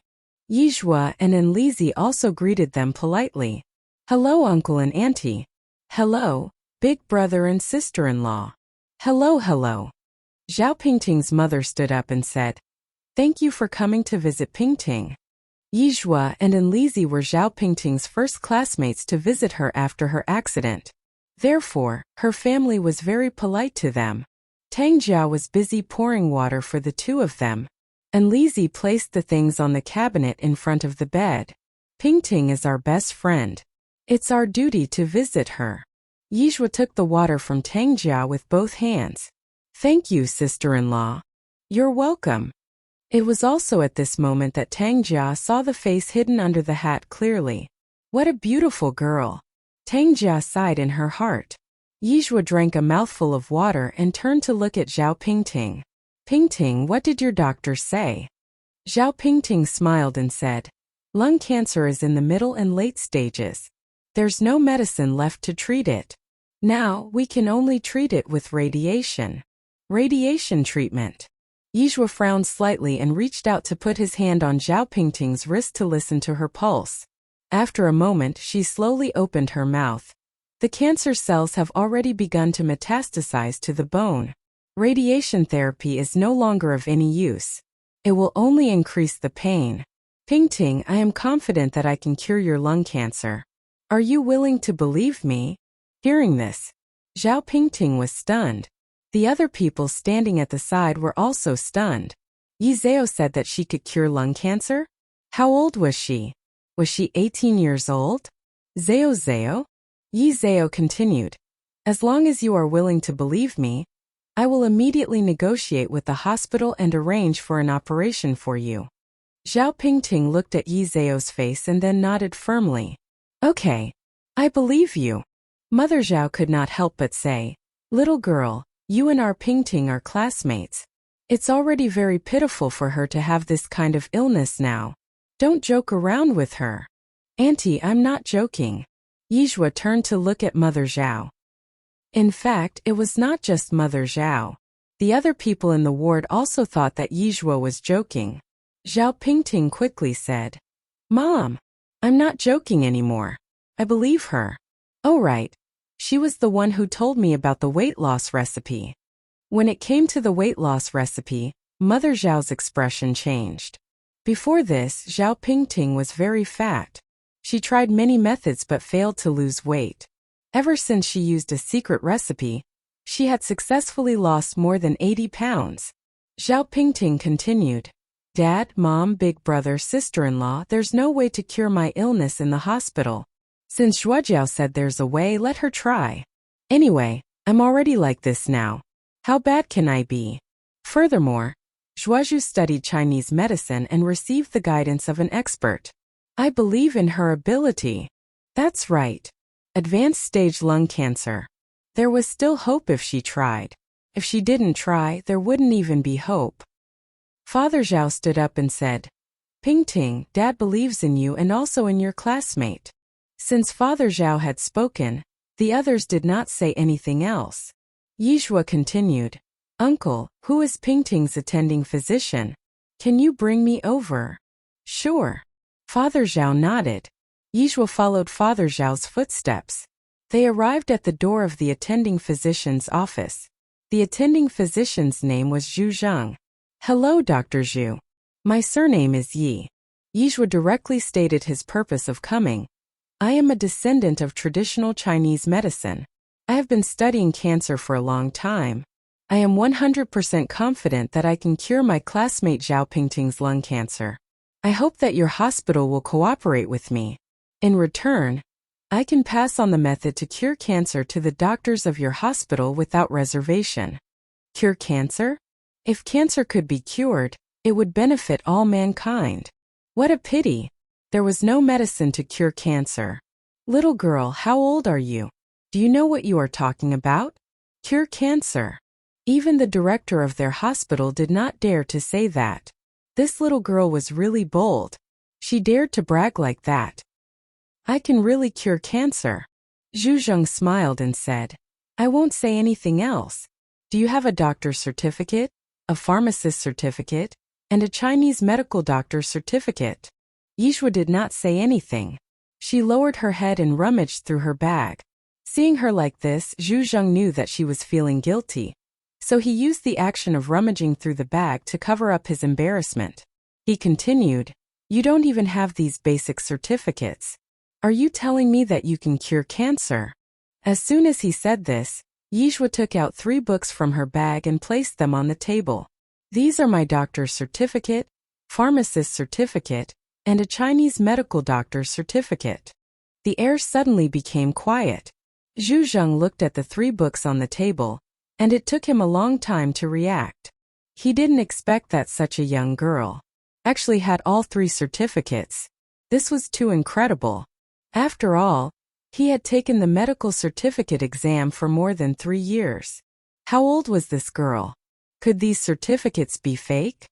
Yizhua and Lizzie also greeted them politely. Hello, uncle and auntie. Hello, big brother and sister-in-law. Hello, hello. Zhao Pingting's mother stood up and said, Thank you for coming to visit Pingting. Yizhua and Lizzie were Zhao Pingting's first classmates to visit her after her accident. Therefore, her family was very polite to them. Tang Jiao was busy pouring water for the two of them, and Lizzie placed the things on the cabinet in front of the bed. Pingting is our best friend. It's our duty to visit her. Yizhua took the water from Tang Jiao with both hands. Thank you, sister-in-law. You're welcome. It was also at this moment that Tang Jia saw the face hidden under the hat clearly. What a beautiful girl. Tang Jia sighed in her heart. Yizhua drank a mouthful of water and turned to look at Zhao Pingting. Pingting, what did your doctor say? Zhao Pingting smiled and said, Lung cancer is in the middle and late stages. There's no medicine left to treat it. Now, we can only treat it with radiation. Radiation treatment. Yizhua frowned slightly and reached out to put his hand on Zhao Pingting's wrist to listen to her pulse. After a moment, she slowly opened her mouth. The cancer cells have already begun to metastasize to the bone. Radiation therapy is no longer of any use. It will only increase the pain. Pingting, I am confident that I can cure your lung cancer. Are you willing to believe me? Hearing this, Zhao Pingting was stunned. The other people standing at the side were also stunned. Yi Zhao said that she could cure lung cancer? How old was she? Was she 18 years old? Zhao? Yi Zhao continued. As long as you are willing to believe me, I will immediately negotiate with the hospital and arrange for an operation for you. Zhao Pingting looked at Yi Zhao's face and then nodded firmly. Okay, I believe you. Mother Zhao could not help but say, Little girl, you and our Pingting are classmates. It's already very pitiful for her to have this kind of illness now. Don't joke around with her. Auntie, I'm not joking. Yizhua turned to look at Mother Zhao. In fact, it was not just Mother Zhao. The other people in the ward also thought that Yizhua was joking. Zhao Pingting quickly said, Mom, I'm not joking anymore. I believe her. Oh right. She was the one who told me about the weight loss recipe. When it came to the weight loss recipe, Mother Zhao's expression changed. Before this, Zhao Pingting was very fat. She tried many methods but failed to lose weight. Ever since she used a secret recipe, she had successfully lost more than 80 pounds. Zhao Pingting continued, Dad, Mom, big brother, sister-in-law, there's no way to cure my illness in the hospital. Since Zhuojiao said there's a way, let her try. Anyway, I'm already like this now. How bad can I be? Furthermore, Zhuozhu studied Chinese medicine and received the guidance of an expert. I believe in her ability. That's right. Advanced stage lung cancer. There was still hope if she tried. If she didn't try, there wouldn't even be hope. Father Zhao stood up and said, Pingting, Dad believes in you and also in your classmate. Since Father Zhao had spoken, the others did not say anything else. Yizhua continued, Uncle, who is Pingting's attending physician? Can you bring me over? Sure. Father Zhao nodded. Yizhua followed Father Zhao's footsteps. They arrived at the door of the attending physician's office. The attending physician's name was Zhu Zheng. Hello, Dr. Zhu. My surname is Yi. Yizhua directly stated his purpose of coming. I am a descendant of traditional Chinese medicine. I have been studying cancer for a long time. I am 100% confident that I can cure my classmate Zhao Pingting's lung cancer. I hope that your hospital will cooperate with me. In return, I can pass on the method to cure cancer to the doctors of your hospital without reservation. Cure cancer? If cancer could be cured, it would benefit all mankind. What a pity. There was no medicine to cure cancer. Little girl, how old are you? Do you know what you are talking about? Cure cancer. Even the director of their hospital did not dare to say that. This little girl was really bold. She dared to brag like that. I can really cure cancer. Zhu Zheng smiled and said, I won't say anything else. Do you have a doctor's certificate? A pharmacist's certificate? and a Chinese medical doctor's certificate. Yizhua did not say anything. She lowered her head and rummaged through her bag. Seeing her like this, Zhu Zheng knew that she was feeling guilty. So he used the action of rummaging through the bag to cover up his embarrassment. He continued, "You don't even have these basic certificates. Are you telling me that you can cure cancer?" As soon as he said this, Yizhua took out 3 books from her bag and placed them on the table. "These are my doctor's certificate, pharmacist's certificate, and a Chinese medical doctor's certificate." The air suddenly became quiet. Zhu Zheng looked at the 3 books on the table, and it took him a long time to react. He didn't expect that such a young girl actually had all 3 certificates. This was too incredible. After all, he had taken the medical certificate exam for more than 3 years. How old was this girl? Could these certificates be fake?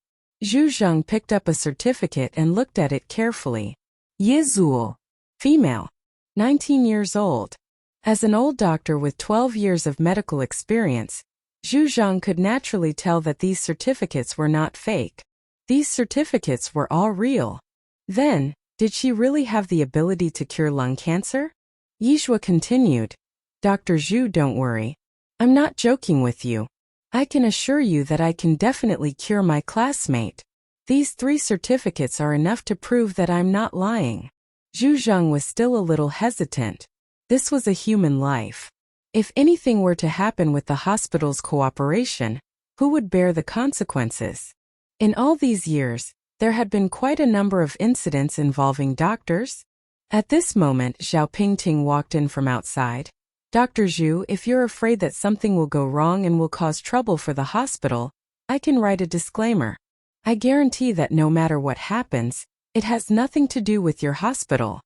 Zhu Zheng picked up a certificate and looked at it carefully. Yizhuo, female, 19 years old. As an old doctor with 12 years of medical experience, Zhu Zheng could naturally tell that these certificates were not fake. These certificates were all real. Then, did she really have the ability to cure lung cancer? Yizhua continued, "Dr. Zhu, don't worry. I'm not joking with you. I can assure you that I can definitely cure my classmate. These 3 certificates are enough to prove that I'm not lying." Zhu Zheng was still a little hesitant. This was a human life. If anything were to happen with the hospital's cooperation, who would bear the consequences? In all these years, there had been quite a number of incidents involving doctors. At this moment, Xiao Pingting walked in from outside. "Dr. Zhu, if you're afraid that something will go wrong and will cause trouble for the hospital, I can write a disclaimer. I guarantee that no matter what happens, it has nothing to do with your hospital."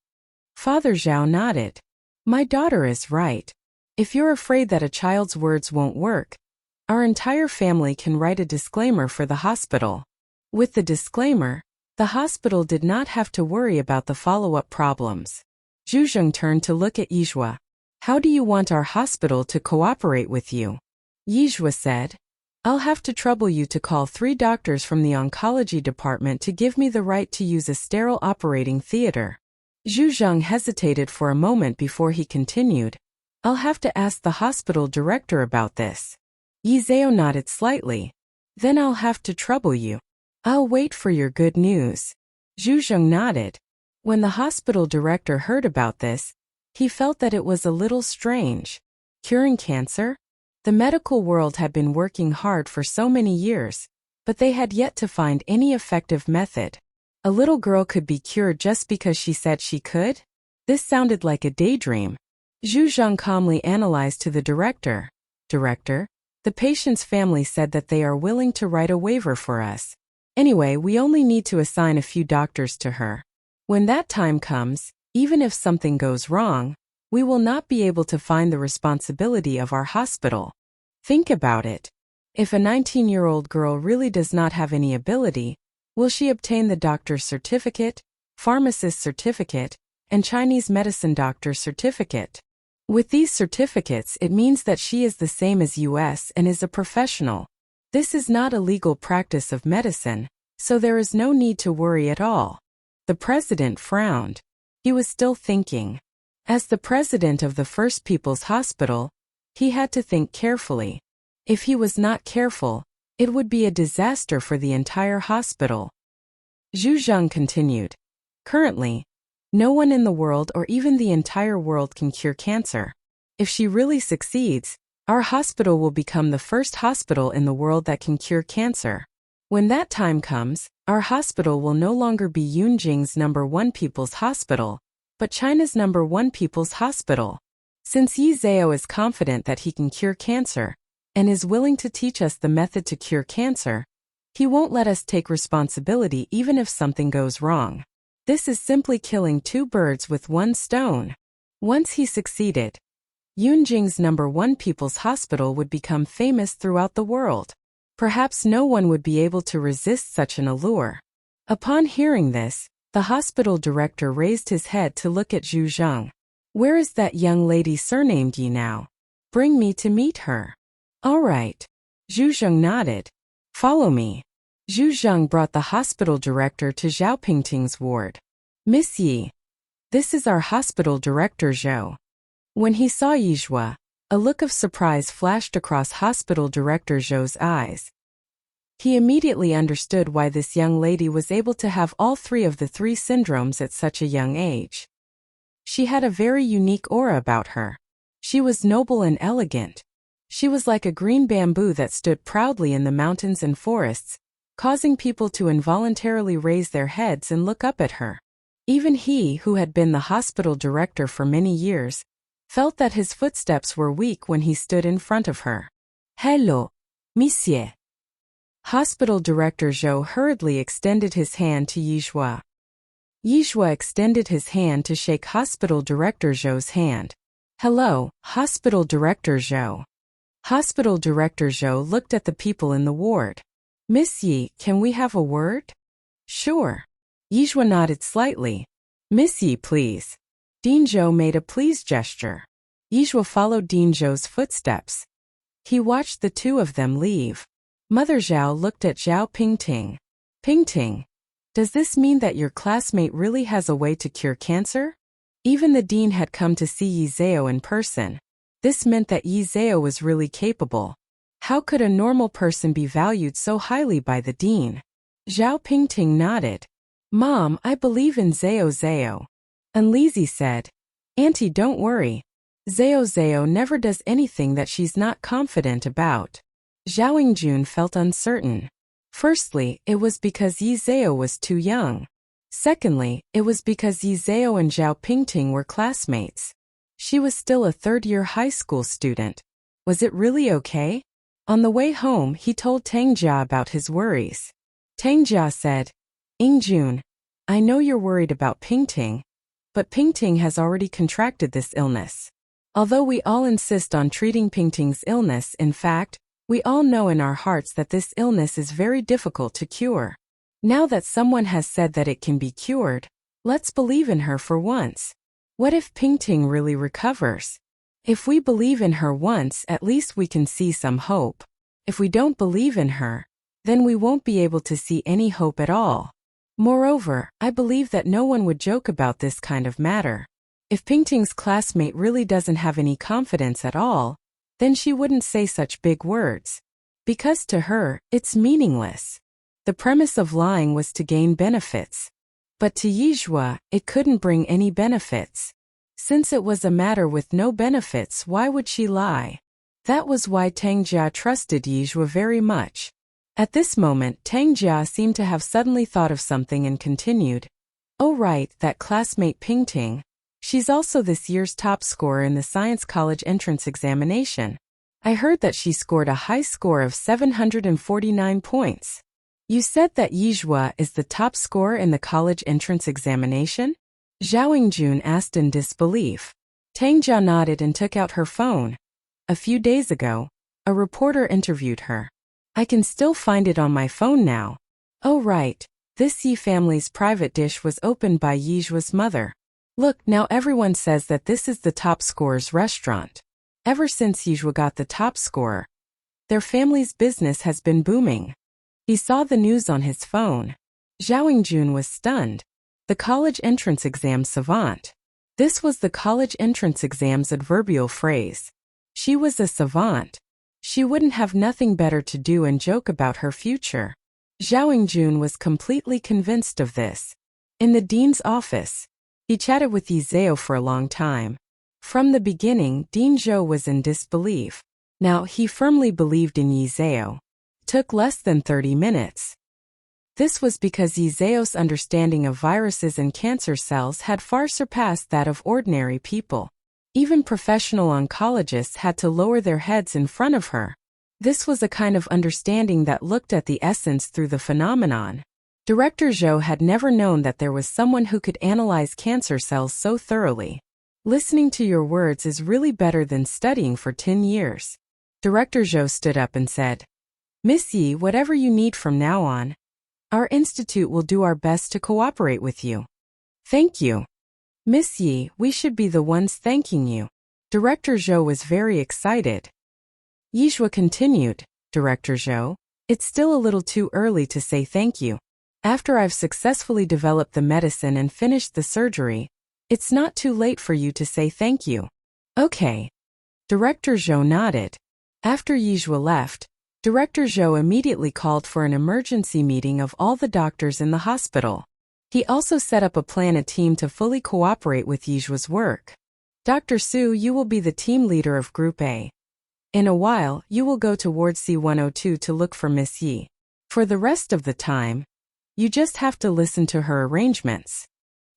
Father Zhao nodded. "My daughter is right. If you're afraid that a child's words won't work, our entire family can write a disclaimer for the hospital." With the disclaimer, the hospital did not have to worry about the follow-up problems. Zhu Zheng turned to look at Yizhua. "How do you want our hospital to cooperate with you?" Yizhua said, "I'll have to trouble you to call 3 doctors from the oncology department to give me the right to use a sterile operating theater." Zhu Zheng hesitated for a moment before he continued, "I'll have to ask the hospital director about this." Yizhao nodded slightly. "Then I'll have to trouble you. I'll wait for your good news." Zhu Zheng nodded. When the hospital director heard about this, he felt that it was a little strange. Curing cancer? The medical world had been working hard for so many years, but they had yet to find any effective method. A little girl could be cured just because she said she could? This sounded like a daydream. Zhu Zheng calmly analyzed to the director. "Director, the patient's family said that they are willing to write a waiver for us. Anyway, we only need to assign a few doctors to her. When that time comes, even if something goes wrong, we will not be able to find the responsibility of our hospital." Think about it. If a 19-year-old girl really does not have any ability, will she obtain the doctor's certificate, pharmacist's certificate, and Chinese medicine doctor's certificate? With these certificates, it means that she is the same as US and is a professional. This is not a legal practice of medicine, so there is no need to worry at all. The president frowned. He was still thinking. As the president of the First People's Hospital, he had to think carefully. If he was not careful, it would be a disaster for the entire hospital. Zhu Zheng continued. "Currently, no one in the world or even the entire world can cure cancer. If she really succeeds, our hospital will become the first hospital in the world that can cure cancer. When that time comes, our hospital will no longer be Yunjing's #1 People's Hospital, but China's #1 People's Hospital. Since Yi Zhao is confident that he can cure cancer, and is willing to teach us the method to cure cancer, he won't let us take responsibility even if something goes wrong. This is simply killing 2 birds with 1 stone. Once he succeeded, Yunjing's #1 People's Hospital would become famous throughout the world. Perhaps no one would be able to resist such an allure." Upon hearing this, the hospital director raised his head to look at Zhu Zheng. "Where is that young lady surnamed Yi now? Bring me to meet her." "All right." Zhu Zheng nodded. "Follow me." Zhu Zheng brought the hospital director to Zhao Pingting's ward. Miss Yi. This is our hospital director Zhou. When he saw Yizhua, a look of surprise flashed across hospital director Zhou's eyes. He immediately understood why this young lady was able to have all three of the three syndromes at such a young age. She had a very unique aura about her. She was noble and elegant. She was like a green bamboo that stood proudly in the mountains and forests, causing people to involuntarily raise their heads and look up at her. Even he, who had been the hospital director for many years, felt that his footsteps were weak when he stood in front of her. Hello, monsieur. Hospital director Zhou hurriedly extended his hand to Yizhua. Yizhua extended his hand to shake hospital director Zhou's hand. Hello, hospital director Zhou. Hospital director Zhou looked at the people in the ward. Miss Yi, can we have a word? Sure. Yizhua nodded slightly. Miss Yi, please. Dean Zhou made a please gesture. Yizhua followed Dean Zhou's footsteps. He watched the two of them leave. Mother Zhao looked at Zhao Pingting. Pingting, does this mean that your classmate really has a way to cure cancer? Even the dean had come to see Yi Zhao in person. This meant that Yi Zhao was really capable. How could a normal person be valued so highly by the dean? Zhao Pingting nodded. Mom, I believe in Zhao. And Lizzie said, Auntie, don't worry. Zhao never does anything that she's not confident about. Zhao Yingjun felt uncertain. Firstly, it was because Yi Zhao was too young. Secondly, it was because Yi Zhao and Zhao Pingting were classmates. She was still a third-year high school student. Was it really okay? On the way home, he told Tang Jia about his worries. Tang Jia said, Yingjun, I know you're worried about Pingting, but Pingting has already contracted this illness. Although we all insist on treating Pingting's illness, in fact, we all know in our hearts that this illness is very difficult to cure. Now that someone has said that it can be cured, let's believe in her for once. What if Pingting really recovers? If we believe in her once, at least we can see some hope. If we don't believe in her, then we won't be able to see any hope at all. Moreover, I believe that no one would joke about this kind of matter. If Pingting's classmate really doesn't have any confidence at all, then she wouldn't say such big words. Because to her, it's meaningless. The premise of lying was to gain benefits. But to Yizhua, it couldn't bring any benefits. Since it was a matter with no benefits, why would she lie? That was why Tang Jia trusted Yizhua very much. At this moment, Tang Jia seemed to have suddenly thought of something and continued. Oh right, that classmate Pingting. She's also this year's top scorer in the Science College entrance examination. I heard that she scored a high score of 749 points. You said that Yizhua is the top scorer in the college entrance examination? Zhao Yingjun asked in disbelief. Tang Jia nodded and took out her phone. A few days ago, a reporter interviewed her. I can still find it on my phone now. Oh right, this Yi family's private dish was opened by Yizhua's mother. Look, now everyone says that this is the top scorer's restaurant. Ever since Yizhua got the top score, their family's business has been booming. He saw the news on his phone. Zhao Yingjun was stunned. The college entrance exam savant. This was the college entrance exam's adverbial phrase. She was a savant. She wouldn't have nothing better to do and joke about her future. Zhao Yingjun was completely convinced of this. In the dean's office, he chatted with Yi Zhao for a long time. From the beginning, Dean Zhou was in disbelief. Now he firmly believed in Yi Zhao. Took less than 30 minutes. This was because Yi Zhao's understanding of viruses and cancer cells had far surpassed that of ordinary people. Even professional oncologists had to lower their heads in front of her. This was a kind of understanding that looked at the essence through the phenomenon. Director Zhou had never known that there was someone who could analyze cancer cells so thoroughly. Listening to your words is really better than studying for 10 years. Director Zhou stood up and said, Miss Yi, whatever you need from now on, our institute will do our best to cooperate with you. Thank you. Miss Yi, we should be the ones thanking you. Director Zhou was very excited. Yizhua continued, Director Zhou, It's still a little too early to say thank you. After I've successfully developed the medicine and finished the surgery, it's not too late for you to say thank you. Okay. Director Zhou nodded. After Yizhua left, Director Zhou immediately called for an emergency meeting of all the doctors in the hospital. He also set up a team to fully cooperate with Yizhua's work. Dr. Su, you will be the team leader of Group A. In a while, you will go to Ward C102 to look for Miss Yi. For the rest of the time, you just have to listen to her arrangements.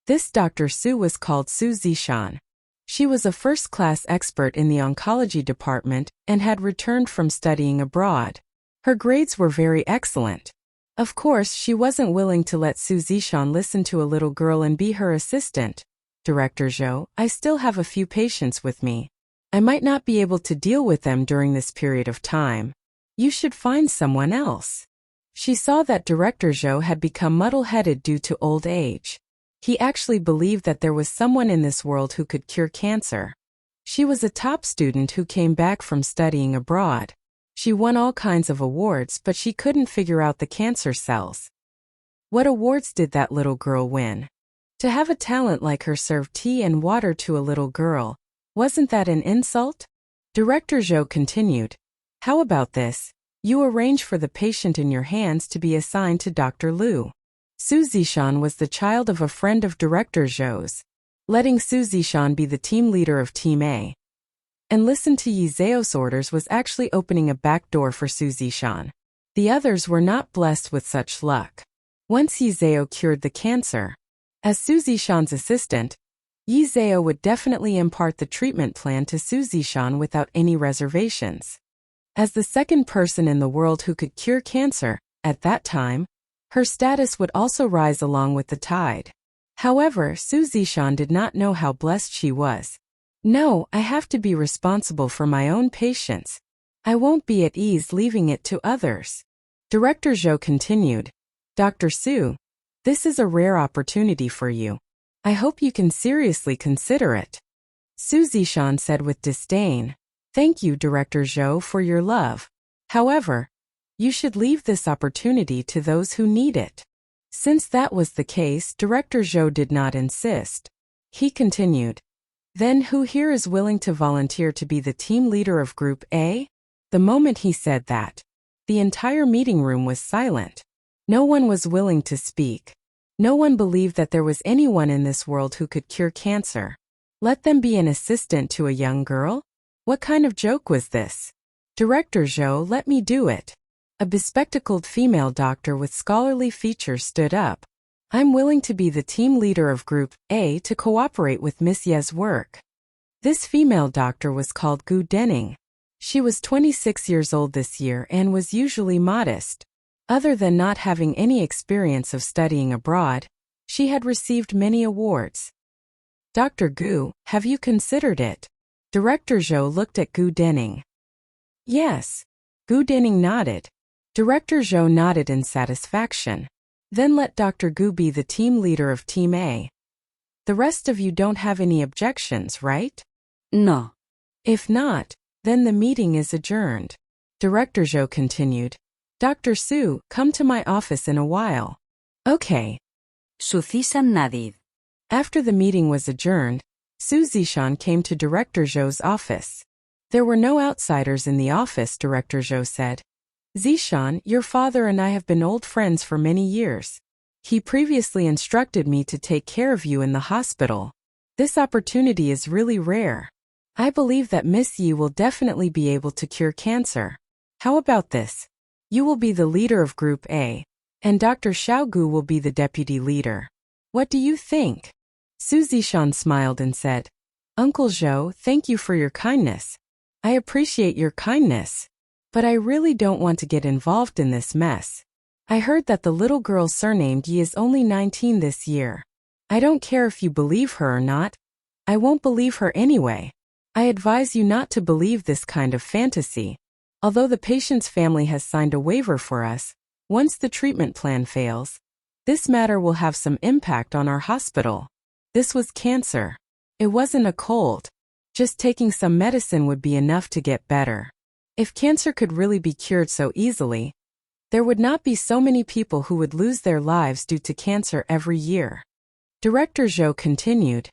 This Dr. Su was called Su Zishan. She was a first-class expert in the oncology department and had returned from studying abroad. Her grades were very excellent. Of course, she wasn't willing to let Su Zishan listen to a little girl and be her assistant. Director Zhou, I still have a few patients with me. I might not be able to deal with them during this period of time. You should find someone else. She saw that Director Zhou had become muddle-headed due to old age. He actually believed that there was someone in this world who could cure cancer. She was a top student who came back from studying abroad. She won all kinds of awards, but she couldn't figure out the cancer cells. What awards did that little girl win? To have a talent like her serve tea and water to a little girl, wasn't that an insult? Director Zhou continued. How about this? You arrange for the patient in your hands to be assigned to Dr. Liu. Su Zishan was the child of a friend of Director Zhou's. Letting Su Zishan be the team leader of Team A and listen to Yi Zhao's orders was actually opening a back door for Su Zishan. The others were not blessed with such luck. Once Yi Zhao cured the cancer, as Su Zishan's assistant, Yi Zhao would definitely impart the treatment plan to Su Zishan without any reservations. As the second person in the world who could cure cancer, at that time, her status would also rise along with the tide. However, Su Zishan did not know how blessed she was. No, I have to be responsible for my own patients. I won't be at ease leaving it to others. Director Zhou continued. Dr. Su, this is a rare opportunity for you. I hope you can seriously consider it. Su Zishan said with disdain. Thank you, Director Zhou, for your love. However, you should leave this opportunity to those who need it. Since that was the case, Director Zhou did not insist. He continued. Then who here is willing to volunteer to be the team leader of Group A? The moment he said that, the entire meeting room was silent. No one was willing to speak. No one believed that there was anyone in this world who could cure cancer. Let them be an assistant to a young girl? What kind of joke was this? Director Zhou, let me do it. A bespectacled female doctor with scholarly features stood up. I'm willing to be the team leader of Group A to cooperate with Miss Ye's work. This female doctor was called Gu Denning. She was 26 years old this year and was usually modest. Other than not having any experience of studying abroad, she had received many awards. Dr. Gu, have you considered it? Director Zhou looked at Gu Denning. Yes. Gu Denning nodded. Director Zhou nodded in satisfaction. Then let Dr. Gu be the team leader of Team A. The rest of you don't have any objections, right? No. If not, then the meeting is adjourned. Director Zhou continued. Dr. Su, come to my office in a while. Okay. Su Zishan nodded. After the meeting was adjourned, Su Zishan came to Director Zhou's office. There were no outsiders in the office, Director Zhou said. Zishan, your father and I have been old friends for many years. He previously instructed me to take care of you in the hospital. This opportunity is really rare. I believe that Miss Yi will definitely be able to cure cancer. How about this? You will be the leader of Group A, and Dr. Xiaogu will be the deputy leader. What do you think? Su Zishan smiled and said, Uncle Zhou, thank you for your kindness. I appreciate your kindness. But I really don't want to get involved in this mess. I heard that the little girl surnamed Yi is only 19 this year. I don't care if you believe her or not. I won't believe her anyway. I advise you not to believe this kind of fantasy. Although the patient's family has signed a waiver for us, once the treatment plan fails, this matter will have some impact on our hospital. This was cancer. It wasn't a cold. Just taking some medicine would be enough to get better. If cancer could really be cured so easily, there would not be so many people who would lose their lives due to cancer every year. Director Zhou continued,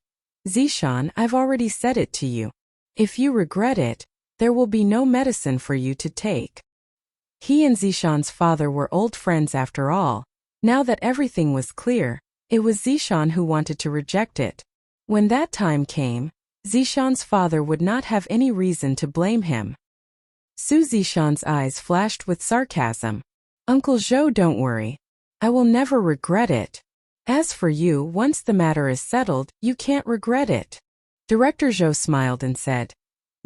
Zishan, I've already said it to you. If you regret it, there will be no medicine for you to take. He and Zishan's father were old friends after all. Now that everything was clear, it was Zishan who wanted to reject it. When that time came, Zishan's father would not have any reason to blame him. Su Zishan's eyes flashed with sarcasm. Uncle Zhou, don't worry. I will never regret it. As for you, once the matter is settled, you can't regret it. Director Zhou smiled and said,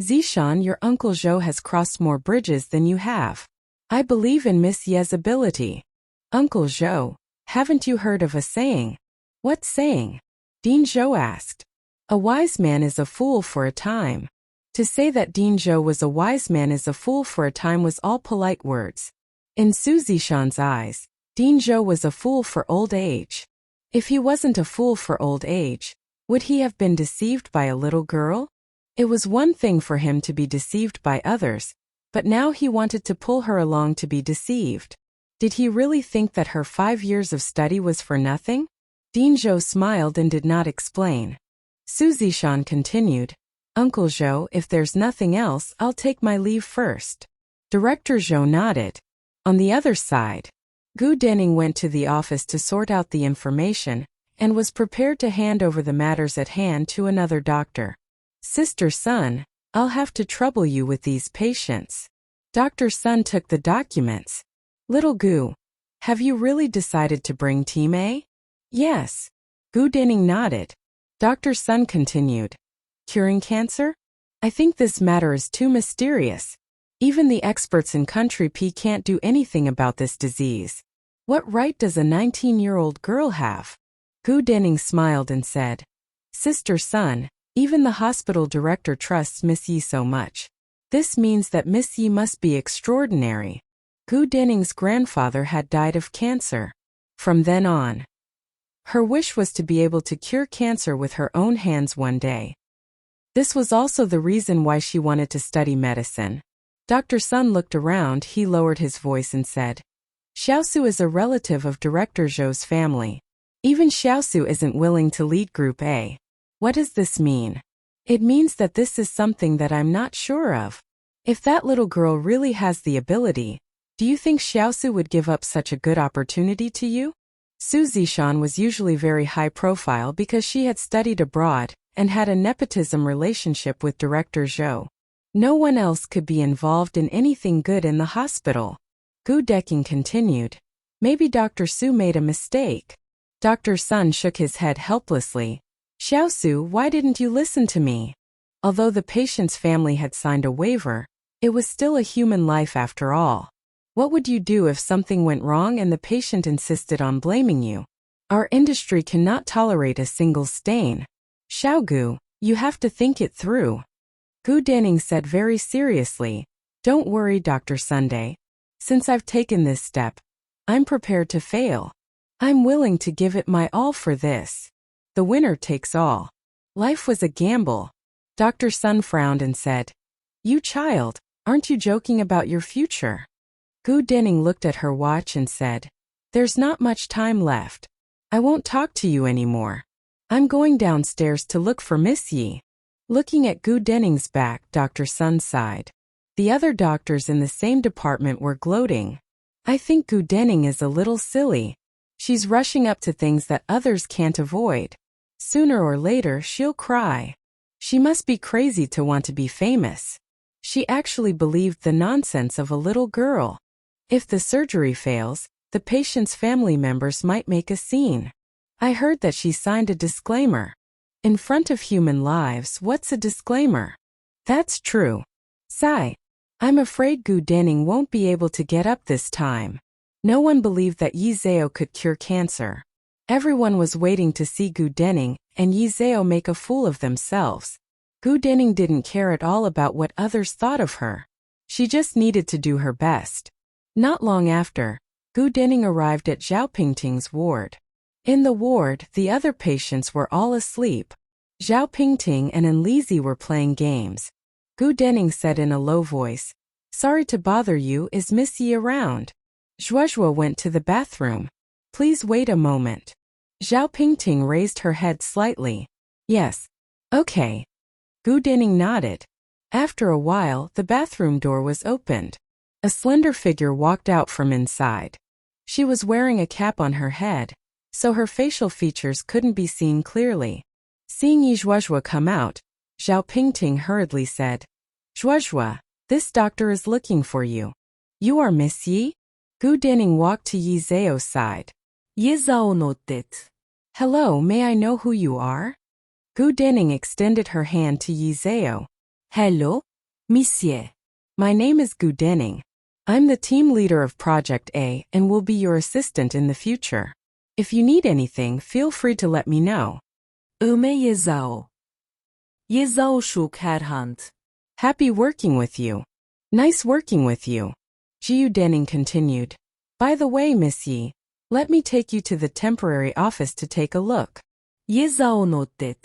Zishan, your Uncle Zhou has crossed more bridges than you have. I believe in Miss Ye's ability. Uncle Zhou, haven't you heard of a saying? What saying? Dean Zhou asked. A wise man is a fool for a time. To say that Dean Zhou was a wise man is a fool for a time was all polite words. In Su Zishan's eyes, Dean Zhou was a fool for old age. If he wasn't a fool for old age, would he have been deceived by a little girl? It was one thing for him to be deceived by others, but now he wanted to pull her along to be deceived. Did he really think that her 5 years of study was for nothing? Dean Zhou smiled and did not explain. Su Zishan continued, Uncle Zhou, if there's nothing else, I'll take my leave first. Director Zhou nodded. On the other side, Gu Denning went to the office to sort out the information and was prepared to hand over the matters at hand to another doctor. Sister Sun, I'll have to trouble you with these patients. Dr. Sun took the documents. Little Gu, have you really decided to bring Team A? Yes. Gu Denning nodded. Dr. Sun continued. Curing cancer? I think this matter is too mysterious. Even the experts in Country P can't do anything about this disease. What right does a 19-year-old girl have? Gu Denning smiled and said, Sister Sun, even the hospital director trusts Miss Yi so much. This means that Miss Yi must be extraordinary. Gu Denning's grandfather had died of cancer. From then on, her wish was to be able to cure cancer with her own hands one day. This was also the reason why she wanted to study medicine. Dr. Sun looked around, he lowered his voice and said, Xiaosu is a relative of Director Zhou's family. Even Xiaosu isn't willing to lead Group A. What does this mean? It means that this is something that I'm not sure of. If that little girl really has the ability, do you think Xiaosu would give up such a good opportunity to you? Su Zishan was usually very high profile because she had studied abroad and had a nepotism relationship with Director Zhou. No one else could be involved in anything good in the hospital. Gu Denning continued. Maybe Dr. Su made a mistake. Dr. Sun shook his head helplessly. Xiaosu, why didn't you listen to me? Although the patient's family had signed a waiver, it was still a human life after all. What would you do if something went wrong and the patient insisted on blaming you? Our industry cannot tolerate a single stain. Xiaogu, you have to think it through. Gu Denning said very seriously, Don't worry, Dr. Sunday. Since I've taken this step, I'm prepared to fail. I'm willing to give it my all for this. The winner takes all. Life was a gamble. Dr. Sun frowned and said, You child, aren't you joking about your future? Gu Denning looked at her watch and said, There's not much time left. I won't talk to you anymore. I'm going downstairs to look for Miss Yi. Looking at Gu Denning's back, Dr. Sun sighed. The other doctors in the same department were gloating. I think Gu Denning is a little silly. She's rushing up to things that others can't avoid. Sooner or later, she'll cry. She must be crazy to want to be famous. She actually believed the nonsense of a little girl. If the surgery fails, the patient's family members might make a scene. I heard that she signed a disclaimer. In front of human lives, what's a disclaimer? That's true. Sigh. I'm afraid Gu Denning won't be able to get up this time. No one believed that Yi Zhao could cure cancer. Everyone was waiting to see Gu Denning and Yi Zhao make a fool of themselves. Gu Denning didn't care at all about what others thought of her. She just needed to do her best. Not long after, Gu Denning arrived at Zhao Pingting's ward. In the ward, the other patients were all asleep. Zhao Pingting and Enlisi were playing games. Gu Denning said in a low voice, Sorry to bother you, is Miss Yi around? Zhuozhuo went to the bathroom. Please wait a moment. Zhao Pingting raised her head slightly. Yes. Okay. Gu Dining nodded. After a while, the bathroom door was opened. A slender figure walked out from inside. She was wearing a cap on her head, so her facial features couldn't be seen clearly. Seeing Yi Zhuozhuo come out, Zhao Pingting hurriedly said, Zhuozhuo, this doctor is looking for you. You are Miss Yi? Gu Dining walked to Yi Zhao's side. Yi Zhao nodded. Hello, may I know who you are? Gu Dining extended her hand to Yi Zhao. Hello, monsieur. My name is Gu Dining. I'm the team leader of Project A and will be your assistant in the future. If you need anything, feel free to let me know. Yi Zhao. Yi Zhao shook her hand. Happy working with you. Nice working with you. Gu Dining continued. By the way, Miss Yi, let me take you to the temporary office to take a look. Yi Zhao nodded.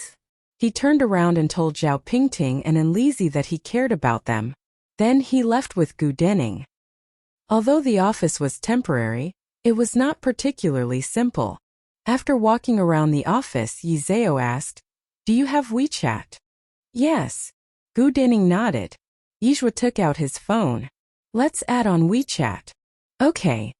He turned around and told Zhao Pingting and Enlizi that he cared about them. Then he left with Gu Dining. Although the office was temporary, it was not particularly simple. After walking around the office, Yi Zhao asked, Do you have WeChat? Yes. Gu Dining nodded. Yizhua took out his phone. Let's add on WeChat. Okay.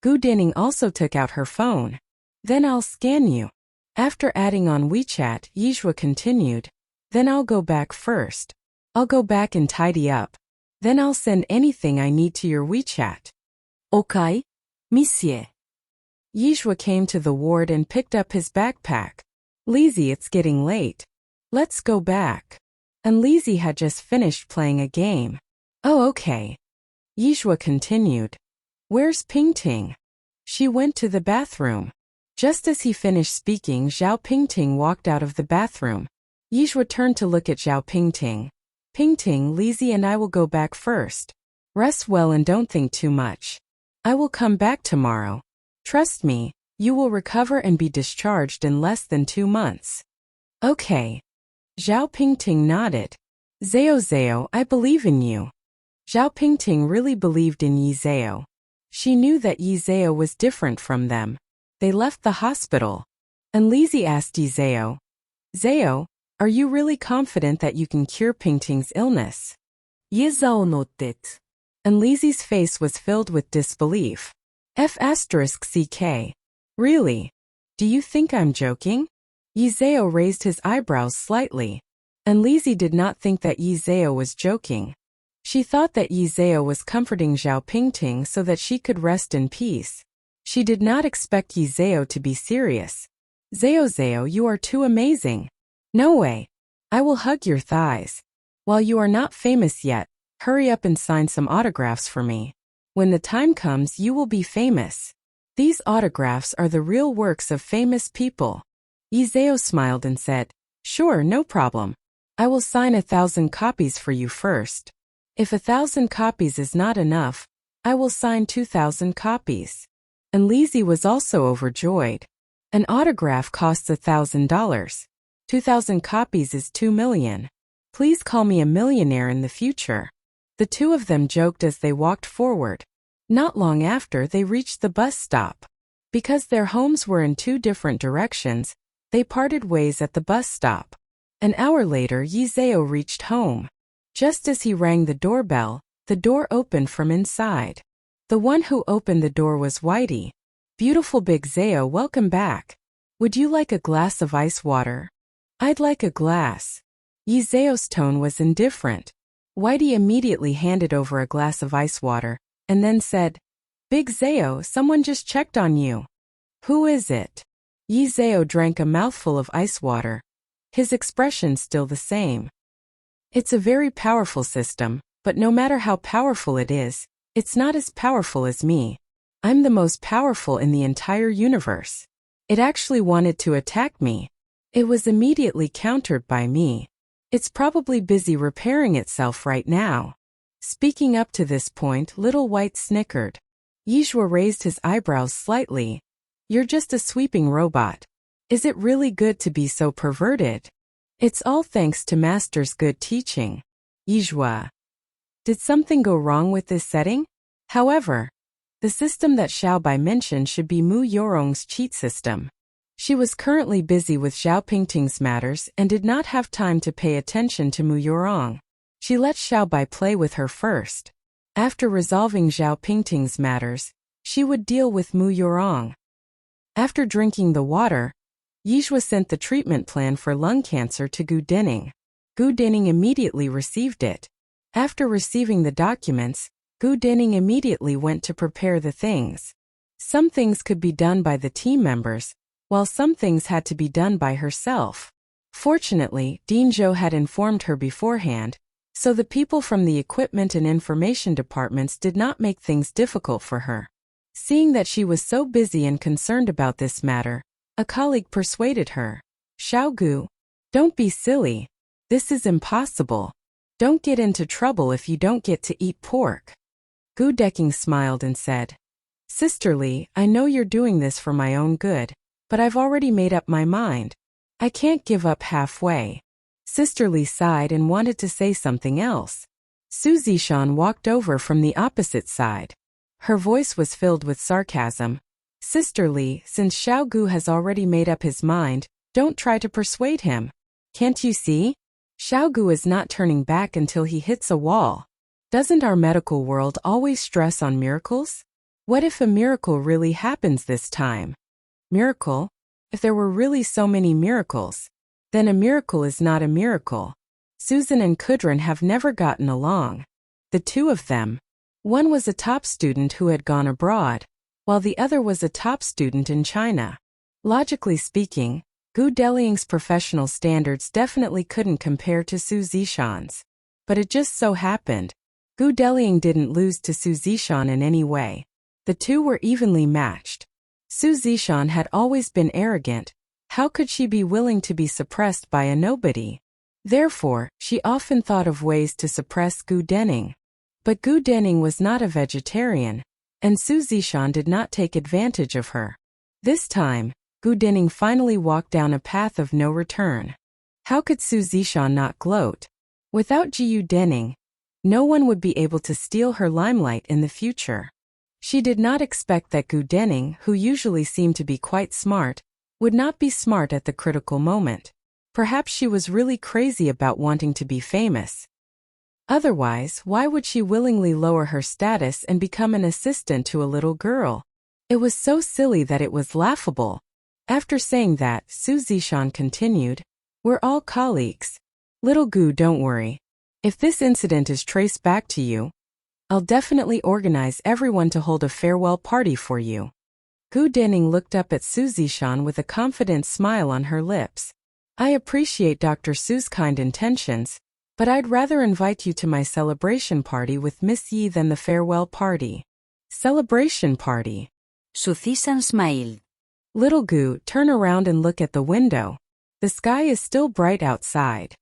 Gu Dining also took out her phone. Then I'll scan you. After adding on WeChat, Yizhua continued. Then I'll go back first. I'll go back and tidy up. Then I'll send anything I need to your WeChat. Okay, monsieur. Yizhua came to the ward and picked up his backpack. Lizzie, it's getting late. Let's go back. And Lizzie had just finished playing a game. Oh, okay. Yizhua continued. Where's Pingting? She went to the bathroom. Just as he finished speaking, Zhao Pingting walked out of the bathroom. Yizhua turned to look at Zhao Pingting. Pingting, Lizzie and I will go back first. Rest well and don't think too much. I will come back tomorrow. Trust me, you will recover and be discharged in less than 2 months. Okay. Zhao Pingting nodded. Zhao, I believe in you. Zhao Pingting really believed in Yi Zhao. She knew that Yi Zhao was different from them. They left the hospital. And Lizzie asked Yi Zhao, Zhao, are you really confident that you can cure Pingting's illness? Yi Zhao nodded. And Lizzie's face was filled with disbelief. F***CK. Really? Do you think I'm joking? Yi Zhao raised his eyebrows slightly. And Lizzie did not think that Yi Zhao was joking. She thought that Yi Zhao was comforting Zhao Pingting so that she could rest in peace. She did not expect Yi Zhao to be serious. Zhao, you are too amazing. No way. I will hug your thighs. While you are not famous yet, hurry up and sign some autographs for me. When the time comes, you will be famous. These autographs are the real works of famous people. Yi Zhao smiled and said, Sure, no problem. I will sign 1,000 copies for you first. If 1,000 copies is not enough, I will sign 2,000 copies. And Lizzie was also overjoyed. An autograph costs $1,000. 2,000 copies is 2 million. Please call me a millionaire in the future. The two of them joked as they walked forward. Not long after, they reached the bus stop. Because their homes were in 2 different directions, they parted ways at the bus stop. An hour later, Yi Zhao reached home. Just as he rang the doorbell, the door opened from inside. The one who opened the door was Whitey. Beautiful Big Zhao, welcome back. Would you like a glass of ice water? I'd like a glass. Yi Zhao's tone was indifferent. Whitey immediately handed over a glass of ice water, and then said, Big Zhao, someone just checked on you. Who is it? Yi Zhao drank a mouthful of ice water. His expression still the same. It's a very powerful system, but no matter how powerful it is, it's not as powerful as me. I'm the most powerful in the entire universe. It actually wanted to attack me. It was immediately countered by me. It's probably busy repairing itself right now. Speaking up to this point, Little White snickered. Yizhua raised his eyebrows slightly. You're just a sweeping robot. Is it really good to be so perverted? It's all thanks to Master's good teaching. Yizhua. Did something go wrong with this setting? However, The system that Xiao Bai mentioned should be Mu Yorong's cheat system. She was currently busy with Zhao Pingting's matters and did not have time to pay attention to Mu Yorong. She let Xiao Bai play with her first. After resolving Zhao Pingting's matters, she would deal with Mu Yorong. After drinking the water, Yizhua sent the treatment plan for lung cancer to Gu Dinning. Gu Dinning immediately received it. After receiving the documents, Gu Dinning immediately went to prepare the things. Some things could be done by the team members, while some things had to be done by herself. Fortunately, Dean Zhou had informed her beforehand, so the people from the equipment and information departments did not make things difficult for her. Seeing that she was so busy and concerned about this matter, a colleague persuaded her. Xiao Gu, don't be silly. This is impossible. Don't get into trouble if you don't get to eat pork. Gu Decking smiled and said, Sisterly, I know you're doing this for my own good, but I've already made up my mind. I can't give up halfway. Sisterly sighed and wanted to say something else. Su Zishan walked over from the opposite side. Her voice was filled with sarcasm. Sisterly, since Xiao Gu has already made up his mind, don't try to persuade him. Can't you see? Xiao Gu is not turning back until he hits a wall. Doesn't our medical world always stress on miracles? What if a miracle really happens this time? Miracle? If there were really so many miracles, then a miracle is not a miracle. Susan and Kudrin have never gotten along. The two of them. One was a top student who had gone abroad, while the other was a top student in China. Logically speaking, Gu Deliang's professional standards definitely couldn't compare to Su Zishan's. But it just so happened, Gu Deliang didn't lose to Su Zishan in any way. The two were evenly matched. Su Zishan had always been arrogant. How could she be willing to be suppressed by a nobody? Therefore, she often thought of ways to suppress Gu Denning. But Gu Denning was not a vegetarian, and Su Zishan did not take advantage of her. This time, Gu Denning finally walked down a path of no return. How could Su Zishan not gloat? Without Jiu Denning, no one would be able to steal her limelight in the future. She did not expect that Gu Denning, who usually seemed to be quite smart, would not be smart at the critical moment. Perhaps she was really crazy about wanting to be famous. Otherwise, why would she willingly lower her status and become an assistant to a little girl? It was so silly that it was laughable. After saying that, Su Zishan continued, We're all colleagues. Little Gu, don't worry. If this incident is traced back to you, I'll definitely organize everyone to hold a farewell party for you. Gu Denning looked up at Su Zishan with a confident smile on her lips. I appreciate Dr. Su's kind intentions, but I'd rather invite you to my celebration party with Miss Yi than the farewell party. Celebration party. Su Zishan smiled. Little Gu, turn around and look at the window. The sky is still bright outside.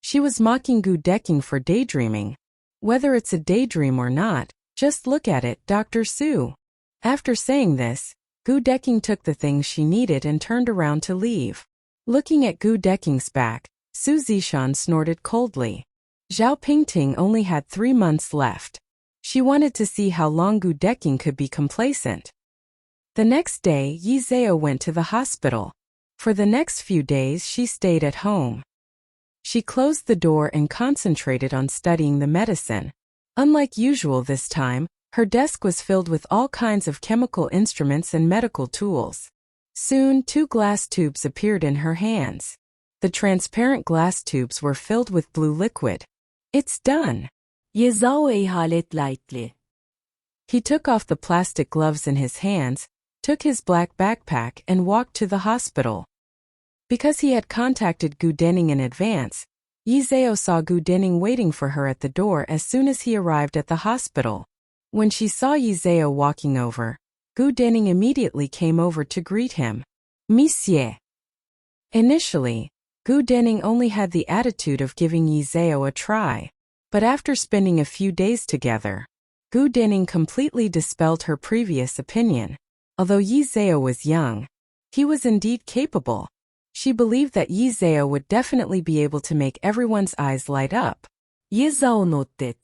She was mocking Gu Decking for daydreaming. Whether it's a daydream or not, just look at it, Dr. Su. After saying this, Gu Decking took the things she needed and turned around to leave. Looking at Gu Decking's back, Su Zishan snorted coldly. Zhao Pingting only had 3 months left. She wanted to see how long Gu Decking could be complacent. The next day, Yi Zhao went to the hospital. For the next few days she stayed at home. She closed the door and concentrated on studying the medicine. Unlike usual this time, her desk was filled with all kinds of chemical instruments and medical tools. Soon, 2 glass tubes appeared in her hands. The transparent glass tubes were filled with blue liquid. It's done. Yi Zhao ihalet lightly. He took off the plastic gloves in his hands, took his black backpack and walked to the hospital. Because he had contacted Gu Denning in advance, Yi Zhao saw Gu Denning waiting for her at the door as soon as he arrived at the hospital. When she saw Yi Zhao walking over, Gu Denning immediately came over to greet him. Monsieur. Initially, Gu Denning only had the attitude of giving Yi Zhao a try, but after spending a few days together, Gu Denning completely dispelled her previous opinion. Although Yi Zhao was young, he was indeed capable. She believed that Yi Zhao would definitely be able to make everyone's eyes light up. Yi Zhao nodded.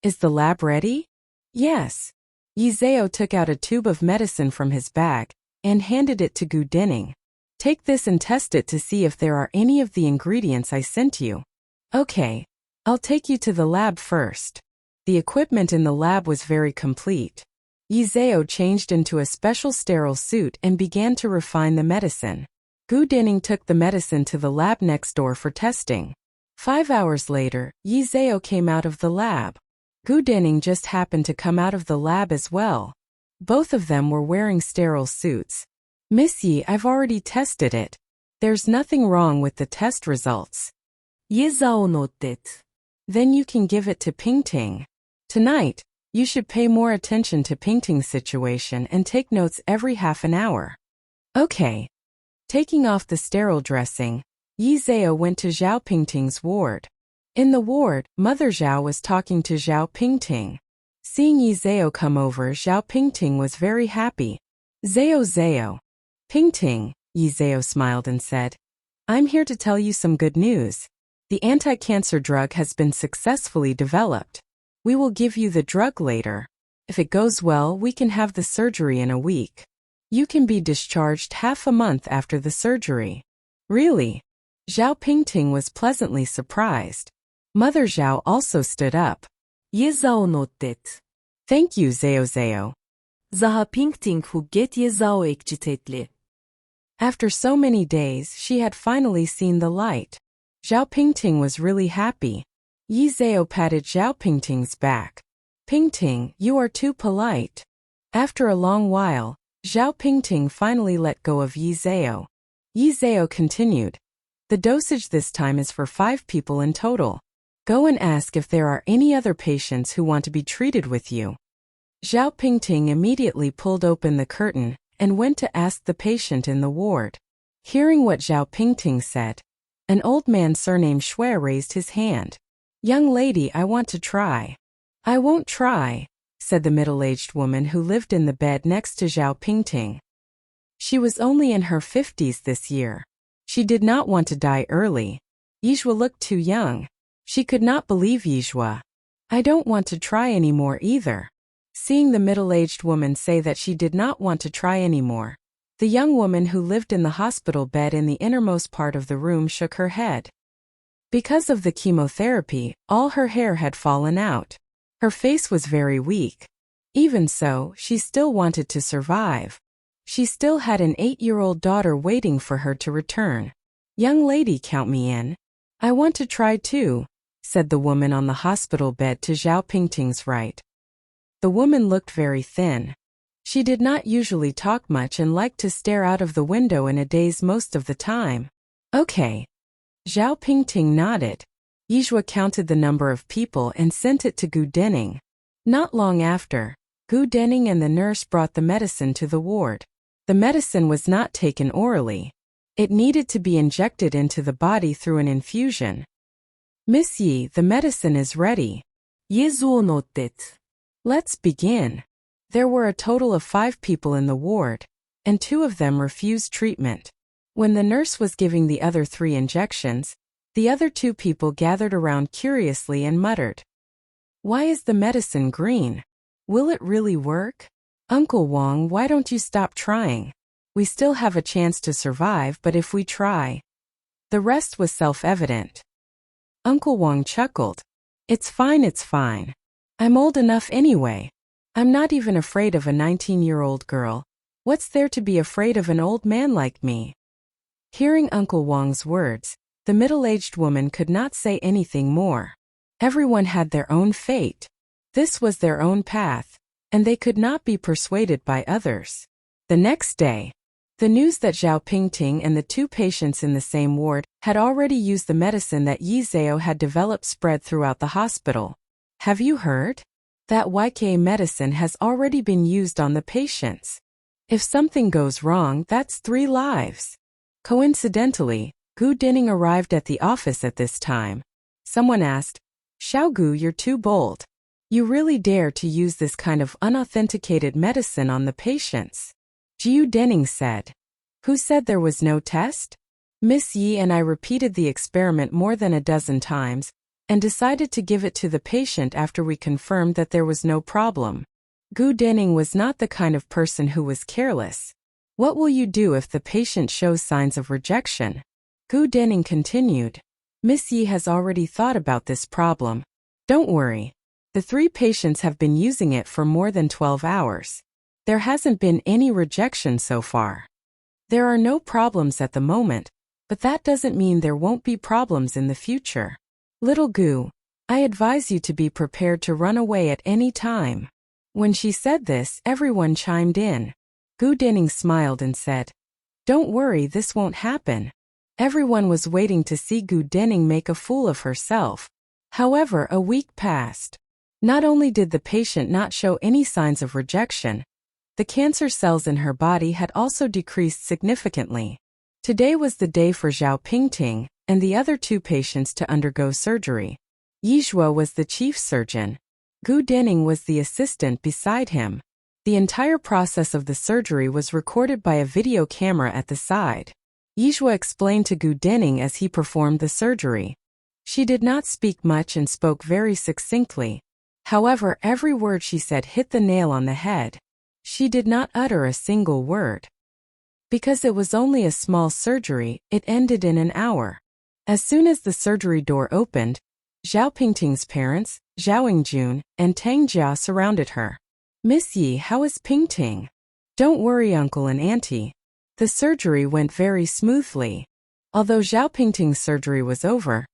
Is the lab ready? Yes. Yizeo took out a tube of medicine from his bag and handed it to Gu Dinning. Take this and test it to see if there are any of the ingredients I sent you. Okay, I'll take you to the lab first. The equipment in the lab was very complete. Yizeo changed into a special sterile suit and began to refine the medicine. Gu Dinning took the medicine to the lab next door for testing. 5 hours later, Yizeo came out of the lab. Gu Dinning just happened to come out of the lab as well. Both of them were wearing sterile suits. Miss Yi, I've already tested it. There's nothing wrong with the test results. Yizeo nodded. Then you can give it to Pingting. Tonight, you should pay more attention to Pingting's situation and take notes every half an hour. Okay. Taking off the sterile dressing, Yizeo went to Zhao Pingting's ward. In the ward, Mother Zhao was talking to Zhao Pingting. Seeing Yizeo come over, Zhao Pingting was very happy. Zeo. Pingting, Yizeo smiled and said, I'm here to tell you some good news. The anti-cancer drug has been successfully developed. We will give you the drug later. If it goes well, we can have the surgery in a week. You can be discharged half a month after the surgery. Really? Zhao Pingting was pleasantly surprised. Mother Zhao also stood up. Yizeo nodded. Thank you, Zeo. Zaha Pingting hugget Yizeo ekcitetli. After so many days, she had finally seen the light. Zhao Pingting was really happy. Yizeo patted Zhao Pingting's back. Pingting, you are too polite. After a long while, Zhao Pingting finally let go of Yizeo. Yizeo continued. The dosage this time is for 5 people in total. Go and ask if there are any other patients who want to be treated with you. Zhao Pingting immediately pulled open the curtain and went to ask the patient in the ward. Hearing what Zhao Pingting said, an old man surnamed Shui raised his hand. Young lady, I want to try. I won't try, said the middle-aged woman who lived in the bed next to Zhao Pingting. She was only in her 50s this year. She did not want to die early. Yizhua looked too young. She could not believe Yizhua. I don't want to try anymore either. Seeing the middle-aged woman say that she did not want to try anymore, the young woman who lived in the hospital bed in the innermost part of the room shook her head. Because of the chemotherapy, all her hair had fallen out. Her face was very weak. Even so, she still wanted to survive. She still had an 8-year-old daughter waiting for her to return. Young lady, count me in. I want to try too, said the woman on the hospital bed to Zhao Pingting's right. The woman looked very thin. She did not usually talk much and liked to stare out of the window in a daze most of the time. Okay. Zhao Pingting nodded. Yizhua counted the number of people and sent it to Gu Dinning. Not long after, Gu Dinning and the nurse brought the medicine to the ward. The medicine was not taken orally. It needed to be injected into the body through an infusion. Miss Yi, the medicine is ready. Yizeo nodded. Let's begin. There were a total of 5 people in the ward, and 2 of them refused treatment. When the nurse was giving the other 3 injections, the other 2 people gathered around curiously and muttered. Why is the medicine green? Will it really work? Uncle Wang, why don't you stop trying? We still have a chance to survive, but if we try... The rest was self-evident. Uncle Wang chuckled. It's fine. I'm old enough anyway. I'm not even afraid of a 19-year-old girl. What's there to be afraid of an old man like me? Hearing Uncle Wang's words, the middle-aged woman could not say anything more. Everyone had their own fate. This was their own path, and they could not be persuaded by others. The next day, the news that Zhao Pingting and the 2 patients in the same ward had already used the medicine that Yizeo had developed spread throughout the hospital. Have you heard? That YK medicine has already been used on the patients. If something goes wrong, that's 3 lives. Coincidentally, Gu Dinning arrived at the office at this time. Someone asked, Xiaogu, you're too bold. You really dare to use this kind of unauthenticated medicine on the patients? Jiu Denning said. Who said there was no test? Miss Yi and I repeated the experiment more than a dozen times, and decided to give it to the patient after we confirmed that there was no problem. Gu Denning was not the kind of person who was careless. What will you do if the patient shows signs of rejection? Gu Denning continued. Miss Yi has already thought about this problem. Don't worry. The 3 patients have been using it for more than 12 hours. There hasn't been any rejection so far. There are no problems at the moment, but that doesn't mean there won't be problems in the future. Little Gu, I advise you to be prepared to run away at any time. When she said this, everyone chimed in. Gu Denning smiled and said, Don't worry, this won't happen. Everyone was waiting to see Gu Denning make a fool of herself. However, a week passed. Not only did the patient not show any signs of rejection, the cancer cells in her body had also decreased significantly. Today was the day for Zhao Pingting and the other 2 patients to undergo surgery. Yizhuo was the chief surgeon. Gu Denning was the assistant beside him. The entire process of the surgery was recorded by a video camera at the side. Yizhuo explained to Gu Denning as he performed the surgery. She did not speak much and spoke very succinctly. However, every word she said hit the nail on the head. She did not utter a single word. Because it was only a small surgery, it ended in an hour. As soon as the surgery door opened, Zhao Pingting's parents, Zhao Yingjun, and Tang Jia surrounded her. Miss Yi, how is Pingting? Don't worry, uncle and auntie. The surgery went very smoothly. Although Zhao Pingting's surgery was over,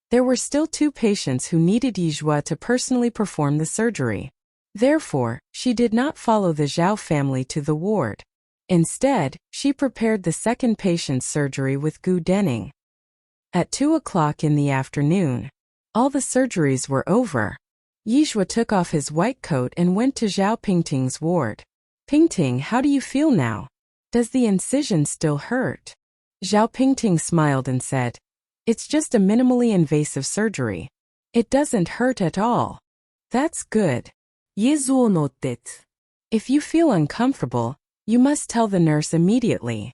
there were still 2 patients who needed Yizhuo to personally perform the surgery. Therefore, she did not follow the Zhao family to the ward. Instead, she prepared the second patient's surgery with Gu Denning. At 2 o'clock in the afternoon, all the surgeries were over. Yizhuo took off his white coat and went to Zhao Pingting's ward. Pingting, how do you feel now? Does the incision still hurt? Zhao Pingting smiled and said, It's just a minimally invasive surgery. It doesn't hurt at all. That's good. Yizhuo nodded. If you feel uncomfortable, you must tell the nurse immediately.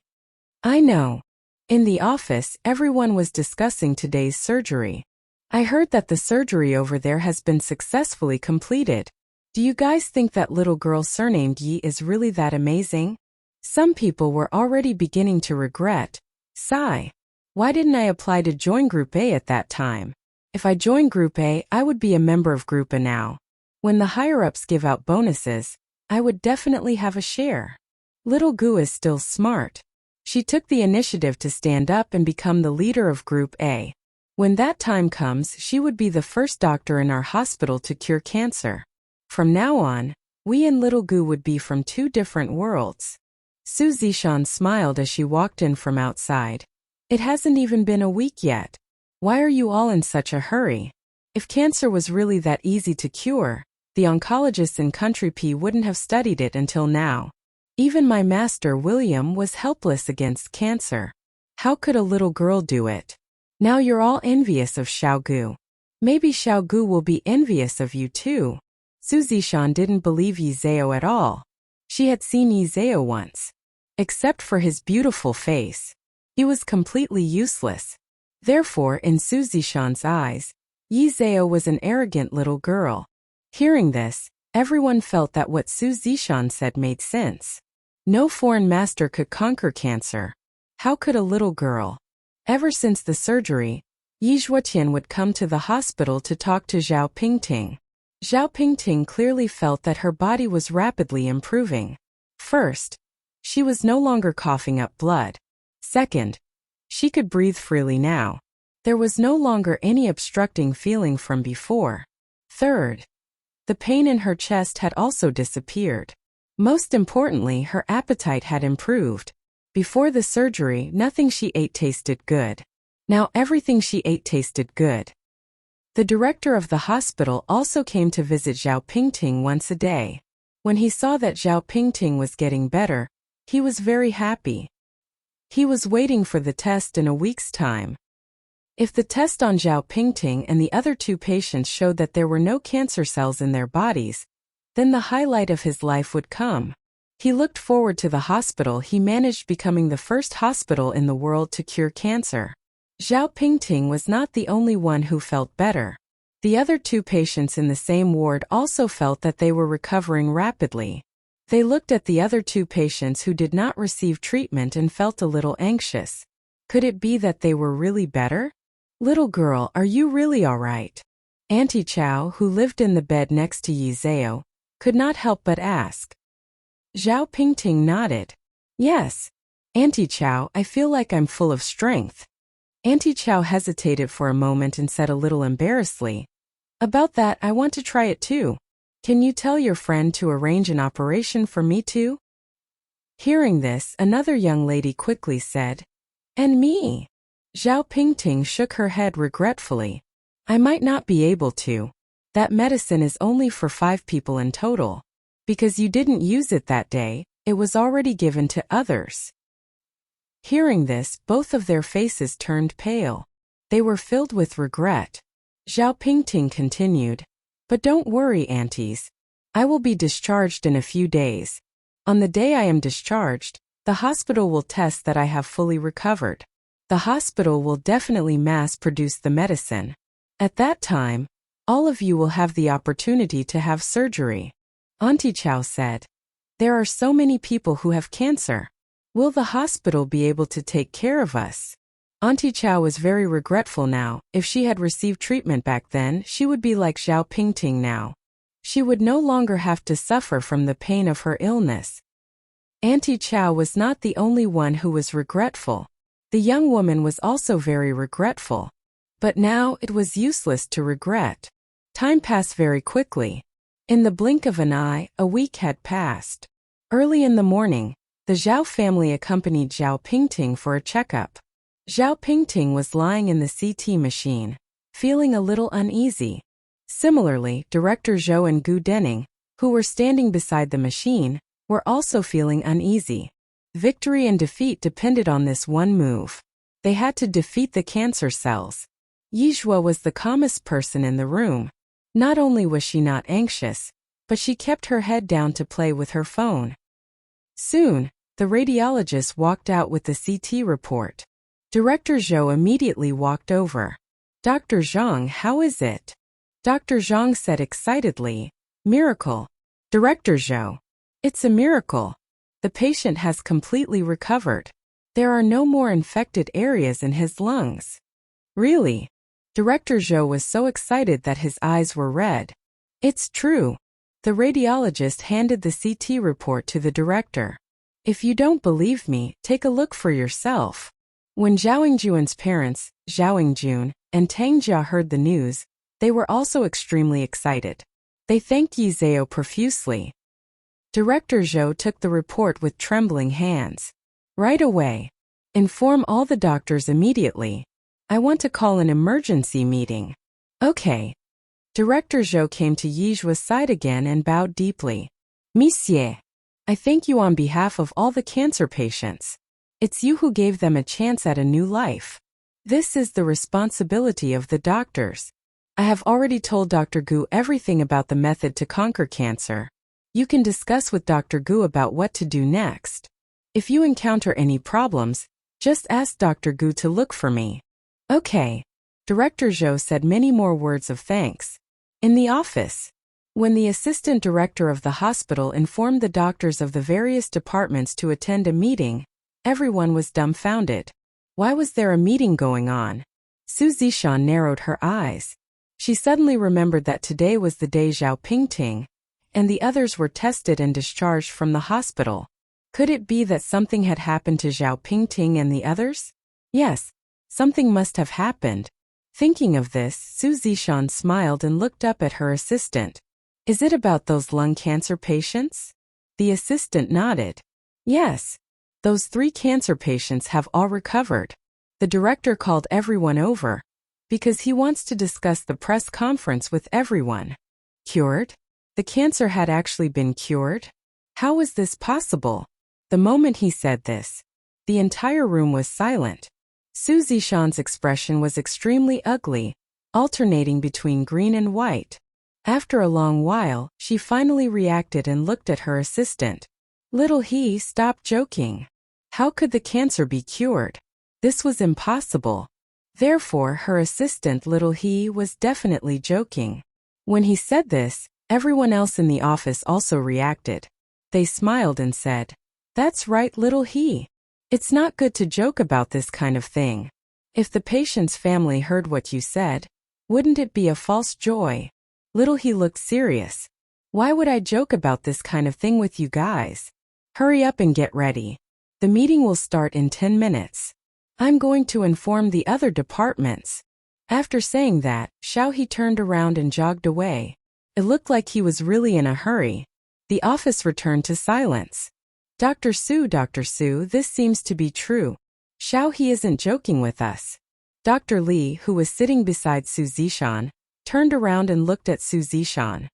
I know. In the office, everyone was discussing today's surgery. I heard that the surgery over there has been successfully completed. Do you guys think that little girl surnamed Yi is really that amazing? Some people were already beginning to regret. Sigh. Why didn't I apply to join Group A at that time? If I joined Group A, I would be a member of Group A now. When the higher-ups give out bonuses, I would definitely have a share. Little Gu is still smart. She took the initiative to stand up and become the leader of Group A. When that time comes, she would be the first doctor in our hospital to cure cancer. From now on, we and Little Gu would be from 2 different worlds. Su Zishan smiled as she walked in from outside. It hasn't even been a week yet. Why are you all in such a hurry? If cancer was really that easy to cure, the oncologists in Country P wouldn't have studied it until now. Even my master William was helpless against cancer. How could a little girl do it? Now you're all envious of Xiaogu. Maybe Xiaogu will be envious of you too. Su Zishan didn't believe Yizeo at all. She had seen Yizeo once. Except for his beautiful face, he was completely useless. Therefore, in Su Zishan's eyes, Yizeo was an arrogant little girl. Hearing this, everyone felt that what Su Zishan said made sense. No foreign master could conquer cancer. How could a little girl? Ever since the surgery, Yi Zhuotian would come to the hospital to talk to Zhao Pingting. Zhao Pingting clearly felt that her body was rapidly improving. First, she was no longer coughing up blood. Second, she could breathe freely now. There was no longer any obstructing feeling from before. Third, the pain in her chest had also disappeared. Most importantly, her appetite had improved. Before the surgery, nothing she ate tasted good. Now everything she ate tasted good. The director of the hospital also came to visit Zhao Pingting once a day. When he saw that Zhao Pingting was getting better, he was very happy. He was waiting for the test in a week's time. If the test on Zhao Pingting and the other 2 patients showed that there were no cancer cells in their bodies, then the highlight of his life would come. He looked forward to the hospital he managed, becoming the first hospital in the world to cure cancer. Zhao Pingting was not the only one who felt better. The other two patients in the same ward also felt that they were recovering rapidly. They looked at the other two patients who did not receive treatment and felt a little anxious. Could it be that they were really better? Little girl, are you really all right? Auntie Chow, who lived in the bed next to Yi Zhao, could not help but ask. Zhao Pingting nodded. Yes. Auntie Chow, I feel like I'm full of strength. Auntie Chow hesitated for a moment and said a little embarrassedly, about that, I want to try it too. Can you tell your friend to arrange an operation for me too? Hearing this, another young lady quickly said, and me. Zhao Pingting shook her head regretfully. I might not be able to. That medicine is only for 5 people in total. Because you didn't use it that day, it was already given to others. Hearing this, both of their faces turned pale. They were filled with regret. Zhao Pingting continued, but don't worry, aunties. I will be discharged in a few days. On the day I am discharged, the hospital will test that I have fully recovered. The hospital will definitely mass-produce the medicine. At that time, all of you will have the opportunity to have surgery. Auntie Chow said, there are so many people who have cancer. Will the hospital be able to take care of us? Auntie Chow was very regretful now. If she had received treatment back then, she would be like Zhao Pingting now. She would no longer have to suffer from the pain of her illness. Auntie Chow was not the only one who was regretful. The young woman was also very regretful. But now it was useless to regret. Time passed very quickly. In the blink of an eye, a week had passed. Early in the morning, the Zhao family accompanied Zhao Pingting for a checkup. Zhao Pingting was lying in the CT machine, feeling a little uneasy. Similarly, Director Zhou and Gu Denning, who were standing beside the machine, were also feeling uneasy. Victory and defeat depended on this one move. They had to defeat the cancer cells. Yizhua was the calmest person in the room. Not only was she not anxious, but she kept her head down to play with her phone. Soon, the radiologist walked out with the CT report. Director Zhou immediately walked over. Dr. Zhang, how is it? Dr. Zhang said excitedly, miracle. Director Zhou, it's a miracle. The patient has completely recovered. There are no more infected areas in his lungs. Really? Director Zhou was so excited that his eyes were red. It's true. The radiologist handed the CT report to the director. If you don't believe me, take a look for yourself. When Zhao Yingjuan's parents, Zhao Yingjun, and Tang Jia heard the news, they were also extremely excited. They thanked Yi Zhao profusely. Director Zhou took the report with trembling hands. Right away. Inform all the doctors immediately. I want to call an emergency meeting. Okay. Director Zhou came to Yizhua's side again and bowed deeply. Monsieur, I thank you on behalf of all the cancer patients. It's you who gave them a chance at a new life. This is the responsibility of the doctors. I have already told Dr. Gu everything about the method to conquer cancer. You can discuss with Dr. Gu about what to do next. If you encounter any problems, just ask Dr. Gu to look for me. Okay. Director Zhou said many more words of thanks. In the office, when the assistant director of the hospital informed the doctors of the various departments to attend a meeting, everyone was dumbfounded. Why was there a meeting going on? Su Zishan narrowed her eyes. She suddenly remembered that today was the day Zhao Pingting and the others were tested and discharged from the hospital. Could it be that something had happened to Zhao Pingting and the others? Yes, something must have happened. Thinking of this, Su Zishan smiled and looked up at her assistant. Is it about those lung cancer patients? The assistant nodded. Yes. Those 3 cancer patients have all recovered. The director called everyone over because he wants to discuss the press conference with everyone. Cured? The cancer had actually been cured? How was this possible? The moment he said this, the entire room was silent. Su Zishan's expression was extremely ugly, alternating between green and white. After a long while, she finally reacted and looked at her assistant. Little he, stop joking. How could the cancer be cured? This was impossible. Therefore, her assistant Little He was definitely joking. When he said this, everyone else in the office also reacted. They smiled and said, "That's right, Little He. It's not good to joke about this kind of thing. If the patient's family heard what you said, wouldn't it be a false joy?" Little He looked serious. "Why would I joke about this kind of thing with you guys? Hurry up and get ready. The meeting will start in 10 minutes. I'm going to inform the other departments." After saying that, Xiao He turned around and jogged away. It looked like he was really in a hurry. The office returned to silence. Dr. Su, this seems to be true. Xiao He isn't joking with us." Dr. Li, who was sitting beside Su Zishan, turned around and looked at Su Zishan.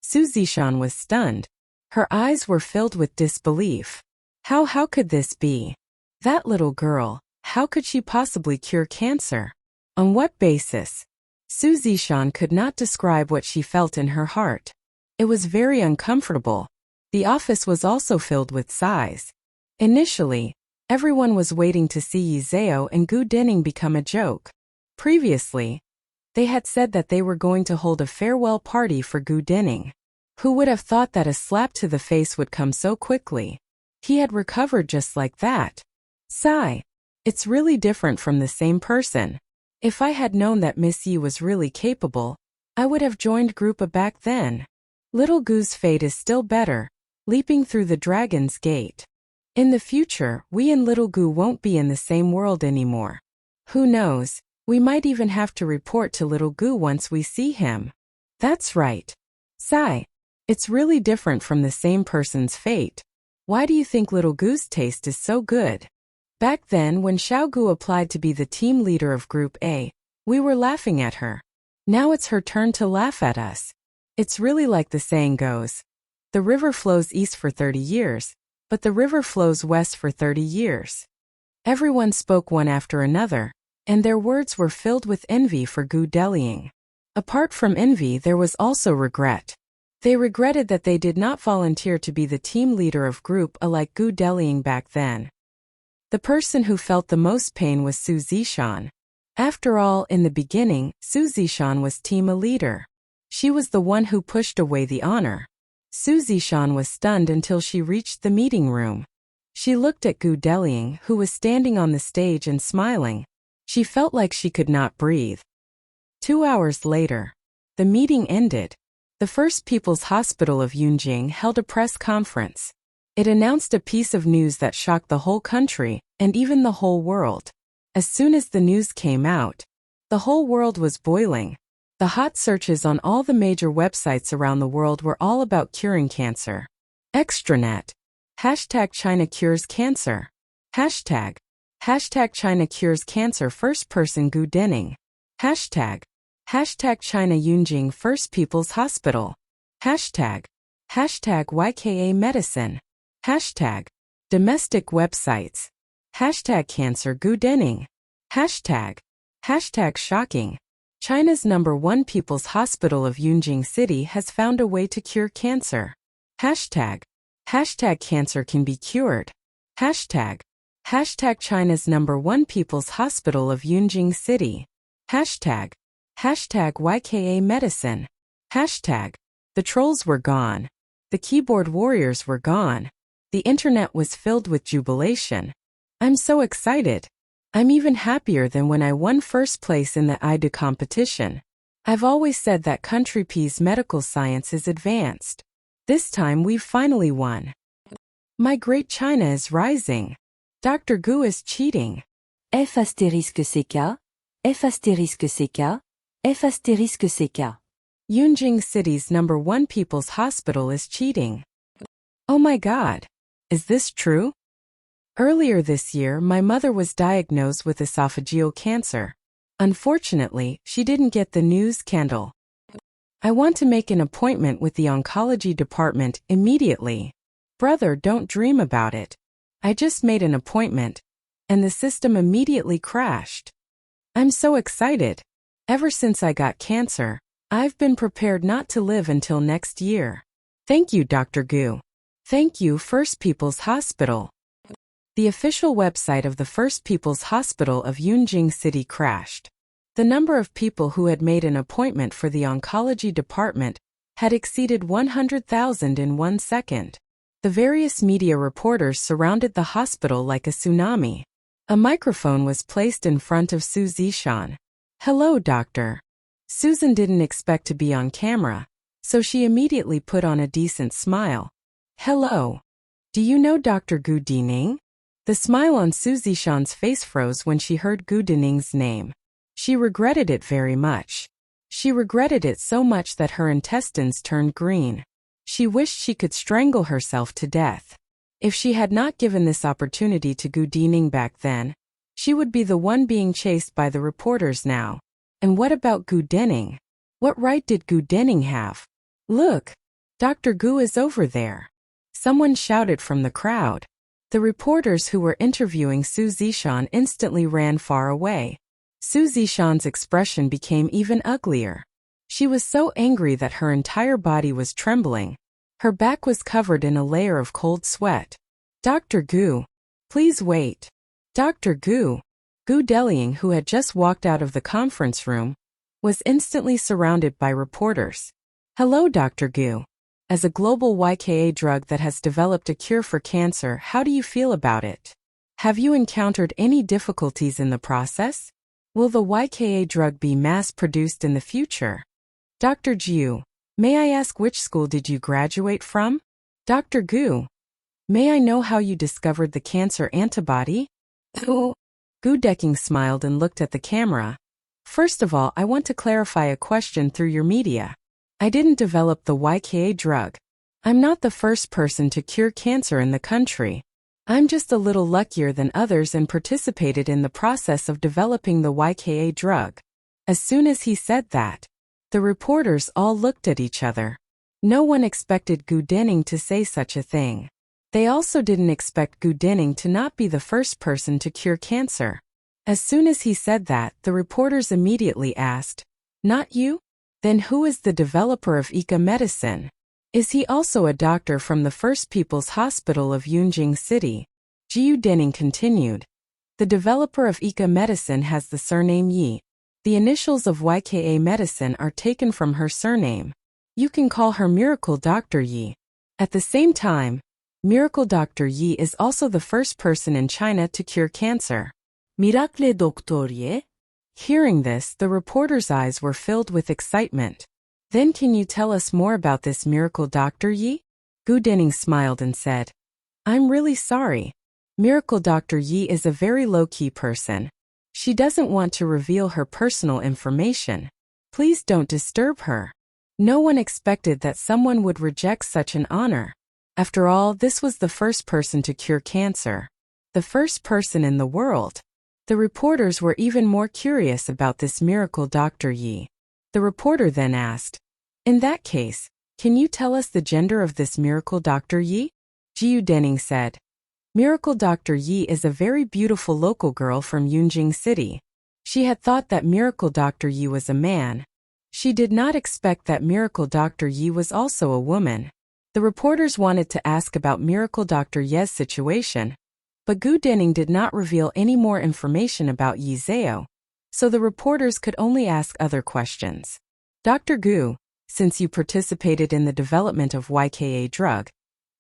Su Zishan was stunned. Her eyes were filled with disbelief. How could this be? That little girl, how could she possibly cure cancer? On what basis? Su Zishan could not describe what she felt in her heart. It was very uncomfortable. The office was also filled with sighs. Initially, everyone was waiting to see Yi Zhao and Gu Denning become a joke. Previously, they had said that they were going to hold a farewell party for Gu Denning. Who would have thought that a slap to the face would come so quickly? He had recovered just like that. Sigh. It's really different from the same person. If I had known that Miss Yi was really capable, I would have joined Group A back then. Little Gu's fate is still better, leaping through the dragon's gate. In the future, we and Little Gu won't be in the same world anymore. Who knows, we might even have to report to Little Gu once we see him. That's right. Sigh. It's really different from the same person's fate. Why do you think Little Gu's taste is so good? Back then, when Xiao Gu applied to be the team leader of Group A, we were laughing at her. Now it's her turn to laugh at us. It's really like the saying goes. The river flows east for 30 years, but the river flows west for 30 years. Everyone spoke one after another, and their words were filled with envy for Gu Delying. Apart from envy, there was also regret. They regretted that they did not volunteer to be the team leader of Group A like Gu Delying back then. The person who felt the most pain was Su Zishan. After all, in the beginning, Su Zishan was Team A leader. She was the one who pushed away the honor. Su Zishan was stunned until she reached the meeting room. She looked at Gu Delying, who was standing on the stage and smiling. She felt like she could not breathe. 2 hours later, the meeting ended. The First People's Hospital of Yunjing held a press conference. It announced a piece of news that shocked the whole country, and even the whole world. As soon as the news came out, the whole world was boiling. The hot searches on all the major websites around the world were all about curing cancer. Extranet. #China cures cancer. #. China cures cancer first person Gu Denning. #. China Yunjing First People's Hospital. #YKA Medicine. Domestic websites. Cancer Gu Denning. Shocking. China's #1 People's Hospital of Yunjing City has found a way to cure cancer. Cancer can be cured. China's #1 People's Hospital of Yunjing City. YKA Medicine. The trolls were gone. The keyboard warriors were gone. The internet was filled with jubilation. I'm so excited. I'm even happier than when I won first place in the IDA competition. I've always said that Country P's medical science is advanced. This time we've finally won. My great China is rising. Dr. Gu is cheating. F***CK, F***CK, F***CK. Yunjing City's #1 People's Hospital is cheating. Oh my God. Is this true? Earlier this year, my mother was diagnosed with esophageal cancer. Unfortunately, she didn't get the news candle. I want to make an appointment with the oncology department immediately. Brother, don't dream about it. I just made an appointment, and the system immediately crashed. I'm so excited. Ever since I got cancer, I've been prepared not to live until next year. Thank you, Dr. Gu. Thank you, First People's Hospital. The official website of the First People's Hospital of Yunjing City crashed. The number of people who had made an appointment for the oncology department had exceeded 100,000 in 1 second. The various media reporters surrounded the hospital like a tsunami. A microphone was placed in front of Su Zishan. "Hello, doctor." Susan didn't expect to be on camera, so she immediately put on a decent smile. "Hello. Do you know Dr. Gu Dining?" The smile on Su Zishan's face froze when she heard Gu Dining's name. She regretted it very much. She regretted it so much that her intestines turned green. She wished she could strangle herself to death. If she had not given this opportunity to Gu Dining back then, she would be the one being chased by the reporters now. And what about Gu Dining? What right did Gu Dining have? "Look! Dr. Gu is over there!" Someone shouted from the crowd. The reporters who were interviewing Su Zishan instantly ran far away. Su Zishan's expression became even uglier. She was so angry that her entire body was trembling. Her back was covered in a layer of cold sweat. "Dr. Gu, please wait." Dr. Gu Deling, who had just walked out of the conference room, was instantly surrounded by reporters. "Hello, Dr. Gu. As a global YKA drug that has developed a cure for cancer, how do you feel about it? Have you encountered any difficulties in the process? Will the YKA drug be mass-produced in the future? Dr. Jiu, may I ask which school did you graduate from? Dr. Gu, may I know how you discovered the cancer antibody?" Gu Deking smiled and looked at the camera. "First of all, I want to clarify a question through your media. I didn't develop the YKA drug. I'm not the first person to cure cancer in the country. I'm just a little luckier than others and participated in the process of developing the YKA drug." As soon as he said that, the reporters all looked at each other. No one expected Gu Dining to say such a thing. They also didn't expect Gu Dining to not be the first person to cure cancer. As soon as he said that, the reporters immediately asked, "Not you? Then who is the developer of Ika medicine? Is he also a doctor from the First People's Hospital of Yunjing City?" Jiu Dining continued. "The developer of Ika medicine has the surname Yi. The initials of YKA medicine are taken from her surname. You can call her Miracle Dr. Yi. At the same time, Miracle Dr. Yi is also the first person in China to cure cancer." Miracle Dr. Yi? Hearing this, the reporters' eyes were filled with excitement. "Then can you tell us more about this Miracle Dr. Yi?" Gu Dining smiled and said, "I'm really sorry. Miracle Dr. Yi is a very low-key person. She doesn't want to reveal her personal information. Please don't disturb her." No one expected that someone would reject such an honor. After all, this was the first person to cure cancer. The first person in the world. The reporters were even more curious about this Miracle Dr. Yi. The reporter then asked, "In that case, can you tell us the gender of this Miracle Dr. Yi?" Jiu Dining said, "Miracle Dr. Yi is a very beautiful local girl from Yunjing City." She had thought that Miracle Dr. Yi was a man. She did not expect that Miracle Dr. Yi was also a woman. The reporters wanted to ask about Miracle Dr. Ye's situation, but Gu Dining did not reveal any more information about Yi Zhao, so the reporters could only ask other questions. "Dr. Gu, since you participated in the development of YKA drug,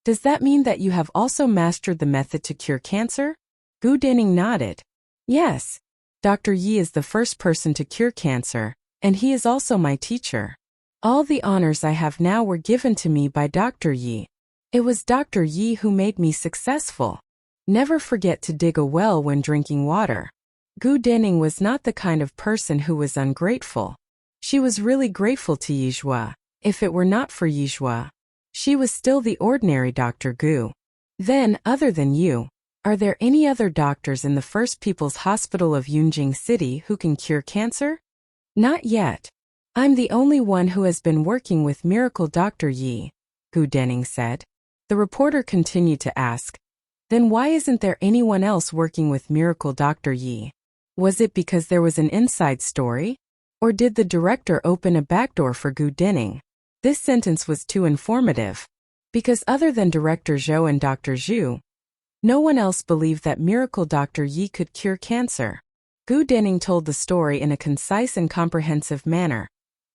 does that mean that you have also mastered the method to cure cancer?" Gu Dining nodded. "Yes. Dr. Yi is the first person to cure cancer, and he is also my teacher. All the honors I have now were given to me by Dr. Yi. It was Dr. Yi who made me successful. Never forget to dig a well when drinking water." Gu Dining was not the kind of person who was ungrateful. She was really grateful to Yizhua. If it were not for Yizhua, she was still the ordinary Dr. Gu. "Then, other than you, are there any other doctors in the First People's Hospital of Yunjing City who can cure cancer?" "Not yet. I'm the only one who has been working with Miracle Dr. Yi," Gu Dining said. The reporter continued to ask, "Then why isn't there anyone else working with Miracle Dr. Yi? Was it because there was an inside story? Or did the director open a backdoor for Gu Dining?" This sentence was too informative. Because other than Director Zhou and Dr. Zhu, No one else believed that miracle Dr. Yi could cure cancer. Gu Denning told the story in a concise and comprehensive manner.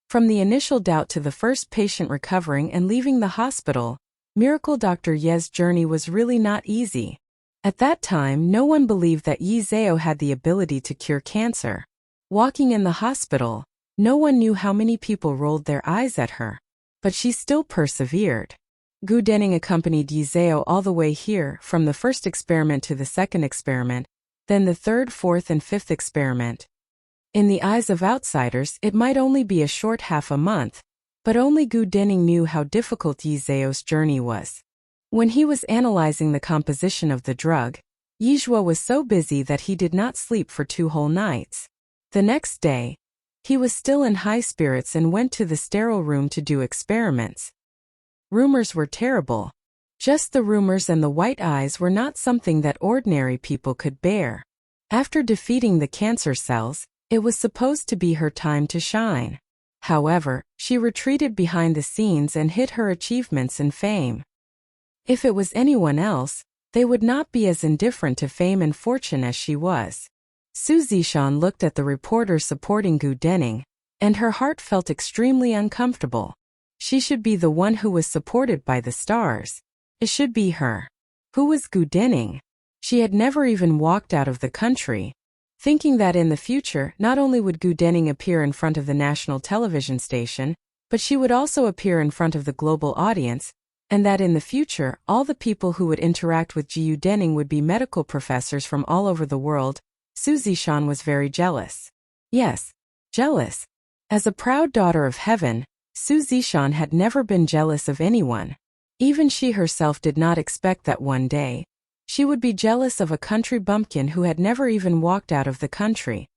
From the initial doubt to the first patient recovering and leaving the hospital, miracle Dr. Ye's journey was really not easy. At that time, no one believed that Yi Zhao had the ability to cure cancer. Walking in the hospital, no one knew how many people rolled their eyes at her. But she still persevered. Gu Denning accompanied Yi Zhao all the way here, from the first experiment to the second experiment, then the third, fourth, and fifth experiment. In the eyes of outsiders, it might only be a short half a month, but only Gu Denning knew how difficult Yi Zhao's journey was. When he was analyzing the composition of the drug, Yi Zhuo was so busy that he did not sleep for 2 whole nights. The next day, he was still in high spirits and went to the sterile room to do experiments. Rumors were terrible. Just the rumors, and the white eyes were not something that ordinary people could bear. After defeating the cancer cells, it was supposed to be her time to shine. However, she retreated behind the scenes and hid her achievements and fame. If it was anyone else, they would not be as indifferent to fame and fortune as she was. Su Zishan looked at the reporter supporting Gu Denning, and her heart felt extremely uncomfortable. She should be the one who was supported by the stars. It should be her. Who was Gu Denning? She had never even walked out of the country. Thinking that in the future, not only would Gu Denning appear in front of the national television station, but she would also appear in front of the global audience, and that in the future, all the people who would interact with Gu Denning would be medical professors from all over the world, Su Zishan was very jealous. Yes, jealous. As a proud daughter of heaven, Su Zishan had never been jealous of anyone. Even she herself did not expect that one day she would be jealous of a country bumpkin who had never even walked out of the country.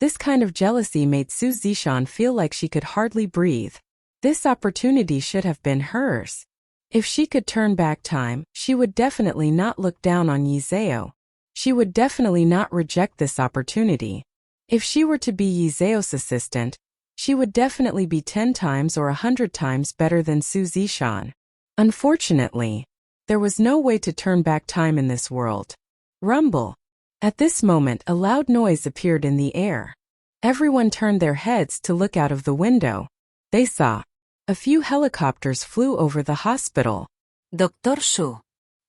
This kind of jealousy made Su Zishan feel like she could hardly breathe. This opportunity should have been hers. If she could turn back time, she would definitely not look down on Yi Zhao. She would definitely not reject this opportunity. If she were to be Yi Zhao's assistant, she would definitely be 10 times or 100 times better than Su Zishan. Unfortunately, there was no way to turn back time in this world. Rumble. At this moment, a loud noise appeared in the air. Everyone turned their heads to look out of the window. They saw a few helicopters flew over the hospital. Dr. Shu.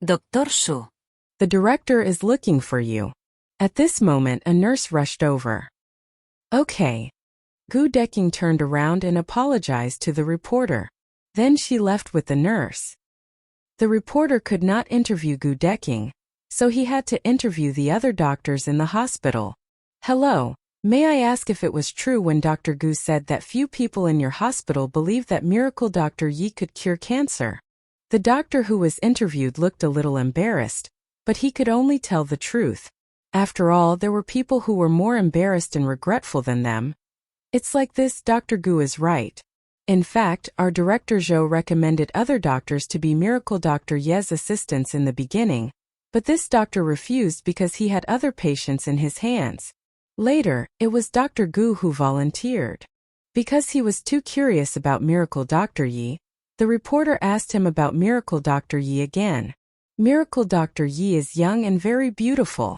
Dr. Shu. The director is looking for you. At this moment, a nurse rushed over. Okay. Gu Denning turned around and apologized to the reporter. Then she left with the nurse. The reporter could not interview Gu Denning, so he had to interview the other doctors in the hospital. Hello, may I ask if it was true when Dr. Gu said that few people in your hospital believed that miracle Dr. Yi could cure cancer? The doctor who was interviewed looked a little embarrassed, but he could only tell the truth. After all, there were people who were more embarrassed and regretful than them. It's like this, Dr. Gu is right. In fact, our director Zhou recommended other doctors to be miracle Dr. Ye's assistants in the beginning, but this doctor refused because he had other patients in his hands. Later, it was Dr. Gu who volunteered. Because he was too curious about miracle Dr. Yi, the reporter asked him about miracle Dr. Yi again. Miracle Dr. Yi is young and very beautiful.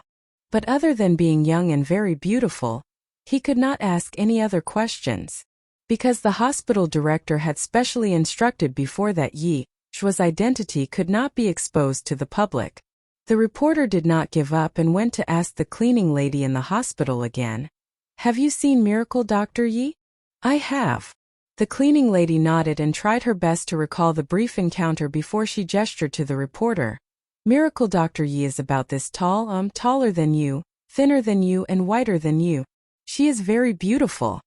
But other than being young and very beautiful, he could not ask any other questions. Because the hospital director had specially instructed before that Yi Zhuo's identity could not be exposed to the public. The reporter did not give up and went to ask the cleaning lady in the hospital again. Have you seen miracle Dr. Yi? I have. The cleaning lady nodded and tried her best to recall the brief encounter before she gestured to the reporter. Miracle Dr. Yi is about this tall, taller than you, thinner than you, and whiter than you. She is very beautiful.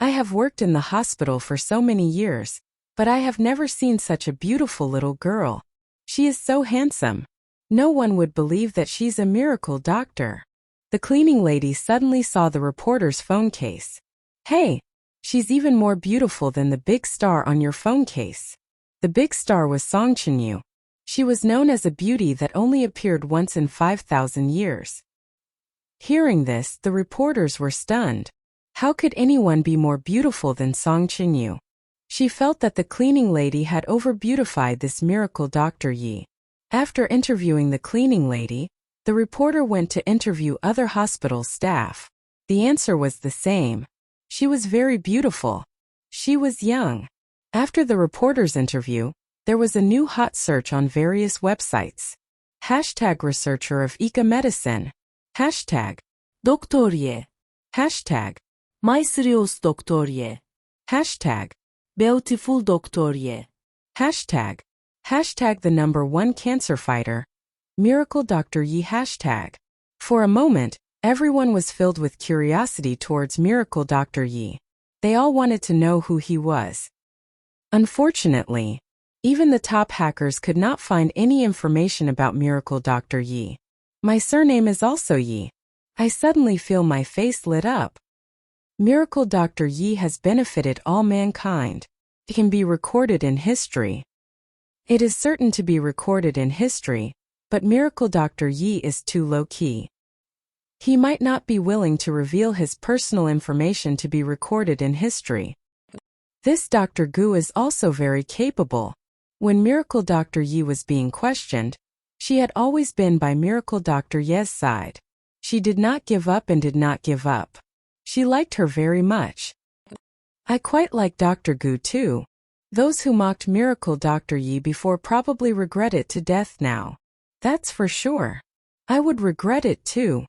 I have worked in the hospital for so many years, but I have never seen such a beautiful little girl. She is so handsome. No one would believe that she's a miracle doctor. The cleaning lady suddenly saw the reporter's phone case. Hey, she's even more beautiful than the big star on your phone case. The big star was Song Chenyu. She was known as a beauty that only appeared once in 5,000 years. Hearing this, the reporters were stunned. How could anyone be more beautiful than Song Chenyu? She felt that the cleaning lady had over-beautified this miracle Dr. Yi. After interviewing the cleaning lady, the reporter went to interview other hospital staff. The answer was the same. She was very beautiful. She was young. After the reporter's interview, there was a new hot search on various websites. Hashtag researcher of Ika medicine. Hashtag doktorje. Hashtag Maisrios doktorje. Hashtag Beautiful doktorje. Hashtag the number one cancer fighter. Miracle Dr. Yi hashtag. For a moment, everyone was filled with curiosity towards Miracle Dr. Yi. They all wanted to know who he was. Unfortunately, even the top hackers could not find any information about Miracle Dr. Yi. My surname is also Yi. I suddenly feel my face lit up. Miracle Dr. Yi has benefited all mankind. It can be recorded in history. It is certain to be recorded in history, but Miracle Dr. Yi is too low-key. He might not be willing to reveal his personal information to be recorded in history. This Dr. Gu is also very capable. When Miracle Dr. Yi was being questioned, she had always been by Miracle Dr. Ye's side. She did not give up and did not give up. She liked her very much. I quite like Dr. Gu too. Those who mocked Miracle Dr. Yi before probably regret it to death now. That's for sure. I would regret it too.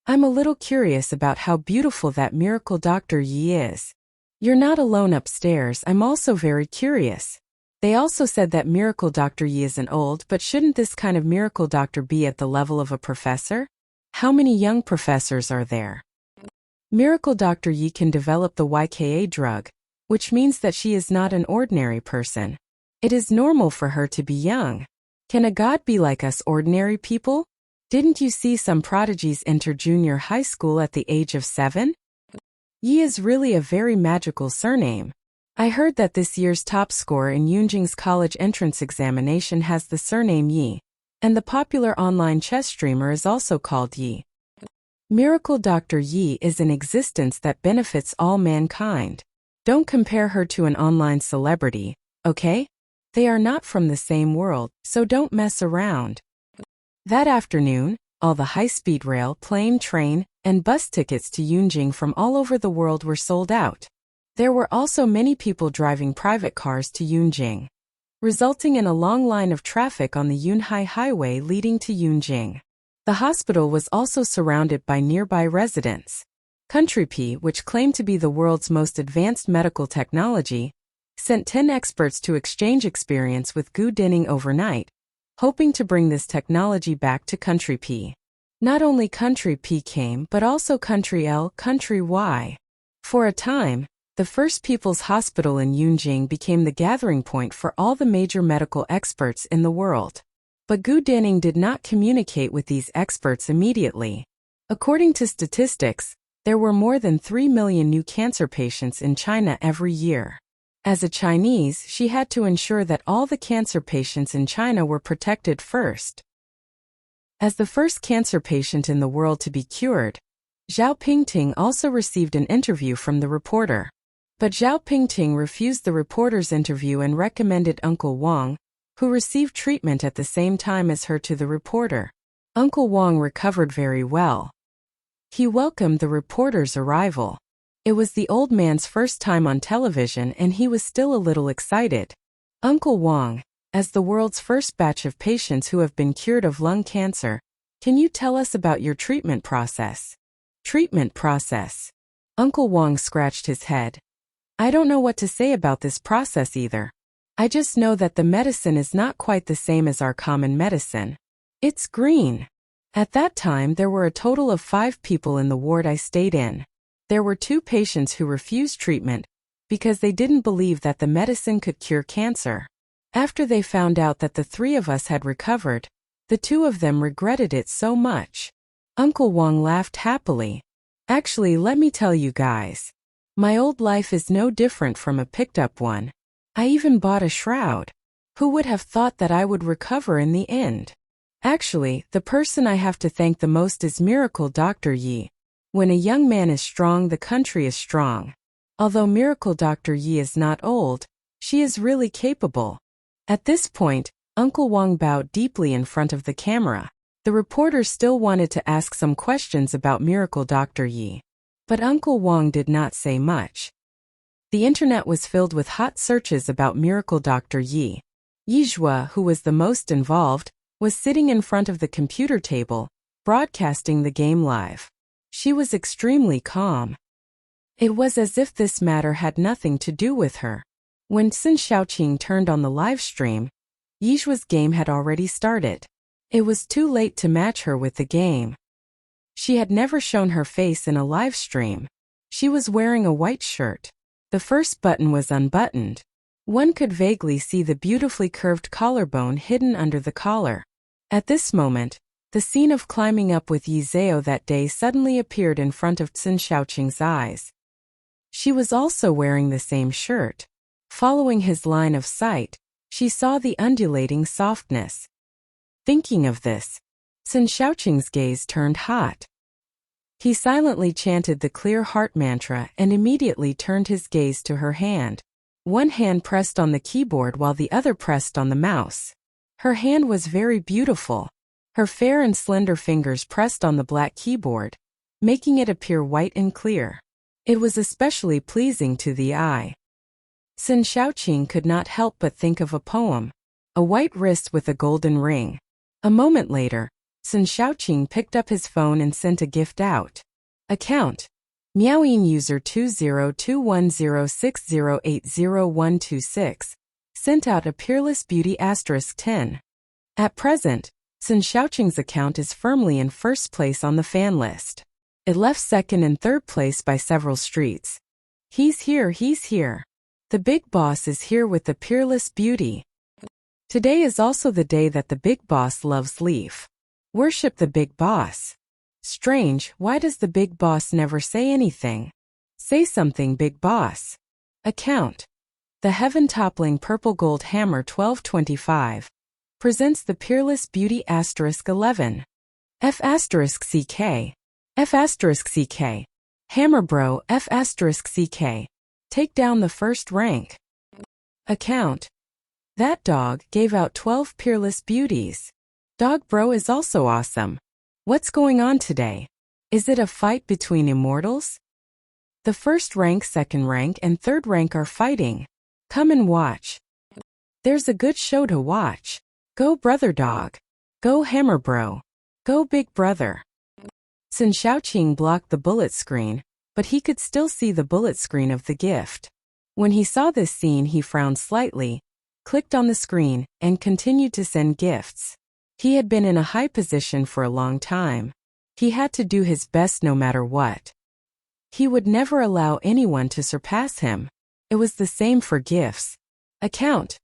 I'm a little curious about how beautiful that Miracle Dr. Yi is. You're not alone upstairs, I'm also very curious. They also said that Miracle Dr. Yi isn't old, but shouldn't this kind of miracle doctor be at the level of a professor? How many young professors are there? Miracle Dr. Yi can develop the YKA drug, which means that she is not an ordinary person. It is normal for her to be young. Can a god be like us ordinary people? Didn't you see some prodigies enter junior high school at the age of 7? Yi is really a very magical surname. I heard that this year's top scorer in Yunjing's college entrance examination has the surname Yi, and the popular online chess streamer is also called Yi. Miracle Dr. Yi is an existence that benefits all mankind. Don't compare her to an online celebrity, okay? They are not from the same world, so don't mess around. That afternoon, all the high-speed rail, plane, train, and bus tickets to Yunjing from all over the world were sold out. There were also many people driving private cars to Yunjing, resulting in a long line of traffic on the Yunhai Highway leading to Yunjing. The hospital was also surrounded by nearby residents. Country P, which claimed to be the world's most advanced medical technology, sent 10 experts to exchange experience with Gu Denning overnight, hoping to bring this technology back to Country P. Not only Country P came, but also Country L, Country Y. For a time, the First People's Hospital in Yunjing became the gathering point for all the major medical experts in the world. But Gu Denning did not communicate with these experts immediately. According to statistics, there were more than 3 million new cancer patients in China every year. As a Chinese, she had to ensure that all the cancer patients in China were protected first. As the first cancer patient in the world to be cured, Zhao Pingting also received an interview from the reporter. But Zhao Pingting refused the reporter's interview and recommended Uncle Wang, who received treatment at the same time as her, to the reporter. Uncle Wang recovered very well. He welcomed the reporter's arrival. It was the old man's first time on television and he was still a little excited. Uncle Wang, as the world's first batch of patients who have been cured of lung cancer, can you tell us about your treatment process? Treatment process. Uncle Wang scratched his head. I don't know what to say about this process either. I just know that the medicine is not quite the same as our common medicine. It's green. At that time there were a total of 5 people in the ward I stayed in. There were 2 patients who refused treatment because they didn't believe that the medicine could cure cancer. After they found out that the 3 of us had recovered, the 2 of them regretted it so much. Uncle Wang laughed happily. Actually, let me tell you guys. My old life is no different from a picked-up one. I even bought a shroud. Who would have thought that I would recover in the end? Actually, the person I have to thank the most is Miracle Dr. Yi. When a young man is strong, the country is strong. Although Miracle Dr. Yi is not old, she is really capable. At this point, Uncle Wang bowed deeply in front of the camera. The reporter still wanted to ask some questions about Miracle Dr. Yi. But Uncle Wang did not say much. The internet was filled with hot searches about Miracle Dr. Yi. Yizhua, who was the most involved, was sitting in front of the computer table, broadcasting the game live. She was extremely calm. It was as if this matter had nothing to do with her. When Sun Xiaoqing turned on the live stream, Yizhua's game had already started. It was too late to match her with the game. She had never shown her face in a live stream. She was wearing a white shirt. The first button was unbuttoned. One could vaguely see the beautifully curved collarbone hidden under the collar. At this moment, the scene of climbing up with Yi Zhao that day suddenly appeared in front of Sun Xiaoqing's eyes. She was also wearing the same shirt. Following his line of sight, she saw the undulating softness. Thinking of this, Sun Xiaoqing's gaze turned hot. He silently chanted the clear heart mantra and immediately turned his gaze to her hand. One hand pressed on the keyboard while the other pressed on the mouse. Her hand was very beautiful. Her fair and slender fingers pressed on the black keyboard, making it appear white and clear. It was especially pleasing to the eye. Sun Xiaoqing could not help but think of a poem. A white wrist with a golden ring. A moment later, Sun Xiaoqing picked up his phone and sent a gift out. Account: Miaoyin user 2021060800126 sent out a Peerless Beauty *10. At present, Sun Xiaoqing's account is firmly in first place on the fan list. It left second and third place by several streets. He's here, he's here. The big boss is here with the Peerless Beauty. Today is also the day that the big boss loves Leaf. Worship the big boss. Strange, why does the big boss never say anything? Say something, big boss. Account: The heaven-toppling purple gold hammer 1225 presents the Peerless Beauty *11. F*CK. F*CK. Hammer Bro F*CK. Take down the first rank. Account: That dog gave out 12 Peerless Beauties. Dog Bro is also awesome. What's going on today? Is it a fight between immortals? The first rank, second rank, and third rank are fighting. Come and watch. There's a good show to watch. Go brother dog. Go hammer bro. Go big brother. Sun Xiaoqing blocked the bullet screen, but he could still see the bullet screen of the gift. When he saw this scene, he frowned slightly, clicked on the screen, and continued to send gifts. He had been in a high position for a long time. He had to do his best no matter what. He would never allow anyone to surpass him. It was the same for gifts. Account: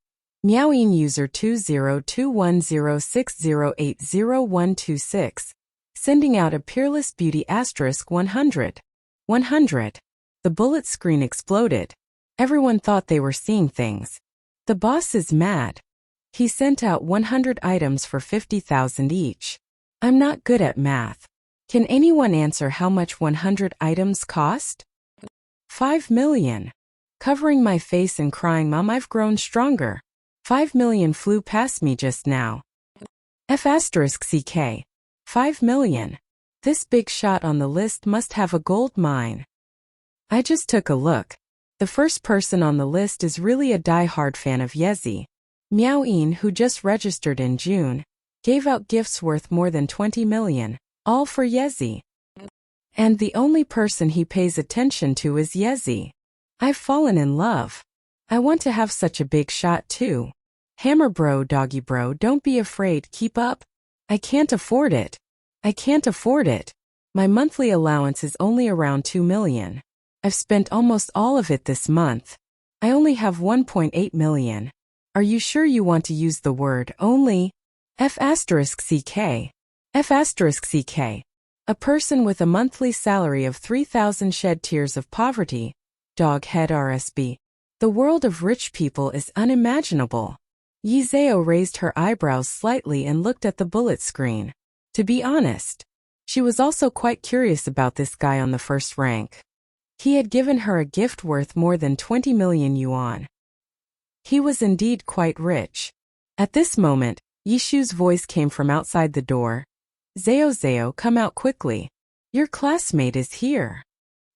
Miaoyin user 2021060800126, sending out a Peerless Beauty *100. 100. The bullet screen exploded. Everyone thought they were seeing things. The boss is mad. He sent out 100 items for 50,000 each. I'm not good at math. Can anyone answer how much 100 items cost? 5 million. Covering my face and crying, Mom, I've grown stronger. 5 million flew past me just now. F*CK. 5 million. This big shot on the list must have a gold mine. I just took a look. The first person on the list is really a die-hard fan of Yezi. Miaoyin, who just registered in June, gave out gifts worth more than 20 million, all for Yezi. And the only person he pays attention to is Yezi. I've fallen in love. I want to have such a big shot too. Hammer bro, doggy bro, don't be afraid, keep up. I can't afford it. I can't afford it. My monthly allowance is only around 2 million. I've spent almost all of it this month. I only have 1.8 million. Are you sure you want to use the word only? F*CK. F*CK. A person with a monthly salary of 3,000 shed tears of poverty. Dog head RSB. The world of rich people is unimaginable. Yi Zhao raised her eyebrows slightly and looked at the bullet screen. To be honest, she was also quite curious about this guy on the first rank. He had given her a gift worth more than 20 million yuan. He was indeed quite rich. At this moment, Yishu's voice came from outside the door. Zao Zao, come out quickly. Your classmate is here.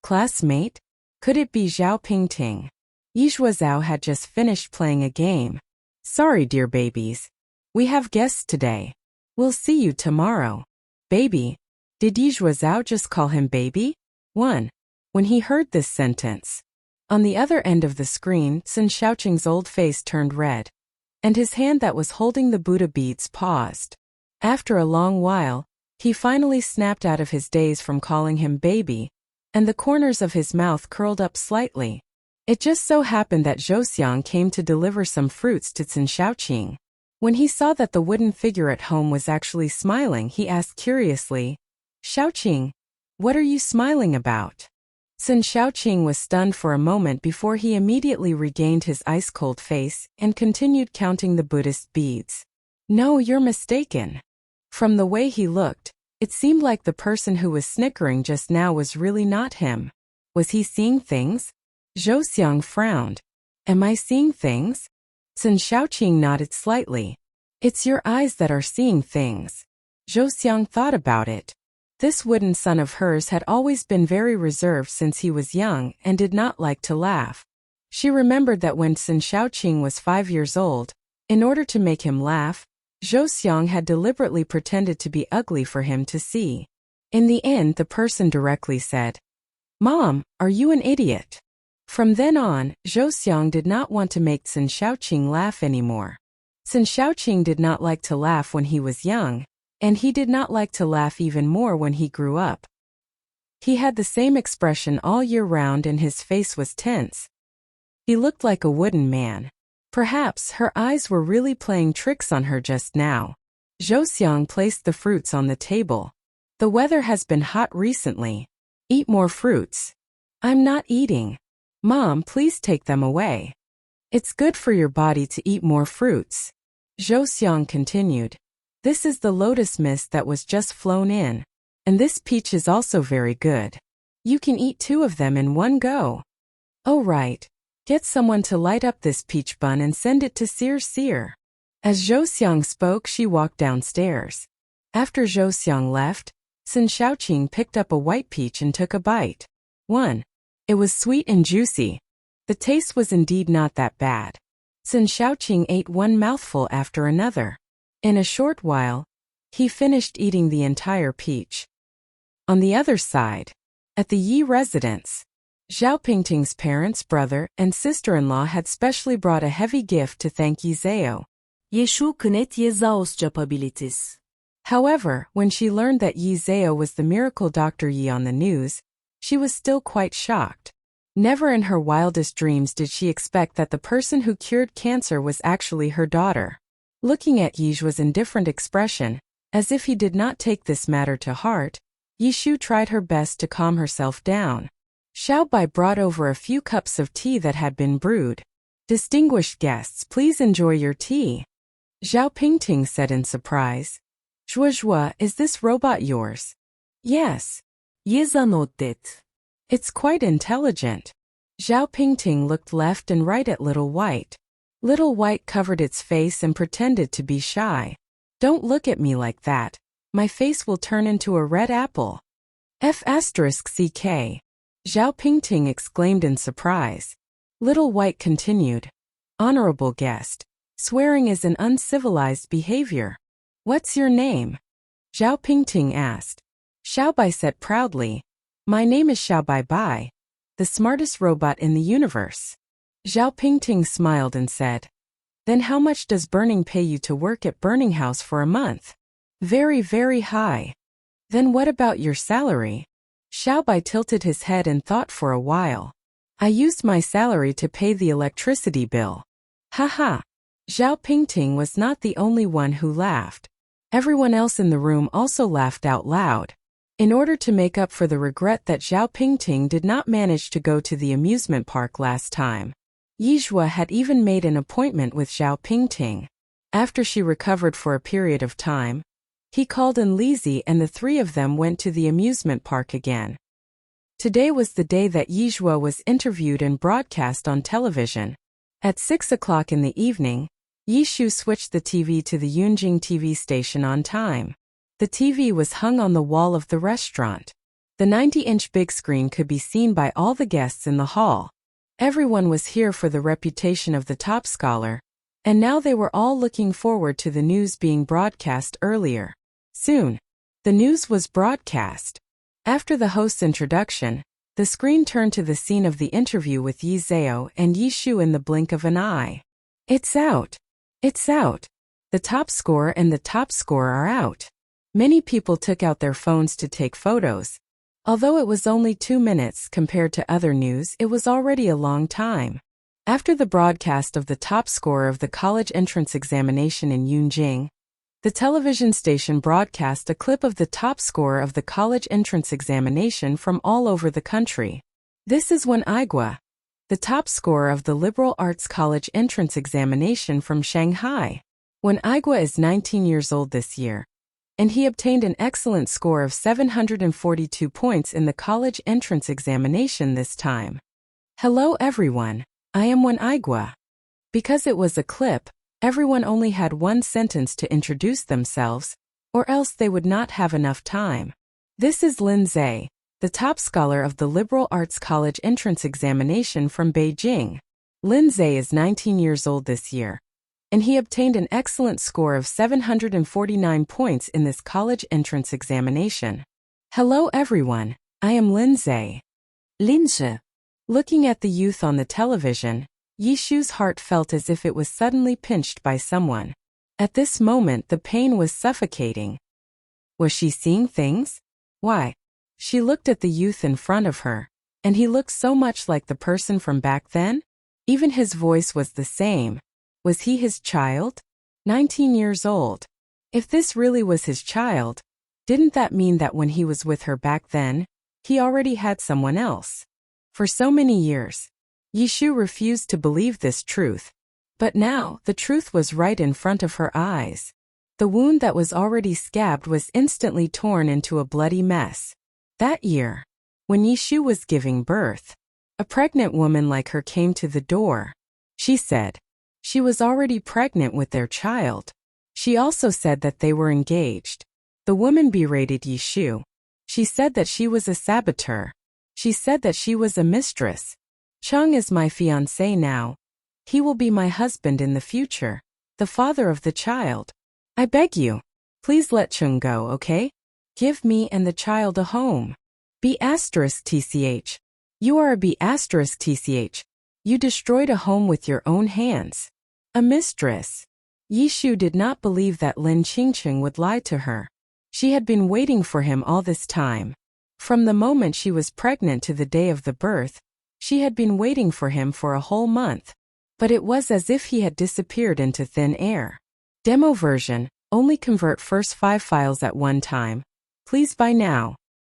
Classmate? Could it be Zhao Pingting? Yizhua Zhao had just finished playing a game. Sorry, dear babies. We have guests today. We'll see you tomorrow. Baby? Did Yizhua Zhao just call him baby? 1. When he heard this sentence. On the other end of the screen, Sun Xiaoqing's old face turned red. And his hand that was holding the Buddha beads paused. After a long while, he finally snapped out of his daze from calling him baby, and the corners of his mouth curled up slightly. It just so happened that Zhou came to deliver some fruits to Sun Xiaoqing. When he saw that the wooden figure at home was actually smiling, he asked curiously, Xiaoqing, what are you smiling about? Sun Xiaoqing was stunned for a moment before he immediately regained his ice-cold face and continued counting the Buddhist beads. No, you're mistaken. From the way he looked, it seemed like the person who was snickering just now was really not him. Was he seeing things? Zhou Xiang frowned. Am I seeing things? Sun Xiaoqing nodded slightly. It's your eyes that are seeing things. Zhou Xiang thought about it. This wooden son of hers had always been very reserved since he was young and did not like to laugh. She remembered that when Sun Xiaoqing was 5 years old, in order to make him laugh, Zhou Xiang had deliberately pretended to be ugly for him to see. In the end, the person directly said, Mom, are you an idiot? From then on, Zhou Xiang did not want to make Sun Xiaoqing laugh anymore. Sun Xiaoqing did not like to laugh when he was young, and he did not like to laugh even more when he grew up. He had the same expression all year round and his face was tense. He looked like a wooden man. Perhaps her eyes were really playing tricks on her just now. Zhou Xiang placed the fruits on the table. The weather has been hot recently. Eat more fruits. I'm not eating. Mom, please take them away. It's good for your body to eat more fruits. Zhou Xiang continued. This is the lotus mist that was just flown in. And this peach is also very good. You can eat 2 of them in one go. Oh right. Get someone to light up this peach bun and send it to Seer. As Zhou Xiang spoke, she walked downstairs. After Zhou Xiang left, Sun Xiaoqing picked up a white peach and took a bite. 1. It was sweet and juicy. The taste was indeed not that bad. Sun Xiaoqing ate one mouthful after another. In a short while, he finished eating the entire peach. On the other side, at the Yi residence, Zhao Pingting's parents, brother, and sister-in-law had specially brought a heavy gift to thank Yi Zhao. Yeshu knet Ye Zhao's capabilities. However, when she learned that Yi Zhao was the miracle Dr. Yi on the news, she was still quite shocked. Never in her wildest dreams did she expect that the person who cured cancer was actually her daughter. Looking at Yizhua's indifferent expression, as if he did not take this matter to heart, Yishu tried her best to calm herself down. Xiao Bai brought over a few cups of tea that had been brewed. Distinguished guests, please enjoy your tea. Zhao Pingting said in surprise. Zhuozhua, is this robot yours? Yes. Yeza noted. It's quite intelligent. Zhao Pingting looked left and right at Little White. Little White covered its face and pretended to be shy. Don't look at me like that. My face will turn into a red apple. F***CK. Zhao Pingting exclaimed in surprise. Little White continued. Honorable guest. Swearing is an uncivilized behavior. What's your name? Zhao Pingting asked. Xiao Bai said proudly. My name is Xiao Bai, the smartest robot in the universe. Zhao Pingting smiled and said. Then how much does Burning pay you to work at Burning House for a month? Very, very high. Then what about your salary? Xiao Bai tilted his head and thought for a while. I used my salary to pay the electricity bill. Haha. Zhao Pingting was not the only one who laughed. Everyone else in the room also laughed out loud. In order to make up for the regret that Zhao Pingting did not manage to go to the amusement park last time, Yizhua had even made an appointment with Zhao Pingting. After she recovered for a period of time, he called in Lizzie and the 3 of them went to the amusement park again. Today was the day that Yizhua was interviewed and broadcast on television. At 6 o'clock in the evening, Yishu switched the TV to the Yunjing TV station on time. The TV was hung on the wall of the restaurant. The 90-inch big screen could be seen by all the guests in the hall. Everyone was here for the reputation of the top scholar, and now they were all looking forward to the news being broadcast earlier. Soon, the news was broadcast. After the host's introduction, the screen turned to the scene of the interview with Yi Zhao and Yishu in the blink of an eye. It's out! It's out! The top scorer and the top scorer are out. Many people took out their phones to take photos. Although it was only 2 minutes compared to other news, it was already a long time. After the broadcast of the top scorer of the college entrance examination in Yunjing, the television station broadcast a clip of the top scorer of the college entrance examination from all over the country. This is Wen Aigua, the top scorer of the liberal arts college entrance examination from Shanghai. Wen Aigua is 19 years old this year, and he obtained an excellent score of 742 points in the college entrance examination this time. Hello everyone, I am Wen Aigua. Because it was a clip, everyone only had 1 sentence to introduce themselves, or else they would not have enough time. This is Lin Zhe, the top scholar of the Liberal Arts College entrance examination from Beijing. Lin Zhe is 19 years old this year, and he obtained an excellent score of 749 points in this college entrance examination. Hello everyone, I am Lin Zhe. Lin Zhe. Looking at the youth on the television, Yishu's heart felt as if it was suddenly pinched by someone. At this moment the pain was suffocating. Was she seeing things? Why? She looked at the youth in front of her, and he looked so much like the person from back then. Even his voice was the same. Was he his child? 19 years old. If this really was his child, didn't that mean that when he was with her back then, he already had someone else? For so many years, Yishu refused to believe this truth. But now, the truth was right in front of her eyes. The wound that was already scabbed was instantly torn into a bloody mess. That year, when Yishu was giving birth, a pregnant woman like her came to the door. She said she was already pregnant with their child. She also said that they were engaged. The woman berated Yishu. She said that she was a saboteur. She said that she was a mistress. Chung is my fiancé now. He will be my husband in the future, the father of the child. I beg you, please let Chung go, okay? Give me and the child a home. B*TCH. You are a B*TCH. You destroyed a home with your own hands. A mistress. Yishu did not believe that Lin Qingqing would lie to her. She had been waiting for him all this time. From the moment she was pregnant to the day of the birth, she had been waiting for him for a whole month. But it was as if he had disappeared into thin air. Demo version, only convert first 5 files at one time. Please buy now.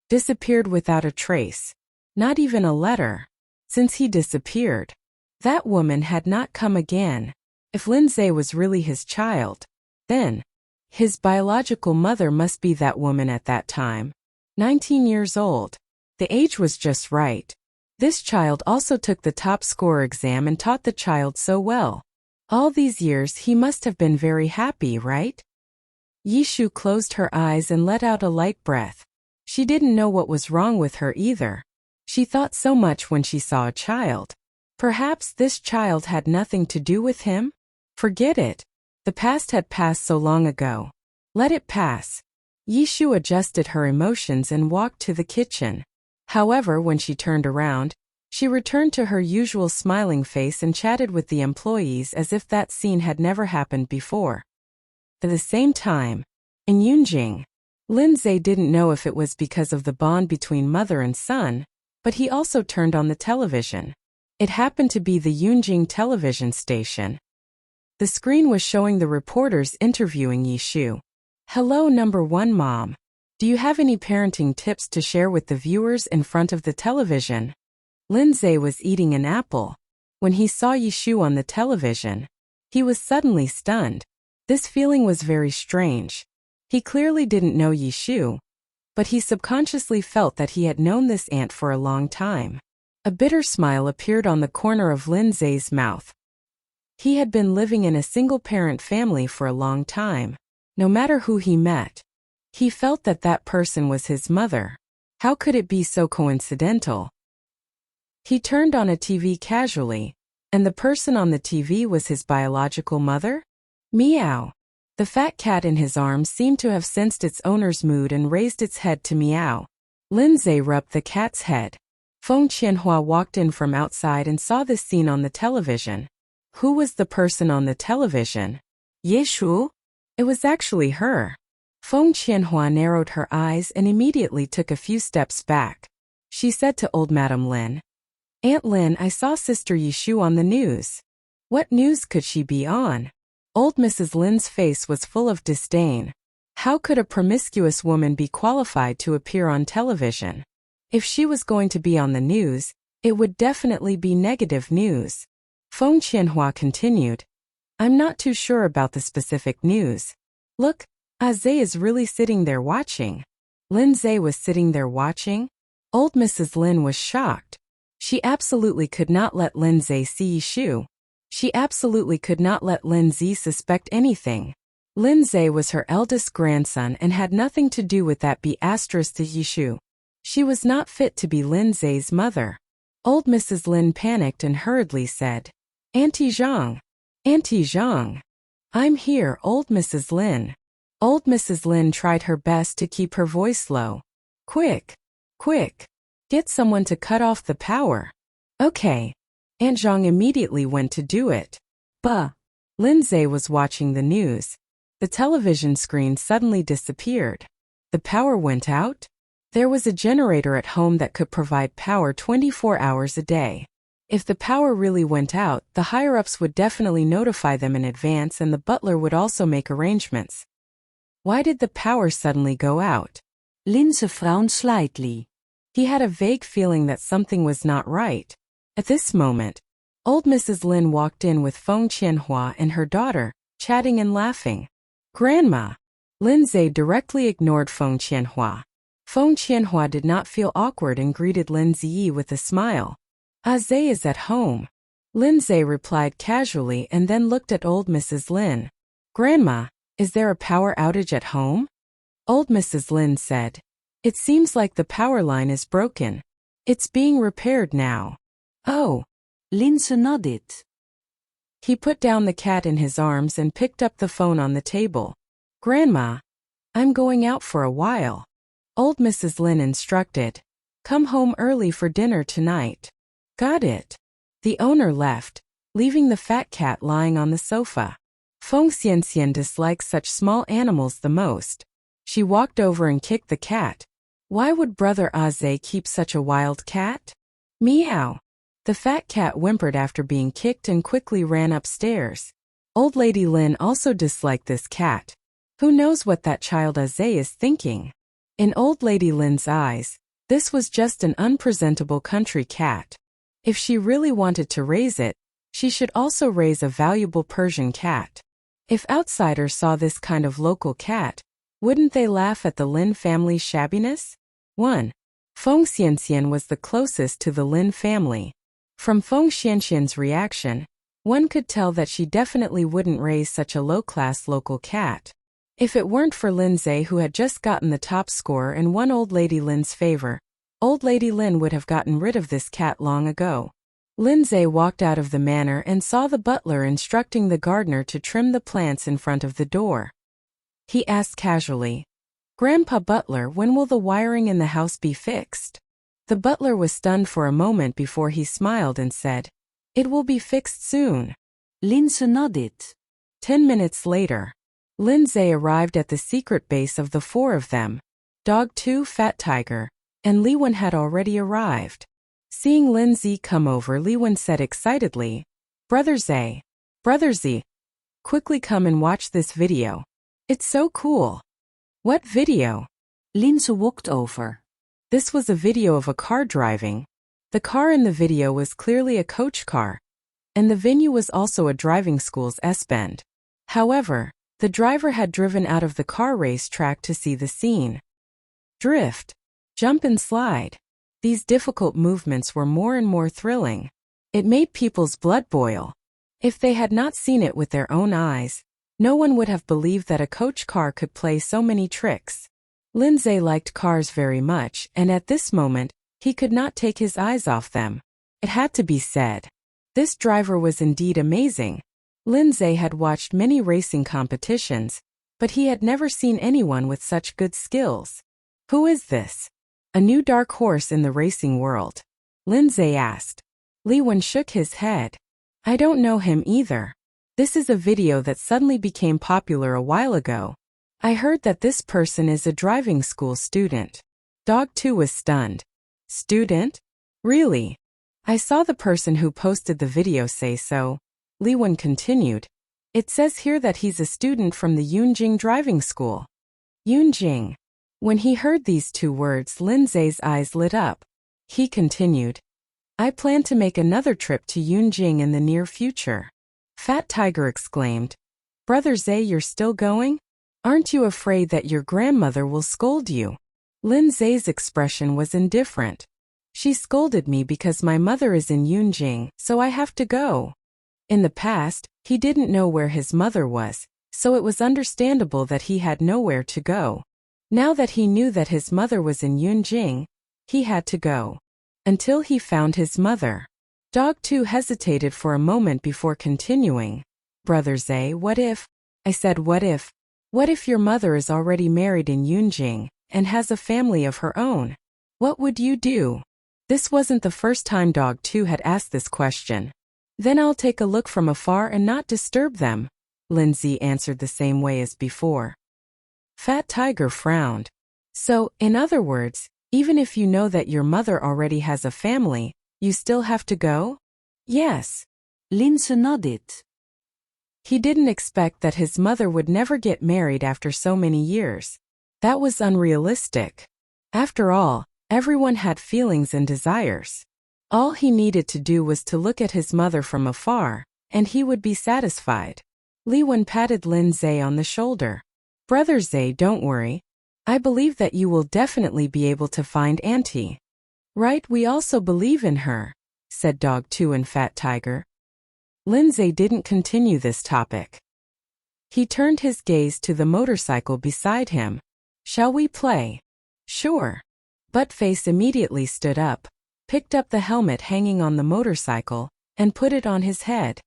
Disappeared without a trace. Not even a letter. Since he disappeared, that woman had not come again. If Lin Zhe was really his child, then his biological mother must be that woman at that time. 19 years old. The age was just right. This child also took the top score exam and taught the child so well. All these years he must have been very happy, right? Yishu closed her eyes and let out a light breath. She didn't know what was wrong with her either. She thought so much when she saw a child. Perhaps this child had nothing to do with him? Forget it. The past had passed so long ago. Let it pass. Yishu adjusted her emotions and walked to the kitchen. However, when she turned around, she returned to her usual smiling face and chatted with the employees as if that scene had never happened before. At the same time, in Yunjing, Lin Zhe didn't know if it was because of the bond between mother and son, but he also turned on the television. It happened to be the Yunjing television station. The screen was showing the reporters interviewing Yishu. Hello, number 1 mom. Do you have any parenting tips to share with the viewers in front of the television? Lin Zhe was eating an apple. When he saw Yishu on the television, he was suddenly stunned. This feeling was very strange. He clearly didn't know Yishu, but he subconsciously felt that he had known this aunt for a long time. A bitter smile appeared on the corner of Lin Zhe's mouth. He had been living in a single-parent family for a long time. No matter who he met, he felt that that person was his mother. How could it be so coincidental? He turned on a TV casually, and the person on the TV was his biological mother? Meow. The fat cat in his arms seemed to have sensed its owner's mood and raised its head to meow. Lindsay rubbed the cat's head. Feng Qianhua walked in from outside and saw this scene on the television. Who was the person on the television? Yeshu? It was actually her. Feng Qianhua narrowed her eyes and immediately took a few steps back. She said to old Madame Lin, "Aunt Lin, I saw Sister Yeshu on the news." What news could she be on? Old Mrs. Lin's face was full of disdain. How could a promiscuous woman be qualified to appear on television? If she was going to be on the news, it would definitely be negative news. Feng Qianhua continued, "I'm not too sure about the specific news. Look, Zhe is really sitting there watching." Lindsay was sitting there watching? Old Mrs. Lin was shocked. She absolutely could not let Lindsay see Yeshu. She absolutely could not let Lindsay suspect anything. Lindsay was her eldest grandson and had nothing to do with that to Yeshu. She was not fit to be Lindsay's mother. Old Mrs. Lin panicked and hurriedly said, "Auntie Zhang. Auntie Zhang. I'm here, old Mrs. Lin." Old Mrs. Lin tried her best to keep her voice low. Quick. Quick. Get someone to cut off the power." "Okay." Aunt Zhang immediately went to do it. But Lindsay was watching the news. The television screen suddenly disappeared. The power went out? There was a generator at home that could provide power 24 hours a day. If the power really went out, the higher-ups would definitely notify them in advance and the butler would also make arrangements. Why did the power suddenly go out? Linse frowned slightly. He had a vague feeling that something was not right. At this moment, old Mrs. Lin walked in with Feng Qianhua and her daughter, chatting and laughing. "Grandma!" Lindsay directly ignored Feng Qianhua. Feng Qianhua did not feel awkward and greeted Lindsay with a smile. "Zhe is at home." Lindsay replied casually and then looked at old Mrs. Lin. "Grandma, is there a power outage at home?" Old Mrs. Lin said, "It seems like the power line is broken. It's being repaired now." "Oh." Linse nodded. He put down the cat in his arms and picked up the phone on the table. "Grandma, I'm going out for a while." Old Mrs. Lin instructed, "Come home early for dinner tonight." "Got it." The owner left, leaving the fat cat lying on the sofa. Feng Xianxian dislikes such small animals the most. She walked over and kicked the cat. Why would Brother Zhe keep such a wild cat? Meow. The fat cat whimpered after being kicked and quickly ran upstairs. Old Lady Lin also disliked this cat. Who knows what that child Zhe is thinking? In Old Lady Lin's eyes, this was just an unpresentable country cat. If she really wanted to raise it, she should also raise a valuable Persian cat. If outsiders saw this kind of local cat, wouldn't they laugh at the Lin family's shabbiness? 1. Feng Xianxian was the closest to the Lin family. From Feng Xianxian's reaction, one could tell that she definitely wouldn't raise such a low-class local cat. If it weren't for Lindsay, who had just gotten the top score and won Old Lady Lin's favor, Old Lady Lin would have gotten rid of this cat long ago. Lindsay walked out of the manor and saw the butler instructing the gardener to trim the plants in front of the door. He asked casually, "Grandpa Butler, when will the wiring in the house be fixed?" The butler was stunned for a moment before he smiled and said, "It will be fixed soon." Linse nodded. 10 minutes later, Lindsay arrived at the secret base of the four of them. Dog 2, Fat Tiger, and Liwen had already arrived. Seeing Lindsay come over, Liwen said excitedly, Brother Zhe, quickly come and watch this video. It's so cool." "What video?" Linse walked over. This was a video of a car driving. The car in the video was clearly a coach car, and the venue was also a driving school's S-Bend. However, the driver had driven out of the car race track to see the scene. Drift, jump and slide. These difficult movements were more and more thrilling. It made people's blood boil. If they had not seen it with their own eyes, no one would have believed that a coach car could play so many tricks. Lindsay liked cars very much, and at this moment, he could not take his eyes off them. It had to be said. This driver was indeed amazing. Lindsay had watched many racing competitions, but he had never seen anyone with such good skills. Who is this? A new dark horse in the racing world? Lindsay asked. Lee Wen shook his head. I don't know him either. This is a video that suddenly became popular a while ago. I heard that this person is a driving school student. Dog 2 was stunned. Student? Really? I saw the person who posted the video say so. Lee Wen continued. It says here that he's a student from the Yunjing driving school. Yunjing. When he heard these two words, Lindsay's eyes lit up. He continued. I plan to make another trip to Yunjing in the near future. Fat Tiger exclaimed. Brother Zay, you're still going? Aren't you afraid that your grandmother will scold you? Lindsay's expression was indifferent. She scolded me because my mother is in Yunjing, so I have to go. In the past, he didn't know where his mother was, so it was understandable that he had nowhere to go. Now that he knew that his mother was in Yunjing, he had to go. Until he found his mother. Dog 2 hesitated for a moment before continuing. Brother Zay, what if? I said what if? What if your mother is already married in Yunjing, and has a family of her own? What would you do? This wasn't the first time Dog 2 had asked this question. Then I'll take a look from afar and not disturb them, Lindsay answered the same way as before. Fat Tiger frowned. So, in other words, even if you know that your mother already has a family, you still have to go? Yes. Lindsay nodded. He didn't expect that his mother would never get married after so many years. That was unrealistic. After all, everyone had feelings and desires. All he needed to do was to look at his mother from afar, and he would be satisfied. Lee Wen patted Lindsay on the shoulder. Brother Zay, don't worry. I believe that you will definitely be able to find Auntie. Right, we also believe in her, said Dog 2 and Fat Tiger. Lindsay didn't continue this topic. He turned his gaze to the motorcycle beside him. Shall we play? Sure. Buttface immediately stood up, picked up the helmet hanging on the motorcycle, and put it on his head.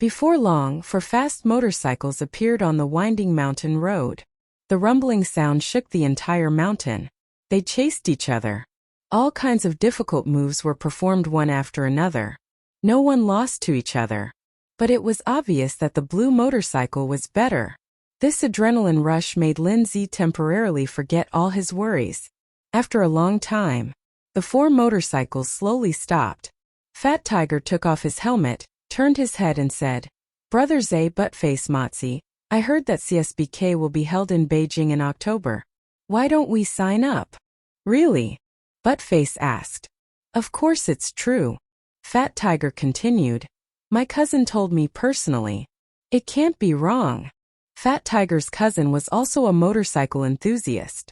Before long, four fast motorcycles appeared on the winding mountain road. The rumbling sound shook the entire mountain. They chased each other. All kinds of difficult moves were performed one after another. No one lost to each other. But it was obvious that the blue motorcycle was better. This adrenaline rush made Lindsay temporarily forget all his worries. After a long time, the four motorcycles slowly stopped. Fat Tiger took off his helmet, turned his head and said, Brother Zay, Buttface Motzi, I heard that CSBK will be held in Beijing in October. Why don't we sign up? Really? Buttface asked. Of course it's true. Fat Tiger continued. My cousin told me personally. It can't be wrong. Fat Tiger's cousin was also a motorcycle enthusiast.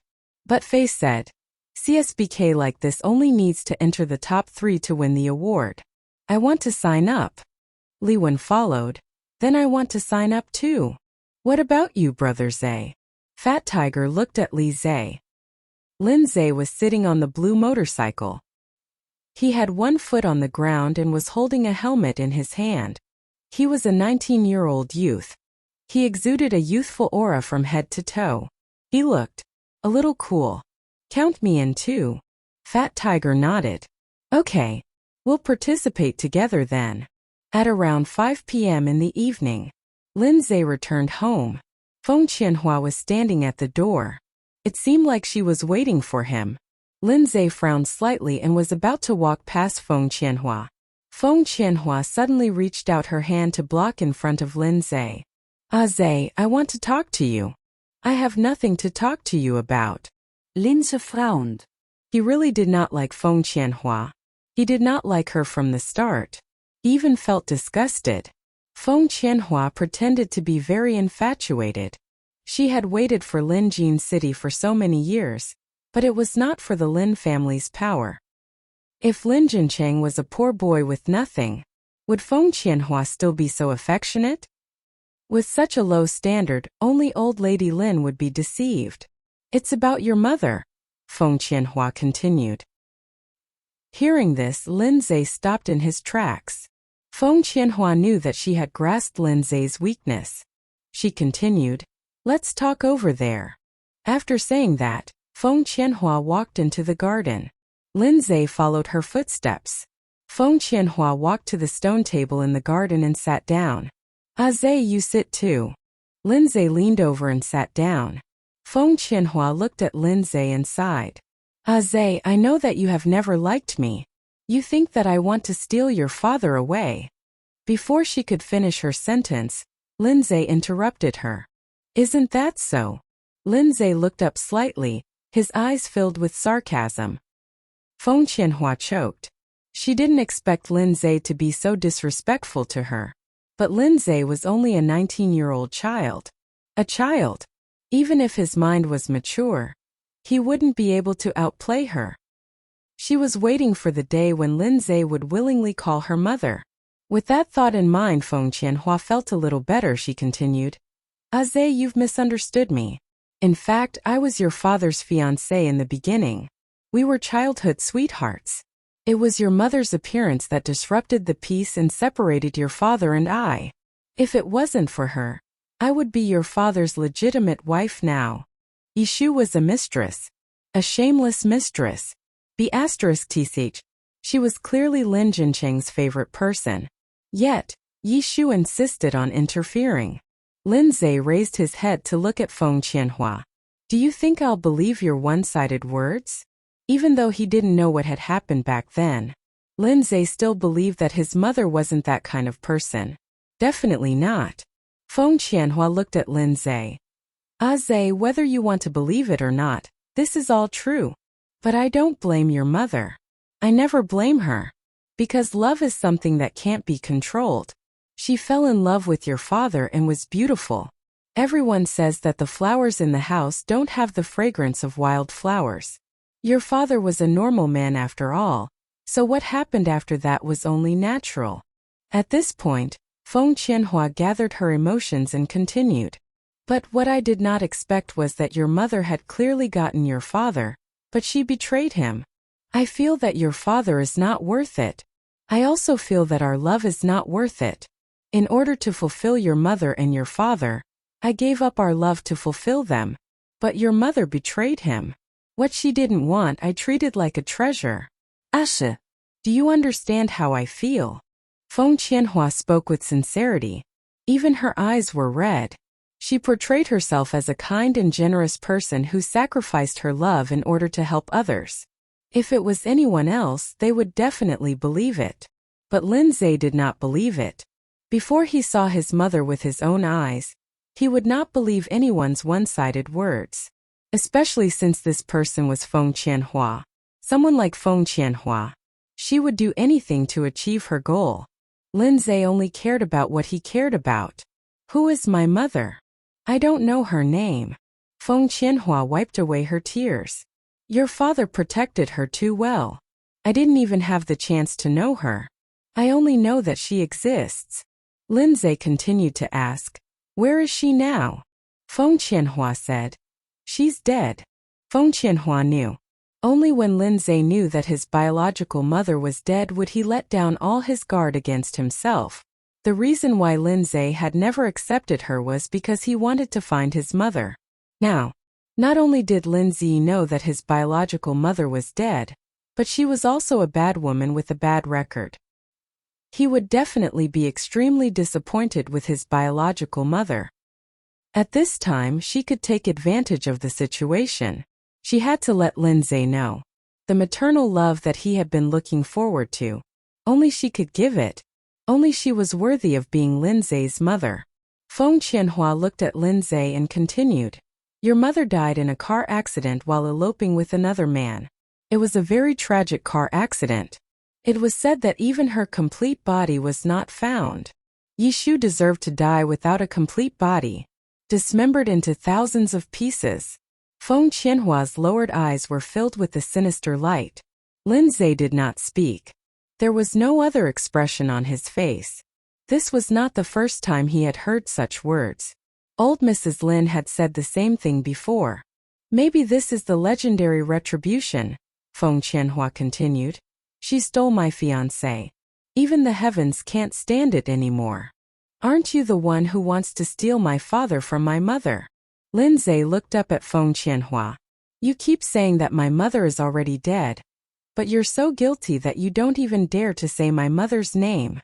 Buttface said, CSBK like this only needs to enter the top 3 to win the award. I want to sign up. Lee Wen followed. Then I want to sign up too. What about you, Brother Zay? Fat Tiger looked at Lee Zay. Lindsay was sitting on the blue motorcycle. He had one foot on the ground and was holding a helmet in his hand. He was a 19-year-old youth. He exuded a youthful aura from head to toe. He looked a little cool. Count me in too. Fat Tiger nodded. Okay. We'll participate together then. At around 5 p.m. in the evening, Lindsay returned home. Feng Qianhua was standing at the door. It seemed like she was waiting for him. Lindsay frowned slightly and was about to walk past Feng Qianhua. Feng Qianhua suddenly reached out her hand to block in front of Lindsay. Zay, I want to talk to you. I have nothing to talk to you about. Lindsay frowned. He really did not like Feng Qianhua. He did not like her from the start. He even felt disgusted. Feng Qianhua pretended to be very infatuated. She had waited for Lin Jin City for so many years, but it was not for the Lin family's power. If Lin Jincheng was a poor boy with nothing, Would Feng Qianhua still be so affectionate? With such a low standard, only old Lady Lin would be deceived. It's about your mother, Feng Qianhua continued. Hearing this, Lindsay stopped in his tracks. Feng Qianhua knew that she had grasped Lindsay's weakness. She continued, "Let's talk over there." After saying that, Feng Qianhua walked into the garden. Lindsay followed her footsteps. Feng Qianhua walked to the stone table in the garden and sat down. "Zay, you sit too." Lindsay leaned over and sat down. Feng Qianhua looked at Lindsay and sighed. "Zay, I know that you have never liked me. You think that I want to steal your father away." Before she could finish her sentence, Lindsay interrupted her. "Isn't that so?" Lindsay looked up slightly, his eyes filled with sarcasm. Feng Qianhua choked. She didn't expect Lindsay to be so disrespectful to her. But Lindsay was only a 19-year-old child. A child. Even if his mind was mature, he wouldn't be able to outplay her. She was waiting for the day when Lindsay would willingly call her mother. With that thought in mind, Feng Qianhua felt a little better. She continued, "Zay, you've misunderstood me. In fact, I was your father's fiancée in the beginning. We were childhood sweethearts. It was your mother's appearance that disrupted the peace and separated your father and I. If it wasn't for her, I would be your father's legitimate wife now." Yishu was a mistress. A shameless mistress. *TCH. She was clearly Lin Jincheng's favorite person. Yet, Yishu insisted on interfering. Lindsay raised his head to look at Feng Qianhua. "Do you think I'll believe your one-sided words?" Even though he didn't know what had happened back then, Lindsay still believed that his mother wasn't that kind of person. Definitely not. Feng Qianhua looked at Lindsay. "Zay, whether you want to believe it or not, this is all true. But I don't blame your mother. I never blame her. Because love is something that can't be controlled. She fell in love with your father and was beautiful. Everyone says that the flowers in the house don't have the fragrance of wild flowers. Your father was a normal man after all, so what happened after that was only natural." At this point, Feng Qianhua gathered her emotions and continued. "But what I did not expect was that your mother had clearly gotten your father, but she betrayed him. I feel that your father is not worth it. I also feel that our love is not worth it. In order to fulfill your mother and your father, I gave up our love to fulfill them. But your mother betrayed him. What she didn't want I treated like a treasure. Ashe, do you understand how I feel?" Feng Qianhua spoke with sincerity. Even her eyes were red. She portrayed herself as a kind and generous person who sacrificed her love in order to help others. If it was anyone else, they would definitely believe it. But Lindsay did not believe it. Before he saw his mother with his own eyes, he would not believe anyone's one-sided words. Especially since this person was Feng Qianhua. Someone like Feng Qianhua. She would do anything to achieve her goal. Lindsay only cared about what he cared about. "Who is my mother? I don't know her name." Feng Qianhua wiped away her tears. "Your father protected her too well. I didn't even have the chance to know her. I only know that she exists." Lindsay continued to ask, "Where is she now?" Feng Qianhua said, "She's dead." Feng Qianhua knew. Only when Lindsay knew that his biological mother was dead would he let down all his guard against himself. The reason why Lindsay had never accepted her was because he wanted to find his mother. Now, not only did Lindsay know that his biological mother was dead, but she was also a bad woman with a bad record. He would definitely be extremely disappointed with his biological mother. At this time, she could take advantage of the situation. She had to let Lindsay know. The maternal love that he had been looking forward to. Only she could give it. Only she was worthy of being Lindsay's mother. Feng Qianhua looked at Lindsay and continued. "Your mother died in a car accident while eloping with another man. It was a very tragic car accident. It was said that even her complete body was not found. Yishu deserved to die without a complete body. Dismembered into thousands of pieces." Feng Qianhua's lowered eyes were filled with the sinister light. Lindsay did not speak. There was no other expression on his face. This was not the first time he had heard such words. Old Mrs. Lin had said the same thing before. Maybe this is the legendary retribution, Feng Qianhua continued. She stole my fiancé. Even the heavens can't stand it anymore. Aren't you the one who wants to steal my father from my mother? Lindsay looked up at Feng Qianhua. You keep saying that my mother is already dead. But you're so guilty that you don't even dare to say my mother's name.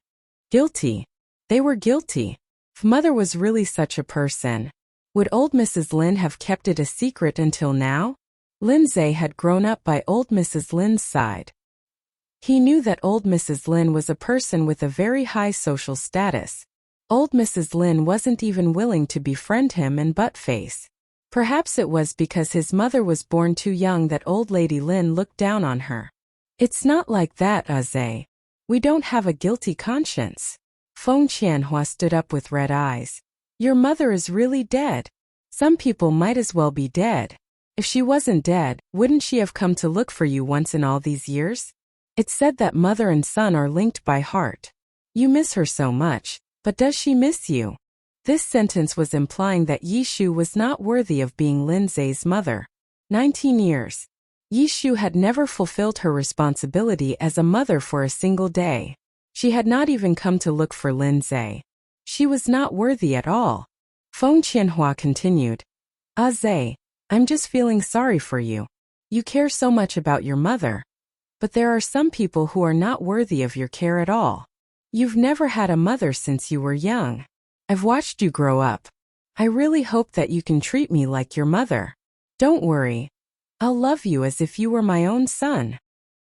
Guilty. They were guilty. If mother was really such a person, would old Mrs. Lin have kept it a secret until now? Lindsay had grown up by old Mrs. Lin's side. He knew that old Mrs. Lin was a person with a very high social status. Old Mrs. Lin wasn't even willing to befriend him and butt-face. Perhaps it was because his mother was born too young that old Lady Lin looked down on her. It's not like that, Aze. We don't have a guilty conscience. Feng Qianhua stood up with red eyes. Your mother is really dead. Some people might as well be dead. If she wasn't dead, wouldn't she have come to look for you once in all these years? It's said that mother and son are linked by heart. You miss her so much, but does she miss you? This sentence was implying that Yishu was not worthy of being Lindsay's mother. 19 years. Yishu had never fulfilled her responsibility as a mother for a single day. She had not even come to look for Lindsay. She was not worthy at all. Feng Qianhua continued. Aze, I'm just feeling sorry for you. You care so much about your mother. But there are some people who are not worthy of your care at all. You've never had a mother since you were young. I've watched you grow up. I really hope that you can treat me like your mother. Don't worry. I'll love you as if you were my own son.